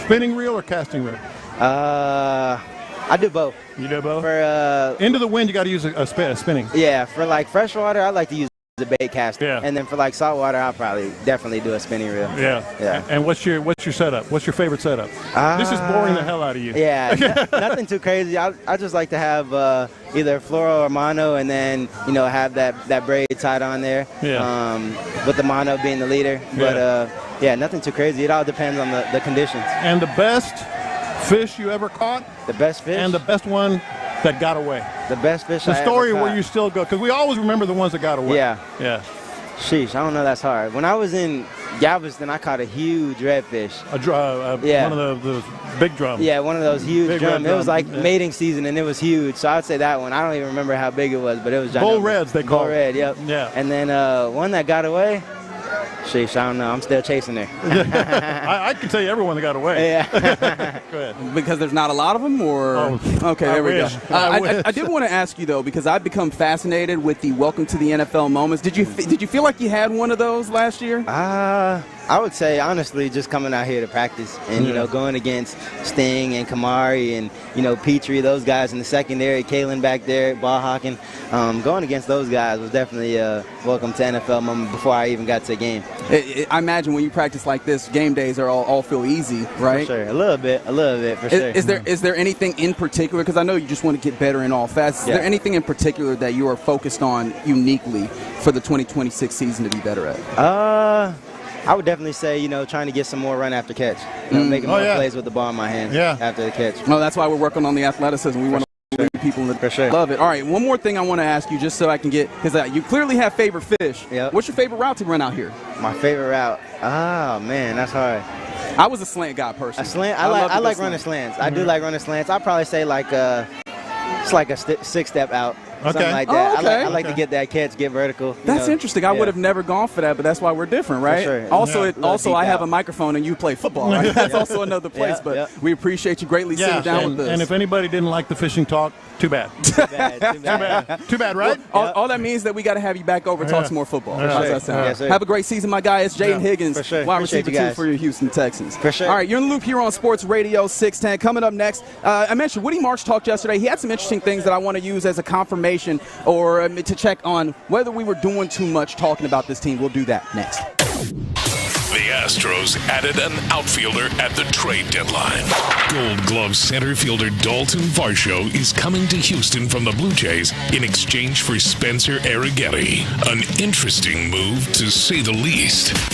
Spinning reel or casting reel? I do both. You do both? For into the wind, you got to use a spinning. Yeah, for like freshwater, I like to use the bait caster. Yeah. And then for like saltwater, I'll probably definitely do a spinning reel. Yeah. And what's your setup? What's your favorite setup? This is boring the hell out of you. Yeah, nothing too crazy. I just like to have either fluoro or mono, and then have that braid tied on there. Yeah. With the mono being the leader. But nothing too crazy. It all depends on the conditions. And the best fish you ever caught? The best fish? And the best one that got away. The best fish. The story where you still go, because we always remember the ones that got away. Yeah. Sheesh, I don't know. That's hard. When I was in Galveston, I caught a huge redfish. One of the big drums. Yeah, one of those huge drums. It was like mating season, and it was huge. So I would say that one. I don't even remember how big it was, but it was giant. Bull reds, they call it. Bull red, yep. Yeah. And then one that got away. Sheesh, I don't know. I'm still chasing her. I can tell you everyone that got away. Yeah. Go ahead. Because there's not a lot of them, or okay, there we go. I did want to ask you though, because I've become fascinated with the welcome to the NFL moments. Did you feel like you had one of those last year? I would say honestly, just coming out here to practice and going against Sting and Kamari and Petrie, those guys in the secondary, Kalen back there, ball hawking, going against those guys was definitely a welcome to NFL moment before I even got to a game. I imagine when you practice like this, game days are all feel easy, right? For sure, a little bit, for sure. Is there anything in particular? Because I know you just want to get better in all facets. Is there anything in particular that you are focused on uniquely for the 2026 season to be better at? I would definitely say, trying to get some more run after catch. Making more plays with the ball in my hands after the catch. No, that's why we're working on the athleticism. We want to lead people in the for sure. Love it. All right, one more thing I want to ask you just so I can get, because you clearly have favorite fish. Yep. What's your favorite route to run out here? My favorite route? Oh, man, that's hard. I was a slant guy personally. A slant? I like running slants. I do like running slants. I'd probably say it's like a six-step out. Something like that. I like to get that catch, get vertical. That's interesting. I would have never gone for that, but that's why we're different, right? For sure. Also, I have a microphone and you play football, right? That's also another place, but we appreciate you greatly sitting down with us. And if anybody didn't like the fishing talk, too bad. Too bad, right? Well, all that means that we got to have you back over and talk some more football. How's that sound? Yes, sir. Have a great season, my guy. It's Jaden Higgins, for sure. wide receiver 2 for your Houston Texans. For sure. All right, you're in the loop here on Sports Radio 610. Coming up next, I mentioned Woody Marsh talked yesterday. He had some interesting things that I want to use as a confirmation information or to check on whether we were doing too much talking about this team. We'll do that next. The Astros added an outfielder at the trade deadline. Gold Glove center fielder Dalton Varsho is coming to Houston from the Blue Jays in exchange for Spencer Arrighetti. An interesting move, to say the least.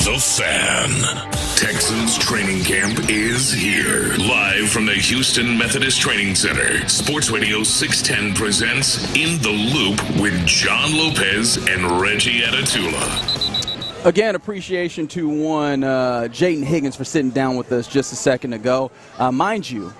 The Fan. Texans training camp is here. Live from the Houston Methodist Training Center, Sports Radio 610 presents In the Loop with John Lopez and Reggie Atatula. Again, appreciation to one Jayden Higgins for sitting down with us just a second ago. Mind you,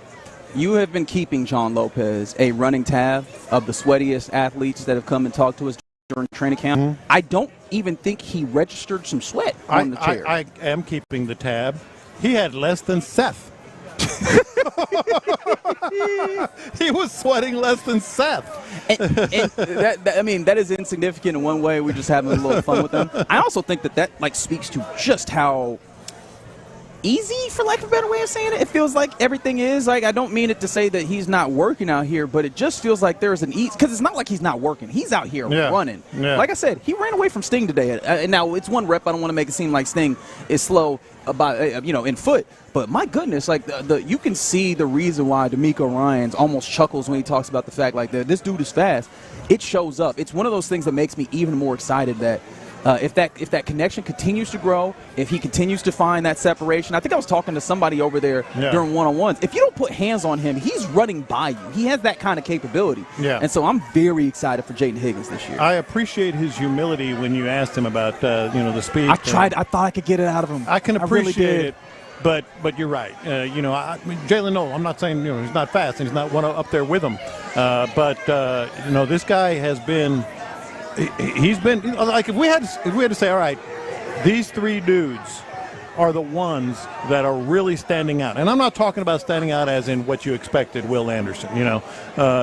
you have been keeping, John Lopez, a running tab of the sweatiest athletes that have come and talked to us during training camp. Mm-hmm. I don't even think he registered some sweat on the chair. I am keeping the tab. He had less than Seth. He was sweating less than Seth. And that is insignificant in one way. We're just having a little fun with them. I also think that speaks to just how easy, for lack of a better way of saying it, it feels like everything is. I don't mean it to say that he's not working out here, but it just feels like there's an ease, because it's not like he's not working. He's out here running. Yeah. Like I said, he ran away from Sting today. Now, it's one rep. I don't want to make it seem like Sting is slow in foot. But my goodness, you can see the reason why D'Amico Ryans almost chuckles when he talks about the fact this dude is fast. It shows up. It's one of those things that makes me even more excited that if that connection continues to grow, if he continues to find that separation. I think I was talking to somebody over there during one-on-ones. If you don't put hands on him, he's running by you. He has that kind of capability. Yeah. And so I'm very excited for Jayden Higgins this year. I appreciate his humility when you asked him about the speed. I tried. I thought I could get it out of him. I can appreciate it. But you're right. Jalen Noel, I'm not saying he's not fast and he's not one up there with him. But this guy has been. He's been if we had to say, all right, these three dudes are the ones that are really standing out. And I'm not talking about standing out as in what you expected, Will Anderson,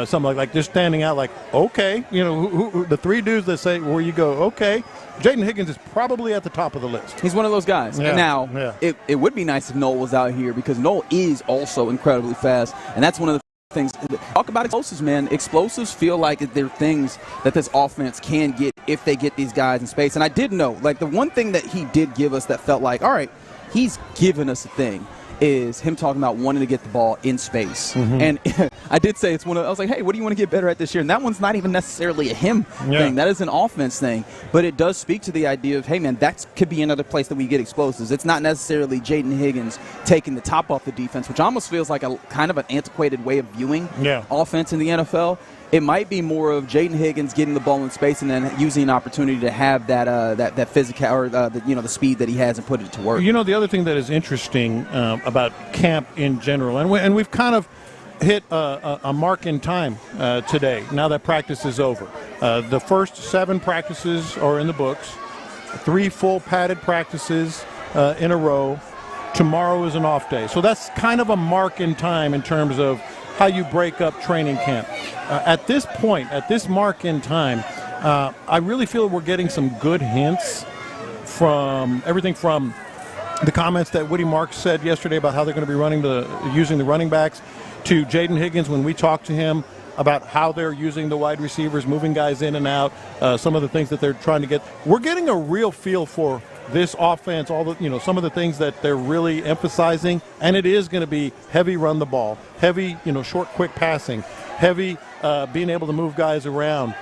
something like just standing out okay, who the three dudes that say where you go, okay, Jayden Higgins is probably at the top of the list. He's one of those guys. Yeah. Now, it would be nice if Noel was out here, because Noel is also incredibly fast, and that's one of the things. Talk about explosives, man. Explosives feel like they're things that this offense can get if they get these guys in space. And I did know, the one thing that he did give us that felt like, all right, he's given us a thing, is him talking about wanting to get the ball in space. Mm-hmm. And I did say I was like, hey, what do you want to get better at this year? And that one's not even necessarily a him thing. That is an offense thing. But it does speak to the idea of, hey, man, that could be another place that we get explosives. It's not necessarily Jayden Higgins taking the top off the defense, which almost feels like a kind of an antiquated way of viewing offense in the NFL. It might be more of Jayden Higgins getting the ball in space and then using an opportunity to have that physical or the speed that he has and put it to work. The other thing that is interesting about camp in general, and we've kind of hit a mark in time today. Now that practice is over, the first 7 practices are in the books. 3 full padded practices in a row. Tomorrow is an off day, so that's kind of a mark in time in terms of how you break up training camp. At this point, at this mark in time, I really feel we're getting some good hints from everything from the comments that Woody Marks said yesterday about how they're going to be using the running backs, to Jayden Higgins when we talked to him about how they're using the wide receivers, moving guys in and out, some of the things that they're trying to get. We're getting a real feel for this offense, some of the things that they're really emphasizing, and it is going to be heavy run the ball, heavy, short, quick passing, heavy being able to move guys around.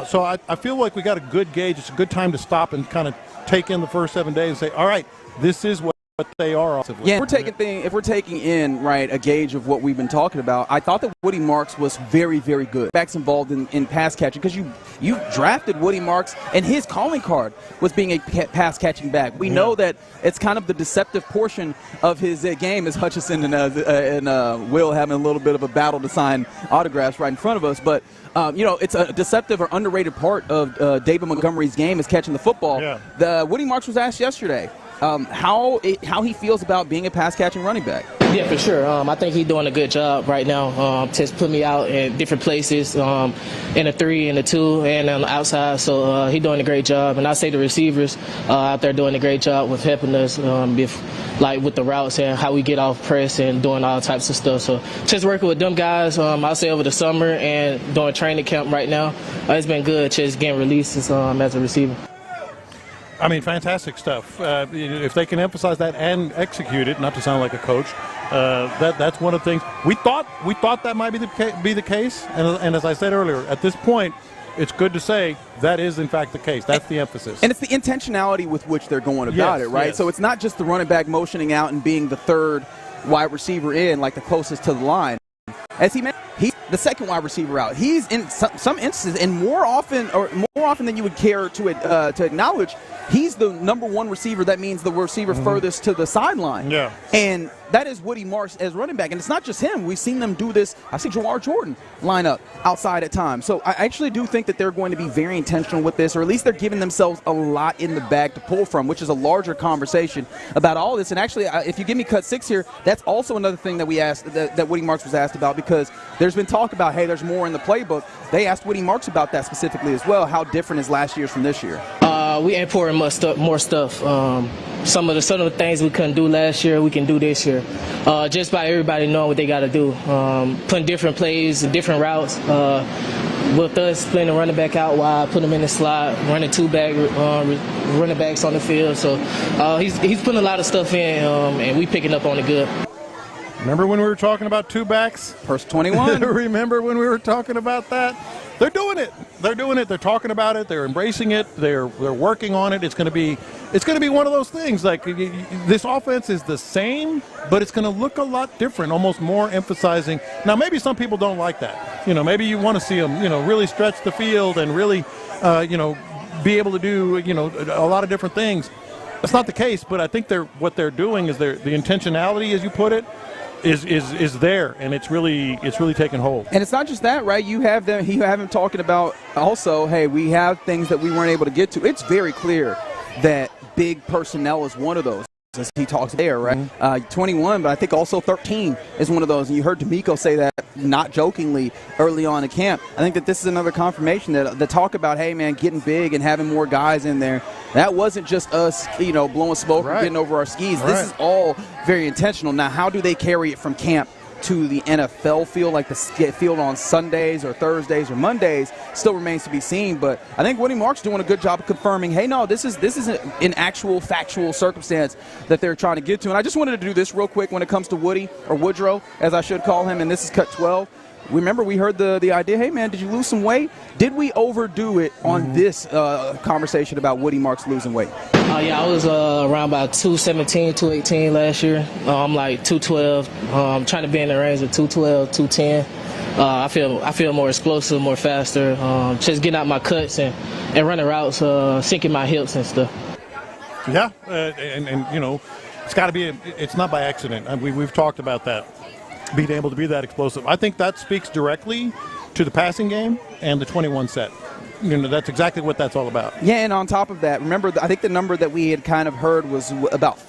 So I feel like we got a good gauge. It's a good time to stop and kind of take in the first 7 days and say, all right, this is what they are. Yeah, if we're taking in a gauge of what we've been talking about, I thought that Woody Marks was very, very good. Backs involved in pass catching, because you drafted Woody Marks, and his calling card was being a pass catching back. We know that it's kind of the deceptive portion of his game, as Hutchison and Will having a little bit of a battle to sign autographs right in front of us. But it's a deceptive or underrated part of David Montgomery's game is catching the football. Yeah. Woody Marks was asked yesterday how he feels about being a pass-catching running back. Yeah, for sure. I think he's doing a good job right now. Just put me out in different places, in the 3, in the 2, and on the outside. So he's doing a great job. And I say the receivers out there doing a great job with helping us with the routes and how we get off press and doing all types of stuff. So just working with them guys, I'll say over the summer and doing training camp right now, it's been good just getting releases as a receiver. I mean, fantastic stuff. If they can emphasize that and execute it, not to sound like a coach, that's one of the things we thought that might be the case. And as I said earlier, at this point, it's good to say that is, in fact, the case. That's the emphasis. And it's the intentionality with which they're going about it, right? Yes. So it's not just the running back motioning out and being the third wide receiver in, like the closest to the line. As he mentioned, he's the second wide receiver out. He's in some instances, and more often than you would care to acknowledge, he's the number one receiver. That means the receiver furthest to the sideline. Yeah. And that is Woody Marks as running back. And it's not just him. We've seen them do this. I've seen Jawar Jordan line up outside at times. So I actually do think that they're going to be very intentional with this, or at least they're giving themselves a lot in the bag to pull from, which is a larger conversation about all this. And actually, if you give me cut 6 here, that's also another thing that we asked, that Woody Marks was asked about, because there's been talk about, hey, there's more in the playbook. They asked Woody Marks about that specifically as well. How different is last year's from this year? We imported more stuff. Some of the things we couldn't do last year, we can do this year. Just by everybody knowing what they got to do. Putting different plays, different routes. With us splitting the running back out wide, putting them in the slot, running two-back running backs on the field. So he's putting a lot of stuff in, and we picking up on it good. Remember when we were talking about two backs? First 21. Remember when we were talking about that? They're doing it. They're doing it. They're talking about it. They're embracing it. They're working on it. It's going to be one of those things. Like, this offense is the same, but it's going to look a lot different, almost more emphasizing. Now, maybe some people don't like that. Maybe you want to see them, really stretch the field and really, be able to do, a lot of different things. That's not the case, but I think what they're doing is the intentionality, as you put it, is there, and it's really taking hold. And it's not just that, right? You have him talking about also, hey, we have things that we weren't able to get to. It's very clear that big personnel is one of those, as he talks there, right? 21, but I think also 13 is one of those. And you heard D'Amico say that, not jokingly, early on in camp. I think that this is another confirmation that the talk about, hey, man, getting big and having more guys in there, that wasn't just us, blowing smoke and getting over our skis. Right. This is all very intentional. Now, how do they carry it from camp to the NFL field, like the field on Sundays or Thursdays or Mondays, still remains to be seen. But I think Woody Marks doing a good job of confirming, hey, no, this is an actual factual circumstance that they're trying to get to. And I just wanted to do this real quick when it comes to Woody, or Woodrow, as I should call him, and this is cut 12. Remember, we heard the idea, hey, man, did you lose some weight? Did we overdo it on this conversation about Woody Marks losing weight? Yeah, I was around about 217, 218 last year. I'm like 212. Trying to be in the range of 212, 210. I feel more explosive, more faster. Just getting out my cuts and running routes, sinking my hips and stuff. Yeah, and it's got to be. It's not by accident. We've talked about that. Being able to be that explosive. I think that speaks directly to the passing game and the 21 set. That's exactly what that's all about. Yeah, and on top of that, remember, I think the number that we had kind of heard was about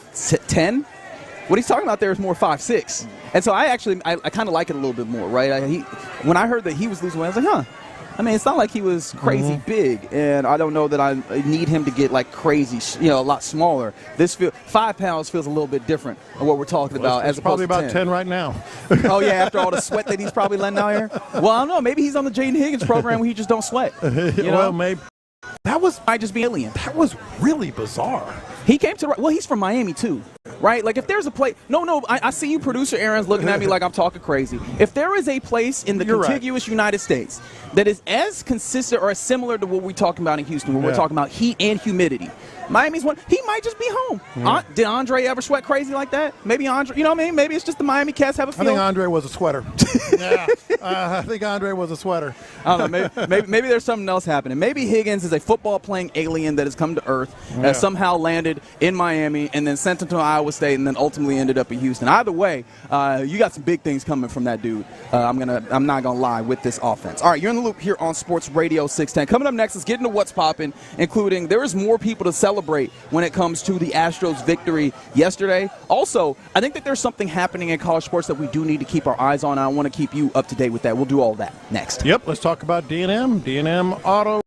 10. What he's talking about there is more 5'6". And so I kind of like it a little bit more, right? When I heard that he was losing weight, I was like, huh. I mean, it's not like he was crazy big, and I don't know that I need him to get like crazy, a lot smaller. 5 pounds feels a little bit different of what we're talking about. It's probably about 10 right now. Oh yeah, after all the sweat that he's probably letting out here. Well, I don't know. Maybe he's on the Jaden Higgins program where he just don't sweat. Well, maybe. Might just be alien. That was really bizarre. He came to he's from Miami too, right? Like if there's a place, I see you, producer Aaron's looking at me like I'm talking crazy. If there is a place in the contiguous United States that is as consistent or as similar to what we're talking about in Houston, where we're talking about heat and humidity, Miami's one. He might just be home. Did Andre ever sweat crazy like that? Maybe Andre, maybe it's just the Miami Cats have a feel. I think Andre was a sweater. Yeah, I think Andre was a sweater. I don't know. Maybe there's something else happening. Maybe Higgins is a football-playing alien that has come to Earth, has somehow landed in Miami, and then sent him to Iowa State, and then ultimately ended up in Houston. Either way, you got some big things coming from that dude. I'm not gonna lie with this offense. All right, you're in the loop here on Sports Radio 610. Coming up next, let's get into what's popping, including there is more people to celebrate when it comes to the Astros' victory yesterday. Also, I think that there's something happening in college sports that we do need to keep our eyes on. I want to keep you up to date with that. We'll do all that next. Yep, let's talk about D&M Auto.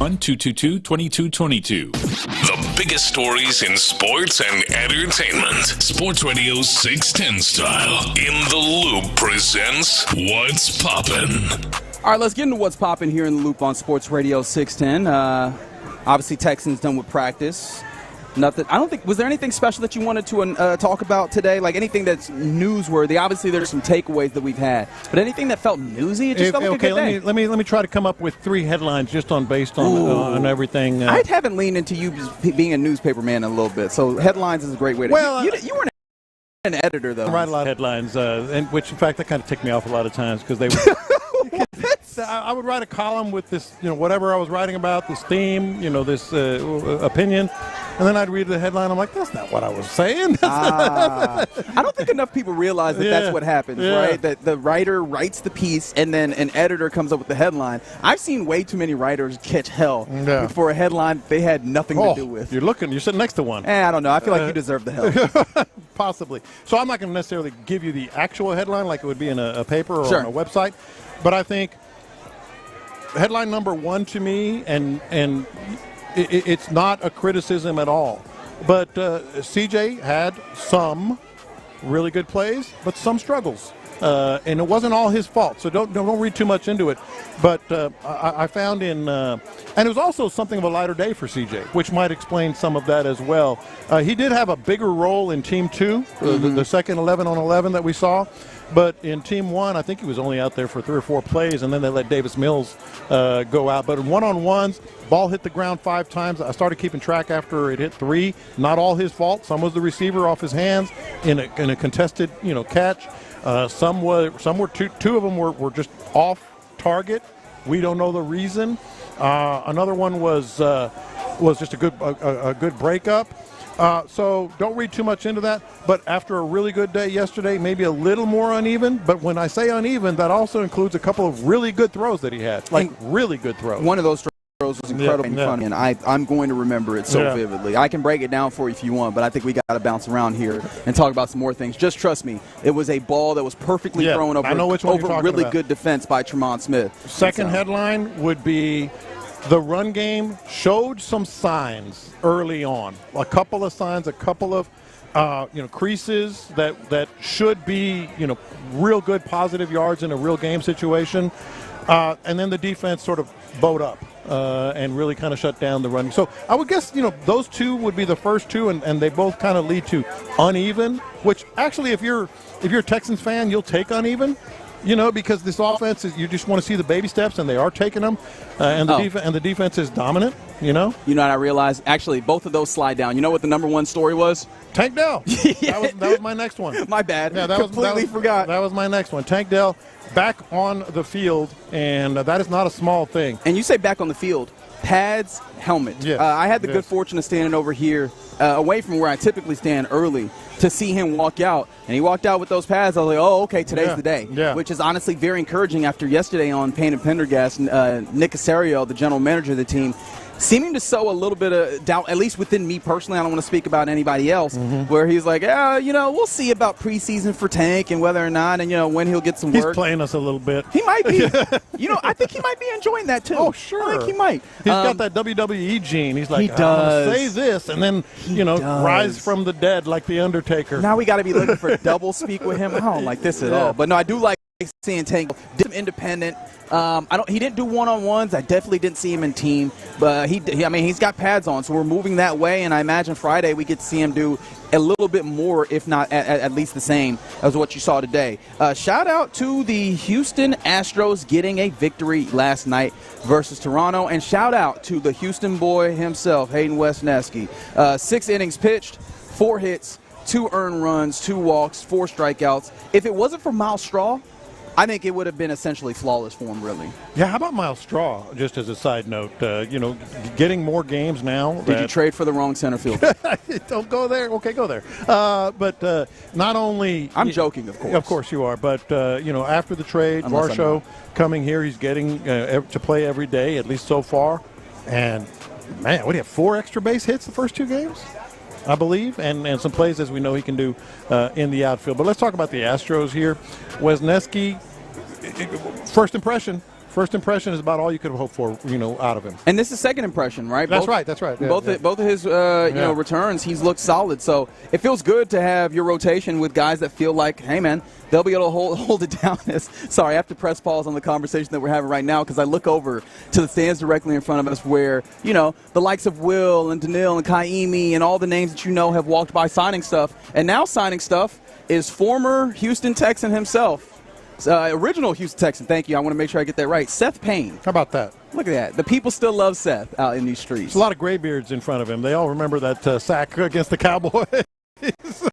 222-2222. The biggest stories in sports and entertainment. Sports Radio 610 style. In the Loop presents What's Poppin'. All right, let's get into What's Poppin' here in the Loop on Sports Radio 610. Obviously, Texans done with practice. Nothing. I don't think. Was there anything special that you wanted to talk about today? Like anything that's newsworthy? Obviously, there's some takeaways that we've had, but anything that felt newsy? It just felt like a good day. Let me try to come up with 3 headlines just based on everything. I haven't leaned into you being a newspaper man in a little bit, so headlines is a great way to. Well, you weren't an editor though. I write a lot of headlines, and which in fact that kind of ticked me off a lot of times because they were. I would write a column with this, whatever I was writing about, this theme, this opinion, and then I'd read the headline. I'm like, that's not what I was saying. I don't think enough people realize that that's what happens, right? That the writer writes the piece, and then an editor comes up with the headline. I've seen way too many writers catch hell for a headline they had nothing to do with. You're sitting next to one. I don't know. I feel like you deserve the hell. Possibly. So I'm not going to necessarily give you the actual headline like it would be in a paper or on a website, but I think headline number 1 to me, and it's not a criticism at all, but CJ had some really good plays, but some struggles, and it wasn't all his fault. So don't read too much into it. But I found and it was also something of a lighter day for CJ, which might explain some of that as well. He did have a bigger role in Team 2, the second 11-on-11 that we saw. But in Team 1, I think he was only out there for 3 or 4 plays, and then they let Davis Mills go out. But in one-on-ones, ball hit the ground 5 times. I started keeping track after it hit 3. Not all his fault. Some was the receiver off his hands in a contested catch. Some were 2 of them were just off target. We don't know the reason. Another one was just a good breakup. So don't read too much into that. But after a really good day yesterday, maybe a little more uneven. But when I say uneven, that also includes a couple of really good throws that he had, really good throws. One of those throws was incredibly funny, and I'm going to remember it so vividly. I can break it down for you if you want, but I think we got to bounce around here and talk about some more things. Just trust me, it was a ball that was perfectly thrown over really good defense by Tremont Smith. Second headline would be the run game showed some signs early on, a couple of signs, a couple of creases that should be real good positive yards in a real game situation, and then the defense sort of bowed up and really kind of shut down the run. So I would guess those 2 would be the first 2, and they both kind of lead to uneven. Which actually, if you're a Texans fan, you'll take uneven. Because this offense you just want to see the baby steps, and they are taking them, and the defense is dominant. You know what I realized? Actually, both of those slide down. You know what the number 1 story was? Tank Dell. That was my next one. My bad. Yeah, Completely forgot. That was my next one. Tank Dell back on the field, and that is not a small thing. And you say back on the field. Pads, helmet. Yes. I had the good fortune of standing over here away from where I typically stand early to see him walk out. And he walked out with those pads. I was like, oh, okay, today's the day. Yeah. Which is honestly very encouraging after yesterday on Payne and Pendergast. Nick Casario, the general manager of the team, seeming to sow a little bit of doubt, at least within me personally. I don't want to speak about anybody else, where he's like, we'll see about preseason for Tank and whether or not, and, when he'll get some work. He's playing us a little bit. He might be. I think he might be enjoying that, too. Oh, sure. I think he might. He's got that WWE gene. He's like, he does. I'm going to say this, and then, rise from the dead like The Undertaker. Now we got to be looking for double speak with him. I don't like this at all. But, no, I do like seeing Tank did some independent. He didn't do one-on-ones. I definitely didn't see him in team, but he's got pads on, so we're moving that way. And I imagine Friday we get to see him do a little bit more, if not at least the same as what you saw today. Shout out to the Houston Astros getting a victory last night versus Toronto, and shout out to the Houston boy himself, Hayden Wesneski. 6 innings pitched, 4 hits, 2 earned runs, 2 walks, 4 strikeouts. If it wasn't for Miles Straw, I think it would have been essentially flawless for him, really. Yeah, how about Miles Straw, just as a side note? Getting more games now. Did you trade for the wrong center fielder? Don't go there. Okay, go there. But not only – I'm joking, of course. Of course you are. But, after the trade, Varsho coming here, he's getting to play every day, at least so far. And, man, what do you have, 4 extra base hits the first 2 games? I believe, and some plays, as we know, he can do in the outfield. But let's talk about the Astros here. Wesneski, first impression, First impression is about all you could hope for, out of him. And this is second impression, right? That's right. Yeah, both of his returns, he's looked solid. So it feels good to have your rotation with guys that feel like, hey, man, they'll be able to hold it down. Sorry, I have to press pause on the conversation that we're having right now because I look over to the stands directly in front of us where, the likes of Will and Daniil and Kaimi and all the names that have walked by signing stuff. And now signing stuff is former Houston Texan himself. Original Houston Texan, thank you. I want to make sure I get that right. Seth Payne. How about that? Look at that. The people still love Seth out in these streets. There's a lot of graybeards in front of him. They all remember that sack against the Cowboys.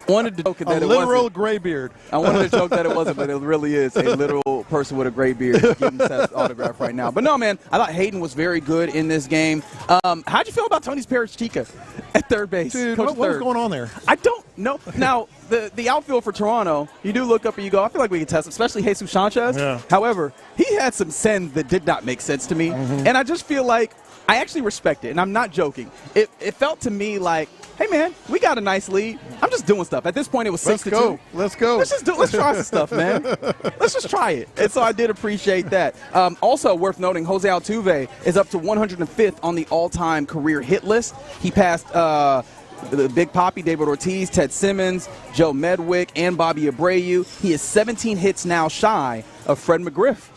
Wanted to joke that a literal graybeard. I wanted to joke that it wasn't, but it really is a literal person with a gray beard giving Seth's autograph right now. But no, man, I thought Hayden was very good in this game. How'd you feel about Tony's Parachika at third base? Dude, what was going on there? I don't know. Now, the outfield for Toronto, you do look up and you go, I feel like we can test, especially Jesus Sanchez. Yeah. However, he had some sends that did not make sense to me. Mm-hmm. And I just feel like I actually respect it, and I'm not joking. It felt to me like, hey, man, we got a nice lead. I'm just doing stuff. At this point, it was 6-2. Let's go. Let's try some stuff, man. Let's just try it. And so I did appreciate that. Also worth noting, Jose Altuve is up to 105th on the all-time career hit list. He passed the Big Papi, David Ortiz, Ted Simmons, Joe Medwick, and Bobby Abreu. He is 17 hits now shy of Fred McGriff.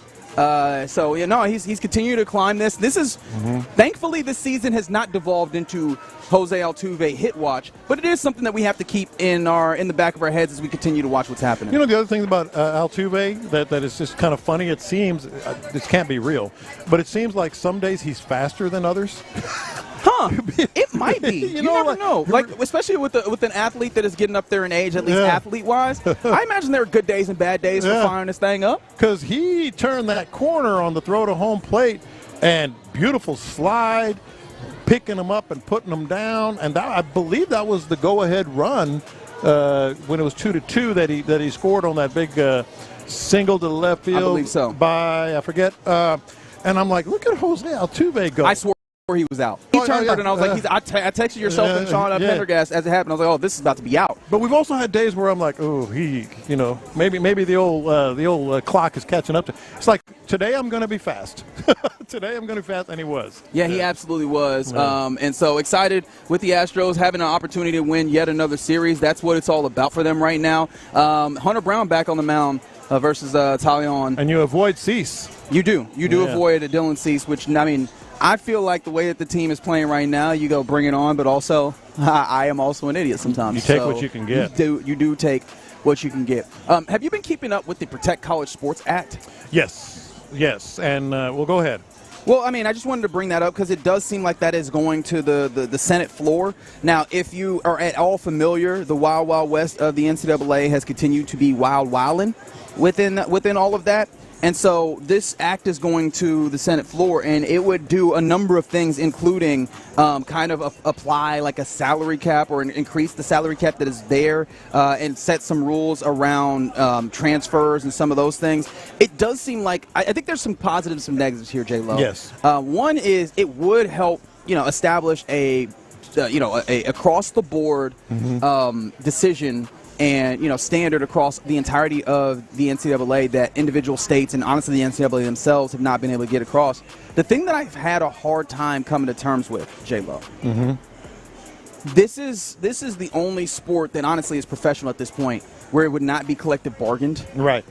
He's continued to climb this. This is, thankfully, this season has not devolved into Jose Altuve hit watch, but it is something that we have to keep in the back of our heads as we continue to watch what's happening. The other thing about Altuve that is just kind of funny, it seems, this can't be real, but it seems like some days he's faster than others. Huh? It might be. You never know. Like, especially with an athlete that is getting up there in age, at least athlete-wise. I imagine there are good days and bad days for firing this thing up. Because he turned that corner on the throw to home plate, and beautiful slide, picking them up and putting them down, and I believe that was the go-ahead run when it was 2-2 that he scored on that big single to the left field. I believe so. By I forget. And I'm like, look at Jose Altuve go. I swore he was out. He turned it, and I was like, I texted yourself and Sean Pendergast as it happened. I was like, oh, this is about to be out. But we've also had days where I'm like, oh, maybe the old clock is catching up to. It's like today I'm going to be fast. Today I'm going to be fast, and he was. Yeah, he absolutely was. And so excited with the Astros having an opportunity to win yet another series. That's what it's all about for them right now. Hunter Brown back on the mound versus Talion. And you avoid Cease. You do avoid Dylan Cease, which I feel like the way that the team is playing right now, you go bring it on, but also I am also an idiot sometimes. You take what you can get. You do take what you can get. Have you been keeping up with the Protect College Sports Act? Yes, and we'll go ahead. Well, I just wanted to bring that up because it does seem like that is going to the Senate floor. Now, if you are at all familiar, the Wild Wild West of the NCAA has continued to be wild wildin' within all of that. And so this act is going to the Senate floor, and it would do a number of things, including apply like a salary cap or increase the salary cap that is there and set some rules around transfers and some of those things. It does seem like I think there's some positives, some negatives here, J-Lo. Yes. One is it would help, establish a across-the-board decision and standard across the entirety of the NCAA that individual states and honestly the NCAA themselves have not been able to get across. The thing that I've had a hard time coming to terms with, J-Lo, this is the only sport that honestly is professional at this point where it would not be collective bargained. Right.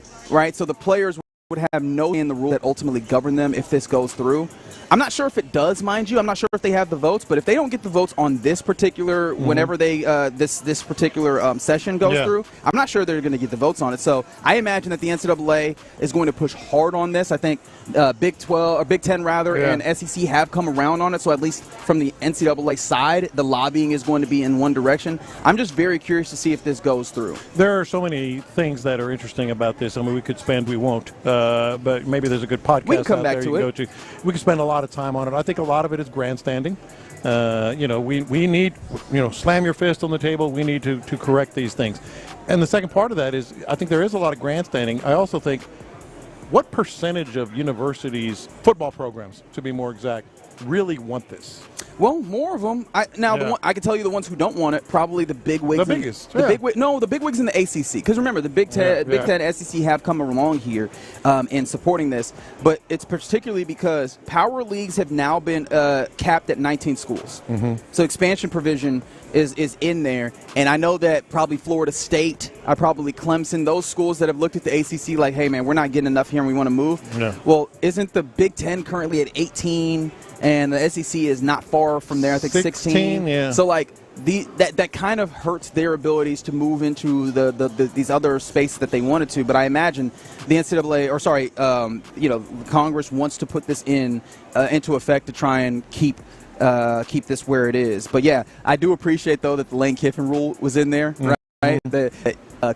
So the players would have no say in the rule that ultimately govern them if this goes through. I'm not sure if it does, mind you. I'm not sure if they have the votes, but if they don't get the votes on this particular, whenever they this particular session goes through, I'm not sure they're going to get the votes on it. So I imagine that the NCAA is going to push hard on this. I think Big 12 or Big 10 rather, and SEC have come around on it. So at least from the NCAA side, the lobbying is going to be in one direction. I'm just very curious to see if this goes through. There are so many things that are interesting about this. We could spend, we won't, but maybe there's a good podcast we can come out back there to you it. can go to. We could spend a lot of time on it. I think a lot of it is grandstanding. We need, slam your fist on the table. We need to correct these things. And the second part of that is I think there is a lot of grandstanding. I also think what percentage of universities, football programs to be more exact, really want this? Well, more of them. I can tell you the ones who don't want it. Probably the big wigs. The biggest. The big wigs in the ACC. Because remember, the Big Ten, SEC have come along here in supporting this. But it's particularly because power leagues have now been capped at 19 schools. Mm-hmm. So expansion provision is in there. And I know that probably Florida State, probably Clemson, those schools that have looked at the ACC like, hey, man, we're not getting enough here and we want to move. Yeah. Well, isn't the Big Ten currently at 18 and the SEC is not far from there, I think 16. Yeah. So, like, that kind of hurts their abilities to move into these other spaces that they wanted to. But I imagine the NCAA, Congress wants to put this into effect to try and keep this where it is. But yeah, I do appreciate though that the Lane Kiffin rule was in there, right? That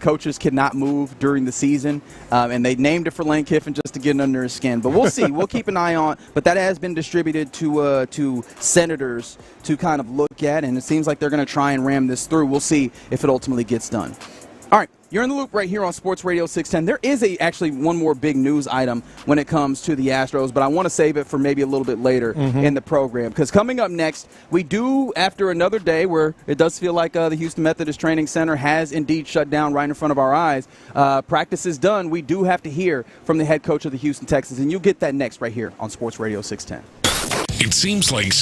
coaches cannot move during the season, and they named it for Lane Kiffin just to get under his skin. But we'll see. We'll keep an eye on. But that has been distributed to senators to kind of look at, and it seems like they're going to try and ram this through. We'll see if it ultimately gets done. All right. You're in the loop right here on Sports Radio 610. There is actually one more big news item when it comes to the Astros, but I want to save it for maybe a little bit later in the program. Because coming up next, we do, after another day where it does feel like the Houston Methodist Training Center has indeed shut down right in front of our eyes, practice is done. We do have to hear from the head coach of the Houston Texans, and you'll get that next right here on Sports Radio 610. It seems like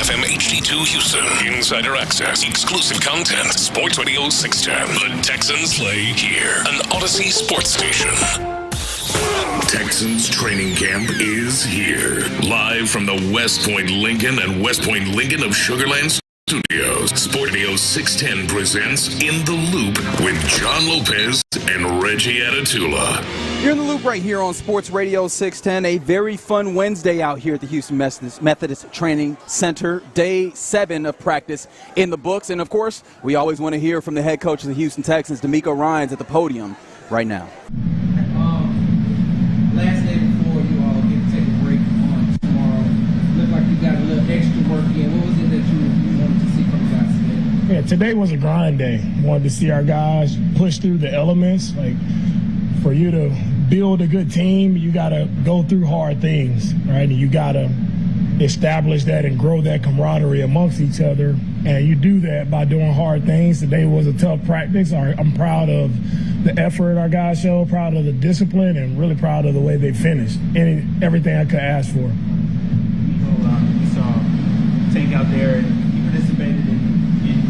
FM HD2 Houston. Insider access, exclusive content. Sports Radio 610. The Texans play here. An Odyssey sports station. Texans training camp is here. Live from the West Point Lincoln and West Point Lincoln of Sugar Land Studios, Sport Radio 610 presents In the Loop with John Lopez and Reggie Atatula. You're in the loop right here on Sports Radio 610. A very fun Wednesday out here at the Houston Methodist Training Center. Day 7 of practice in the books. And, of course, we always want to hear from the head coach of the Houston Texans, D'Amico Ryans, at the podium right now. Last day before you all get to take a break on tomorrow, looked like you got a little extra work in. What was it that you wanted to see from the guys today? Yeah, today was a grind day. Wanted to see our guys push through the elements. Like, for you to build a good team, you got to go through hard things, right? And you got to establish that and grow that camaraderie amongst each other. And you do that by doing hard things. Today was a tough practice. I'm proud of the effort our guys showed, proud of the discipline, and really proud of the way they finished. Everything I could ask for. We saw Tank out there, and he participated in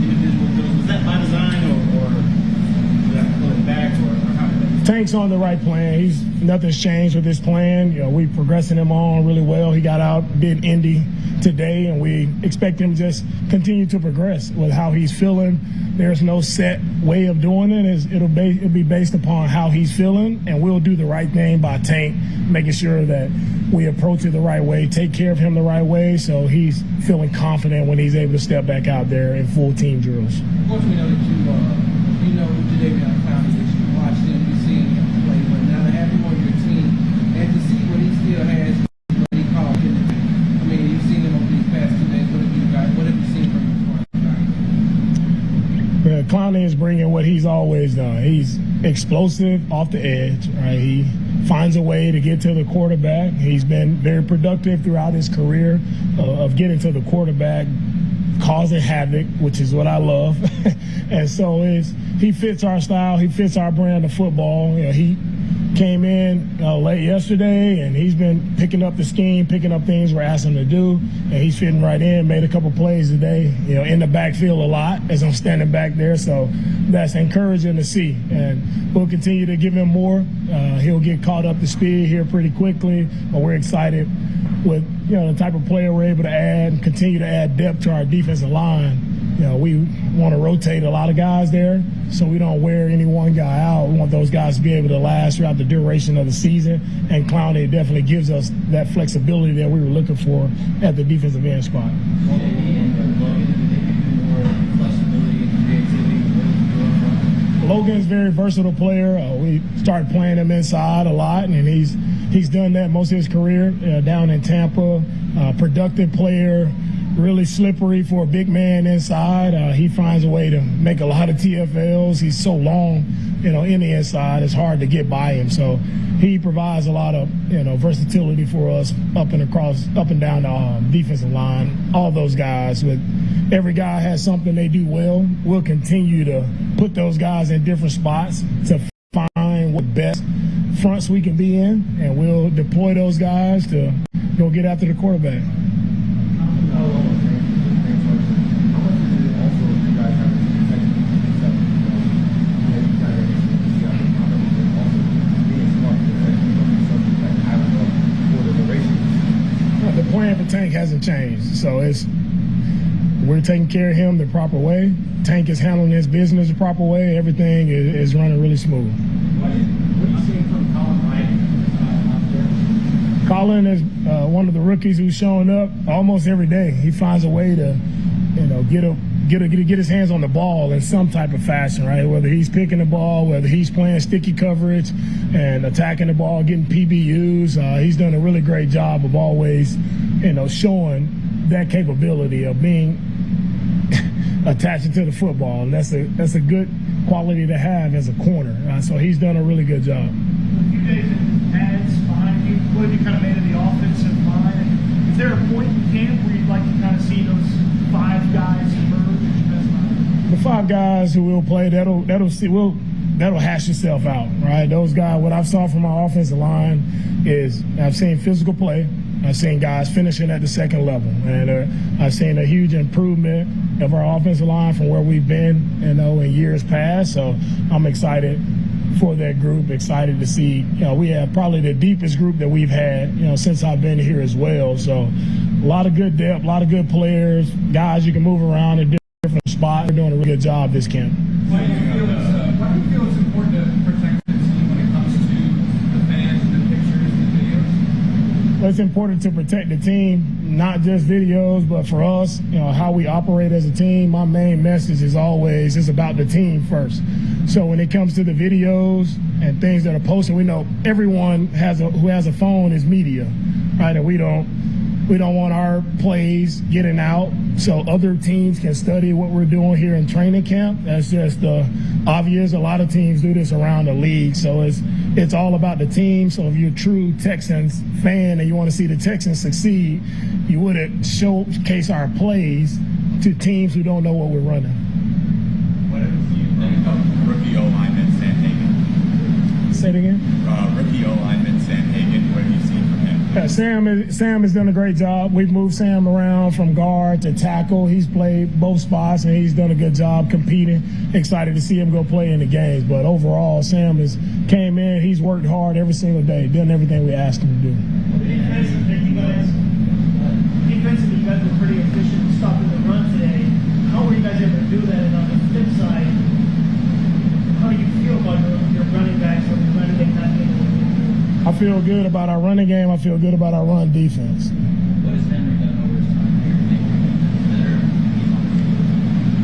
individual drills. Was that by design, or did you have to pull it back, or how did that? Tank's on the right plan. Nothing's changed with his plan. You know, we progressing him on really well. He got out, did Indy today, and we expect him to just continue to progress with how he's feeling. There's no set way of doing it. It'll be based upon how he's feeling, and we'll do the right thing by Tank, making sure that we approach it the right way, take care of him the right way, so he's feeling confident when he's able to step back out there in full team drills. Of course, we know that you know Jadavion Clowney, that you watched him, you've seen him play, but now to have him on your team and to see what he still has, what he called. I mean, you've seen him over these past 2 days. What have you seen from him? Clowney is bringing what he's always done. He's explosive off the edge, right? He finds a way to get to the quarterback. He's been very productive throughout his career of getting to the quarterback, causing havoc, which is what I love. And so he fits our style. He fits our brand of football. You know, he came in late yesterday, and he's been picking up the scheme, picking up things we're asking him to do, and he's fitting right in, made a couple plays today, you know, in the backfield a lot as I'm standing back there. So that's encouraging to see, and we'll continue to give him more. He'll get caught up to speed here pretty quickly, but we're excited with, you know, the type of player we're able to add and continue to add depth to our defensive line. You know, we want to rotate a lot of guys there, so we don't wear any one guy out. We want those guys to be able to last throughout the duration of the season, and Clowney definitely gives us that flexibility that we were looking for at the defensive end spot. Logan's a very versatile player. We started playing him inside a lot, and he's done that most of his career down in Tampa. Productive player. Really slippery for a big man inside. He finds a way to make a lot of TFLs. He's so long, you know, in the inside. It's hard to get by him. So he provides a lot of, you know, versatility for us up and down the defensive line. All those guys, with every guy has something they do well. We'll continue to put those guys in different spots to find what best fronts we can be in, and we'll deploy those guys to go get after the quarterback. The plan for Tank hasn't changed, so we're taking care of him the proper way. Tank is handling his business the proper way. Everything is running really smooth. What are you seeing from Colin Wright? Colin is one of the rookies who's showing up almost every day. He finds a way to, you know, get his hands on the ball in some type of fashion, right? Whether he's picking the ball, whether he's playing sticky coverage and attacking the ball, getting PBUs. He's done a really great job of always, you know, showing that capability of being attaching to the football, and that's a good quality to have as a corner. So he's done a really good job. A few days in pads behind you, what have you kind of made of the offensive line? And is there a point in camp where you'd like to kind of see those 5 guys emerge as your best line? The 5 guys who will play, that'll hash itself out, right? Those guys, what I've saw from our offensive line is I've seen physical play. I've seen guys finishing at the second level, and I've seen a huge improvement of our offensive line from where we've been, in years past. So I'm excited for that group, excited to see, we have probably the deepest group that we've had, since I've been here as well. So a lot of good depth, a lot of good players, guys you can move around in different spots. We're doing a really good job this camp. Why do you feel it's important to protect the team when it comes to the fans, the pictures, the videos? Well, it's important to protect the team, not just videos, but for us, how we operate as a team. My main message is always it's about the team first. So when it comes to the videos and things that are posted, we know everyone who has a phone is media, right? And we don't want our plays getting out so other teams can study what we're doing here in training camp. That's just obvious. A lot of teams do this around the league. So it's all about the team. So if you're a true Texans fan and you want to see the Texans succeed, you wouldn't showcase our plays to teams who don't know what we're running. What have you seen from rookie O-lineman Sam Hagan? Say it again? Rookie O-lineman Sam Hagan, what have you seen from him? Yeah, Sam has done a great job. We've moved Sam around from guard to tackle. He's played both spots, and he's done a good job competing. Excited to see him go play in the games. But overall, Sam came in. He's worked hard every single day, done everything we asked him to do. Defensively, you guys were pretty efficient stopping the run today. How were you guys able to do that? And on the flip side, how do you feel about your running backs or trying to make that game? I feel good about our running game. I feel good about our run defense. What has Henry done over his time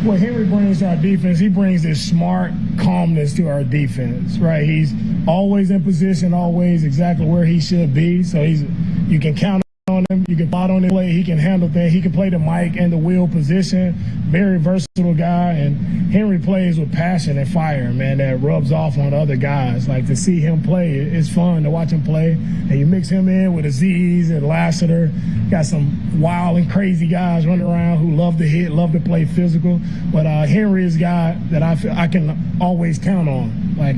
here? What Henry brings to our defense, he brings this smart calmness to our defense, right? He's always in position, always exactly where he should be. So you can count on him. You can plot on his play. He can handle things. He can play the mic and the wheel position. Very versatile guy. And Henry plays with passion and fire, man, that rubs off on other guys. Like, to see him play, it's fun to watch him play. And you mix him in with Aziz and Lassiter. Got some wild and crazy guys running around who love to hit, love to play physical. But Henry is a guy that I feel I can always count on. Like,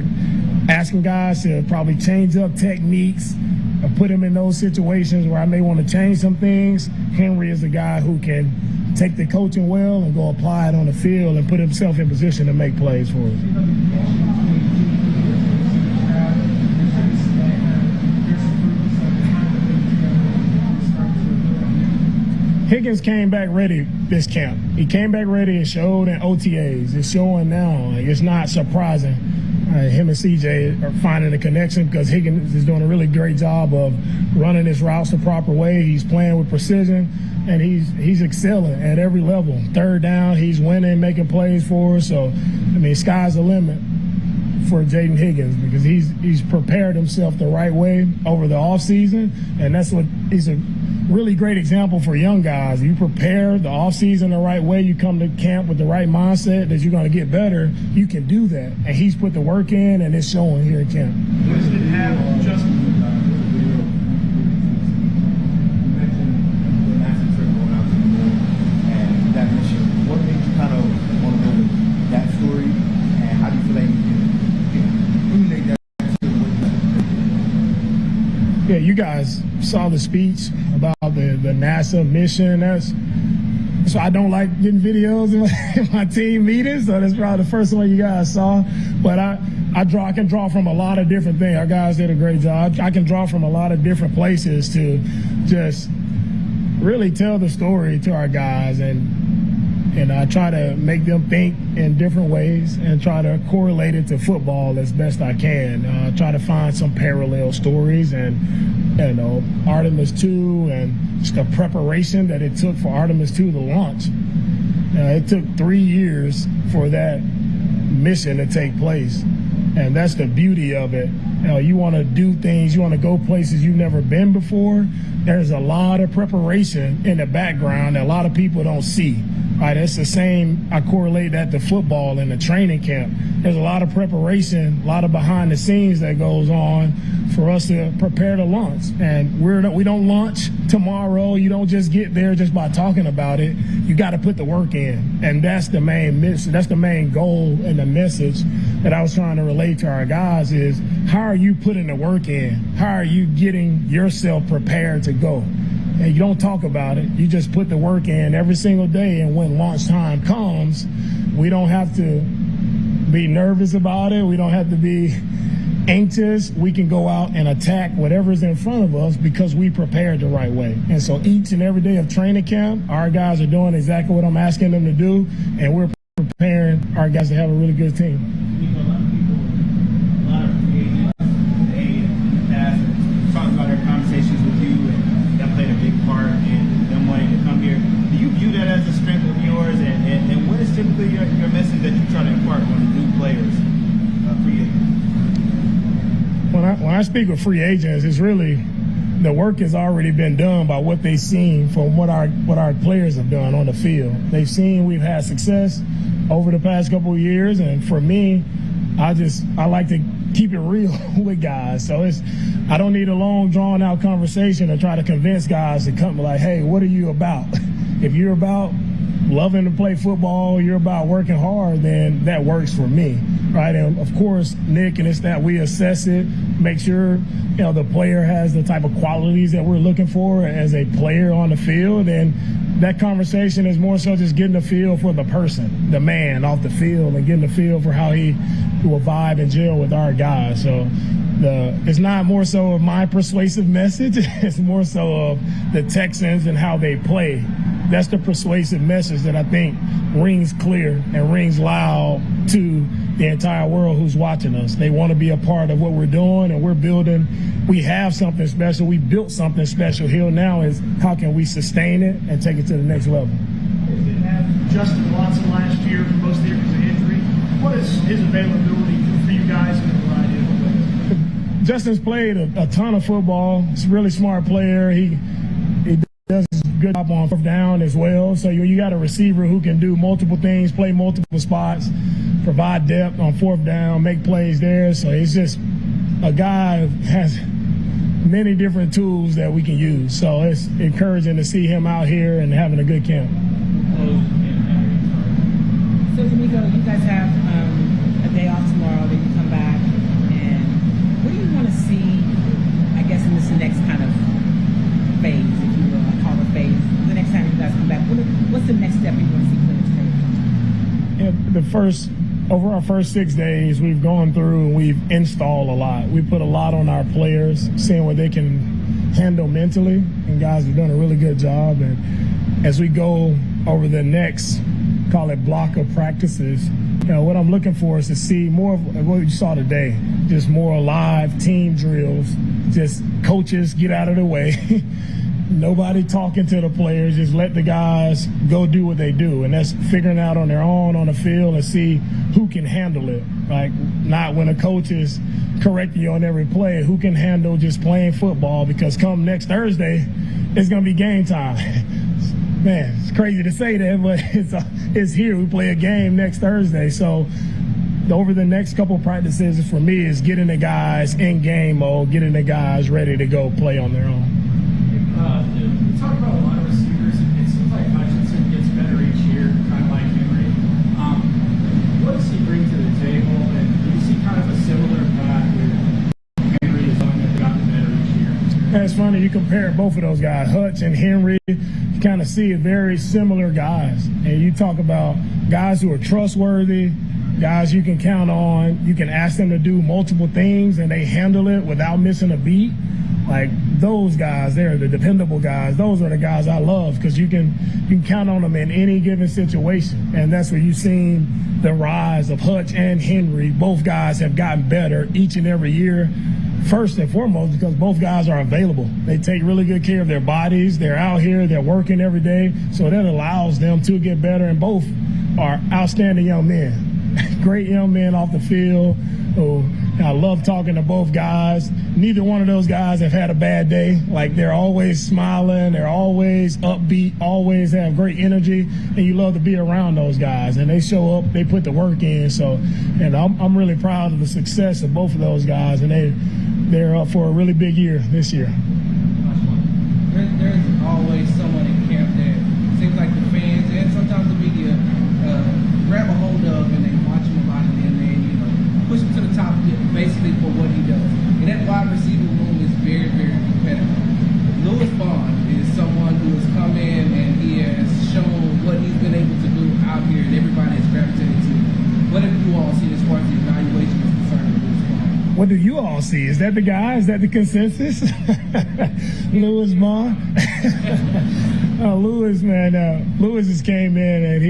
asking guys to probably change up techniques, or put him in those situations where I may want to change some things. Henry is a guy who can take the coaching well and go apply it on the field and put himself in position to make plays for us. Higgins came back ready this camp. He came back ready and showed in OTAs. It's showing now. It's not surprising. Him and CJ are finding a connection because Higgins is doing a really great job of running his routes the proper way. He's playing with precision, and he's excelling at every level. Third down, he's winning, making plays for us. So, I mean, sky's the limit for Jaden Higgins because he's prepared himself the right way over the offseason, and that's what he's a really great example for young guys. You prepare the offseason the right way, you come to camp with the right mindset that you're going to get better, you can do that. And he's put the work in, and it's showing here at camp. What does it have just that mission? What made you kind of want to go with that story, and how do you feel like you can relate that to what Yeah, you guys saw the speech about the NASA mission. So I don't like getting videos in my team meetings, so that's probably the first one you guys saw. But I can draw from a lot of different things. Our guys did a great job. I can draw from a lot of different places to just really tell the story to our guys, and I try to make them think in different ways and try to correlate it to football as best I can. Try to find some parallel stories, and Artemis 2 and just the preparation that it took for Artemis 2 to launch. It took 3 years for that mission to take place, and that's the beauty of it. You want to do things, you want to go places you've never been before. There's a lot of preparation in the background that a lot of people don't see. Right, it's the same. I correlate that to football in the training camp. There's a lot of preparation, a lot of behind the scenes that goes on for us to prepare to launch. And we don't launch tomorrow. You don't just get there just by talking about it. You got to put the work in, and that's the main mission. That's the main goal and the message that I was trying to relate to our guys is how are you putting the work in? How are you getting yourself prepared to go? and you don't talk about it. You just put the work in every single day, and when launch time comes, we don't have to be nervous about it. We don't have to be anxious. We can go out and attack whatever's in front of us because we prepared the right way. And so each and every day of training camp, our guys are doing exactly what I'm asking them to do, and we're preparing our guys to have a really good team. A lot of people, a lot of free agents today in the past talk about their conversations with you, and that played a big part in them wanting to come here. Do you view that as a strength of yours, and what is typically your message that you try to impart on the new players, free agents? When I speak with free agents, it's really the work has already been done by what they've seen from what our players have done on the field. They've seen we've had success over the past couple of years, and for me, I like to keep it real with guys. So I don't need a long, drawn-out conversation to try to convince guys to come like, hey, what are you about? If you're about loving to play football, you're about working hard, then that works for me, right? And of course, Nick, and it's that we assess it, make sure the player has the type of qualities that we're looking for as a player on the field. And that conversation is more so just getting a feel for the person, the man off the field, and getting a feel for how he will vibe and gel with our guys. So it's not more so of my persuasive message, it's more so of the Texans and how they play. That's the persuasive message that I think rings clear and rings loud to the entire world who's watching us. They want to be a part of what we're doing, and we're building. We have something special. We built something special. Here now is how can we sustain it and take it to the next level. They didn't have Justin Watson last year for most of the year because of injury. What is his availability for you guys in a variety of ways? Justin's played a ton of football. He's a really smart player. He does a good job on fourth down as well. So you got a receiver who can do multiple things, play multiple spots, provide depth on fourth down, make plays there. So he's just a guy who has many different tools that we can use. So it's encouraging to see him out here and having a good camp. So, D'Amico, you guys have a day off tomorrow, then you come back. And what do you want to see, I guess, in this next kind of phase, if you will, I call it phase, the next time you guys come back? What's the next step you want to see players take? Over our first 6 days, we've gone through and we've installed a lot. We put a lot on our players, seeing what they can handle mentally, and guys have done a really good job. And as we go over the next, call it block of practices, what I'm looking for is to see more of what you saw today, just more live team drills, just coaches get out of the way. Nobody talking to the players, just let the guys go do what they do. And that's figuring out on their own on the field and see who can handle it. Like, not when a coach is correcting you on every play, who can handle just playing football, because come next Thursday, it's going to be game time. Man, it's crazy to say that, but it's here. We play a game next Thursday. So over the next couple practices for me is getting the guys in game mode, getting the guys ready to go play on their own. We talk about a lot of receivers. It seems like Hutchinson gets better each year, kind of like Henry. What does he bring to the table? And do you see kind of a similar path where Henry is gotten better each year? It's funny, you compare both of those guys, Hutch and Henry, you kind of see very similar guys. And you talk about guys who are trustworthy, guys you can count on, you can ask them to do multiple things and they handle it without missing a beat. Like, those guys, they're the dependable guys. Those are the guys I love, because you can count on them in any given situation. And that's where you've seen the rise of Hutch and Henry. Both guys have gotten better each and every year. First and foremost, because both guys are available. They take really good care of their bodies. They're out here. They're working every day. So that allows them to get better. And both are outstanding young men. Great young men off the field. I love talking to both guys. Neither one of those guys have had a bad day. Like, they're always smiling. They're always upbeat, always have great energy. And you love to be around those guys. And they show up. They put the work in. So, and I'm really proud of the success of both of those guys. And they're up for a really big year this year. There's always someone in camp that seems like the fans and sometimes the media grab a hold of, and they watch him a lot, and then they push him to the top basically for what he does. And that wide receiver room is very, very competitive. Lewis Bond is someone What have you all seen as far as the evaluation is concerned with Louis Bond? What do you all see? Is that the guy? Is that the consensus? Louis Bond? Louis, man, Louis just came in and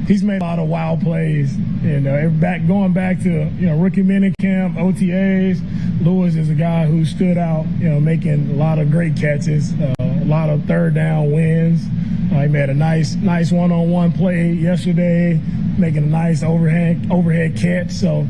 he's made a lot of wild plays. Going back to rookie minicamp, OTAs. Louis is a guy who stood out, making a lot of great catches, a lot of third down wins. He made a nice one-on-one play yesterday, making a nice overhead catch. So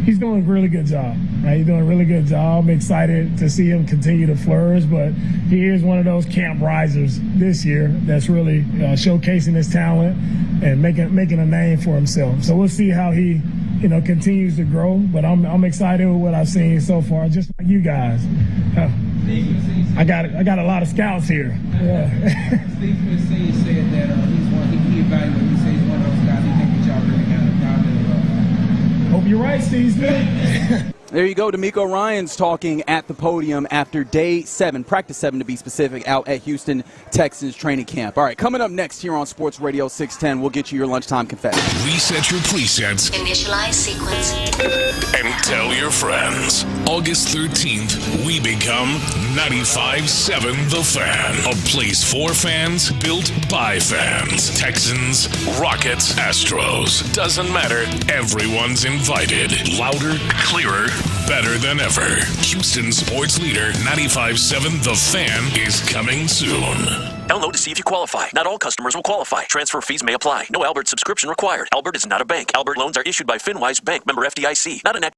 he's doing a really good job. Right? He's doing a really good job. I'm excited to see him continue to flourish, but he is one of those camp risers this year that's really showcasing his talent and making a name for himself. So we'll see how he continues to grow, but I'm excited with what I've seen so far, just like you guys. I got a lot of scouts here. Yeah. Steve Smith said that he evaluated. He said he's one of those guys he thinks that y'all really got a job in the run. Hope you're right, Steve Smith. There you go. D'Amico Ryans talking at the podium after day 7, practice 7 to be specific, out at Houston Texans training camp. All right, coming up next here on Sports Radio 610, we'll get you your lunchtime confession. Reset your presets. Initialize sequence. And tell your friends. August 13th, we become 95.7 The Fan. A place for fans, built by fans. Texans, Rockets, Astros. Doesn't matter. Everyone's invited. Louder, clearer, better than ever. Houston sports leader 95.7 The Fan is coming soon. Download to see if you qualify. Not all customers will qualify. Transfer fees may apply. No Albert subscription required. Albert is not a bank. Albert loans are issued by FinWise Bank, member FDIC. Not an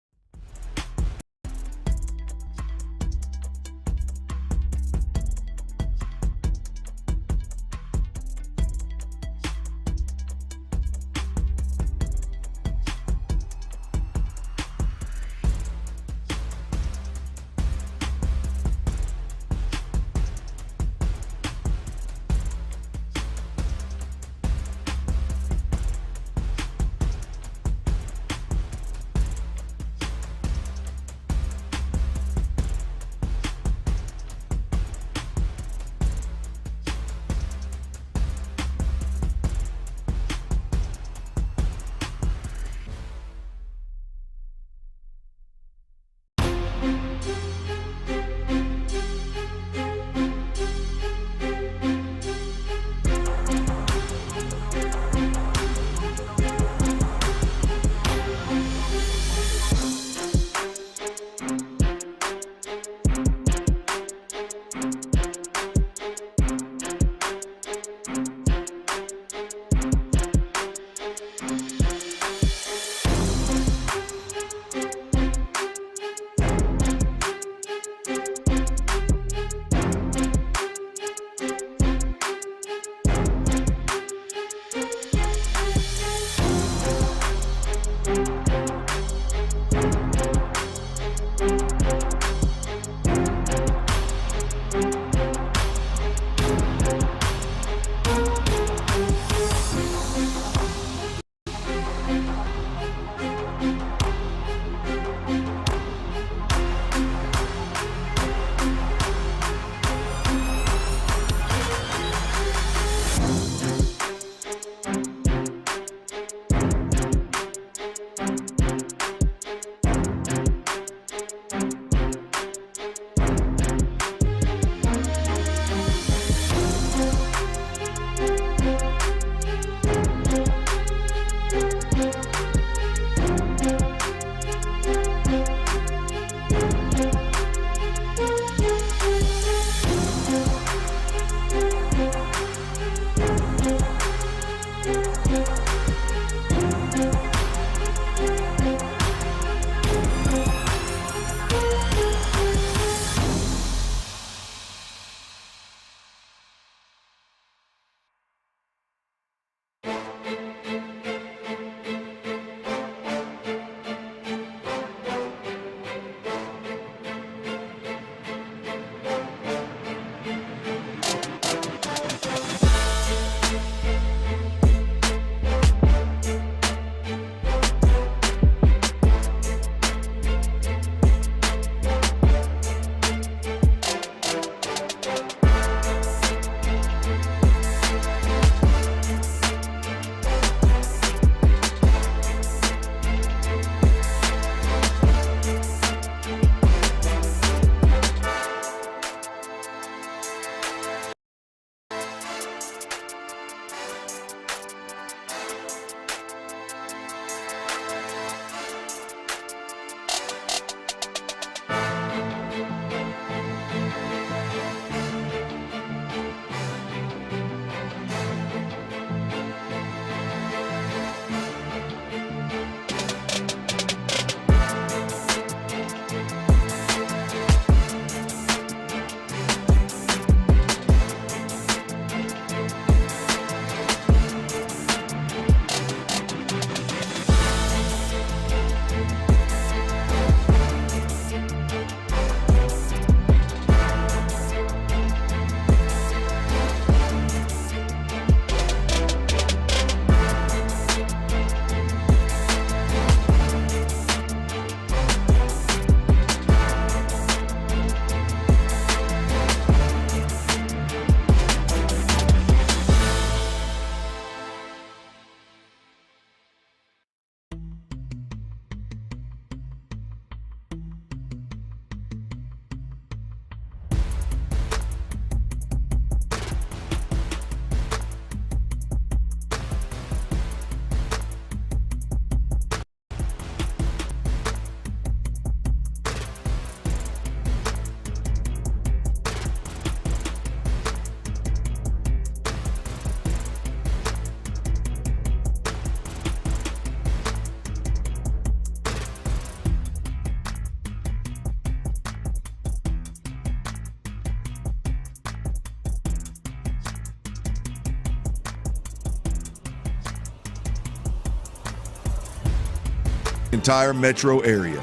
entire metro area.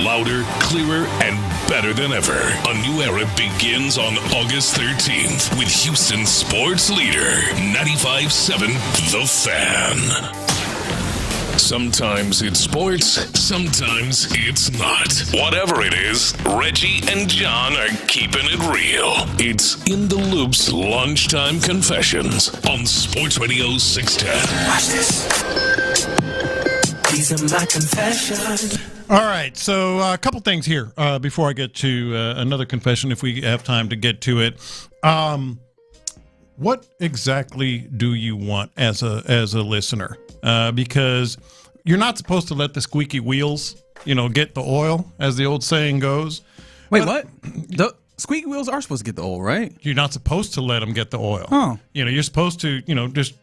Louder, clearer, and better than ever. A new era begins on August 13th with Houston's sports leader, 95.7 The Fan. Sometimes it's sports, sometimes it's not. Whatever it is, Reggie and John are keeping it real. It's In the Loop's Lunchtime Confessions on Sports Radio 610. Watch this. These are my confessions. All right, so a couple things here before I get to another confession, if we have time to get to it. What exactly do you want as a listener? Because you're not supposed to let the squeaky wheels, get the oil, as the old saying goes. Wait, what? The squeaky wheels are supposed to get the oil, right? You're not supposed to let them get the oil. Oh. You're supposed to,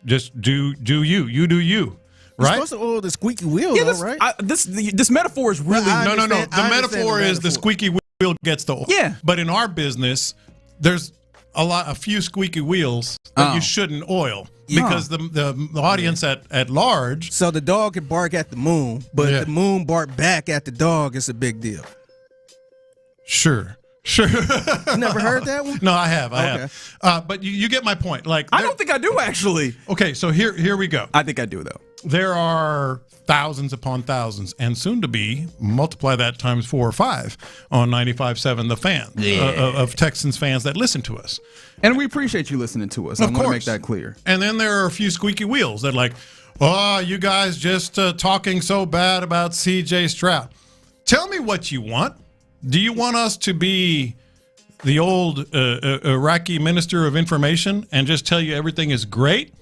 just do you. You do you. Right? You're supposed to oil the squeaky wheel, right? This metaphor is really... No. The metaphor is the squeaky wheel gets the oil. Yeah. But in our business, there's a few squeaky wheels that you shouldn't oil because the audience at large... So the dog can bark at the moon, but if the moon bark back at the dog, it's a big deal. Sure. You never heard that one? No, I have. But you get my point. Like, I don't think I do, actually. Okay, so here we go. I think I do, though. There are thousands upon thousands, and soon to be, multiply that times 4 or 5 on 95.7 The Fan of Texans fans that listen to us. And we appreciate you listening to us. I want to make that clear. And then there are a few squeaky wheels that you guys just talking so bad about C.J. Stroud. Tell me what you want. Do you want us to be the old Iraqi minister of information and just tell you everything is great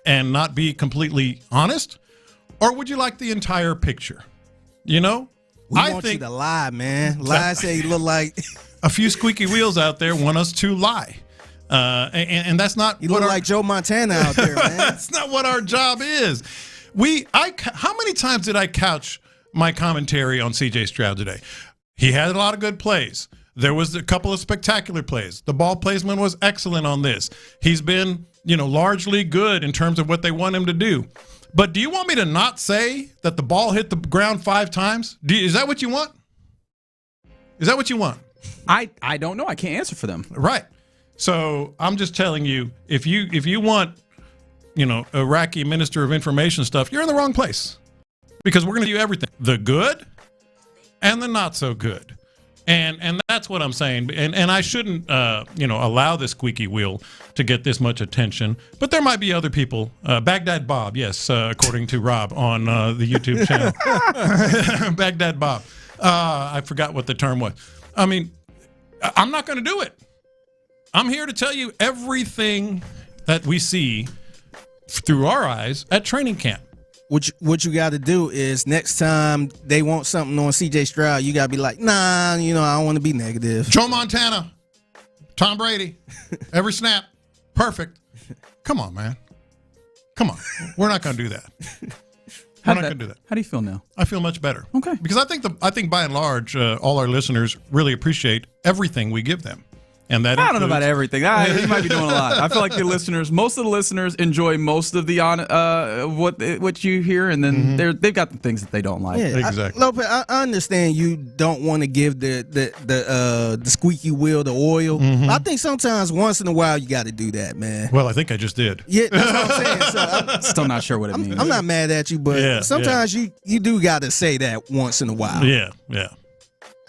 and not be completely honest? Or would you like the entire picture? We want you to lie, man. Lie, say you look like... A few squeaky wheels out there want us to lie. And that's not... You look like Joe Montana out there, man. That's not what our job is. How many times did I couch my commentary on C.J. Stroud today? He had a lot of good plays. There was a couple of spectacular plays. The ball placement was excellent on this. He's been, largely good in terms of what they want him to do. But do you want me to not say that the ball hit the ground 5 times? Is that what you want? Is that what you want? I don't know. I can't answer for them. Right. So I'm just telling you, if you want, Iraqi minister of information stuff, you're in the wrong place. Because we're going to do everything. The good and the not so good. And that's what I'm saying. And I shouldn't, allow the squeaky wheel to get this much attention. But there might be other people. Baghdad Bob, yes, according to Rob on the YouTube channel. Baghdad Bob. I forgot what the term was. I mean, I'm not going to do it. I'm here to tell you everything that we see through our eyes at training camp. What you got to do is next time they want something on C.J. Stroud, you got to be like, nah, I don't want to be negative. Joe Montana, Tom Brady, every snap, perfect. Come on, man. Come on. We're not going to do that. We're not going to do that. How do you feel now? I feel much better. Okay. Because I think by and large, all our listeners really appreciate everything we give them. And that I don't know about everything. You might be doing a lot. I feel like most of the listeners enjoy most of the what you hear, and then they've got the things that they don't like. Yeah, exactly. Lopez, I understand you don't want to give the squeaky wheel the oil. I think sometimes once in a while you got to do that, man. Well, I think I just did. Yeah, that's what I'm saying. So I'm still not sure what it means. I'm not mad at you, but sometimes you do got to say that once in a while. Yeah.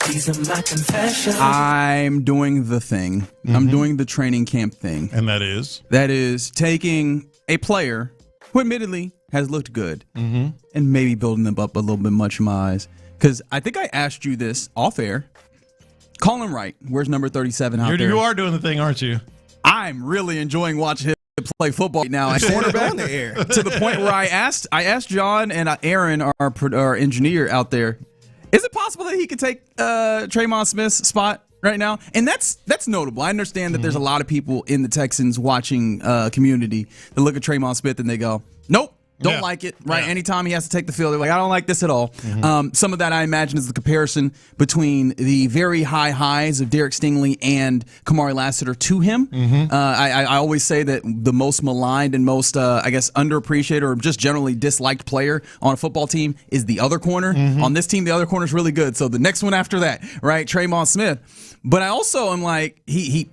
These are my confessions. I'm doing the thing. I'm doing the training camp thing. And that is? That is taking a player who admittedly has looked good and maybe building them up a little bit much in my eyes. Because I think I asked you this off air. Colin Wright, where's number 37 out there? You are doing the thing, aren't you? I'm really enjoying watching him play football right now. I quarterback on the air. To the point where I asked John and Aaron, our engineer out there, is it possible that he could take Tremon Smith's spot right now? And that's notable. I understand that there's a lot of people in the Texans watching community that look at Tremon Smith and they go, nope, Don't like it, right? Anytime he has to take the field, they're like, I don't like this at all. Some of that, I imagine, is the comparison between the very high highs of Derek Stingley and Kamari Lassiter to him. I always say that the most maligned and most, I guess, underappreciated or just generally disliked player on a football team is the other corner. On this team, the other corner is really good. So the next one after that, right, Tremon Smith. But I also am like, he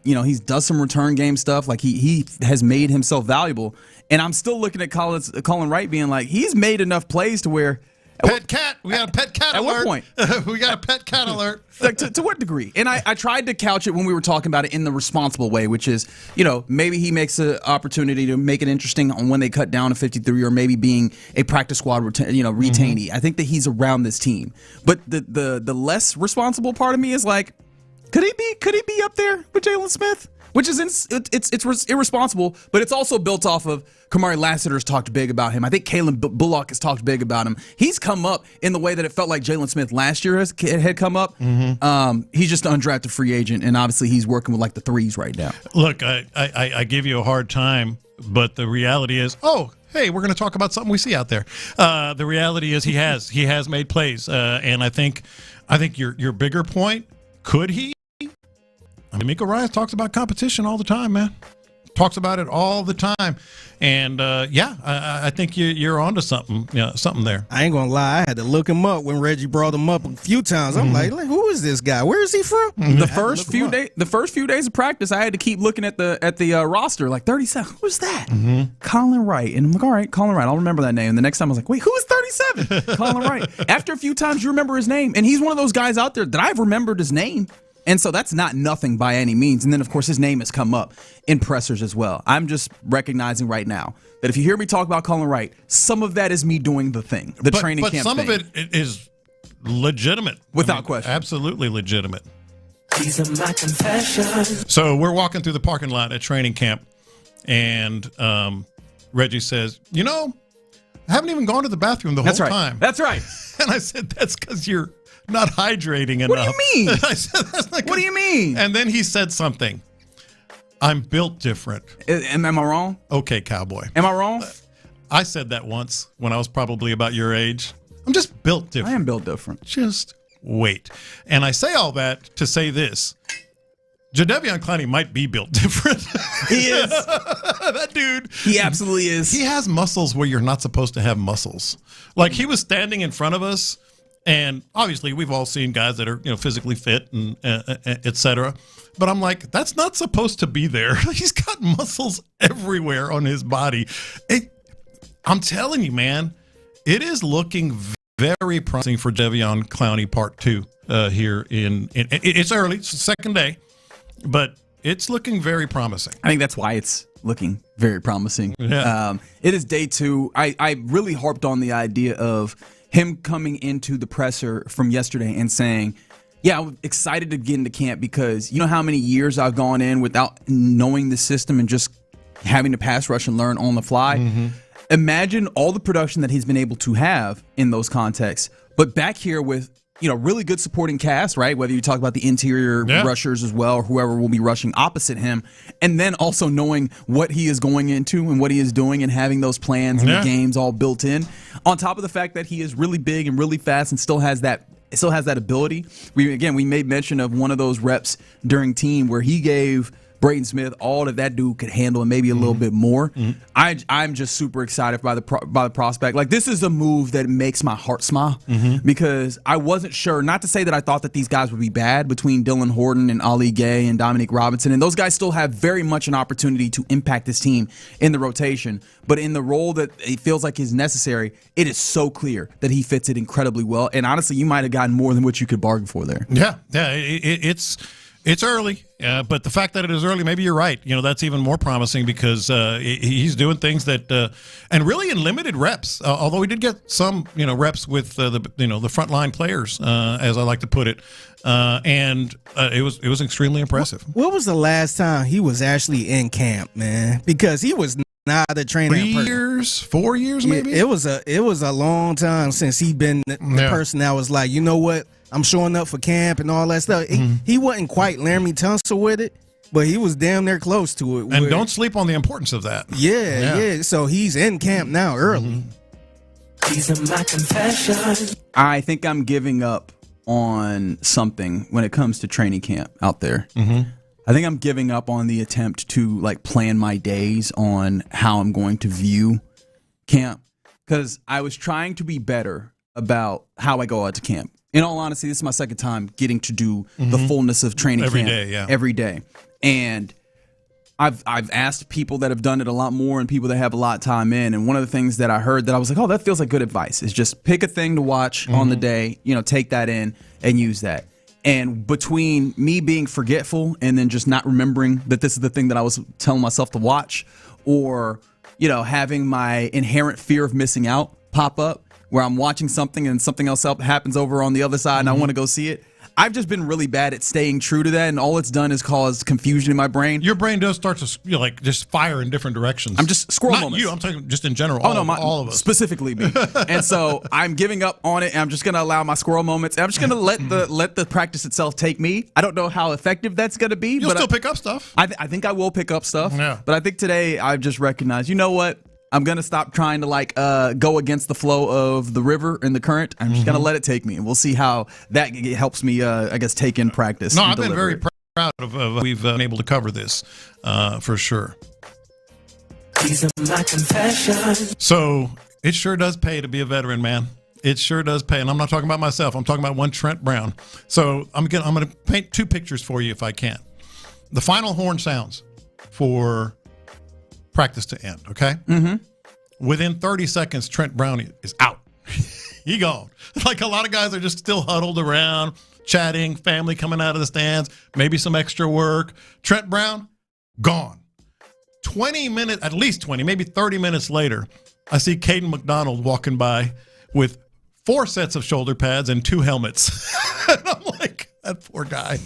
does some return game stuff. Like he has made himself valuable. And I'm still looking at Colin Wright being like, he's made enough plays to where. Pet cat. We got a pet cat alert. At what point? We got a pet cat alert. Like to what degree? And I tried to couch it when we were talking about it in the responsible way, which is, maybe he makes an opportunity to make it interesting on when they cut down to 53, or maybe being a practice squad retainee. I think that he's around this team. But the less responsible part of me is like, could he be up there with Jalen Smith? Which is it's irresponsible, but it's also built off of Kamari Lassiter's talked big about him. I think Kalen Bullock has talked big about him. He's come up in the way that it felt like Jalen Smith last year had come up. He's just an undrafted free agent, and obviously he's working with like the threes right now. Look, I give you a hard time, but the reality is, hey, we're going to talk about something we see out there. The reality is he has made plays, and I think your bigger point, could he? I mean, Miko Ryan talks about competition all the time, man. Talks about it all the time. And, I think you're onto something, something there. I ain't going to lie. I had to look him up when Reggie brought him up a few times. I'm like, who is this guy? Where is he from? The first few days of practice, I had to keep looking at the roster, like 37. Who's that? Colin Wright. And I'm like, all right, Colin Wright. I'll remember that name. And the next time I was like, wait, who is 37? Colin Wright. After a few times, you remember his name. And he's one of those guys out there that I've remembered his name. And so that's not nothing by any means. And then, of course, his name has come up in pressers as well. I'm just recognizing right now that if you hear me talk about Colin Wright, some of that is me doing the thing, training camp thing. But some of it is legitimate. Without question. Absolutely legitimate. These are my confessions. So we're walking through the parking lot at training camp, and Reggie says, I haven't even gone to the bathroom the whole time. That's right. And I said, that's because you're not hydrating enough. What do you mean? I said, that's not what do you mean? And then he said something. I'm built different. Am I wrong? Okay, cowboy. Am I wrong? I said that once when I was probably about your age. I'm just built different. I am built different. Just wait. And I say all that to say this. Jadeveon Clowney might be built different. He is. That dude. He absolutely is. He has muscles where you're not supposed to have muscles. Like he was standing in front of us. And obviously, we've all seen guys that are physically fit and et cetera. But I'm like, that's not supposed to be there. He's got muscles everywhere on his body. I'm telling you, man, it is looking very promising for Jadeveon Clowney Part 2 here in it's early, it's the second day, but it's looking very promising. I think that's why it's looking very promising. Yeah. It is day 2. I really harped on the idea of him coming into the presser from yesterday and saying, I'm excited to get into camp because you know how many years I've gone in without knowing the system and just having to pass rush and learn on the fly. Imagine all the production that he's been able to have in those contexts, but back here with really good supporting cast, right? Whether you talk about the interior rushers as well, or whoever will be rushing opposite him, and then also knowing what he is going into and what he is doing and having those plans and the games all built in. On top of the fact that he is really big and really fast and still has that ability. We made mention of one of those reps during team where he gave Braden Smith all that dude could handle and maybe a little bit more. I'm just super excited by the prospect. Like, this is a move that makes my heart smile because I wasn't sure, not to say that I thought that these guys would be bad between Dylan Horton and Ali Gay and Dominique Robinson, and those guys still have very much an opportunity to impact this team in the rotation, but in the role that it feels like is necessary, it is so clear that he fits it incredibly well, and honestly, you might have gotten more than what you could bargain for there. It's early, but the fact that it is early, maybe you're right. That's even more promising because he's doing things that, and really in limited reps. Although we did get some, reps with the frontline players, as I like to put it, and it was extremely impressive. What was the last time he was actually in camp, man? Because he was not a trainer. 4 years, maybe. It was a long time since he'd been the person that was like, you know what? I'm showing up for camp and all that stuff. He wasn't quite Laramie Tunsil with it, but he was damn near close to it. And don't sleep on the importance of that. Yeah. So he's in camp now early. These are my confessions. I think I'm giving up on something when it comes to training camp out there. I think I'm giving up on the attempt to like plan my days on how I'm going to view camp, because I was trying to be better about how I go out to camp. In all honesty, this is my second time getting to do the fullness of training Every camp day, every day. And I've asked people that have done it a lot more and people that have a lot of time in. And one of the things that I heard that I was like, oh, that feels like good advice, is just pick a thing to watch on the day, take that in and use that. And between me being forgetful and then just not remembering that this is the thing that I was telling myself to watch, or, having my inherent fear of missing out pop up, where I'm watching something and something else happens over on the other side and I want to go see it. I've just been really bad at staying true to that, and all it's done is cause confusion in my brain. Your brain does start to just fire in different directions. I'm just squirrel Not moments. you, I'm talking just in general. All of us. Specifically me. And so I'm giving up on it, and I'm just going to allow my squirrel moments. I'm just going to let the practice itself take me. I don't know how effective that's going to be. You'll still pick up stuff. I think I will pick up stuff. Yeah. But I think today I've just recognized, you know what? I'm going to stop trying to go against the flow of the river and the current. I'm just going to let it take me, and we'll see how that helps me, take in practice. No, I've been very proud of we've been able to cover this for sure. These are my confessions. So it sure does pay to be a veteran, man. It sure does pay. And I'm not talking about myself. I'm talking about one Trent Brown. So I'm going to paint two pictures for you if I can. The final horn sounds for practice to end, okay? Within 30 seconds, Trent Brown is out. He gone. Like a lot of guys are just still huddled around, chatting, family coming out of the stands, maybe some extra work. Trent Brown, gone. 20 minutes, at least 20, maybe 30 minutes later, I see Caden McDonald walking by with 4 sets of shoulder pads and 2 helmets. And I'm like, that poor guy.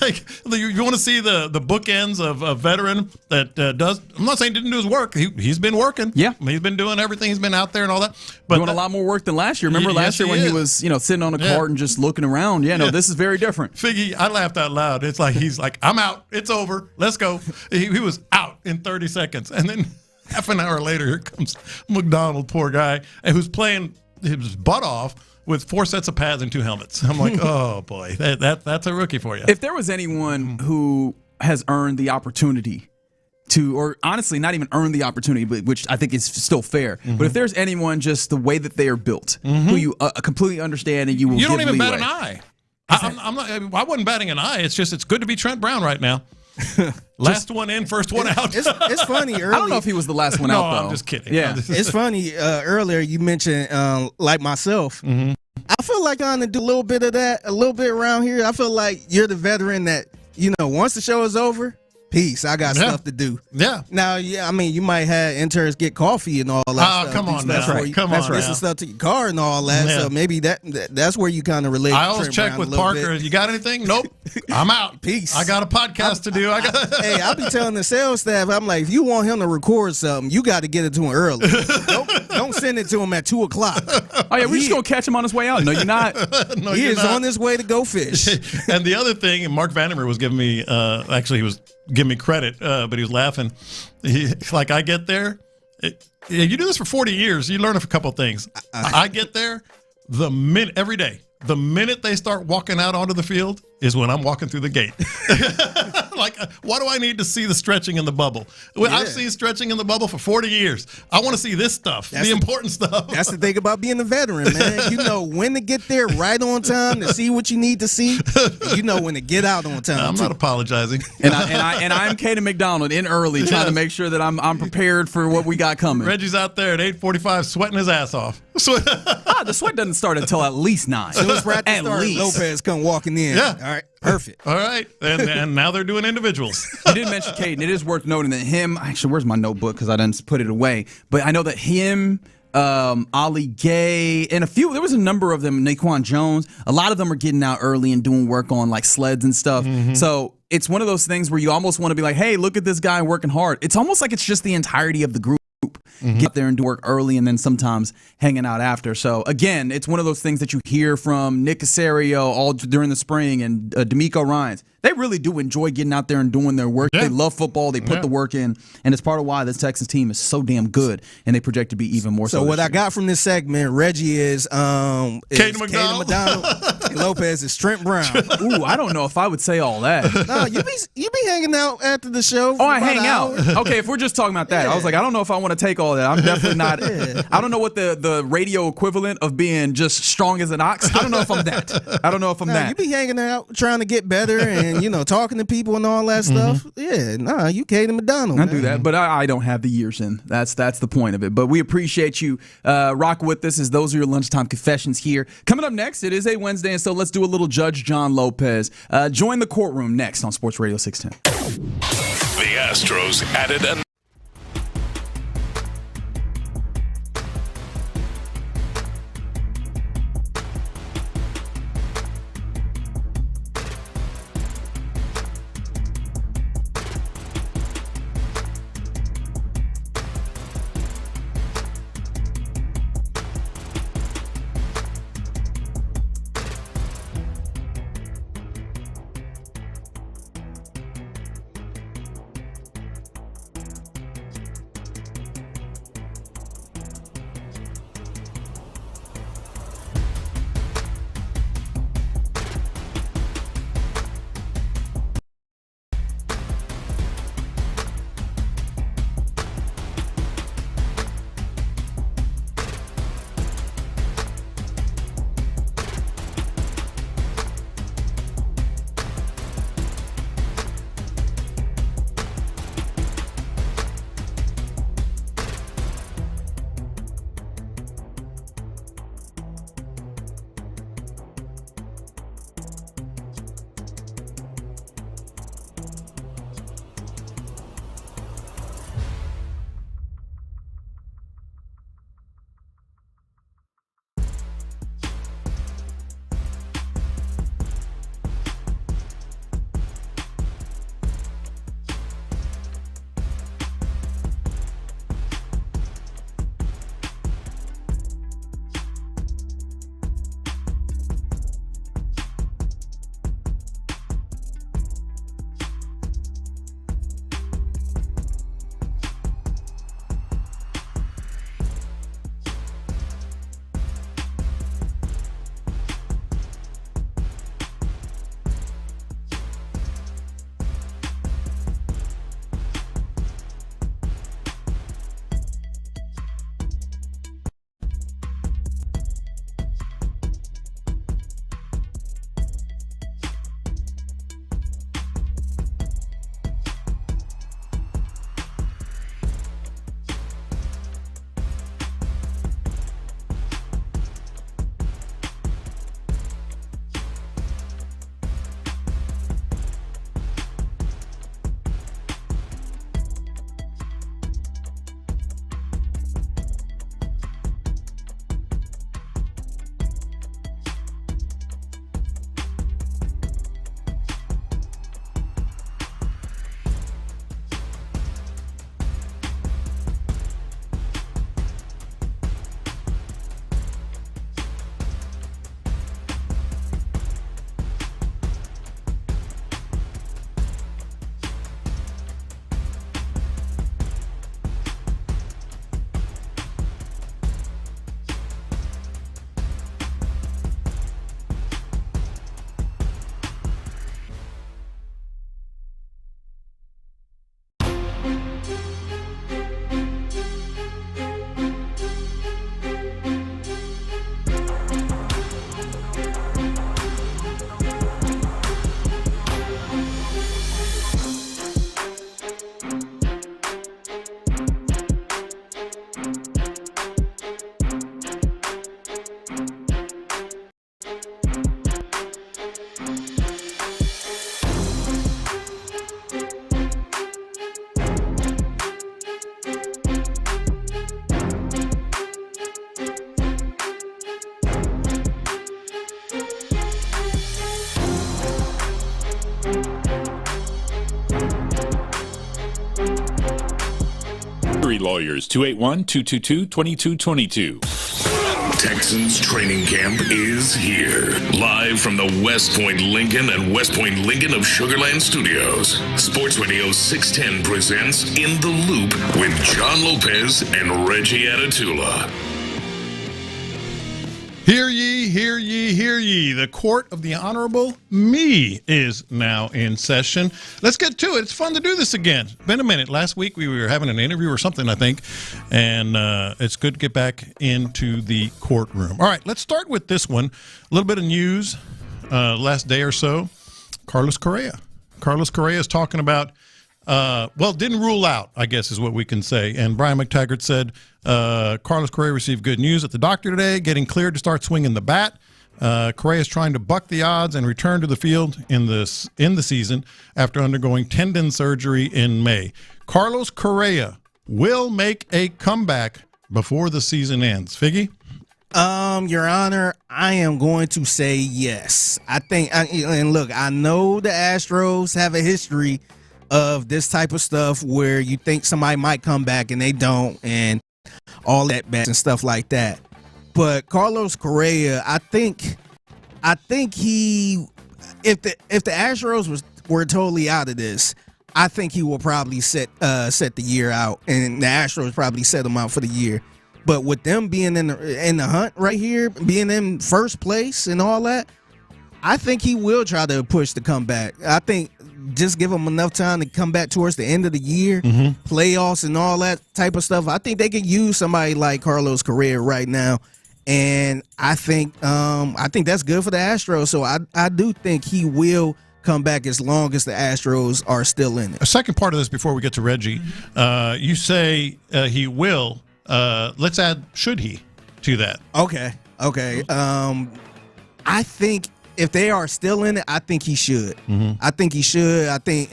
Like, you want to see the bookends of a veteran that does, I'm not saying didn't do his work. He's been working. Yeah. He's been doing everything. He's been out there and all that. But doing a lot more work than last year. Remember last year when he was, sitting on a cart and just looking around? Yeah, no, this is very different. Figgy, I laughed out loud. It's like, he's like, I'm out. It's over. Let's go. He was out in 30 seconds. And then half an hour later, here comes McDonald, poor guy, who's playing his butt off with 4 sets of pads and 2 helmets. I'm like, oh boy, that's a rookie for you. If there was anyone who has earned the opportunity to, or honestly, not even earned the opportunity, but which I think is still fair. But if there's anyone, just the way that they are built, who you completely understand, and you will. You don't give even leeway. bat an eye. I wasn't batting an eye. It's just it's good to be Trent Brown right now. Last one in, first one out. It's funny. Early, I don't know if he was the last one out, though. I'm just kidding. Yeah. It's funny. Earlier, you mentioned, like myself, I feel like I'm going to do a little bit of that, a little bit around here. I feel like you're the veteran that, once the show is over, peace. I got stuff to do. Yeah. Now, I mean, you might have interns get coffee and all that stuff. Come on now. Come on. This is stuff to your car and all that. Yeah. So maybe that's where you kind of relate. I always check with Parker. You got anything? Nope. I'm out. Peace. I got a podcast to do. Hey, I'll be telling the sales staff, I'm like, if you want him to record something, you got to get it to him early. Don't send it to him at 2:00. Oh yeah, we're just gonna catch him on his way out. No, you're not. No, he you're is not. on his way to go fish. And the other thing, and Mark Vandermeer was giving me, he was giving me credit, but he was laughing. I get there. You do this for 40 years. You learn a couple things. I get there every day. The minute they start walking out onto the field is when I'm walking through the gate. Why do I need to see the stretching in the bubble? Well, I've seen stretching in the bubble for 40 years. I want to see this stuff, the important stuff. That's the thing about being a veteran, man. You know when to get there right on time to see what you need to see. You know when to get out on time. I'm not apologizing. And I'm Caden McDonald in early, trying to make sure that I'm prepared for what we got coming. Reggie's out there at 8:45 sweating his ass off. The sweat doesn't start until at least 9. So it's right at least. Lopez come walking in. Yeah. All right. Perfect. All right. And now they're doing individuals. You didn't mention Caden. It is worth noting that actually, where's my notebook? Because I didn't put it away. But I know that him, Ollie Gay, and there was a number of them, Naquan Jones, a lot of them are getting out early and doing work on sleds and stuff. So it's one of those things where you almost want to be like, hey, look at this guy working hard. It's almost like it's just the entirety of the group. Get out there and do work early and then sometimes hanging out after. So, again, it's one of those things that you hear from Nick Casario all during the spring and D'Amico Ryans. they really do enjoy getting out there and doing their work. Yeah. They love football. They put the work in, and it's part of why this Texans team is so damn good, and they project to be even more so. So what this I year. got from this segment, Reggie is Caden McDonald, and Lopez is Trent Brown. Ooh, I don't know if I would say all that. No, you be hanging out after the show. Oh, I hang out. Okay, if we're just talking about that, I was like, I don't know if I want to take all that. I'm definitely not. I don't know what the radio equivalent of being just strong as an ox. I don't know if I'm that. I don't know if I'm that. You be hanging out trying to get better and, talking to people and all that stuff. Yeah, you Caden McDonald. I do that, but I don't have the years in. That's the point of it. But we appreciate you rocking with us as those are your lunchtime confessions here. Coming up next, it is a Wednesday, and so let's do a little Judge John Lopez. Join the courtroom next on Sports Radio 610. The Astros added an Lawyers, 281-222-2222. Texans training camp is here. Live from the West Point Lincoln and West Point Lincoln of Sugarland Studios, Sports Radio 610 presents In the Loop with John Lopez and Reggie Atatula. Hear ye, hear ye, hear ye. The court of the Honorable Me is now in session. Let's get to it. It's fun to do this again. It's been a minute. Last week we were having an interview or something, I think, and it's good to get back into the courtroom. All right, let's start with this one. A little bit of news last day or so. Carlos Correa. Carlos Correa is talking about didn't rule out, I guess is what we can say. And Brian McTaggart said Carlos Correa received good news at the doctor today, getting cleared to start swinging the bat. Correa is trying to buck the odds and return to the field in the season after undergoing tendon surgery in May. Carlos Correa will make a comeback before the season ends. Figgy? Your Honor, I am going to say yes. I think, and look, I know the Astros have a history of this type of stuff where you think somebody might come back and they don't, and all that bad and stuff like that. But Carlos Correa, I think he, if the Astros were totally out of this, I think he will probably set the year out, and the Astros probably set him out for the year. But with them being in the hunt right here, being in first place and all that, I think he will try to push the comeback. I think just give him enough time to come back towards the end of the year, playoffs and all that type of stuff. I think they could use somebody like Carlos Correa right now, and I think that's good for the Astros. So I do think he will come back as long as the Astros are still in it. A second part of this before we get to Reggie, you say he will. Let's add should he to that. Okay. I think if they are still in it, I think he should. I think he should. I think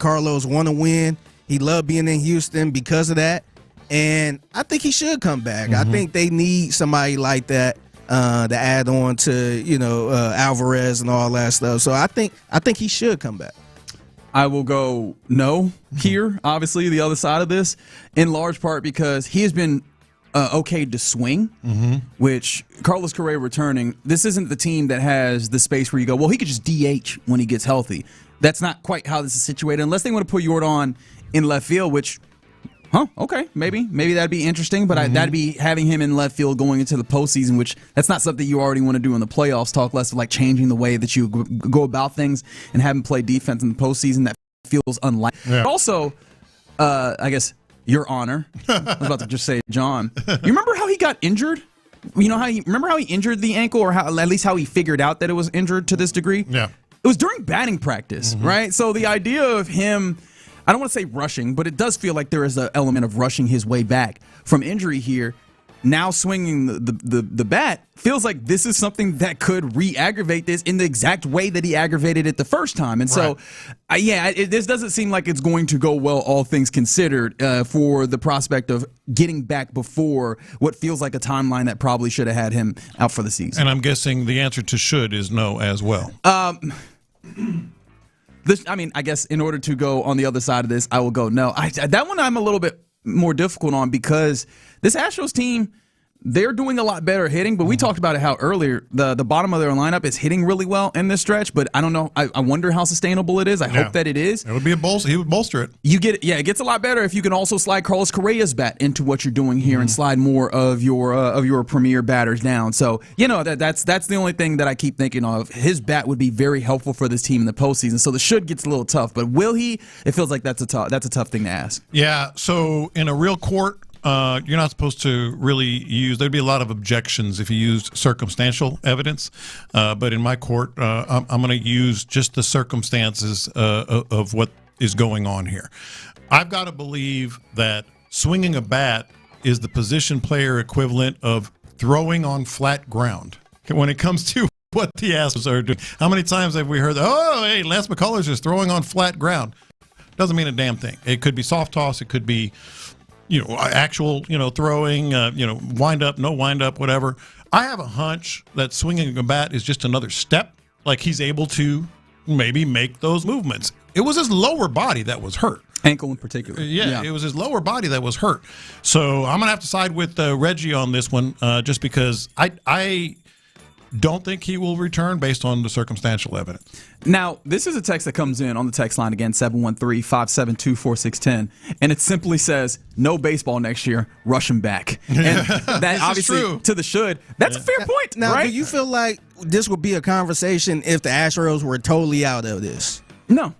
Carlos want to win. He loved being in Houston because of that, and I think he should come back. I think they need somebody like that to add on to Alvarez and all that stuff. So I think he should come back. I will go no here, obviously, the other side of this, in large part because he has been okayed to swing, which Carlos Correa returning, this isn't the team that has the space where you go, well, he could just DH when he gets healthy. That's not quite how this is situated, unless they want to put Yordan in left field, which, okay, maybe that'd be interesting, but that'd be having him in left field going into the postseason, which that's not something you already want to do in the playoffs, talk less of like changing the way that you go about things and have him play defense in the postseason. That feels unlikely. Yeah. But also, I guess, Your Honor, I was about to just say John, you remember how he got injured? Remember how he injured the ankle, or how, at least how he figured out that it was injured to this degree? Yeah. It was during batting practice, right? So the idea of him, I don't want to say rushing, but it does feel like there is an element of rushing his way back from injury here. Now swinging the bat feels like this is something that could re-aggravate this in the exact way that he aggravated it the first time. And so, this doesn't seem like it's going to go well, all things considered, for the prospect of getting back before what feels like a timeline that probably should have had him out for the season. And I'm guessing the answer to should is no as well. I guess in order to go on the other side of this, I will go no. That one I'm a little bit more difficult on because this Astros team, they're doing a lot better hitting, but we talked about it how earlier the bottom of their lineup is hitting really well in this stretch, but I don't know. I wonder how sustainable it is. I hope that it is. It would be a bolster. He would bolster it. You get it. Yeah, it gets a lot better if you can also slide Carlos Correa's bat into what you're doing here and slide more of your premier batters down. So, that's the only thing that I keep thinking of. His bat would be very helpful for this team in the postseason. So the should gets a little tough, but will he? It feels like that's a tough thing to ask. Yeah, so in a real court, you're not supposed to really use, there'd be a lot of objections if you used circumstantial evidence. But in my court, I'm going to use just the circumstances of what is going on here. I've got to believe that swinging a bat is the position player equivalent of throwing on flat ground when it comes to what the Astros are doing. How many times have we heard, hey, Lance McCullers is throwing on flat ground? Doesn't mean a damn thing. It could be soft toss. It could be actual, throwing, wind up, no wind up, whatever. I have a hunch that swinging a bat is just another step. Like he's able to maybe make those movements. It was his lower body that was hurt. Ankle in particular. Yeah, it was his lower body that was hurt. So I'm going to have to side with Reggie on this one just because I don't think he will return based on the circumstantial evidence. Now, this is a text that comes in on the text line again, 713-572-4610, and it simply says, no baseball next year, rush him back. And that obviously, true. to the should, that's a fair point, Now, right? do you feel like this would be a conversation if the Astros were totally out of this? No.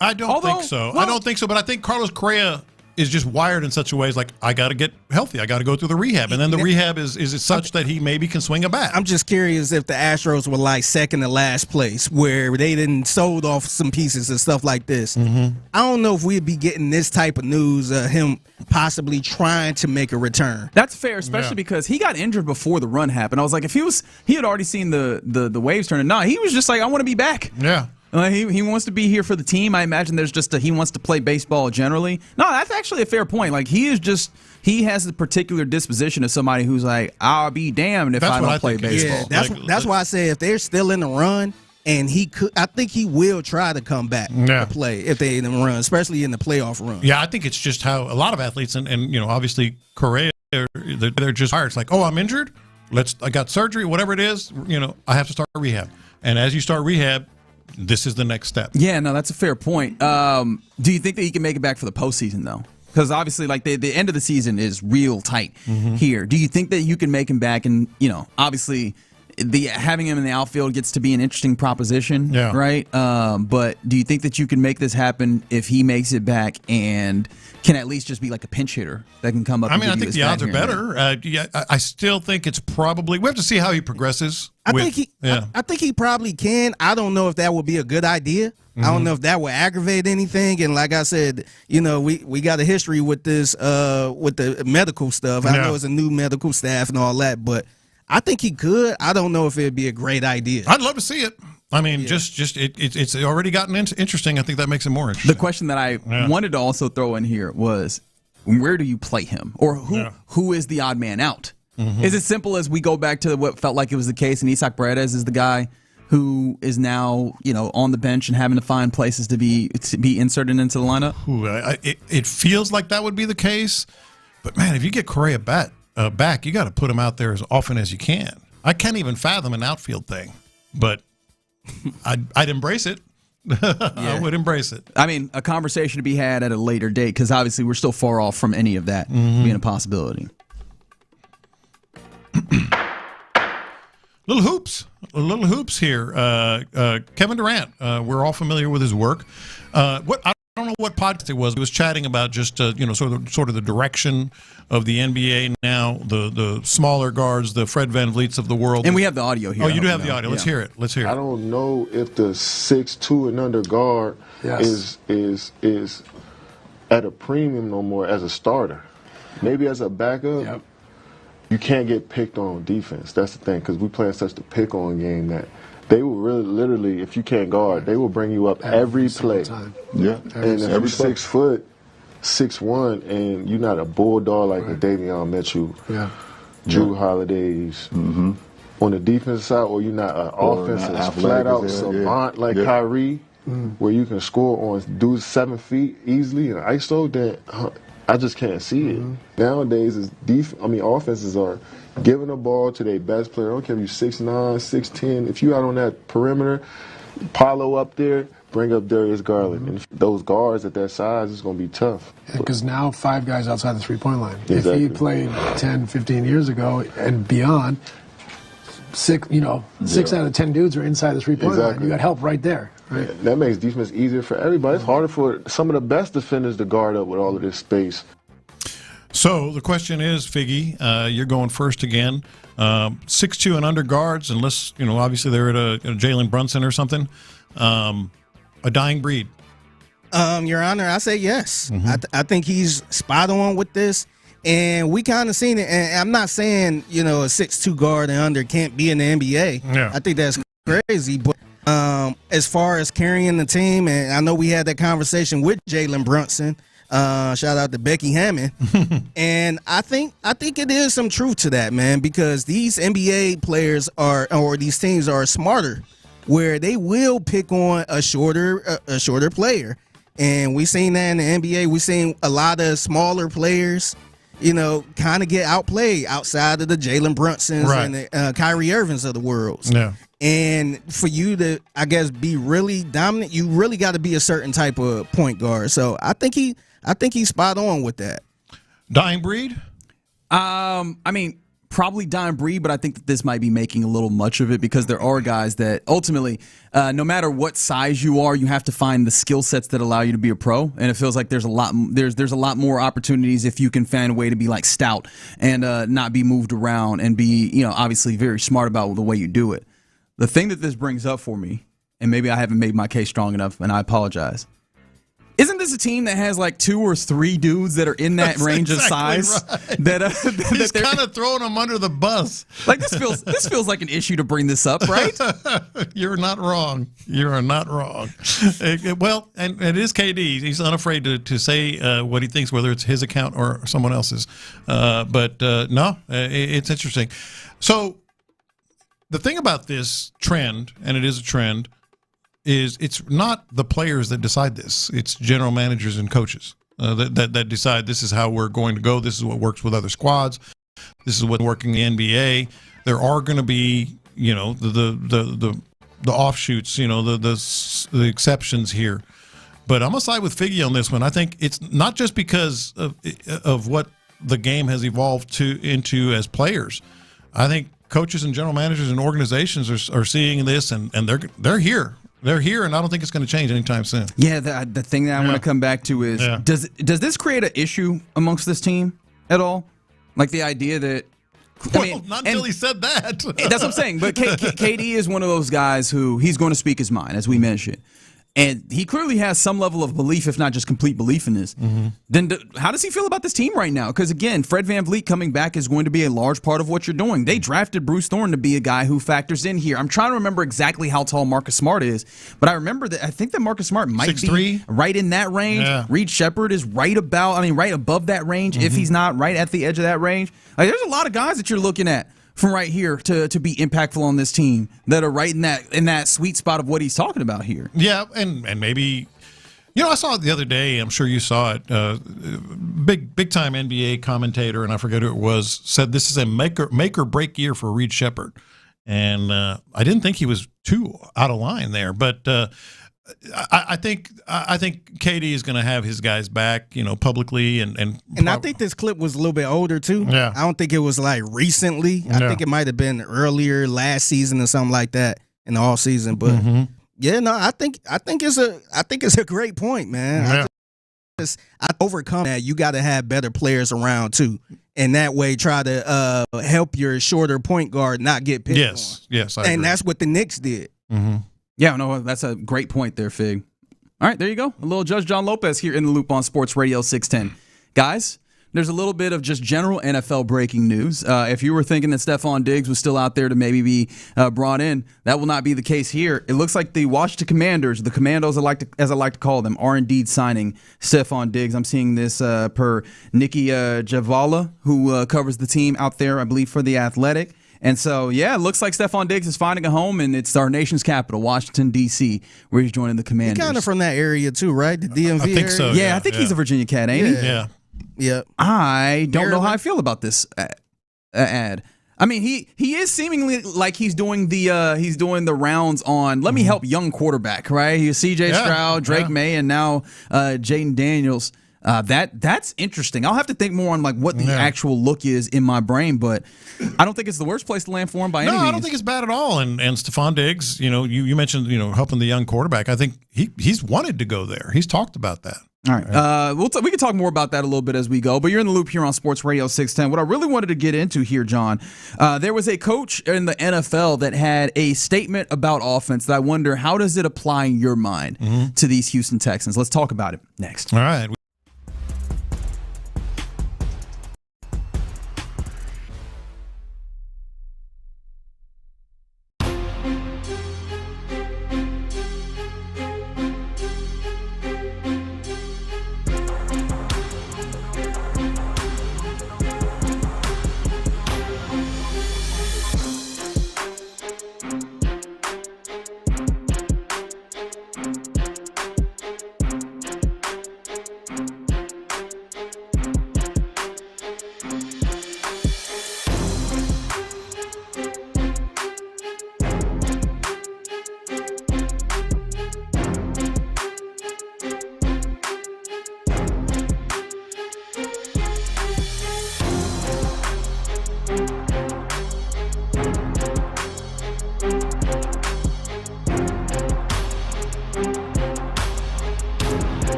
I don't think so. I don't think so, but I think Carlos Correa is just wired in such a way as like, I got to get healthy. I got to go through the rehab. And then the rehab is such that he maybe can swing a bat. I'm just curious if the Astros were like second to last place where they didn't sold off some pieces and stuff like this. I don't know if we'd be getting this type of news, him possibly trying to make a return. That's fair, especially because he got injured before the run happened. I was like, if he had already seen the waves turning. No, he was just like, I want to be back. Yeah. He wants to be here for the team. I imagine there's just he wants to play baseball generally. No, that's actually a fair point. Like he has the particular disposition of somebody who's like, I'll be damned if I don't play baseball. Yeah, that's why I say if they're still in the run and I think he will try to come back to play if they in the run, especially in the playoff run. Yeah, I think it's just how a lot of athletes and obviously Correa, they're just hard. It's like, oh, I'm injured. I got surgery, whatever it is. I have to start rehab. And as you start rehab, this is the next step. Yeah, no, that's a fair point. Do you think that he can make it back for the postseason, though? Because obviously, like the end of the season is real tight here. Do you think that you can make him back? And obviously, having him in the outfield gets to be an interesting proposition, right? But do you think that you can make this happen if he makes it back and can at least just be like a pinch hitter that can come up? I mean, I think the odds are better. I still think it's probably. We have to see how he progresses. I think he probably can. I don't know if that would be a good idea. I don't know if that would aggravate anything. And like I said, we got a history with this with the medical stuff. I know it's a new medical staff and all that, but I think he could. I don't know if it'd be a great idea. I'd love to see it. I mean, it's already gotten interesting. I think that makes it more interesting. The question that I wanted to also throw in here was, where do you play him, or who is the odd man out? Is it simple as we go back to what felt like it was the case, and Isaac Paredes is the guy who is now on the bench and having to find places to be inserted into the lineup? It feels like that would be the case, but man, if you get Correa back, you got to put him out there as often as you can. I can't even fathom an outfield thing, but I'd embrace it. I would embrace it. I mean, a conversation to be had at a later date because obviously we're still far off from any of that being a possibility. Little hoops here. Kevin Durant, we're all familiar with his work. I don't know what podcast it was. He was chatting about just sort of the direction of the NBA now, the smaller guards, the Fred VanVleets of the world. And we have the audio here. Oh, you do have the audio. Let's hear it. I don't know if the 6'2" and under guard is at a premium no more as a starter. Maybe as a backup. You can't get picked on defense. That's the thing, because we play such the pick-on game that they will really, literally, if you can't guard, they will bring you up every play. Time. Yeah, and if you're 6 foot, 6'1", and you're not a bulldog like a Davion Mitchell, Drew Holidays, on the defensive side, or you're not an offensive flat-out savant like Kyrie, where you can score on dudes 7 feet easily and ISO, then I just can't see it. Nowadays, offenses are giving the ball to their best player. I don't care if you're 6'9", 6'10". If you out on that perimeter, Paolo up there, bring up Darius Garland. And those guards at that size, it's going to be tough. Because now 5 guys outside the three-point line. Exactly. If he played 10, 15 years ago and beyond, 6 out of 10 dudes are inside the three-point line. You got help right there. Right. Yeah, that makes defense easier for everybody. It's harder for some of the best defenders to guard up with all of this space. So the question is, Figgy, you're going first again. 6'2" and under guards, unless obviously they're at a Jalen Brunson or something. A dying breed. Your Honor, I say yes. I think he's spot on with this. And we kind of seen it. And I'm not saying, a 6'2" guard and under can't be in the NBA. Yeah. I think that's crazy. But as far as carrying the team, and I know we had that conversation with Jalen Brunson. Shout out to Becky Hammond. And I think it is some truth to that, man, because these NBA players or these teams are smarter where they will pick on a shorter player. And we've seen that in the NBA. We've seen a lot of smaller players, kind of get outplayed outside of the Jalen Brunsons and the Kyrie Irvings of the world. Yeah. And for you to, I guess, be really dominant, you really got to be a certain type of point guard. So I think he's spot on with that. Dying breed? Probably dying breed, but I think that this might be making a little much of it because there are guys that ultimately, no matter what size you are, you have to find the skill sets that allow you to be a pro. And it feels like there's a lot more opportunities if you can find a way to be like stout and not be moved around and be, obviously very smart about the way you do it. The thing that this brings up for me, and maybe I haven't made my case strong enough, and I apologize. Isn't this a team that has like 2 or 3 dudes that are in that range of size? Right. He's kind of throwing them under the bus. Like this feels like an issue to bring this up, right? You're not wrong. You are not wrong. Well, and it is KD. He's unafraid to say what he thinks, whether it's his account or someone else's. But it's interesting. So the thing about this trend, and it is a trend, is it's not the players that decide this. It's general managers and coaches that decide this is how we're going to go. This is what works with other squads. This is what's working in the NBA. There are going to be, the offshoots, the exceptions here. But I'm going to side with Figgy on this one. I think it's not just because of what the game has evolved into as players. I think coaches and general managers and organizations are seeing this, and they're here. They're here, and I don't think it's going to change anytime soon. Yeah, the thing that I want to come back to is, does this create an issue amongst this team at all? Like the idea that... not until he said that. That's what I'm saying. But KD is one of those guys who he's going to speak his mind, as we mentioned. And he clearly has some level of belief, if not just complete belief in this. Mm-hmm. Then how does he feel about this team right now? Because, again, Fred VanVleet coming back is going to be a large part of what you're doing. They drafted Bruce Thorn to be a guy who factors in here. I'm trying to remember exactly how tall Marcus Smart is, but I remember that I think that Marcus Smart might 6'3"? be right in that range. Yeah. Reed Shepherd is right above that range, if he's not right at the edge of that range. Like, there's a lot of guys that you're looking at from right here to be impactful on this team that are right in that sweet spot of what he's talking about here. Yeah, and maybe, I saw it the other day. I'm sure you saw it. Big time NBA commentator, and I forget who it was, said this is a make or break year for Reed Shepherd, and I didn't think he was too out of line there, but. I think KD is going to have his guys back, publicly, and I think this clip was a little bit older too. Yeah. I don't think it was like recently. I think it might have been earlier last season or something like that in the off season. But I think it's a great point, man. Yeah. I overcome that. You got to have better players around too, and that way try to help your shorter point guard not get picked on. Yes, I and agree. that's what the Knicks did. Mm-hmm. Yeah, no, that's a great point there, Fig. All right, there you go. A little Judge John Lopez here in the loop on Sports Radio 610. Guys, there's a little bit of just general NFL breaking news. If you were thinking that Stephon Diggs was still out there to maybe be brought in, that will not be the case here. It looks like the Washington Commanders, the Commandos, as I like to call them, are indeed signing Stephon Diggs. I'm seeing this per Nikki Javala, who covers the team out there, I believe, for The Athletic. And so, yeah, it looks like Stephon Diggs is finding a home, and it's our nation's capital, Washington, D.C., where he's joining the Commanders. He's kind of from that area, too, right? The DMV I think area? so. Yeah, I think he's a Virginia cat, ain't he? Yeah. Yeah. I don't know how I feel about this ad. I mean, he is seemingly like he's doing the rounds on let me help young quarterback, right? He's C.J. Stroud, Drake May, and now Jaden Daniels. That's interesting. I'll have to think more on like what the actual look is in my brain, but I don't think it's the worst place to land for him by any means. No, I don't think it's bad at all. And Stephon Diggs, you mentioned helping the young quarterback. I think he's wanted to go there. He's talked about that. All right. We can talk more about that a little bit as we go, but you're in the loop here on Sports Radio 610. What I really wanted to get into here, John, there was a coach in the NFL that had a statement about offense that I wonder, how does it apply in your mind to these Houston Texans? Let's talk about it next. All right.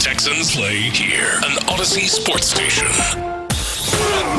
Texans play here, an Odyssey sports station.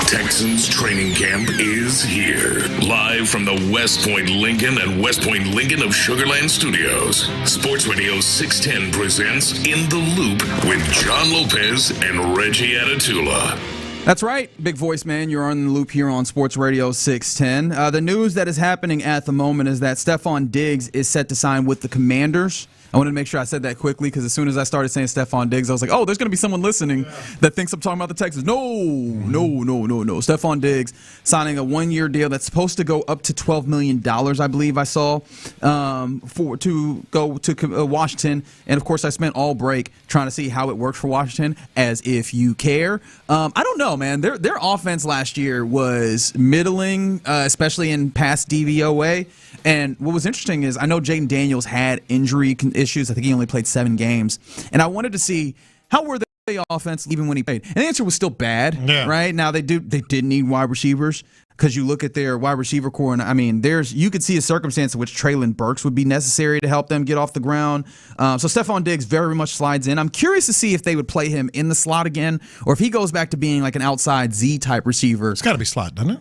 Texans training camp is here. Live from the West Point Lincoln and West Point Lincoln of Sugar Land Studios, Sports Radio 610 presents In the Loop with John Lopez and Reggie Atatula. That's right, Big Voice Man. You're on the loop here on Sports Radio 610. The news that is happening at the moment is that Stephon Diggs is set to sign with the Commanders. I wanted to make sure I said that quickly because as soon as I started saying Stephon Diggs, I was like, oh, there's going to be someone listening that thinks I'm talking about the Texans. No. Stephon Diggs signing a one-year deal that's supposed to go up to $12 million, I believe I saw, to go to Washington. And, of course, I spent all break trying to see how it works for Washington, as if you care. I don't know, man. Their offense last year was middling, especially in pass DVOA. And what was interesting is I know Jaden Daniels had injury issues. I think he only played 7 games. And I wanted to see how were they offense even when he played. And the answer was still bad, right? Now they did need wide receivers because you look at their wide receiver core, and I mean, you could see a circumstance in which Treylon Burks would be necessary to help them get off the ground. So Stephon Diggs very much slides in. I'm curious to see if they would play him in the slot again or if he goes back to being like an outside Z-type receiver. It's got to be slot, doesn't it?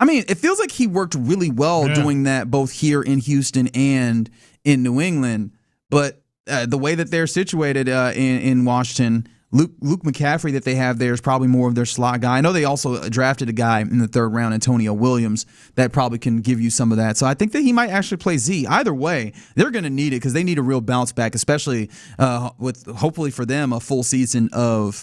I mean, it feels like he worked really well doing that both here in Houston and in New England. But the way that they're situated in Washington, Luke McCaffrey that they have there is probably more of their slot guy. I know they also drafted a guy in the 3rd round, Antonio Williams, that probably can give you some of that. So I think that he might actually play Z. Either way, they're going to need it because they need a real bounce back, especially with hopefully for them a full season of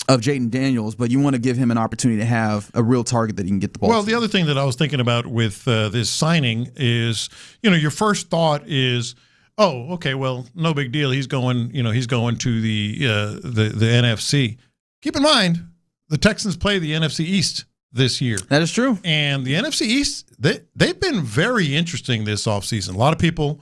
Jaden Daniels. But you want to give him an opportunity to have a real target that he can get the ball. Well, the other thing that I was thinking about with this signing is, your first thought is, oh, okay, well, no big deal. He's going to the NFC. Keep in mind, the Texans play the NFC East this year. That is true. And the NFC East, they've been very interesting this offseason. A lot of people,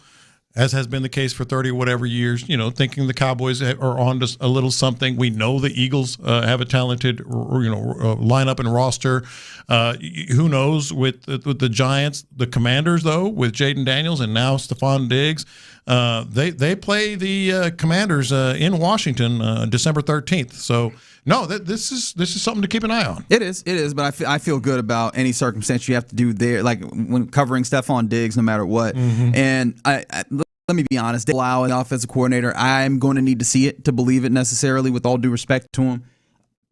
as has been the case for 30 or whatever years, thinking the Cowboys are on to a little something. We know the Eagles have a talented, lineup and roster. Who knows with the Giants, the Commanders though, with Jaden Daniels and now Stephon Diggs. They play the Commanders in Washington December 13th. So no, this is something to keep an eye on. It is, but I feel good about any circumstance you have to do there, like when covering Stephon Diggs, no matter what. Mm-hmm. And let me be honest, allow an offensive coordinator, I'm going to need to see it to believe it necessarily, with all due respect to him.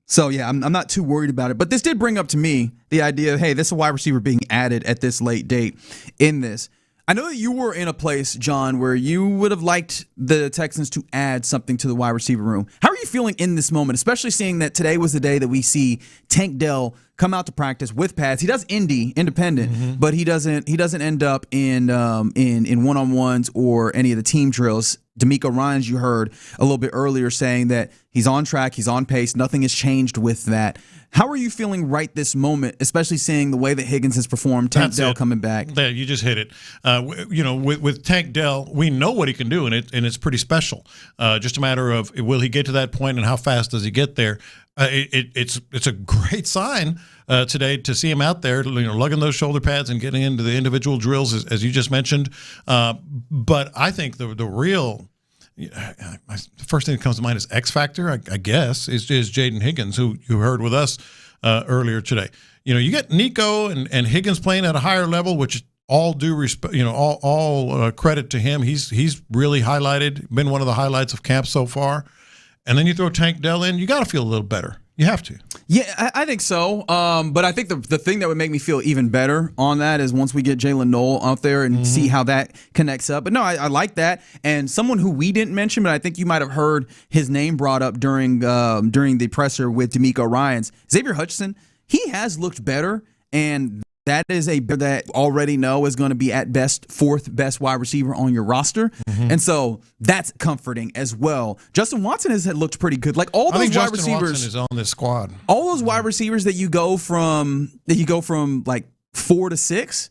So, yeah, I'm not too worried about it. But this did bring up to me the idea of, hey, this is a wide receiver being added at this late date in this. I know that you were in a place, John, where you would have liked the Texans to add something to the wide receiver room. How are you feeling in this moment, especially seeing that today was the day that we see Tank Dell come out to practice with pads? He does independent, but he doesn't end up in one-on-ones or any of the team drills. D'Amico Ryans, you heard a little bit earlier, saying that he's on track, he's on pace, nothing has changed with that. How are you feeling right this moment, especially seeing the way that Higgins has performed, Tank Dell coming back? Yeah, you just hit it. With Tank Dell, we know what he can do, and it's pretty special. Just a matter of will he get to that point and how fast does he get there? It's a great sign today to see him out there, lugging those shoulder pads and getting into the individual drills, as you just mentioned. But I think the real, the first thing that comes to mind is X factor. I guess is Jaden Higgins, who you heard with us earlier today. You get Nico and Higgins playing at a higher level, which all due respect, all credit to him. He's really highlighted, been one of the highlights of camp so far. And then you throw Tank Dell in, you got to feel a little better. You have to. Yeah, I think so. But I think the thing that would make me feel even better on that is once we get Jalen Noel out there and see how that connects up. But no, I like that. And someone who we didn't mention, but I think you might have heard his name brought up during the presser with D'Amico Ryans, Xavier Hutchinson. He has looked better, and that is that already know is going to be at best 4th best wide receiver on your roster. And so that's comforting as well. Justin Watson has looked pretty good. Like all those wide receivers Watson is on this squad. All those wide receivers that you go from like 4 to 6,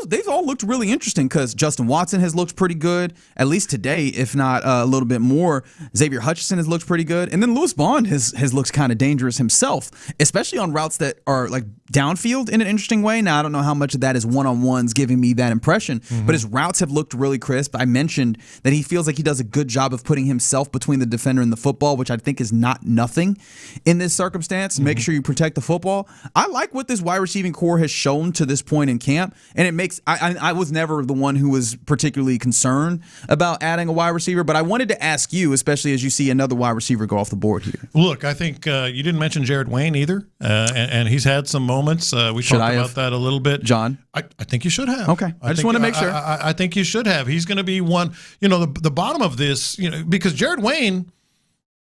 they've all looked really interesting because Justin Watson has looked pretty good, at least today, if not a little bit more. Xavier Hutchinson has looked pretty good. And then Lewis Bond has looked kind of dangerous himself, especially on routes that are like downfield in an interesting way. Now, I don't know how much of that is one-on-ones giving me that impression, but his routes have looked really crisp. I mentioned that he feels like he does a good job of putting himself between the defender and the football, which I think is not nothing in this circumstance. Make sure you protect the football. I like what this wide receiving core has shown to this point in camp, and it makes I was never the one who was particularly concerned about adding a wide receiver, but I wanted to ask you, especially as you see another wide receiver go off the board here. Look, I think you didn't mention Jared Wayne either, and he's had some moments. We talked about that a little bit. John? I think you should have. Okay. I just want to make sure. I think you should have. He's going to be one, the bottom of this, because Jared Wayne,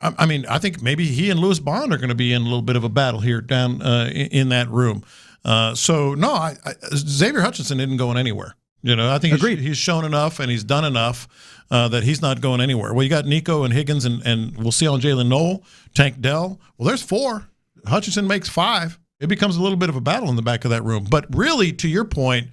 I think maybe he and Lewis Bond are going to be in a little bit of a battle here down in that room. Xavier Hutchinson isn't going anywhere. I think he's shown enough and he's done enough that he's not going anywhere. Well, you got Nico and Higgins, and we'll see on Jalen Noel, Tank Dell. Well, there's 4. Hutchinson makes 5. It becomes a little bit of a battle in the back of that room. But really, to your point,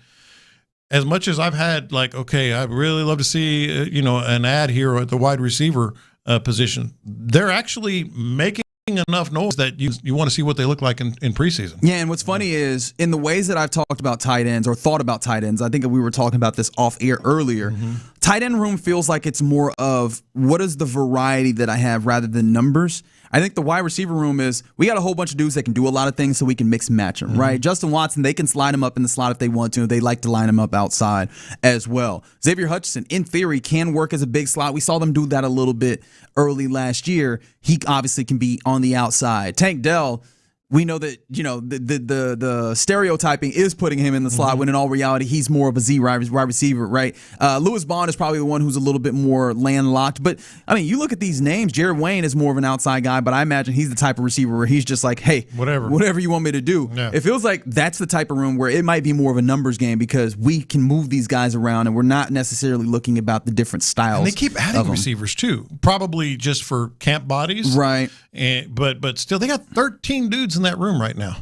as much as I've had I'd really love to see an ad here at the wide receiver position, they're actually making enough noise that you want to see what they look like in preseason. Yeah, and what's funny is in the ways that I've talked about tight ends or thought about tight ends, I think we were talking about this off air earlier. Tight end room feels like it's more of what is the variety that I have rather than numbers. I think the wide receiver room is we got a whole bunch of dudes that can do a lot of things so we can mix and match them, right? Justin Watson, they can slide him up in the slot if they want to. They like to line him up outside as well. Xavier Hutchinson, in theory, can work as a big slot. We saw them do that a little bit early last year. He obviously can be on the outside. Tank Dell, we know that the stereotyping is putting him in the slot when in all reality he's more of a Z wide receiver, right? Lewis Bond is probably the one who's a little bit more landlocked. But I mean, you look at these names. Jared Wayne is more of an outside guy, but I imagine he's the type of receiver where he's just like, hey, whatever you want me to do. Yeah. It feels like that's the type of room where it might be more of a numbers game because we can move these guys around and we're not necessarily looking about the different styles. And they keep adding receivers too, probably just for camp bodies, right? But still, they got 13 dudes in that room right now.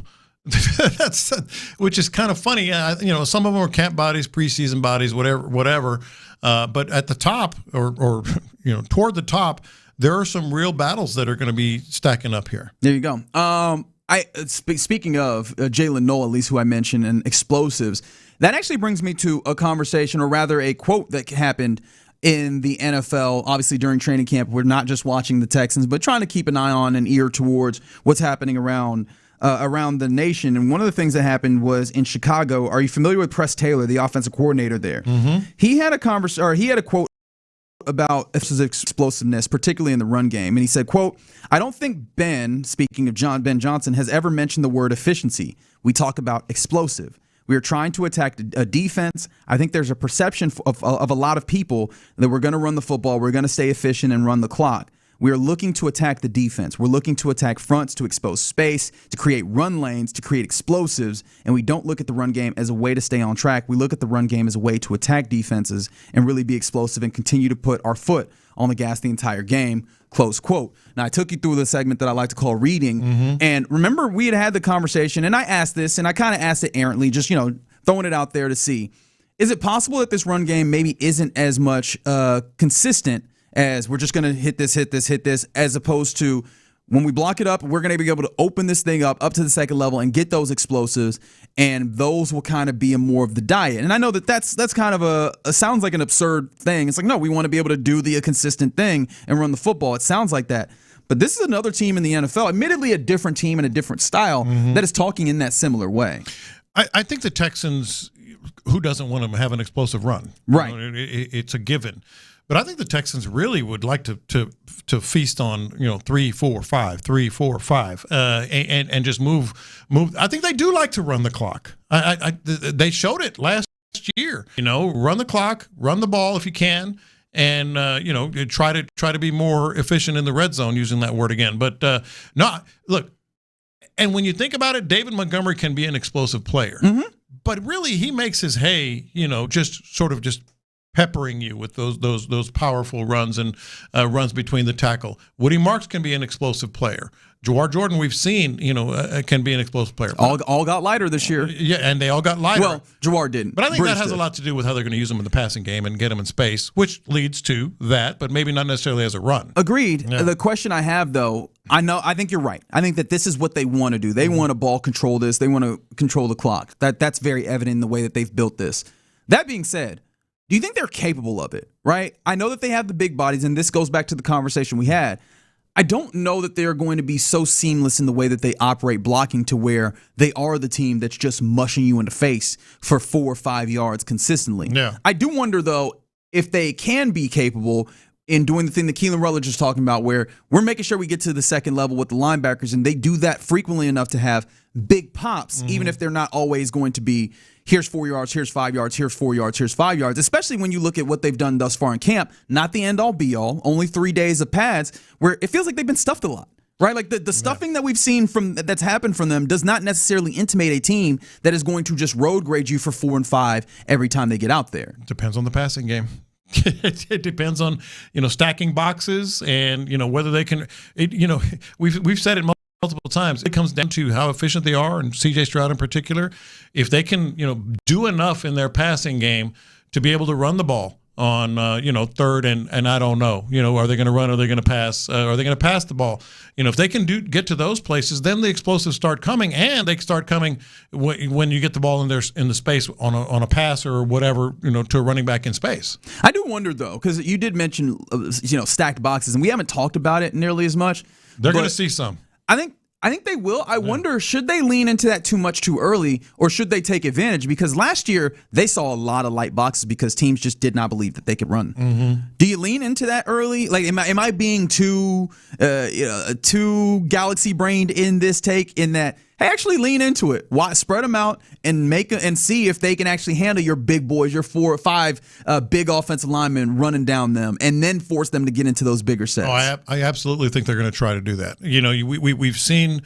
Which is kind of funny. Some of them are camp bodies, preseason bodies, whatever. But at the top, or toward the top, there are some real battles that are going to be stacking up here. There you go. Speaking of Jalen Noel, at least who I mentioned, and explosives, that actually brings me to a conversation, or rather a quote that happened in the NFL, obviously during training camp. We're not just watching the Texans, but trying to keep an eye on and ear towards what's happening around the nation. And one of the things that happened was in Chicago. Are you familiar with Press Taylor, the offensive coordinator there? He had a quote about explosiveness, particularly in the run game. And he said, quote, "I don't think Ben, speaking of Ben Johnson, has ever mentioned the word efficiency. We talk about explosive. We are trying to attack a defense. I think there's a perception of a lot of people that we're going to run the football, we're going to stay efficient and run the clock. We are looking to attack the defense. We're looking to attack fronts, to expose space, to create run lanes, to create explosives, and we don't look at the run game as a way to stay on track. We look at the run game as a way to attack defenses and really be explosive and continue to put our foot on the gas the entire game," close quote. Now, I took you through the segment that I like to call reading, and remember we had the conversation, and I asked this, and I kind of asked it errantly, just, throwing it out there to see, is it possible that this run game maybe isn't as much consistent as we're just going to hit this, as opposed to when we block it up, we're going to be able to open this thing up to the second level and get those explosives, and those will kind of be more of the diet. And I know that's kind of sounds like an absurd thing. It's like, no, we want to be able to do the consistent thing and run the football. It sounds like that. But this is another team in the NFL, admittedly a different team and a different style, that is talking in that similar way. I think the Texans, who doesn't want to have an explosive run? Right. It's a given. But I think the Texans really would like to feast on 3-4-5, 3-4-5, and just move. I think they do like to run the clock. They showed it last year. Run the clock, run the ball if you can, and try to be more efficient in the red zone, using that word again. But no, look, and when you think about it, David Montgomery can be an explosive player, but really he makes his hay, just peppering you with those powerful runs and runs between the tackle. Woody Marks can be an explosive player. Jawar Jordan, we've seen, can be an explosive player. All got lighter this year. Yeah, and they all got lighter. Well, Jawar didn't. But I think Bruce that has did. a lot to do with how they're going to use them in the passing game and get them in space, which leads to that, but maybe not necessarily as a run. Agreed. Yeah. The question I have, though, I think you're right. I think that this is what they want to do. They want to ball control this. They want to control the clock. That's very evident in the way that they've built this. That being said, do you think they're capable of it, right? I know that they have the big bodies, and this goes back to the conversation we had. I don't know that they're going to be so seamless in the way that they operate blocking to where they are the team that's just mushing you in the face for 4 or 5 yards consistently. Yeah. I do wonder, though, if they can be capable in doing the thing that Keelan Rutledge is talking about, where we're making sure we get to the second level with the linebackers, and they do that frequently enough to have big pops, even if they're not always going to be, here's 4 yards, here's 5 yards, here's 4 yards, here's 5 yards, especially when you look at what they've done thus far in camp. Not the end-all, be-all, only 3 days of pads, where it feels like they've been stuffed a lot. Right, like the stuffing that we've seen that's happened from them does not necessarily intimate a team that is going to just road grade you for 4 and 5 every time they get out there. Depends on the passing game. It depends on stacking boxes and whether they can. We've said it multiple times. It comes down to how efficient they are, and C.J. Stroud in particular. If they can do enough in their passing game to be able to run the ball on third and I don't know, are they going to run, are they going to pass, are they going to pass the ball? If they can get to those places, then the explosives start coming, and they start coming when you get the ball in the space on a pass or whatever, to a running back in space. I do wonder, though, because you did mention stacked boxes, and we haven't talked about it nearly as much. They're going to see some. I think they will. I wonder, should they lean into that too much too early, or should they take advantage? Because last year, they saw a lot of light boxes because teams just did not believe that they could run. Mm-hmm. Do you lean into that early? Like, am I being too galaxy-brained in this take, in that, hey, actually lean into it. Spread them out and see if they can actually handle your big boys, your 4 or 5 big offensive linemen running down them, and then force them to get into those bigger sets. Oh, I absolutely think they're going to try to do that. We've seen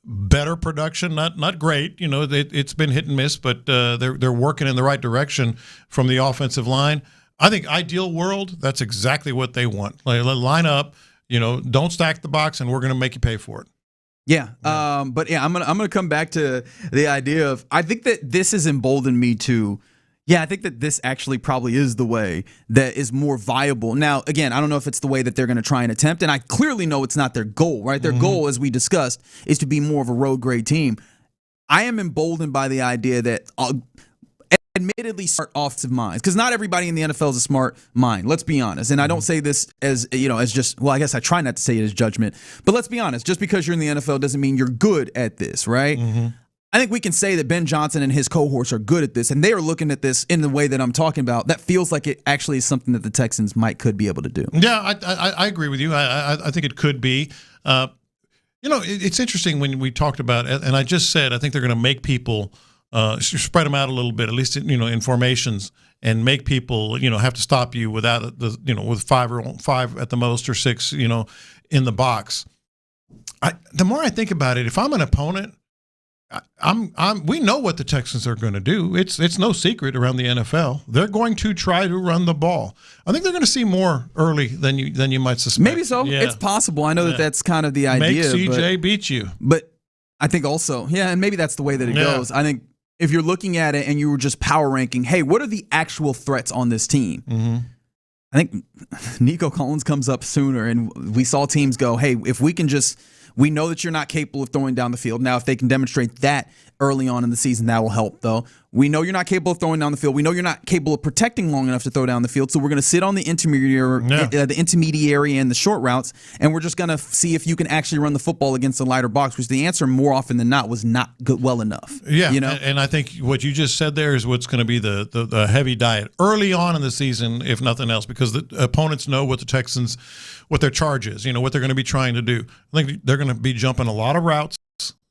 better production, not great. It's been hit and miss, but they're working in the right direction from the offensive line. I think ideal world, that's exactly what they want. Line up, don't stack the box, and we're going to make you pay for it. Yeah, but yeah, I'm gonna come back to the idea of, I think that this has emboldened me to, I think that this actually probably is the way that is more viable. Now, again, I don't know if it's the way that they're going to try and attempt, and I clearly know it's not their goal, right? Their goal, as we discussed, is to be more of a road grade team. I am emboldened by the idea that admittedly smart offensive minds, because not everybody in the NFL is a smart mind, let's be honest. And I don't say this as as just, well, I guess I try not to say it as judgment, but let's be honest, just because you're in the NFL doesn't mean you're good at this, right? I think we can say that Ben Johnson and his cohorts are good at this, and they are looking at this in the way that I'm talking about. That feels like it actually is something that the Texans could be able to do. Yeah, I agree with you. I think it could be. It's interesting when we talked about it, and I just said I think they're going to make people spread them out a little bit, at least in formations, and make people have to stop you without with 5 at the most, or 6 in the box. The more I think about it, if I'm an opponent, we know what the Texans are going to do. It's no secret around the NFL. They're going to try to run the ball. I think they're going to see more early than you might suspect. Maybe so. Yeah. It's possible. I know that that's kind of the idea. Make CJ beat you. But I think also, and maybe that's the way that it goes. I think if you're looking at it and you were just power ranking, hey, what are the actual threats on this team? I think Nico Collins comes up sooner, and we saw teams go, hey, if we can we know that you're not capable of throwing down the field. Now, if they can demonstrate that early on in the season, that will help, though. We know you're not capable of throwing down the field. We know you're not capable of protecting long enough to throw down the field, so we're going to sit on the intermediary and the short routes, and we're just going to see if you can actually run the football against the lighter box, which the answer more often than not was not good, well enough. Yeah, and I think what you just said there is what's going to be the heavy diet early on in the season, if nothing else, because the opponents know what the Texans, what their charge is, what they're going to be trying to do. I think they're going to be jumping a lot of routes,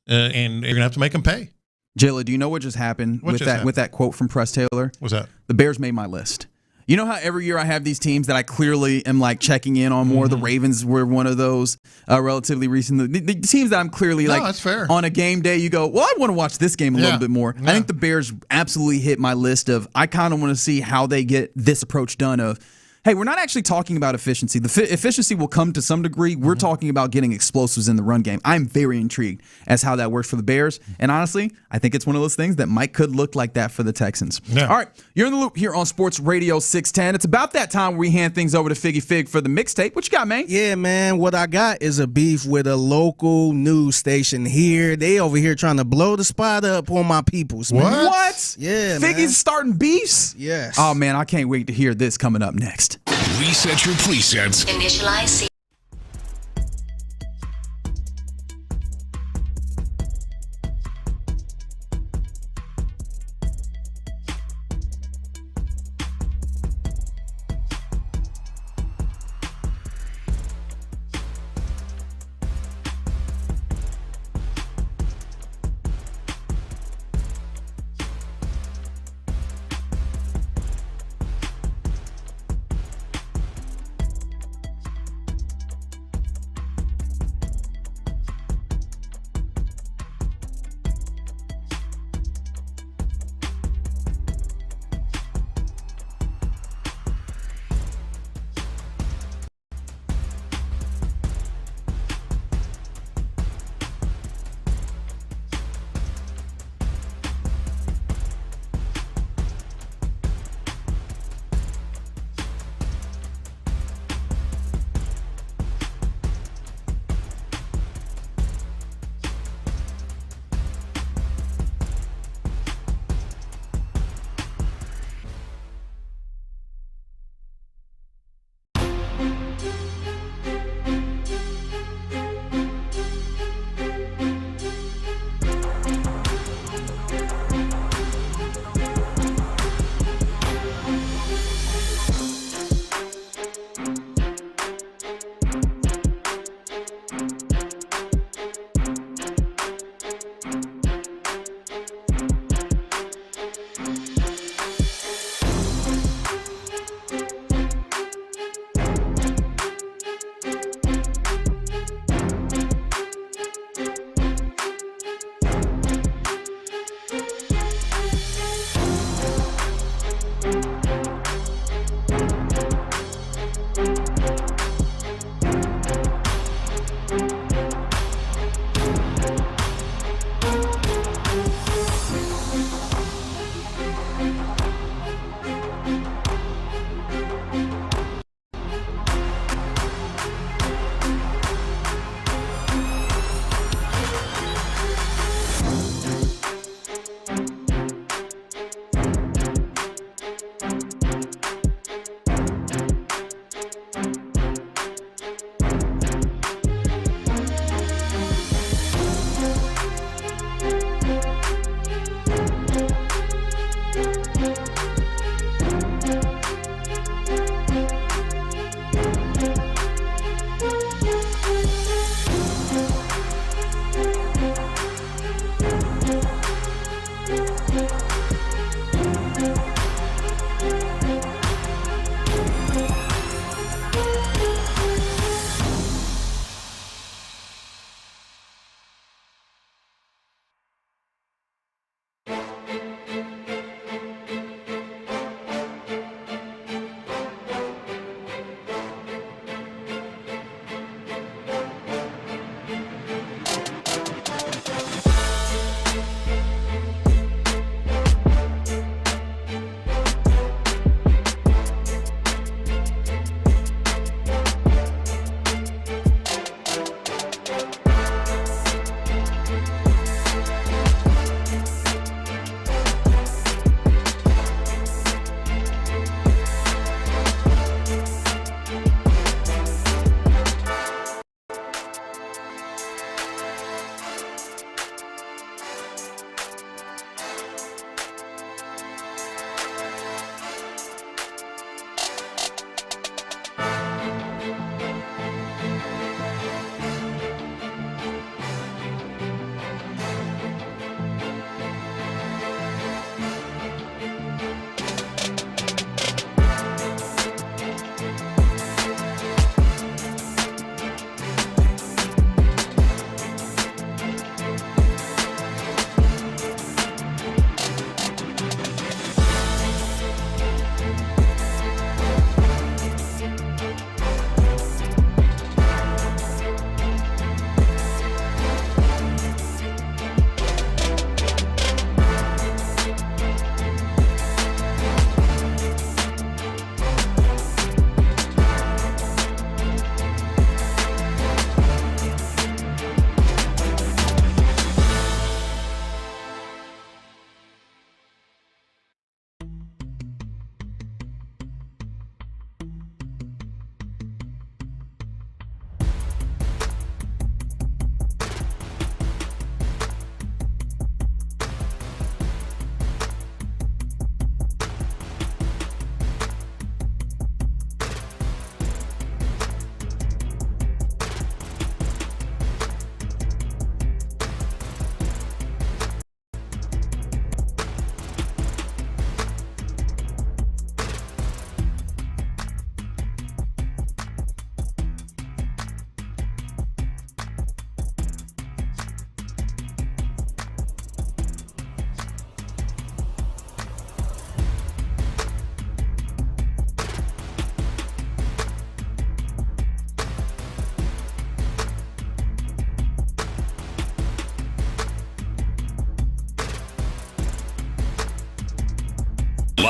and you're going to have to make them pay. Jayla, do you know what just happened with that quote from Press Taylor? What's that? The Bears made my list. You know how every year I have these teams that I clearly am like checking in on more. The Ravens were one of those relatively recently. The teams that I'm clearly that's fair. On a game day, you go, well, I want to watch this game a little bit more. I think the Bears absolutely hit my list of I kind of want to see how they get this approach done of, hey, we're not actually talking about efficiency. The efficiency will come to some degree. We're talking about getting explosives in the run game. I'm very intrigued as how that works for the Bears. And honestly, I think it's one of those things that could look like that for the Texans. Yeah. All right, you're in the loop here on Sports Radio 610. It's about that time where we hand things over to Figgy Fig for the mixtape. What you got, man? Yeah, man. What I got is a beef with a local news station here. They over here trying to blow the spot up on my peoples, man. What? Yeah, Figgy's starting beefs? Yes. Oh, man, I can't wait to hear this coming up next. Reset your presets. Initialize.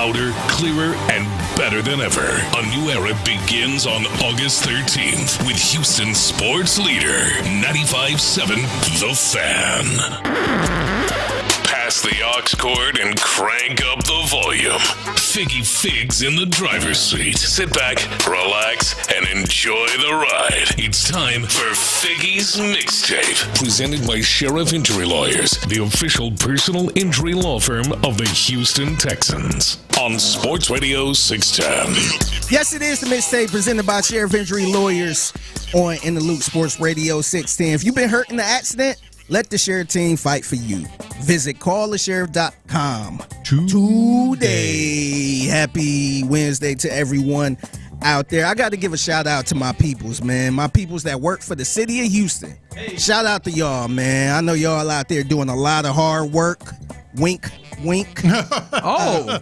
louder, clearer, and better than ever. A new era begins on August 13th with Houston's sports leader, 95.7 The Fan. Pass the aux cord and crank up the volume. Figgy Figs in the driver's seat. Sit back, relax, and enjoy the ride. It's time for Figgy's Mixtape. Presented by Sheriff Injury Lawyers, the official personal injury law firm of the Houston Texans. On Sports Radio 610. Yes, it is the mixtape presented by Sheriff Injury Lawyers on In the Loop Sports Radio 610. If you've been hurt in the accident, let the Sheriff team fight for you. Visit callthesheriff.com today. Happy Wednesday to everyone out there. I got to give a shout out to my peoples, man. My peoples that work for the city of Houston. Hey. Shout out to y'all, man. I know y'all out there doing a lot of hard work. Wink, wink. Oh.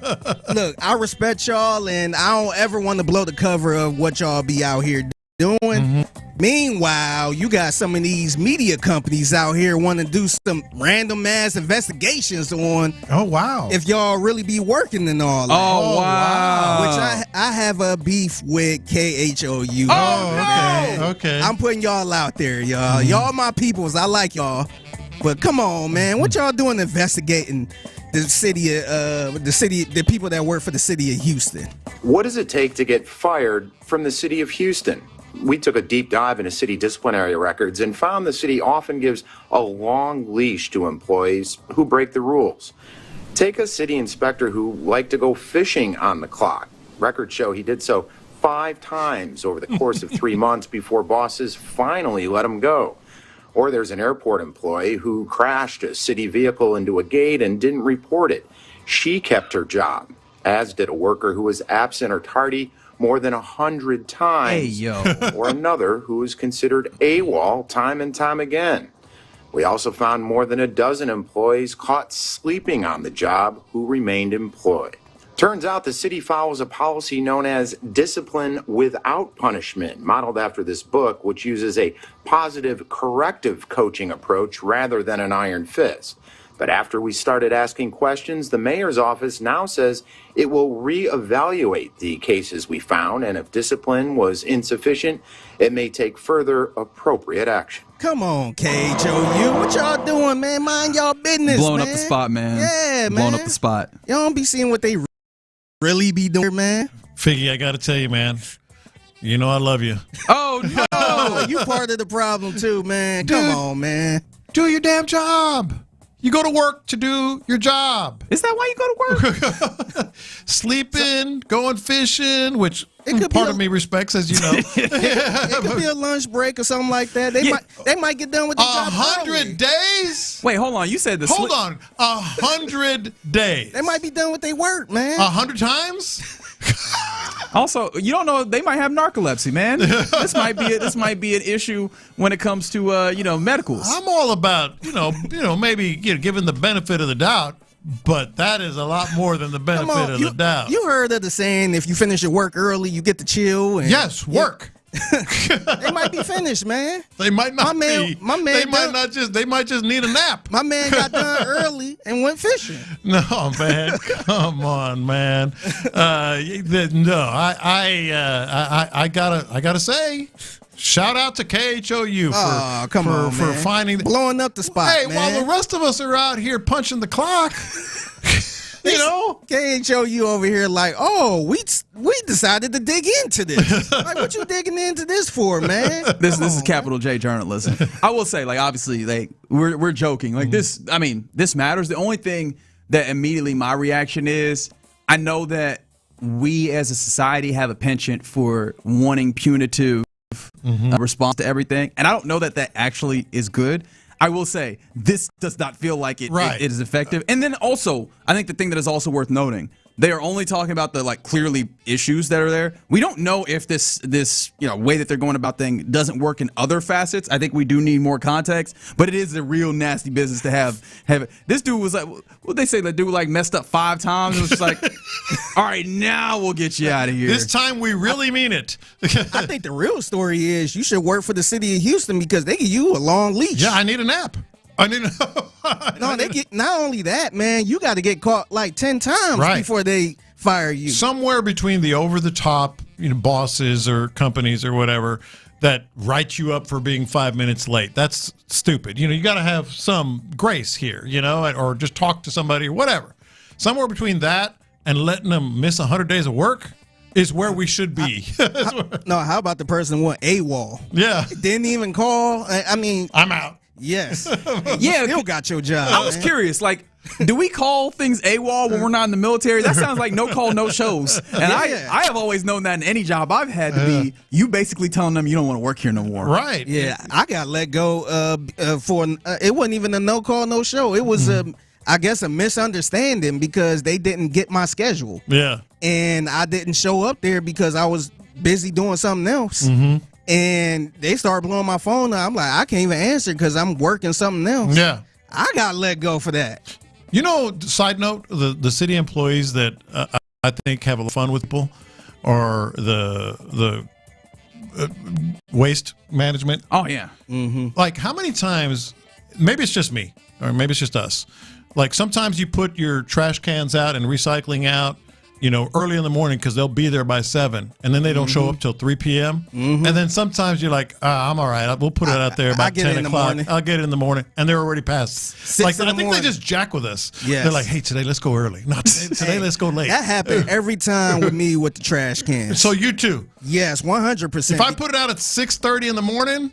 Look, I respect y'all, and I don't ever want to blow the cover of what y'all be out here doing. Mm-hmm. Meanwhile, you got some of these media companies out here want to do some random ass investigations on. Oh, wow. If y'all really be working and all that. Oh, wow. Which I have a beef with KHOU. Oh, no. Okay. I'm putting y'all out there, y'all. Mm-hmm. Y'all my peoples. I like y'all. But come on, man. What y'all doing investigating the people that work for the city of Houston? What does it take to get fired from the city of Houston? We took a deep dive into city disciplinary records and found the city often gives a long leash to employees who break the rules. Take a city inspector who liked to go fishing on the clock. Records show he did so 5 times over the course of 3 months before bosses finally let him go. Or there's an airport employee who crashed a city vehicle into a gate and didn't report it. She kept her job, as did a worker who was absent or tardy more than 100 times. Or another who is considered AWOL time and time again. We also found more than a dozen employees caught sleeping on the job who remained employed. Turns out the city follows a policy known as discipline without punishment, modeled after this book, which uses a positive corrective coaching approach rather than an iron fist. But after we started asking questions, the mayor's office now says it will reevaluate the cases we found, and if discipline was insufficient, it may take further appropriate action. Come on, KHOU. What y'all doing, man? Mind y'all business, Blowing man. up the spot, man. Yeah, man. Blowing up the spot. Y'all don't be seeing what they really be doing, man. Figgy, I got to tell you, man. You know I love you. Oh, no. You part of the problem, too, man. Dude, come on, man. Do your damn job. You go to work to do your job. Is that why you go to work? Sleeping, going fishing, which part of me respects, as you know. It could be a lunch break or something like that. They might get done with the job 100 days? Wait, hold on. You said Hold on. 100 days. They might be done with their work, man. 100 times? Also, you don't know, they might have narcolepsy, man. This might be an issue when it comes to medicals. I'm all about maybe giving the benefit of the doubt, but that is a lot more than the benefit of the doubt. You heard of the saying, if you finish your work early, you get to chill. And, yes, work. They might be finished, man. They might not be. They might just need a nap. My man got done early and went fishing. No, man. Come on, man. I gotta say, shout out to KHOU for finding blowing up the spot. Hey, man. while the rest of us are out here punching the clock. KHOU over here like, oh, we decided to dig into this. Like, what you digging into this for, man? This is capital J journalism. I will say, like, obviously, like, we're joking. Like, this matters. The only thing that immediately my reaction is, I know that we as a society have a penchant for wanting punitive response to everything, and I don't know that actually is good. I will say, this does not feel like it is effective. And then also, I think the thing that is also worth noting, they are only talking about the clearly issues that are there. We don't know if this way that they're going about things doesn't work in other facets. I think we do need more context, but it is a real nasty business to have it. This dude was like, what they say, the dude messed up 5 times. It was just like, all right, now we'll get you out of here. This time we really mean it. I think the real story is you should work for the city of Houston because they give you a long leash. Yeah, I need a nap. No, they get not only that, man. You got to get caught 10 times before they fire you. Somewhere between the over-the-top, bosses or companies or whatever that write you up for being 5 minutes late. That's stupid. You got to have some grace here, or just talk to somebody or whatever. Somewhere between that and letting them miss 100 days of work is where we should be. How about the person who went AWOL? Yeah. Didn't even call. I mean, I'm out. Yes. Yeah. Still got your job. I was curious, do we call things AWOL when we're not in the military? That sounds like no call, no shows. And I have always known that in any job I've had to be, you basically telling them you don't want to work here no more. Right. Yeah. I got let go for, it wasn't even a no call, no show. It was, I guess, a misunderstanding because they didn't get my schedule. Yeah. And I didn't show up there because I was busy doing something else. Mm-hmm. And they started blowing my phone up. I'm like, I can't even answer because I'm working something else. Yeah. I got let go for that. Side note, the city employees that I think have a lot of fun with people or the waste management. Oh, yeah. Mm-hmm. Like, how many times, maybe it's just me or maybe it's just us, like sometimes you put your trash cans out and recycling out, early in the morning because they'll be there by 7, and then they don't show up till 3 p.m. And then sometimes you're like, I'm all right. We'll put it out there about 10 o'clock. I'll get it in the morning. And they're already past. I think they just jack with us. Yes. They're like, hey, today let's go early. Not today, let's go late. That happened every time with me with the trash cans. So you too? Yes, 100%. If I put it out at 6:30 in the morning,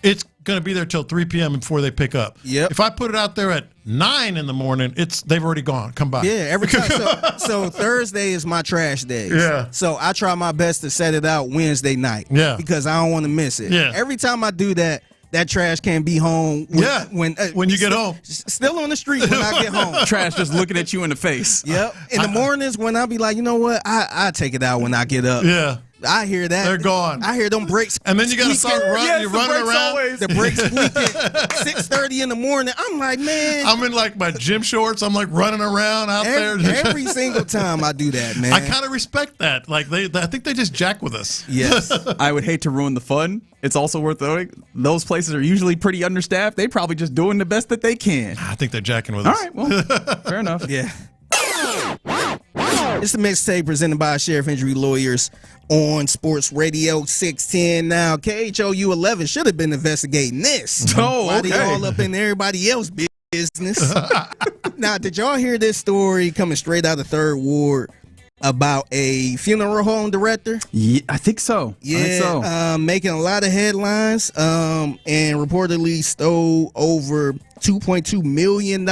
it's going to be there till 3 p.m. before they pick up. Yep. If I put it out there at 9 in the morning, they've already gone. Come by. Yeah, every time. So Thursday is my trash day. Yeah. So I try my best to set it out Wednesday night. Yeah. Because I don't want to miss it. Yeah. Every time I do that, that trash can be home. When you get home. Still on the street when I get home. Trash just looking at you in the face. Yep. In the mornings when I be like, you know what? I take it out when I get up. Yeah. I hear that. They're gone. I hear them brakes. And then you got to start running. You're running around. Always. The brakes squeaking. 6:30 in the morning. I'm like, man. I'm in like my gym shorts. I'm like running around out there. Every single time I do that, man. I kind of respect that. Like I think they just jack with us. Yes. I would hate to ruin the fun. It's also worth noting those places are usually pretty understaffed. They probably just doing the best that they can. I think they're jacking with us. All right. Well, fair enough. Yeah. It's the mixtape presented by Sheriff Injury Lawyers on Sports Radio 610. Now, KHOU 11 should have been investigating this. Why they all up in everybody else's business? Now, did y'all hear this story coming straight out of 3rd Ward about a funeral home director? Yeah, I think so. Yeah, making a lot of headlines and reportedly stole over $2.2 million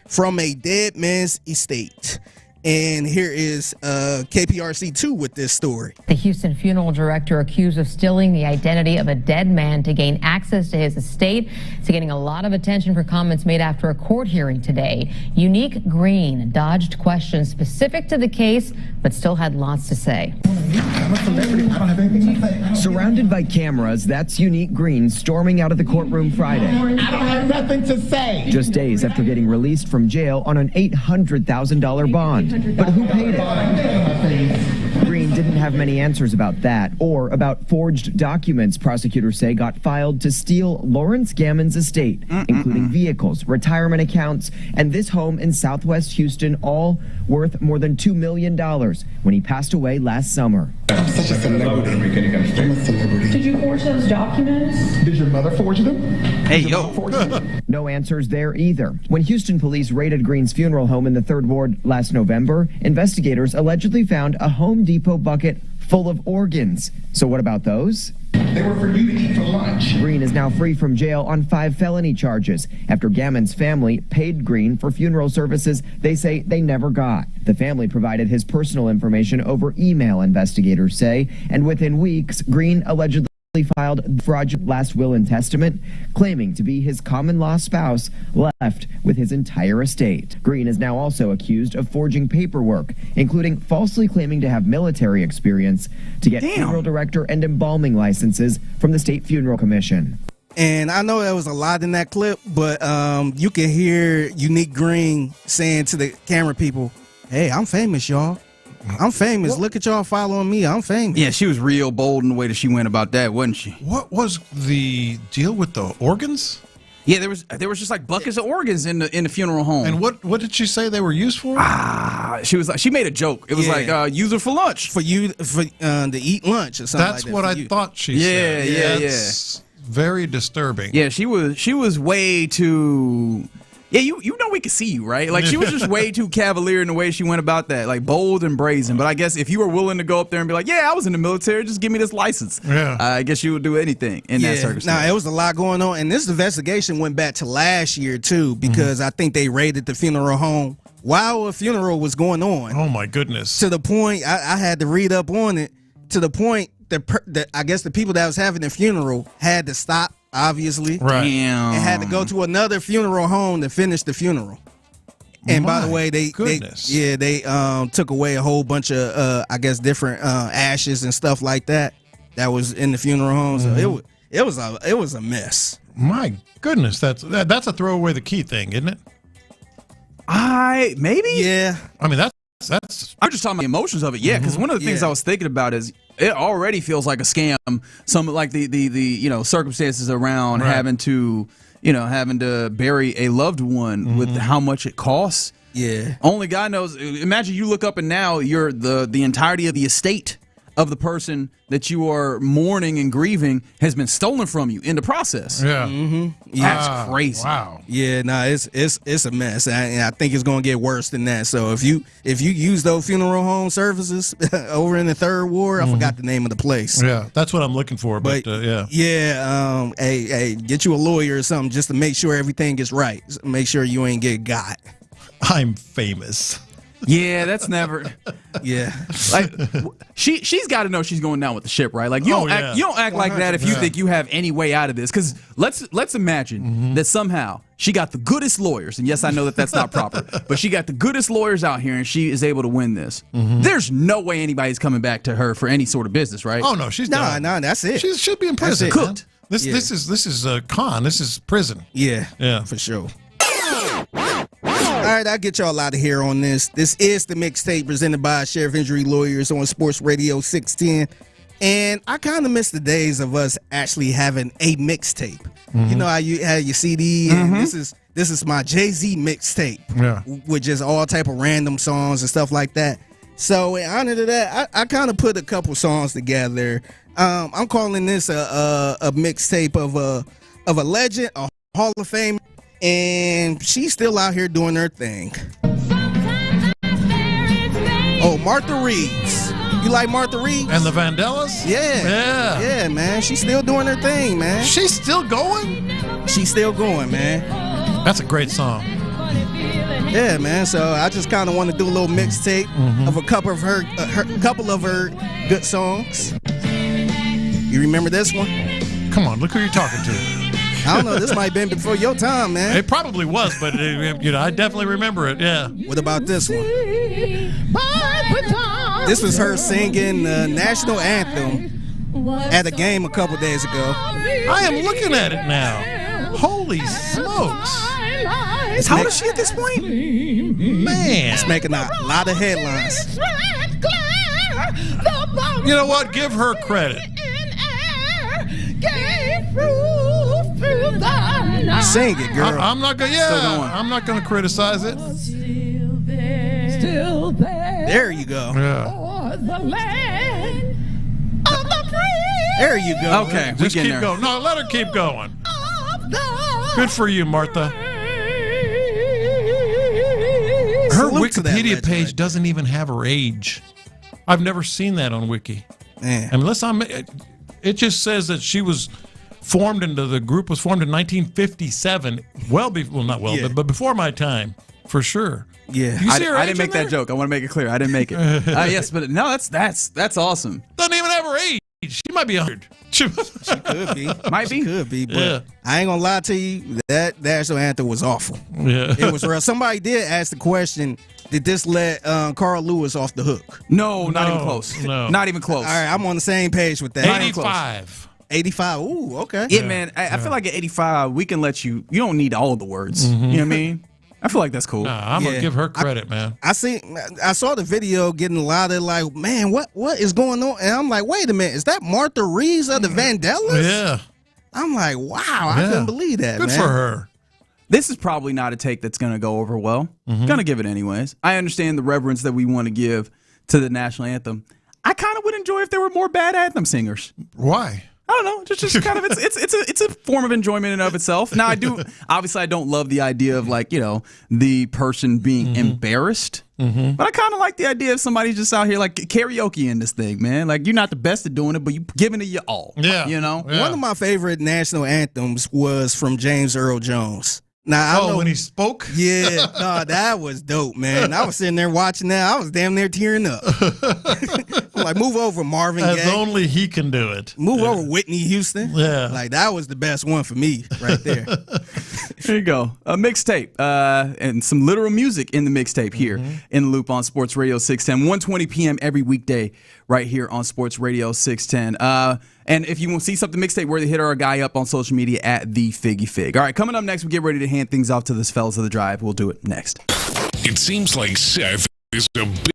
from a dead man's estate. And here is KPRC2 with this story. The Houston funeral director accused of stealing the identity of a dead man to gain access to his estate. It's getting a lot of attention for comments made after a court hearing today. Unique Green dodged questions specific to the case, but still had lots to say. I'm a celebrity. I don't have anything to say. Surrounded by cameras, that's Unique Green storming out of the courtroom Friday. I don't have nothing to say. Just days after getting released from jail on an $800,000 bond. But who paid it? Green didn't have many answers about that or about forged documents prosecutors say got filed to steal Lawrence Gammon's estate, including vehicles, retirement accounts, and this home in Southwest Houston, all worth more than $2 million when he passed away last summer. I'm such a celebrity. I'm a celebrity. Did you forge those documents? Did your mother forge them? Hey, yo. No answers there either. When Houston police raided Green's funeral home in the 3rd Ward last November, investigators allegedly found a Home Depot bucket full of organs. So what about those? They were for you to eat for lunch. Green is now free from jail on 5 felony charges after Gammon's family paid Green for funeral services they say they never got. The family provided his personal information over email, investigators say, and within weeks, Green allegedly filed fraudulent last will and testament, claiming to be his common-law spouse left with his entire estate. Green is now also accused of forging paperwork, including falsely claiming to have military experience to get funeral director and embalming licenses from the State Funeral Commission. And I know there was a lot in that clip, but you can hear Unique Green saying to the camera people, hey, I'm famous, y'all. I'm famous. Look at y'all following me. I'm famous. Yeah, she was real bold in the way that she went about that, wasn't she? What was the deal with the organs? Yeah, there was just like buckets of organs in the funeral home. And what did she say they were used for? She made a joke. It was like use it for lunch to eat lunch or something. That's what I thought she said. That's very disturbing. Yeah, she was way too. Yeah, you know we could see you, right? Like she was just way too cavalier in the way she went about that, like bold and brazen. But I guess if you were willing to go up there and be like, "Yeah, I was in the military, just give me this license," I guess you would do anything in that circumstance. Nah, it was a lot going on, and this investigation went back to last year too, because I think they raided the funeral home while a funeral was going on. Oh my goodness! To the point I had to read up on it. To the point that I guess the people that was having the funeral had to stop. Obviously, right. And had to go to another funeral home to finish the funeral. And by the way, they took away a whole bunch of I guess different ashes and stuff like that was in the funeral home. So it was a mess. My goodness, that's a throw away the key thing, isn't it? Maybe. Yeah. I mean that's. I'm just talking about the emotions of it. Yeah, because one of the things I was thinking about is it already feels like a scam. Some like the circumstances around having to bury a loved one with how much it costs. Yeah. Only God knows. Imagine you look up and now you're the entirety of the estate of the person that you are mourning and grieving has been stolen from you in the process. Yeah. That's crazy. Wow. Yeah, it's a mess. And I think it's gonna get worse than that. So if you use those funeral home services over in the Third Ward, I forgot the name of the place. Yeah, that's what I'm looking for. But hey, get you a lawyer or something just to make sure everything is right. Make sure you ain't get got. I'm famous. Yeah, that's never. Yeah, like she's got to know she's going down with the ship, right? Like you don't act like that if you think you have any way out of this. Because let's imagine that somehow she got the goodest lawyers, and yes, I know that that's not proper, but she got the goodest lawyers out here, and she is able to win this. There's no way anybody's coming back to her for any sort of business, right? Oh no, she's done. No, that's it. She should be in prison. Cooked. This is a con. This is prison. Yeah, for sure. All right, I'll get y'all out of here on this. This is the mixtape presented by Sheriff Injury Lawyers on Sports Radio 610. And I kind of miss the days of us actually having a mixtape. You know how you had your CD, and this is my Jay-Z mixtape with just all type of random songs and stuff like that. So in honor to that, I kind of put a couple songs together. I'm calling this a mixtape of a legend, a Hall of Fame. And she's still out here doing her thing. Oh, Martha Reeves. You like Martha Reeves? And the Vandellas? Yeah, man. She's still doing her thing, man. She's still going? She's still going, man. That's a great song. Yeah, man. So I just kind of want to do a little mixtape of a couple of her good songs. You remember this one? Come on, look who you're talking to. I don't know. This might have been before your time, man. It probably was, but I definitely remember it. Yeah. What about this one? This was her singing the national anthem at a game a couple days ago. I am looking at it now. Holy smokes! How old is she at this point? Man, it's making a lot of headlines. You know what? Give her credit. Sing it, girl. I'm not gonna. Yeah, I'm not gonna criticize it. Still there. There you go. Yeah. The land of the free. There you go. Okay, just keep going. No, let her keep going. Good for you, Martha. Her Wikipedia page doesn't even have her age. I've never seen that on Wiki. Man. Unless it just says that she was formed in 1957. But before my time, for sure. Yeah, you see her I didn't make that joke. I want to make it clear. I didn't make it. Yes, but no, that's awesome. Doesn't even have her age. She might be 100. She could be. Might be. She could be. But I ain't gonna lie to you. That national anthem was awful. Yeah, it was real. Somebody did ask the question: did this let Carl Lewis off the hook? No, not even close. No, not even close. All right, I'm on the same page with that. 85. 85. Ooh, okay. Yeah, man. I feel like at 85, we can let you. You don't need all the words. You know what I mean? I feel like that's cool. Nah, I'm gonna give her credit, man. I saw the video getting a lot of like, man, what is going on? And I'm like, wait a minute, is that Martha Reeves of the Vandellas? Yeah. I'm like, wow, I couldn't believe that, Good man. for her. This is probably not a take that's going to go over well. Gonna give it anyways. I understand the reverence that we want to give to the national anthem. I kind of would enjoy if there were more bad anthem singers. Why? I don't know. Just kind of it's a form of enjoyment in and of itself. Now I do obviously I don't love the idea of like, the person being embarrassed. But I kind of like the idea of somebody just out here like karaoke in this thing, man. Like you're not the best at doing it, but you're giving it your all. Yeah. One of my favorite national anthems was from James Earl Jones. Now, I know, when he spoke? Yeah, no, that was dope, man. I was sitting there watching that. I was damn near tearing up. I'm like, move over, Marvin Gaye. As only he can do it. Move over, Whitney Houston. Yeah. Like, that was the best one for me right there. There you go. A mixtape and some literal music in the mixtape here in the Loop on Sports Radio 610. 1:20 p.m. every weekday right here on Sports Radio 610. And if you want to see something mixtape worthy, hit our guy up on social media at the Figgy Fig. All right, coming up next, we get ready to hand things off to this fellas of the drive. We'll do it next. It seems like Seth is a big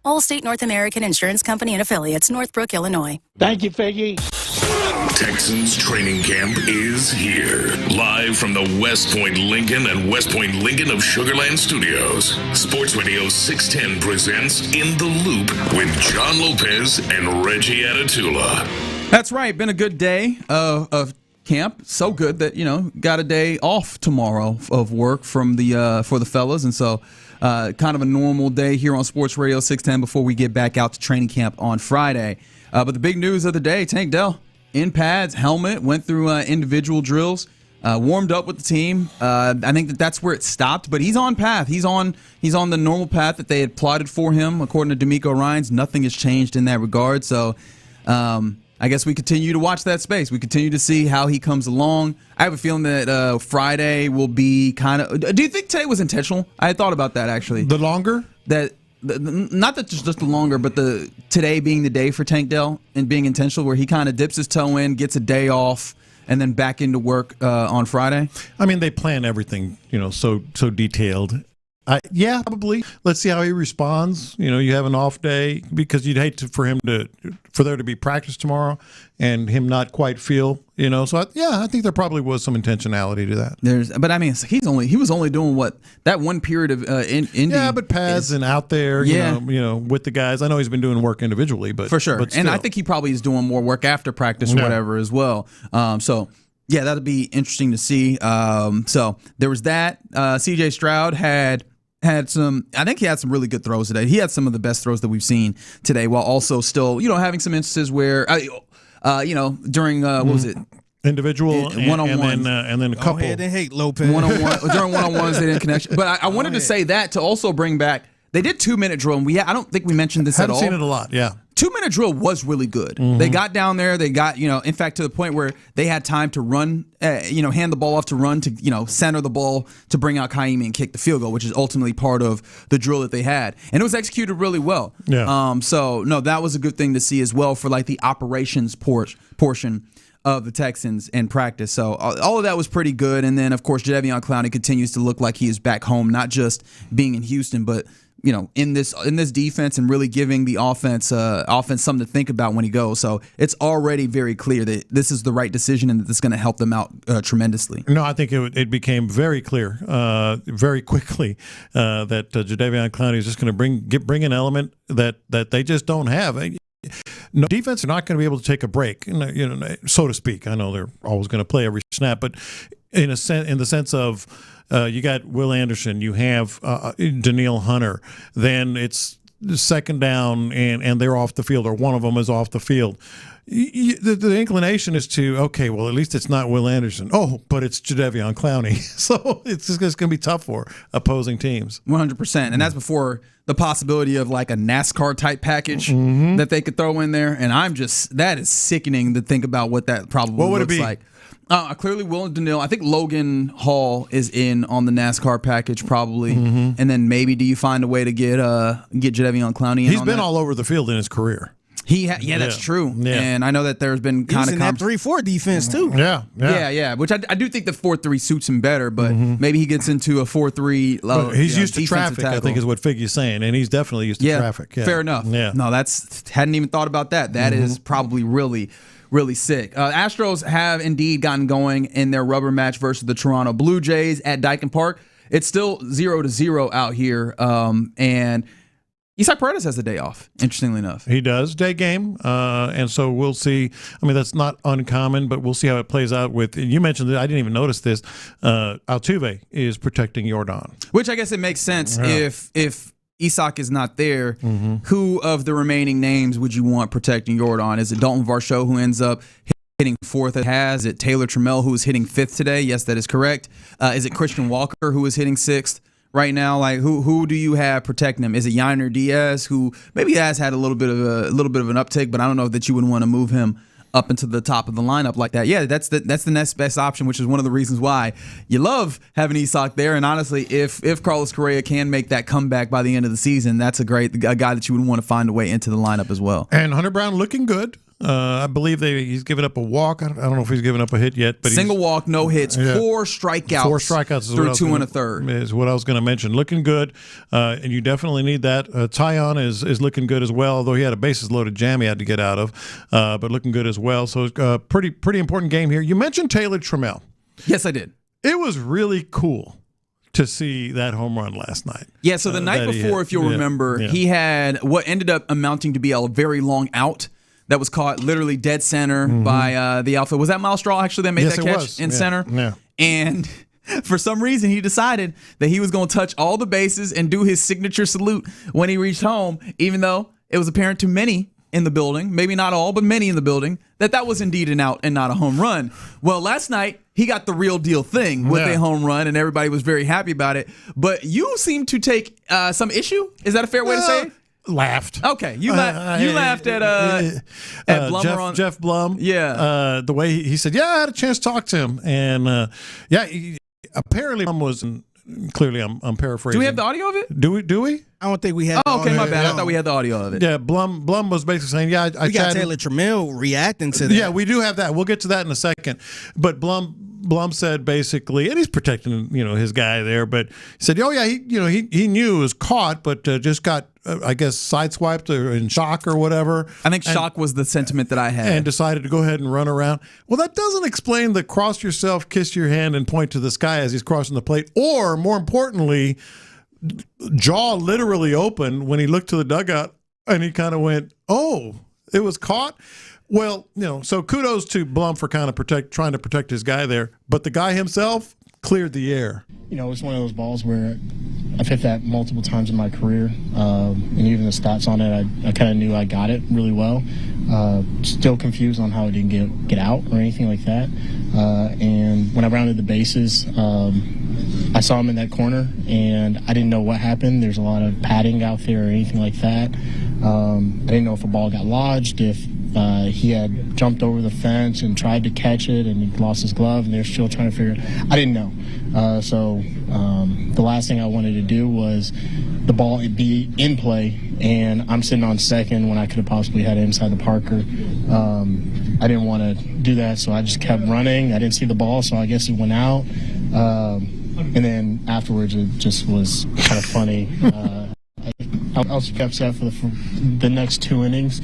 Allstate North American Insurance Company and Affiliates, Northbrook, Illinois. Thank you, Peggy. Texans training camp is here. Live from the West Point Lincoln and West Point Lincoln of Sugar Land Studios. Sports Radio 610 presents In the Loop with John Lopez and Reggie Atatula. That's right. Been a good day of camp. So good that, got a day off tomorrow of work from for the fellas. And so kind of a normal day here on Sports Radio 610 before we get back out to training camp on Friday. But the big news of the day, Tank Dell in pads, helmet, went through individual drills, warmed up with the team. I think that's where it stopped, but he's on path. He's on the normal path that they had plotted for him, according to D'Amico Ryans. Nothing has changed in that regard. So I guess we continue to watch that space. We continue to see how he comes along. I have a feeling that Friday will be kind of. Do you think today was intentional? I had thought about that actually. The longer not that just the longer, but the today being the day for Tank Dell and being intentional, where he kind of dips his toe in, gets a day off, and then back into work on Friday. I mean, they plan everything, so detailed. Yeah, probably. Let's see how he responds. You have an off day because you'd hate for there to be practice tomorrow and him not quite feel. So I think there probably was some intentionality to that. But I mean, he was only doing what that one period of Indy. Yeah, but pads and out there, with the guys. I know he's been doing work individually, but for sure. But and I think he probably is doing more work after practice or whatever as well. So. Yeah, that'll be interesting to see. So there was that. C.J. Stroud had some. I think he had some really good throws today. He had some of the best throws that we've seen today, while also still, having some instances where, during what was it? Individual one-on-one, and then a couple. They hate Lopez. During one-on-ones, they didn't connect. But I wanted to say that to also bring back. They did 2-minute drill, and I don't think we mentioned this at all. Haven't seen it a lot. Yeah. 2-minute drill was really good. Mm-hmm. They got down there. They got, in fact, to the point where they had time to run, hand the ball off to run to, center the ball to bring out Kaimi and kick the field goal, which is ultimately part of the drill that they had. And it was executed really well. Yeah. So, no, that was a good thing to see as well for, the operations portion of the Texans in practice. So all of that was pretty good. And then, of course, Jadeveon Clowney continues to look like he is back home, not just being in Houston, but in this defense and really giving the offense something to think about when he goes. So it's already very clear that this is the right decision and that this is going to help them out tremendously. No, I think it became very clear very quickly that Jadeveon Clowney is just going to bring an element that they just don't have. No, defense are not going to be able to take a break, so to speak. I know they're always going to play every snap, but in the sense of you got Will Anderson, you have Danielle Hunter, then it's second down and they're off the field, or one of them is off the field. The inclination is to, okay, well, at least it's not Will Anderson. Oh, but it's Jadeveon Clowney. So it's going to be tough for opposing teams. 100%. And that's before the possibility of a NASCAR type package that they could throw in there. And that is sickening to think about what that probably looks like. Clearly, Will and Danielle. I think Logan Hall is in on the NASCAR package probably, and then maybe do you find a way to get Jadeveon Clowney in? He's been all over the field in his career. That's true. Yeah. And I know that there's been kind of that 3-4 defense too. Yeah. Which I do think the 4-3 suits him better, but maybe he gets into a 4-3. He's used to traffic, tackle. I think, is what Figgy's saying, and he's definitely used to traffic. Yeah. Fair enough. Yeah. No, hadn't even thought about that. That is probably really sick. Astros have indeed gotten going in their rubber match versus the Toronto Blue Jays at Dyken Park. It's still 0-0 out here, and Isaac Paredes has a day off, interestingly enough. He does, day game, and so we'll see. I mean, that's not uncommon, but we'll see how it plays out with, you mentioned that, I didn't even notice this, Altuve is protecting Jordan. Which I guess it makes sense if Isak is not there. Who of the remaining names would you want protecting Jordan? Is it Dalton Varsho, who ends up hitting fourth? Is it Taylor Trammell, who is hitting fifth today? Yes, that is correct. Is it Christian Walker, who is hitting sixth right now? Who do you have protecting him? Is it Yainer Diaz, who maybe has had a little bit of an uptick, but I don't know that you would want to move him up into the top of the lineup like that. Yeah, that's the next best option, which is one of the reasons why you love having Isak there. And honestly, if Carlos Correa can make that comeback by the end of the season, that's a guy that you would want to find a way into the lineup as well. And Hunter Brown looking good. I believe he's given up a walk. I don't know if he's given up a hit yet, but single walk, no hits, 4 strikeouts. 4 strikeouts through 2 1/3 is what I was going to mention. Looking good, and you definitely need that. Tyon is looking good as well, although he had a bases loaded jam he had to get out of, but looking good as well. So pretty important game here. You mentioned Taylor Trammell. Yes, I did. It was really cool to see that home run last night. Yeah, so the night before, if you'll remember, he had what ended up amounting to be a very long out that was caught literally dead center by the outfield. Was that Miles Straw actually that made that catch in center? Yeah. And for some reason, he decided that he was going to touch all the bases and do his signature salute when he reached home, even though it was apparent to many in the building, maybe not all, but many in the building, that was indeed an out and not a home run. Well, last night, he got the real deal thing with a home run, and everybody was very happy about it. But you seem to take some issue. Is that a fair way to say it? Laughed. Okay, you laughed at Blum Jeff Blum. Yeah, the way he said, I had a chance to talk to him, and apparently Blum was. Clearly, I'm paraphrasing. Do we have the audio of it? Do we? I don't think we had. Oh, okay, my bad. I thought we had the audio of it. Yeah, Blum was basically saying, I we got Taylor Trammell reacting to that. Yeah, we do have that. We'll get to that in a second. But Blum said basically, and he's protecting his guy there, but he said, he knew it was caught, but just got I guess sideswiped or in shock or whatever. I think shock was the sentiment that I had, and decided to go ahead and run around. Well, that doesn't explain the cross yourself, kiss your hand, and point to the sky as he's crossing the plate, or more importantly, jaw literally open when he looked to the dugout and he kind of went, "Oh, it was caught." Well, so kudos to Blum for kind of trying to protect his guy there, but the guy himself cleared the air. It's one of those balls where I've hit that multiple times in my career, and even the stats on it, I kind of knew I got it really well. Still confused on how it didn't get out or anything like that. And when I rounded the bases, I saw him in that corner, and I didn't know what happened. There's a lot of padding out there or anything like that. I didn't know if a ball got lodged, if he had jumped over the fence and tried to catch it and he lost his glove, and they're still trying to figure it out. I didn't know. So the last thing I wanted to do was the ball be in play, and I'm sitting on second when I could have possibly had it inside the Parker. I didn't want to do that, so I just kept running. I didn't see the ball, so I guess it went out. And then afterwards, it just was kind of funny. I was upset for the next 2 innings.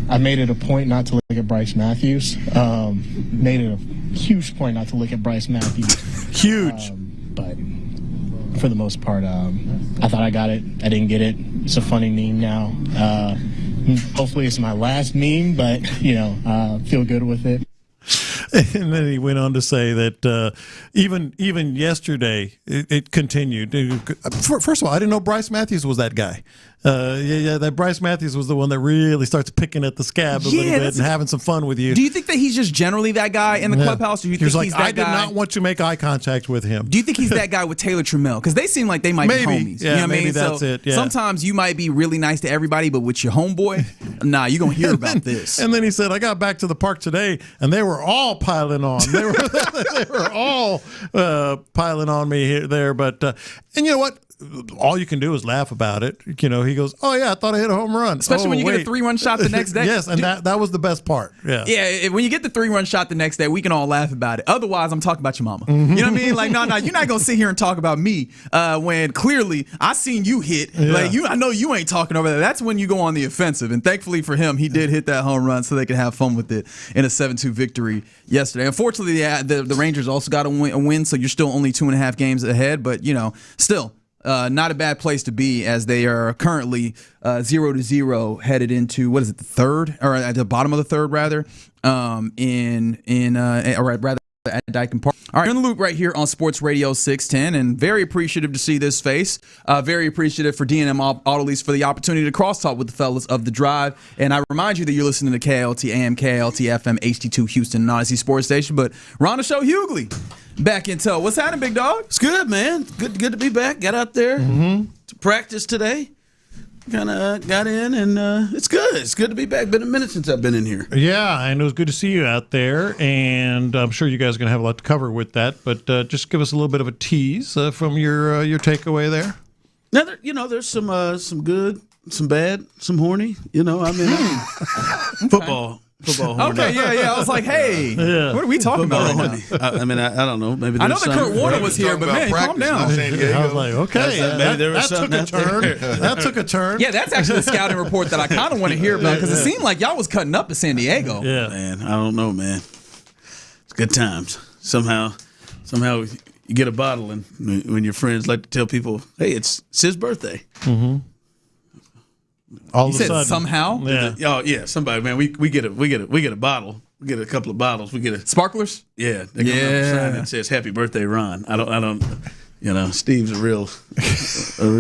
I made it a point not to look at Bryce Matthews. Made it a huge point not to look at Bryce Matthews. Huge. But for the most part, I thought I got it. I didn't get it. It's a funny meme now. Hopefully it's my last meme, but, feel good with it. And then he went on to say that even yesterday it continued. First of all, I didn't know Bryce Matthews was that guy. That Bryce Matthews was the one that really starts picking at the scab a little bit and having some fun with you. Do you think that he's just generally that guy in the clubhouse? Or do you think he's that I guy? did not want to make eye contact with him. Do you think he's that guy with Taylor Trammell? Because they seem like they might be homies. Yeah, you know what maybe I mean? that's it. Yeah. Sometimes you might be really nice to everybody, but with your homeboy, nah, you're going to hear about this. And then he said, I got back to the park today, and they were all piling on. They were all piling on me here, there. But, and you know what? All you can do is laugh about it. He goes, "Oh yeah, I thought I hit a home run." Especially when you get a 3-run shot the next day. Yes, and that was the best part. Yeah. Yeah, when you get the 3-run shot the next day, we can all laugh about it. Otherwise, I'm talking about your mama. You know what I mean? Like, no, you're not gonna sit here and talk about me when clearly I seen you hit. Yeah. Like I know you ain't talking over there. That's when you go on the offensive. And thankfully for him, he did hit that home run so they could have fun with it in a 7-2 victory yesterday. Unfortunately, the Rangers also got a win, so you're still only 2.5 games ahead. But still. Not a bad place to be, as they are currently 0-0 headed into the third, or at the bottom of the third rather, at Dyken Park. All right, you're in the loop right here on Sports Radio 610, and very appreciative to see this face. Very appreciative for D&M Auto Lease for the opportunity to crosstalk with the fellas of The Drive. And I remind you that you're listening to KLT AM, KLT FM, HD2 Houston, and Odyssey Sports Station. But Ron the Show Hughley back in tow. What's happening, big dog? It's good, man. Good to be back. Got out there to practice today. Kind of got in, and it's good. It's good to be back. Been a minute since I've been in here. Yeah, and it was good to see you out there, and I'm sure you guys are going to have a lot to cover with that, but just give us a little bit of a tease from your takeaway there. Now, there's some good, some bad, some horny. Football. Football horn. Okay, yeah. I was like, hey, what are we talking about right now? I don't know. Maybe I know that Kurt Warner was here, but man, calm down. I was like, okay, that took a turn. That took a turn. Yeah, that's actually the scouting report that I kind of want to hear about because it seemed like y'all was cutting up at San Diego. Yeah, man. I don't know, man. It's good times. Somehow you get a bottle, and when your friends like to tell people, hey, it's his birthday. Mm-hmm. All you of a said sudden, somehow? Yeah. Somebody, man. We get a bottle. We get a couple of bottles. We get a sparklers. Yeah. They come up with a sign that says "Happy Birthday, Ron." I don't. Steve's a real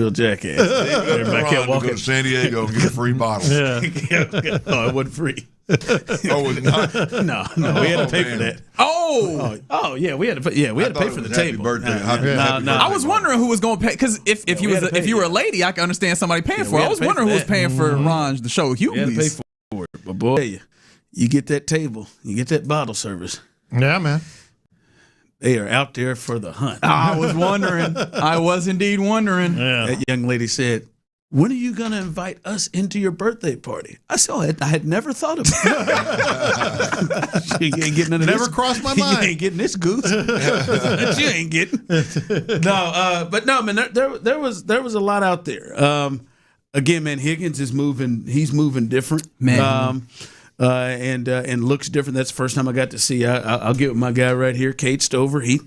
jackass. Everybody kept walking to San Diego and get a free bottle. Oh, it wasn't free. Oh, was it not? No, we had to pay for that. Oh, yeah, we had to pay. Yeah, we had to pay for the table. Birthday. No. I was wondering who was going to pay because if you were a lady, I could understand somebody paying for it. I was wondering who was paying for Ron's the show. You had to pay for it, but boy, you get that table, you get that bottle service. Yeah, man. They are out there for the hunt. I was wondering. I was indeed wondering. Yeah. That young lady said, when are you going to invite us into your birthday party? I said, I had never thought of it. You ain't getting none of Never this. crossed my mind. You ain't getting this goose. That you ain't getting. No, man, there was a lot out there. Again, man, Higgins is moving. He's moving different. Man. And looks different. That's the first time I got to see. I'll get with my guy right here, Cade Stover. He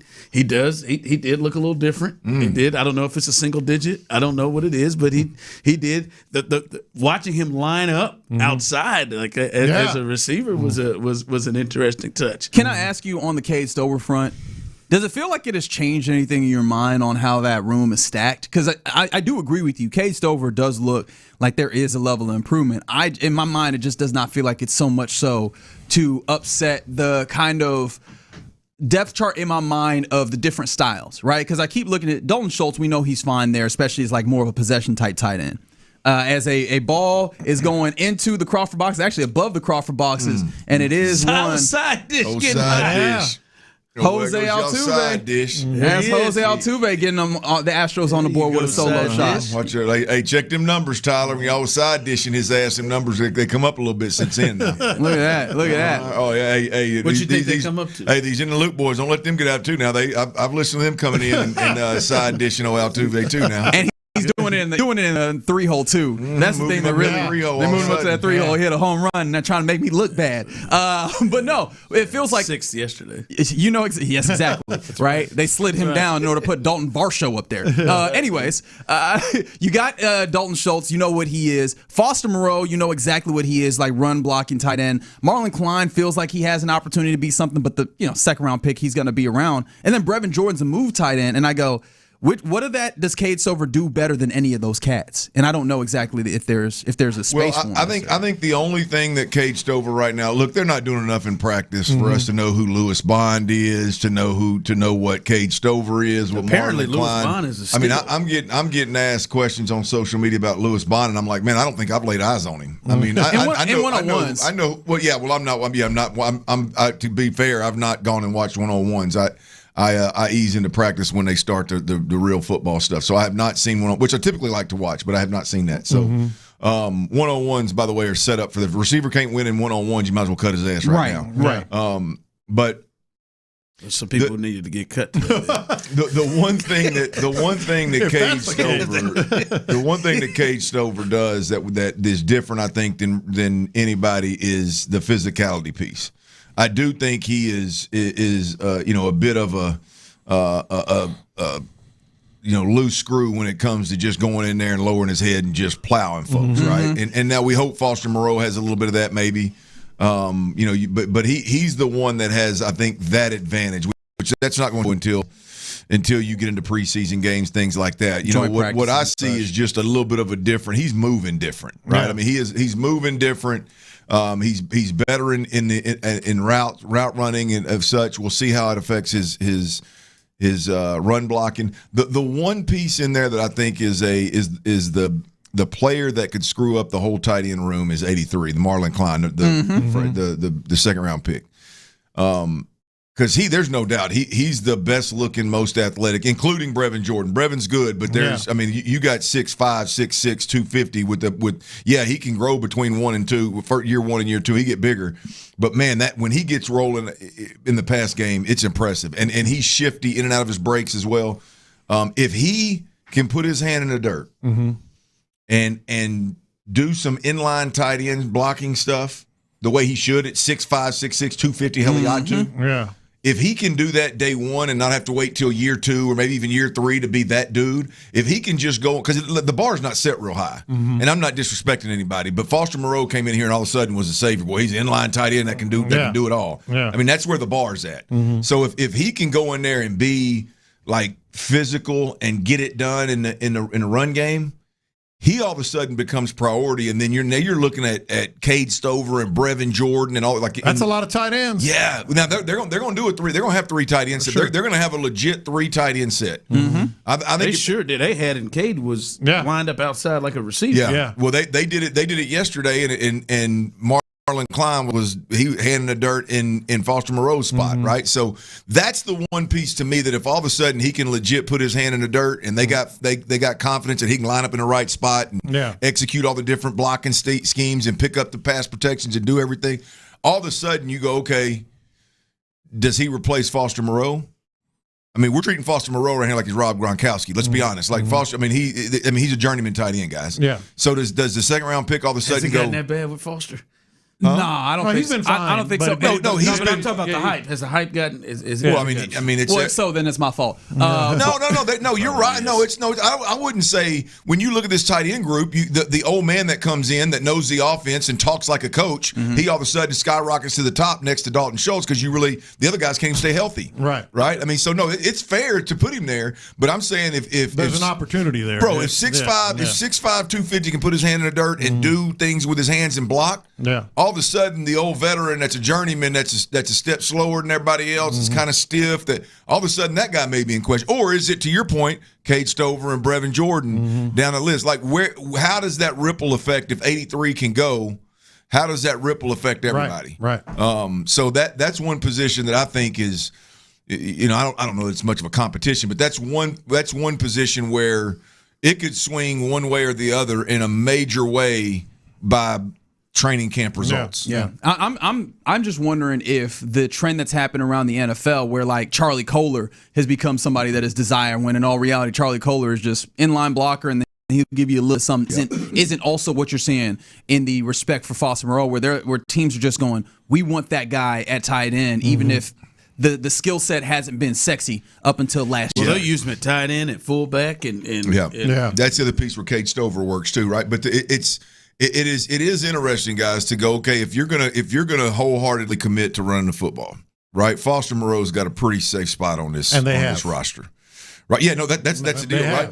did look a little different. He did. I don't know if it's a single digit. I don't know what it is, but he did. The watching him line up outside as a receiver was an interesting touch. Can I ask you on the Cade Stover front? Does it feel like it has changed anything in your mind on how that room is stacked? Because I do agree with you. Cade Stover does look like there is a level of improvement. In my mind, it just does not feel like it's so much so to upset the kind of depth chart in my mind of the different styles, right? Because I keep looking at Dalton Schultz. We know he's fine there, especially as like more of a possession type tight end. As a ball is going into the Crawford box, actually above the Crawford boxes, and it is one side dish. Jose Altuve. That's Jose Altuve getting them the Astros on the board with a solo shot. Watch your, hey, check them numbers, Tyler. When y'all side dishing his ass, them numbers they come up a little bit since then. Now. Look at that. Oh yeah, hey. What you think they come up to? Hey, these in the loop boys, don't let them get out too. Now I've listened to them coming in and side dishing Altuve too now. And he's doing it in the 3-hole too. That's the thing that really they moved him up to that 3-hole, hit a home run, and they're trying to make me look bad. But no, it feels like 6th yesterday. You know, yes, exactly. Right? They slid him down in order to put Dalton Varsho up there. Anyways, you got Dalton Schultz. You know what he is. Foster Moreau, you know exactly what he is, like run blocking tight end. Marlon Klein feels like he has an opportunity to be something, but the second round pick, he's going to be around. And then Brevin Jordan's a move tight end, and I go, what of that does Cade Stover do better than any of those cats? And I don't know exactly if there's a space for him. I think the only thing that Cade Stover right now, look, they're not doing enough in practice for us to know who Lewis Bond is, to know what Cade Stover is. What Apparently, Marlon Lewis Klein. Bond is a steal. I mean, I'm getting asked questions on social media about Lewis Bond, and I'm like, man, I don't think I've laid eyes on him. I mean, I know. Well, yeah. Well, I'm not. To be fair, I've not gone and watched 101s. I ease into practice when they start the real football stuff. So I have not seen one, which I typically like to watch, but I have not seen that. So 101s, by the way, are set up for the receiver can't win in 101s. You might as well cut his ass right now. Right. But some people needed to get cut. the one thing that Cade Stover does that is different, I think, than anybody is the physicality piece. I do think he is a bit of a loose screw when it comes to just going in there and lowering his head and just plowing folks, right? And now we hope Foster Moreau has a little bit of that maybe, but he's the one that has, I think, that advantage, which that's not going to until you get into preseason games, things like that. What I see is just a little bit of a different. He's moving different, right? Yeah. I mean, he's moving different. He's better in route running and of such. We'll see how it affects his run blocking. The one piece in there that I think is the player that could screw up the whole tight end room is 83, the Marlon Klein, the second round pick. Because there's no doubt he's the best looking, most athletic, including Brevin Jordan. Brevin's good, but you got 6'5", 6'6", 250 he can grow between 1 and 2. For year 1 and year 2, he get bigger. But man, that when he gets rolling in the pass game, it's impressive. And he's shifty in and out of his breaks as well. If he can put his hand in the dirt and do some inline tight end blocking stuff the way he should at 6'5", 6'6", 250, hell he ought to. Yeah. If he can do that day 1 and not have to wait till year 2 or maybe even year 3 to be that dude, if he can just go, because the bar's not set real high, and I'm not disrespecting anybody, but Foster Moreau came in here and all of a sudden was a savior. Boy, he's an inline tight end that can do it all. Yeah. I mean, that's where the bar's at. So if he can go in there and be like physical and get it done in the run game, he all of a sudden becomes priority, and then you're looking at Cade Stover and Brevin Jordan and all that's a lot of tight ends. Yeah, now they're going to do it 3. They're going to have 3 tight ends. Sure. They're going to have a legit 3 tight end set. I think they sure did. They had, and Cade was lined up outside like a receiver. Yeah. Well, they did it. They did it yesterday, and Marlon Klein he handing the dirt in Foster Moreau's spot, right? So that's the one piece to me that if all of a sudden he can legit put his hand in the dirt and they got confidence that he can line up in the right spot and execute all the different blocking schemes and pick up the pass protections and do everything, all of a sudden you go, okay, does he replace Foster Moreau? I mean, we're treating Foster Moreau right here like he's Rob Gronkowski. Let's be honest. Like Foster, he's a journeyman tight end, guys. Yeah. So does the second round pick all of a sudden go? Has it gotten that bad with Foster? Huh? No, I don't think he's been fine, I don't think so. No, I'm talking about the hype. Has the hype gotten? It's so then it's my fault. No, you're right. I wouldn't say when you look at this tight end group, the old man that comes in that knows the offense and talks like a coach, he all of a sudden skyrockets to the top next to Dalton Schultz because the other guys can't even stay healthy. Right. I mean, so no, it's fair to put him there, but I'm saying if there's an opportunity there, bro. If 6'5", 250 can put his hand in the dirt and do things with his hands and block, all of a sudden the old veteran that's a journeyman that's a step slower than everybody else is kind of stiff, that all of a sudden that guy may be in question. Or is it, to your point, Cade Stover and Brevin Jordan down the list? Like how does that ripple effect if 83 can go? How does that ripple affect everybody? Right. So that's one position that I think is, I don't know that it's much of a competition, but that's one position where it could swing one way or the other in a major way by training camp results. Yeah. I'm just wondering if the trend that's happened around the NFL where like Charlie Kohler has become somebody that is desire, when in all reality Charlie Kohler is just inline blocker and then he'll give you a little something. Isn't also what you're seeing in the respect for Foster Moreau where teams are just going, we want that guy at tight end even if the skill set hasn't been sexy up until last year. They'll use him at tight end, at fullback, and that's the other piece where Cade Stover works too, right? But it is interesting, guys, to go, okay, if you're gonna wholeheartedly commit to running the football, right? Foster Moreau's got a pretty safe spot on this this roster. Right? Yeah, no, that's the deal, right?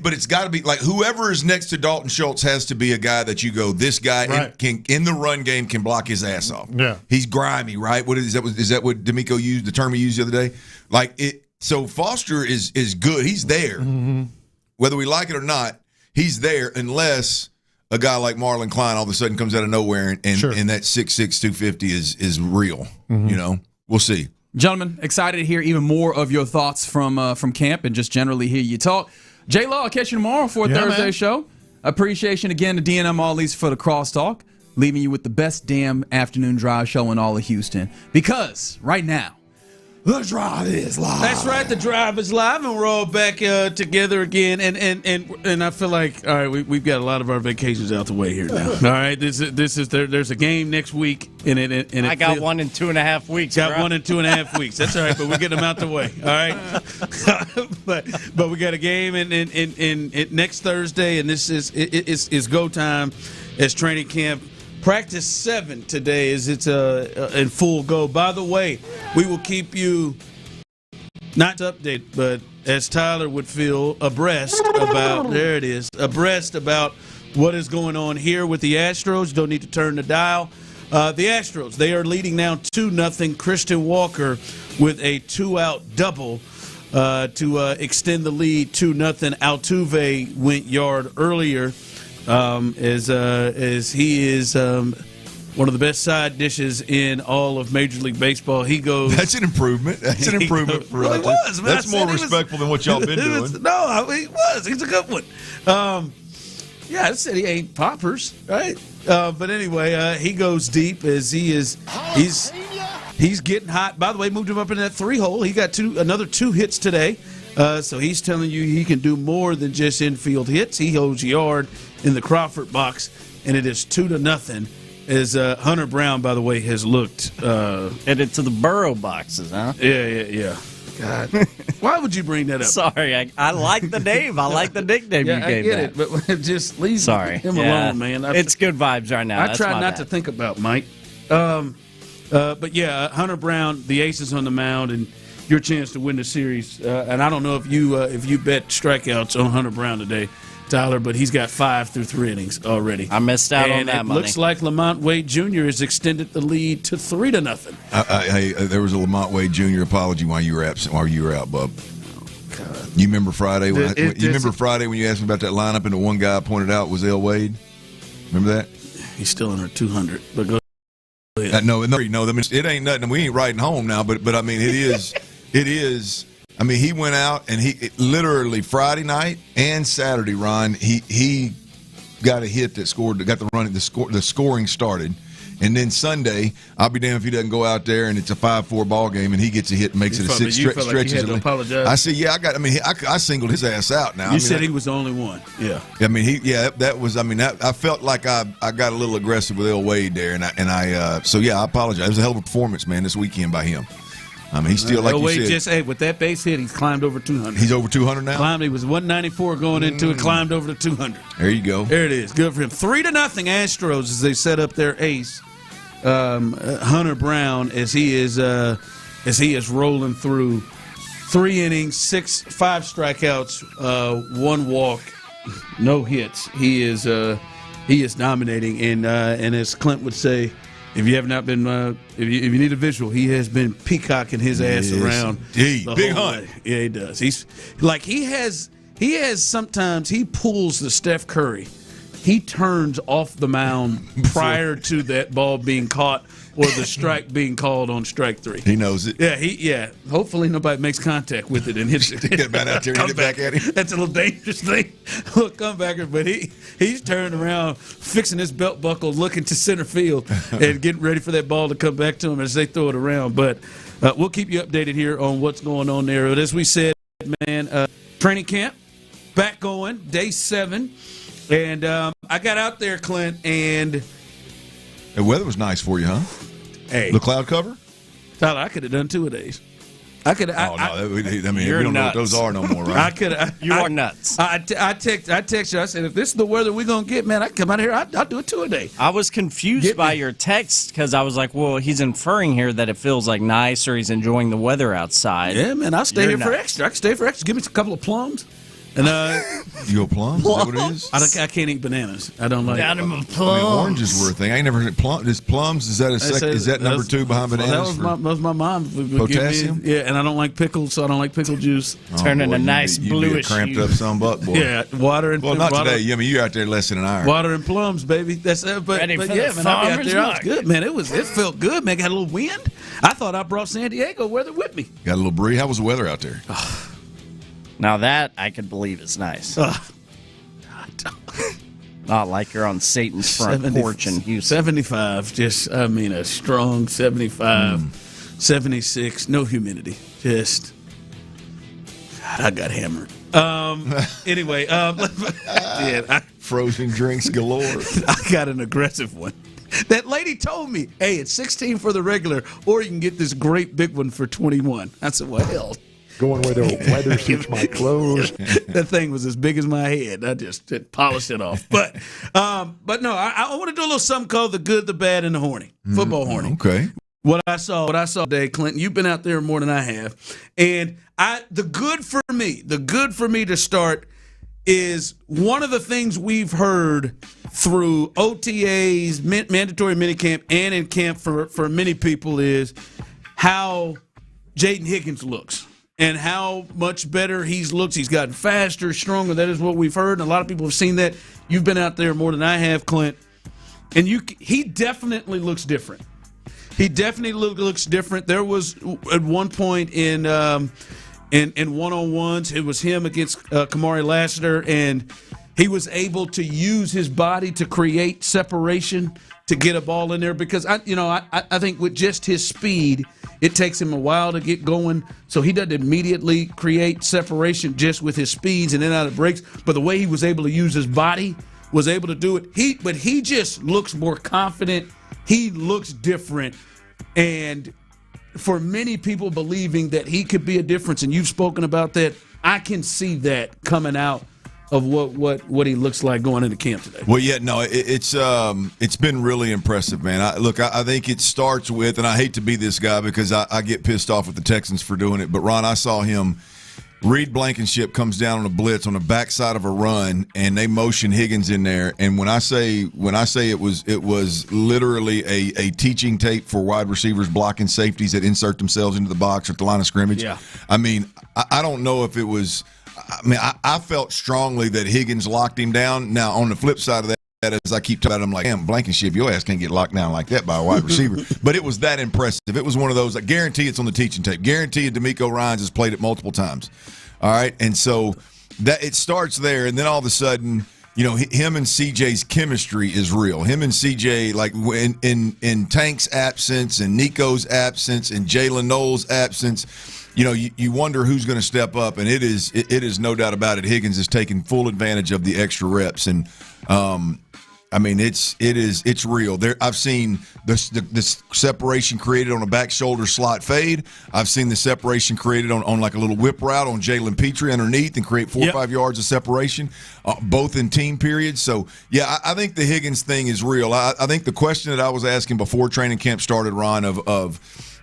But it's got to be like whoever is next to Dalton Schultz has to be a guy that you go, this guy in the run game can block his ass off. Yeah, he's grimy, right? What is that? Is that what D'Amico used? The term he used the other day? Like it. So Foster is good. He's there, whether we like it or not. He's there unless a guy like Marlon Klein all of a sudden comes out of nowhere and that 6'6", 250 is real. We'll see. Gentlemen, excited to hear even more of your thoughts from camp and just generally hear you talk. J-Law, I'll catch you tomorrow for a Thursday show. Appreciation again to DNM All-Lease for the crosstalk, leaving you with the best damn afternoon drive show in all of Houston. Because right now, the drive is live. That's right, the drive is live, and we're all back together again. And I feel like, all right, we've got a lot of our vacations out the way here now. All right, there's a game next week, and I got one in 2.5 weeks. Got one in 2.5 weeks. That's all right, but we get them out the way. All right, but we got a game in next Thursday, and this is go time as training camp. Practice 7 today is it's in full go. By the way, we will keep you not updated, but as Tyler would feel, abreast about what is going on here with the Astros. Don't need to turn the dial. The Astros, they are leading now 2-0. Christian Walker with a 2-out double to extend the lead 2-0. Altuve went yard earlier. As he is one of the best side dishes in all of Major League Baseball. He goes. That's an improvement. That's an improvement for us. Well, was, that's more respectful than what y'all been doing. He was. He's a good one. I said he ain't poppers, right? But anyway, he goes deep as he's getting hot. By the way, moved him up in that 3-hole. He got another 2 hits today. So he's telling you he can do more than just infield hits. He holds yard in the Crawford box, and it is 2-0. As Hunter Brown, by the way, has looked headed to the Burrow boxes, huh? Yeah. God, why would you bring that up? Sorry, I like the name. I like the nickname you gave I get that. it, but just leave him alone, man. It's good vibes right now. I try not to think about Mike. But yeah, Hunter Brown, the ace is on the mound, and your chance to win the series. And I don't know if you bet strikeouts on Hunter Brown today, Tyler, but he's got 5 through 3 innings already. I missed out on that money. Looks like Lamont Wade Jr. has extended the lead to 3-0. Hey, there was a Lamont Wade Jr. apology while you were absent, while you were out, Bub. God. You remember Friday? When you asked me about that lineup, and the one guy I pointed out was L. Wade? Remember that? He's still under 200. But go ahead. No, it ain't nothing. We ain't riding home now, but I mean, it is. It is. I mean, he went out and he literally Friday night and Saturday, Ron, he got a hit that scored, got the scoring started. And then Sunday, I'll be damned if he doesn't go out there and it's a 5-4 ball game and he gets a hit and makes it a 6 stretches. Like you had to apologize. I said, yeah, I singled his ass out now. You said he was the only one. Yeah. I mean, I felt like I got a little aggressive with L. Wade there, so I apologize. It was a hell of a performance, man, this weekend by him. I mean, he's still, like you said. With that base hit, he's climbed over 200. He's over 200 now? He was 194 going into it, climbed over to 200. There you go. There it is. Good for him. 3-0 Astros as they set up their ace, Hunter Brown, as he is rolling through 3 innings, 5 strikeouts, 1 walk, no hits. He is dominating, and as Clint would say, if you have not been, if you need a visual, he has been peacocking his ass around. Big Hunt. Yeah, he does. He's like he has sometimes he pulls the Steph Curry. He turns off the mound prior to that ball being caught or the strike being called on strike 3. He knows it. Yeah. Hopefully nobody makes contact with it and hits it. Get back out there and hit it back at him. That's a little dangerous thing. Comebacker, but he's turned around, fixing his belt buckle, looking to center field, and getting ready for that ball to come back to him as they throw it around. But we'll keep you updated here on what's going on there. But as we said, man, training camp back going, day 7. And I got out there, Clint, and the weather was nice for you, huh? Hey, the cloud cover, Tyler. I could have done 2 of days. I could. We don't know what those are no more, right? I could. You are nuts. I text you. I said, if this is the weather we're gonna get, man, I come out here. I'll do it 2 a day. I was confused by your text because I was like, well, he's inferring here that it feels like nice or he's enjoying the weather outside. Yeah, man, I'll stay here for extra. I can stay for extra. Give me a couple of plums. And you go plums? Is that what it is? I can't eat bananas. I don't like plums. Oranges were a thing. I ain't never heard plums. Is plums? Is that number 2 behind bananas? That was my mom. Potassium. And I don't like pickles, so I don't like pickle juice. Turning a nice bluish. You cramped up some buck, boy. Yeah, water and not today. I mean, you're out there less than an hour. Water and plums, baby. That's ready for the man, I out there. It was good, man. It felt good, man. Got a little wind. I thought I brought San Diego weather with me. Got a little breeze. How was the weather out there? Now that I could believe is nice. Not like you're on Satan's front porch in Houston. 75, a strong 75, 76, no humidity. God, I got hammered. Anyway, frozen drinks galore. I got an aggressive one. That lady told me, hey, it's 16 for the regular, or you can get this great big one for 21. I said, well, hell. Going where the weather suits my clothes. That thing was as big as my head. I just polished it off. But no, I want to do a little something called the good, the bad, and the horny. Football horny. Okay. What I saw today, Clinton, you've been out there more than I have. And the good for me to start is one of the things we've heard through OTAs, mandatory minicamp, and in camp for many people is how Jaden Higgins looks. And how much better he's looked. He's gotten faster, stronger. That is what we've heard. And a lot of people have seen that. You've been out there more than I have, Clint. and he definitely looks different. He definitely looks different. There was at one point in one-on-ones, it was him against Kamari Lassiter, and he was able to use his body to create separation to get a ball in there because I think with just his speed, it takes him a while to get going. So he doesn't immediately create separation just with his speeds and then out of breaks. But the way he was able to use his body, was able to do it. He just looks more confident. He looks different. And for many people believing that he could be a difference, and you've spoken about that, I can see that coming out of what he looks like going into camp today. Well, yeah, no, it's been really impressive, man. I think it starts with, and I hate to be this guy because I get pissed off with the Texans for doing it, but Ron, I saw him. Reed Blankenship comes down on a blitz on the backside of a run, and they motion Higgins in there. And when I say it was literally a teaching tape for wide receivers blocking safeties that insert themselves into the box at the line of scrimmage. Yeah. I mean, I don't know if it was. I mean, I felt strongly that Higgins locked him down. Now, on the flip side of that, as I keep talking about it, I'm like, damn, Blankenship, your ass can't get locked down like that by a wide receiver. But it was that impressive. It was one of those, I guarantee it's on the teaching tape. Guarantee DeMeco Ryans has played it multiple times. All right, and so that it starts there, and then all of a sudden, you know, him and CJ's chemistry is real. Him and CJ, like in Tank's absence and Nico's absence and Jalen Knowles' absence, you know, you wonder who's going to step up, and it is no doubt about it. Higgins is taking full advantage of the extra reps, and I mean it's real. I've seen the separation created on a back shoulder slot fade. I've seen the separation created on like a little whip route on Jalen Petrie underneath and create 4 or 5 yards of separation, both in team periods. So yeah, I think the Higgins thing is real. I think the question that I was asking before training camp started, Ron, of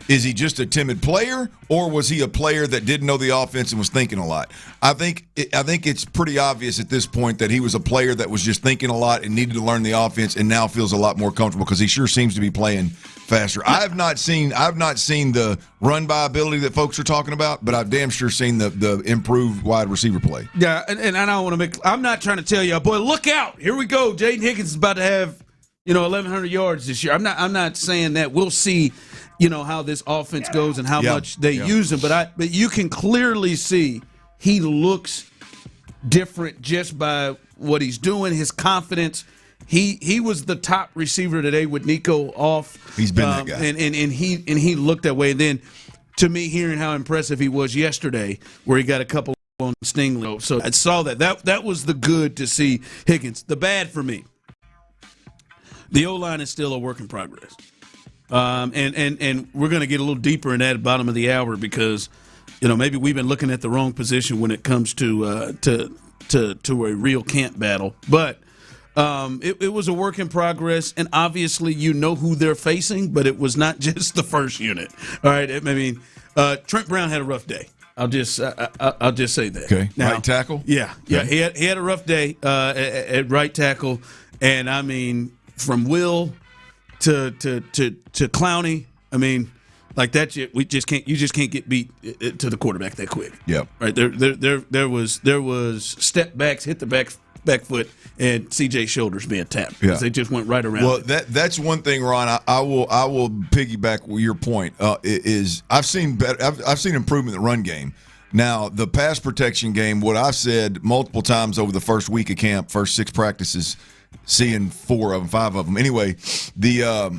is he just a timid player, or was he a player that didn't know the offense and was thinking a lot? I think it's pretty obvious at this point that he was a player that was just thinking a lot and needed to learn the offense, and now feels a lot more comfortable because he sure seems to be playing faster. I've not seen the run by ability that folks are talking about, but I've damn sure seen the improved wide receiver play. Yeah, and I don't want to make. I'm not trying to tell you, boy, look out! Here we go. Jaden Higgins is about to have 1,100 yards this year. I'm not saying that. We'll see. How this offense goes and how much they use him. But you can clearly see he looks different just by what he's doing, his confidence. He was the top receiver today with Nico off. He's been that guy. And he looked that way. And then, to me, hearing how impressive he was yesterday, where he got a couple on Stingley. So I saw that. That was the good to see Higgins. The bad for me, the O-line is still a work in progress. And we're going to get a little deeper in that at the bottom of the hour because, maybe we've been looking at the wrong position when it comes to a real camp battle. But it was a work in progress, and obviously you know who they're facing, but it was not just the first unit. All right, I mean, Trent Brown had a rough day. I'll just say that. Okay, now, right tackle. Yeah. He had a rough day at right tackle, and I mean from Will to Clowney, I mean, like that. You just can't get beat to the quarterback that quick. Yeah, right. There was step backs, hit the back foot, and CJ's shoulders being tapped because they just went right around. Well, that's one thing, Ron. I will piggyback with your point. Is I've seen improvement in the run game. Now the pass protection game. What I've said multiple times over the first week of camp, first 6 practices. Seeing 4 of them, 5 of them. Anyway, the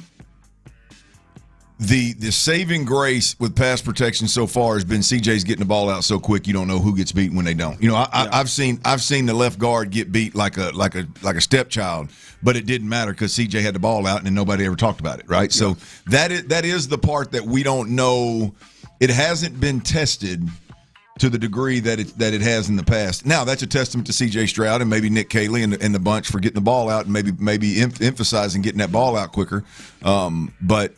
saving grace with pass protection so far has been CJ's getting the ball out so quick you don't know who gets beat when they don't. I've seen the left guard get beat like a stepchild, but it didn't matter because CJ had the ball out and nobody ever talked about it, right? Yeah. So that is the part that we don't know. It hasn't been tested to the degree that it has in the past. Now, that's a testament to C.J. Stroud and maybe Nick Caley and the bunch for getting the ball out and maybe emphasizing getting that ball out quicker. But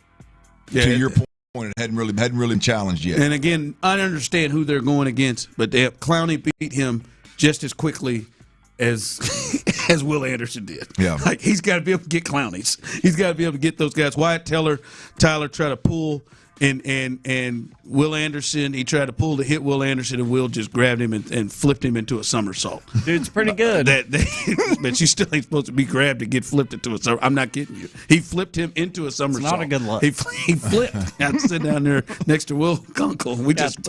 to your point, it hadn't really been challenged yet. And again, I understand who they're going against, but Clowney beat him just as quickly as Will Anderson did. Yeah, like he's got to be able to get Clowneys. He's got to be able to get those guys. Wyatt Tyler try to pull. And Will Anderson, he tried to pull to hit Will Anderson, and Will just grabbed him and flipped him into a somersault. Dude's pretty good. But you still ain't supposed to be grabbed to get flipped into a somersault. I'm not kidding you. He flipped him into a somersault. It's not a good look. He flipped. I sit down there next to Will Kunkel. We just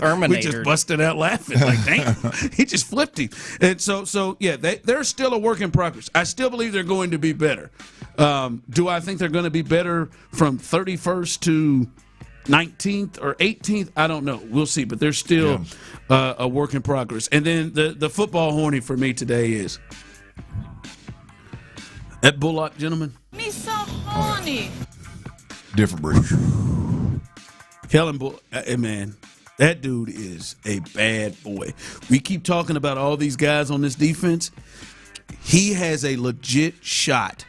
busted out laughing. Like, damn, he just flipped him. And so yeah, they're still a work in progress. I still believe they're going to be better. Do I think they're going to be better from 31st to 19th or 18th? I don't know. We'll see. But they're still a work in progress. And then the football horny for me today is that Bullock gentleman. Me so horny. Different breed. Kellen Bullock, man, that dude is a bad boy. We keep talking about all these guys on this defense. He has a legit shot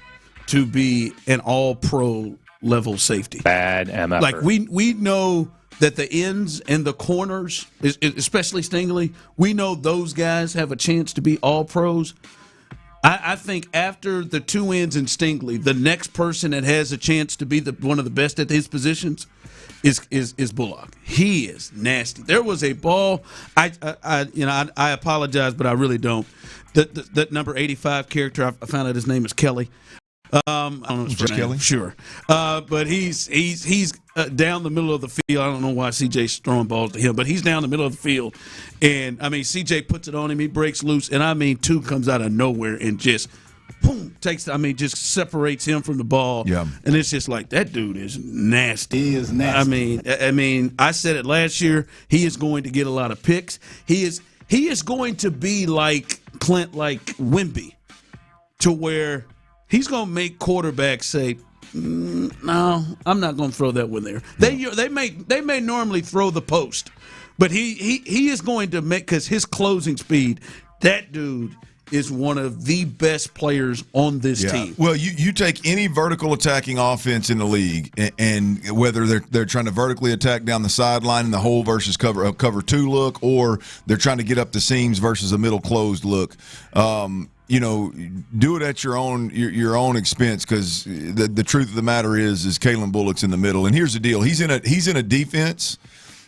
to be an all-pro level safety. Bad MF. Like we know that the ends and the corners, especially Stingley, we know those guys have a chance to be all pros. I think after the two ends and Stingley, the next person that has a chance to be one of the best at his positions is Bullock. He is nasty. There was a ball. I apologize, but I really don't. That number 85 character, I found out his name is Kelly. I don't know his first name. Kelly? Sure. But he's down the middle of the field. I don't know why CJ's throwing balls to him, but he's down the middle of the field. And, I mean, CJ puts it on him. He breaks loose. And, I mean, two comes out of nowhere and just, boom, just separates him from the ball. Yeah. And it's just like, that dude is nasty. He is nasty. I mean, I said it last year. He is going to get a lot of picks. He is going to be like Clint, like Wemby, to where – he's going to make quarterbacks say, no, I'm not going to throw that one there. They may normally throw the post, but he is going to make, because his closing speed, that dude is one of the best players on this team. Well, you take any vertical attacking offense in the league, and whether they're trying to vertically attack down the sideline in the hole versus cover two look, or they're trying to get up the seams versus a middle closed look. Do it at your own expense, because the truth of the matter is Kalen Bullock's in the middle. And here's the deal: he's in a defense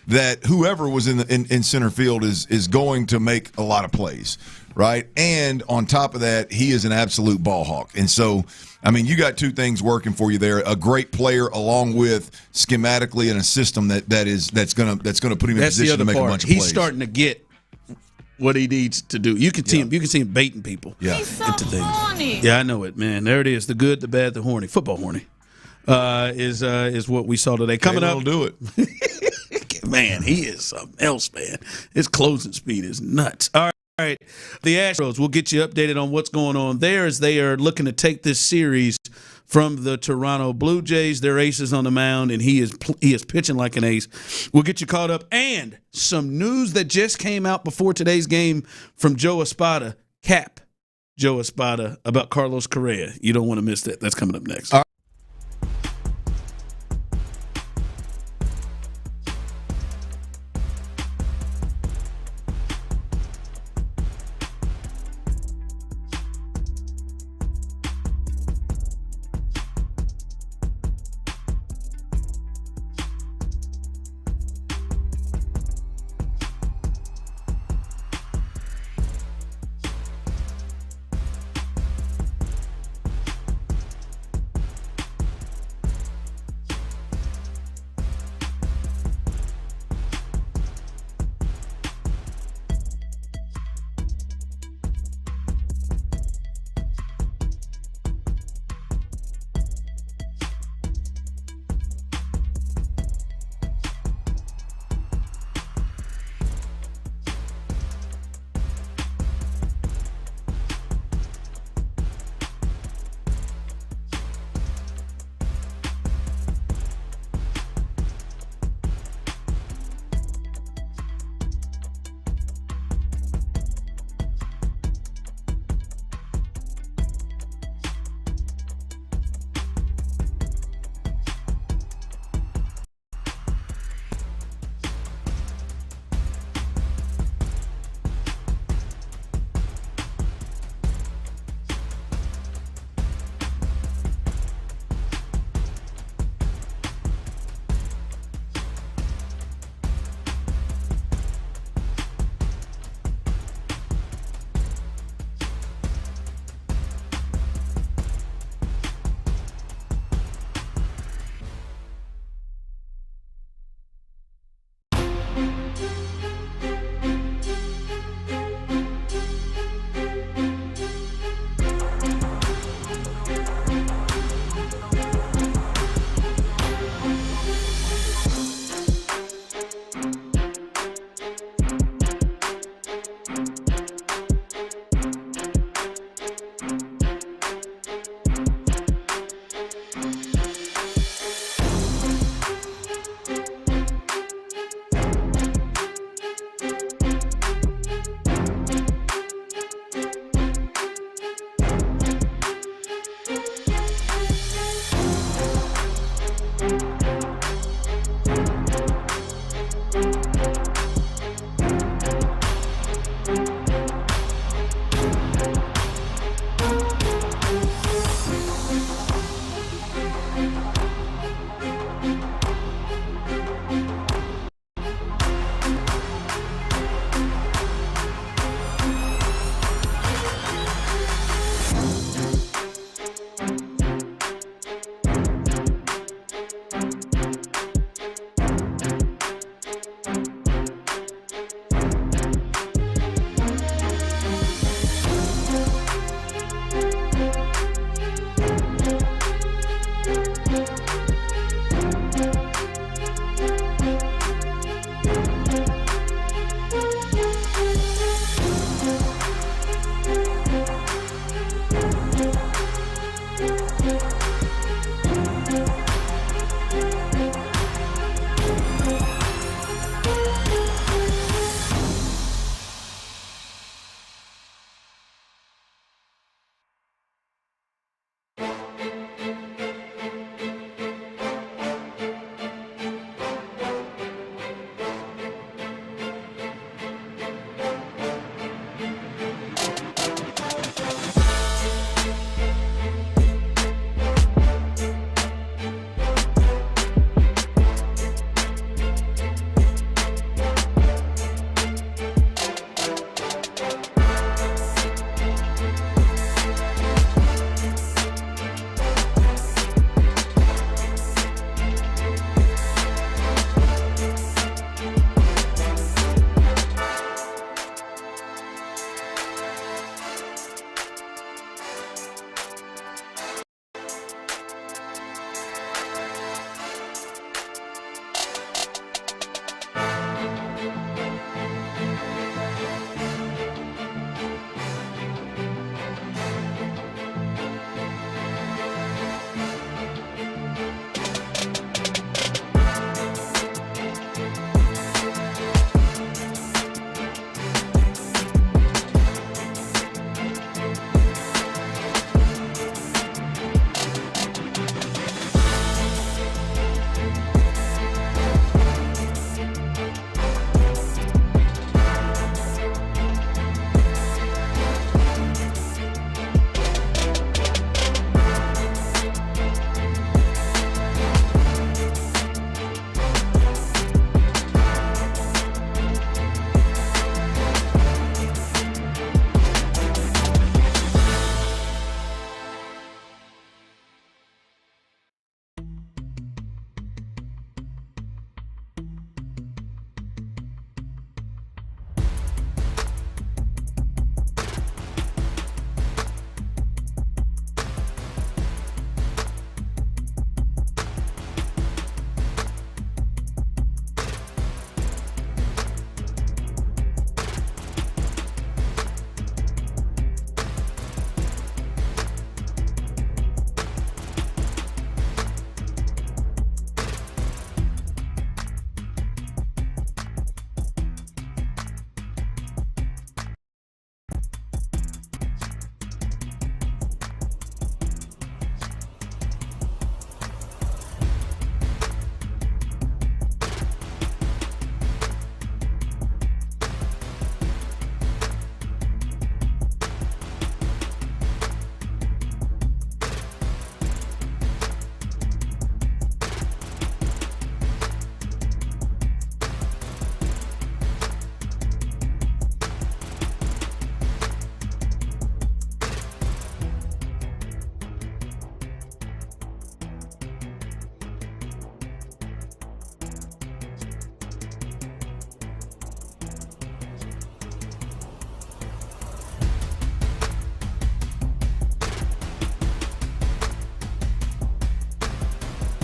that whoever was in center field is going to make a lot of plays, right? And on top of that, he is an absolute ball hawk. And so, I mean, you got two things working for you there: a great player, along with schematically in a system that's gonna put him in position to make a bunch of plays. He's starting to get what he needs to do. You can see him. You can see him baiting people He's so into things. horny. Yeah, I know it, man. There it is. The good, the bad, the horny. Football horny is what we saw today. Coming up, do it. Man, he is something else, man. His closing speed is nuts. All right, the Astros. We'll get you updated on what's going on there, as they are looking to take this series from the Toronto Blue Jays. Their ace is on the mound, and he is pitching like an ace. We'll get you caught up. And some news that just came out before today's game from Joe Espada, Joe Espada, about Carlos Correa. You don't want to miss that. That's coming up next. All right.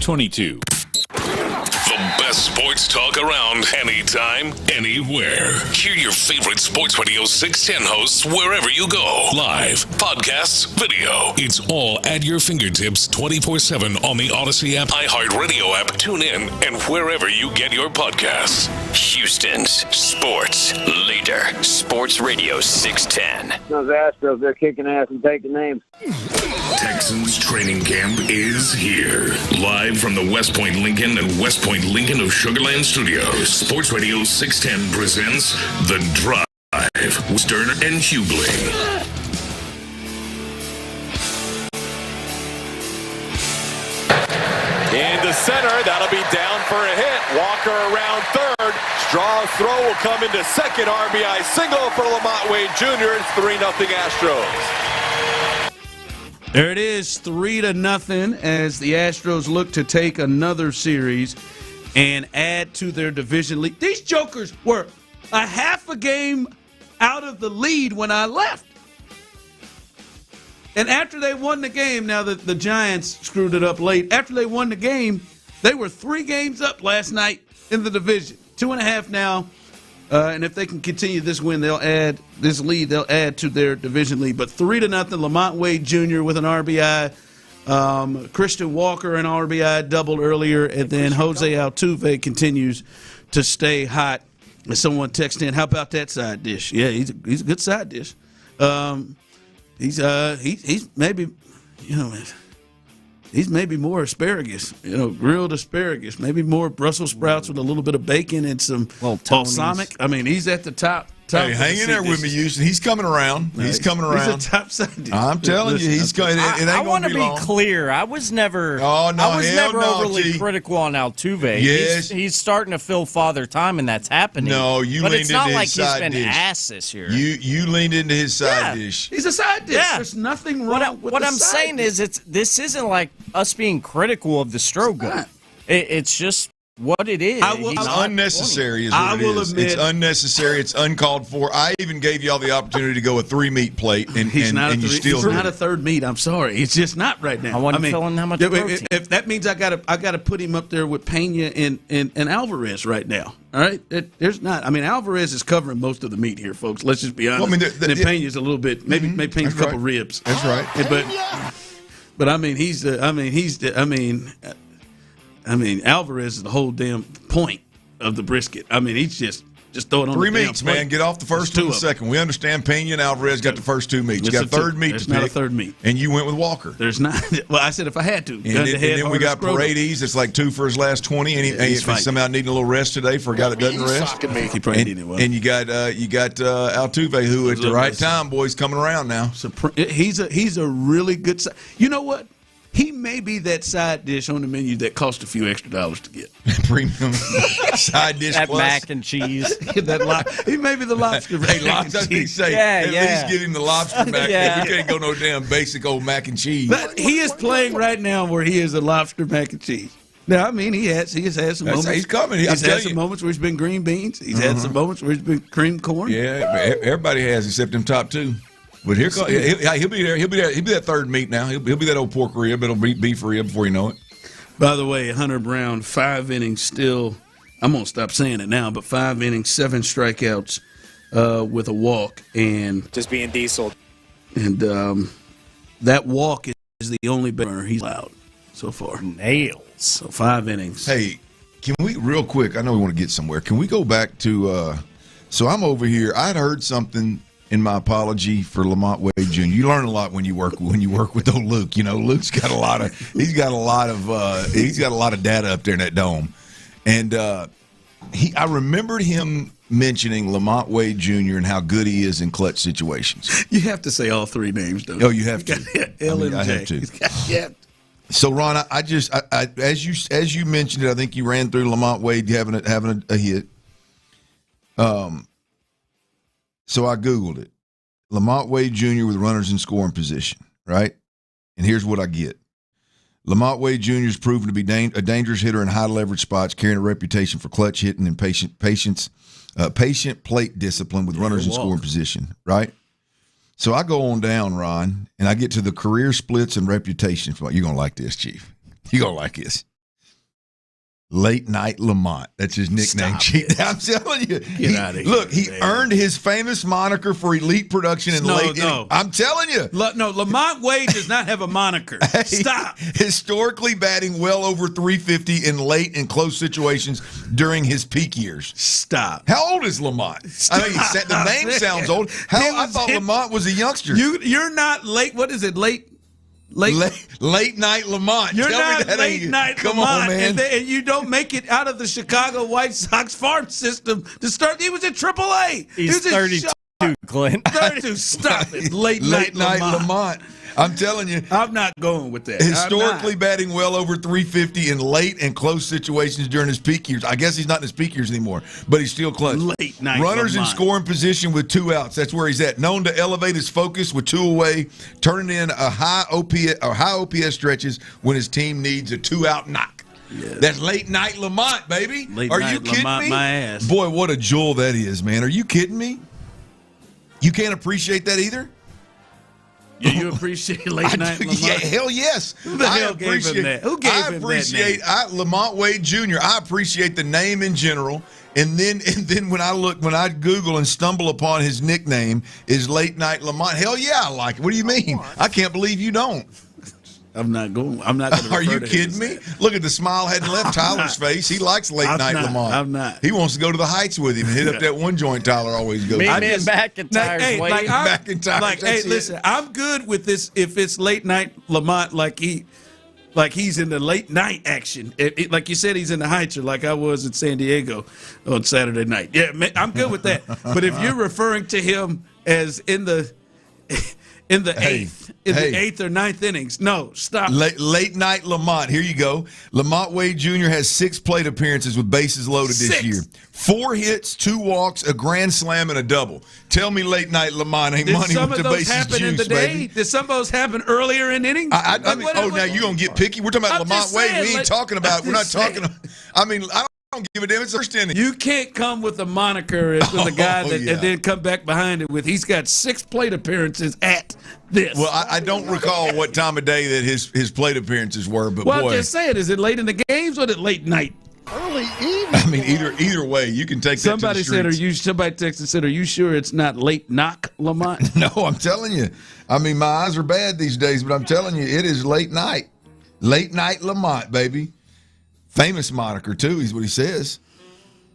522. The best sports talk around, anytime, anywhere. Hear your favorite Sports Radio 610 hosts wherever you go. Live, podcasts, video. It's all at your fingertips 24/7 on the Odyssey app, iHeartRadio app, tune in, and wherever you get your podcasts. Houston's sports leader, Sports Radio 610. Those Astros, they're kicking ass and taking names. Texans training camp is here. Live from the West Point Lincoln and West Point Lincoln of Sugarland Studios, Sports Radio 610 presents The Drive with Stoerner and Hughley. Into center, that'll be down for a hit. Walker around third. Straw's throw will come into second. RBI single for Lamont Wade Jr. It's 3-0 Astros. There it is, 3-0 as the Astros look to take another series and add to their division lead. These jokers were a half a game out of the lead when I left. And after they won the game, now that the Giants screwed it up late, after they won the game, they were 3 games up last night in the division. 2.5 now. And if they can continue this win, they'll add to their division lead. But 3-0, Lamont Wade Jr. with an RBI. Christian Walker an RBI doubled earlier, and then Jose Altuve continues to stay hot. And someone texted in, "How about that side dish?" Yeah, he's a good side dish. He's maybe, he's maybe more asparagus, grilled asparagus, maybe more Brussels sprouts with a little bit of bacon and some balsamic. I mean, he's at the top. Hey, hang in there with me, Houston. He's coming around. He's coming around. He's a top side dish. I'm telling you, he's going. I want to be clear. I was never. Overly critical on Altuve. Yes, he's starting to fill father time, and that's happening. No, but leaned it's not into like his side he's been dish. ass this year. You leaned into his side dish. He's a side dish. Yeah. There's nothing wrong with what the I'm side saying dish. is, this isn't like us being critical of the Strogo. It's just what it is. It's unnecessary. Is what it is. It's unnecessary. It's uncalled for. I even gave y'all the opportunity to go a 3-meat plate, and you still he's not a third meat. I'm sorry, it's just not right now. I wasn't feeling how much protein. If that means I gotta put him up there with Pena and Alvarez right now. All right, there's not. I mean, Alvarez is covering most of the meat here, folks. Let's just be honest. Well, and Pena's a little bit, maybe Pena's a couple ribs. That's right. But I mean, Alvarez is the whole damn point of the brisket. I mean, he's just throw it on 3 the damn meats, plate. man. Get off the first one and the second. We understand Pena and Alvarez got the first 2 meats. You got a third meat to pick. There's not a third meat. And you went with Walker. There's not. Well, I said if I had to. And then we got Paredes. It's like 2 for his last 20. And he's somehow needing a little rest today for a guy that doesn't rest. He probably needed one. And you got Altuve, who at the right time, boy's coming around now. He's a really good side. You know what? He may be that side dish on the menu that cost a few extra dollars to get. Premium side dish that plus. mac and cheese. He may be the lobster. At least give him the lobster mac. Yeah. We can't go no damn basic old mac and cheese. But he is playing right now where he is a lobster mac and cheese. Now, I mean, he has had some moments. He's coming. He's had some moments where he's been green beans. He's had some moments where he's been cream corn. Yeah, everybody has except them top 2. But he'll be there. He'll be that third meat now. He'll be that old pork rib. It'll be beef rib before you know it. By the way, Hunter Brown, 5 innings still. I'm gonna stop saying it now, but 5 innings, 7 strikeouts with a walk, and just being diesel. And that walk is the only burner he's allowed so far. Nails. So 5 innings. Hey, can we real quick? I know we want to get somewhere. Can we go back to? So I'm over here. I'd heard something. In my apology for Lamont Wade Jr. You learn a lot when you work with old Luke. Luke's got a lot of data up there in that dome, and I remembered him mentioning Lamont Wade Jr. and how good he is in clutch situations. You have to say all 3 names, don't you? Oh, you have to. I have to. Yeah. So Ron, I as you mentioned it, I think you ran through Lamont Wade having a hit. So I Googled it. Lamont Wade Jr. with runners in scoring position, right? And here's what I get. Lamont Wade Jr. is proven to be a dangerous hitter in high leverage spots, carrying a reputation for clutch hitting and patient plate discipline with runners in scoring position, right? So I go on down, Ron, and I get to the career splits and reputation. You're going to like this, Chief. You're going to like this. Late Night Lamont. That's his nickname. I'm telling you. Get out of here. Look, he earned his famous moniker for elite production in late inning. I'm telling you. No, Lamont Wade does not have a moniker. Stop. Historically batting well over 350 in late and close situations during his peak years. Stop. How old is Lamont? Stop. I mean, the name sounds old. I thought Lamont was a youngster. You're not late. What is it? Late Night Lamont. You're Tell not me that late night Come Lamont, on, man. and you don't make it out of the Chicago White Sox farm system to start. He was at AAA. He's 32, Clint. 32. Stop it. Late night Lamont. I'm telling you. I'm not going with that. Historically batting well over 350 in late and close situations during his peak years. I guess he's not in his peak years anymore, but he's still clutch. Late night Runners Lamont. in scoring position with 2 outs. That's where he's at. Known to elevate his focus with 2 away, turning in a high OPS stretches when his team needs a 2-out knock. Yeah. That's Late Night Lamont, baby. Are you kidding Lamont me? My ass. Boy, what a jewel that is, man. Are you kidding me? You can't appreciate that either? You appreciate Late Night Lamont? Yeah, hell yes. Who the hell gave him that? Who gave him that name? Lamont Wade Jr. I appreciate the name in general. And then when I Google and stumble upon his nickname is Late Night Lamont. Hell yeah, I like it. What do you mean? I can't believe you don't. I'm not going to. Are you kidding me? Look at the smile hadn't left Tyler's face. He likes Late Night Lamont. I'm not. He wants to go to the Heights with him and hit up that one joint Tyler always goes. McIntyre's listen, I'm good with this if it's Late Night Lamont like he's in the late night action. Like you said, he's in the Heights, or like I was in San Diego on Saturday night. Yeah, I'm good with that. But if you're referring to him as in the eighth or ninth innings, no, stop. Late Night Lamont. Here you go. Lamont Wade Jr. has 6 plate appearances with bases loaded this year. 4 hits, 2 walks, a grand slam, and a double. Tell me Late Night Lamont ain't money with the bases happen juice, in the day? baby. Did some of those happen earlier in innings? Now you're going to get picky? We're talking about Lamont Wade. We ain't talking about – we're not talking – I mean, I don't give a damn. It's the first inning. You can't come with a moniker with a guy and then come back behind it with he's got 6 plate appearances at this. Well, I don't recall what time of day that his plate appearances were, but well, boy. I'm just saying, is it late in the games or is it late night? Early evening. I mean, either way, you can take somebody that to the streets. Somebody texted and said, are you sure it's not late knock, Lamont? No, I'm telling you. I mean, my eyes are bad these days, but I'm telling you, it is late night. Late Night Lamont, baby. Famous moniker, too, is what he says.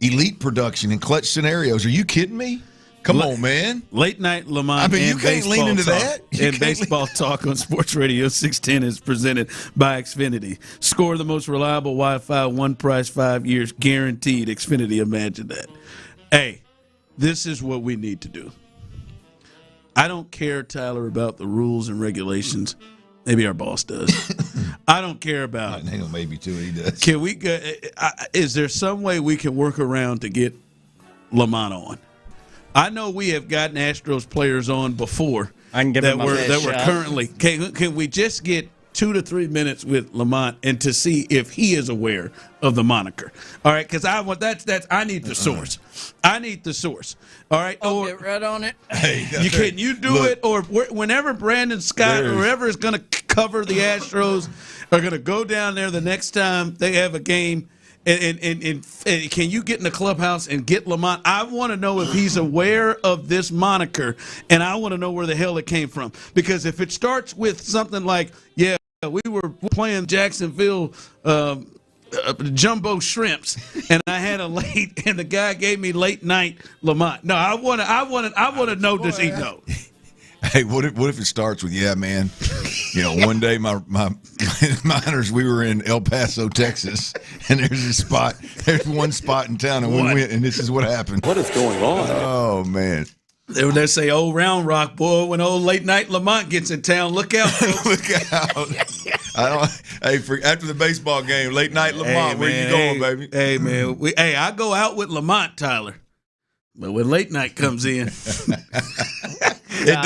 Elite production in clutch scenarios. Are you kidding me? Come on, man. Late Night Lamont. I mean, you can't lean into that. And Baseball Talk on Sports Radio 610 is presented by Xfinity. Score the most reliable Wi-Fi, one price, 5 years, guaranteed. Xfinity, imagine that. Hey, this is what we need to do. I don't care, Tyler, about the rules and regulations. Maybe our boss does. I don't care about. Hang on, maybe too. He does. Can we? Is there some way we can work around to get Lamont on? I know we have gotten Astros players on before. I can give him that were currently. Can we just get 2 to 3 minutes with Lamont and to see if he is aware of the moniker? All right, because I want I need the source. I need the source. All right, I'll get right on it. Hey, you do it, or whenever Brandon Scott or whoever is going to cover the Astros are going to go down there the next time they have a game. And can you get in the clubhouse and get Lamont? I want to know if he's aware of this moniker, and I want to know where the hell it came from. Because if it starts with something like, yeah, we were playing Jacksonville jumbo shrimps, and I had a late, and the guy gave me Late Night Lamont. No, I want to know, does he know? Hey, what if it starts with, yeah, man, one day my minors, we were in El Paso, Texas, and there's one spot in town, and we went, and this is what happened. What is going on? Oh, man. They say, old Round Rock, boy, when old Late Night Lamont gets in town, look out, folks. Look out. After the baseball game, Late Night Lamont, where you going, baby? Hey, man, I go out with Lamont, Tyler. But when late night comes in, it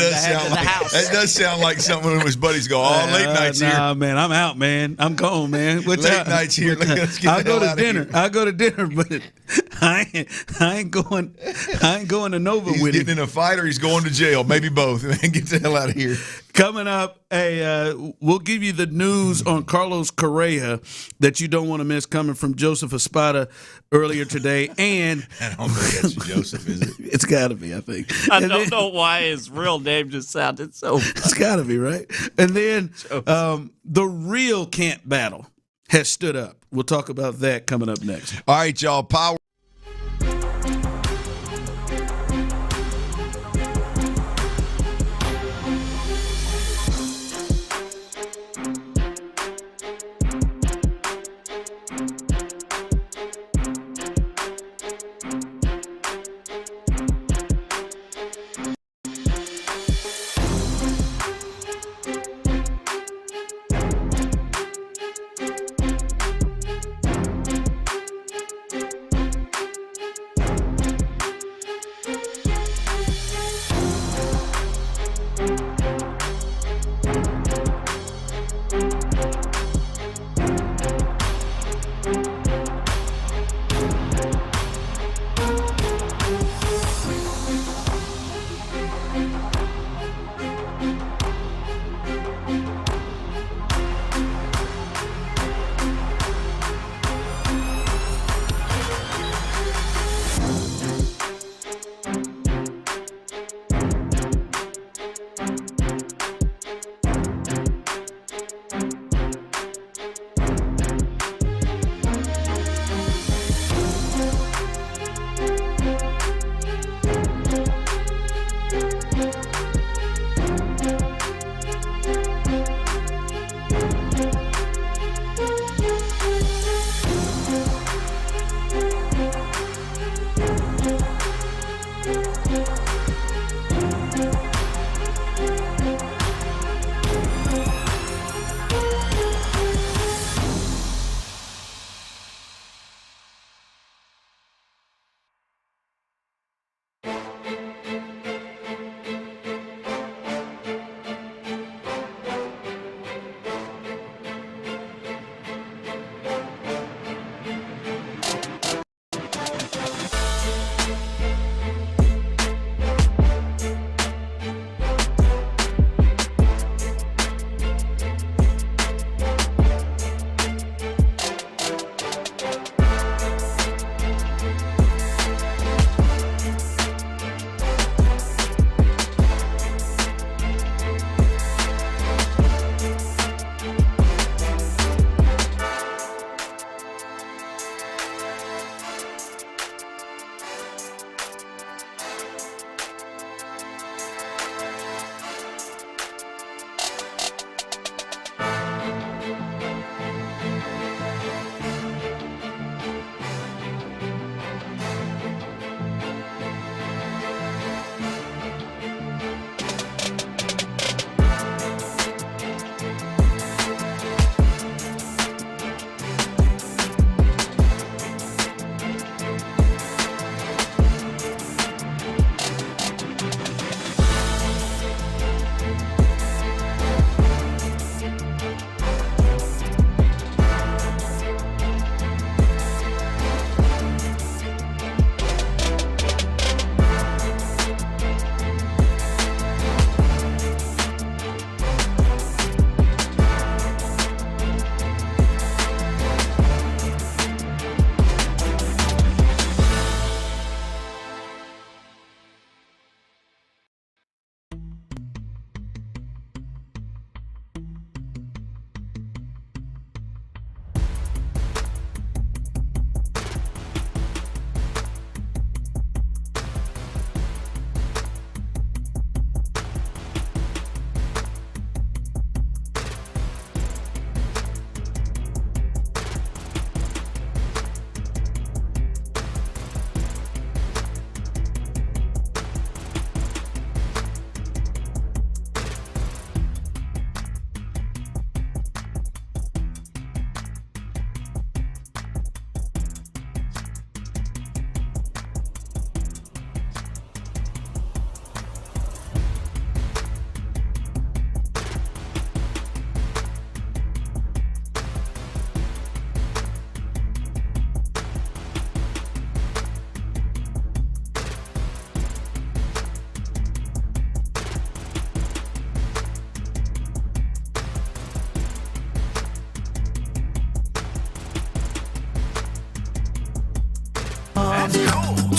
does sound like something when his buddies go, late night's here. Nah, man, I'm out, man. I'm gone, man. Late night's here. Let's get I'll go to dinner, but I ain't going to Nova He's with him. getting in a fight or he's going to jail. Maybe both. Man, get the hell out of here. Coming up, we'll give you the news on Carlos Correa that you don't want to miss, coming from Joseph Espada earlier today. And I don't think that's Joseph, is it? It's got to be, I think. I don't know why his real name just sounded so funny. It's got to be, right? And then the real camp battle has stood up. We'll talk about that coming up next. All right, y'all. Power.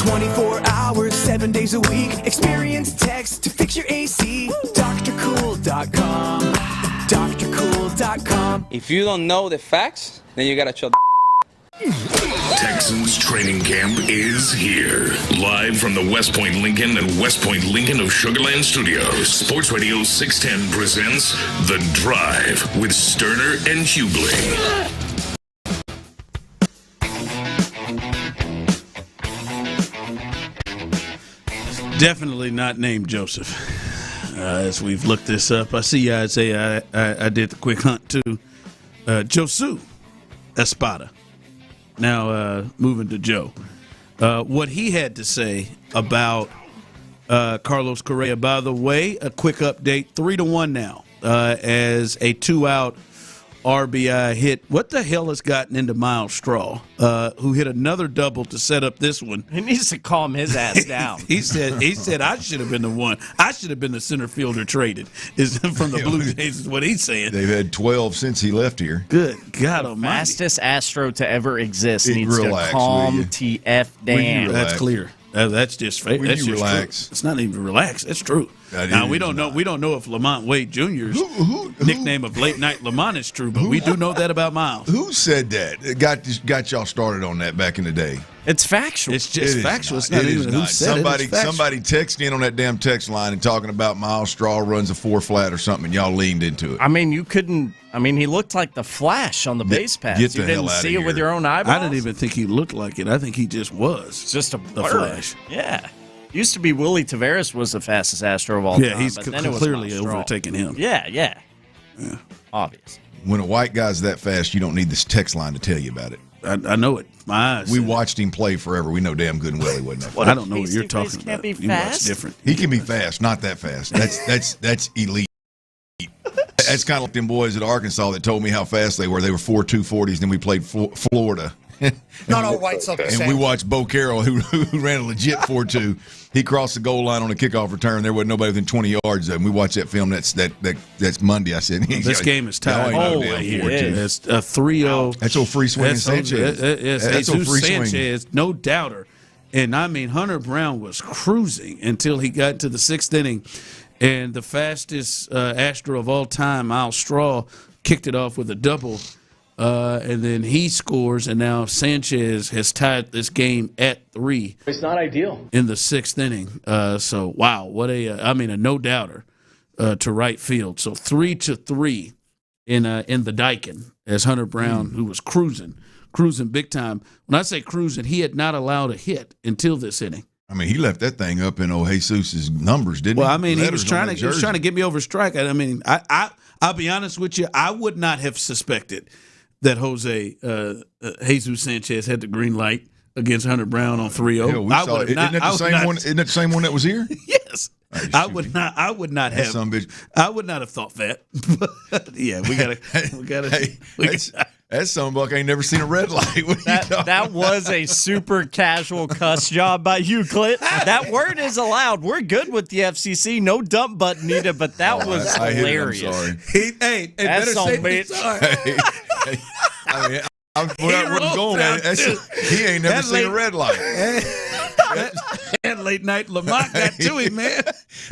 24 hours, 7 days a week. Experience text to fix your AC. drcool.com. drcool.com. If you don't know the facts, then you gotta chill. Texans training camp is here. Live from the West Point Lincoln and West Point Lincoln of Sugarland Studios, Sports Radio 610 presents The Drive with Stoerner and Hughley. Definitely not named Joseph. As we've looked this up, I see Isaiah. I did the quick hunt too. Josu Espada. Now moving to Joe. What he had to say about Carlos Correa. By the way, a quick update: 3-1 now as a 2-out RBI hit. What the hell has gotten into Miles Straw, who hit another double to set up this one? He needs to calm his ass down. he said I should have been the one. I should have been the center fielder traded. Is from the Blue Jays is what he's saying. They've had 12 since he left here. Good God Almighty! Fastest Astro to ever exist needs relax, to calm TF down. That's clear. That's just fake. Will That's you just relax? True. It's not even relax. It's true. Now we don't know. We don't know if Lamont Wade Jr.'s nickname of Late Night Lamont is true, but we do know that about Miles. Who said that? It got y'all started on that back in the day. It's factual. It's just factual. Not. It's not it even is who not. said somebody, it. It's somebody texted in on that damn text line and talking about Miles Straw runs a 4-flat or something, and y'all leaned into it. I mean, you couldn't. I mean, he looked like the Flash on the base pass. Get the you hell didn't outta see it with here. your own eyeballs. I didn't even think he looked like it. I think he just was. It's just a the blur. Flash. Yeah. Used to be Willie Tavares was the fastest Astro of all time. Yeah, he's but then it was clearly Miles Straw. overtaking him. Yeah. Obvious. When a white guy's that fast, you don't need this text line to tell you about it. I know it. My eyes. We watched him play forever. We know damn good and well he wasn't that fast. I don't know what you're talking about. Be you watch different. He can be fast, not that fast. That's elite. That's kind of like them boys at Arkansas that told me how fast they were. They were 4.2 40s. Then we played Florida. Not all whites up the same. And we watched Bo Carroll, who ran a legit 4.2. He crossed the goal line on a kickoff return. There wasn't nobody within 20 yards of him. We watched that film. That's Monday. I said, this game is tied. It's a 3-0. That's old free swing Sanchez. That's old free Sanchez, no doubter. And I mean, Hunter Brown was cruising until he got to the 6th inning, and the fastest Astro of all time, Miles Straw, kicked it off with a double. And then he scores, and now Sanchez has tied this game at 3. It's not ideal. In the 6th inning. So, wow, what a no-doubter to right field. So 3-3 in the Daikin as Hunter Brown, who was cruising big time. When I say cruising, he had not allowed a hit until this inning. I mean, he left that thing up in Jesus' numbers, didn't he? Well, I mean, he was trying to get me over strike. I mean, I'll be honest with you, I would not have suspected that Jesus Sanchez had the green light against Hunter Brown on 3-0. Yeah, isn't that the same one that was here? Yes. I would not have thought that. Yeah, we gotta. That sonbuck ain't never seen a red light. That was a super casual cuss job by you, Clint. That word is allowed. We're good with the FCC. No dump button needed, but that was hilarious. I'm sorry. Hey, that's better say bitch. Sorry. I mean, I'm going at it. He ain't never seen a red light. That late night Lamont got to him, man.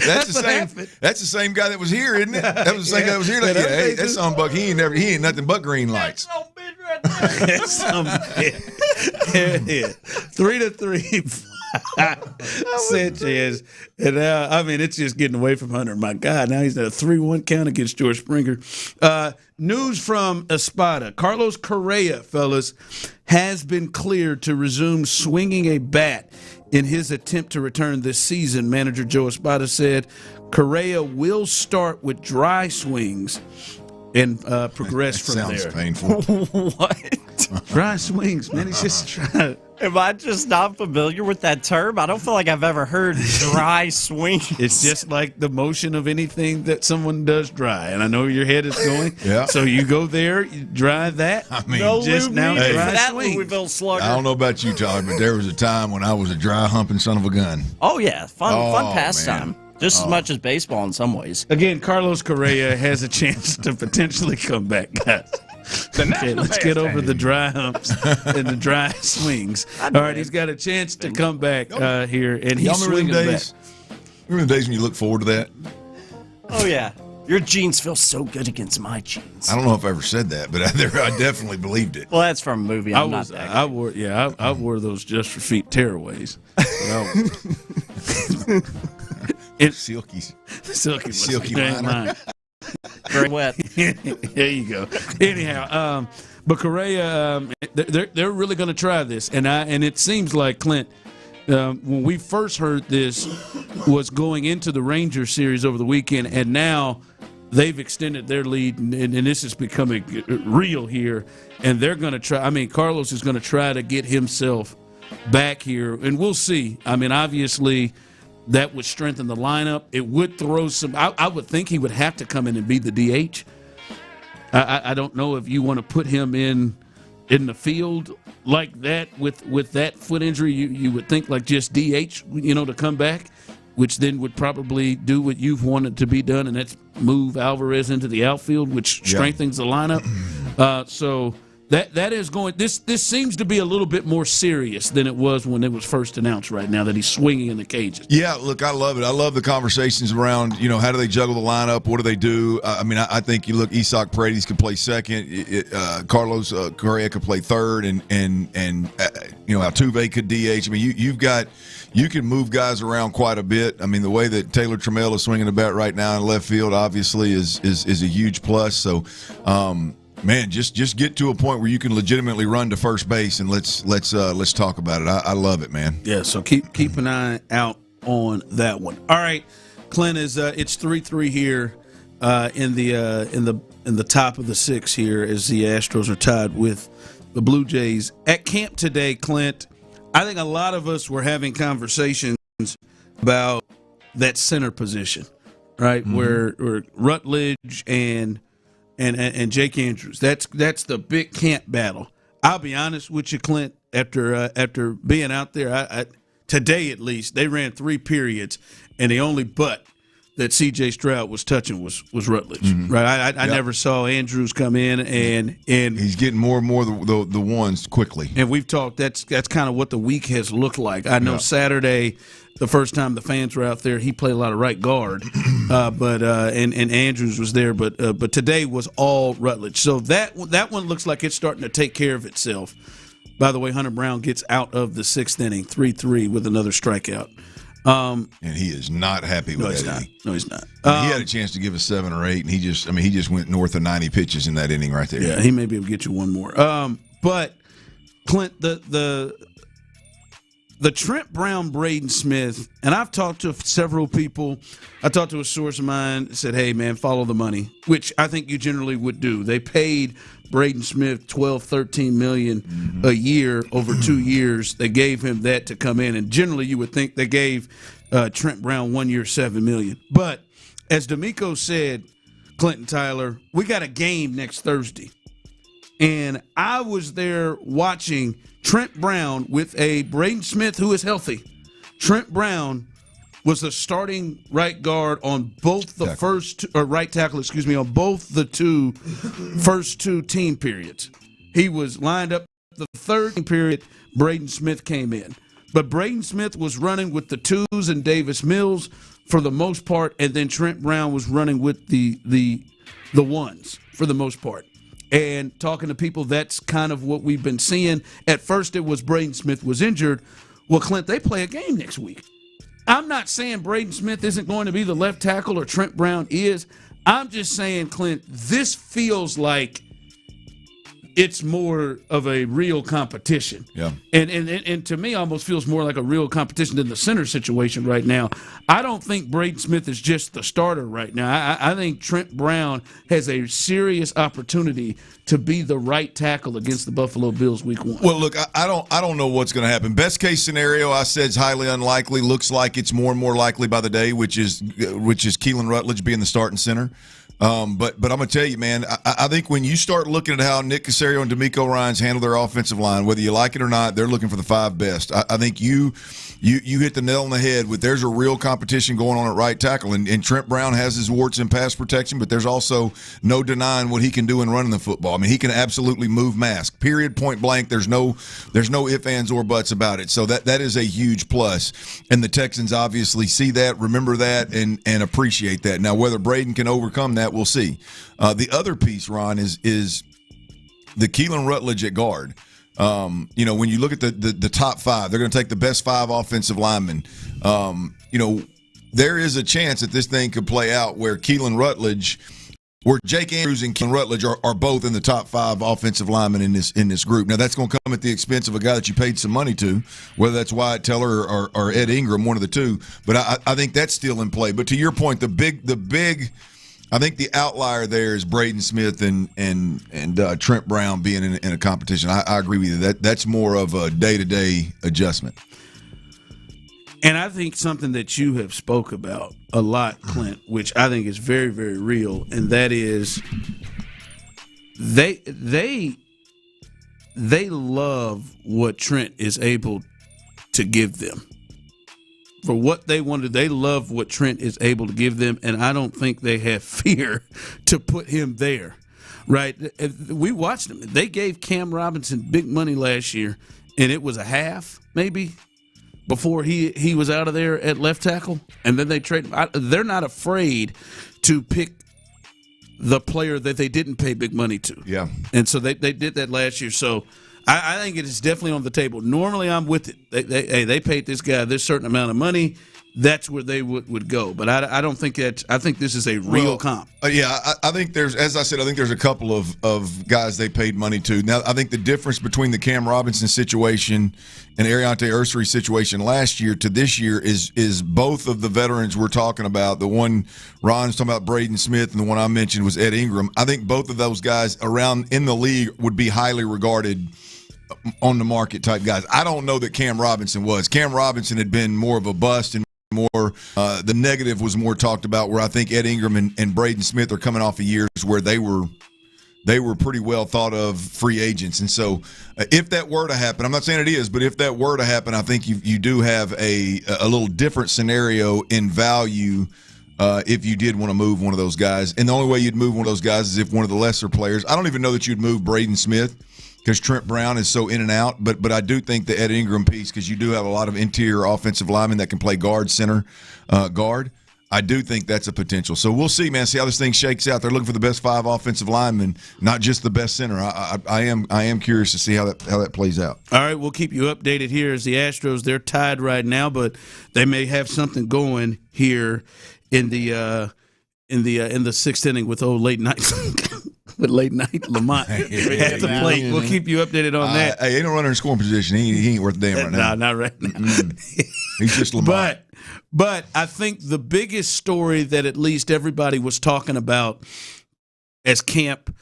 That's the same guy that was here, isn't it? That was the same guy that was here. Hey, that sonbuck, he ain't nothing but green lights. That's some bitch right there. 3-3. Sanchez, and now I mean it's just getting away from Hunter. My God, now he's at a 3-1 count against George Springer. News from Espada: Carlos Correa, fellas, has been cleared to resume swinging a bat in his attempt to return this season. Manager Joe Espada said Correa will start with dry swings and progress from there. Sounds painful. What? Dry swings, man. He's just trying. Am I just not familiar with that term? I don't feel like I've ever heard dry swings. It's just like the motion of anything that someone does dry. And I know your head is going. Yeah. So you go there, you dry that. I mean, just now hey, dry that swing. Louisville Slugger. I don't know about you, Todd, but there was a time when I was a dry humping son of a gun. Oh, yeah. Fun pastime. Just as much as baseball in some ways. Again, Carlos Correa has a chance to potentially come back, guys. Okay, let's get over the dry humps and the dry swings. All right, he's got a chance to come back here, and he's swinging back. Remember the days when you look forward to that? Oh, yeah. Your jeans feel so good against my jeans. I don't know if I ever said that, but I definitely believed it. Well, that's from a movie. I wore those Just for Feet tearaways. Silky liner. Very wet. There you go. Anyhow, but Correa, they're really going to try this, and it seems like Clint. When we first heard this was going into the Rangers series over the weekend, and now they've extended their lead, and this is becoming real here, and they're going to try. I mean, Carlos is going to try to get himself back here, and we'll see. I mean, obviously, that would strengthen the lineup. It would throw some – I would think he would have to come in and be the DH. I don't know if you want to put him in the field like that with that foot injury. You would think like just DH, to come back, which then would probably do what you've wanted to be done, and that's move Alvarez into the outfield, which strengthens the lineup. So that is going. This seems to be a little bit more serious than it was when it was first announced. Right now that he's swinging in the cages. Yeah, look, I love it. I love the conversations around. How do they juggle the lineup? What do they do? I mean, I think you look. Isaac Paredes could play second. Carlos Correa could play third, and Altuve could DH. I mean, you can move guys around quite a bit. I mean, the way that Taylor Trammell is swinging the bat right now in left field obviously is a huge plus. So, man, just get to a point where you can legitimately run to first base, and let's talk about it. I love it, man. Yeah. So keep an eye out on that one. All right, Clint, it's 3-3 here in the top of the sixth here as the Astros are tied with the Blue Jays at camp today. Clint, I think a lot of us were having conversations about that center position, right? Mm-hmm. Where Rutledge and Jake Andrews. That's the big camp battle. I'll be honest with you, Clint. After being out there, today at least, they ran 3 periods, and the only butt that C.J. Stroud was touching was Rutledge. Mm-hmm. Right? I never saw Andrews come in, and he's getting more and more the ones quickly. And we've talked. That's kind of what the week has looked like. I know Saturday, the first time the fans were out there, he played a lot of right guard, but Andrews was there, but today was all Rutledge. So that one looks like it's starting to take care of itself. By the way, Hunter Brown gets out of the 6th inning, 3-3 with another strikeout. And he is not happy with that. No, he's not. He had a chance to give us 7 or 8, and he just went north of 90 pitches in that inning right there. Yeah, he may be able to get you one more. But Clint, the Trent Brown, Braden Smith, and I've talked to several people. I talked to a source of mine that said, hey, man, follow the money, which I think you generally would do. They paid Braden Smith $12-13 million a year over 2 years. They gave him that to come in, and generally you would think they gave Trent Brown 1 year $7 million. But as D'Amico said, Clinton Tyler, we got a game next Thursday, and I was there watching Trent Brown with a Braden Smith who is healthy. Trent Brown was the starting right guard on both the right tackle, on both the first two team periods. He was lined up the third period. Braden Smith came in, but Braden Smith was running with the 2s and Davis Mills for the most part, and then Trent Brown was running with the 1s for the most part. And talking to people, that's kind of what we've been seeing. At first, it was Braden Smith was injured. Well, Clint, they play a game next week. I'm not saying Braden Smith isn't going to be the left tackle or Trent Brown is. I'm just saying, Clint, this feels like it's more of a real competition. Yeah. And to me, almost feels more like a real competition than the center situation right now. I don't think Braden Smith is just the starter right now. I think Trent Brown has a serious opportunity to be the right tackle against the Buffalo Bills week 1. Well, look, I don't know what's going to happen. Best case scenario, I said is highly unlikely. Looks like it's more and more likely by the day, which is Keelan Rutledge being the starting center. But I'm going to tell you, man, I think when you start looking at how Nick Caserio and D'Amico Ryans handle their offensive line, whether you like it or not, they're looking for the 5 best. I think you hit the nail on the head with there's a real competition going on at right tackle. And Trent Brown has his warts in pass protection, but there's also no denying what he can do in running the football. I mean, he can absolutely move mask, period, point blank. There's no ifs, ands, or buts about it. So that is a huge plus. And the Texans obviously see that, remember that, and appreciate that. Now, whether Braden can overcome that, we'll see. The other piece, Ron, is the Keelan Rutledge at guard. When you look at the top 5, they're going to take the best 5 offensive linemen. There is a chance that this thing could play out where Keelan Rutledge, where Jake Andrews and Keelan Rutledge are both in the top 5 offensive linemen in this group. Now, that's going to come at the expense of a guy that you paid some money to, whether that's Wyatt Teller or Ed Ingram, one of the two. But I think that's still in play. But to your point, the big I think the outlier there is Braden Smith and Trent Brown being in a competition. I agree with you. That's more of a day-to-day adjustment. And I think something that you have spoke about a lot, Clint, which I think is very, very real, and that is they love what Trent is able to give them. For what they wanted, they love what Trent is able to give them, and I don't think they have fear to put him there, right? We watched them. They gave Cam Robinson big money last year, and it was a half, maybe, before he was out of there at left tackle, and then they trade him. They're not afraid to pick the player that they didn't pay big money to. Yeah. And so they did that last year, so I think it is definitely on the table. Normally, I'm with it. They paid this guy this certain amount of money. That's where they would go. But I don't think that. I think this is a real comp. I think there's, as I said, I think there's a couple of guys they paid money to. Now, I think the difference between the Cam Robinson situation and Ariante Ursary situation last year to this year is both of the veterans we're talking about. The one Ron's talking about, Braden Smith, and the one I mentioned was Ed Ingram. I think both of those guys around in the league would be highly regarded on the market type guys. I don't know that Cam Robinson was. Cam Robinson had been more of a bust and more the negative was more talked about, where I think Ed Ingram and Braden Smith are coming off of years where they were pretty well thought of free agents. And so if that were to happen, I'm not saying it is, but if that were to happen, I think you do have a little different scenario in value if you did want to move one of those guys. And the only way you'd move one of those guys is if one of the lesser players. I don't even know that you'd move Braden Smith because Trent Brown is so in and out. But I do think the Ed Ingram piece, because you do have a lot of interior offensive linemen that can play guard, center, guard. I do think that's a potential. So we'll see, man. See how this thing shakes out. They're looking for the best 5 offensive linemen, not just the best center. I am curious to see how that plays out. All right, we'll keep you updated here as the Astros. They're tied right now, but they may have something going here in the 6th inning with late night. With late night Lamont at the plate. We'll keep you updated on that. Hey, ain't no runner in scoring position. He ain't worth a damn right now. No, not right now. He's just Lamont. But I think the biggest story that at least everybody was talking about as camp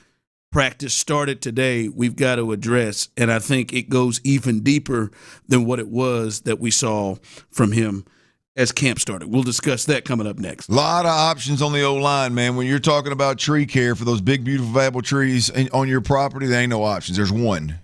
practice started today, we've got to address, and I think it goes even deeper than what it was that we saw from him as camp started. We'll discuss that coming up next. A lot of options on the O-line, man. When you're talking about tree care for those big, beautiful, valuable trees on your property, there ain't no options. There's one.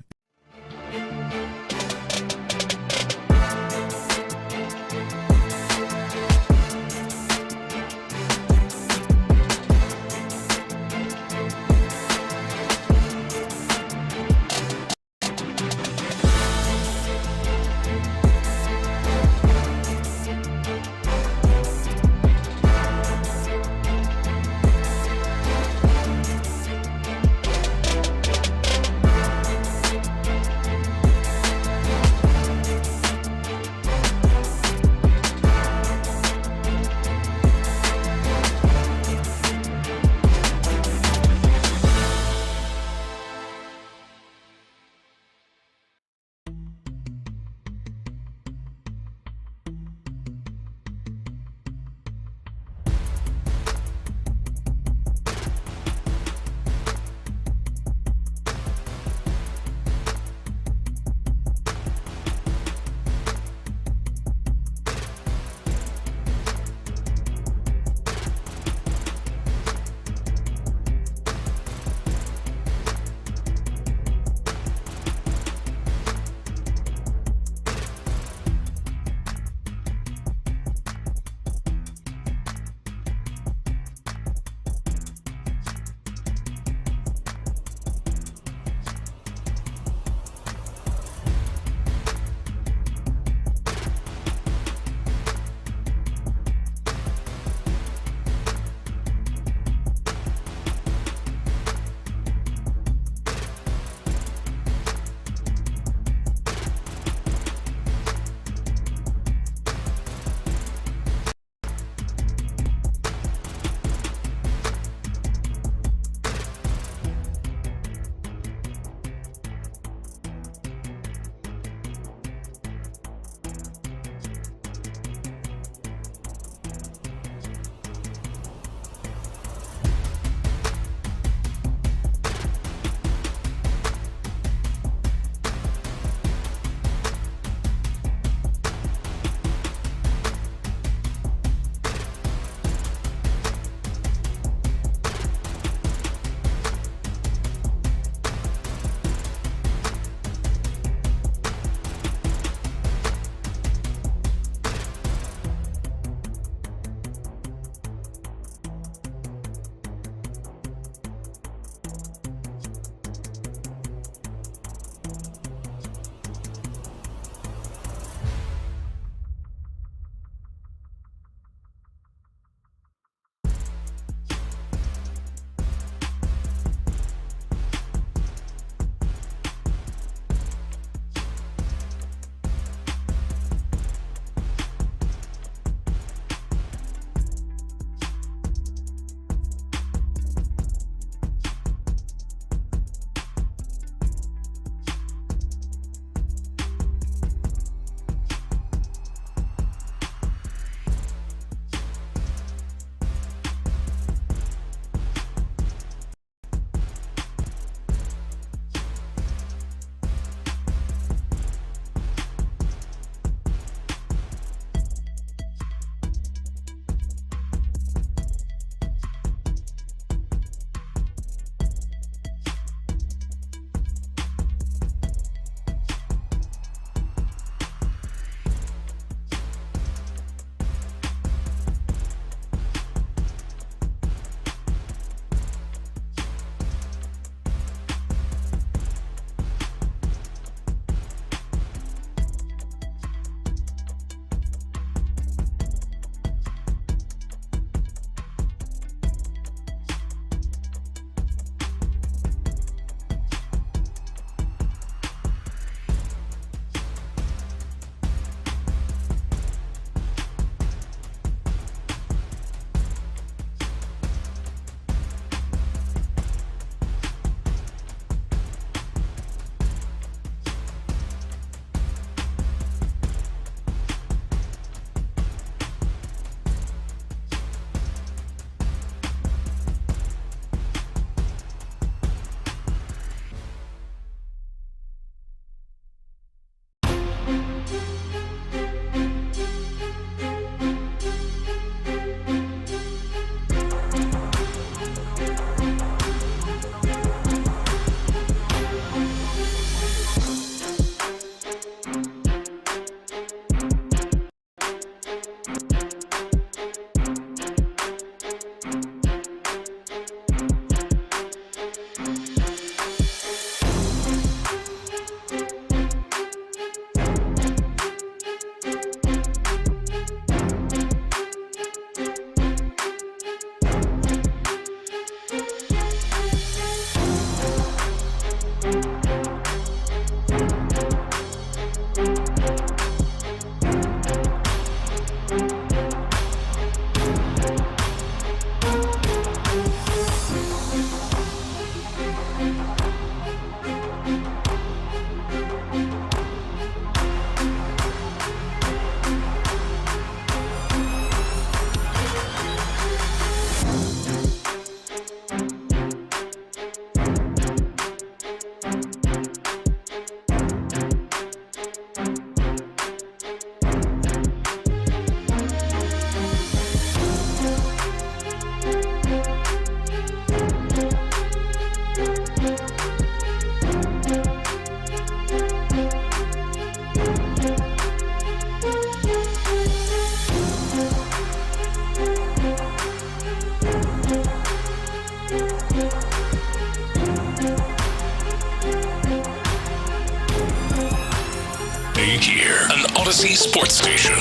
here, an Odyssey sports station.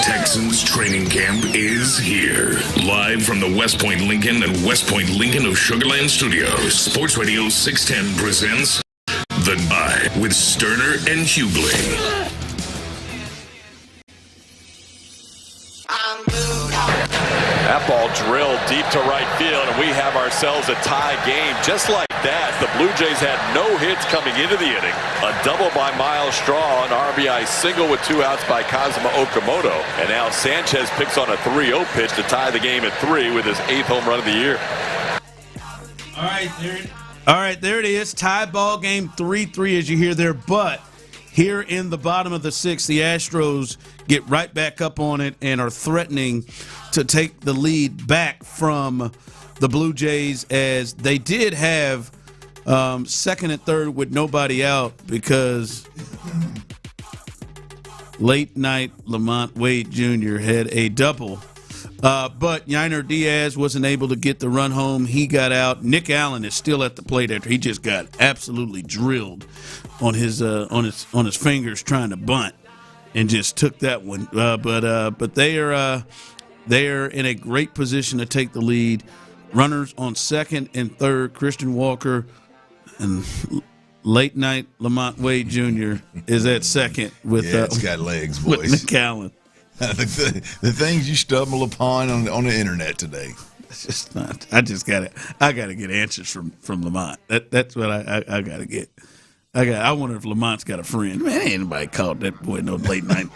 Texans training camp is here. Live from the West Point Lincoln and West Point Lincoln of Sugarland Studios, Sports Radio 610 presents The Buy with Stoerner and Hughley. That ball drilled deep to right field, and we have ourselves a tie game. Just like that, the Blue Jays had no hits coming into the inning. A double by Miles Straw, an RBI single with 2 outs by Kazuma Okamoto. And now Sanchez picks on a 3-0 pitch to tie the game at 3 with his 8th home run of the year. All right, there it is. Tie ball game 3-3 as you hear there. But here in the bottom of the 6th, the Astros get right back up on it and are threatening to take the lead back from the Blue Jays, as they did have second and third with nobody out because late night Lamont Wade Jr. had a double. But Yainer Diaz wasn't able to get the run home. He got out. Nick Allen is still at the plate after he just got absolutely drilled on his fingers trying to bunt and just took that one. But they are in a great position to take the lead. Runners on second and third, Christian Walker and late night Lamont Wade Jr. is at second with it's got legs, boys. With Nick Allen. the things you stumble upon on the internet today. It's just not. I got to get answers from Lamont. That's what I got to get. I wonder if Lamont's got a friend. Man, ain't anybody called that boy no late night.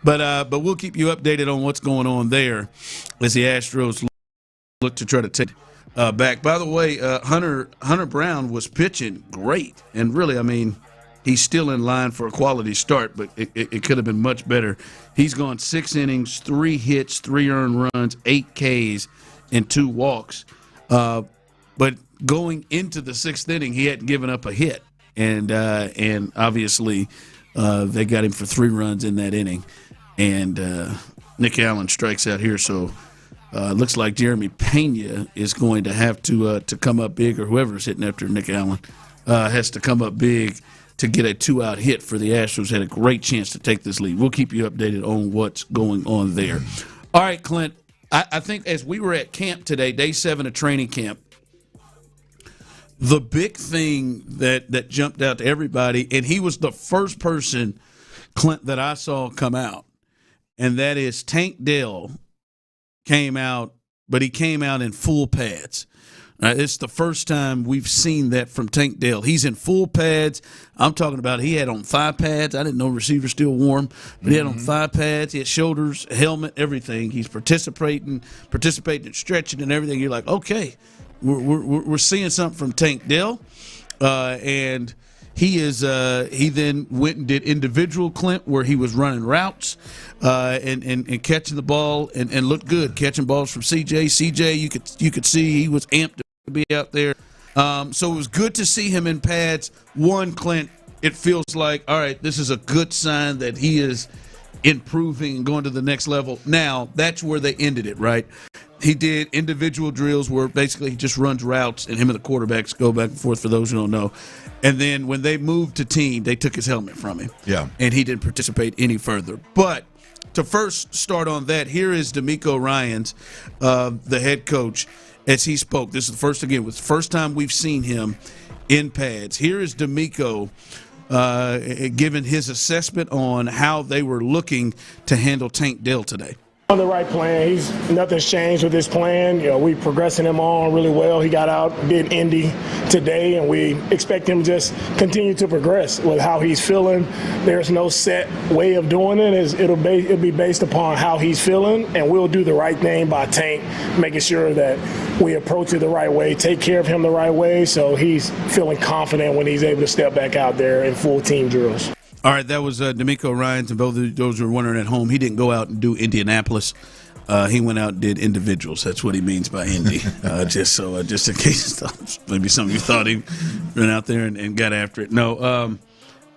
But we'll keep you updated on what's going on there as the Astros look to try to take back. By the way, Hunter Brown was pitching great, and really, I mean, he's still in line for a quality start, but it could have been much better. He's gone 6 innings, 3 hits, 3 earned runs, 8 Ks, and 2 walks. But going into the 6th inning, he hadn't given up a hit, and obviously they got him for 3 runs in that inning. And Nick Allen strikes out here, so looks like Jeremy Pena is going to have to come up big, or whoever's hitting after Nick Allen has to come up big to get a 2-out hit for the Astros. Had a great chance to take this lead. We'll keep you updated on what's going on there. All right, Clint, I think as we were at camp today, day 7 of training camp, the big thing that jumped out to everybody, and he was the first person, Clint, that I saw come out, and that is Tank Dell came out, but he came out in full pads. It's the first time we've seen that from Tank Dell. He's in full pads. I'm talking about he had on 5 pads. I didn't know receivers still wore them, but he had on 5 pads. He had shoulders, helmet, everything. He's participating in stretching and everything. You're like, okay, we're seeing something from Tank Dell, and he then went and did individual, Clint, where he was running routes and catching the ball and looked good, catching balls from CJ. CJ, you could see he was amped to be out there. So it was good to see him in pads. One, Clint, it feels like, all right, this is a good sign that he is improving and going to the next level. Now, that's where they ended it, right? He did individual drills where basically he just runs routes and him and the quarterbacks go back and forth, for those who don't know. And then when they moved to team, they took his helmet from him. Yeah. And he didn't participate any further. But to first start on that, here is D'Amico Ryans, the head coach, as he spoke. This is the first time we've seen him in pads. Here is D'Amico giving his assessment on how they were looking to handle Tank Dell today. On the right plan. Nothing's changed with his plan. We progressing him on really well. He got out, did Indy today, and we expect him to just continue to progress with how he's feeling. There's no set way of doing it. It'll be based upon how he's feeling, and we'll do the right thing by Tank, making sure that we approach it the right way, take care of him the right way, so he's feeling confident when he's able to step back out there in full team drills. All right, that was D'Amico Ryans, and both of those who are wondering at home, he didn't go out and do Indianapolis. He went out and did individuals. That's what he means by Indy. Just in case maybe some of you thought he ran out there and got after it. No,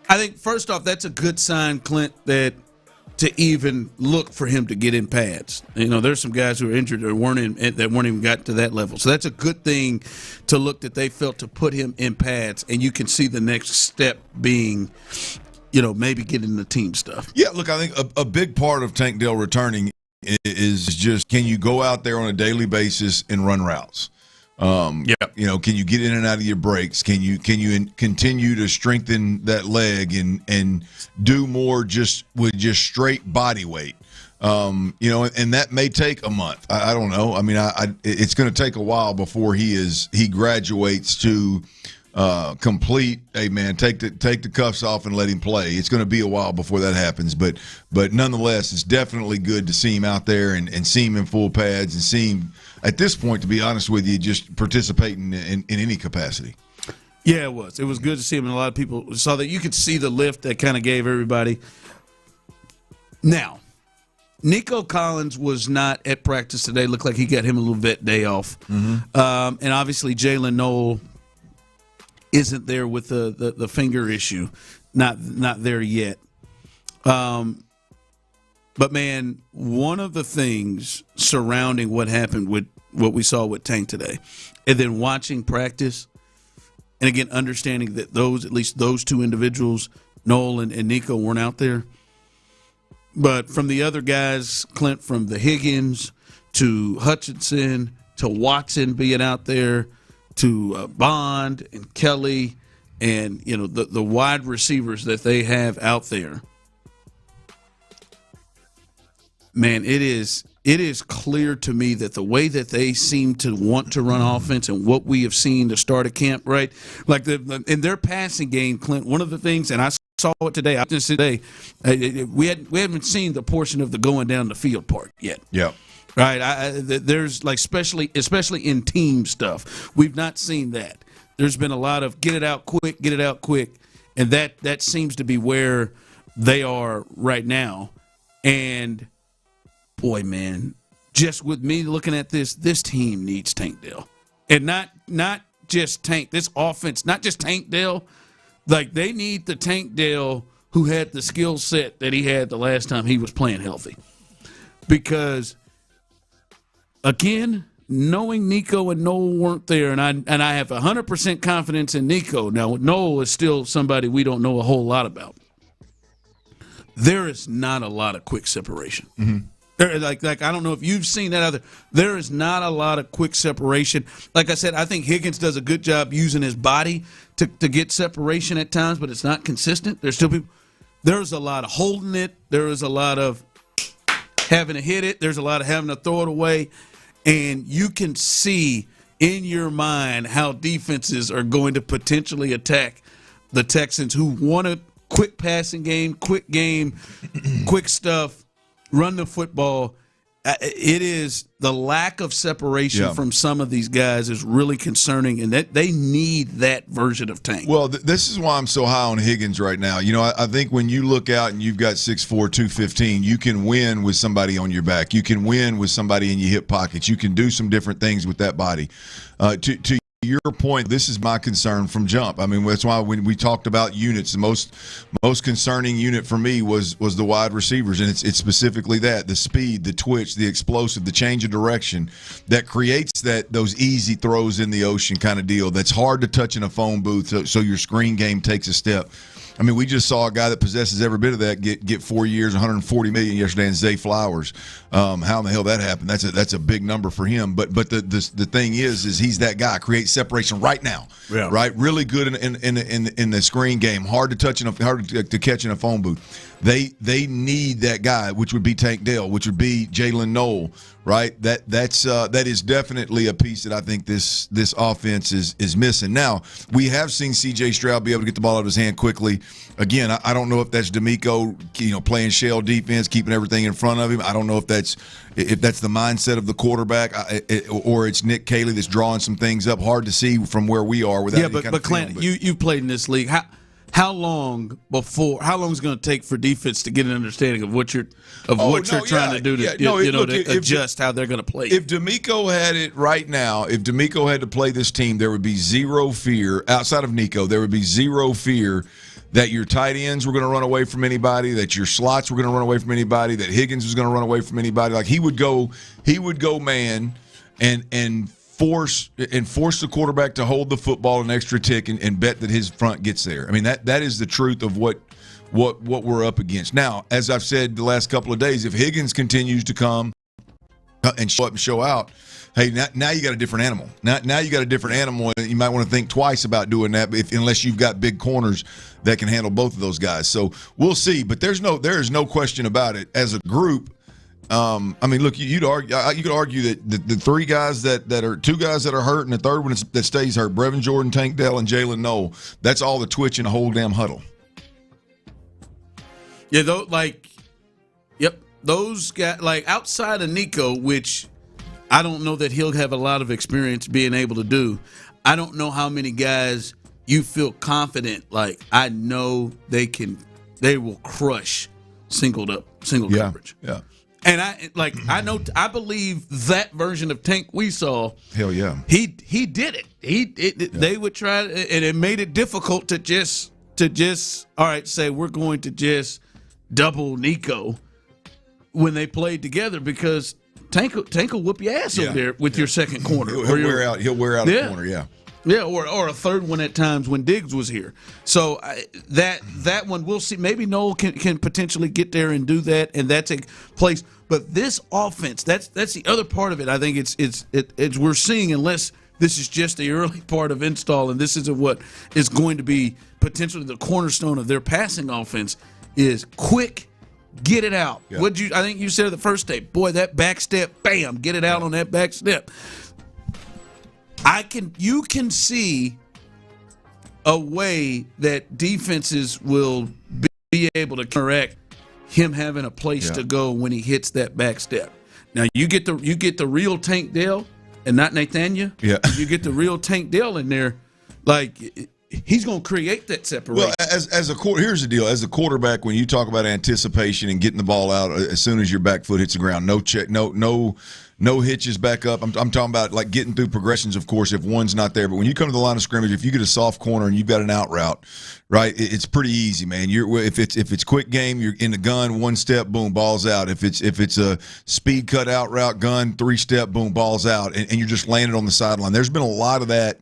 I think first off, that's a good sign, Clint, that to even look for him to get in pads. There's some guys who are injured or weren't even got to that level. So that's a good thing to look that they felt to put him in pads, and you can see the next step being maybe get into team stuff. Yeah, look, I think a big part of Tank Dell returning is just, can you go out there on a daily basis and run routes? Can you get in and out of your breaks? Can you continue to strengthen that leg and do more just with just straight body weight? And that may take a month. I don't know. I mean, it's going to take a while before he graduates to complete. Hey man, take the cuffs off and let him play. It's going to be a while before that happens, but nonetheless, it's definitely good to see him out there and see him in full pads and see him at this point, to be honest with you, just participating in any capacity. Yeah, it was. It was good to see him, and a lot of people saw that. You could see the lift that kind of gave everybody. Now, Nico Collins was not at practice today. Looked like he got him a little vet day off. Mm-hmm. And obviously Jalen Noel isn't there with the finger issue. Not there yet. But, man, one of the things surrounding what happened with what we saw with Tank today, and then watching practice, and, again, understanding that at least those two individuals, Noel and Nico, weren't out there. But from the other guys, Clint, from the Higgins to Hutchinson to Watson being out there to Bond and Kelly and, the wide receivers that they have out there, man, it is clear to me that the way that they seem to want to run offense and what we have seen to start a camp, right? Like in their passing game, Clint, one of the things, and I saw it today, we haven't seen the portion of the going down the field part yet. Yeah. Right. There's like especially in team stuff, we've not seen that. There's been a lot of get it out quick, and that seems to be where they are right now. And boy, man, just with me looking at this team needs Tank Dell, and not just Tank. This offense, not just Tank Dell. Like they need the Tank Dell who had the skill set that he had the last time he was playing healthy, because. Again, knowing Nico and Noel weren't there, and I have 100% confidence in Nico. Now, Noel is still somebody we don't know a whole lot about. There is not a lot of quick separation. Mm-hmm. Like I don't know if you've seen that other. There is not a lot of quick separation. Like I said, I think Higgins does a good job using his body to get separation at times, but it's not consistent. There's still people. There's a lot of holding it. There is a lot of having to hit it. There's a lot of having to throw it away. And you can see in your mind how defenses are going to potentially attack the Texans, who want a quick passing game, quick stuff, run the football. It is the lack of separation from some of these guys is really concerning, and that they need that version of Tank. Well, this is why I'm so high on Higgins right now. I think when you look out and you've got 6'4", 215, you can win with somebody on your back. You can win with somebody in your hip pockets. You can do some different things with that body. To your point, this is my concern from jump. I mean, that's why when we talked about units, the most concerning unit for me was the wide receivers, and it's specifically that, the speed, the twitch, the explosive, the change of direction that creates those easy throws in the ocean kind of deal that's hard to touch in a phone booth, so your screen game takes a step. I mean, we just saw a guy that possesses every bit of that get 4 years, $140 million yesterday in Zay Flowers. How in the hell that happened? That's a big number for him. But the thing is he's that guy. Creates separation right now. Yeah. Right. Really good in the screen game. Hard to touch hard to catch in a phone booth. They need that guy, which would be Tank Dell, which would be Jalen Noel. Right. That is definitely a piece that I think this offense is missing. Now, we have seen C.J. Stroud be able to get the ball out of his hand quickly. Again, I don't know if that's D'Amico, playing shell defense, keeping everything in front of him. I don't know if that's the mindset of the quarterback, or it's Nick Caley that's drawing some things up. Hard to see from where we are without. Yeah, but Clint, you've played in this league. How long is it going to take for defense to get an understanding of what you're trying to do to adjust how they're going to play? If D'Amico had it right now, if D'Amico had to play this team, there would be zero fear outside of Nico. There would be zero fear that your tight ends were going to run away from anybody, that your slots were going to run away from anybody, that Higgins was going to run away from anybody. Like he would go man and force the quarterback to hold the football an extra tick and bet that his front gets there. I mean, that is the truth of what what we're up against. Now, as I've said the last couple of days, if Higgins continues to come and show up and show out, hey, now you got a different animal. Now you got a different animal, and you might want to think twice about doing that unless you've got big corners that can handle both of those guys. So we'll see. But there is no question about it. As a group, I mean, look, you could argue that the three guys that are two guys that are hurt and the third one that stays hurt, Brevin Jordan, Tank Dell, and Jalen Noel, that's all the twitch in a whole damn huddle. Yeah, those guys, like outside of Nico, which I don't know that he'll have a lot of experience being able to do. I don't know how many guys you feel confident, like I know they will crush single coverage. Yeah. And I believe that version of Tank we saw. Hell yeah. He did it. They would try, and it made it difficult to just all right, say we're going to just double Nico when they played together, because Tank will whoop your ass over there with your second corner. He'll wear out a corner, yeah. Yeah, or a third one at times when Diggs was here. So that one we'll see. Maybe Noel can potentially get there and do that, and that take place. But this offense, that's the other part of it. I think it's we're seeing, unless this is just the early part of install, and this isn't what is going to be potentially the cornerstone of their passing offense, is quick. Get it out. Yeah. I think you said it the first day. Boy, that back step, bam, get it out on that back step. You can see a way that defenses will be able to correct him having a place to go when he hits that back step. Now you get the real Tank Dell and not Nathaniel. Yeah. You get the real Tank Dell in there, like he's going to create that separation. Well, here's the deal. As a quarterback, when you talk about anticipation and getting the ball out as soon as your back foot hits the ground, no check, no hitches back up. I'm talking about like getting through progressions, of course, if one's not there. But when you come to the line of scrimmage, if you get a soft corner and you've got an out route, right, it's pretty easy, man. If it's quick game, you're in the gun, one step, boom, ball's out. If it's a speed cut out route, gun, 3-step, boom, ball's out, and you're just landed on the sideline. There's been a lot of that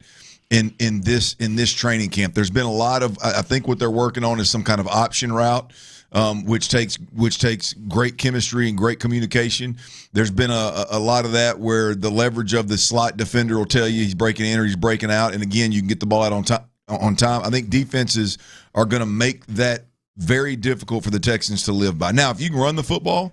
in this training camp. There's been a lot of, I think what they're working on is some kind of option route, which takes great chemistry and great communication. There's been a lot of that where the leverage of the slot defender will tell you he's breaking in or he's breaking out, and again, you can get the ball out on time. I think defenses are going to make that very difficult for the Texans to live by. Now, if you can run the football,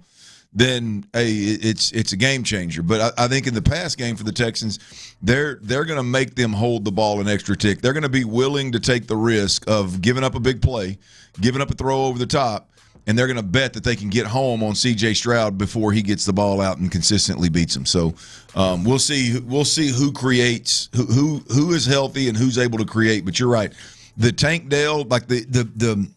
then hey, it's a game changer. But I think in the pass game for the Texans, they're going to make them hold the ball an extra tick. They're going to be willing to take the risk of giving up a big play, giving up a throw over the top, and they're going to bet that they can get home on C.J. Stroud before he gets the ball out and consistently beats them. So we'll see who creates, who is healthy and who's able to create. But you're right, the Tank Dell, like the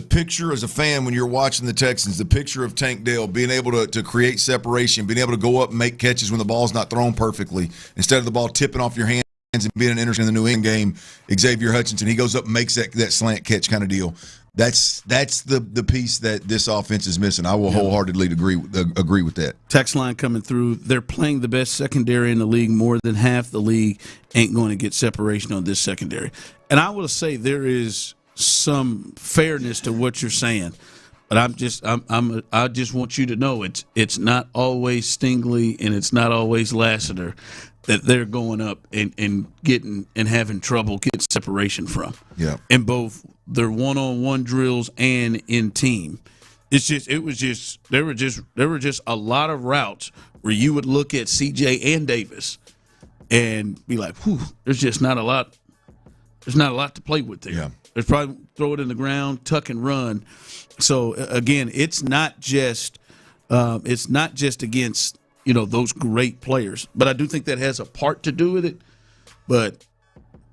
picture as a fan when you're watching the Texans, the picture of Tank Dell being able to create separation, being able to go up and make catches when the ball's not thrown perfectly, instead of the ball tipping off your hands and being an interest in the New England game, Xavier Hutchinson, he goes up and makes that slant catch kind of deal. That's the piece that this offense is missing. I will wholeheartedly agree with that. Text line coming through. They're playing the best secondary in the league. More than half the league ain't going to get separation on this secondary. And I will say there is some fairness to what you're saying, but I just want you to know it's not always Stingley and it's not always Lassiter that they're going up and getting and having trouble getting separation from. Yeah. In both their one-on-one drills and in team. There were just a lot of routes where you would look at CJ and Davis and be like, whew, there's not a lot to play with there. Yeah. There's probably throw it in the ground, tuck and run. So again, it's not just against those great players, but I do think that has a part to do with it. But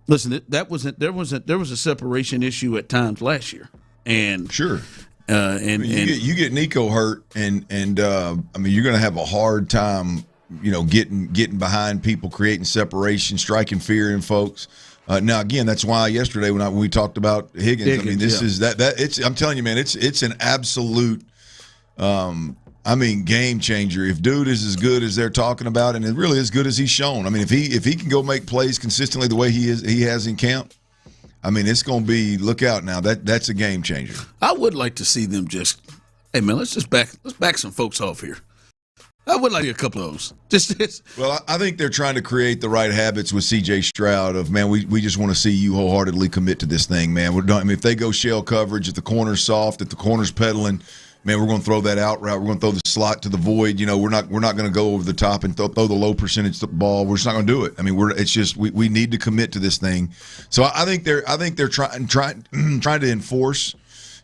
listen, there was a separation issue at times last year, and sure, you get Nico hurt, and I mean you're going to have a hard time, getting behind people, creating separation, striking fear in folks. Now again, that's why yesterday when we talked about Higgins, I mean this is that it's. I'm telling you, man, it's an absolute. Game changer. If dude is as good as they're talking about, and really as good as he's shown, I mean, if he can go make plays consistently the way he has in camp, I mean, it's going to be, look out now. That's a game changer. I would like to see them just, hey, man, let's back some folks off here. I would like a couple of those. Just. Well, I think they're trying to create the right habits with C.J. Stroud of, man, we just want to see you wholeheartedly commit to this thing, man. If they go shell coverage, if the corner's soft, if the corner's pedaling, man, we're going to throw that out route. We're going to throw the slot to the void. We're not going to go over the top and throw the low percentage ball. We're just not going to do it. I mean, it's just we need to commit to this thing. So I think they're trying to enforce,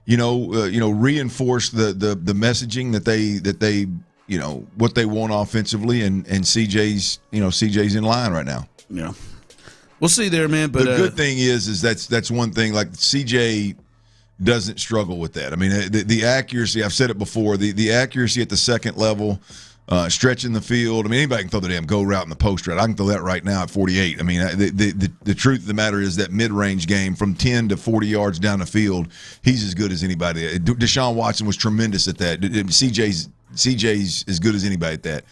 reinforce the messaging that they what they want offensively, and CJ's in line right now. Yeah, we'll see there, man. But the good thing is that's one thing. Like CJ doesn't struggle with that. I mean, the accuracy. I've said it before. The accuracy at the second level, stretching the field. I mean, anybody can throw the damn go route in the post route. I can throw that right now at 48. I mean, the truth of the matter is that mid-range game from 10 to 40 yards down the field, he's as good as anybody. Deshaun Watson was tremendous at that. CJ's as good as anybody at that.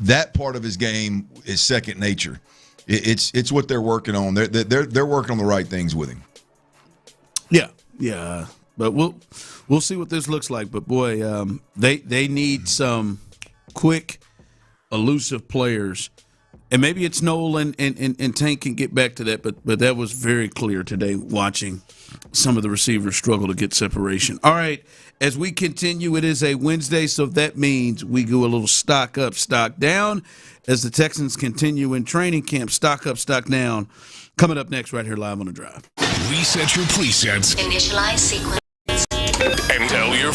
That part of his game is second nature. It's what they're working on. They're working on the right things with him. Yeah. But we'll see what this looks like. But boy, they need some quick, elusive players. And maybe it's Noel and Tank can get back to that, but that was very clear today watching some of the receivers struggle to get separation. All right, as we continue, it is a Wednesday, so that means we go a little stock up, stock down. As the Texans continue in training camp, stock up, stock down. Coming up next right here live on The Drive. Reset your presets. Initialize sequence. And tell your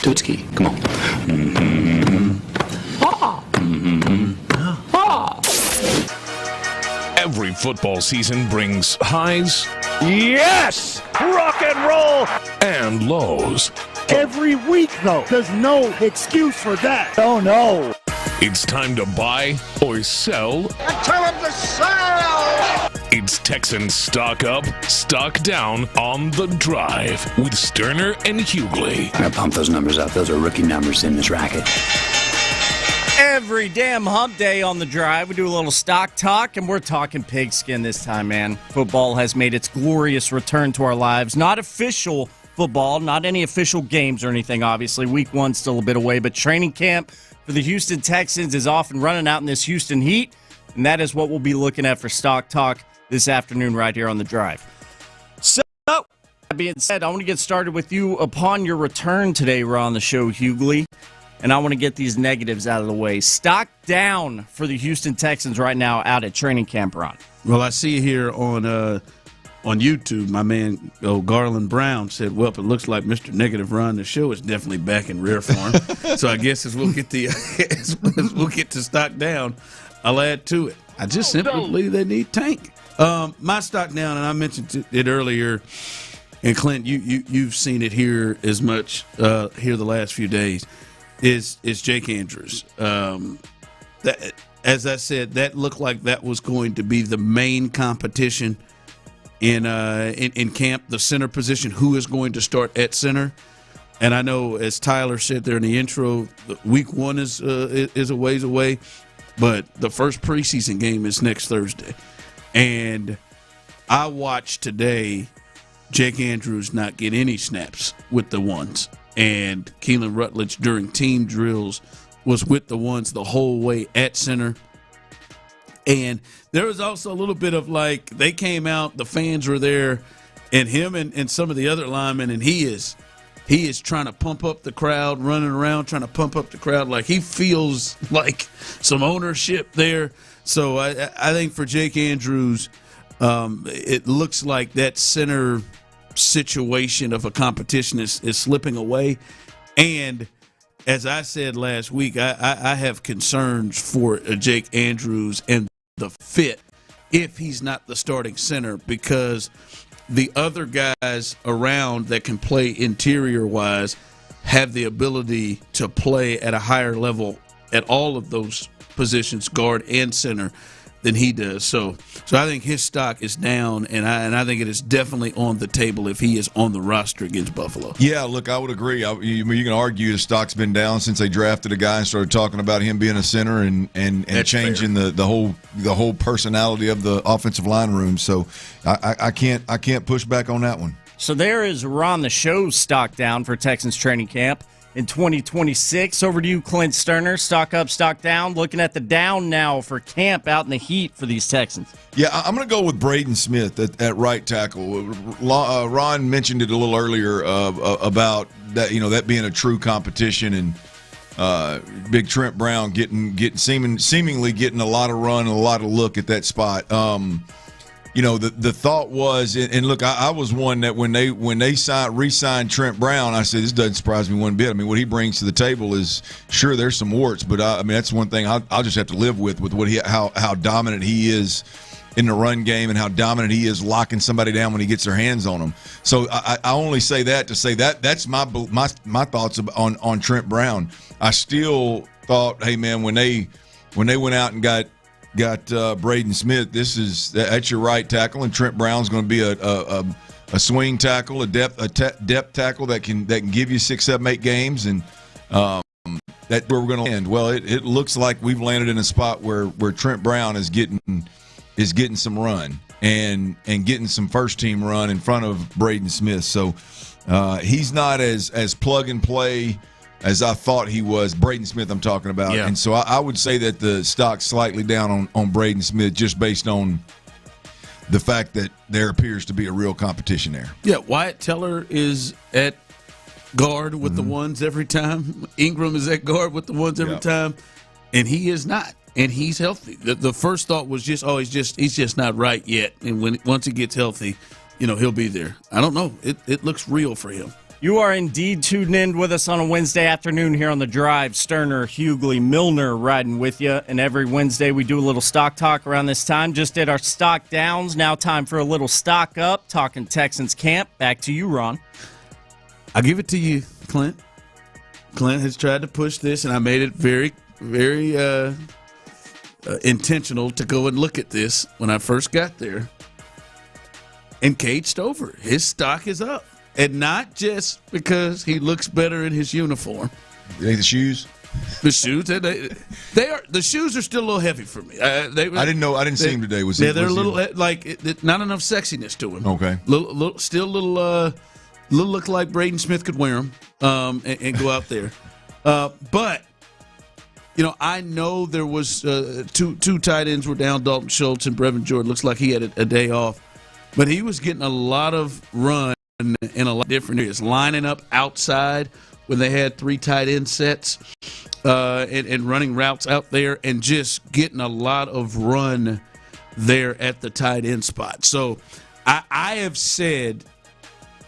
Do it ski. Come on. Every football season brings highs. Yes! Rock and roll! And lows. Every week, though. There's no excuse for that. Oh, no. It's time to buy or sell. And tell them to sell! It's Texans Stock Up, Stock Down on the Drive with Stoerner and Hughley. I'm going to pump those numbers up. Those are rookie numbers in this racket. Every damn hump day on the Drive, we do a little stock talk, and we're talking pigskin this time, man. Football has made its glorious return to our lives. Not official football, not any official games or anything, obviously. Week 1's still a bit away, but training camp for the Houston Texans is off and running out in this Houston heat, and that is what we'll be looking at for stock talk this afternoon right here on the Drive. So, that being said, I want to get started with you upon your return today, Raw, on the show, Hughley. And I want to get these negatives out of the way. Stock down for the Houston Texans right now out at training camp, Ron. Well, I see here on YouTube, my man Garland Brown said, "Well, it looks like Mr. Negative Ron, the show is definitely back in rare form." So I guess as we'll get to stock down, I'll add to it. I just simply believe they need Tank. My stock down, and I mentioned it earlier, and Clint, you've seen it here as much here the last few days. Is Jake Andrews. That, as I said, that looked like that was going to be the main competition in camp, the center position, who is going to start at center. And I know, as Tyler said there in the intro, week 1 is a ways away, but the first preseason game is next Thursday. And I watched today Jake Andrews not get any snaps with the ones. And Keelan Rutledge during team drills was with the ones the whole way at center. And there was also a little bit of like, they came out, the fans were there, and him and some of the other linemen, and he is trying to pump up the crowd, running around trying to pump up the crowd. Like, he feels like some ownership there. So I think for Jake Andrews, it looks like that center situation of a competition is slipping away. And as I said last week, I have concerns for Jake Andrews and the fit if he's not the starting center, because the other guys around that can play interior wise have the ability to play at a higher level at all of those positions, guard and center, than he does. So I think his stock is down, and I think it is definitely on the table if he is on the roster against Buffalo. Yeah, look, I would agree. You can argue the stock's been down since they drafted a guy and started talking about him being a center and changing the whole personality of the offensive line room. So I can't push back on that one. So there is Ron the Show's stock down for Texans training camp in 2026. Over to you, Clint Stoerner. Stock up, stock down. Looking at the down now for camp out in the heat for these Texans. Yeah, I'm going to go with Braden Smith at right tackle. Ron mentioned it a little earlier about that, that being a true competition, and Big Trent Brown seemingly getting a lot of run and a lot of look at that spot. The thought was, and look, I was one that when they re-signed Trent Brown, I said, this doesn't surprise me one bit. I mean, what he brings to the table is, sure, there's some warts, but that's one thing I'll just have to live with what how dominant he is in the run game and how dominant he is locking somebody down when he gets their hands on them. So I only say that to say that's my thoughts on Trent Brown. I still thought, hey man, when they went out and got Braden Smith, that's your right tackle, and Trent Brown's going to be a swing tackle, a depth tackle that can give you 6, 7, 8 games, and that's where we're going to land. Well, it looks like we've landed in a spot where Trent Brown is getting some run and getting some first team run in front of Braden Smith. So he's not as plug and play as I thought he was. Braden Smith I'm talking about. Yeah. And so I would say that the stock's slightly down on Braden Smith just based on the fact that there appears to be a real competition there. Yeah, Wyatt Teller is at guard with the ones every time. Ingram is at guard with the ones every time. And he is not. And he's healthy. The first thought was just, he's just not right yet. And once he gets healthy, he'll be there. I don't know. It looks real for him. You are indeed tuned in with us on a Wednesday afternoon here on The Drive. Stoerner, Hughley, Milner riding with you. And every Wednesday we do a little stock talk around this time. Just did our stock downs. Now time for a little stock up. Talking Texans camp. Back to you, Ron. I'll give it to you, Clint. Clint has tried to push this, and I made it very, very intentional to go and look at this when I first got there. And Cade Stover, his stock is up. And not just because he looks better in his uniform. The shoes? The shoes, they are. The shoes are still a little heavy for me. I didn't see him today. They're a little not enough sexiness to him. Okay, still little look like Braden Smith could wear them and go out there. But I know there was two tight ends were down. Dalton Schultz and Brevin Jordan. Looks like he had a day off, but he was getting a lot of run in a lot of different areas, lining up outside when they had 3 tight end sets and running routes out there and just getting a lot of run there at the tight end spot. So I have said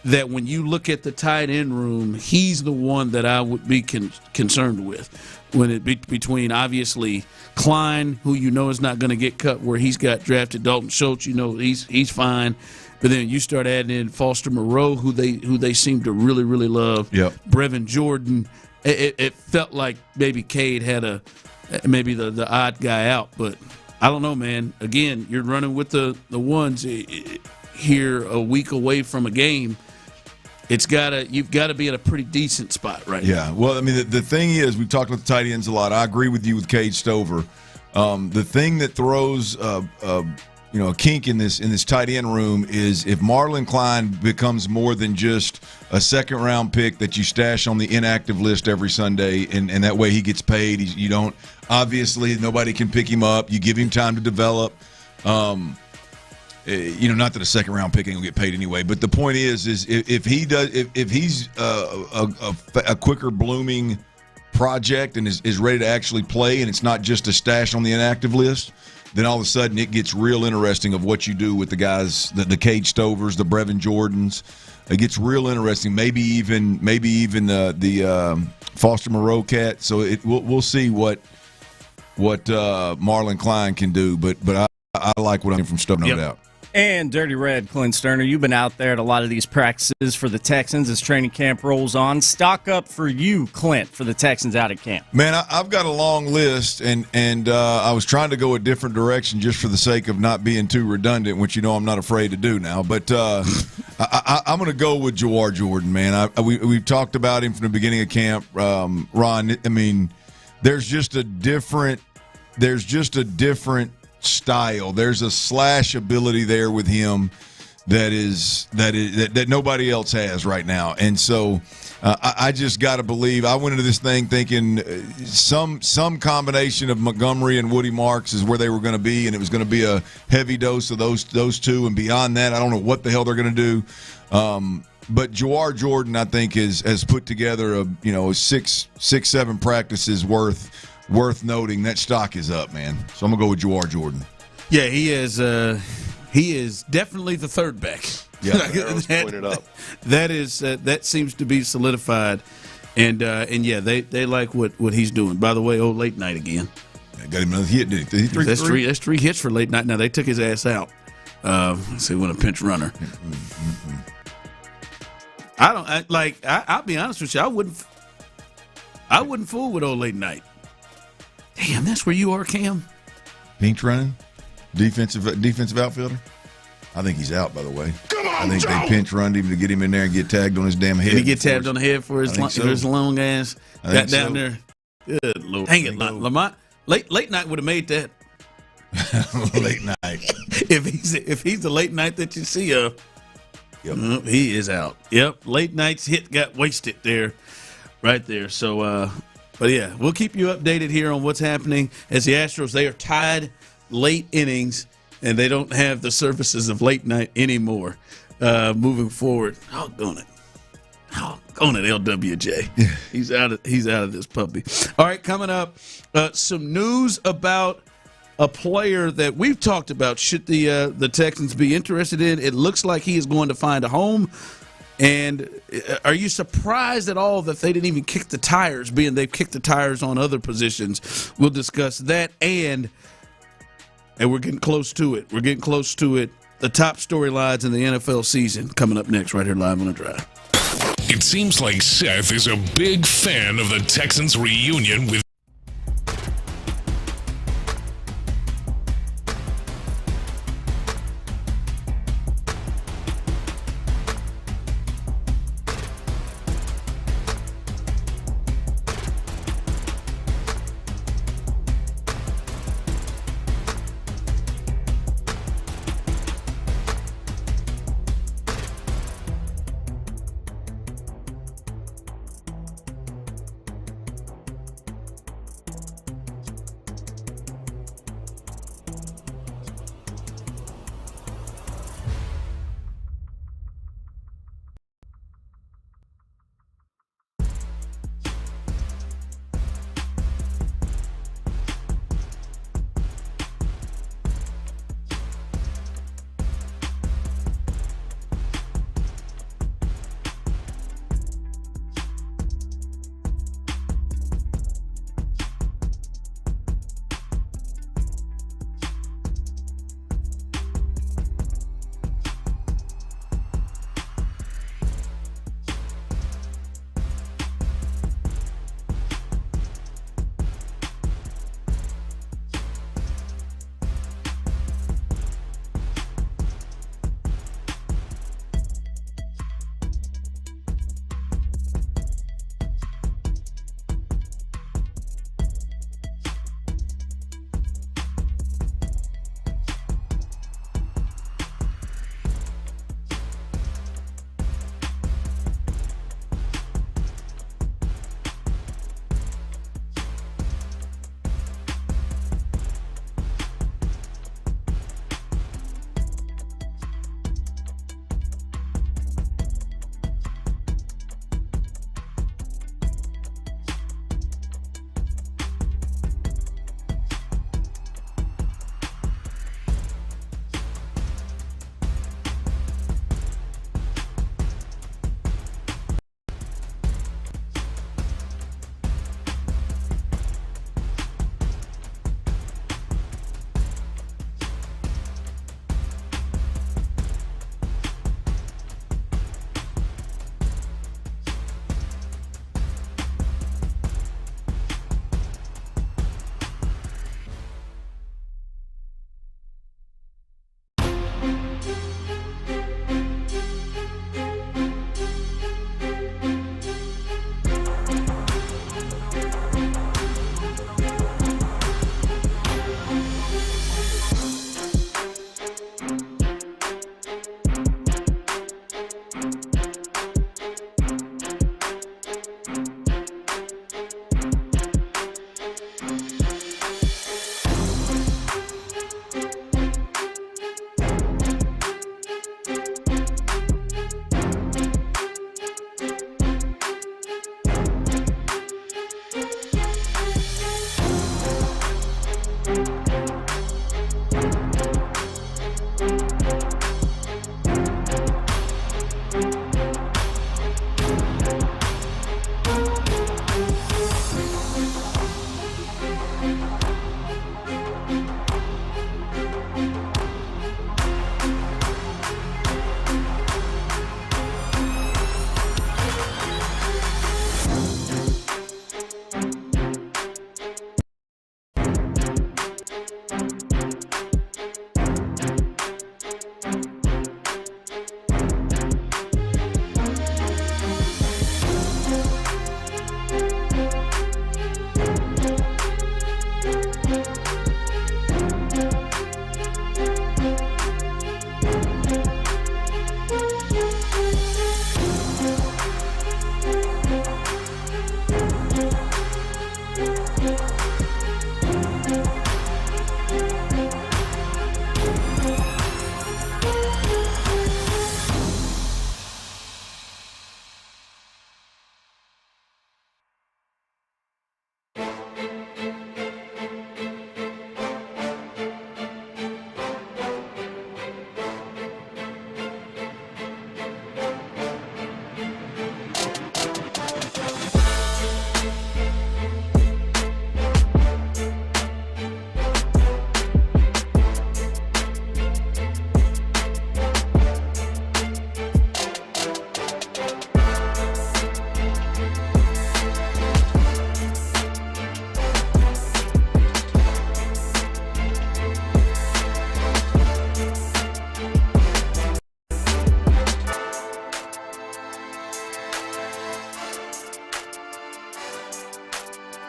that when you look at the tight end room, he's the one that I would be concerned with. When it be between, obviously, Klein, who is not going to get cut where he's got drafted, Dalton Schultz, he's fine. But then you start adding in Foster Moreau, who they seem to really, really love. Yep. Brevin Jordan. It felt like maybe Cade had maybe the odd guy out, but I don't know, man. Again, you're running with the ones here a week away from a game. You've got to be in a pretty decent spot right now. Yeah. Well, I mean, the thing is, we've talked about the tight ends a lot. I agree with you with Cade Stover. The thing that throws a kink in this tight end room is if Marlon Klein becomes more than just a second-round pick that you stash on the inactive list every Sunday, and that way he gets paid. Obviously, nobody can pick him up. You give him time to develop. Not that a second-round pick ain't gonna get paid anyway. But the point is if he's a quicker blooming project and is ready to actually play, and it's not just a stash on the inactive list, then all of a sudden it gets real interesting of what you do with the guys, the Cade Stovers, the Brevin Jordans. It gets real interesting. Maybe even the Foster Moreau cat. So we'll see what Marlon Klein can do. But I like what I'm from Stowe, no doubt. And Dirty Red, Clint Stoerner, you've been out there at a lot of these practices for the Texans as training camp rolls on. Stock up for you, Clint, for the Texans out at camp. Man, I've got a long list, and I was trying to go a different direction just for the sake of not being too redundant, which I'm not afraid to do now. But I'm going to go with Jawar Jordan, man. We've talked about him from the beginning of camp. Ron, I mean, there's just a different style. There's a slash ability there with him that nobody else has right now. And so I just got to believe. I went into this thing thinking some combination of Montgomery and Woody Marks is where they were going to be, and it was going to be a heavy dose of those two. And beyond that, I don't know what the hell they're going to do. But Jawar Jordan, I think, has put together a 6-7 practices worth noting. That stock is up, man. So I'm gonna go with Jawar Jordan. Yeah, he is definitely the third back. Yeah, pointed up. That seems to be solidified, and yeah, they like what he's doing. By the way, late night again. I got him another hit. Did he? That's three hits for late night. Now they took his ass out. Let's see, when a pinch runner. I'll be honest with you. I wouldn't fool with late night. Damn, that's where you are, Cam. Pinch running, defensive outfielder. I think he's out. By the way, I think they pinch run him to get him in there and get tagged on his damn head. Did he get tagged on the head for his long ass? Got down there. Good Lord, dang it, Lamont. Late night would have made that. Late night. If he's the late night that you see of, yep. He is out. Yep, late night's hit got wasted there, right there. So. But, yeah, we'll keep you updated here on what's happening as the Astros, they are tied late innings, and they don't have the services of late night anymore moving forward. Doggone it, LWJ. Yeah. He's out of this puppy. All right, coming up, some news about a player that we've talked about. Should the Texans be interested in? It looks like he is going to find a home And are you surprised at all that they didn't even kick the tires, being they've kicked the tires on other positions? We'll discuss that, and we're getting close to it. We're getting close to it. The top storylines in the NFL season coming up next right here live on The Drive. It seems like Seth is a big fan of the Texans reunion with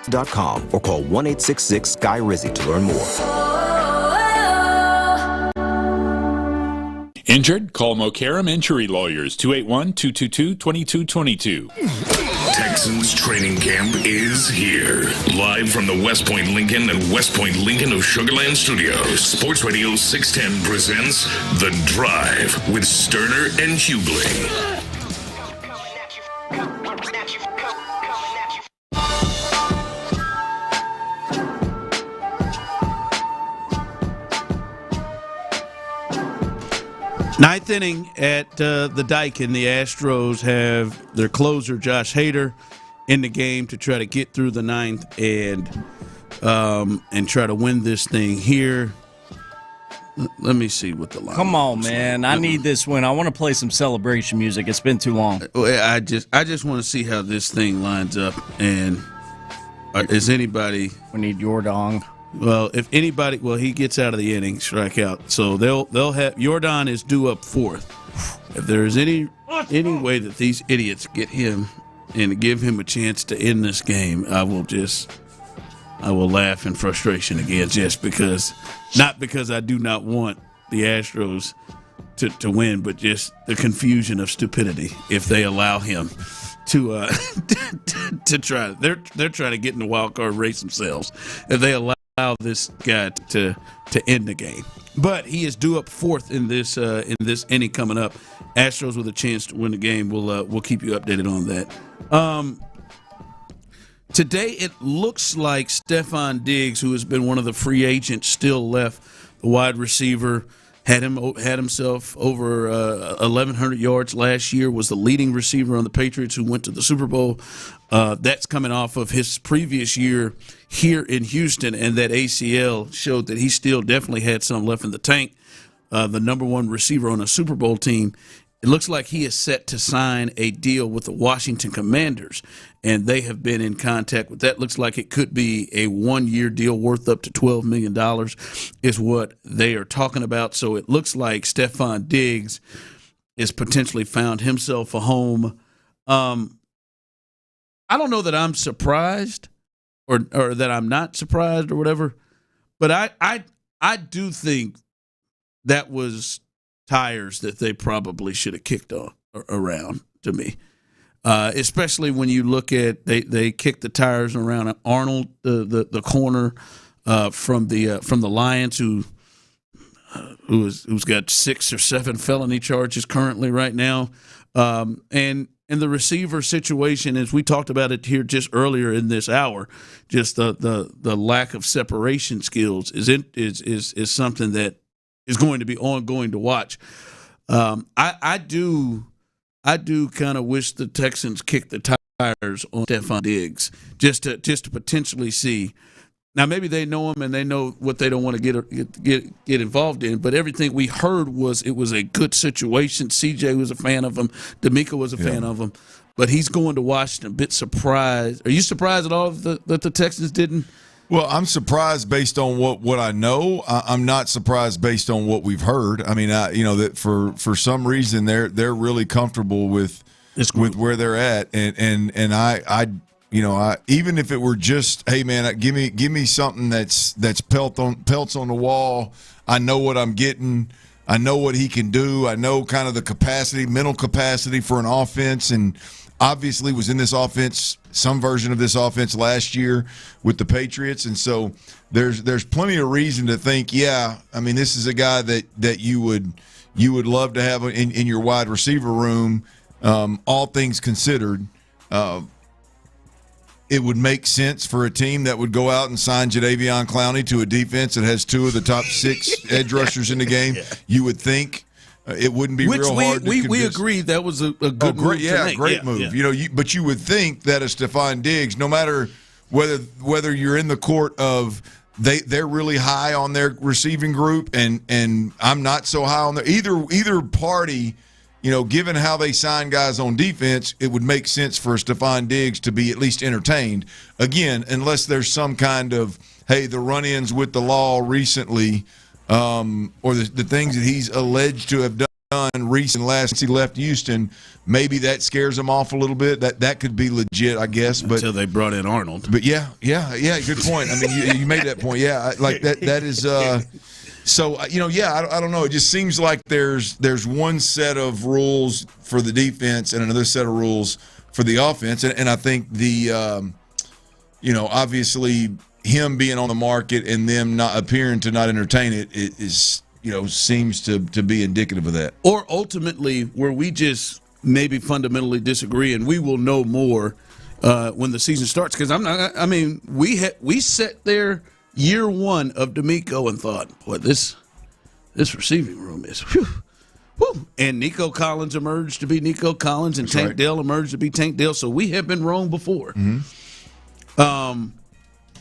SportsRadio.com or call 1-866-SKY-RIZZY to learn more. Injured? Call Mokaram Injury Lawyers, 281-222-2222. Texans training camp is here. Live from the West Point Lincoln and West Point Lincoln of Sugarland Studios, Sports Radio 610 presents The Drive with Stoerner and Hughley. Ninth inning at the Dike, and the Astros have their closer, Josh Hader, in the game to try to get through the ninth and try to win this thing here. Let me see what the line. Come on, man! I need this win. I want to play some celebration music. It's been too long. I just want to see how this thing lines up. And is anybody? We need Jordan. Well, if anybody, he gets out of the inning, strike out. So they'll have Jordan is due up fourth. If there is any way that these idiots get him and give him a chance to end this game, I will laugh in frustration again, just because, not because I do not want the Astros to win, but just the confusion of stupidity if they allow him to try. They're trying to get in the wild card race themselves. If they allow this guy to end the game, but he is due up fourth in this inning coming up. Astros with a chance to win the game. We'll keep you updated on that. Today it looks like Stephon Diggs, who has been one of the free agents still left, the wide receiver, had himself over 1,100 yards last year, was the leading receiver on the Patriots who went to the Super Bowl. That's coming off of his previous year here in Houston, and that ACL showed that he still definitely had some left in the tank. The number one receiver on a Super Bowl team. It looks like he is set to sign a deal with the Washington Commanders, and they have been in contact with that. Looks like it could be a one-year deal worth up to $12 million is what they are talking about. So it looks like Stephon Diggs has potentially found himself a home. I don't know that I'm surprised or that I'm not surprised or whatever, but I do think that was tires that they probably should have kicked around to me, especially when you look at they kicked the tires around Arnold, the corner from the Lions, who's got 6 or 7 felony charges currently right now, and the receiver situation, as we talked about it here just earlier in this hour, just the lack of separation skills is something that is going to be ongoing to watch. I do kind of wish the Texans kicked the tires on Stephon Diggs just to potentially see. Now maybe they know him and they know what they don't want to get involved in. But everything we heard was it was a good situation. CJ was a fan of him. D'Amico was a fan of him. But he's going to Washington. A bit surprised. Are you surprised at all that the Texans didn't? Well, I'm surprised based on what I know. I'm not surprised based on what we've heard. I mean, that for some reason they're really comfortable with where they're at, and I even if it were just, hey man, give me something that's pelts on the wall. I know what I'm getting. I know what he can do. I know kind of the mental capacity for an offense, and obviously was in this offense, some version of this offense last year with the Patriots. And so there's plenty of reason to think, this is a guy that you would love to have in your wide receiver room, all things considered. It would make sense for a team that would go out and sign Jadeveon Clowney to a defense that has 2 of the top 6 edge rushers in the game. You would think it wouldn't be real hard to convince. We agreed that was a good move. Great move. Yeah. But you would think that a Stephon Diggs, no matter whether you're in the court of they're really high on their receiving group and I'm not so high on their either party. Given how they sign guys on defense, it would make sense for Stephon Diggs to be at least entertained. Again, unless there's some kind of, hey, the run-ins with the law recently, or the things that he's alleged to have done done recently since he left Houston, maybe that scares him off a little bit. That could be legit, I guess. But until they brought in Arnold. But yeah, good point. I mean, you made that point. Yeah, like that is. So I don't know. It just seems like there's one set of rules for the defense and another set of rules for the offense, and I think the obviously him being on the market and them not appearing to not entertain it is seems to be indicative of that. Or ultimately, where we just maybe fundamentally disagree, and we will know more when the season starts. Because we sat there year one of D'Amico and thought, boy, this receiving room is whew. And Nico Collins emerged to be Nico Collins, and Tank Dell emerged to be Tank Dell. So we have been wrong before. Mm-hmm.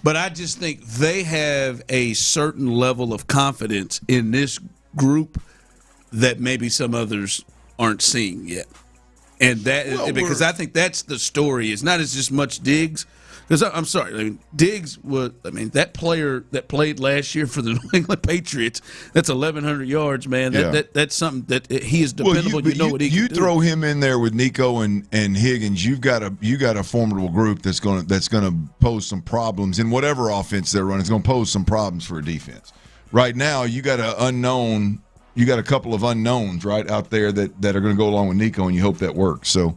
But I just think they have a certain level of confidence in this group that maybe some others aren't seeing yet. And because I think that's the story. It's not as just much Diggs. Because I'm sorry, Diggs was. That player that played last year for the New England Patriots. That's 1,100 yards, man. That's something that he is dependable. What he can do. You throw him in there with Nico and Higgins. You've got a formidable group that's going to pose some problems in whatever offense they're running. It's going to pose some problems for a defense. Right now, you got an unknown. You got a couple of unknowns right out there that are going to go along with Nico, and you hope that works. So.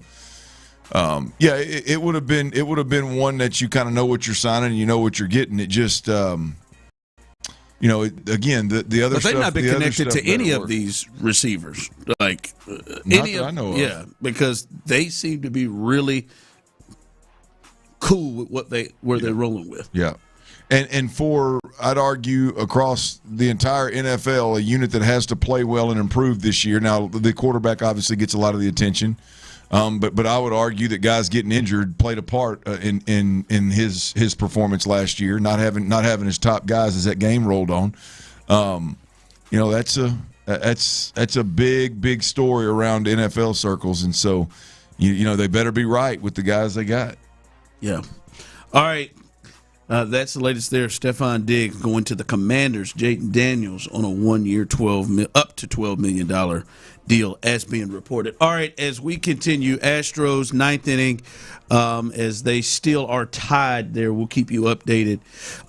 It would have been one that you kind of know what you're signing and you know what you're getting. It just, again, the other. But they've not been connected to any of these receivers, like any of. I know. Yeah, because they seem to be really cool with where they're rolling with. Yeah. And for, I'd argue, across the entire NFL, a unit that has to play well and improve this year. Now, the quarterback obviously gets a lot of the attention. But I would argue that guys getting injured played a part in his performance last year. Not having his top guys as that game rolled on. That's a big story around NFL circles, and so they better be right with the guys they got. Yeah. All right. That's the latest there. Stephon Diggs going to the Commanders. Jayden Daniels on a 1 year, up to $12 million deal as being reported. All right, as we continue, Astros ninth inning, as they still are tied there. We'll keep you updated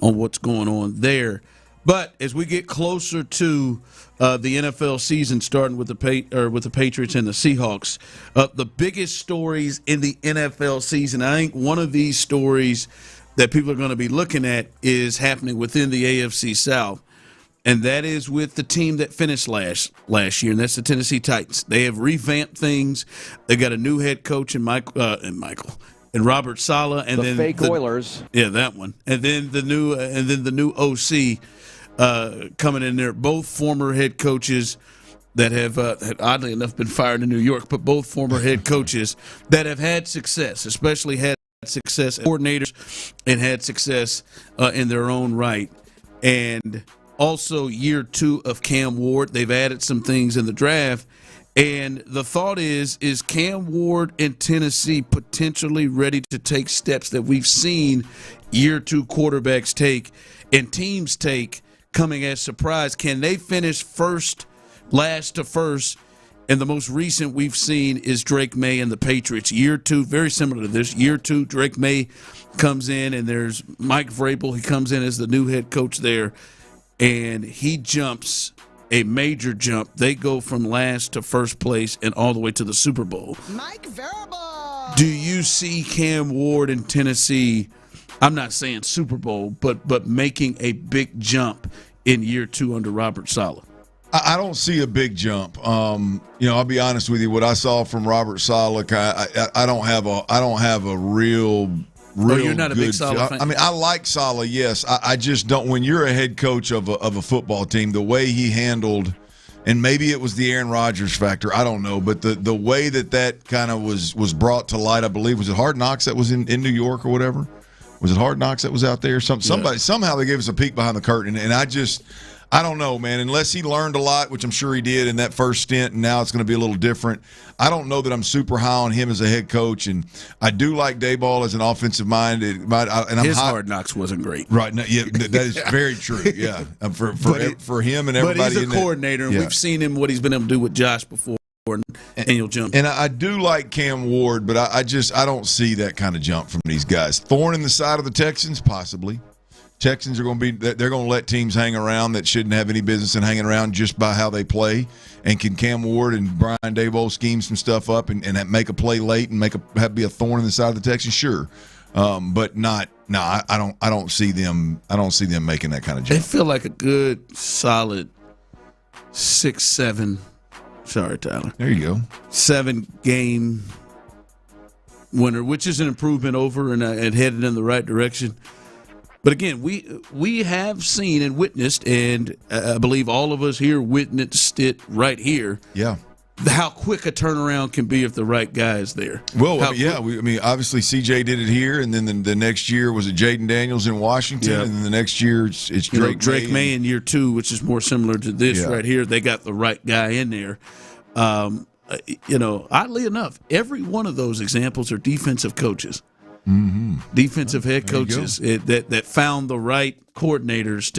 on what's going on there. But as we get closer to the NFL season starting with the Patriots and the Seahawks, the biggest stories in the NFL season, I think one of these stories that people are going to be looking at is happening within the AFC South, and that is with the team that finished last year, and that's the Tennessee Titans. They have revamped things. They got a new head coach in Michael and Robert Saleh, and then fake Oilers. Yeah, that one, and then the new OC coming in there. Both former head coaches that have oddly enough been fired in New York, but both former head coaches that have had success, especially had success as coordinators and had success in their own right. And also year two of Cam Ward. They've added some things in the draft. And the thought is Cam Ward in Tennessee potentially ready to take steps that we've seen year two quarterbacks take and teams take coming as surprise? Can they finish last to first? And the most recent we've seen is Drake May and the Patriots. Year two, very similar to this. Year two, Drake May comes in, and there's Mike Vrabel. He comes in as the new head coach there, and he jumps a major jump. They go from last to first place and all the way to the Super Bowl. Mike Vrabel. Do you see Cam Ward in Tennessee, I'm not saying Super Bowl, but making a big jump in year two under Robert Saleh? I don't see a big jump. I'll be honest with you. What I saw from Robert Saleh, I don't have a real. You're not a big Saleh fan. I mean, I like Saleh. Yes, I just don't. When you're a head coach of a football team, the way he handled, and maybe it was the Aaron Rodgers factor. I don't know, but the way that kind of was brought to light, I believe, was it Hard Knocks that was in New York or whatever? Was it Hard Knocks that was out there? Somebody somehow they gave us a peek behind the curtain, and I don't know, man. Unless he learned a lot, which I'm sure he did in that first stint, and now it's going to be a little different. I don't know that I'm super high on him as a head coach, and I do like Daboll as an offensive mind. His hard knocks wasn't great, right? No, yeah, that is very true. Yeah, for him and everybody. But he's a coordinator, and we've seen him what he's been able to do with Josh before. And you'll jump. And I do like Cam Ward, but I don't see that kind of jump from these guys. Thorn in the side of the Texans, possibly. Texans are going to be – they're going to let teams hang around that shouldn't have any business in hanging around just by how they play. And can Cam Ward and Brian Daboll scheme some stuff up and make a play late and be a thorn in the side of the Texans? Sure, but not. No, I don't see them. I don't see them making that kind of jump. They feel like a good, solid 6-7. Sorry, Tyler. There you go. 7-game winner, which is an improvement over and headed in the right direction. But again, we have seen and witnessed, and I believe all of us here witnessed it right here. Yeah, how quick a turnaround can be if the right guy is there. Well, obviously CJ did it here, and then the next year was it Jaden Daniels in Washington, and then the next year it's Drake May in year 2, which is more similar to this right here. They got the right guy in there. Oddly enough, every one of those examples are defensive coaches. Mm-hmm. Defensive head coaches that found the right coordinators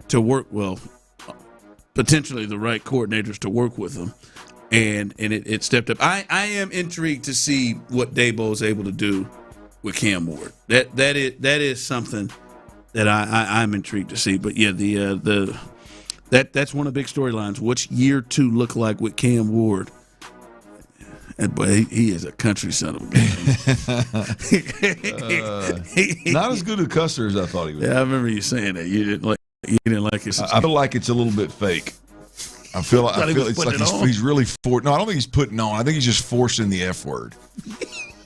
to work well, potentially the right coordinators to work with them, and it stepped up. I am intrigued to see what Daboll is able to do with Cam Ward. That is something that I'm intrigued to see. But yeah, that's one of the big storylines. What's year 2 look like with Cam Ward? And boy, he is a country son of a gun. Not as good a cusser as I thought he was. Yeah, I remember you saying that. You didn't like his. I feel like it's a little bit fake. I feel it's like he's really No, I don't think he's putting on. I think he's just forcing the F word.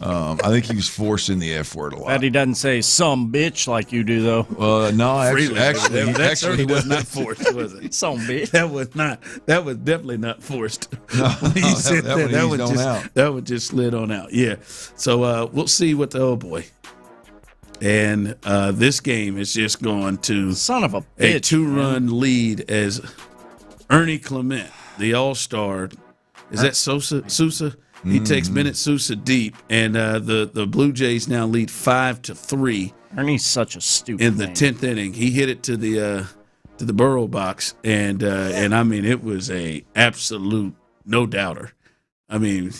I think he was forcing the F word a lot. But he doesn't say "some bitch" like you do, though. No, actually, that certainly was not forced, was it? Some bitch. That was definitely not forced. No, that would just slid on out. Yeah. So we'll see what the boy. And this game is just going to son of a bitch, 2-run lead as Ernie Clement, the All-Star. Is that Sousa? He takes Bennett Sousa deep, and the Blue Jays now lead 5-3. Ernie's such a stupid in the 10th inning. He hit it to the Burrow box, and I mean it was a absolute no doubter. I mean,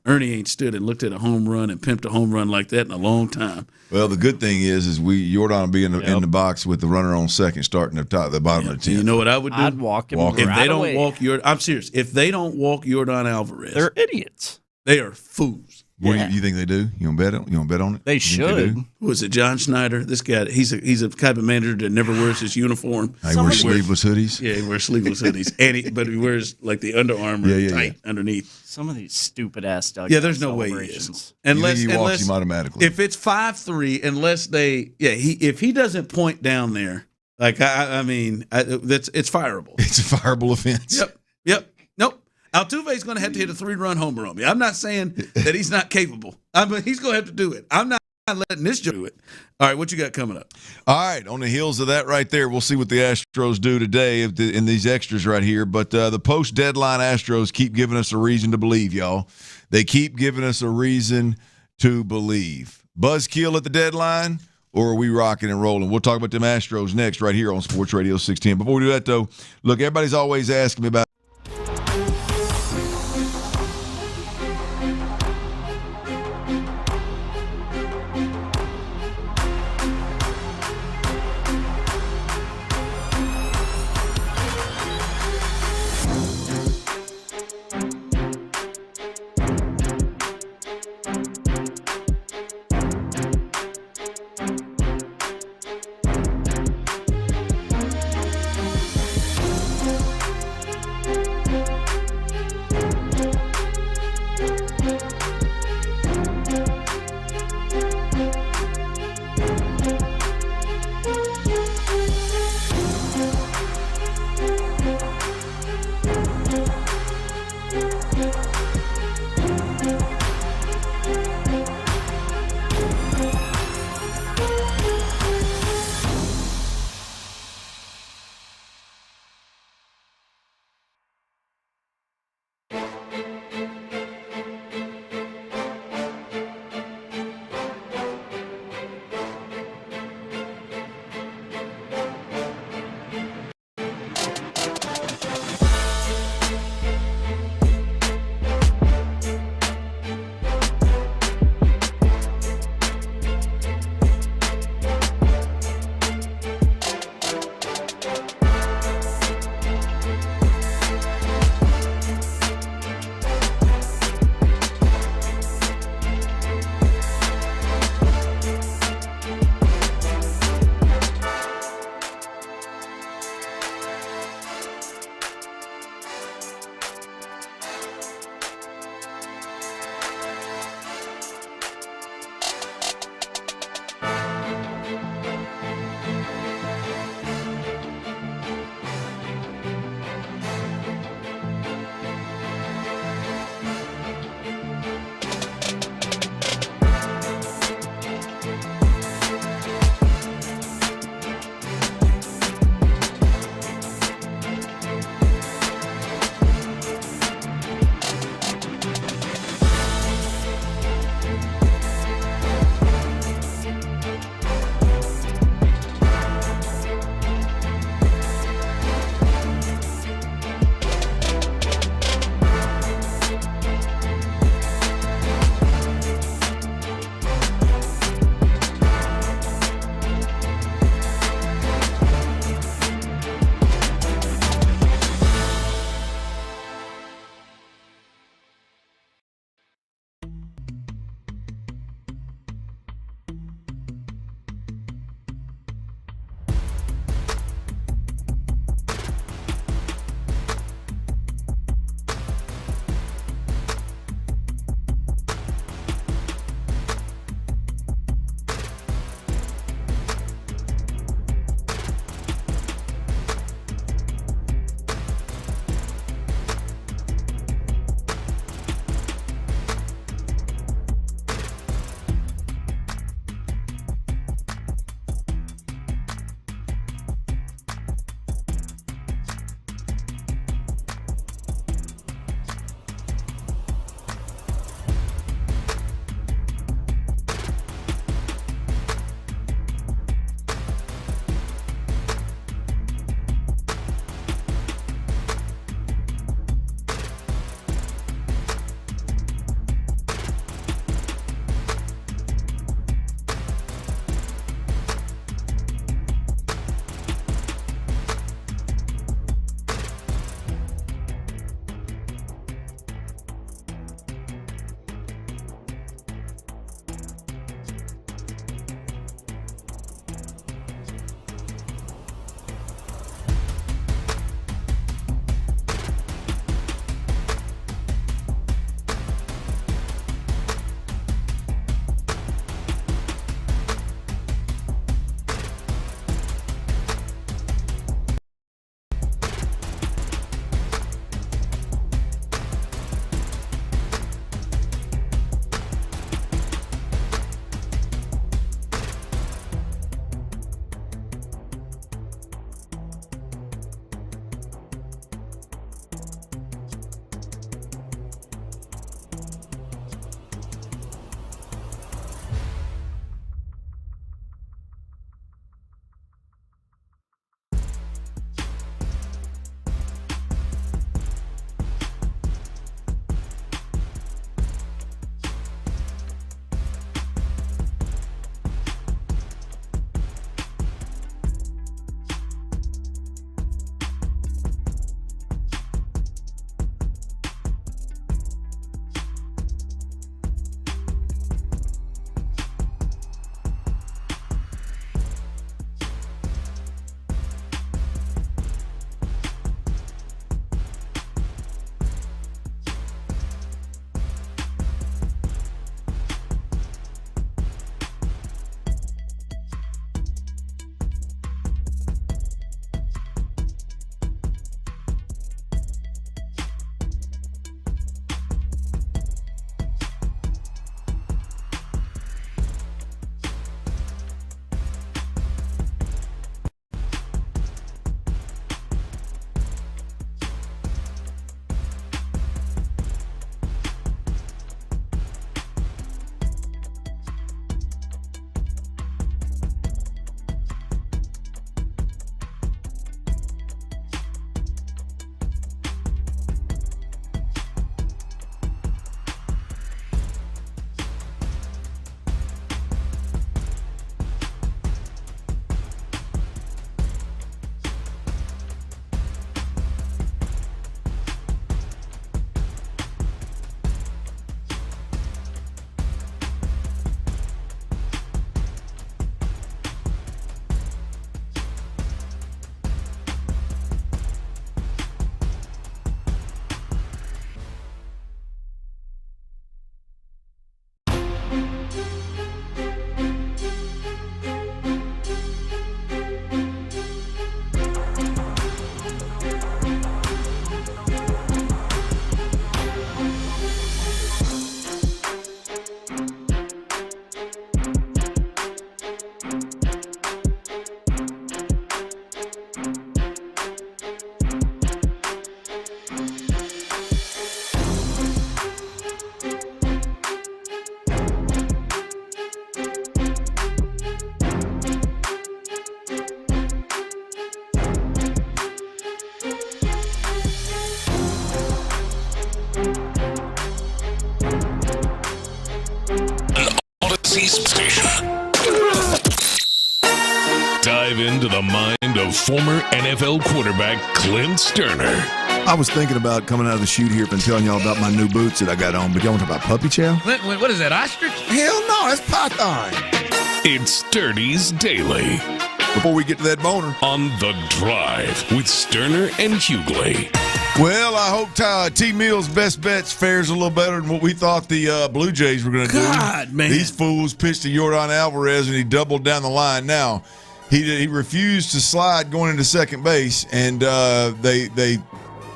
Ernie ain't stood and looked at a home run and pimped a home run like that in a long time. Well, the good thing is Jordan will be in the box with the runner on second, starting at the bottom of the 10th. You know what I would do? I'd walk him. If they don't walk I'm serious. If they don't walk Jordan Alvarez, they're idiots. They are fools. What do you think they do? You want to bet on it? They should. Who is it? John Schneider. This guy. He's a type of manager that never wears his uniform. He wears sleeveless hoodies. Yeah, he wears sleeveless hoodies, but he wears like the Under Armour tight underneath. Some of these stupid ass dugout. Yeah, there's no way he is. Unless he walks him automatically. If it's 5-3, unless if he doesn't point down there, like it's fireable. It's a fireable offense. Yep. Nope. Altuve's going to have to hit a 3-run homer on me. I'm not saying that he's not capable. He's going to have to do it. I'm not letting this do it. All right, what you got coming up? All right, on the heels of that right there, we'll see what the Astros do today in these extras right here. But the post-deadline Astros keep giving us a reason to believe, y'all. They keep giving us a reason to believe. Buzzkill at the deadline, or are we rocking and rolling? We'll talk about them Astros next right here on Sports Radio 610. Before we do that, though, look, everybody's always asking me about KC station. Dive into the mind of former NFL quarterback Clint Stoerner. I was thinking about coming out of the chute here and telling y'all about my new boots that I got on, but y'all want to talk about puppy chow? What is that, ostrich? Hell no, that's python. It's Sturdy's Daily. Before we get to that boner. On The Drive with Stoerner and Hughley. Well, I hope T. Mill's best bets fares a little better than what we thought the Blue Jays were going to do. God, man. These fools pitched to Yordan Alvarez, and he doubled down the line. Now, he refused to slide going into second base, and they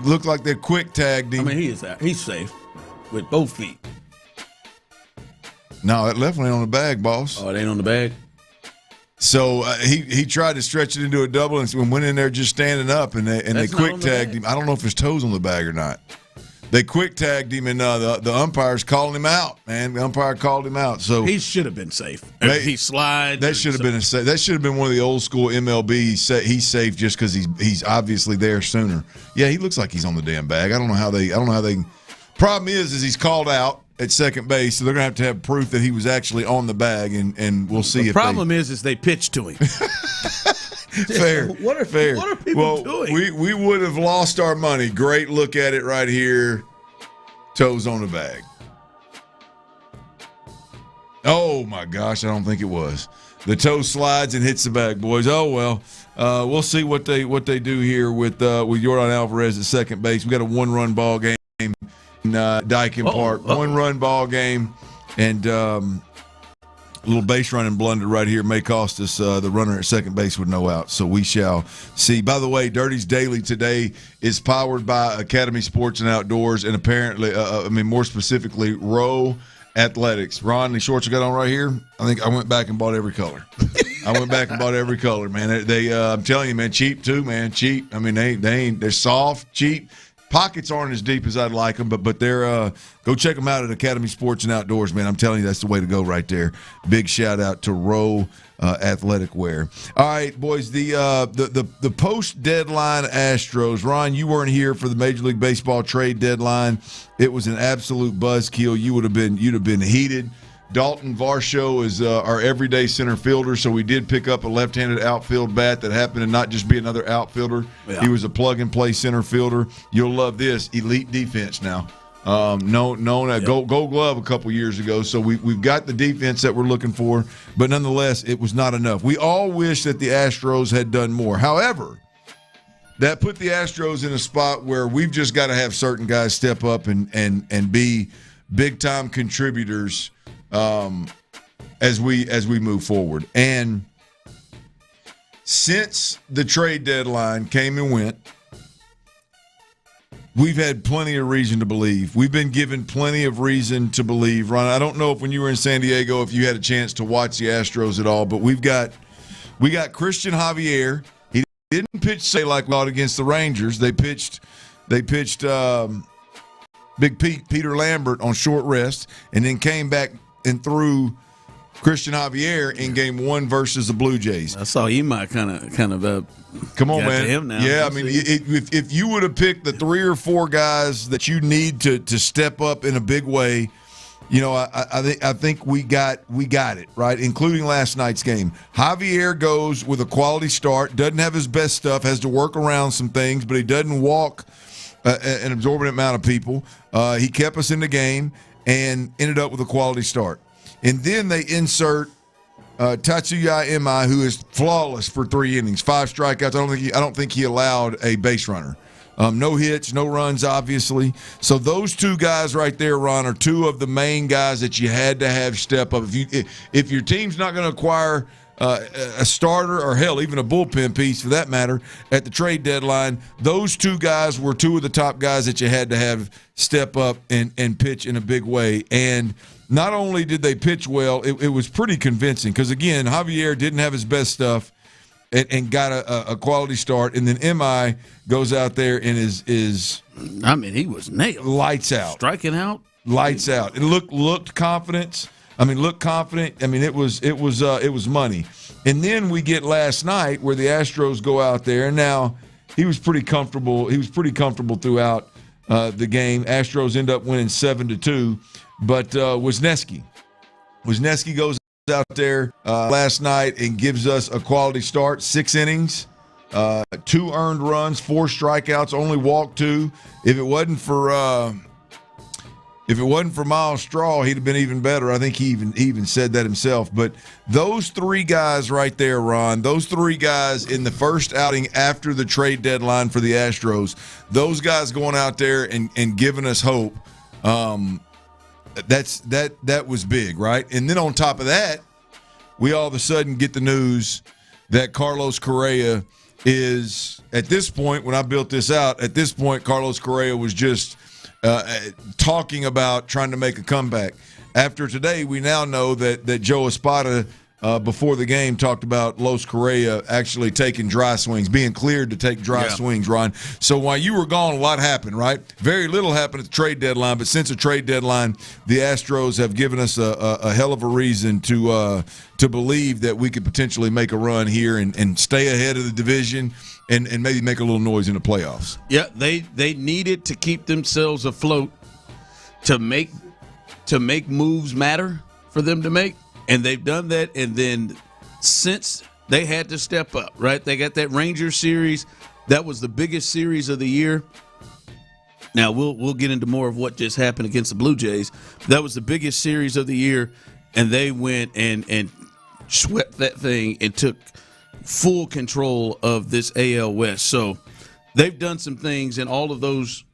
looked like they quick tagged him. I mean, he's safe with both feet. No, that left one ain't on the bag, boss. Oh, it ain't on the bag? So he tried to stretch it into a double and went in there just standing up, and they quick tagged him. I don't know if his toes on the bag or not. They quick tagged him, and the umpires called him out. Man, the umpire called him out. So he should have been safe. He slides. That should have been that should have been one of the old school MLB. He's safe just because he's obviously there sooner. Yeah, he looks like he's on the damn bag. I don't know how they. Problem is he's called out at second base, so they're gonna have to have proof that he was actually on the bag, and we'll see. The problem is they pitched to him. Fair. What are people doing? We would have lost our money. Great look at it right here. Toes on the bag. Oh my gosh, I don't think it was. The toe slides and hits the bag, boys. Oh well. We'll see what they do here with Yordan Alvarez at second base. We got a 1-run ball game in Daikin Park. 1-run ball game, and a little base running blunder right here may cost us the runner at second base with no out. So we shall see. By the way, Dirty's Daily today is powered by Academy Sports and Outdoors, and apparently, more specifically, Row Athletics. Ron, the shorts I got on right here, I think I went back and bought every color. Man. I'm telling you, man, cheap too, man. Cheap. I mean, they're soft, cheap. Pockets aren't as deep as I'd like them, but they're go check them out at Academy Sports and Outdoors, man. I'm telling you, that's the way to go right there. Big shout out to Row Athletic Wear. All right, boys, the post deadline Astros. Ron, you weren't here for the Major League Baseball trade deadline. It was an absolute buzzkill. You'd have been heated. Dalton Varsho is our everyday center fielder, so we did pick up a left-handed outfield bat that happened to not just be another outfielder. Yeah. He was a plug-and-play center fielder. You'll love this. Elite defense now. Known at Gold Glove a couple years ago, so we've got the defense that we're looking for, but nonetheless, it was not enough. We all wish that the Astros had done more. However, that put the Astros in a spot where we've just got to have certain guys step up and be big-time contributors as we move forward. And since the trade deadline came and went, we've had plenty of reason to believe. We've been given plenty of reason to believe. Ron, I don't know if when you were in San Diego, if you had a chance to watch the Astros at all, but we got Christian Javier. He didn't pitch say like out against the Rangers. They pitched Big Peter Lambert on short rest, and then came back and threw Christian Javier in Game 1 versus the Blue Jays. I saw you might kind of come on, man. Him now. Yeah, I mean, if you would have picked the 3 or 4 guys that you need to step up in a big way, you know, I think we got it right, including last night's game. Javier goes with a quality start, doesn't have his best stuff, has to work around some things, but he doesn't walk an exorbitant amount of people. He kept us in the game and ended up with a quality start. And then they insert Tatsuya Imai, who is flawless for 3 innings, 5 strikeouts. I don't think he allowed a base runner. No hits, no runs, obviously. So those 2 guys right there, Ron, are 2 of the main guys that you had to have step up. If your team's not going to acquire a starter or, hell, even a bullpen piece for that matter at the trade deadline, those 2 guys were 2 of the top guys that you had to have step up and pitch in a big way. And not only did they pitch well, it was pretty convincing because, again, Javier didn't have his best stuff and got a quality start. And then M.I. goes out there and is I mean, he was nailed. Lights out. Striking out. Lights out. It looked confident. I mean, it was money. And then we get last night where the Astros go out there. And now he was pretty comfortable. He was pretty comfortable throughout the game. Astros end up winning 7-2. But Wisniewski goes out there last night and gives us a quality start. 6 innings, 2 earned runs, 4 strikeouts, only walked 2. If it wasn't for Miles Straw, he'd have been even better. I think he even said that himself. But those 3 guys right there, Ron, those 3 guys in the first outing after the trade deadline for the Astros, those guys going out there and giving us hope. That was big, right? And then on top of that, we all of a sudden get the news that Carlos Correa is, at this point, when I built this out, at this point, Carlos Correa was just talking about trying to make a comeback. After today, we now know that Joe Espada, before the game, talked about Los Correa actually taking dry swings, being cleared to take dry swings, Ron. So while you were gone, a lot happened, right? Very little happened at the trade deadline, but since the trade deadline, the Astros have given us a hell of a reason to believe that we could potentially make a run here and stay ahead of the division and maybe make a little noise in the playoffs. Yeah, they needed to keep themselves afloat to make moves matter for them to make. And they've done that, and then since they had to step up, right? They got that Rangers series. That was the biggest series of the year. Now, we'll get into more of what just happened against the Blue Jays. That was the biggest series of the year, and they went and swept that thing and took full control of this AL West. So they've done some things in all of those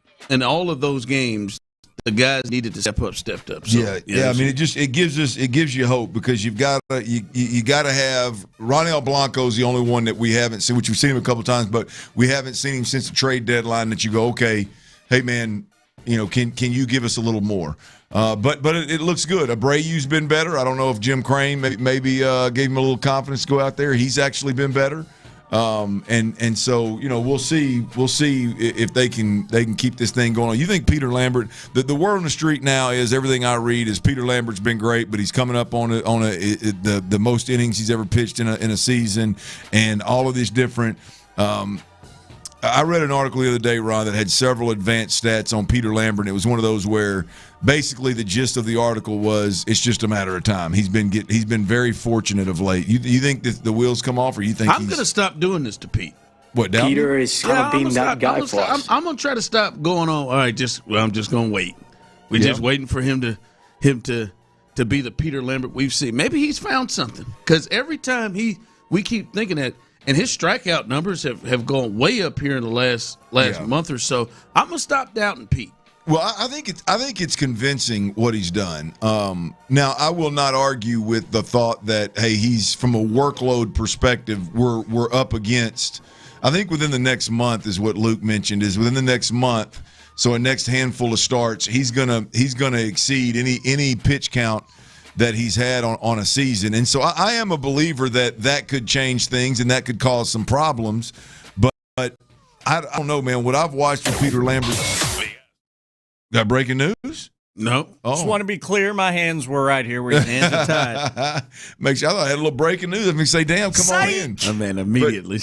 games. The guys needed to stepped up. So, yeah. I mean, it gives you hope because you got to have Ronel Blanco's the only one that we haven't seen, which we've seen him a couple of times, but we haven't seen him since the trade deadline. That you go, okay, hey man, can you give us a little more? But it looks good. Abreu's been better. I don't know if Jim Crane maybe gave him a little confidence to go out there. He's actually been better. And so we'll see if they can keep this thing going on. You think Peter Lambert? The word on the street now is everything I read is Peter Lambert's been great, but he's coming up on the most innings he's ever pitched in a season, and all of these different. I read an article the other day, Ron, that had several advanced stats on Peter Lambert. And it was one of those where basically the gist of the article was it's just a matter of time. He's been very fortunate of late. You think that the wheels come off, or you think I'm going to stop doing this to Pete? What, down Peter is going to be that guy for us. I'm going to try to stop going on. All right, I'm just going to wait. We're just waiting for him to be the Peter Lambert we've seen. Maybe he's found something, because every time we keep thinking that. And his strikeout numbers have gone way up here in the last month or so. I'm gonna stop doubting Pete. Well, I think it's convincing what he's done. Now, I will not argue with the thought that he's from a workload perspective, we're up against. I think within the next month is what Luke mentioned. Is within the next month, so a next handful of starts, he's gonna exceed any pitch count that he's had on a season. And so I am a believer that could change things and that could cause some problems. But I don't know, man. What I've watched with Peter Lambert. Got breaking news? No. Just want to be clear. My hands were right here where your hands are tied. Make sure I thought I had a little breaking news. Let me say, damn, come on in. Oh, man, immediately.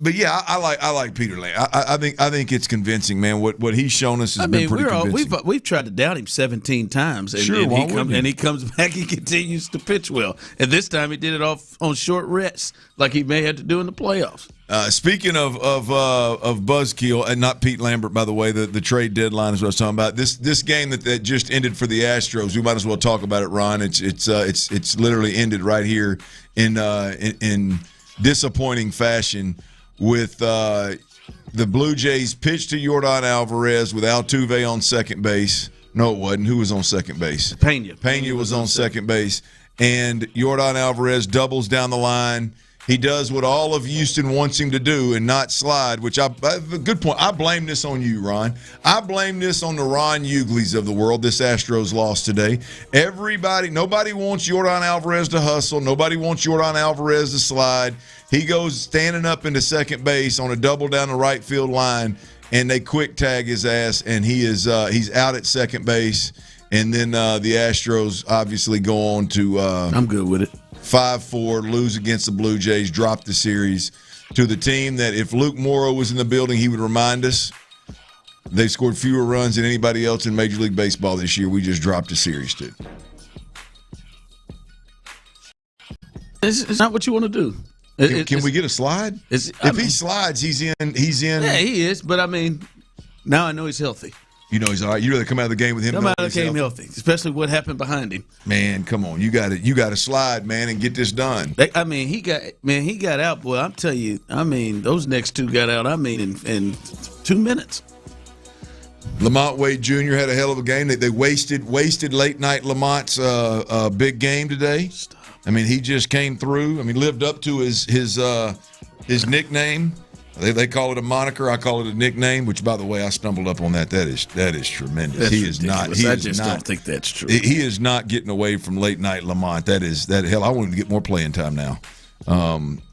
But yeah, I like Peter Lambert. I think it's convincing, man. What he's shown us has been pretty convincing. We've tried to doubt him 17 times, and he comes back. He continues to pitch well, and this time he did it off on short rests, like he may have to do in the playoffs. Speaking of buzzkill, and not Pete Lambert, by the way, the trade deadline is what I was talking about. This game that just ended for the Astros, we might as well talk about it, Ron. It's literally ended right here in disappointing fashion. With the Blue Jays pitched to Yordan Alvarez with Altuve on second base. No, it wasn't. Who was on second base? Pena was on second base. And Yordan Alvarez doubles down the line. He does what all of Houston wants him to do and not slide, which good point. I blame this on you, Ron. I blame this on the Ron Hughleys of the world, this Astros loss today. Nobody wants Yordan Alvarez to hustle. Nobody wants Yordan Alvarez to slide. He goes standing up into second base on a double down the right field line, and they quick tag his ass, and he's out at second base. And then the Astros obviously go on to I'm good with it. 5-4, lose against the Blue Jays, drop the series to the team that if Luke Morrow was in the building, he would remind us they scored fewer runs than anybody else in Major League Baseball this year. We just dropped the series to. It's not what you want to do. Can we get a slide? If he slides, he's in. Yeah, he is. But I mean, now I know he's healthy. You know he's all right. You rather come out of the game with him. Come out of the game healthy, especially what happened behind him. Man, come on, you got to slide, man, and get this done. I mean, he got out, boy. I'm telling you. I mean, those next two got out. I mean, in 2 minutes. Lamont Wade Jr. had a hell of a game. They wasted late night Lamont's big game today. I mean, he just came through. I mean, lived up to his nickname. They call it a moniker. I call it a nickname. Which, by the way, I stumbled up on that. That is tremendous. That's he is ridiculous. not. I just don't think that's true. He is not getting away from late night Lamont. That hell. I want him to get more playing time now.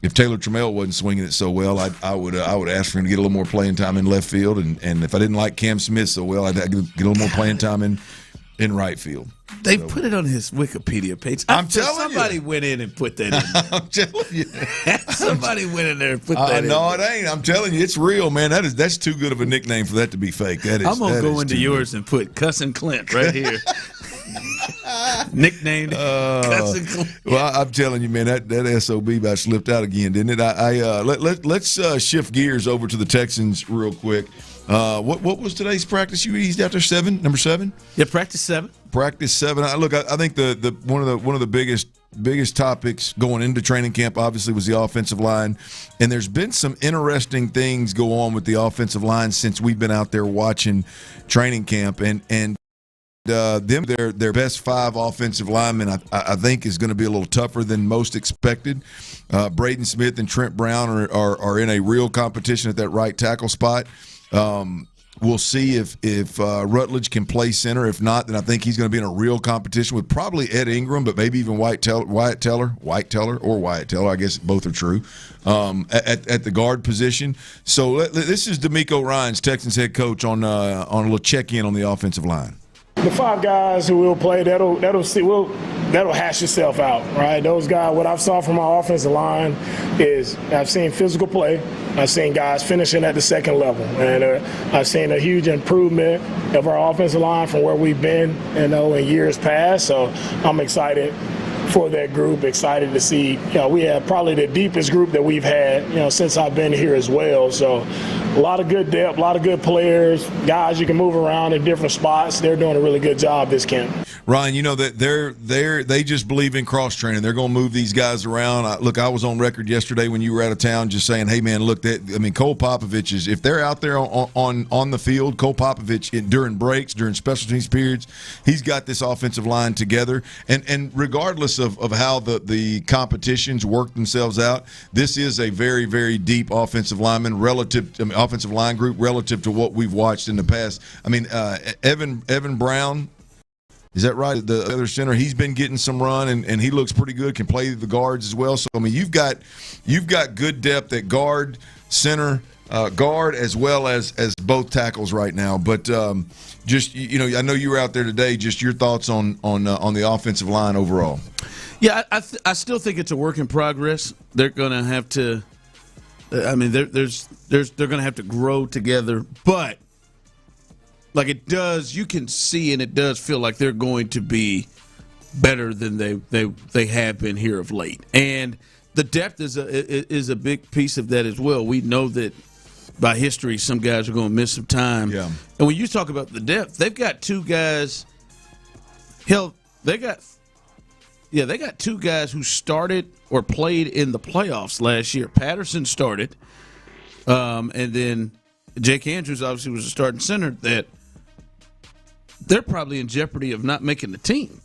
If Taylor Trammell wasn't swinging it so well, I would ask for him to get a little more playing time in left field, and if I didn't like Cam Smith so well, I'd get a little more playing time in right field. They put it on his Wikipedia page. I'm telling somebody went in and put that in. I'm telling you. Somebody went in there and put that in. No, it ain't. I'm telling you, it's real, man. That's too good of a nickname for that to be fake. That is. I'm gonna go into yours and put Cussin' Clint right here. Nicknamed Cussin' Clint. Well, I'm telling you, man, that SOB about slipped out again, didn't it? Let's shift gears over to the Texans real quick. What was today's practice? You eased out there number 7? Yeah, practice 7. Practice 7. I think the one of the biggest topics going into training camp obviously was the offensive line, and there's been some interesting things go on with the offensive line since we've been out there watching training camp, and their best 5 offensive linemen I think is going to be a little tougher than most expected. Braden Smith and Trent Brown are in a real competition at that right tackle spot. We'll see if Rutledge can play center. If not, then I think he's going to be in a real competition with probably Ed Ingram, but maybe even Wyatt Teller. I guess both are true at the guard position. So this is D'Amico Ryans, Texans head coach, on a little check-in on the offensive line. The 5 guys who will play, that'll hash itself out, right? Those guys, what I've saw from our offensive line is I've seen physical play. I've seen guys finishing at the second level, and I've seen a huge improvement of our offensive line from where we've been, in years past. So I'm excited for that group, excited to see. We have probably the deepest group that we've had, since I've been here as well. So a lot of good depth, a lot of good players, guys you can move around in different spots. They're doing a really good job this camp. Ryan, that they just believe in cross training. They're going to move these guys around. I was on record yesterday when you were out of town just saying, hey man, look, Cole Popovich is, if they're out there on the field, Cole Popovich during breaks, during special teams periods, he's got this offensive line together. And regardless of how the competitions work themselves out, this is a very, very deep offensive line group relative to what we've watched in the past. Evan Brown. Is that right? The other center, he's been getting some run, and he looks pretty good, can play the guards as well. So, you've got good depth at guard, center, guard, as well as both tackles right now. But I know you were out there today. Just your thoughts on the offensive line overall. Yeah, I still think it's a work in progress. They're going to have to they're going to have to grow together, but like it does, you can see, and it does feel like they're going to be better than they have been here of late. And the depth is a big piece of that as well. We know that by history, some guys are going to miss some time. Yeah. And when you talk about the depth, they've got 2 guys. Hell, they got 2 guys who started or played in the playoffs last year. Patterson started, and then Jake Andrews obviously was a starting center. That they're probably in jeopardy of not making the team,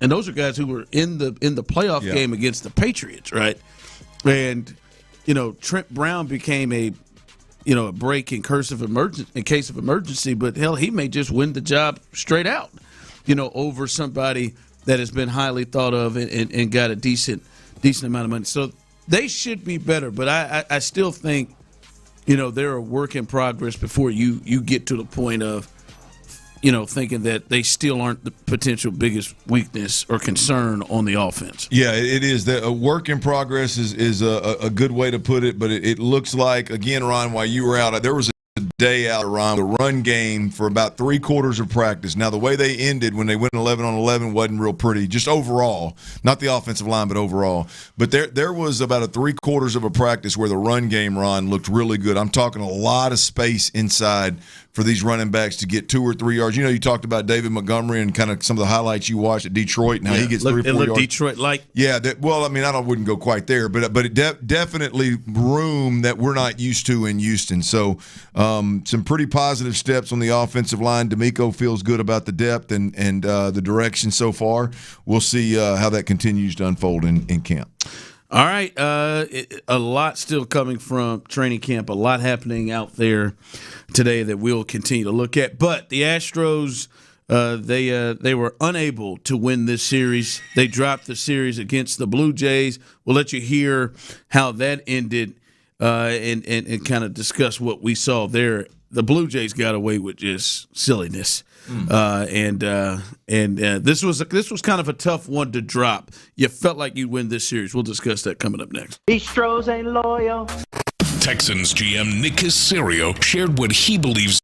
and those are guys who were in the playoff game against the Patriots, right? And Trent Brown became a break in case of emergency, but hell, he may just win the job straight out, over somebody that has been highly thought of and got a decent amount of money. So they should be better, but I still think, they're a work in progress before you get to the point of, thinking that they still aren't the potential biggest weakness or concern on the offense. Yeah, it is. A work in progress is a good way to put it, but it looks like, again, Ron, while you were out, there was a day out around the run game for about 3/4 of practice. Now, the way they ended when they went 11 on 11 wasn't real pretty, just overall, not the offensive line, but overall. But there was about a 3/4 of a practice where the run game, Ron, looked really good. I'm talking a lot of space inside for these running backs to get 2 or 3 yards. You know, you talked about David Montgomery and kind of some of the highlights you watched at Detroit and how he gets 3 or 4 yards. Detroit-like. Yeah, well, I mean, I wouldn't go quite there, but it definitely room that we're not used to in Houston. So some pretty positive steps on the offensive line. D'Amico feels good about the depth and the direction so far. We'll see how that continues to unfold in camp. All right, a lot still coming from training camp, a lot happening out there today that we'll continue to look at. But the Astros, they were unable to win this series. They dropped the series against the Blue Jays. We'll let you hear how that ended and kind of discuss what we saw there. The Blue Jays got away with just silliness. And this was kind of a tough one to drop. You felt like you'd win this series. We'll discuss that coming up next. Astros ain't loyal. Texans GM Nick Caserio shared what he believes.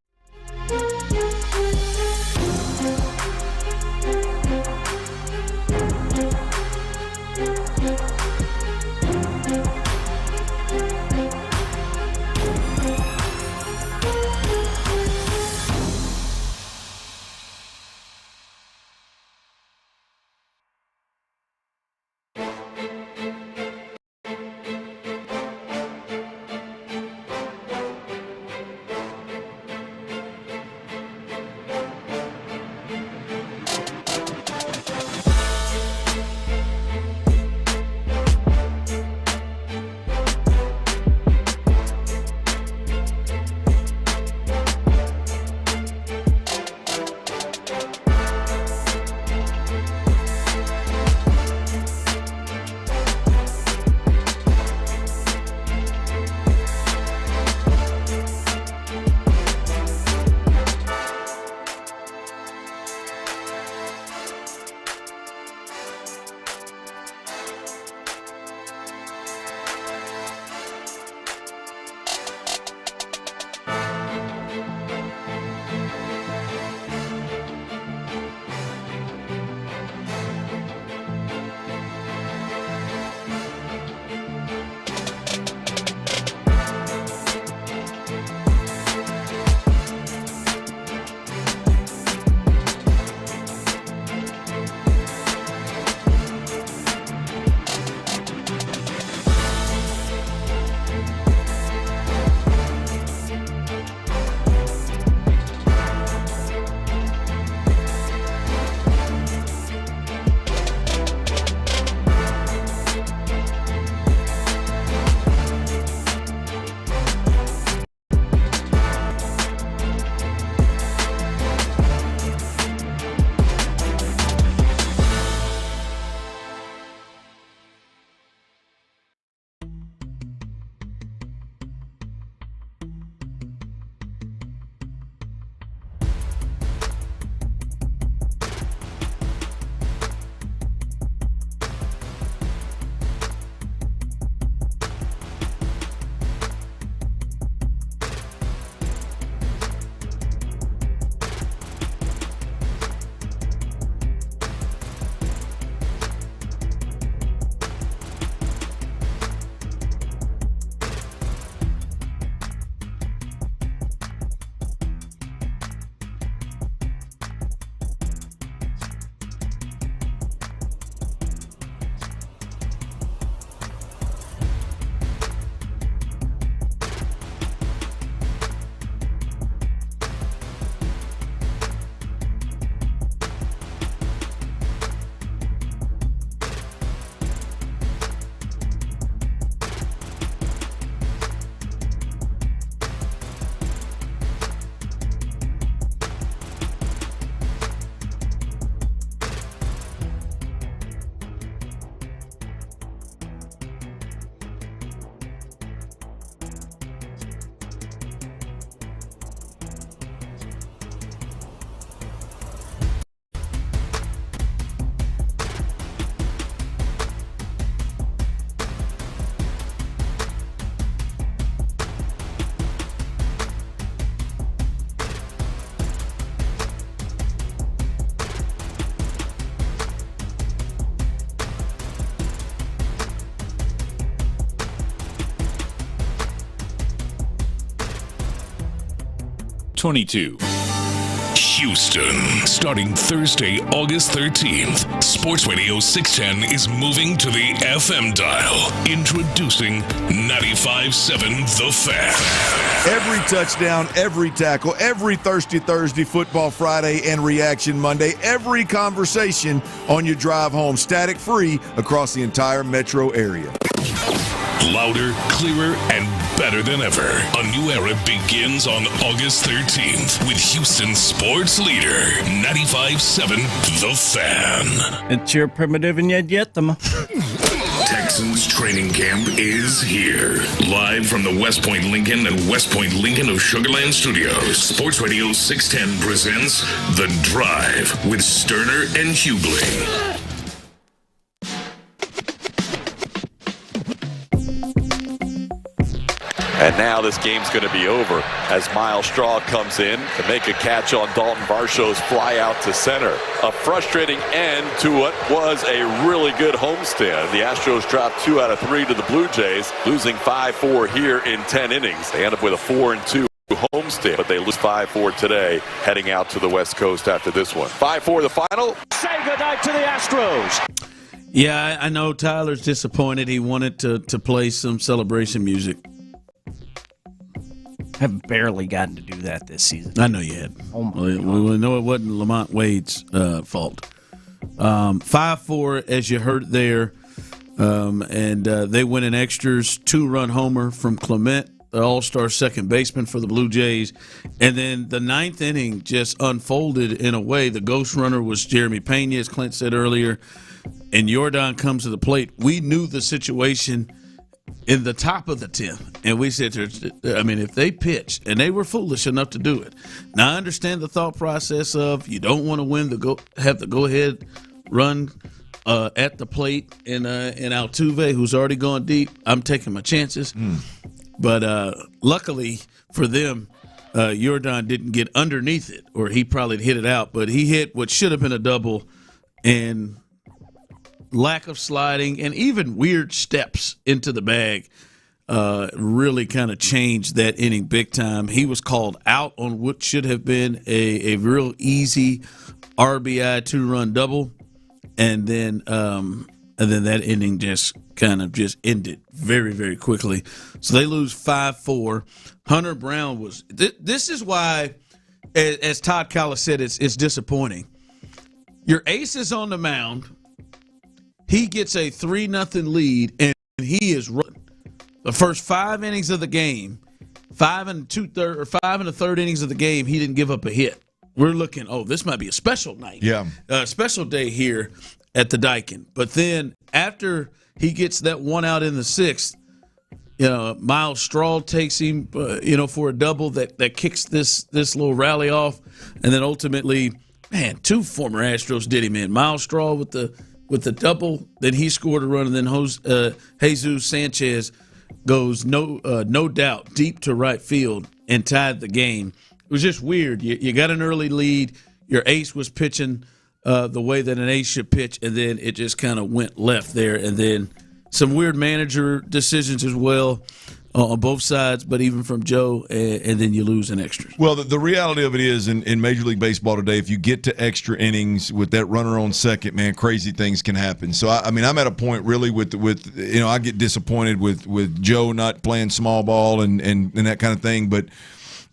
22. Houston, starting Thursday, August 13th, Sports Radio 610 is moving to the FM dial. Introducing 95.7 The Fan. Every touchdown, every tackle, every Thirsty Thursday, Football Friday, and Reaction Monday, every conversation on your drive home, static-free across the entire metro area. Louder, clearer, and better than ever. A new era begins on August 13th with Houston's sports leader, 95.7 The Fan. It's your primitive and yet them. Texans training camp is here. Live from the West Point Lincoln and West Point Lincoln of Sugarland Studios, Sports Radio 610 presents The Drive with Stoerner and Hughley. And now this game's going to be over as Miles Straw comes in to make a catch on Dalton Varsho's fly out to center. A frustrating end to what was a really good homestand. The Astros dropped 2 out of 3 to the Blue Jays, losing 5-4 here in 10 innings. They end up with a 4-2 homestand, but they lose 5-4 today, heading out to the West Coast after this one. 5-4 the final. Say goodnight to the Astros. Yeah, I know Tyler's disappointed. He wanted to play some celebration music. Have barely gotten to do that this season. I know you had. Oh my God. We know it wasn't Lamont Wade's fault. 5-4, as you heard there, and they win in extras. 2-run homer from Clement, the all-star second baseman for the Blue Jays. And then the 9th inning just unfolded in a way. The ghost runner was Jeremy Payne, as Clint said earlier, and Jordan comes to the plate. We knew the situation in the top of the 10th, and we said, I mean, if they pitch, and they were foolish enough to do it. Now, I understand the thought process of you don't want to win have the go-ahead run at the plate in Altuve, who's already gone deep. I'm taking my chances. But luckily for them, Jordan didn't get underneath it, or he probably hit it out, but he hit what should have been a double, and lack of sliding and even weird steps into the bag really kind of changed that inning big time. He was called out on what should have been a real easy RBI 2-run double, and then that inning just kind of just ended very, very quickly. So they lose 5-4. Hunter Brown was this is why, as Todd Collis said, it's disappointing. Your ace is on the mound. He gets a 3-0 lead, and he is running. The first 5 innings of the game, 5 1/3 innings of the game, he didn't give up a hit. We're looking, this might be a special night. Yeah. Special day here at the Daikin. But then after he gets that one out in the 6th, Miles Straw takes him, for a double that kicks this little rally off. And then ultimately, 2 former Astros did him in. Miles Straw with the double, then he scored a run, and then Jesus Sanchez goes no doubt deep to right field and tied the game. It was just weird. You got an early lead. Your ace was pitching the way that an ace should pitch, and then it just kind of went left there. And then some weird manager decisions as well on both sides, but even from Joe, and then you lose in extras. Well, the reality of it is in Major League Baseball today, if you get to extra innings with that runner on second, man, crazy things can happen. So, I'm at a point really with I get disappointed with Joe not playing small ball and that kind of thing, but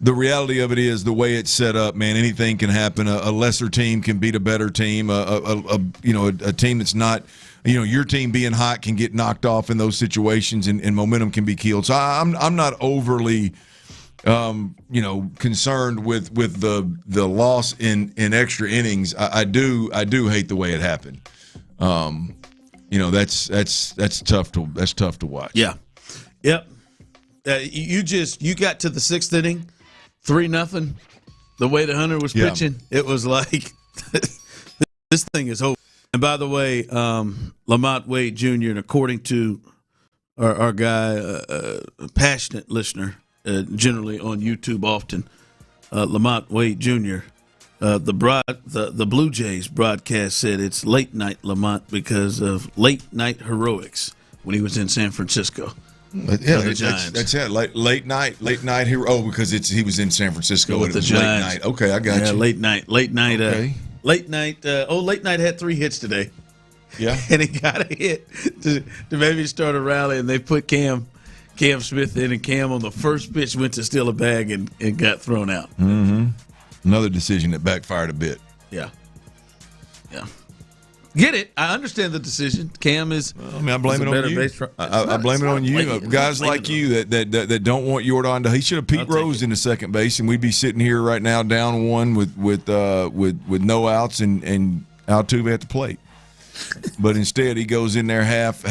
the reality of it is the way it's set up, man, anything can happen. A lesser team can beat a better team. A team that's not – your team being hot can get knocked off in those situations, and momentum can be killed. So I'm not overly, concerned with the loss in extra innings. I do hate the way it happened. That's tough to watch. Yeah, yep. You got to the 6th inning, 3-0. The way the Hunter was pitching, it was like this thing is over. And by the way, Lamont Wade Jr., and according to our guy, a passionate listener, generally on YouTube often, Lamont Wade Jr., the Blue Jays broadcast said it's late night Lamont because of late night heroics when he was in San Francisco. Yeah, that's it. Late night here. Oh, because he was in San Francisco with and it the was Giants. late night. Okay, I got you. Late night. Okay. Late night. Late night had 3 hits today. Yeah, and he got a hit to maybe start a rally, and they put Cam Smith in, and Cam on the first pitch went to steal a bag and got thrown out. Mm-hmm. Another decision that backfired a bit. Yeah. Get it? I understand the decision. Cam is. I blame it on you. I blame it on you. Guys like you that don't want Jordan to. He should have Pete Rose into second base, and we'd be sitting here right now down 1 with no outs and Altuve at the plate. But instead, he goes in there half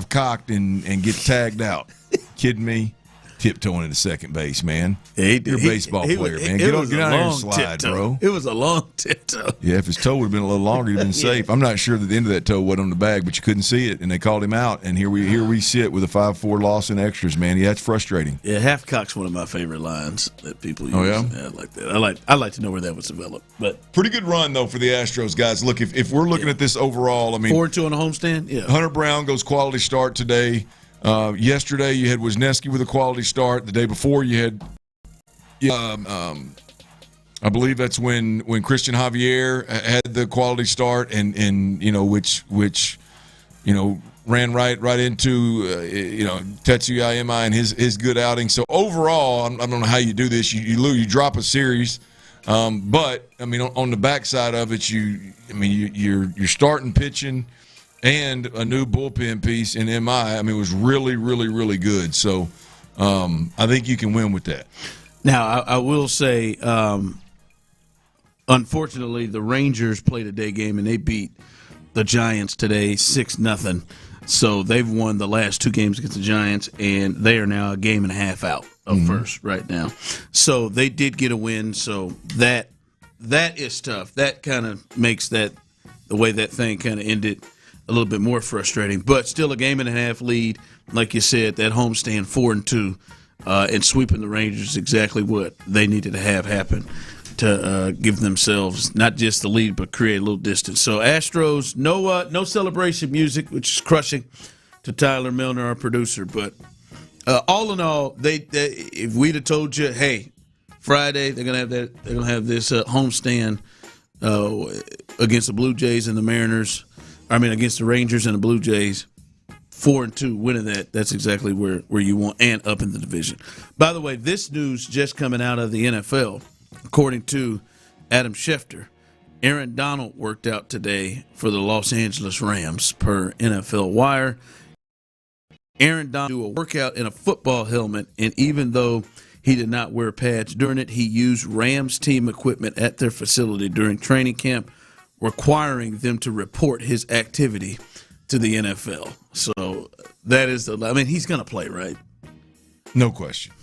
cocked and gets tagged out. Kidding me? Tiptoeing into second base, man. Yeah, you're a baseball player, man. Get out here and slide, bro. It was a long tiptoe. Yeah, if his toe would have been a little longer, he'd been safe. I'm not sure that the end of that toe wasn't on the bag, but you couldn't see it, and they called him out. And here we sit with a 5-4 loss in extras, man. Yeah, that's frustrating. Yeah, half cock's one of my favorite lines that people use. Oh yeah, I like that. I like to know where that was developed. But pretty good run though for the Astros, guys. Look, if we're looking at this overall, I mean, 4-2 on the homestand. Yeah, Hunter Brown goes quality start today. Yesterday you had Wisniewski with a quality start. The day before you had, I believe that's when Christian Javier had the quality start, and which ran right into Tetsuya Ema and his good outing. So overall, I don't know how you do this. You drop a series, but I mean on the backside of it, you're starting pitching. And a new bullpen piece in MI. I mean, it was really, really, really good. So I think you can win with that. Now, I will say, unfortunately, the Rangers played a day game, and they beat the Giants today 6-0. So they've won the last 2 games against the Giants, and they are now a game and a half out of first right now. So they did get a win. So that is tough. That kind of makes the way that thing kind of ended a little bit more frustrating, but still a game and a half lead. Like you said, that homestand 4-2 and sweeping the Rangers is exactly what they needed to have happen to give themselves not just the lead, but create a little distance. So Astros, no celebration music, which is crushing to Tyler Milner, our producer. But all in all, they if we'd have told you, hey, Friday they're gonna have this homestand against the Blue Jays and the Mariners. I mean, against the Rangers and the Blue Jays, 4-2, winning that's exactly where you want, and up in the division. By the way, this news just coming out of the NFL, according to Adam Schefter, Aaron Donald worked out today for the Los Angeles Rams, per NFL Wire. Aaron Donald do a workout in a football helmet, and even though he did not wear pads during it, he used Rams team equipment at their facility during training camp, requiring them to report his activity to the NFL. So that is he's going to play, right? No question.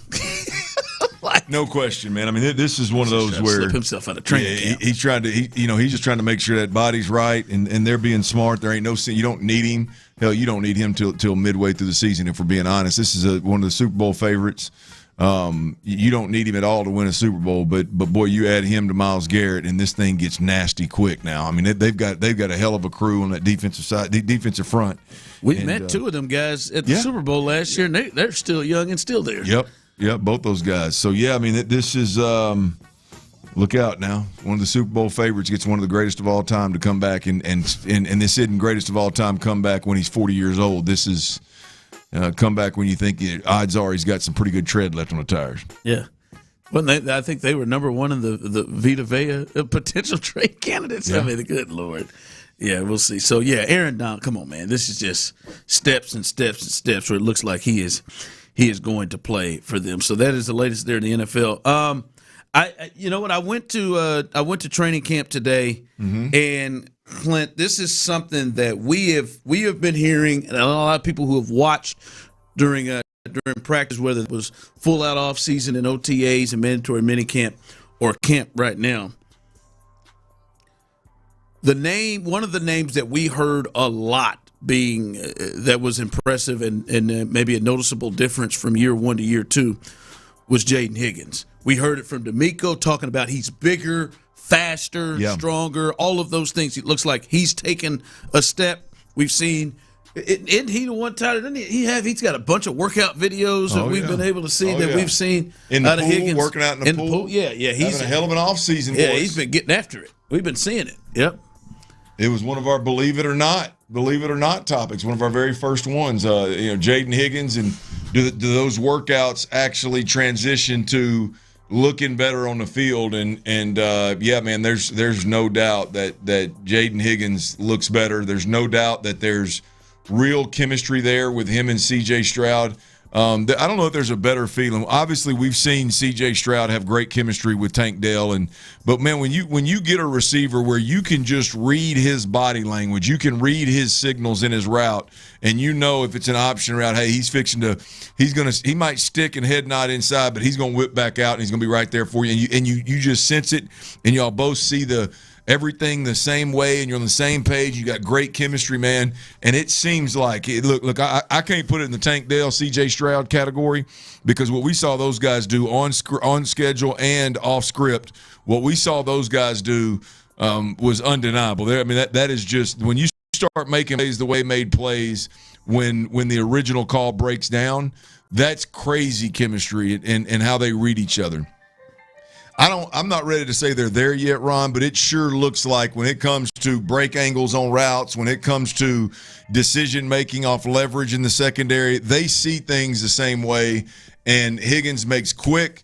No question, man. I mean, this is one of those where slip himself out of training camp. He's trying to, he's just trying to make sure that body's right, and they're being smart. There ain't you don't need him. Hell, you don't need him till midway through the season. If we're being honest, this is one of the Super Bowl favorites. You don't need him at all to win a Super Bowl, but boy, you add him to Myles Garrett, and this thing gets nasty quick now. I mean, they've got a hell of a crew on that defensive side, defensive front. We met 2 of them guys at the Super Bowl last year, and they're still young and still there. Yep, both those guys. So yeah, I mean, this is look out now. One of the Super Bowl favorites gets one of the greatest of all time to come back, and this isn't greatest of all time come back when he's 40 years old. This is. Come back when you think odds are he's got some pretty good tread left on the tires. Yeah. Well, I think they were number 1 in the Vita Vea potential trade candidates. Yeah. I mean, good Lord. Yeah, we'll see. So, yeah, Aaron Donald, come on, man. This is just steps and steps and steps where it looks like he is going to play for them. So that is the latest there in the NFL. You know what? I went to training camp today, and Clint, this is something that we have been hearing, and a lot of people who have watched during practice, whether it was full out off season and OTAs and mandatory minicamp or camp right now. One of the names that we heard a lot being that was impressive and maybe a noticeable difference from year 1 to year 2 was Jaden Higgins. We heard it from D'Amico talking about he's bigger, faster, stronger, all of those things. It looks like he's taken a step. We've seen Isn't he the one, Tyler? He's got a bunch of workout videos that we've been able to see we've seen in the out pool, of Higgins. working out in the pool. Yeah, he's having a hell of an offseason. Yeah, he's been getting after it. We've been seeing it. Yep. It was one of our believe it or not topics. One of our very first ones. Jaden Higgins, and do those workouts actually transition to looking better on the field? And man, there's no doubt that Jaden Higgins looks better. There's no doubt that there's real chemistry there with him and C.J. Stroud. I don't know if there's a better feeling. Obviously, we've seen C.J. Stroud have great chemistry with Tank Dell, but man, when you get a receiver where you can just read his body language, you can read his signals in his route, and you know if it's an option route, hey, he might stick and head nod inside, but he's gonna whip back out and he's gonna be right there for you, and you just sense it, and y'all both see everything the same way, and you're on the same page. You got great chemistry, man. And it seems like look. I can't put it in the Tank Dell, C.J. Stroud category, because what we saw those guys do on schedule and off script, what we saw those guys do was undeniable. That is just when you start making plays the way made plays when the original call breaks down. That's crazy chemistry and how they read each other. I'm not ready to say they're there yet, Ron, but it sure looks like when it comes to break angles on routes, when it comes to decision-making off leverage in the secondary, they see things the same way, and Higgins makes quick,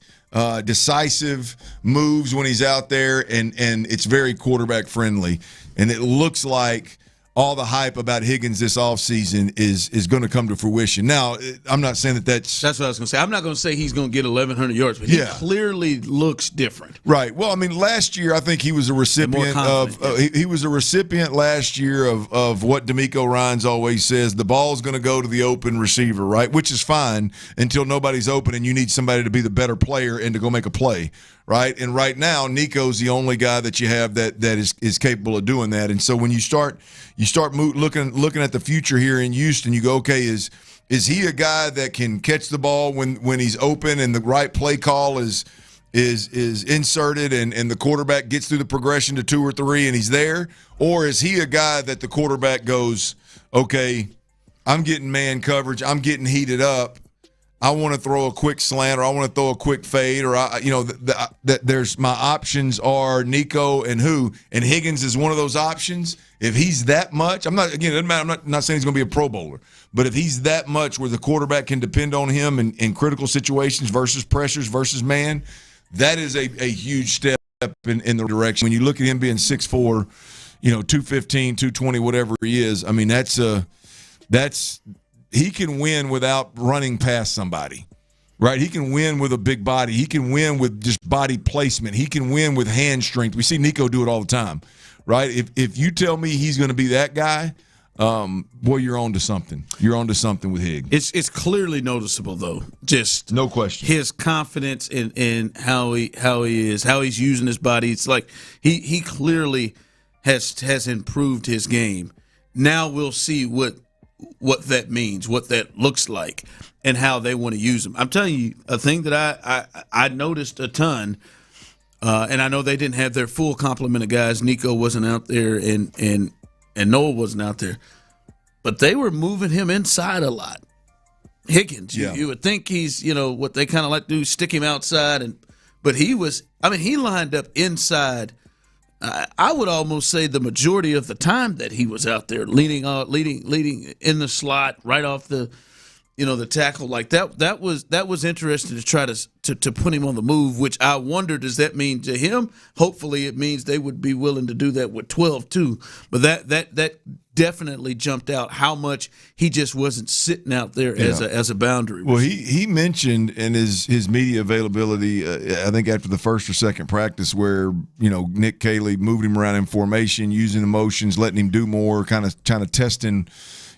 decisive moves when he's out there, and it's very quarterback-friendly. And it looks like all the hype about Higgins this offseason is going to come to fruition. Now, I'm not saying that's what I was going to say. I'm not going to say he's going to get 1,100 yards, but he clearly looks different. Right. Well, last year I think he was a recipient of he was a recipient last year of what D'Amico Ryans always says: the ball's going to go to the open receiver, right? Which is fine until nobody's open and you need somebody to be the better player and to go make a play. Right, and right now Nico's the only guy that you have that is capable of doing that. And so when you start looking at the future here in Houston, you go, okay, is he a guy that can catch the ball when he's open and the right play call is inserted and the quarterback gets through the progression to 2 or 3 and he's there, or is he a guy that the quarterback goes, okay, I'm getting man coverage, I'm getting heated up, I want to throw a quick slant, or I want to throw a quick fade, or there's my options are Nico and Higgins is one of those options. If he's that much, it doesn't matter, I'm not saying he's going to be a Pro Bowler, but if he's that much where the quarterback can depend on him in critical situations versus pressures versus man, that is a huge step in the direction. When you look at him being 6'4", 215, 220, whatever he is, that's. He can win without running past somebody, right? He can win with a big body. He can win with just body placement. He can win with hand strength. We see Nico do it all the time, right? If you tell me he's going to be that guy, boy, you're on to something. You're on to something with Higgs. It's clearly noticeable, though. Just no question. His confidence in how he is, how he's using his body. It's like he clearly has improved his game. Now we'll see what that means, what that looks like, and how they want to use them. I'm telling you, a thing that I noticed a ton, and I know they didn't have their full complement of guys. Nico wasn't out there, and Noah wasn't out there, but they were moving him inside a lot. Higgins, you would think he's what they kind of like to do, stick him outside, but he was. He lined up inside. I would almost say the majority of the time that he was out there leading in the slot right off the tackle like that. That was interesting to try to put him on the move, which I wonder, does that mean to him? Hopefully it means they would be willing to do that with 12 too. But that definitely jumped out how much he just wasn't sitting out there as a boundary. Well, he mentioned in his media availability, I think after the first or second practice, where Nick Caley moved him around in formation, using the motions, letting him do more, kind of testing,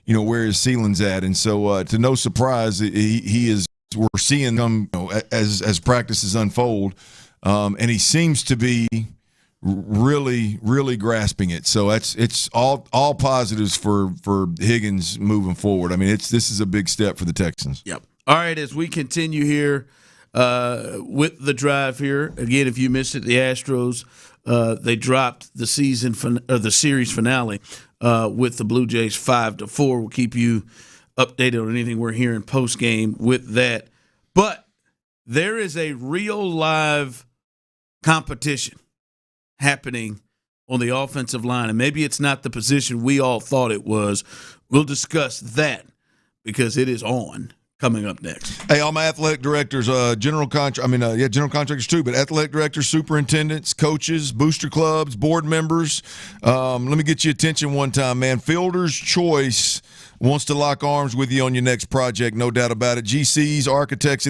where his ceiling's at. And so to no surprise, he is. We're seeing him as practices unfold, and he seems to be really, really grasping it. So it's all positives for Higgins moving forward. This is a big step for the Texans. Yep. All right, as we continue here with the drive here, again, if you missed it, the Astros They dropped the the series finale with the Blue Jays 5-4. We'll keep you updated on anything we're hearing post game with that. But there is a real live competition happening on the offensive line, and maybe it's not the position we all thought it was. We'll discuss that because it is on. Coming up next. Hey, all my athletic directors, general contractors too, but athletic directors, superintendents, coaches, booster clubs, board members. Let me get your attention one time, man. Fielder's Choice wants to lock arms with you on your next project, no doubt about it. GCs, architects.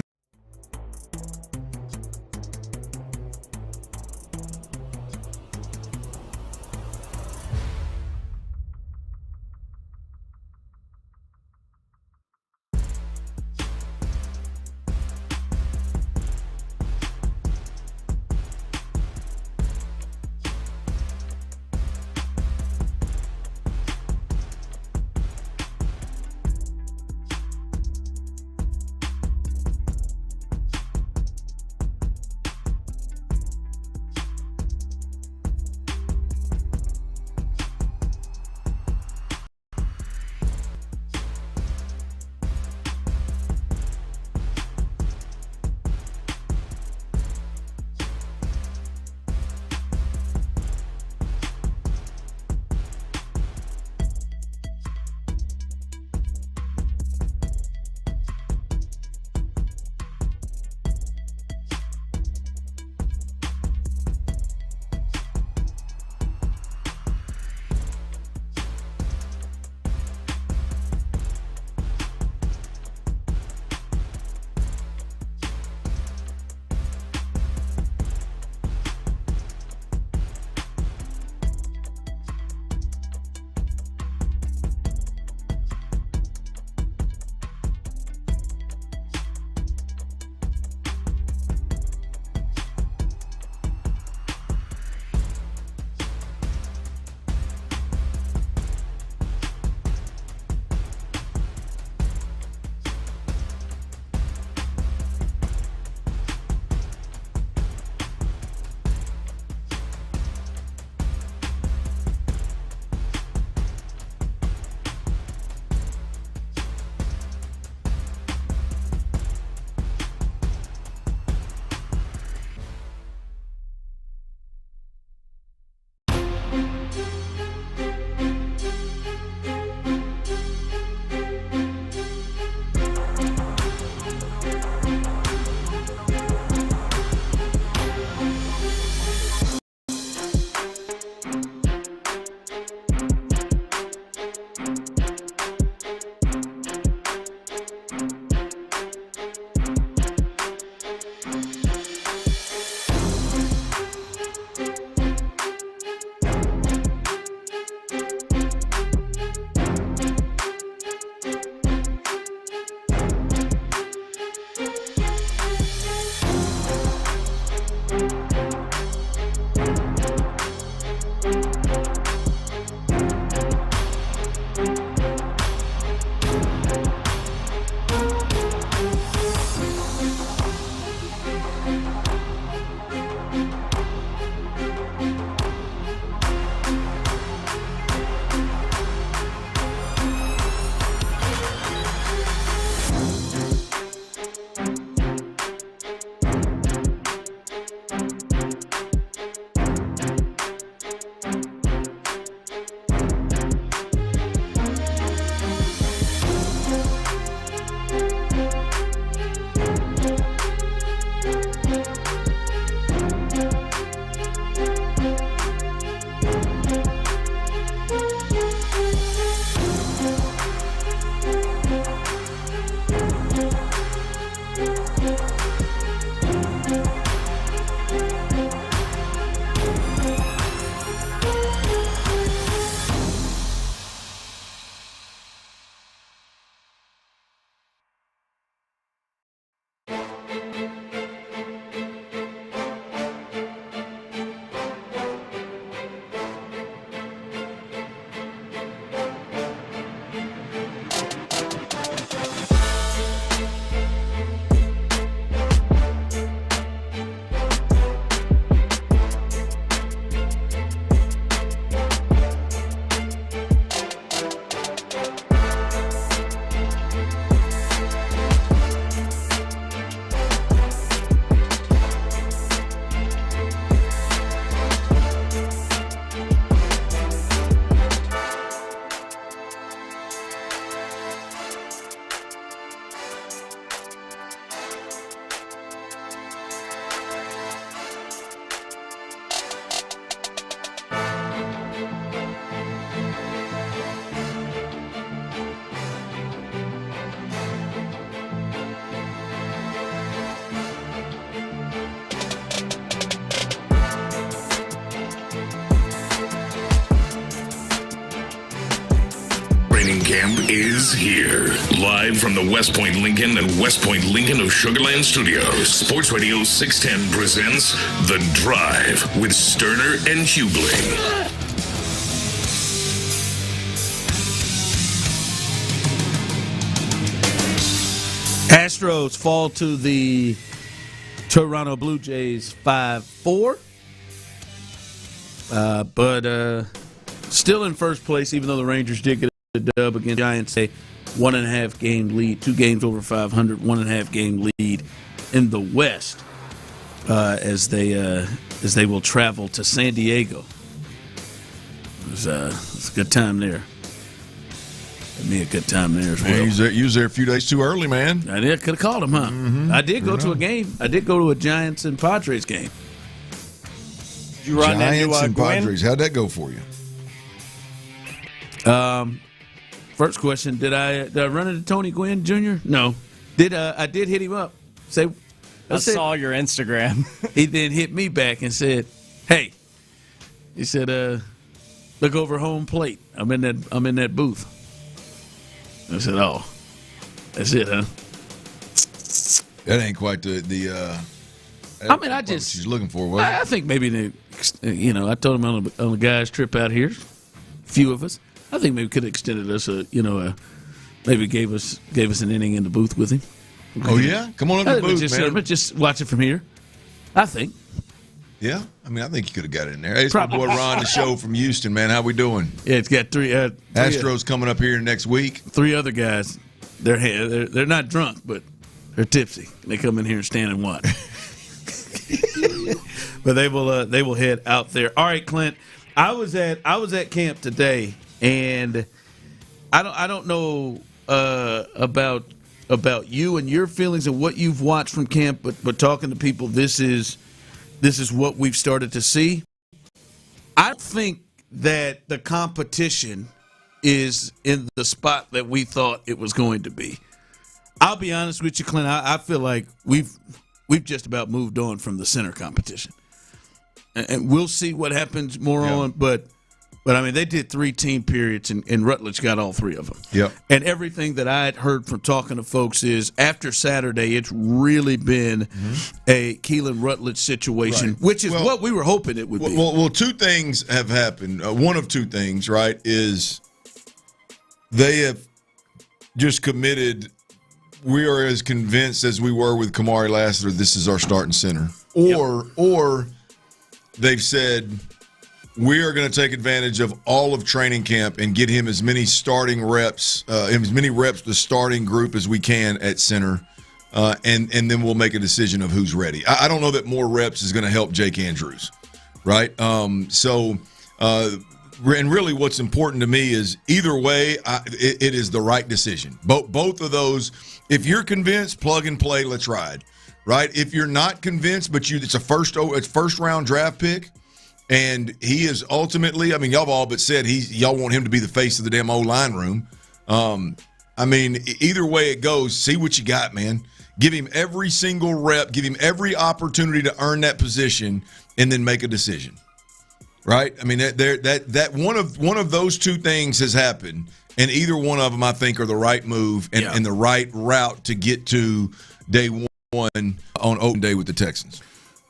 Training camp is here. Live from the West Point Lincoln and West Point Lincoln of Sugar Land Studios, Sports Radio 610 presents The Drive with Stoerner and Hughley. Astros fall to the Toronto Blue Jays 5-4. But still in first place, even though the Rangers did get a dub against the Giants, a 1.5 game lead, 2 games over 500, 1.5 game lead in the West as they will travel to San Diego. It's a good time there. Me a good time there as well. You was there a few days too early, man. I did. Could have called him, huh? Mm-hmm. I did go to a game. I did go to a Giants and Padres game. Did you run Giants into and Padres. How'd that go for you? First question: Did I run into Tony Gwynn Jr.? No. I did hit him up. I saw your Instagram. He then hit me back and said, "Hey," he said, "Look over home plate. I'm in that booth." I said, "Oh, that's it, huh?" That ain't quite the I mean, I just she's looking for. Was I think maybe I told him on the guys' trip out here, a few of us. I think maybe could have extended us maybe gave us an inning in the booth with him. Oh yeah, come on up to the booth, man. Just watch it from here. I think. Yeah, I mean, I think you could have got it in there. Hey, it's my boy Ron, the show from Houston, man. How we doing? Yeah, it's got three Astros coming up here next week. 3 other guys. They're not drunk, but they're tipsy. They come in here and stand and watch. But they will head out there. All right, Clint. I was at camp today, and I don't know about you and your feelings and what you've watched from camp, but talking to people, this is what we've started to see. I think that the competition is in the spot that we thought it was going to be. I'll be honest with you, Clint. I feel like we've just about moved on from the center competition, and we'll see what happens more on. But I mean, they did 3 team periods, and Rutledge got all 3 of them. Yep. And everything that I had heard from talking to folks is after Saturday, it's really been a Keelan Rutledge situation, which is what we were hoping it would be. Well, 2 things have happened. One of 2 things, right, is they have just committed. We are as convinced as we were with Kamari Lassiter, this is our starting center. Or they've said, we are going to take advantage of all of training camp and get him as many starting reps, as many reps the starting group as we can at center, and then we'll make a decision of who's ready. I don't know that more reps is going to help Jake Andrews, right? And really what's important to me is either way, it is the right decision. Both of those, if you're convinced, plug and play, let's ride, right? If you're not convinced, but it's a first round draft pick, and he is ultimately, I mean, y'all have all but said y'all want him to be the face of the damn O-line room. I mean, either way it goes, see what you got, man. Give him every single rep, give him every opportunity to earn that position, and then make a decision. Right? I mean, that one of those 2 things has happened, and either one of them I think are the right move and the right route to get to day 1 on open day with the Texans.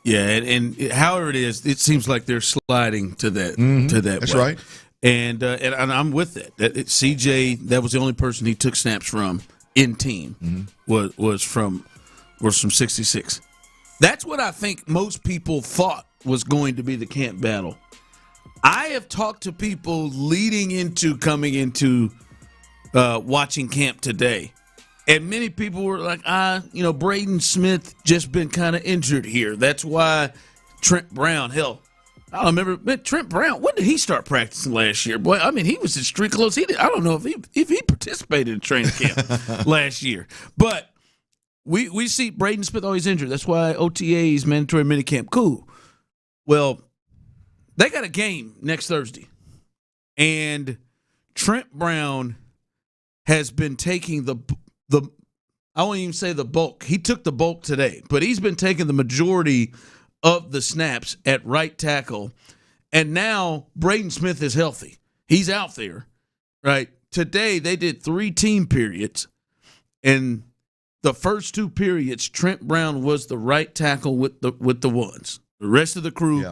Yeah, and however it is, it seems like they're sliding to that. That's way. right. And I'm with it. CJ, that was the only person he took snaps from in team was from 66. That's what I think most people thought was going to be the camp battle. I have talked to people coming into watching camp today, and many people were like, Braden Smith just been kind of injured here. That's why Trent Brown, I remember Trent Brown. When did he start practicing last year? Boy, I mean, he was just street close. I don't know if he participated in training camp last year, but we see Braden Smith always injured. That's why OTAs, mandatory minicamp, cool. Well, they got a game next Thursday, and Trent Brown has been taking the I won't even say the bulk. He took the bulk today, but he's been taking the majority of the snaps at right tackle, and now Braden Smith is healthy. He's out there, right? today they did 3 team periods, and the first 2 periods, Trent Brown was the right tackle with the ones. The rest of the crew,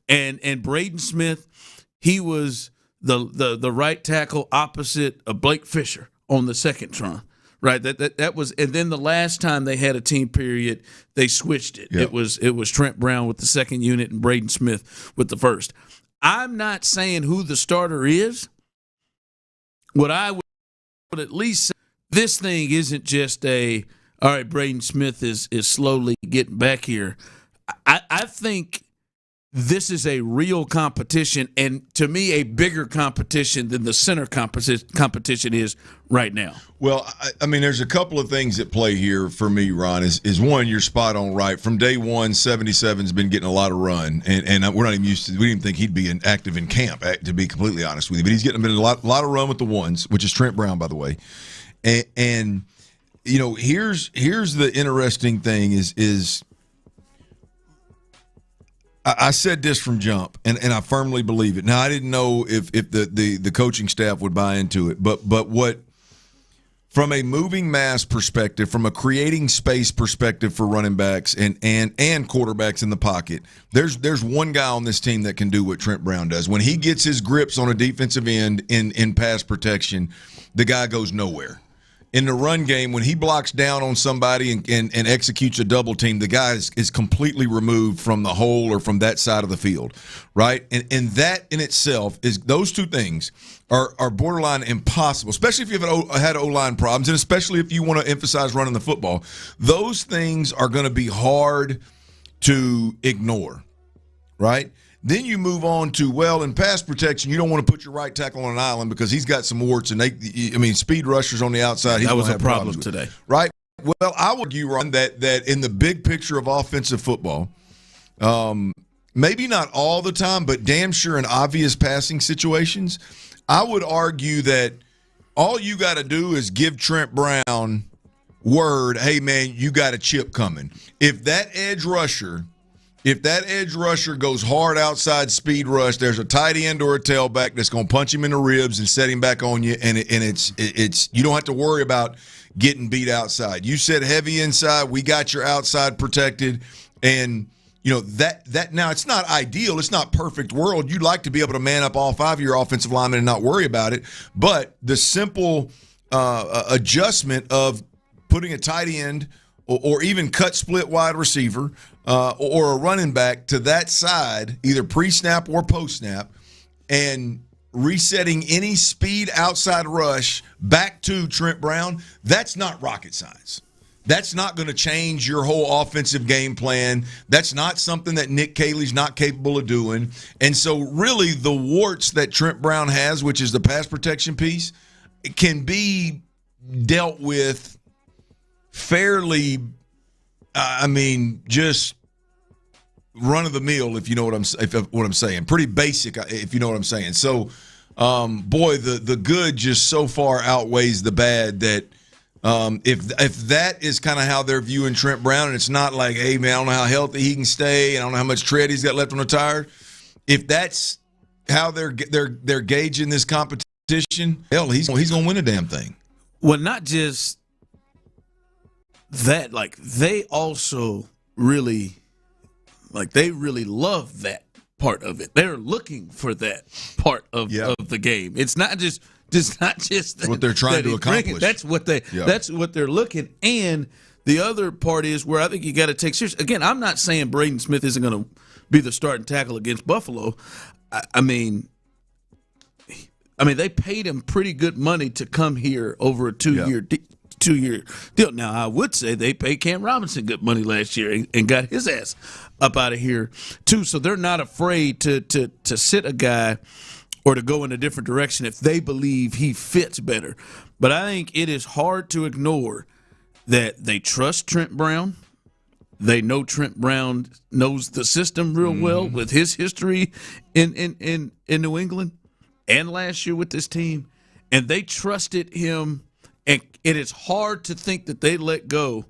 and Braden Smith, he was the right tackle opposite of Blake Fisher on the second run. Right, that was, and then the last time they had a team period, they switched it. Yep. It was Trent Brown with the second unit and Braden Smith with the first. I'm not saying who the starter is. What I would at least say, this thing isn't just all right, Braden Smith is slowly getting back here. I think this is a real competition, and to me, a bigger competition than the center competition is right now. Well, I mean, there's a couple of things at play here for me, Ron. Is one, you're spot on right. From day one, 77's been getting a lot of run, and we're not even used to. We didn't think he'd be active in camp, to be completely honest with you. But he's getting a lot of run with the ones, which is Trent Brown, by the way. And you know, here's the interesting thing is. I said this from jump, and I firmly believe it. Now, I didn't know if the coaching staff would buy into it, but what, from a moving mass perspective, from a creating space perspective for running backs and quarterbacks in the pocket, there's one guy on this team that can do what Trent Brown does. When he gets his grips on a defensive end in pass protection, the guy goes nowhere. In the run game, when he blocks down on somebody and executes a double team, the guy is completely removed from the hole or from that side of the field, right? And that in itself is, those two things are borderline impossible, especially if you've had O-line problems, and especially if you want to emphasize running the football. Those things are going to be hard to ignore, right? Then you move on to, well, in pass protection, you don't want to put your right tackle on an island because he's got some warts, and speed rushers on the outside. That was a problem today. Right? Well, I would argue, Ron, that in the big picture of offensive football, maybe not all the time, but damn sure in obvious passing situations, I would argue that all you got to do is give Trent Brown word, hey, man, you got a chip coming. If that edge rusher goes hard outside speed rush, there's a tight end or a tailback that's going to punch him in the ribs and set him back on you, and it's you don't have to worry about getting beat outside. You said heavy inside, we got your outside protected, and you know that now it's not ideal, it's not perfect world. You'd like to be able to man up all 5 of your offensive linemen and not worry about it, but the simple adjustment of putting a tight end or even cut split wide receiver or a running back to that side, either pre-snap or post-snap, and resetting any speed outside rush back to Trent Brown, that's not rocket science. That's not going to change your whole offensive game plan. That's not something that Nick Caley's not capable of doing. And so really the warts that Trent Brown has, which is the pass protection piece, can be dealt with fairly, just run of the mill, if you know what I'm saying. Pretty basic, if you know what I'm saying. So, boy, the good just so far outweighs the bad that if that is kind of how they're viewing Trent Brown, and it's not like, hey man, I don't know how healthy he can stay, and I don't know how much tread he's got left on the tire. If that's how they're gauging this competition, hell, he's gonna win a damn thing. Well, not just that, like they also really love that part of it. They're looking for that part of the game. It's not just what they're trying to accomplish. That's what they're looking. And the other part is where I think you got to take serious. Again, I'm not saying Braden Smith isn't going to be the starting tackle against Buffalo. I mean, they paid him pretty good money to come here over a 2-year deal. Now, I would say they paid Cam Robinson good money last year and got his ass up out of here too. So they're not afraid to sit a guy or to go in a different direction if they believe he fits better. But I think it is hard to ignore that they trust Trent Brown. They know Trent Brown knows the system real well with his history in New England and last year with this team. And they trusted him. And it is hard to think that they let go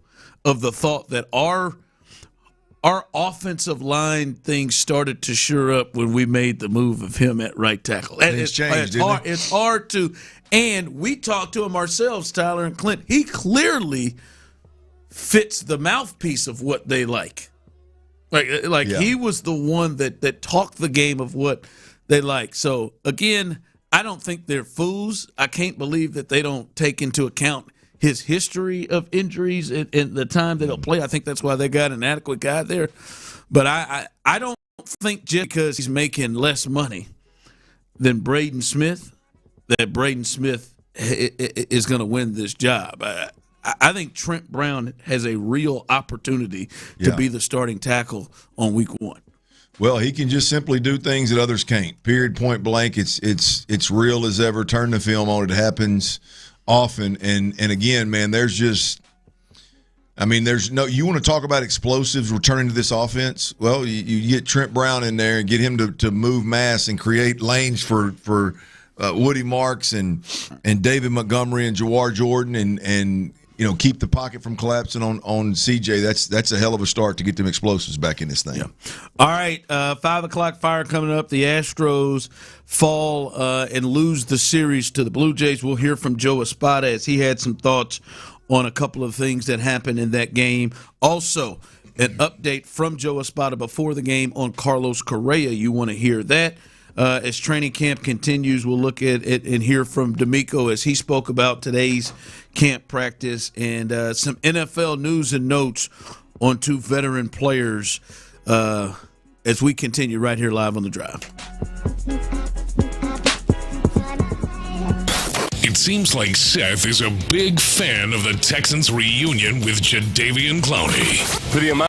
of the thought that our offensive line thing started to shore up when we made the move of him at right tackle. It's changed, it's hard to, And we talked to him ourselves, Tyler and Clint. He clearly fits the mouthpiece of what they like. He was the one that talked the game of what they like. So, again, I don't think they're fools. I can't believe that they don't take into account his history of injuries and the time that he'll play. I think that's why they got an adequate guy there. But I don't think just because he's making less money than Braden Smith, that Braden Smith is going to win this job. I think Trent Brown has a real opportunity to be the starting tackle on week 1. Well, he can just simply do things that others can't. Period, point blank. It's real as ever. Turn the film on. It happens often. And again, man, there's no – you want to talk about explosives returning to this offense? Well, you get Trent Brown in there and get him to move mass and create lanes for Woody Marks and David Montgomery and Jawar Jordan and keep the pocket from collapsing on CJ. That's a hell of a start to get them explosives back in this thing. Yeah. All right, 5 o'clock fire coming up. The Astros fall and lose the series to the Blue Jays. We'll hear from Joe Espada as he had some thoughts on a couple of things that happened in that game. Also, an update from Joe Espada before the game on Carlos Correa. You want to hear that. As training camp continues, we'll look at it and hear from D'Amico as he spoke about today's camp practice and some NFL news and notes on 2 veteran players as we continue right here live on The Drive. It seems like Seth is a big fan of the Texans reunion with Jadeveon Clowney. For the amount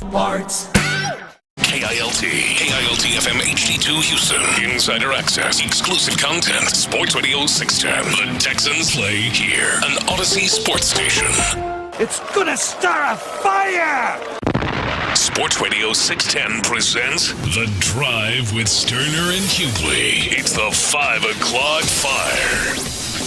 Sports. KILT FM HD2 Houston. Insider access, exclusive content. Sports Radio 610. The Texans play here. An Odyssey sports station. It's gonna start a fire! Sports Radio 610 presents The Drive with Stoerner and Hughley. It's the 5 o'clock fire.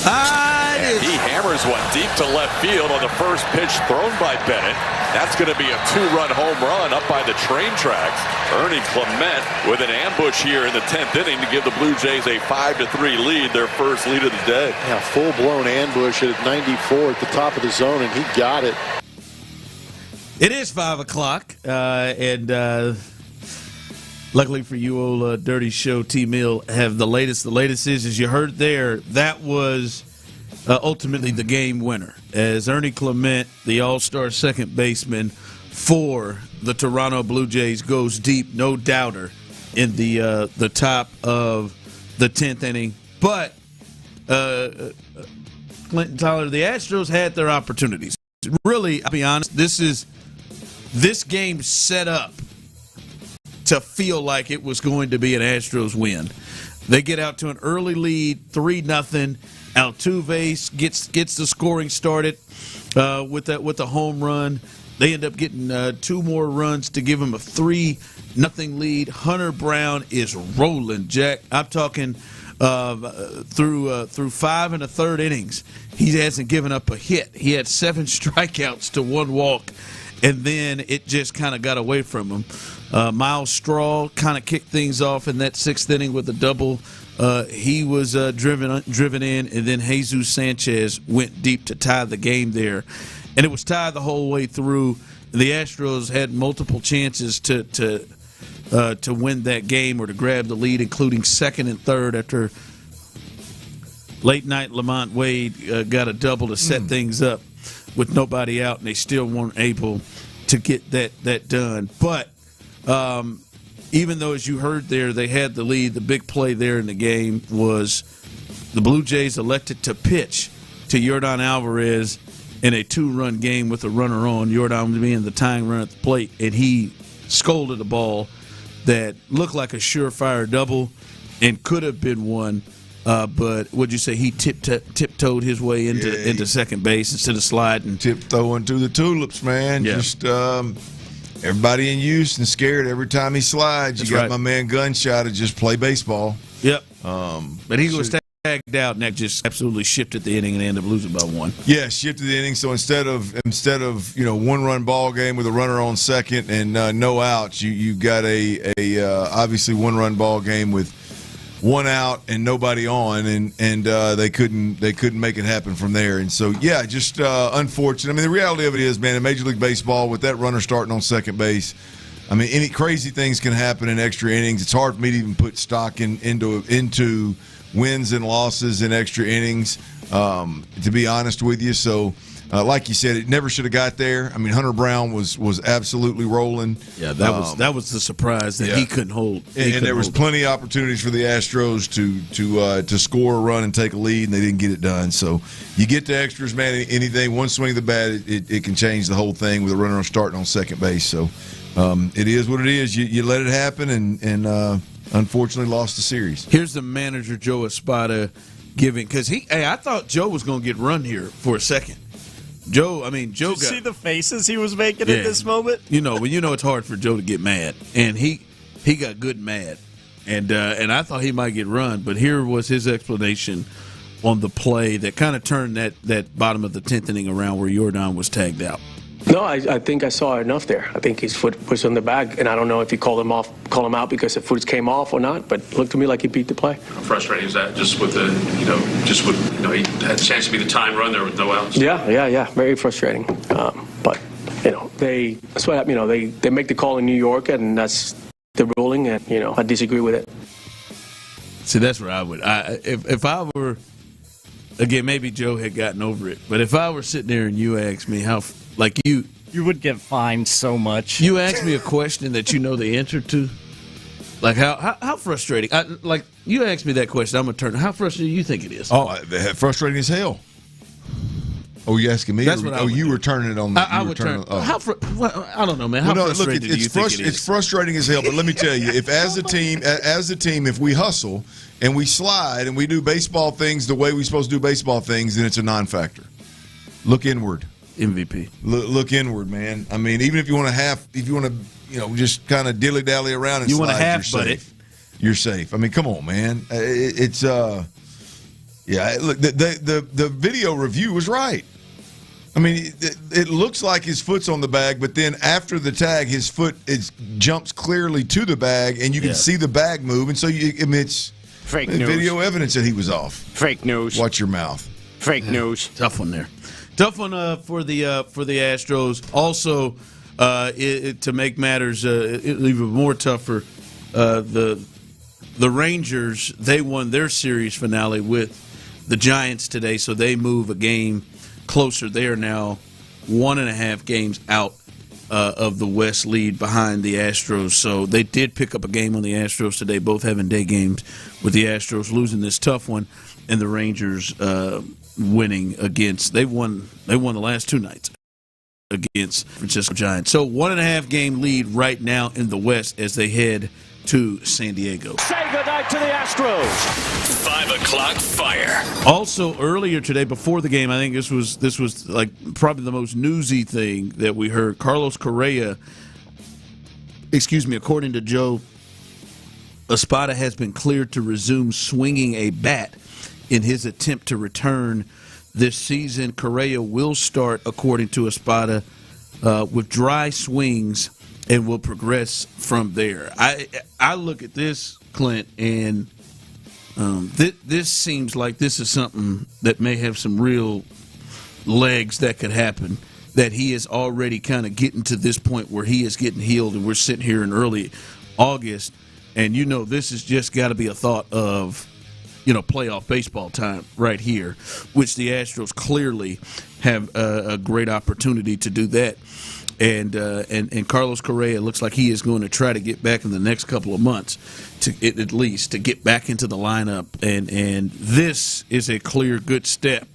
And he hammers one deep to left field on the first pitch thrown by Bennett. That's going to be a 2-run home run up by the train tracks. Ernie Clement with an ambush here in the 10th inning to give the Blue Jays a 5-3 lead, their first lead of the day. Yeah, full-blown ambush at 94 at the top of the zone, and he got it. It is 5 o'clock, and luckily for you, old Dirty Show, T-Mill have the latest. The latest is, as you heard there, that was ultimately the game winner, as Ernie Clement, the all-star second baseman for the Toronto Blue Jays, goes deep, no doubter, in the top of the 10th inning. But, Clinton Tyler, the Astros had their opportunities. Really, I'll be honest, this game set up to feel like it was going to be an Astros win. They get out to an early lead, 3-0. Altuve gets the scoring started with a home run. They end up getting 2 more runs to give them a 3-0 lead. Hunter Brown is rolling, Jack. I'm talking through 5 1/3 innings. He hasn't given up a hit. He had 7 strikeouts to 1 walk, and then it just kind of got away from him. Miles Straw kind of kicked things off in that 6th inning with a double. He was driven in, and then Jesus Sanchez went deep to tie the game there. And it was tied the whole way through. The Astros had multiple chances to win that game or to grab the lead, including 2nd and 3rd after late-night Lamont Wade got a double to set things up with nobody out, and they still weren't able to get that done. But even though, as you heard there, they had the lead, the big play there in the game was the Blue Jays elected to pitch to Yordan Alvarez in a 2-run game with a runner on, Yordan being the tying run at the plate, and he scolded a ball that looked like a surefire double and could have been one, but what'd you say, he tiptoed his way into second base instead of sliding. Tiptoeing to the tulips, man. Yeah. Just everybody in Houston scared every time he slides. That's you got right. my man Gunshot to just play baseball. Yep. But he was tagged out, and that just absolutely shifted the inning, and they ended up losing by 1. Yeah, shifted the inning. So instead of 1-run ball game with a runner on second and no outs, you got a obviously 1-run ball game with 1 out and nobody on, and they couldn't make it happen from there. And so just unfortunate. I mean, the reality of it is, man, in Major League Baseball, with that runner starting on second base, I mean, any crazy things can happen in extra innings. It's hard for me to even put stock into wins and losses in extra innings, to be honest with you. So, like you said, it never should have got there. I mean, Hunter Brown was absolutely rolling. Yeah, that was the surprise that he couldn't hold. And there was plenty of opportunities for the Astros to score a run and take a lead, and they didn't get it done. So you get to extras, man. Anything, one swing of the bat, it can change the whole thing with a runner starting on second base. So it is what it is. You let it happen, and unfortunately lost the series. Here's the manager, Joe Espada, giving, because I thought Joe was going to get run here for a second. Joe Did you see the faces he was making at this moment? It's hard for Joe to get mad, and he got good mad, and I thought he might get run, but here was his explanation on the play that kind of turned that bottom of the 10th inning around where Yordan was tagged out. No, I think I saw enough there. I think his foot was on the bag, and I don't know if he called him out because the foot came off or not, but it looked to me like he beat the play. How frustrating is that, just with he had a chance to be the tying run there with no outs? Yeah, very frustrating. But, that's what happened. They make the call in New York, and that's the ruling, and, I disagree with it. See, that's where I would. If I were, again, maybe Joe had gotten over it, but if I were sitting there and you asked me how, like you would get fined so much. You asked me a question that you know the answer to, like how frustrating. Like you asked me that question, I'm gonna turn. How frustrating do you think it is? Oh, frustrating as hell. Oh, you asking me? That's what you were turning it on. I would turn. I don't know, man. How frustrating do you think it is? It's frustrating as hell. But let me tell you, if as a team, if we hustle and we slide and we do baseball things the way we're supposed to do baseball things, then it's a non-factor. Look inward. MVP. Look inward, man. I mean, even if you want to just kind of dilly-dally around and you slide, want to half-butt it. You're safe. I mean, come on, man. It's look, the video review was right. I mean, it looks like his foot's on the bag, but then after the tag, his foot jumps clearly to the bag, and you can see the bag move. And so, it's fake news. Video evidence that he was off. Fake news. Watch your mouth. Fake news. Tough one there. Tough one for the Astros. Also, to make matters even more tougher, the Rangers, they won their series finale with the Giants today, so they move a game closer. They are now 1.5 games out of the West lead behind the Astros. So they did pick up a game on the Astros today, both having day games, with the Astros losing this tough one and the Rangers winning against. They won the last 2 nights against Francisco Giants. So 1.5 game lead right now in the West as they head to San Diego. Say goodnight to the Astros. 5 o'clock fire. Also earlier today, before the game, I think this was like probably the most newsy thing that we heard. Carlos Correa, according to Joe Espada, has been cleared to resume swinging a bat in his attempt to return this season. Correa will start, according to Espada, with dry swings and will progress from there. I look at this, Clint, and this seems like this is something that may have some real legs that could happen, that he is already kind of getting to this point where he is getting healed, and we're sitting here in early August, and this has just got to be a thought of playoff baseball time right here, which the Astros clearly have a great opportunity to do that. And Carlos Correa looks like he is going to try to get back in the next couple of months, at least to get back into the lineup. And this is a clear good step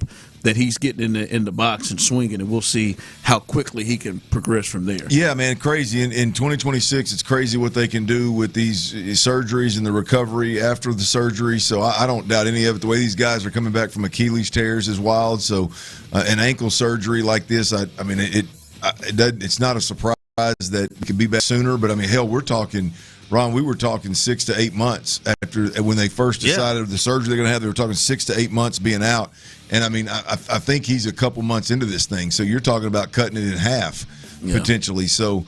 that he's getting in the box and swinging, and we'll see how quickly he can progress from there. Yeah, man, crazy. In 2026, it's crazy what they can do with these surgeries and the recovery after the surgery. So I don't doubt any of it. The way these guys are coming back from Achilles tears is wild. So an ankle surgery like this, it's not a surprise that it could be back sooner. But, hell, we were talking 6 to 8 months after when they first decided the surgery they're going to have. They were talking 6 to 8 months being out. And, I think he's a couple months into this thing. So you're talking about cutting it in half potentially. So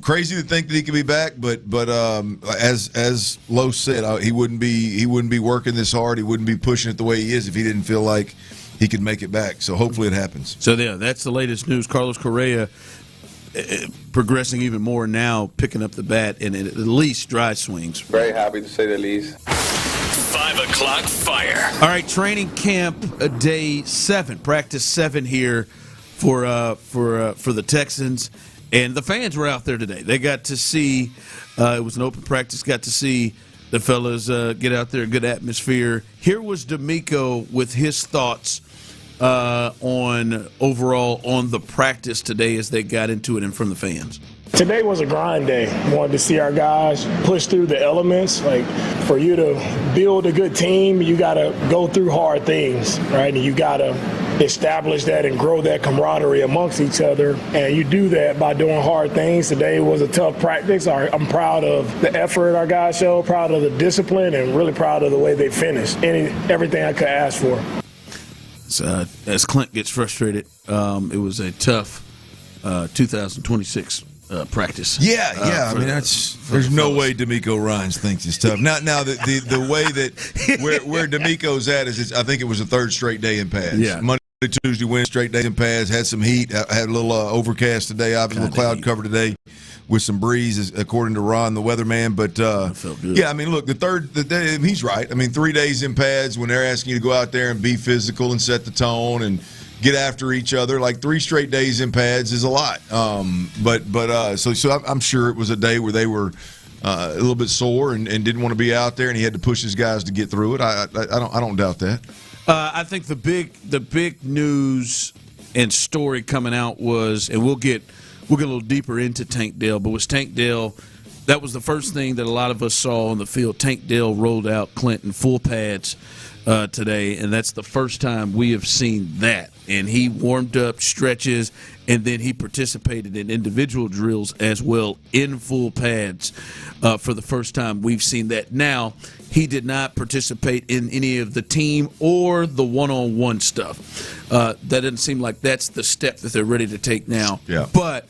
crazy to think that he could be back. But as Lowe said, he wouldn't be working this hard. He wouldn't be pushing it the way he is if he didn't feel like he could make it back. So hopefully it happens. So that's the latest news. Carlos Correa progressing even more now, picking up the bat and at least dry swings. Very happy to say the least. 5 o'clock fire. All right, training camp day 7, practice 7 here for the Texans, and the fans were out there today. They got to see. It was an open practice. Got to see the fellas get out there, good atmosphere. Here was D'Amico with his thoughts on overall on the practice today as they got into it and from the fans. Today was a grind day. Wanted to see our guys push through the elements. Like, for you to build a good team, you got to go through hard things, right? And you got to establish that and grow that camaraderie amongst each other. And you do that by doing hard things. Today was a tough practice. I'm proud of the effort our guys showed, proud of the discipline, and really proud of the way they finished. Everything I could ask for. So, as Clint gets frustrated, it was a tough 2026 practice. There's no way D'Amico Ryans thinks it's tough. Now the way that where D'Amico's at is I think it was a third straight day in pads. Yeah. Monday, Tuesday, Wednesday, straight days in pads. Had some heat. Had a little overcast today. Obviously, a little cloud cover today with some breeze, according to Ron, the weatherman. But felt good. Look, the day, he's right. 3 days in pads when they're asking you to go out there and be physical and set the tone and get after each other. Like 3 straight days in pads is a lot. So I'm sure it was a day where they were a little bit sore and didn't want to be out there, and he had to push his guys to get through it. I don't doubt that. I think the big news story coming out was, and we'll get a little deeper into Tank Dell, but was Tank Dell, that was the first thing that a lot of us saw on the field. Tank Dell rolled out Clinton full pads today, and that's the first time we have seen that. And he warmed up, stretches, and then he participated in individual drills as well in full pads for the first time we've seen that. Now, he did not participate in any of the team or the one-on-one stuff. That doesn't seem like that's the step that they're ready to take now. Yeah. But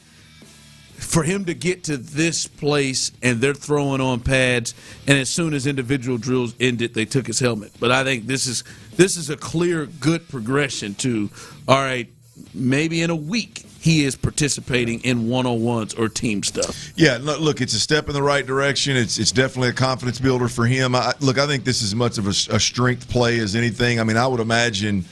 for him to get to this place and they're throwing on pads, and as soon as individual drills ended, they took his helmet. But I think this is a clear, good progression to, all right, maybe in a week he is participating in one-on-ones or team stuff. Yeah, look, it's a step in the right direction. It's definitely a confidence builder for him. I think this is as much of a strength play as anything. I mean, I would imagine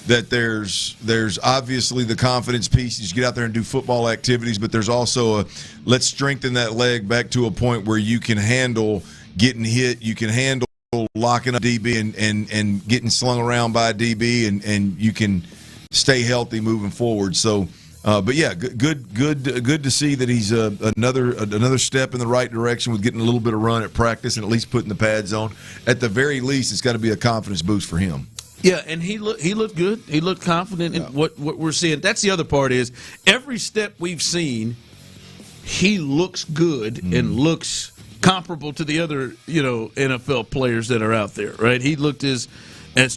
that there's obviously the confidence piece. You just get out there and do football activities, but there's also let's strengthen that leg back to a point where you can handle getting hit, you can handle locking up DB and getting slung around by a DB, and you can stay healthy moving forward. So, but yeah, good to see that he's another step in the right direction with getting a little bit of run at practice and at least putting the pads on. At the very least, it's got to be a confidence boost for him. Yeah, and he looked good. He looked confident in what we're seeing. That's the other part is every step we've seen, he looks good and looks comparable to the other, NFL players that are out there, right? He looked as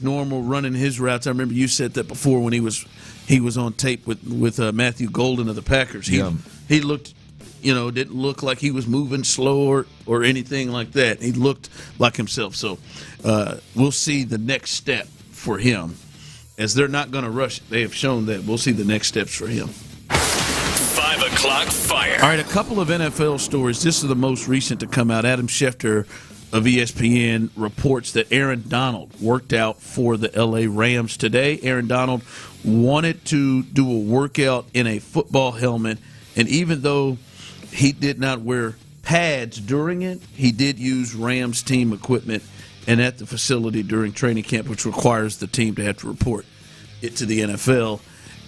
normal running his routes. I remember you said that before when he was on tape with Matthew Golden of the Packers. He looked, didn't look like he was moving slow or anything like that. He looked like himself. So we'll see the next step for him, as they're not going to rush it. They have shown that. We'll see the next steps for him. 5 o'clock fire. All right, a couple of NFL stories. This is the most recent to come out. Adam Schefter of ESPN reports that Aaron Donald worked out for the LA Rams today. Aaron Donald wanted to do a workout in a football helmet, and even though he did not wear pads during it, he did use Rams team equipment and at the facility during training camp, which requires the team to have to report it to the NFL.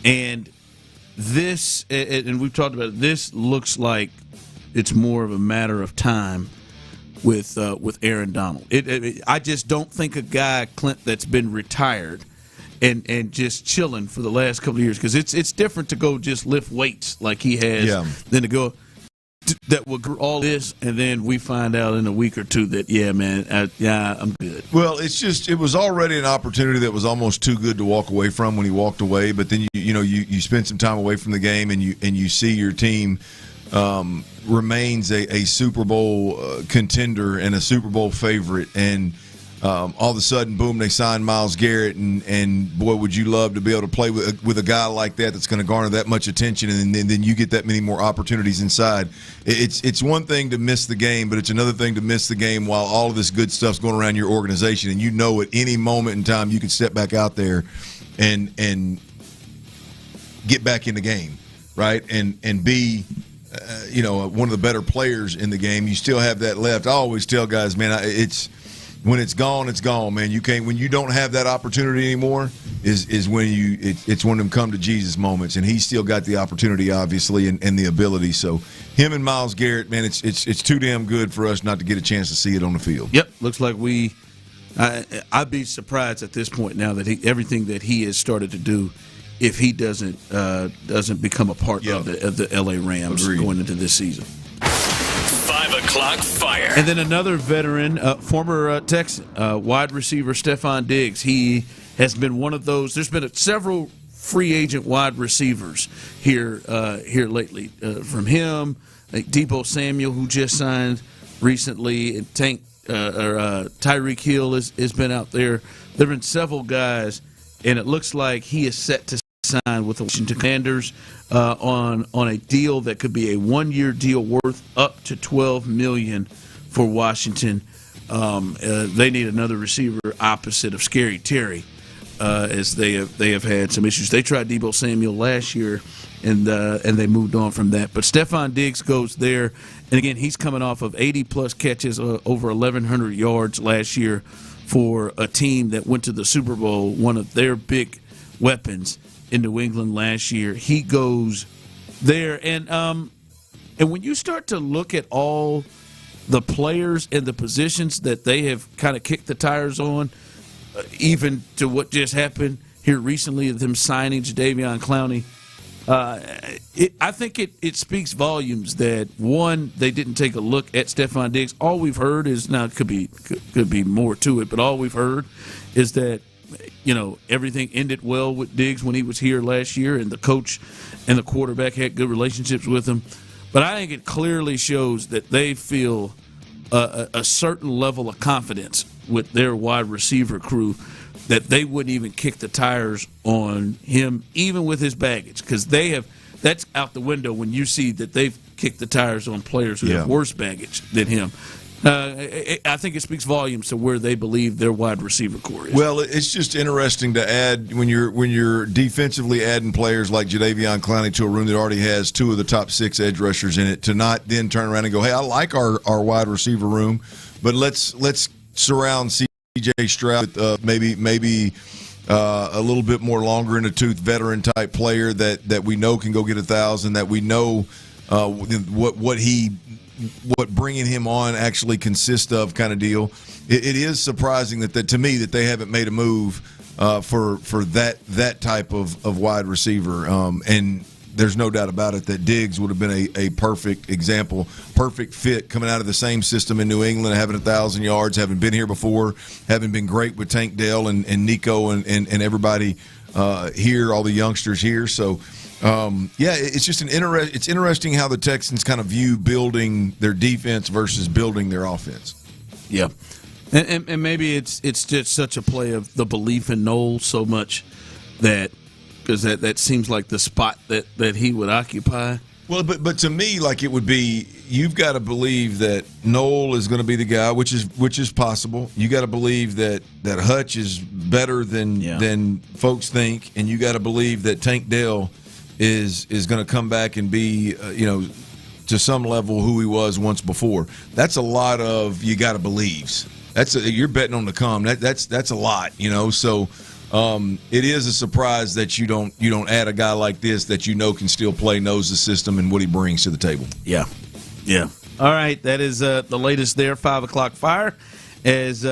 And this, and we've talked about it, this looks like it's more of a matter of time with Aaron Donald. I just don't think a guy, Clint, that's been retired and just chilling for the last couple of years, because it's different to go just lift weights like he has than to go that will all this, and then we find out in a week or two that, I'm good. Well, it was already an opportunity that was almost too good to walk away from when he walked away. But then you spend some time away from the game, and you see your team remains a Super Bowl contender and a Super Bowl favorite, and all of a sudden, boom, they signed Myles Garrett, and boy, would you love to be able to play with a guy like that's going to garner that much attention, and then you get that many more opportunities inside. It's one thing to miss the game, but it's another thing to miss the game while all of this good stuff's going around your organization, and at any moment in time you can step back out there and get back in the game, right, and be one of the better players in the game. You still have that left. I always tell guys, man, when it's gone, man. You can't. When you don't have that opportunity anymore, is when it's one of them come to Jesus moments, and he's still got the opportunity, obviously, and the ability. So him and Myles Garrett, man, it's too damn good for us not to get a chance to see it on the field. Yep, looks like I'd be surprised at this point now that everything that he has started to do, if he doesn't become a part of the LA Rams going into this season. 5 o'clock fire. And then another veteran, former Texan wide receiver, Stephon Diggs. He has been one of those. There's been several free agent wide receivers here lately. From him, Deebo Samuel, who just signed recently, and Tyreek Hill has been out there. There have been several guys, and it looks like he is set to sign with the Washington Commanders on a deal that could be a 1-year deal worth up to $12 million for Washington. They need another receiver opposite of Scary Terry, as they have had some issues. They tried Deebo Samuel last year, and they moved on from that. But Stephon Diggs goes there, and again, he's coming off of 80-plus catches, over 1,100 yards last year for a team that went to the Super Bowl, one of their big weapons. in New England last year. He goes there, and when you start to look at all the players and the positions that they have kind of kicked the tires on, even to what just happened here recently of them signing Jadeveon Clowney, I think it speaks volumes that, one, they didn't take a look at Stephon Diggs. All we've heard is, now it could be more to it, but all we've heard is that, everything ended well with Diggs when he was here last year, and the coach and the quarterback had good relationships with him. But I think it clearly shows that they feel a certain level of confidence with their wide receiver crew that they wouldn't even kick the tires on him, even with his baggage, because that's out the window when you see that they've kicked the tires on players who have worse baggage than him. I think it speaks volumes to where they believe their wide receiver core is. Well, it's just interesting to add when you're defensively adding players like Jadeveon Clowney to a room that already has 2 of the top 6 edge rushers in it, to not then turn around and go, hey, I like our wide receiver room, but let's surround C.J. Stroud with maybe a little bit more longer in the tooth veteran type player that we know can go get 1,000, that we know what bringing him on actually consists of, kind of deal. It is surprising that to me that they haven't made a move for that type of wide receiver. And there's no doubt about it that Diggs would have been a perfect example, perfect fit coming out of the same system in New England, having 1,000 yards, having been here before, having been great with Tank Dell and Nico and everybody here, all the youngsters here. So. It's just it's interesting how the Texans kind of view building their defense versus building their offense. Yeah, and maybe it's just such a play of the belief in Noel so much because that seems like the spot that he would occupy. Well, but to me, like, it would be, you've got to believe that Noel is going to be the guy, which is possible. You got to believe that Hutch is better than folks think, and you got to believe that Tank Dell is going to come back and be, to some level who he was once before. That's a lot of you got to believes. You're betting on the come. That's a lot, So it is a surprise that you don't add a guy like this that can still play, knows the system, and what he brings to the table. Yeah. All right, that is the latest there. 5 o'clock fire. As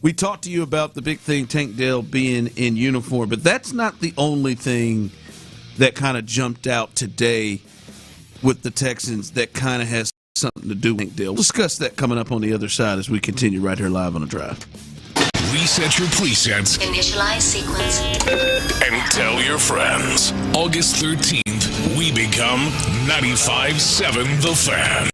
we talked to you about the big thing, Tank Dell being in uniform, but that's not the only thing that kind of jumped out today with the Texans that kind of has something to do with Tank Dell. We'll discuss that coming up on the other side as we continue right here live on the drive. Reset your presets. Initialize sequence. And tell your friends. August 13th, we become 95.7 The Fan.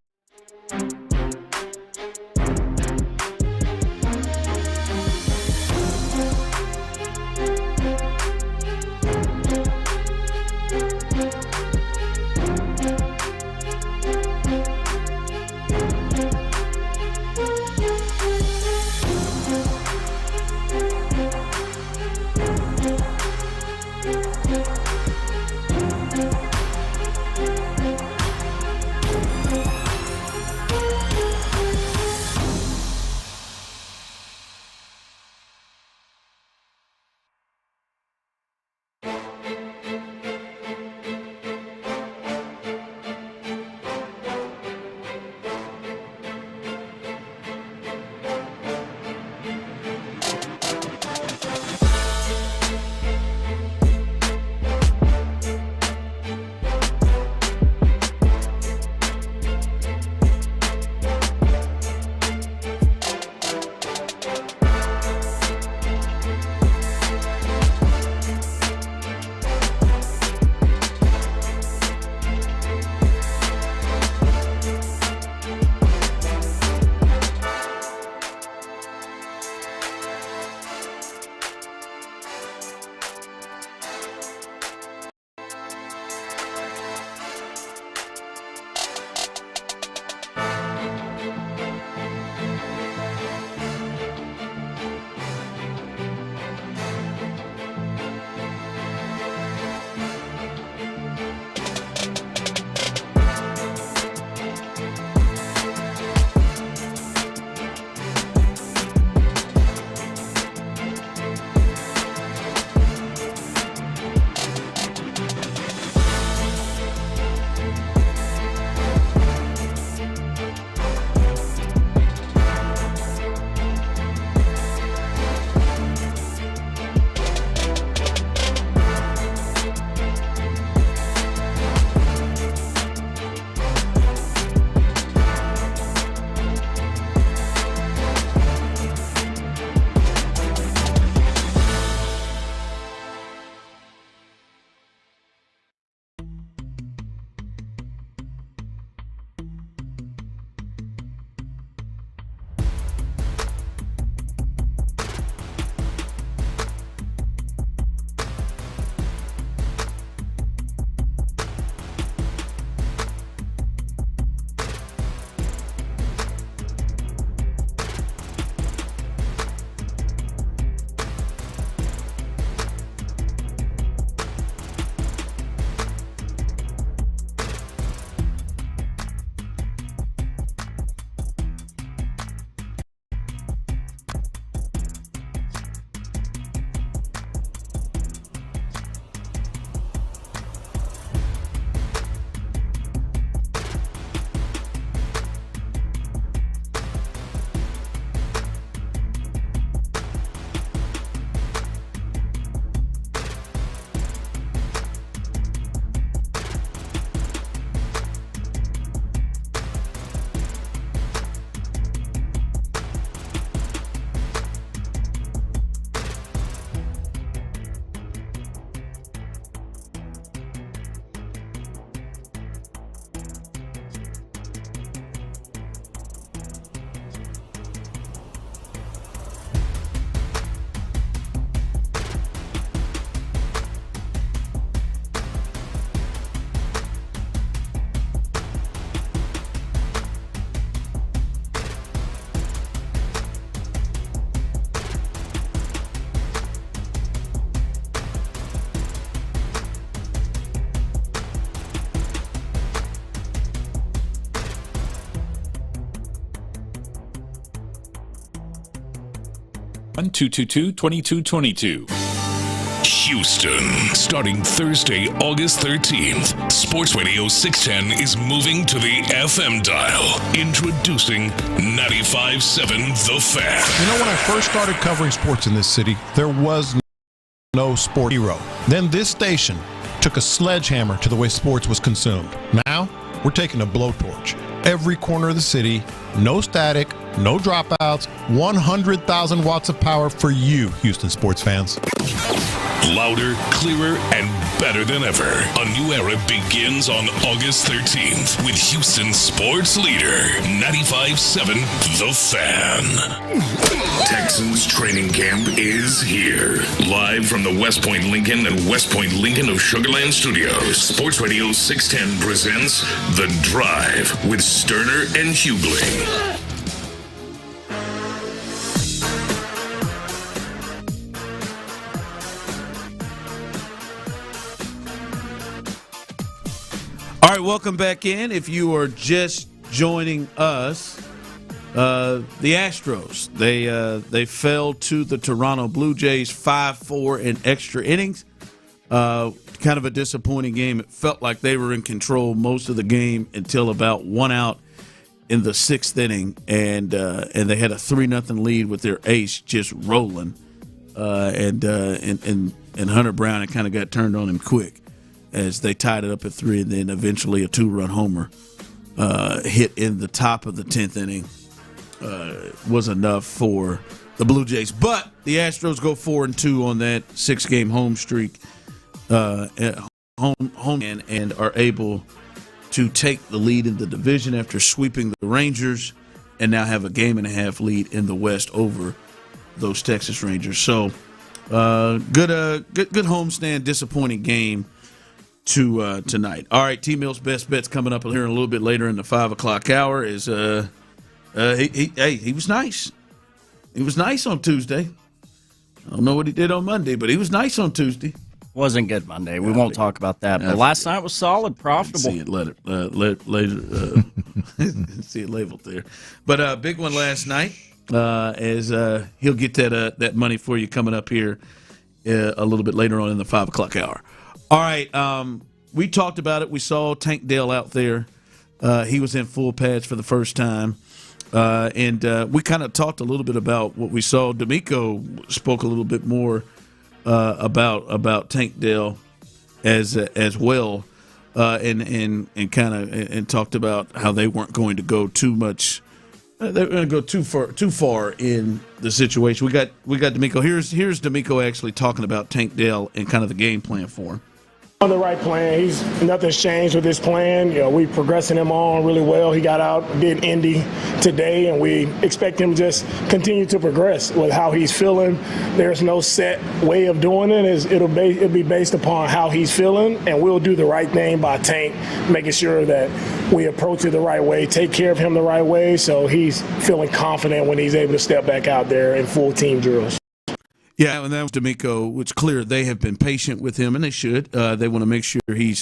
222-2222. Houston, starting Thursday, August 13th, Sports Radio 610 is moving to the FM dial. Introducing 95.7 The Fan. You know, when I first started covering sports in this city, there was no sport hero. Then this station took a sledgehammer to the way sports was consumed. Now, we're taking a blowtorch. Every corner of the city, no static, no dropouts, 100,000 watts of power for you, Houston sports fans. Louder, clearer, and better than ever. A new era begins on August 13th with Houston sports leader, 95.7 The Fan. Texans training camp is here. Live from the West Point Lincoln and West Point Lincoln of Sugar Land Studios, Sports Radio 610 presents The Drive with Stoerner and Hughley. All right, welcome back in. If you are just joining us, the Astros, they fell to the Toronto Blue Jays 5-4 in extra innings. Kind of a disappointing game. It felt like they were in control most of the game until about 1 out in the 6th inning, and they had a 3-0 lead with their ace just rolling, and Hunter Brown, it kind of got turned on him quick as they tied it up at 3, and then eventually a 2-run homer hit in the top of the 10th inning was enough for the Blue Jays. But the Astros go 4-2 on that 6-game home streak at home and are able to take the lead in the division after sweeping the Rangers, and now have a 1.5-game lead in the West over those Texas Rangers. So good homestand, disappointing game tonight. All right, T-Mill's best bets coming up here in a little bit later in the 5 o'clock hour is he was nice. He was nice on Tuesday. I don't know what he did on Monday, but he was nice on Tuesday. Wasn't good Monday. We won't talk about that. But last night was solid, profitable. See it later. See it labeled there. But big one last night. As he'll get that money for you coming up here a little bit later on in the 5 o'clock hour. All right, we talked about it. We saw Tank Dell out there. He was in full pads for the first time. And we kind of talked a little bit about what we saw. D'Amico spoke a little bit more about Tank Dell as well, and kind of talked about how they weren't going to go too much. They were going to go too far in the situation. We got D'Amico. Here's D'Amico actually talking about Tank Dell and kind of the game plan for him. On the right plan. Nothing's changed with his plan. We progressing him on really well. He got out, did Indy today, and we expect him to just continue to progress with how he's feeling. There's no set way of doing it. It'll be based upon how he's feeling, and we'll do the right thing by Tank, making sure that we approach it the right way, take care of him the right way, so he's feeling confident when he's able to step back out there in full team drills. Yeah, and that was D'Amico. It's clear they have been patient with him, and they should. They want to make sure he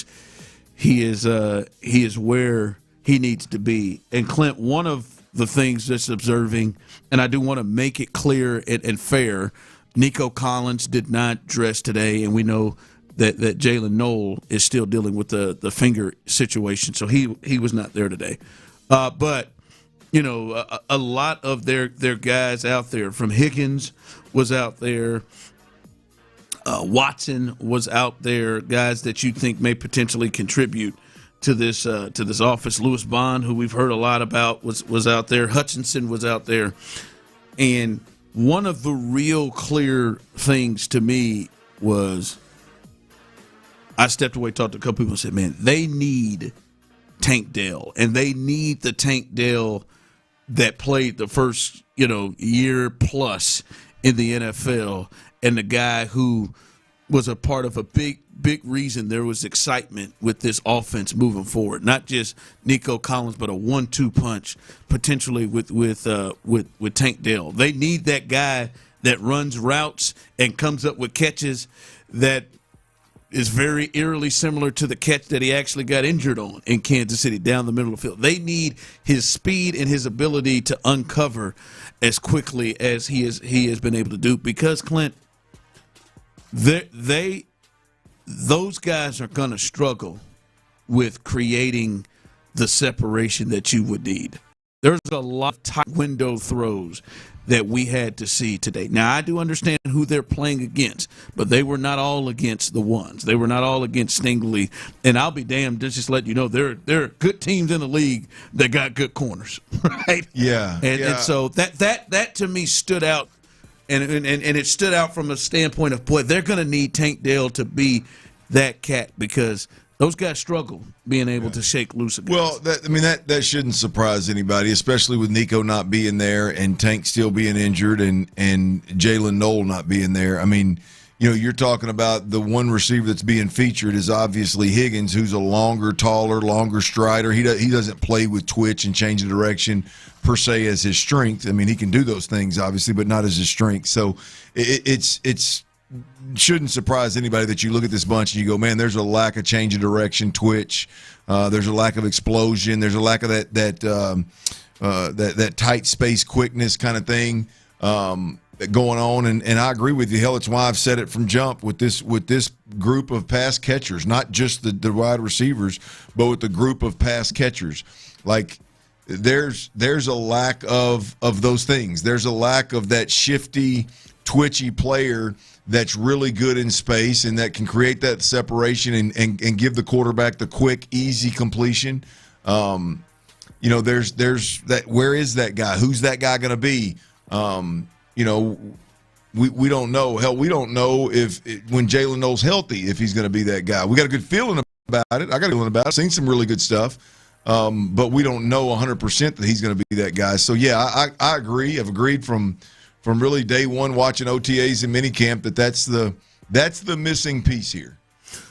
is where he needs to be. And Clint, one of the things that's observing, and I do want to make it clear and fair, Nico Collins did not dress today, and we know that Jalen Knoll is still dealing with the finger situation, so he was not there today. But a lot of their guys out there, from Higgins was out there, Watson was out there, guys that you think may potentially contribute to this offense. Lewis Bond, who we've heard a lot about, was out there. Hutchinson was out there. And one of the real clear things to me was I stepped away, talked to a couple people and said, man, they need Tank Dell, and they need the Tank Dell that played the first, year plus in the NFL, and the guy who was a part of a big reason there was excitement with this offense moving forward. Not just Nico Collins, but a 1-2 punch potentially with Tank Dell. They need that guy that runs routes and comes up with catches that is very eerily similar to the catch that he actually got injured on in Kansas City down the middle of the field. They need his speed and his ability to uncover as quickly as he has been able to do, because, Clint, those guys are going to struggle with creating the separation that you would need. There's a lot of tight window throws that we had to see today. Now, I do understand who they're playing against, but they were not all against the ones. They were not all against Stingley. And I'll be damned, just let you know, there are good teams in the league that got good corners, right? Yeah. And so that to me stood out, and it stood out from a standpoint of, boy, they're going to need Tank Dell to be that cat, because those guys struggle being able to shake loose against. Well, that shouldn't surprise anybody, especially with Nico not being there and Tank still being injured and Jalen Noel not being there. I mean, you're talking about the one receiver that's being featured is obviously Higgins, who's a longer strider. He doesn't play with twitch and change of direction per se as his strength. I mean, he can do those things, obviously, but not as his strength. So it's shouldn't surprise anybody that you look at this bunch and you go, man, there's a lack of change of direction, twitch. There's a lack of explosion. There's a lack of that tight space quickness kind of thing going on. And I agree with you. Hell, it's why I've said it from jump with this group of pass catchers, not just the wide receivers, but with the group of pass catchers. Like, there's a lack of those things. There's a lack of that shifty, twitchy player that's really good in space and that can create that separation and give the quarterback the quick, easy completion. There's that. Where is that guy? Who's that guy going to be? We don't know. Hell, we don't know when Jalen Noel's healthy, if he's going to be that guy. We got a good feeling about it. I got a feeling about it. I've seen some really good stuff. But we don't know 100% that he's going to be that guy. So, yeah, I agree. I've agreed from really day one watching OTAs and minicamp that's the missing piece here.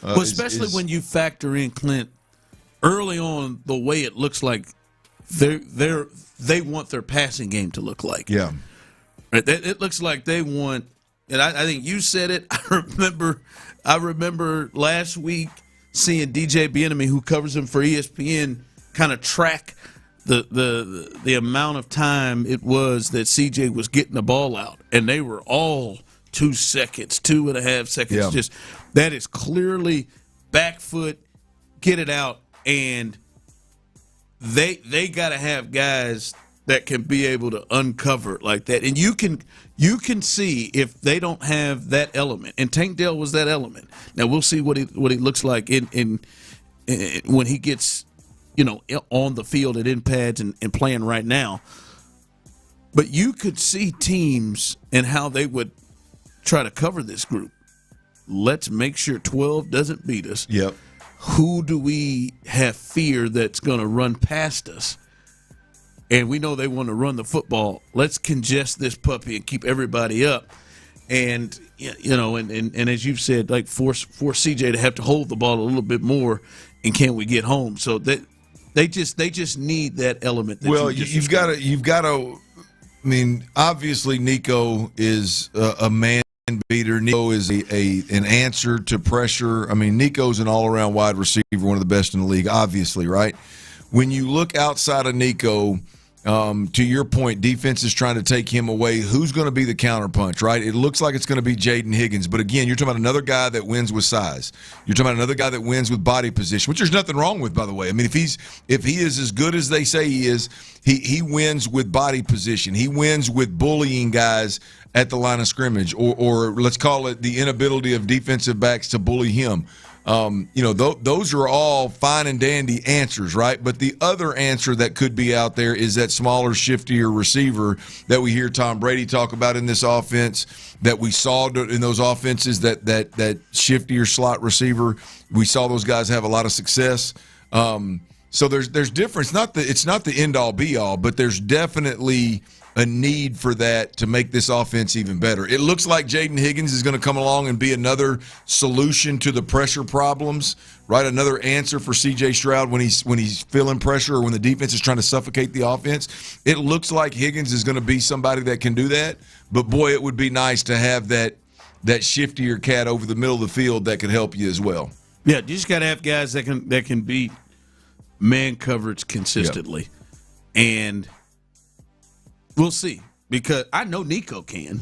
Well, especially when you factor in, Clint, early on the way it looks like they want their passing game to look like. Yeah. It looks like they want, and I think you said it. I remember last week seeing DJ Bieniemy, who covers him for ESPN, kind of track the amount of time it was that CJ was getting the ball out, and they were all 2 seconds, 2.5 seconds. Yeah. Just that is clearly back foot, get it out, and they got to have guys that can be able to uncover like that. And you can see if they don't have that element. And Tank Dell was that element. Now we'll see what he looks like in when he gets on the field at in pads and playing right now. But you could see teams and how they would try to cover this group. Let's make sure 12 doesn't beat us. Yep. Who do we have fear that's going to run past us? And we know they want to run the football. Let's congest this puppy and keep everybody up. And and as you've said, like force CJ to have to hold the ball a little bit more. And can we get home? So that they just need that element. Well, you've got to. I mean, obviously Nico is a man beater. Nico is an answer to pressure. I mean, Nico's an all-around wide receiver, one of the best in the league, obviously, right? When you look outside of Nico, to your point, defense is trying to take him away. Who's going to be the counterpunch, right? It looks like it's going to be Jaden Higgins. But, again, you're talking about another guy that wins with size. You're talking about another guy that wins with body position, which there's nothing wrong with, by the way. I mean, if he is as good as they say he is, he wins with body position. He wins with bullying guys at the line of scrimmage, or let's call it the inability of defensive backs to bully him. Those are all fine and dandy answers, right? But the other answer that could be out there is that smaller, shiftier receiver that we hear Tom Brady talk about in this offense, that we saw in those offenses, that shiftier slot receiver. We saw those guys have a lot of success. So there's difference. It's not the end-all, be-all, but there's definitely a need for that to make this offense even better. It looks like Jaden Higgins is going to come along and be another solution to the pressure problems, right? Another answer for C.J. Stroud when he's feeling pressure or when the defense is trying to suffocate the offense. It looks like Higgins is going to be somebody that can do that. But, boy, it would be nice to have that that shiftier cat over the middle of the field that could help you as well. Yeah, you just got to have guys that can beat man coverage consistently. Yep. And we'll see, because I know Nico can.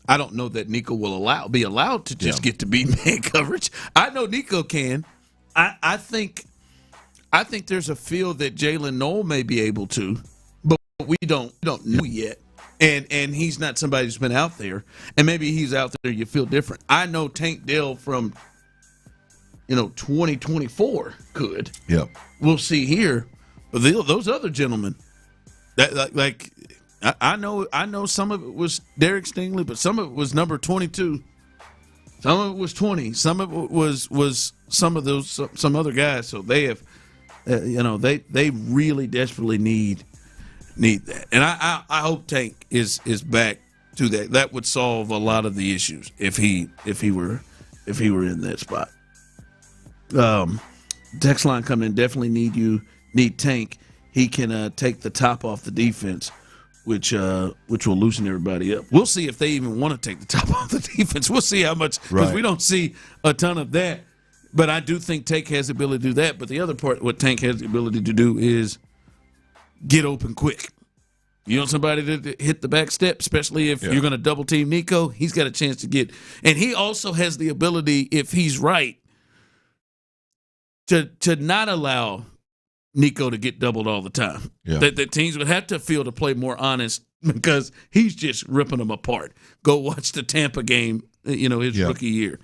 I don't know that Nico will be allowed to just get to beat man coverage. I know Nico can. I think there's a feel that Jalen Noel may be able to, but we don't know yet. And he's not somebody who's been out there. And maybe he's out there, you feel different. I know Tank Dell from 2024 could. Yep. We'll see here. But those other gentlemen, I know some of it was Derek Stingley, but some of it was number 22. Some of it was 20. Some of it was some other guys. So they have, they really desperately need that. And I hope Tank is back to that. That would solve a lot of the issues if he were in that spot. Text line coming in, definitely need Tank. He can take the top off the defense, which will loosen everybody up. We'll see if they even want to take the top off the defense. We'll see how much, because we don't see a ton of that. But I do think Tank has the ability to do that. But the other part, what Tank has the ability to do is get open quick. You want somebody to hit the back step, especially if you're going to double team Nico, he's got a chance to get. And he also has the ability, if he's right, to not allow Nico to get doubled all the time. Yeah. That teams would have to feel to play more honest, because he's just ripping them apart. Go watch the Tampa game, his rookie year.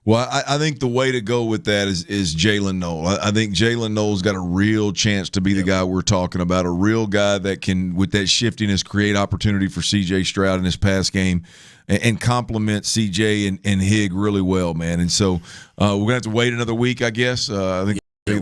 Well, I think the way to go with that is Jalen Noel. I think Jalen Noel's got a real chance to be the guy we're talking about, a real guy that can, with that shiftiness, create opportunity for C.J. Stroud in his pass game and complement C.J. and Higg really well, man. And so we're going to have to wait another week, I guess. I think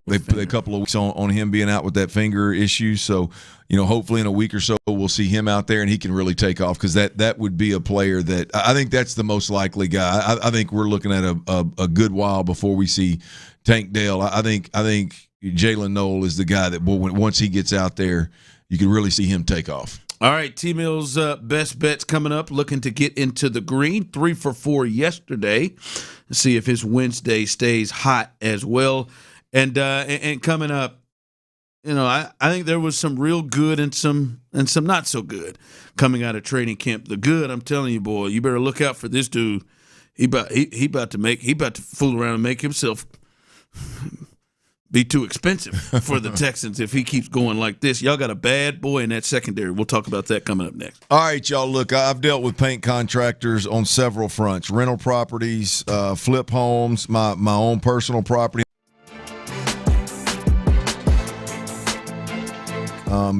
they put a couple of weeks on him being out with that finger issue. So, hopefully in a week or so we'll see him out there and he can really take off, because that would be a player that I think that's the most likely guy. I think we're looking at a good while before we see Tank Dell. I think Jalen Noel is the guy that once he gets out there, you can really see him take off. All right, T-Mill's best bets coming up, looking to get into the green. 3 for 4 yesterday. Let's see if his Wednesday stays hot as well. And coming up, I think there was some real good and some not so good coming out of training camp. The good, I'm telling you, boy, you better look out for this dude. He about to fool around and make himself be too expensive for the Texans if he keeps going like this. Y'all got a bad boy in that secondary. We'll talk about that coming up next. All right, y'all. Look, I've dealt with paint contractors on several fronts: rental properties, flip homes, my own personal property.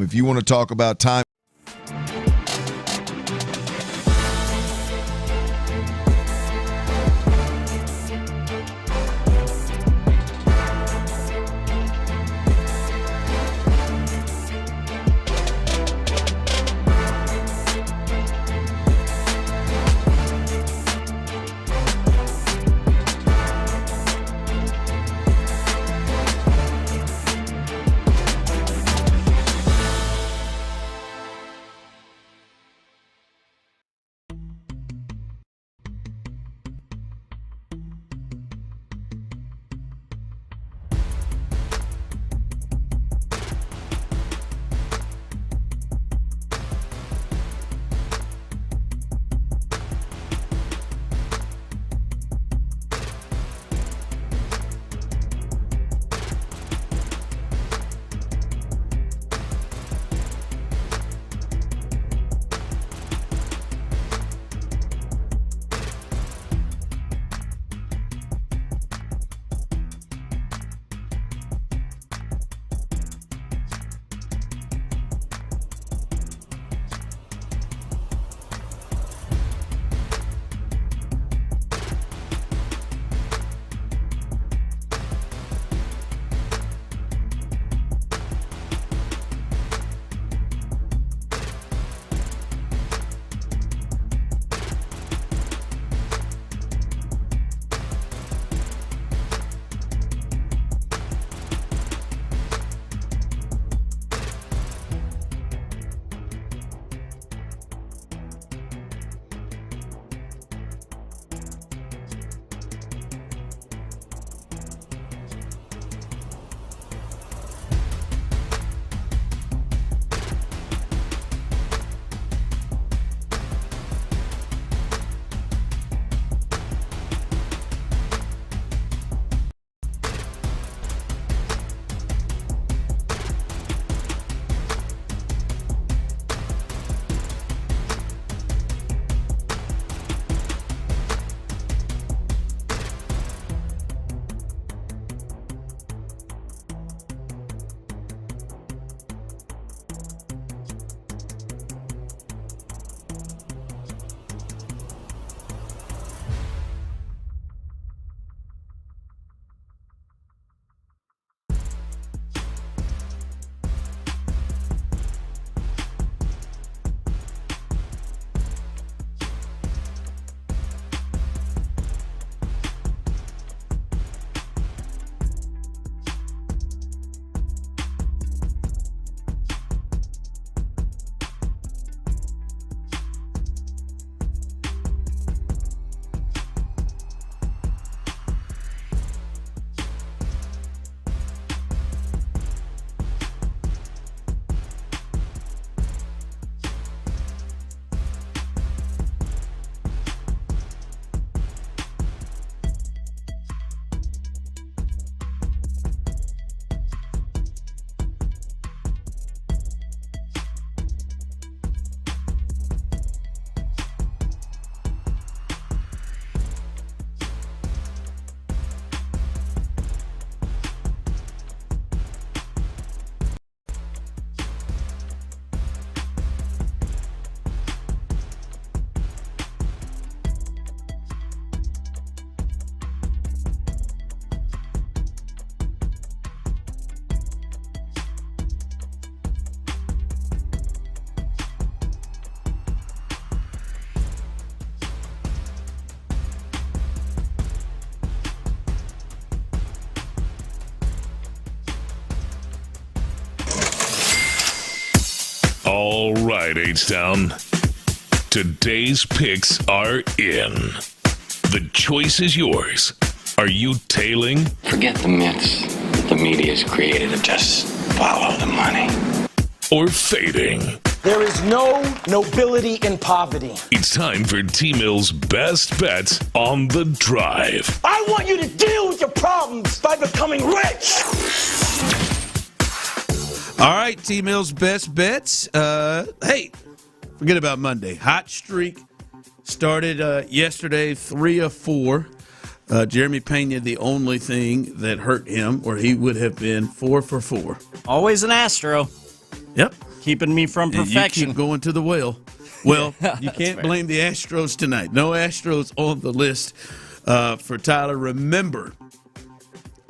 If you want to talk about time. right, H-Town. Today's picks are in. The choice is yours. Are you tailing? Forget the myths the media's created and just follow the money. Or fading? There is no nobility in poverty. It's time for T-Mill's best bets on the drive. I want you to deal with your problems by becoming rich. All right, T-Mill's best bets. Hey, forget about Monday. Hot streak started yesterday, 3 of 4. Jeremy Pena, the only thing that hurt him, or he would have been 4 for 4. Always an Astro. Yep. Keeping me from perfection. You keep going to the well. Well, you can't blame the Astros tonight. No Astros on the list for Tyler. Remember,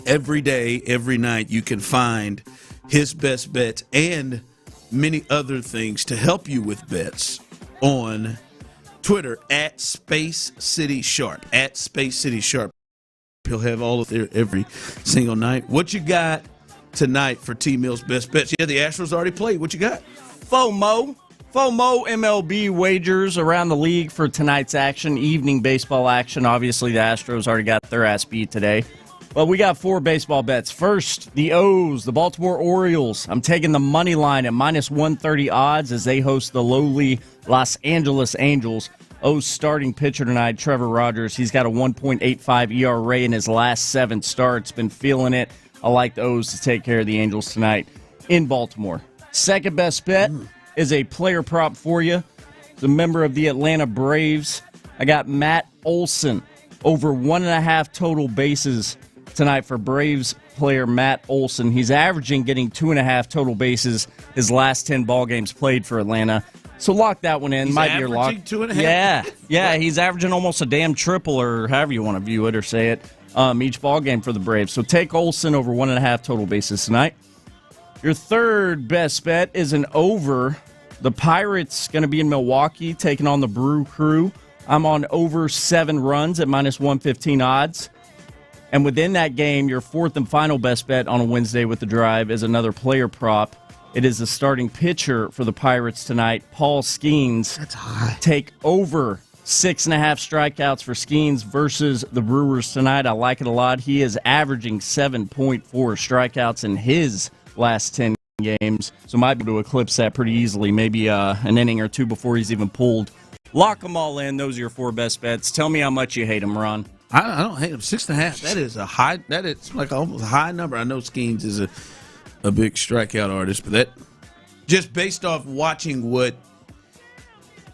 every day, every night, you can find his best bets and many other things to help you with bets on Twitter at Space City Sharp. At Space City Sharp. He'll have all of there every single night. What you got tonight for T-Mill's best bets? Yeah, the Astros already played. What you got? FOMO MLB wagers around the league for tonight's action. Evening baseball action. Obviously, the Astros already got their ass beat today. But we got 4 baseball bets. First, the O's, the Baltimore Orioles. I'm taking the money line at minus 130 odds as they host the lowly Los Angeles Angels. O's starting pitcher tonight, Trevor Rogers. He's got a 1.85 ERA in his last 7 starts. Been feeling it. I like the O's to take care of the Angels tonight in Baltimore. Second best bet is a player prop for you. It's a member of the Atlanta Braves. I got Matt Olson over 1.5 total bases tonight for Braves player Matt Olson. He's averaging getting 2.5 total bases his last 10 ball games played for Atlanta. So lock that one in. He's might be your lock. 2.5? Yeah. He's averaging almost a damn triple, or however you want to view it or say it, each ball game for the Braves. So take Olson over 1.5 total bases tonight. Your third best bet is an over. The Pirates going to be in Milwaukee taking on the Brew Crew. I'm on over 7 runs at minus 115 odds. And within that game, your fourth and final best bet on a Wednesday with the drive is another player prop. It is the starting pitcher for the Pirates tonight, Paul Skeens. That's high. Take over 6.5 strikeouts for Skeens versus the Brewers tonight. I like it a lot. He is averaging 7.4 strikeouts in his last 10 games, so might be able to eclipse that pretty easily, maybe an inning or 2 before he's even pulled. Lock them all in. Those are your 4 best bets. Tell me how much you hate them, Ron. I don't hate him. 6.5. That is a high. That is like almost a high number. I know Skeens is a big strikeout artist, but that just based off watching what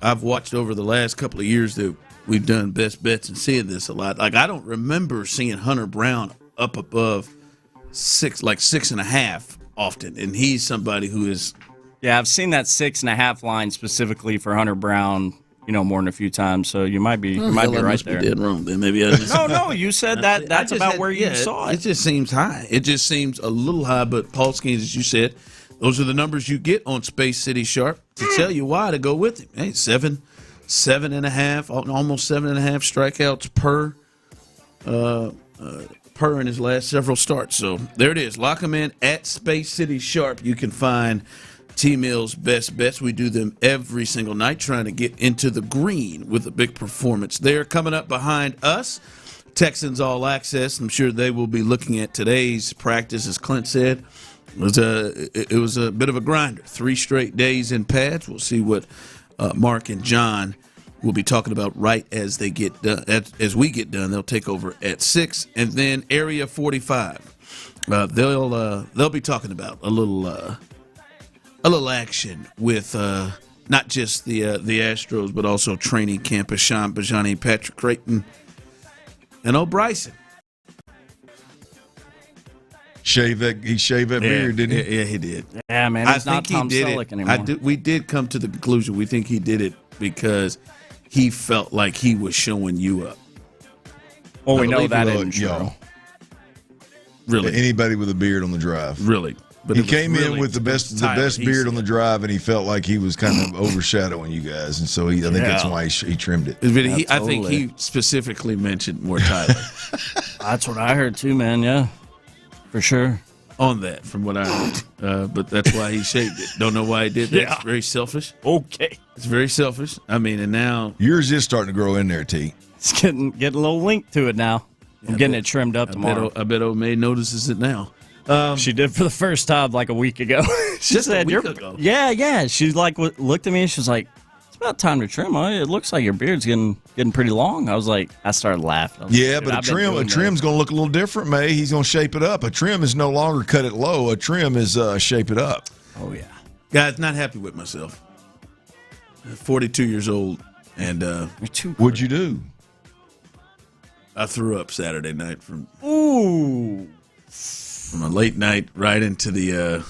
I've watched over the last couple of years that we've done best bets and seeing this a lot. Like I don't remember seeing Hunter Brown up above 6.5 often, and he's somebody who is. Yeah, I've seen that 6.5 line specifically for Hunter Brown. More than a few times, so you might be right there. Dead wrong. Then maybe I just no. You said that. That's about where you saw it. It just seems high. It just seems a little high. But Paul Skeens, as you said, those are the numbers you get on Space City Sharp to tell you why to go with him. Hey, 7.5, almost 7.5 strikeouts per in his last several starts. So there it is. Lock them in at Space City Sharp. You can find T-Mill's best bets. We do them every single night, trying to get into the green with a big performance there. Coming up behind us, Texans All Access. I'm sure they will be looking at today's practice, as Clint said. It was a bit of a grinder. 3 straight days in pads. We'll see what Mark and John will be talking about right as they get done. As we get done, they'll take over at 6, and then Area 45. They'll be talking about a little action with not just the Astros, but also training camp of Bijani, Patrick Creighton, and Bryson. He shaved that beard, didn't he? Yeah, he did. Yeah, man, he's not Tom Selleck anymore. We did come to the conclusion. We think he did it because he felt like he was showing you up. Well, we know that isn't true. Really, anybody with a beard on the drive. Really. But he came in with the best beard on the drive, and he felt like he was kind of overshadowing you guys, and so I think that's why he trimmed it. I think he specifically mentioned more Tyler. That's what I heard too, man. Yeah, for sure. on that, from what I heard. But that's why he shaved it. Don't know why he did that. Yeah. It's very selfish. Okay. It's very selfish. I mean, and now yours is starting to grow in there, T. It's getting a little link to it now. I'm getting it trimmed up tomorrow. I bet old May notices it now. She did for the first time like a week ago. She Just said, a week ago. Yeah. She looked at me and she was like, "It's about time to trim. It looks like your beard's getting pretty long." I started laughing. Yeah, but a trim's going to look a little different, May. He's going to shape it up. A trim is no longer cut it low. A trim is shape it up. Oh yeah, guys, not happy with myself. 42 years old, and what'd you do? I threw up Saturday night from a late night right into the.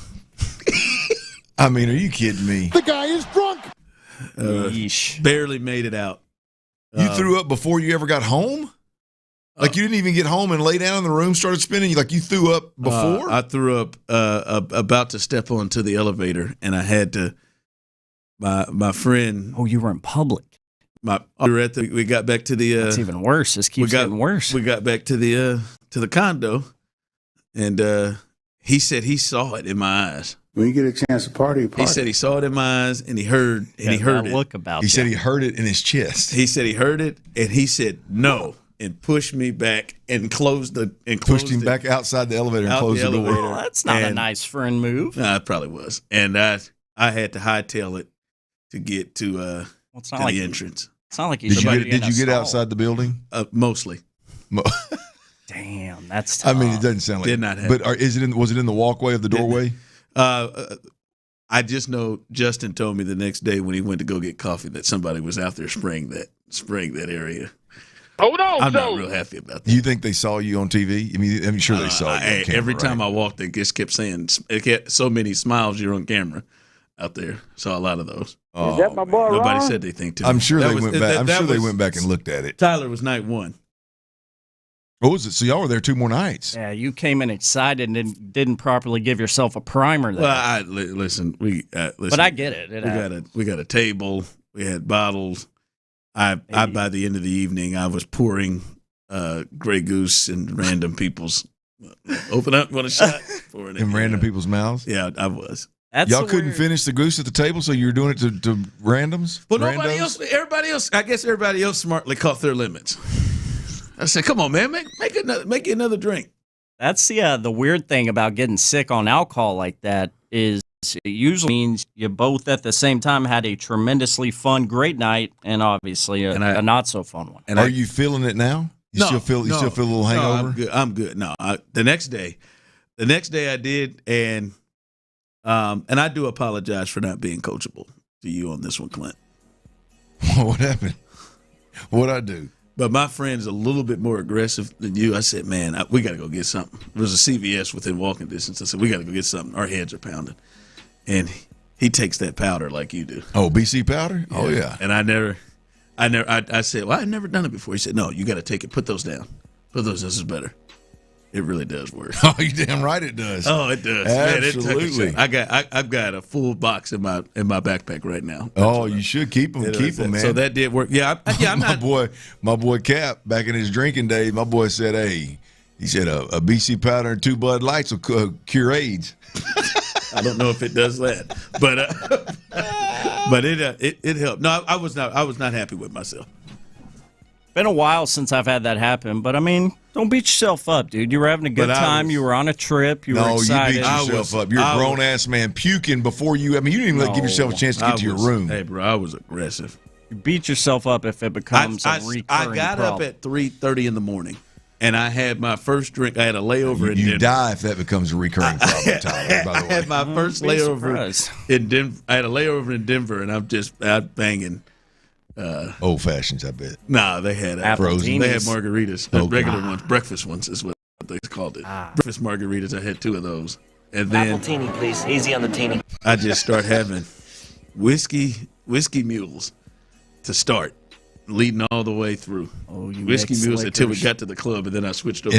I mean, are you kidding me? The guy is drunk. Barely made it out. You threw up before you ever got home? Like you didn't even get home and lay down in the room, started spinning? Like you threw up before? I threw up about to step onto the elevator, and I had to. My friend. Oh, you were in public. We got back to the. That's even worse. This keeps getting worse. We got back to the condo, and he said he saw it in my eyes. When you get a chance to party. He said he saw it in my eyes, and he heard it. Look about. He said he heard it in his chest. He said he heard it, and he said no, and pushed me back and pushed him back outside the elevator and closed the door. Well, that's not a nice friend move. No, it probably was, and I had to hightail it to get to the entrance. It's not like did you get outside the building? Mostly. Damn, that's tough. I mean, it doesn't sound like. Did not happen. But was it in the walkway of the doorway? I just know Justin told me the next day when he went to go get coffee that somebody was out there spraying that area. Hold on, I'm not real happy about that. Do you think they saw you on TV? I mean, I'm sure they saw you on camera, every time I walked, they just kept saying, "So many smiles, you're on camera." Out there, saw a lot of those. Is that my boy? Nobody Ron? said they think to. I'm sure they went back. They went back and looked at it. Tyler was night one. What was it? So y'all were there 2 more nights. Yeah, you came in excited and didn't properly give yourself a primer there. Well, listen. But I get it. We got a table. We had bottles. I by the end of the evening, I was pouring Grey Goose in random people's. Open up, want a shot? In random people's mouths. Yeah, I was. Y'all couldn't finish the goose at the table, so you were doing it to randoms? Well, everybody else smartly caught their limits. I said, come on, man, make another drink. That's the weird thing about getting sick on alcohol like that is it usually means you both at the same time had a tremendously fun, great night, and obviously a not so fun one. And are you feeling it now? You still feel a little hangover? No, I'm good. No, the next day I did, and I do apologize for not being coachable to you on this one, Clint. What happened? What'd I do? But my friend's a little bit more aggressive than you. I said, man, we got to go get something. There was a CVS within walking distance. I said, we got to go get something. Our heads are pounding. And he takes that powder like you do. Oh, BC powder? Yeah. Oh, yeah. And I said, well, I've never done it before. He said, no, you got to take it. Put those down. This is better. It really does work. Oh, you damn right it does. Oh, it does. Absolutely. Man, I've got a full box in my backpack right now. Oh, you should keep them, man. So that did work. Yeah, I'm my boy Cap, back in his drinking days, my boy said, hey, he said a BC powder and 2 Bud Lights will cure AIDS. I don't know if it does that, but it helped. No, I was not happy with myself. Been a while since I've had that happen, but I mean, don't beat yourself up, dude. You were having a good time. You were on a trip. You were excited. You beat yourself up. You're a grown-ass man puking before you. I mean, you didn't even give yourself a chance to get to your room. Hey, bro, I was aggressive. You beat yourself up if it becomes a recurring I got problem. up at 3:30 in the morning, and I had my first drink. I had a layover in Denver. You die if that becomes a recurring problem, Tyler, by the way. I had my first layover in Denver. I had a layover in Denver, and I'm just out banging. Old fashions, I bet. Nah, they had frozen. They had margaritas, regular ones, breakfast ones is what they called it. Breakfast margaritas. I had 2 of those, and then apple teeny, please. Easy on the teeny. I just start having whiskey mules to start, leading all the way through. Oh, you whiskey mules liquors. until we got to the club, and then I switched over.